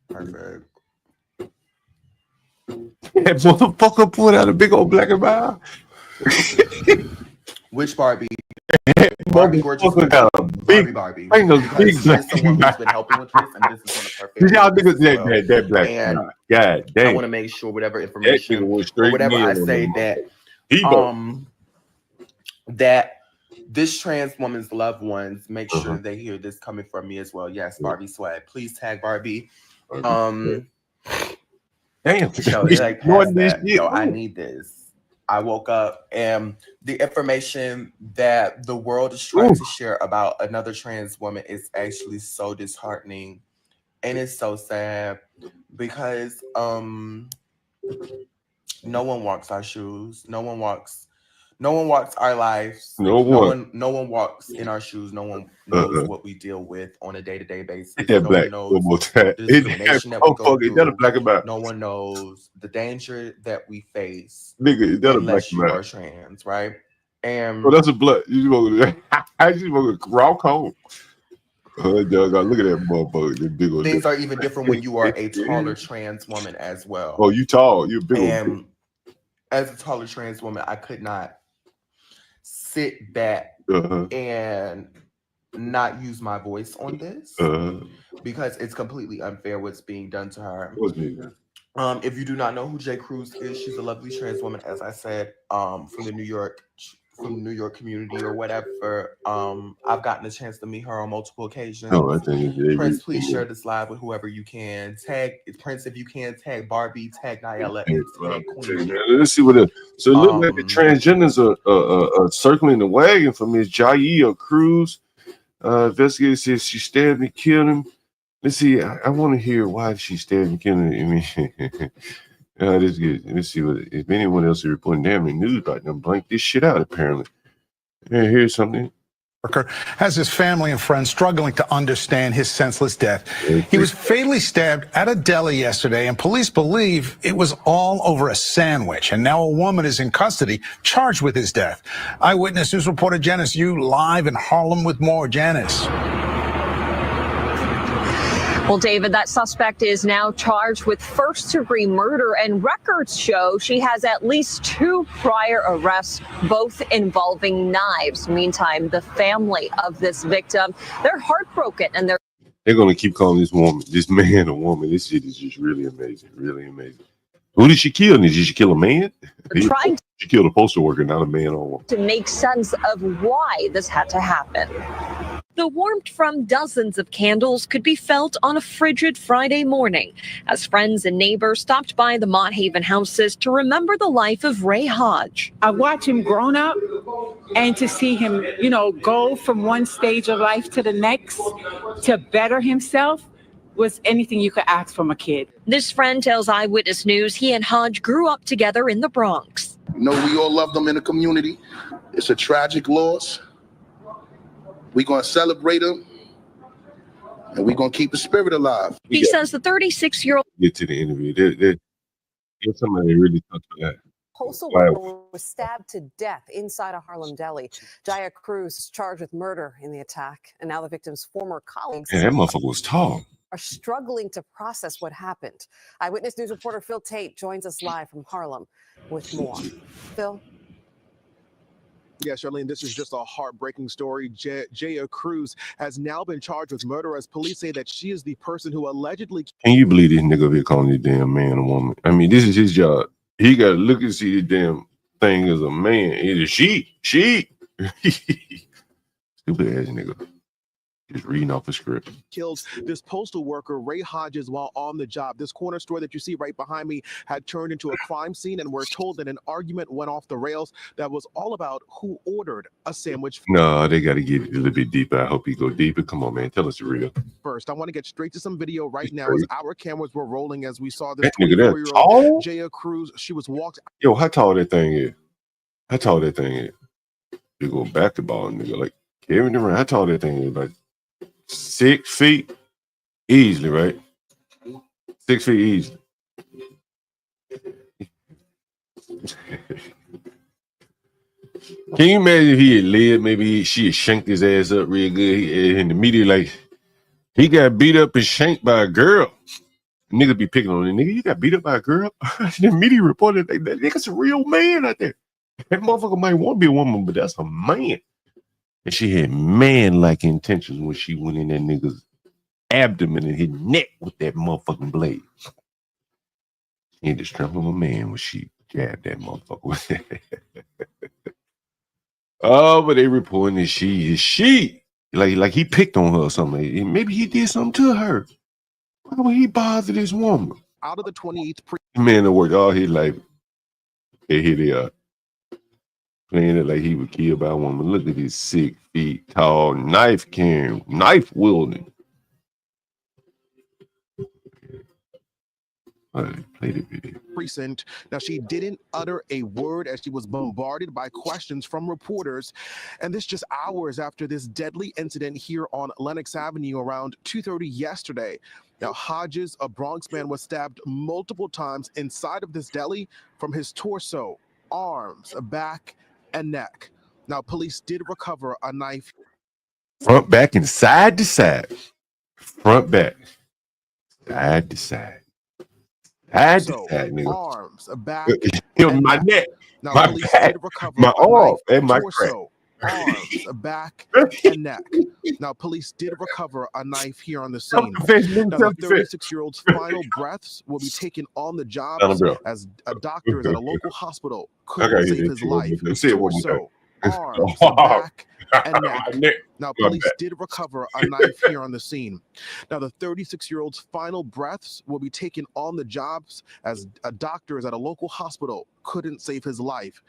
Perfect. That motherfucker pulled out a big old black and mild. Which Barbie? Barbie gorgeous. Barbie. Ain't no big black someone who's been helping with this, and this is one of her favorites. Y'all niggas that black. And God damn. I want to make sure whatever information or whatever I say that that this trans woman's loved ones make sure they hear this coming from me as well. Yes, Barbie Swag. Please tag Barbie. Damn. So like past that, yo, I need this. I woke up and the information that the world is trying to share about another trans woman is actually so disheartening, and it's so sad because no one walks our shoes. No one walks our lives. No one walks in our shoes. No one knows what we deal with on a day-to-day basis. No one knows the discrimination that we go through. No one knows the danger that we face unless you are trans, right? And that's a blood. You smoke I smoke a raw cone. Look at that motherfucker. Things are even different when you are a taller trans woman as well. Oh, you tall. You're big. And as a taller trans woman, I could not sit back and not use my voice on this because it's completely unfair what's being done to her. If you do not know who J. Cruz is, she's a lovely trans woman, as I said, from the New York community or whatever. I've gotten a chance to meet her on multiple occasions. Prince, please share this live with whoever you can. Tag Prince if you can. Tag Barbie. Tag Nayela. And tag Queen. Let's see what. So it looks like the transgenders are circling the wagon for Miss Jair Cruz. Investigator says she stabbed and killed him. Let's see. I want to hear why she stabbed and killed him. I mean. Let's see what if anyone else is reporting damning news about them. Blank this shit out, apparently. Here's something. Has his family and friends struggling to understand his senseless death. He was fatally stabbed at a deli yesterday, and police believe it was all over a sandwich. And now a woman is in custody, charged with his death. Eyewitness News reporter Janice Yu live in Harlem with more. Janice. Well, David, that suspect is now charged with first-degree murder, and records show she has at least 2 prior arrests, both involving knives. Meantime, the family of this victim, they're heartbroken, and they're going to keep calling this man a woman. This shit is just really amazing, really amazing. Who did she kill? Did she kill a man? She killed a postal worker, not a man or woman. To make sense of why this had to happen. The warmth from dozens of candles could be felt on a frigid Friday morning as friends and neighbors stopped by the Mott Haven houses to remember the life of Ray Hodge. I watched him grown up, and to see him, go from one stage of life to the next to better himself was anything you could ask from a kid. This friend tells Eyewitness News he and Hodge grew up together in the Bronx. We all love them in the community. It's a tragic loss. We're going to celebrate him, and we're going to keep the spirit alive. He says the 36-year-old get to the interview. There's somebody really talked about that. Postal worker was stabbed to death inside a Harlem deli. Jair Cruz is charged with murder in the attack, and now the victim's former colleagues Yeah, that motherfucker was tall. are struggling to process what happened. Eyewitness News reporter Phil Tate joins us live from Harlem with more. Phil? Yeah, Charlene, this is just a heartbreaking story. Jaya Cruz has now been charged with murder as police say that she is the person who allegedly... Can you believe this nigga up here calling this damn man a woman? I mean, this is his job. He got to look and see the damn thing as a man. It is she. Stupid ass nigga. Just reading off a script. Killed this postal worker, Ray Hodges, while on the job. This corner store that you see right behind me had turned into a crime scene, and we're told that an argument went off the rails that was all about who ordered a sandwich. No, they got to get it a little bit deeper. I hope he go deeper. Come on, man. Tell us the real. First, I want to get straight to some video right now as our cameras were rolling as we saw this That nigga that 24-year-old Jaya Cruz. She was walked. Yo, how tall that thing is? How tall that thing is? You go basketball, nigga. Like Kevin Durant. How tall that thing is? Like 6 feet easily, right? 6 feet easily. Can you imagine if he had lived? Maybe she had shanked his ass up real good, and the media like he got beat up and shanked by a girl. Niggas be picking on the nigga. You got beat up by a girl. The media reported that nigga's a real man out there. That motherfucker might want to be a woman, but that's a man. And she had man-like intentions when she went in that nigga's abdomen and his neck with that motherfucking blade. She had to strangle a man when she jabbed that motherfucker with that. Oh, but they reporting that she like he picked on her or something. Maybe he did something to her. Why would he bother this woman? Out of the 28th Man that worked all his life. And here they are. Playing it like he was killed by a woman. Look at his 6 feet tall, knife carrying, knife wielding. Play the video. Precinct. Now, she didn't utter a word as she was bombarded by questions from reporters. And this just hours after this deadly incident here on Lenox Avenue around 2:30 yesterday. Now, Hodges, a Bronx man, was stabbed multiple times inside of this deli from his torso, arms, back, and neck. Now, police did recover a knife. Front, back, and side to side. Front, back. Side to side. Side to side, nigga. Arms, back, my neck, now, my police back, did recover my a arm, knife, and my crack. torso, arms, back, and neck. Now, police did recover a knife here on the scene. Now, the 36-year-old's final breaths will be taken on the job as a doctor is at a local hospital. Couldn't save his life. Torso, arms, back, and neck. Now, police did recover a knife here on the scene. Now, the 36-year-old's final breaths will be taken on the jobs as a doctor is at a local hospital. Couldn't save his life.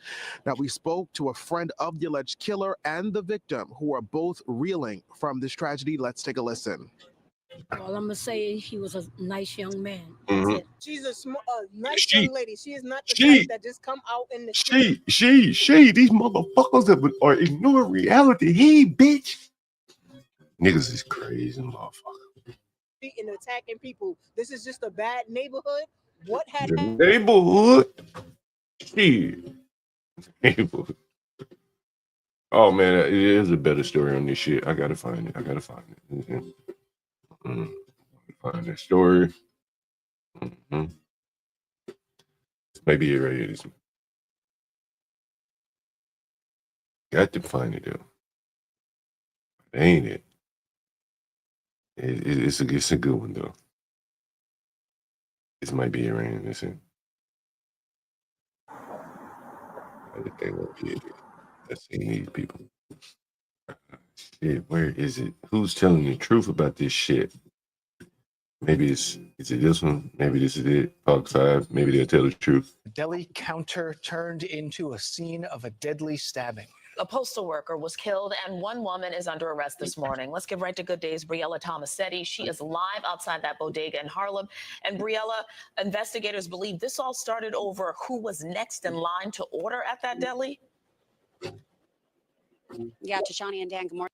Now, we spoke to a friend of the alleged killer and the victim who are both reeling from this tragedy. Let's take a listen. All I'm gonna say is he was a nice young man. Mhm. She's a nice She- young lady. She is not the she- type that just come out in the These motherfuckers are ignoring reality. Hey, bitch. Niggas is crazy, motherfucker. street and attacking people. This is just a bad neighborhood. What had The happened? neighborhood. Shit. Neighborhood. Oh man, it is a better story on this shit. I gotta find it. Find that story. Maybe it right here. This one. Got to find it though. Ain't it? It's a good one though. This might be it right here. Listen. I think they won't be it. Let's see these people. Shit, where is it? Who's telling the truth about this shit? Maybe is it this one? Maybe this is it. Fox 5. Maybe they'll tell the truth. The deli counter turned into a scene of a deadly stabbing. A postal worker was killed and one woman is under arrest this morning. Let's get right to Good Day's Briella Tomasetti. She is live outside that bodega in Harlem. And Briella, investigators believe this all started over who was next in line to order at that deli. Yeah, Tashani and Dan, good morning.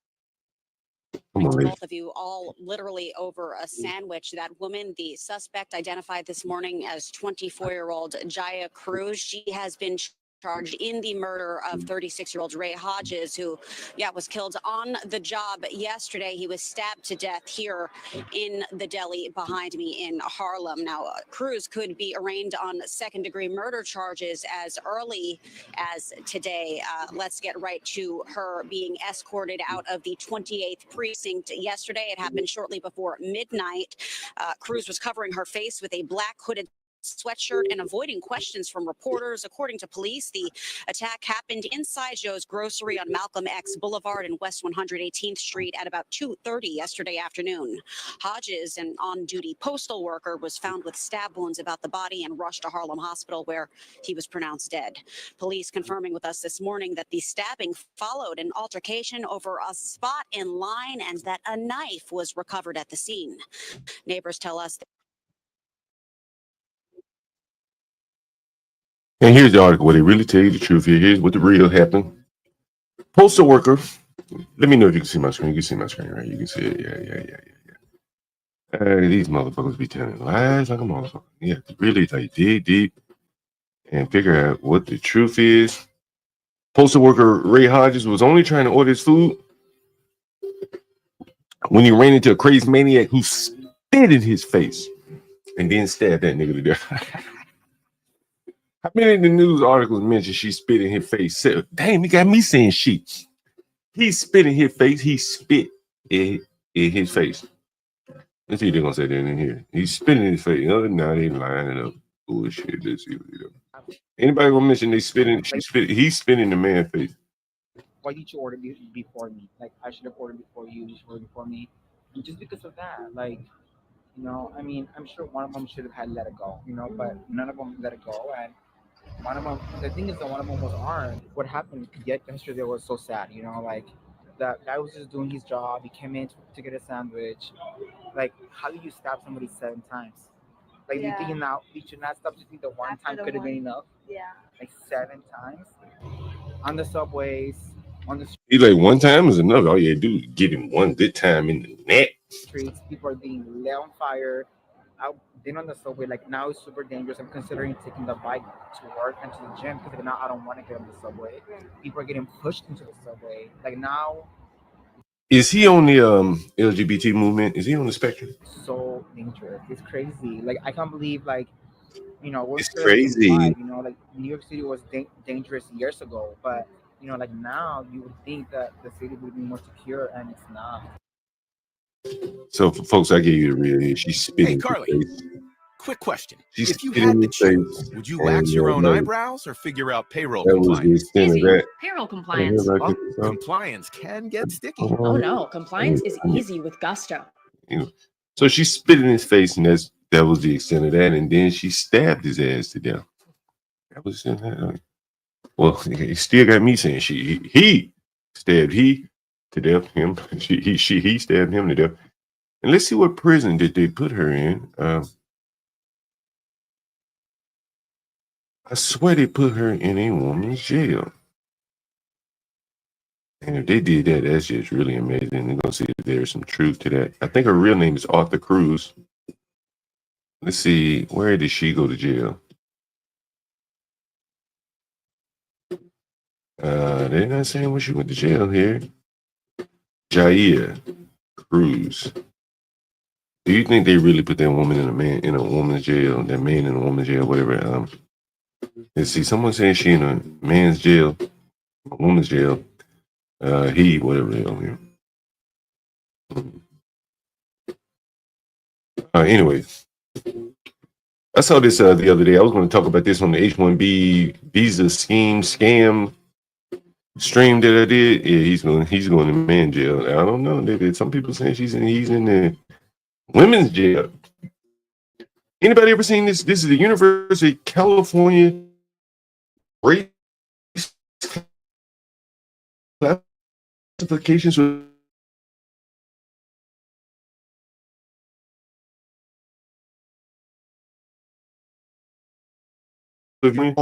Come on, To lady. both of you, all literally over a sandwich. That woman, the suspect identified this morning as 24-year-old Jaya Cruz. She has been charged in the murder of 36-year-old Ray Hodges, who, was killed on the job yesterday. He was stabbed to death here in the deli behind me in Harlem. Now, Cruz could be arraigned on second-degree murder charges as early as today. Let's get right to her being escorted out of the 28th precinct yesterday. It happened shortly before midnight. Cruz was covering her face with a black hooded sweatshirt and avoiding questions from reporters. According to police, the attack happened inside Joe's Grocery on Malcolm X Boulevard and West 118th Street at about 2:30 yesterday afternoon. Hodges, an on-duty postal worker, was found with stab wounds about the body and rushed to Harlem Hospital, where he was pronounced dead. Police confirming with us this morning that the stabbing followed an altercation over a spot in line and that a knife was recovered at the scene. Neighbors tell us And here's the article where they really tell you the truth. Here's what the real happened. Postal worker. Let me know if you can see my screen. You can see my screen, right? You can see it. Yeah. These motherfuckers be telling lies like a motherfucker. You have to really like dig deep and figure out what the truth is. Postal worker Ray Hodges was only trying to order his food when he ran into a crazy maniac who spit in his face and then stabbed that nigga to death. How many of the news articles mentioned she spit in his face? Damn, he got me saying she. He spit in his face. He spit in his face. Let's see if they're gonna say that in here. He's spitting in his face. No, now they lining up bullshit. Let's see what they do. Anybody gonna mention they spitting? He's spitting in the man's face. Why did you order before me? Like, I should have ordered before you. You should order before me. And just because of that, like, I mean, I'm sure one of them should have had let it go, but none of them let it go. And one of them, the thing is that one of them was armed. What happened yesterday was so sad, like that guy was just doing his job. He came in to get a sandwich. Like, how do you stab somebody 7 times? Like, you should not stop. You think the one time could have been enough? Yeah. Like 7 times on the subways, on the He like one time is enough. All you do is get him one good time in the neck. streets. People are being lit on fire. I've been on the subway. Like, now it's super dangerous. I'm considering taking the bike to work and to the gym because now I don't want to get on the subway. People are getting pushed into the subway. Like, now. Is he on the LGBT movement? Is he on the spectrum? So dangerous. It's crazy. Like, I can't believe, like, it's crazy. Like, New York City was dangerous years ago, but like now you would think that the city would be more secure, and it's not. So, for folks, I gave you the real. She's spitting. Hey, Carly. Quick question. She's if you had to choose, would you wax your own eyebrows or figure out payroll compliance? Payroll compliance. Well, compliance can get sticky. Oh no, compliance is easy with Gusto. So she spit in his face, and that was the extent of that. And then she stabbed his ass to death. That was well, he still got me saying he stabbed he to death. Him he stabbed him to death. And let's see what prison did they put her in. I swear they put her in a woman's jail. And if they did that, that's just really amazing. They're gonna see if there's some truth to that. I think her real name is Arthur Cruz. Let's see, where did she go to jail? They're not saying where she went to jail here. Jair Cruz. Do you think they really put that woman in a woman's jail? That man in a woman's jail, whatever. Let's see, someone saying she in a man's jail, a woman's jail. He, whatever the hell here. Anyway, I saw this the other day. I was going to talk about this on the H-1B visa scam stream that I did. Yeah, he's going to man jail. I don't know. Some people saying he's in the women's jail. Anybody ever seen this? This is the University of California race classifications with let me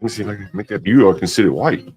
see if I can make that. You are considered white.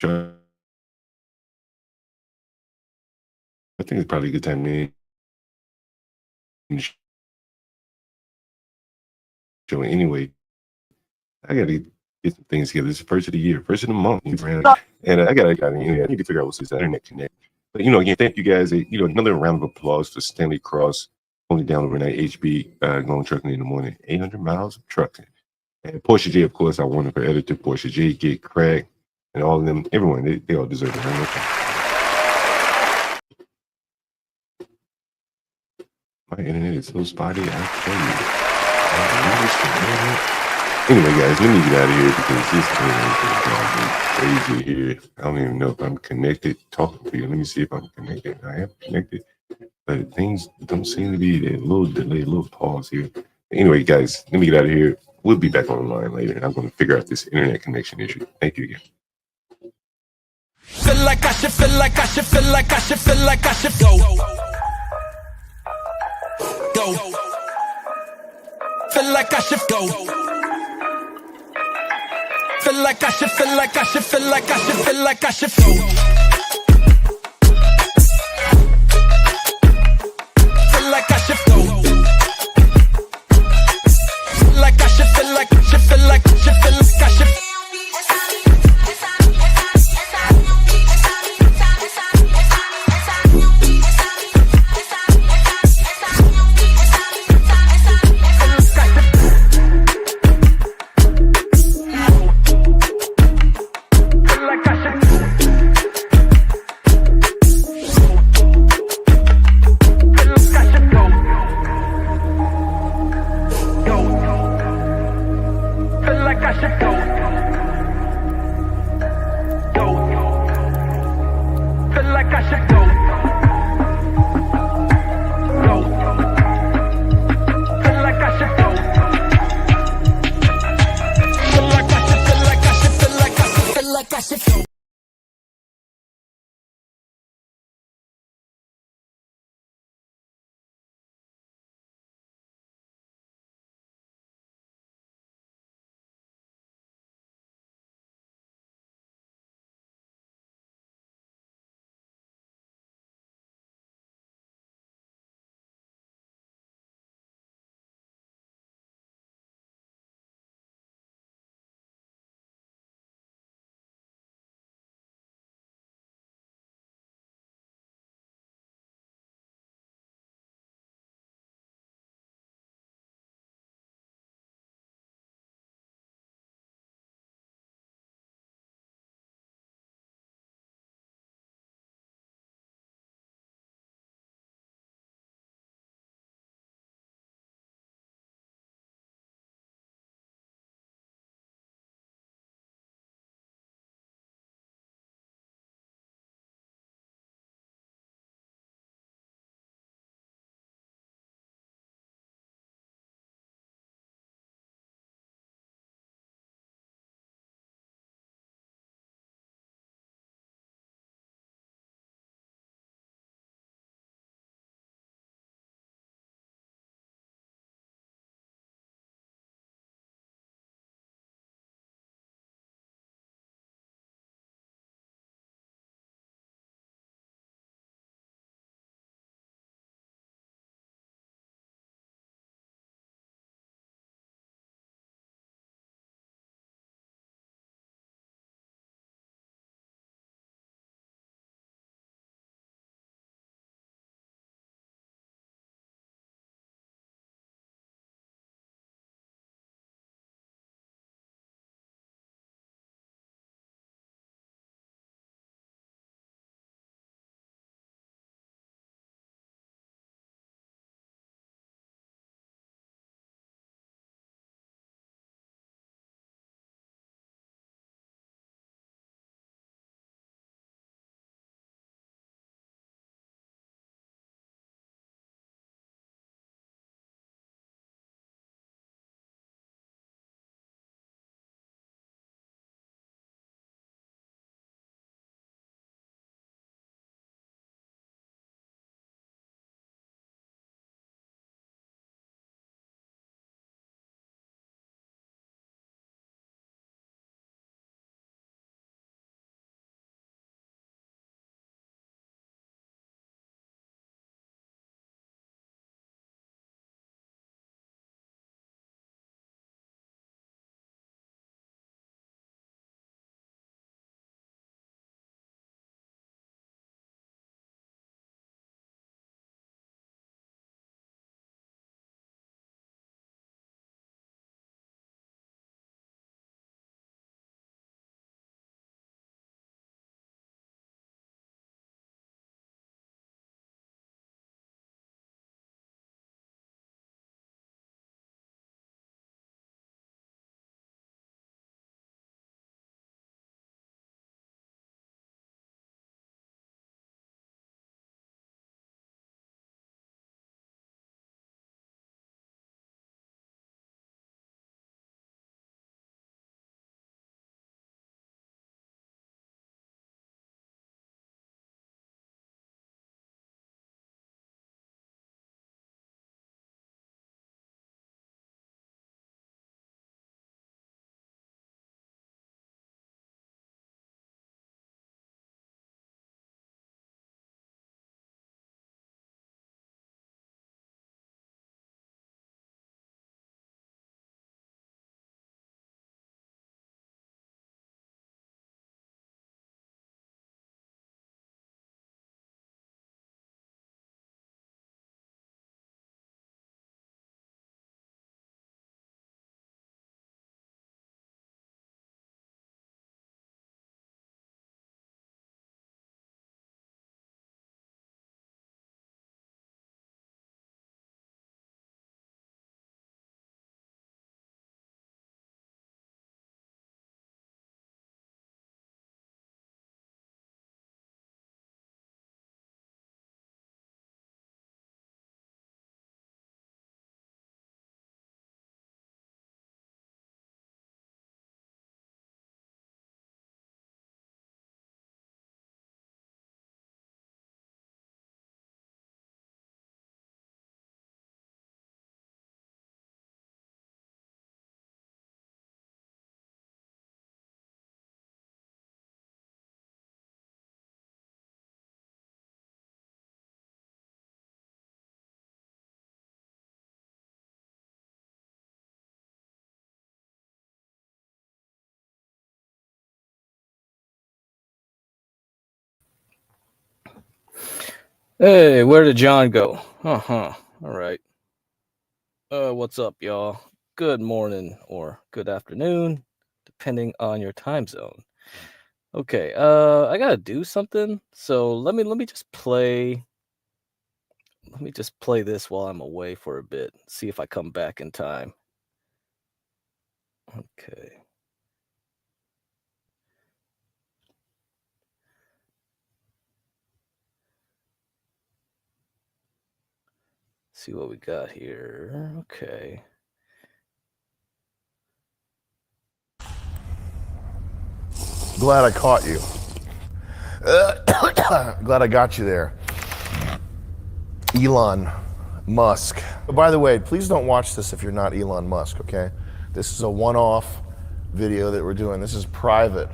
I think it's probably a good time to show. Anyway, I got to get some things together. It's the first of the year, first of the month, and I need to figure out what's this internet connect. But again, thank you guys. Another round of applause for Stanley Cross, only down overnight. HB going trucking in the morning, 800 miles of trucking. And Portia J, of course, I wanted for editor Portia J, Get Craig, and all of them. Everyone, they all deserve it. My internet is so spotty, I tell you. Anyway, guys, let me get out of here because this internet is crazy here. I don't even know if I'm connected talking to you. Let me see if I'm connected. I am connected, but things don't seem to be there. A little delay, a little pause here. Anyway, guys, let me get out of here. We'll be back online later, and I'm going to figure out this internet connection issue. Thank you again. Feel like I should, feel like I should, feel like I should, feel like I should go. Go. Feel like I should go. Feel like I should, feel like I should, feel like I should, feel like I should go. Feel like I should go. Feel like I should, feel like I should, feel like I should, feel like I should. Hey, where did John go? All right. What's up, y'all? Good morning or good afternoon, depending on your time zone. Okay, I gotta do something, so let me just play. Let me just play this while I'm away for a bit. See if I come back in time. Okay. See what we got here. Okay. Glad I caught you. Glad I got you there. Elon Musk. By the way, please don't watch this if you're not Elon Musk, okay? This is a one-off video that we're doing. This is private,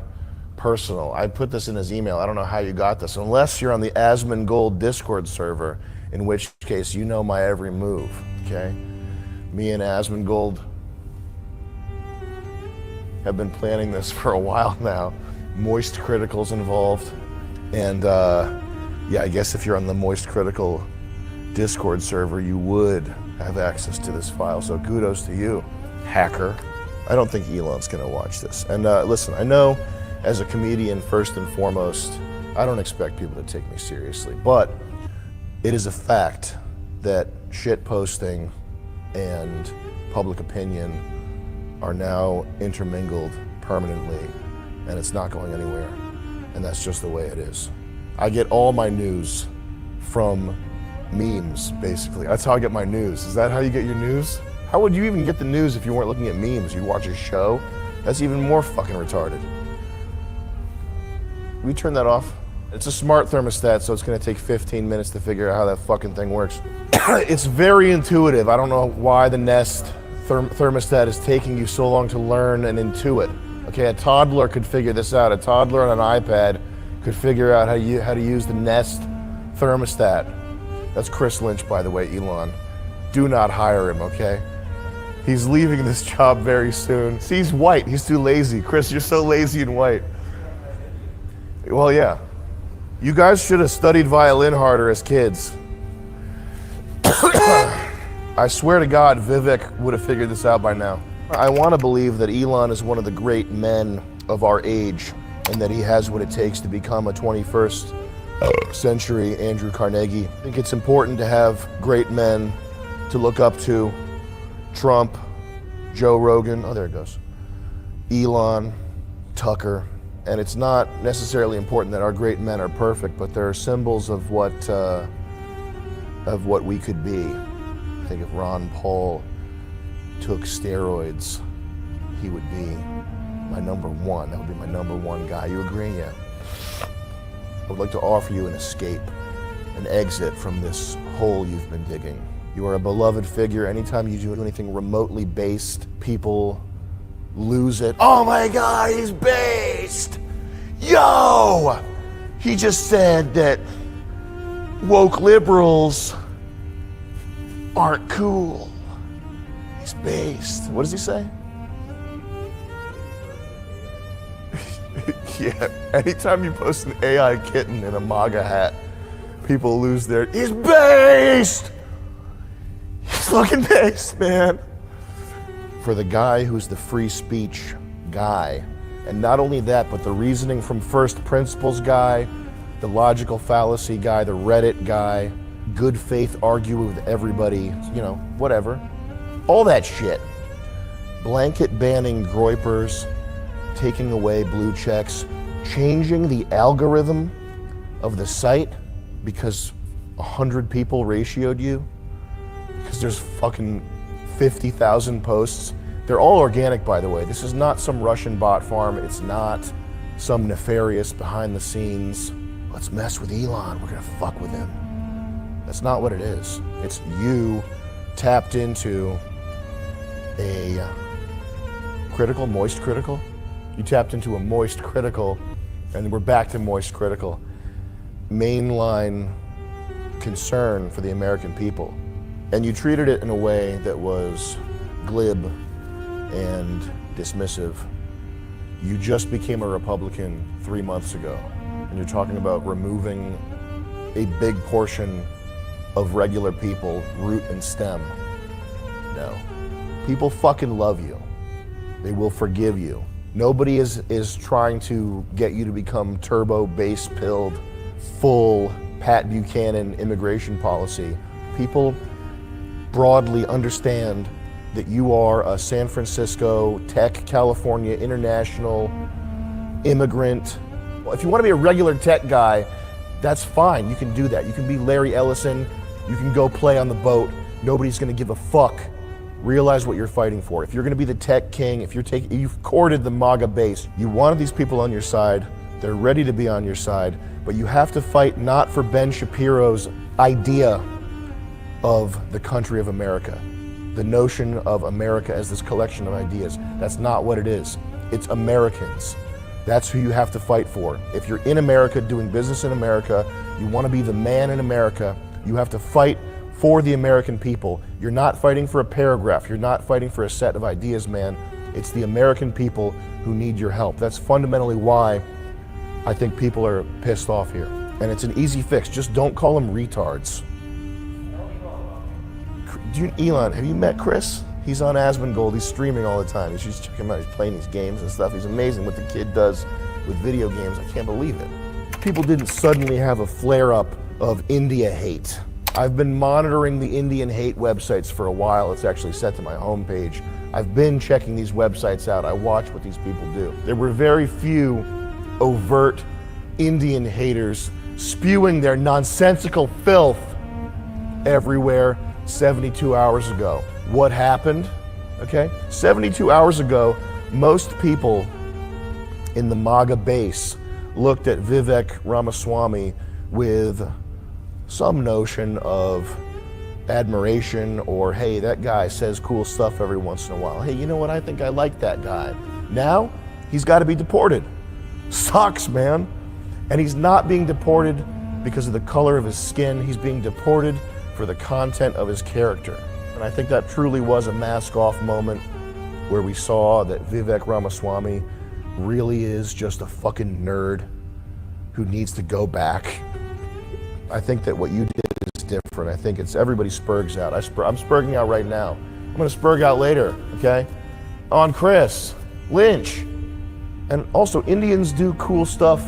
personal. I put this in his email. I don't know how you got this, unless you're on the Asmongold Discord server, in which case you know my every move, okay? Me and Asmongold have been planning this for a while now. Moist Critical's involved. And yeah, I guess if you're on the Moist Critical Discord server, you would have access to this file. So kudos to you, hacker. I don't think Elon's gonna watch this. And listen, I know as a comedian, first and foremost, I don't expect people to take me seriously, but it is a fact that shit posting and public opinion are now intermingled permanently, and it's not going anywhere. And that's just the way it is. I get all my news from memes, basically. That's how I get my news. Is that how you get your news? How would you even get the news if you weren't looking at memes? You'd watch a show? That's even more fucking retarded. We turn that off. It's a smart thermostat, so it's gonna take 15 minutes to figure out how that fucking thing works. It's very intuitive. I don't know why the Nest thermostat is taking you so long to learn and intuit. Okay, a toddler could figure this out. A toddler on an iPad could figure out how to use the Nest thermostat. That's Chris Lynch, by the way, Elon. Do not hire him, okay? He's leaving this job very soon. See, he's white. He's too lazy. Chris, you're so lazy and white. Well, yeah. You guys should have studied violin harder as kids. I swear to God, Vivek would have figured this out by now. I want to believe that Elon is one of the great men of our age and that he has what it takes to become a 21st century Andrew Carnegie. I think it's important to have great men to look up to. Trump, Joe Rogan, oh there it goes, Elon, Tucker. And it's not necessarily important that our great men are perfect, but there are symbols of what we could be. I think if Ron Paul took steroids, he would be my number one. That would be my number one guy. You agree? Yeah. I would like to offer you an escape, an exit from this hole you've been digging. You are a beloved figure. Anytime you do anything remotely based, people lose it. Oh my God, he's based! Yo! He just said that woke liberals aren't cool. He's based. What does he say? Yeah, anytime you post an AI kitten in a MAGA hat, people lose their, he's based! He's fucking based, man. For the guy who's the free speech guy, and not only that, but the reasoning from first principles guy, the logical fallacy guy, the Reddit guy, good faith argue with everybody, you know, whatever. All that shit. Blanket banning groypers, taking away blue checks, changing the algorithm of the site because 100 people ratioed you, because there's fucking 50,000 posts. They're all organic, by the way. This is not some Russian bot farm. It's not some nefarious behind the scenes, let's mess with Elon, we're gonna fuck with him. That's not what it is. It's you tapped into a critical, moist critical. You tapped into a moist critical, and we're back to moist critical. Mainline concern for the American people. And you treated it in a way that was glib and dismissive. You just became a Republican 3 months ago, and you're talking about removing a big portion of regular people, root and stem. No. People fucking love you. They will forgive you. Nobody is trying to get you to become turbo, base pilled, full Pat Buchanan immigration policy. People broadly understand that you are a San Francisco, Tech, California, international immigrant. Well, if you want to be a regular tech guy, that's fine. You can do that. You can be Larry Ellison. You can go play on the boat. Nobody's going to give a fuck. Realize what you're fighting for. If you're going to be the tech king, if you've courted the MAGA base, you wanted these people on your side. They're ready to be on your side, but you have to fight not for Ben Shapiro's idea of the country of America, the notion of America as this collection of ideas. That's not what it is. It's Americans. That's who you have to fight for. If you're in America, doing business in America, you want to be the man in America, you have to fight for the American people. You're not fighting for a paragraph. You're not fighting for a set of ideas, man. It's the American people who need your help. That's fundamentally why I think people are pissed off here. And it's an easy fix. Just don't call them retards. Elon, have you met Chris? He's on Asmongold. He's streaming all the time. You should check him out. He's playing these games and stuff. He's amazing what the kid does with video games. I can't believe it. People didn't suddenly have a flare-up of India hate. I've been monitoring the Indian hate websites for a while. It's actually set to my homepage. I've been checking these websites out. I watch what these people do. There were very few overt Indian haters spewing their nonsensical filth everywhere 72 hours ago. What happened? Okay, 72 hours ago, most people in the MAGA base looked at Vivek Ramaswamy with some notion of admiration or, hey, that guy says cool stuff every once in a while. Hey, you know what? I think I like that guy. Now, he's got to be deported. Sucks, man. And he's not being deported because of the color of his skin. He's being deported for the content of his character. And I think that truly was a mask-off moment where we saw that Vivek Ramaswamy really is just a fucking nerd who needs to go back. I think that what you did is different. I think it's everybody spurgs out. I'm spurging out right now. I'm gonna spurg out later, okay? On Chris Lynch. And also, Indians do cool stuff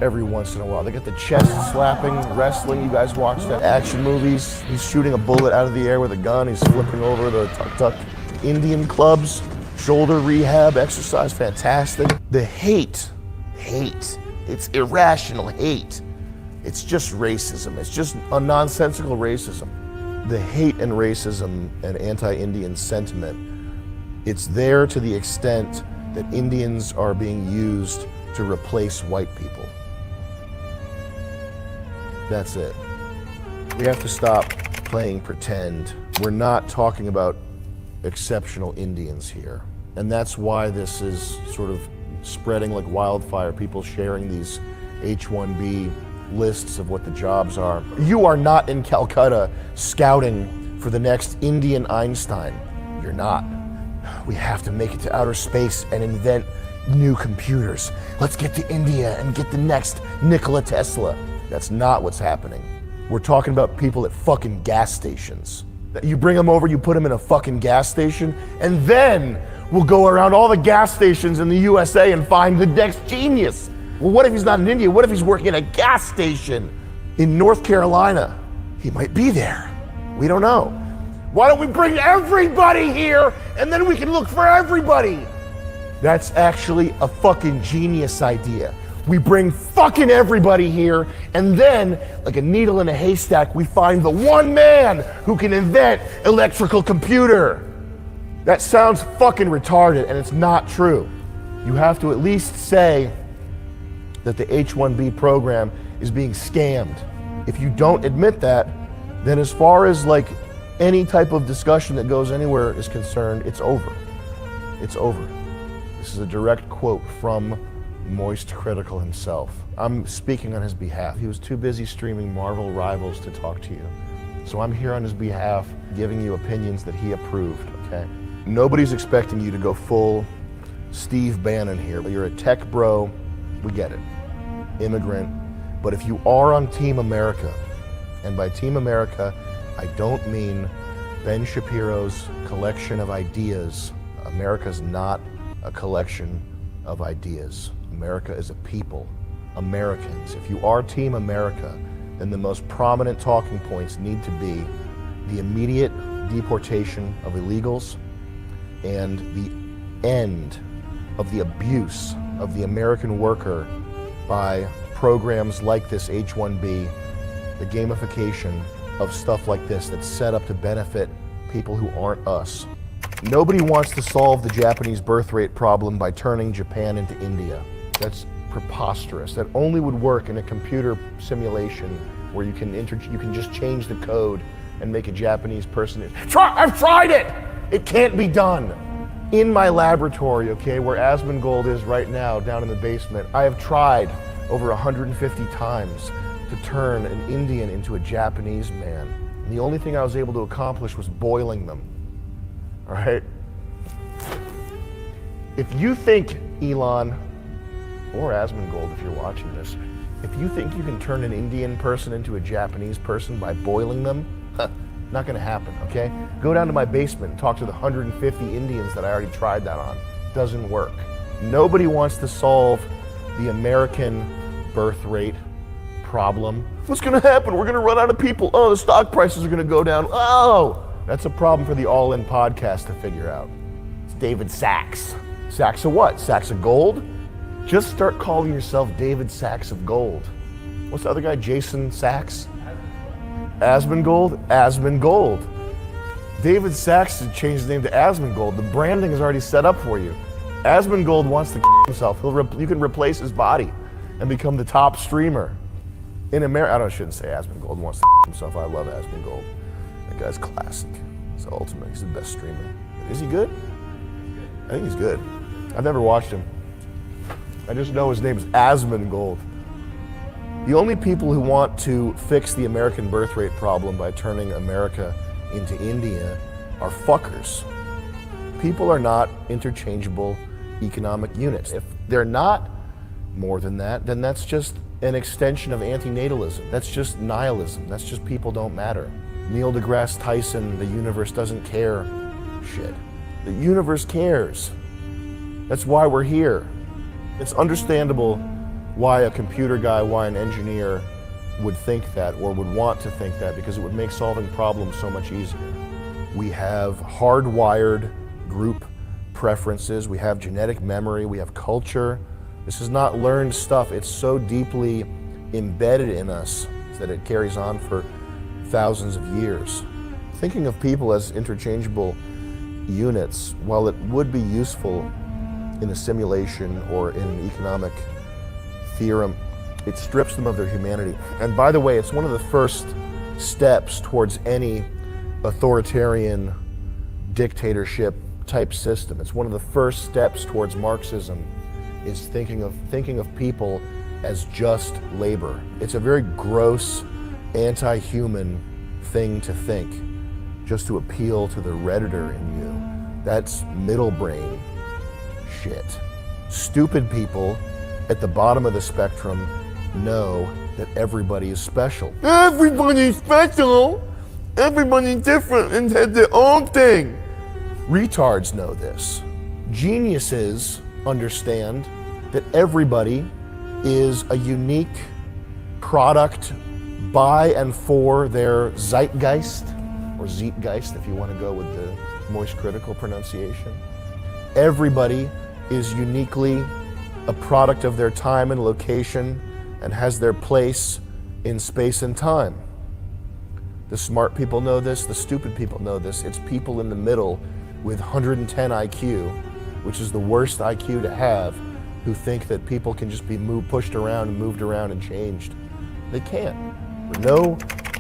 every once in a while. They get the chest slapping, wrestling. You guys watch that action movies. He's shooting a bullet out of the air with a gun. He's flipping over the tuk-tuk. Indian clubs, shoulder rehab, exercise, fantastic. The hate, it's irrational hate. It's just racism. It's just a nonsensical racism. The hate and racism and anti-Indian sentiment, it's there to the extent that Indians are being used to replace white people. That's it. We have to stop playing pretend. We're not talking about exceptional Indians here. And that's why this is sort of spreading like wildfire, people sharing these H-1B lists of what the jobs are. You are not in Calcutta scouting for the next Indian Einstein. You're not. We have to make it to outer space and invent new computers. Let's get to India and get the next Nikola Tesla. That's not what's happening. We're talking about people at fucking gas stations. You bring them over, you put them in a fucking gas station, and then we'll go around all the gas stations in the USA and find the next genius. Well, what if he's not in India? What if he's working at a gas station in North Carolina? He might be there. We don't know. Why don't we bring everybody here and then we can look for everybody? That's actually a fucking genius idea. We bring fucking everybody here, and then, like a needle in a haystack, we find the one man who can invent electrical computer. That sounds fucking retarded, and it's not true. You have to at least say that the H-1B program is being scammed. If you don't admit that, then as far as like any type of discussion that goes anywhere is concerned, it's over. It's over. This is a direct quote from Moist Critical himself. I'm speaking on his behalf. He was too busy streaming Marvel Rivals to talk to you. So I'm here on his behalf, giving you opinions that he approved, okay? Nobody's expecting you to go full Steve Bannon here, but you're a tech bro, we get it. Immigrant, But if you are on Team America, and by Team America, I don't mean Ben Shapiro's collection of ideas. America's not a collection of ideas. America is a people, Americans. If you are Team America, then the most prominent talking points need to be the immediate deportation of illegals and the end of the abuse of the American worker by programs like this H-1B, the gamification of stuff like this that's set up to benefit people who aren't us. Nobody wants to solve the Japanese birth rate problem by turning Japan into India. That's preposterous. That only would work in a computer simulation where you can just change the code and make a Japanese person. I've tried it! It can't be done. In my laboratory, okay, where Asmongold is right now, down in the basement, I have tried over 150 times to turn an Indian into a Japanese man. And the only thing I was able to accomplish was boiling them. All right? If you think, Elon, or Asmongold if you're watching this, if you think you can turn an Indian person into a Japanese person by boiling them, not gonna happen, okay? Go down to my basement and talk to the 150 Indians that I already tried that on. Doesn't work. Nobody wants to solve the American birth rate problem. What's gonna happen? We're gonna run out of people. Oh, the stock prices are gonna go down. Oh, that's a problem for the All In podcast to figure out. It's David Sacks. Sacks of what? Sacks of gold? Just start calling yourself David Sacks of gold. What's the other guy? Jason Sacks? Asmongold? Asmongold. David Sacks has changed his name to Asmongold. The branding is already set up for you. Asmongold wants to himself. You can replace his body and become the top streamer in America. I shouldn't say Asmongold wants to himself. I love Asmongold. That guy's classic. He's the ultimate. He's the best streamer. Is he good? I think he's good. I've never watched him. I just know his name is Asmongold. The only people who want to fix the American birth rate problem by turning America into India are fuckers. People are not interchangeable economic units. If they're not more than that, then that's just an extension of antinatalism. That's just nihilism. That's just people don't matter. Neil deGrasse Tyson, the universe doesn't care shit. The universe cares. That's why we're here. It's understandable why a computer guy, why an engineer would think that or would want to think that, because it would make solving problems so much easier. We have hardwired group preferences, we have genetic memory, we have culture. This is not learned stuff. It's so deeply embedded in us that it carries on for thousands of years. Thinking of people as interchangeable units, while it would be useful in a simulation or in an economic theorem, it strips them of their humanity. And by the way, it's one of the first steps towards any authoritarian dictatorship type system. It's one of the first steps towards Marxism, is thinking of people as just labor. It's a very gross, anti-human thing to think, just to appeal to the Redditor in you. That's middle brain shit. Stupid people at the bottom of the spectrum know that everybody is special. Everybody's special! Everybody's different and has their own thing. Retards know this. Geniuses understand that everybody is a unique product by and for their zeitgeist, or Zeitgeist if you want to go with the moist critical pronunciation. Everybody is uniquely a product of their time and location and has their place in space and time. The smart people know this, the stupid people know this. It's people in the middle with 110 IQ, which is the worst IQ to have, who think that people can just be pushed around and moved around and changed. They can't. No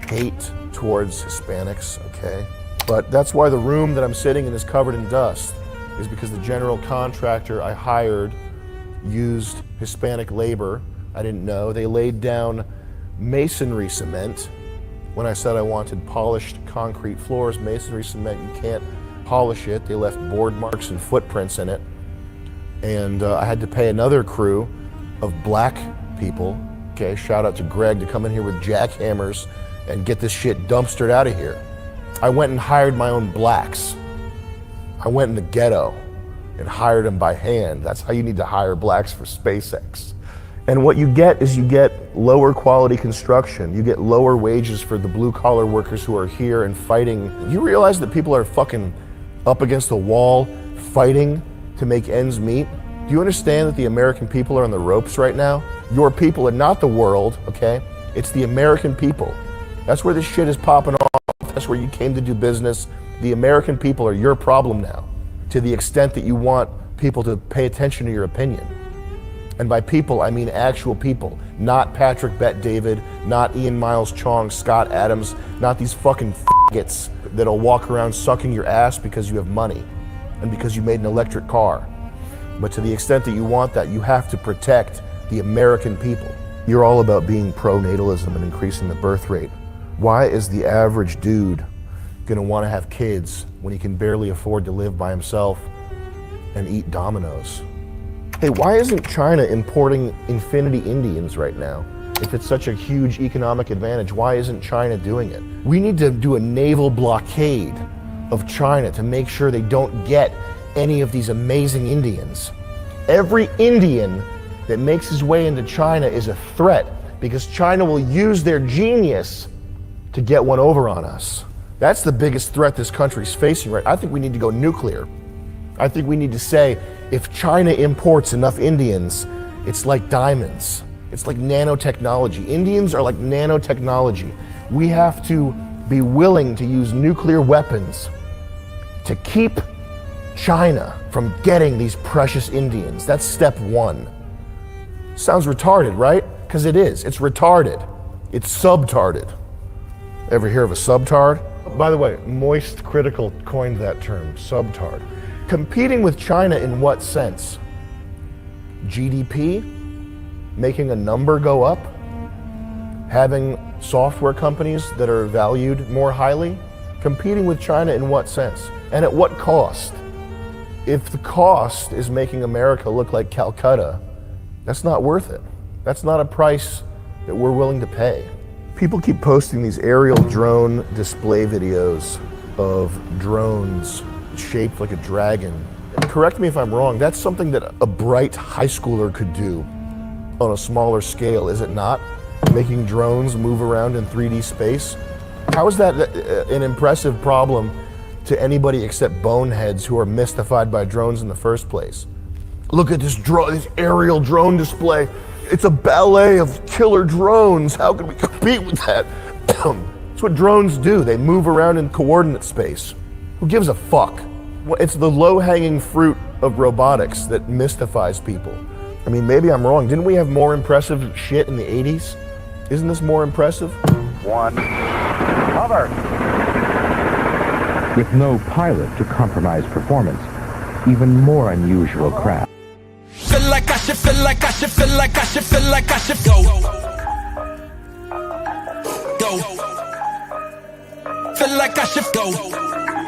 hate towards Hispanics, okay? But that's why the room that I'm sitting in is covered in dust, is because the general contractor I hired used Hispanic labor. I didn't know. They laid down masonry cement. When I said I wanted polished concrete floors, masonry cement, you can't polish it. They left board marks and footprints in it. And I had to pay another crew of black people, okay? Shout out to Greg to come in here with jackhammers and get this shit dumpstered out of here. I went and hired my own blacks. I went in the ghetto and hired them by hand. That's how you need to hire blacks for SpaceX. And what you get is you get lower quality construction. You get lower wages for the blue collar workers who are here and fighting. You realize that people are fucking up against the wall fighting to make ends meet? Do you understand that the American people are on the ropes right now? Your people and not the world, okay? It's the American people. That's where this shit is popping off. That's where you came to do business. The American people are your problem now, to the extent that you want people to pay attention to your opinion. And by people, I mean actual people, not Patrick Bet-David, not Ian Miles Chong, Scott Adams, not these fucking faggots that'll walk around sucking your ass because you have money and because you made an electric car. But to the extent that you want that, you have to protect the American people. You're all about being pro-natalism and increasing the birth rate. Why is the average dude gonna want to have kids when he can barely afford to live by himself and eat Domino's? Hey, why isn't China importing Infinity Indians right now? If it's such a huge economic advantage, why isn't China doing it? We need to do a naval blockade of China to make sure they don't get any of these amazing Indians. Every Indian that makes his way into China is a threat because China will use their genius to get one over on us. That's the biggest threat this country's facing right now. I think we need to go nuclear. I think we need to say, if China imports enough Indians, it's like diamonds. It's like nanotechnology. Indians are like nanotechnology. We have to be willing to use nuclear weapons to keep China from getting these precious Indians. That's step one. Sounds retarded, right? Because it is. It's retarded. It's subtarded. Ever hear of a subtard? By the way, Moist Critical coined that term, subtard. Competing with China in what sense? GDP? Making a number go up? Having software companies that are valued more highly? Competing with China in what sense? And at what cost? If the cost is making America look like Calcutta, that's not worth it. That's not a price that we're willing to pay. People keep posting these aerial drone display videos of drones shaped like a dragon. And correct me if I'm wrong, that's something that a bright high schooler could do on a smaller scale, is it not? Making drones move around in 3D space? How is that an impressive problem to anybody except boneheads who are mystified by drones in the first place? Look at this aerial drone display. It's a ballet of killer drones. How can we compete with that? That's what drones do. They move around in coordinate space. Who gives a fuck? It's the low-hanging fruit of robotics that mystifies people. I mean, maybe I'm wrong. Didn't we have more impressive shit in the 80s? Isn't this more impressive? One. Hover. With no pilot to compromise performance, even more unusual craft. Feel like I should, feel like I should, feel like I should, feel like I should go. Go. Feel like I should go.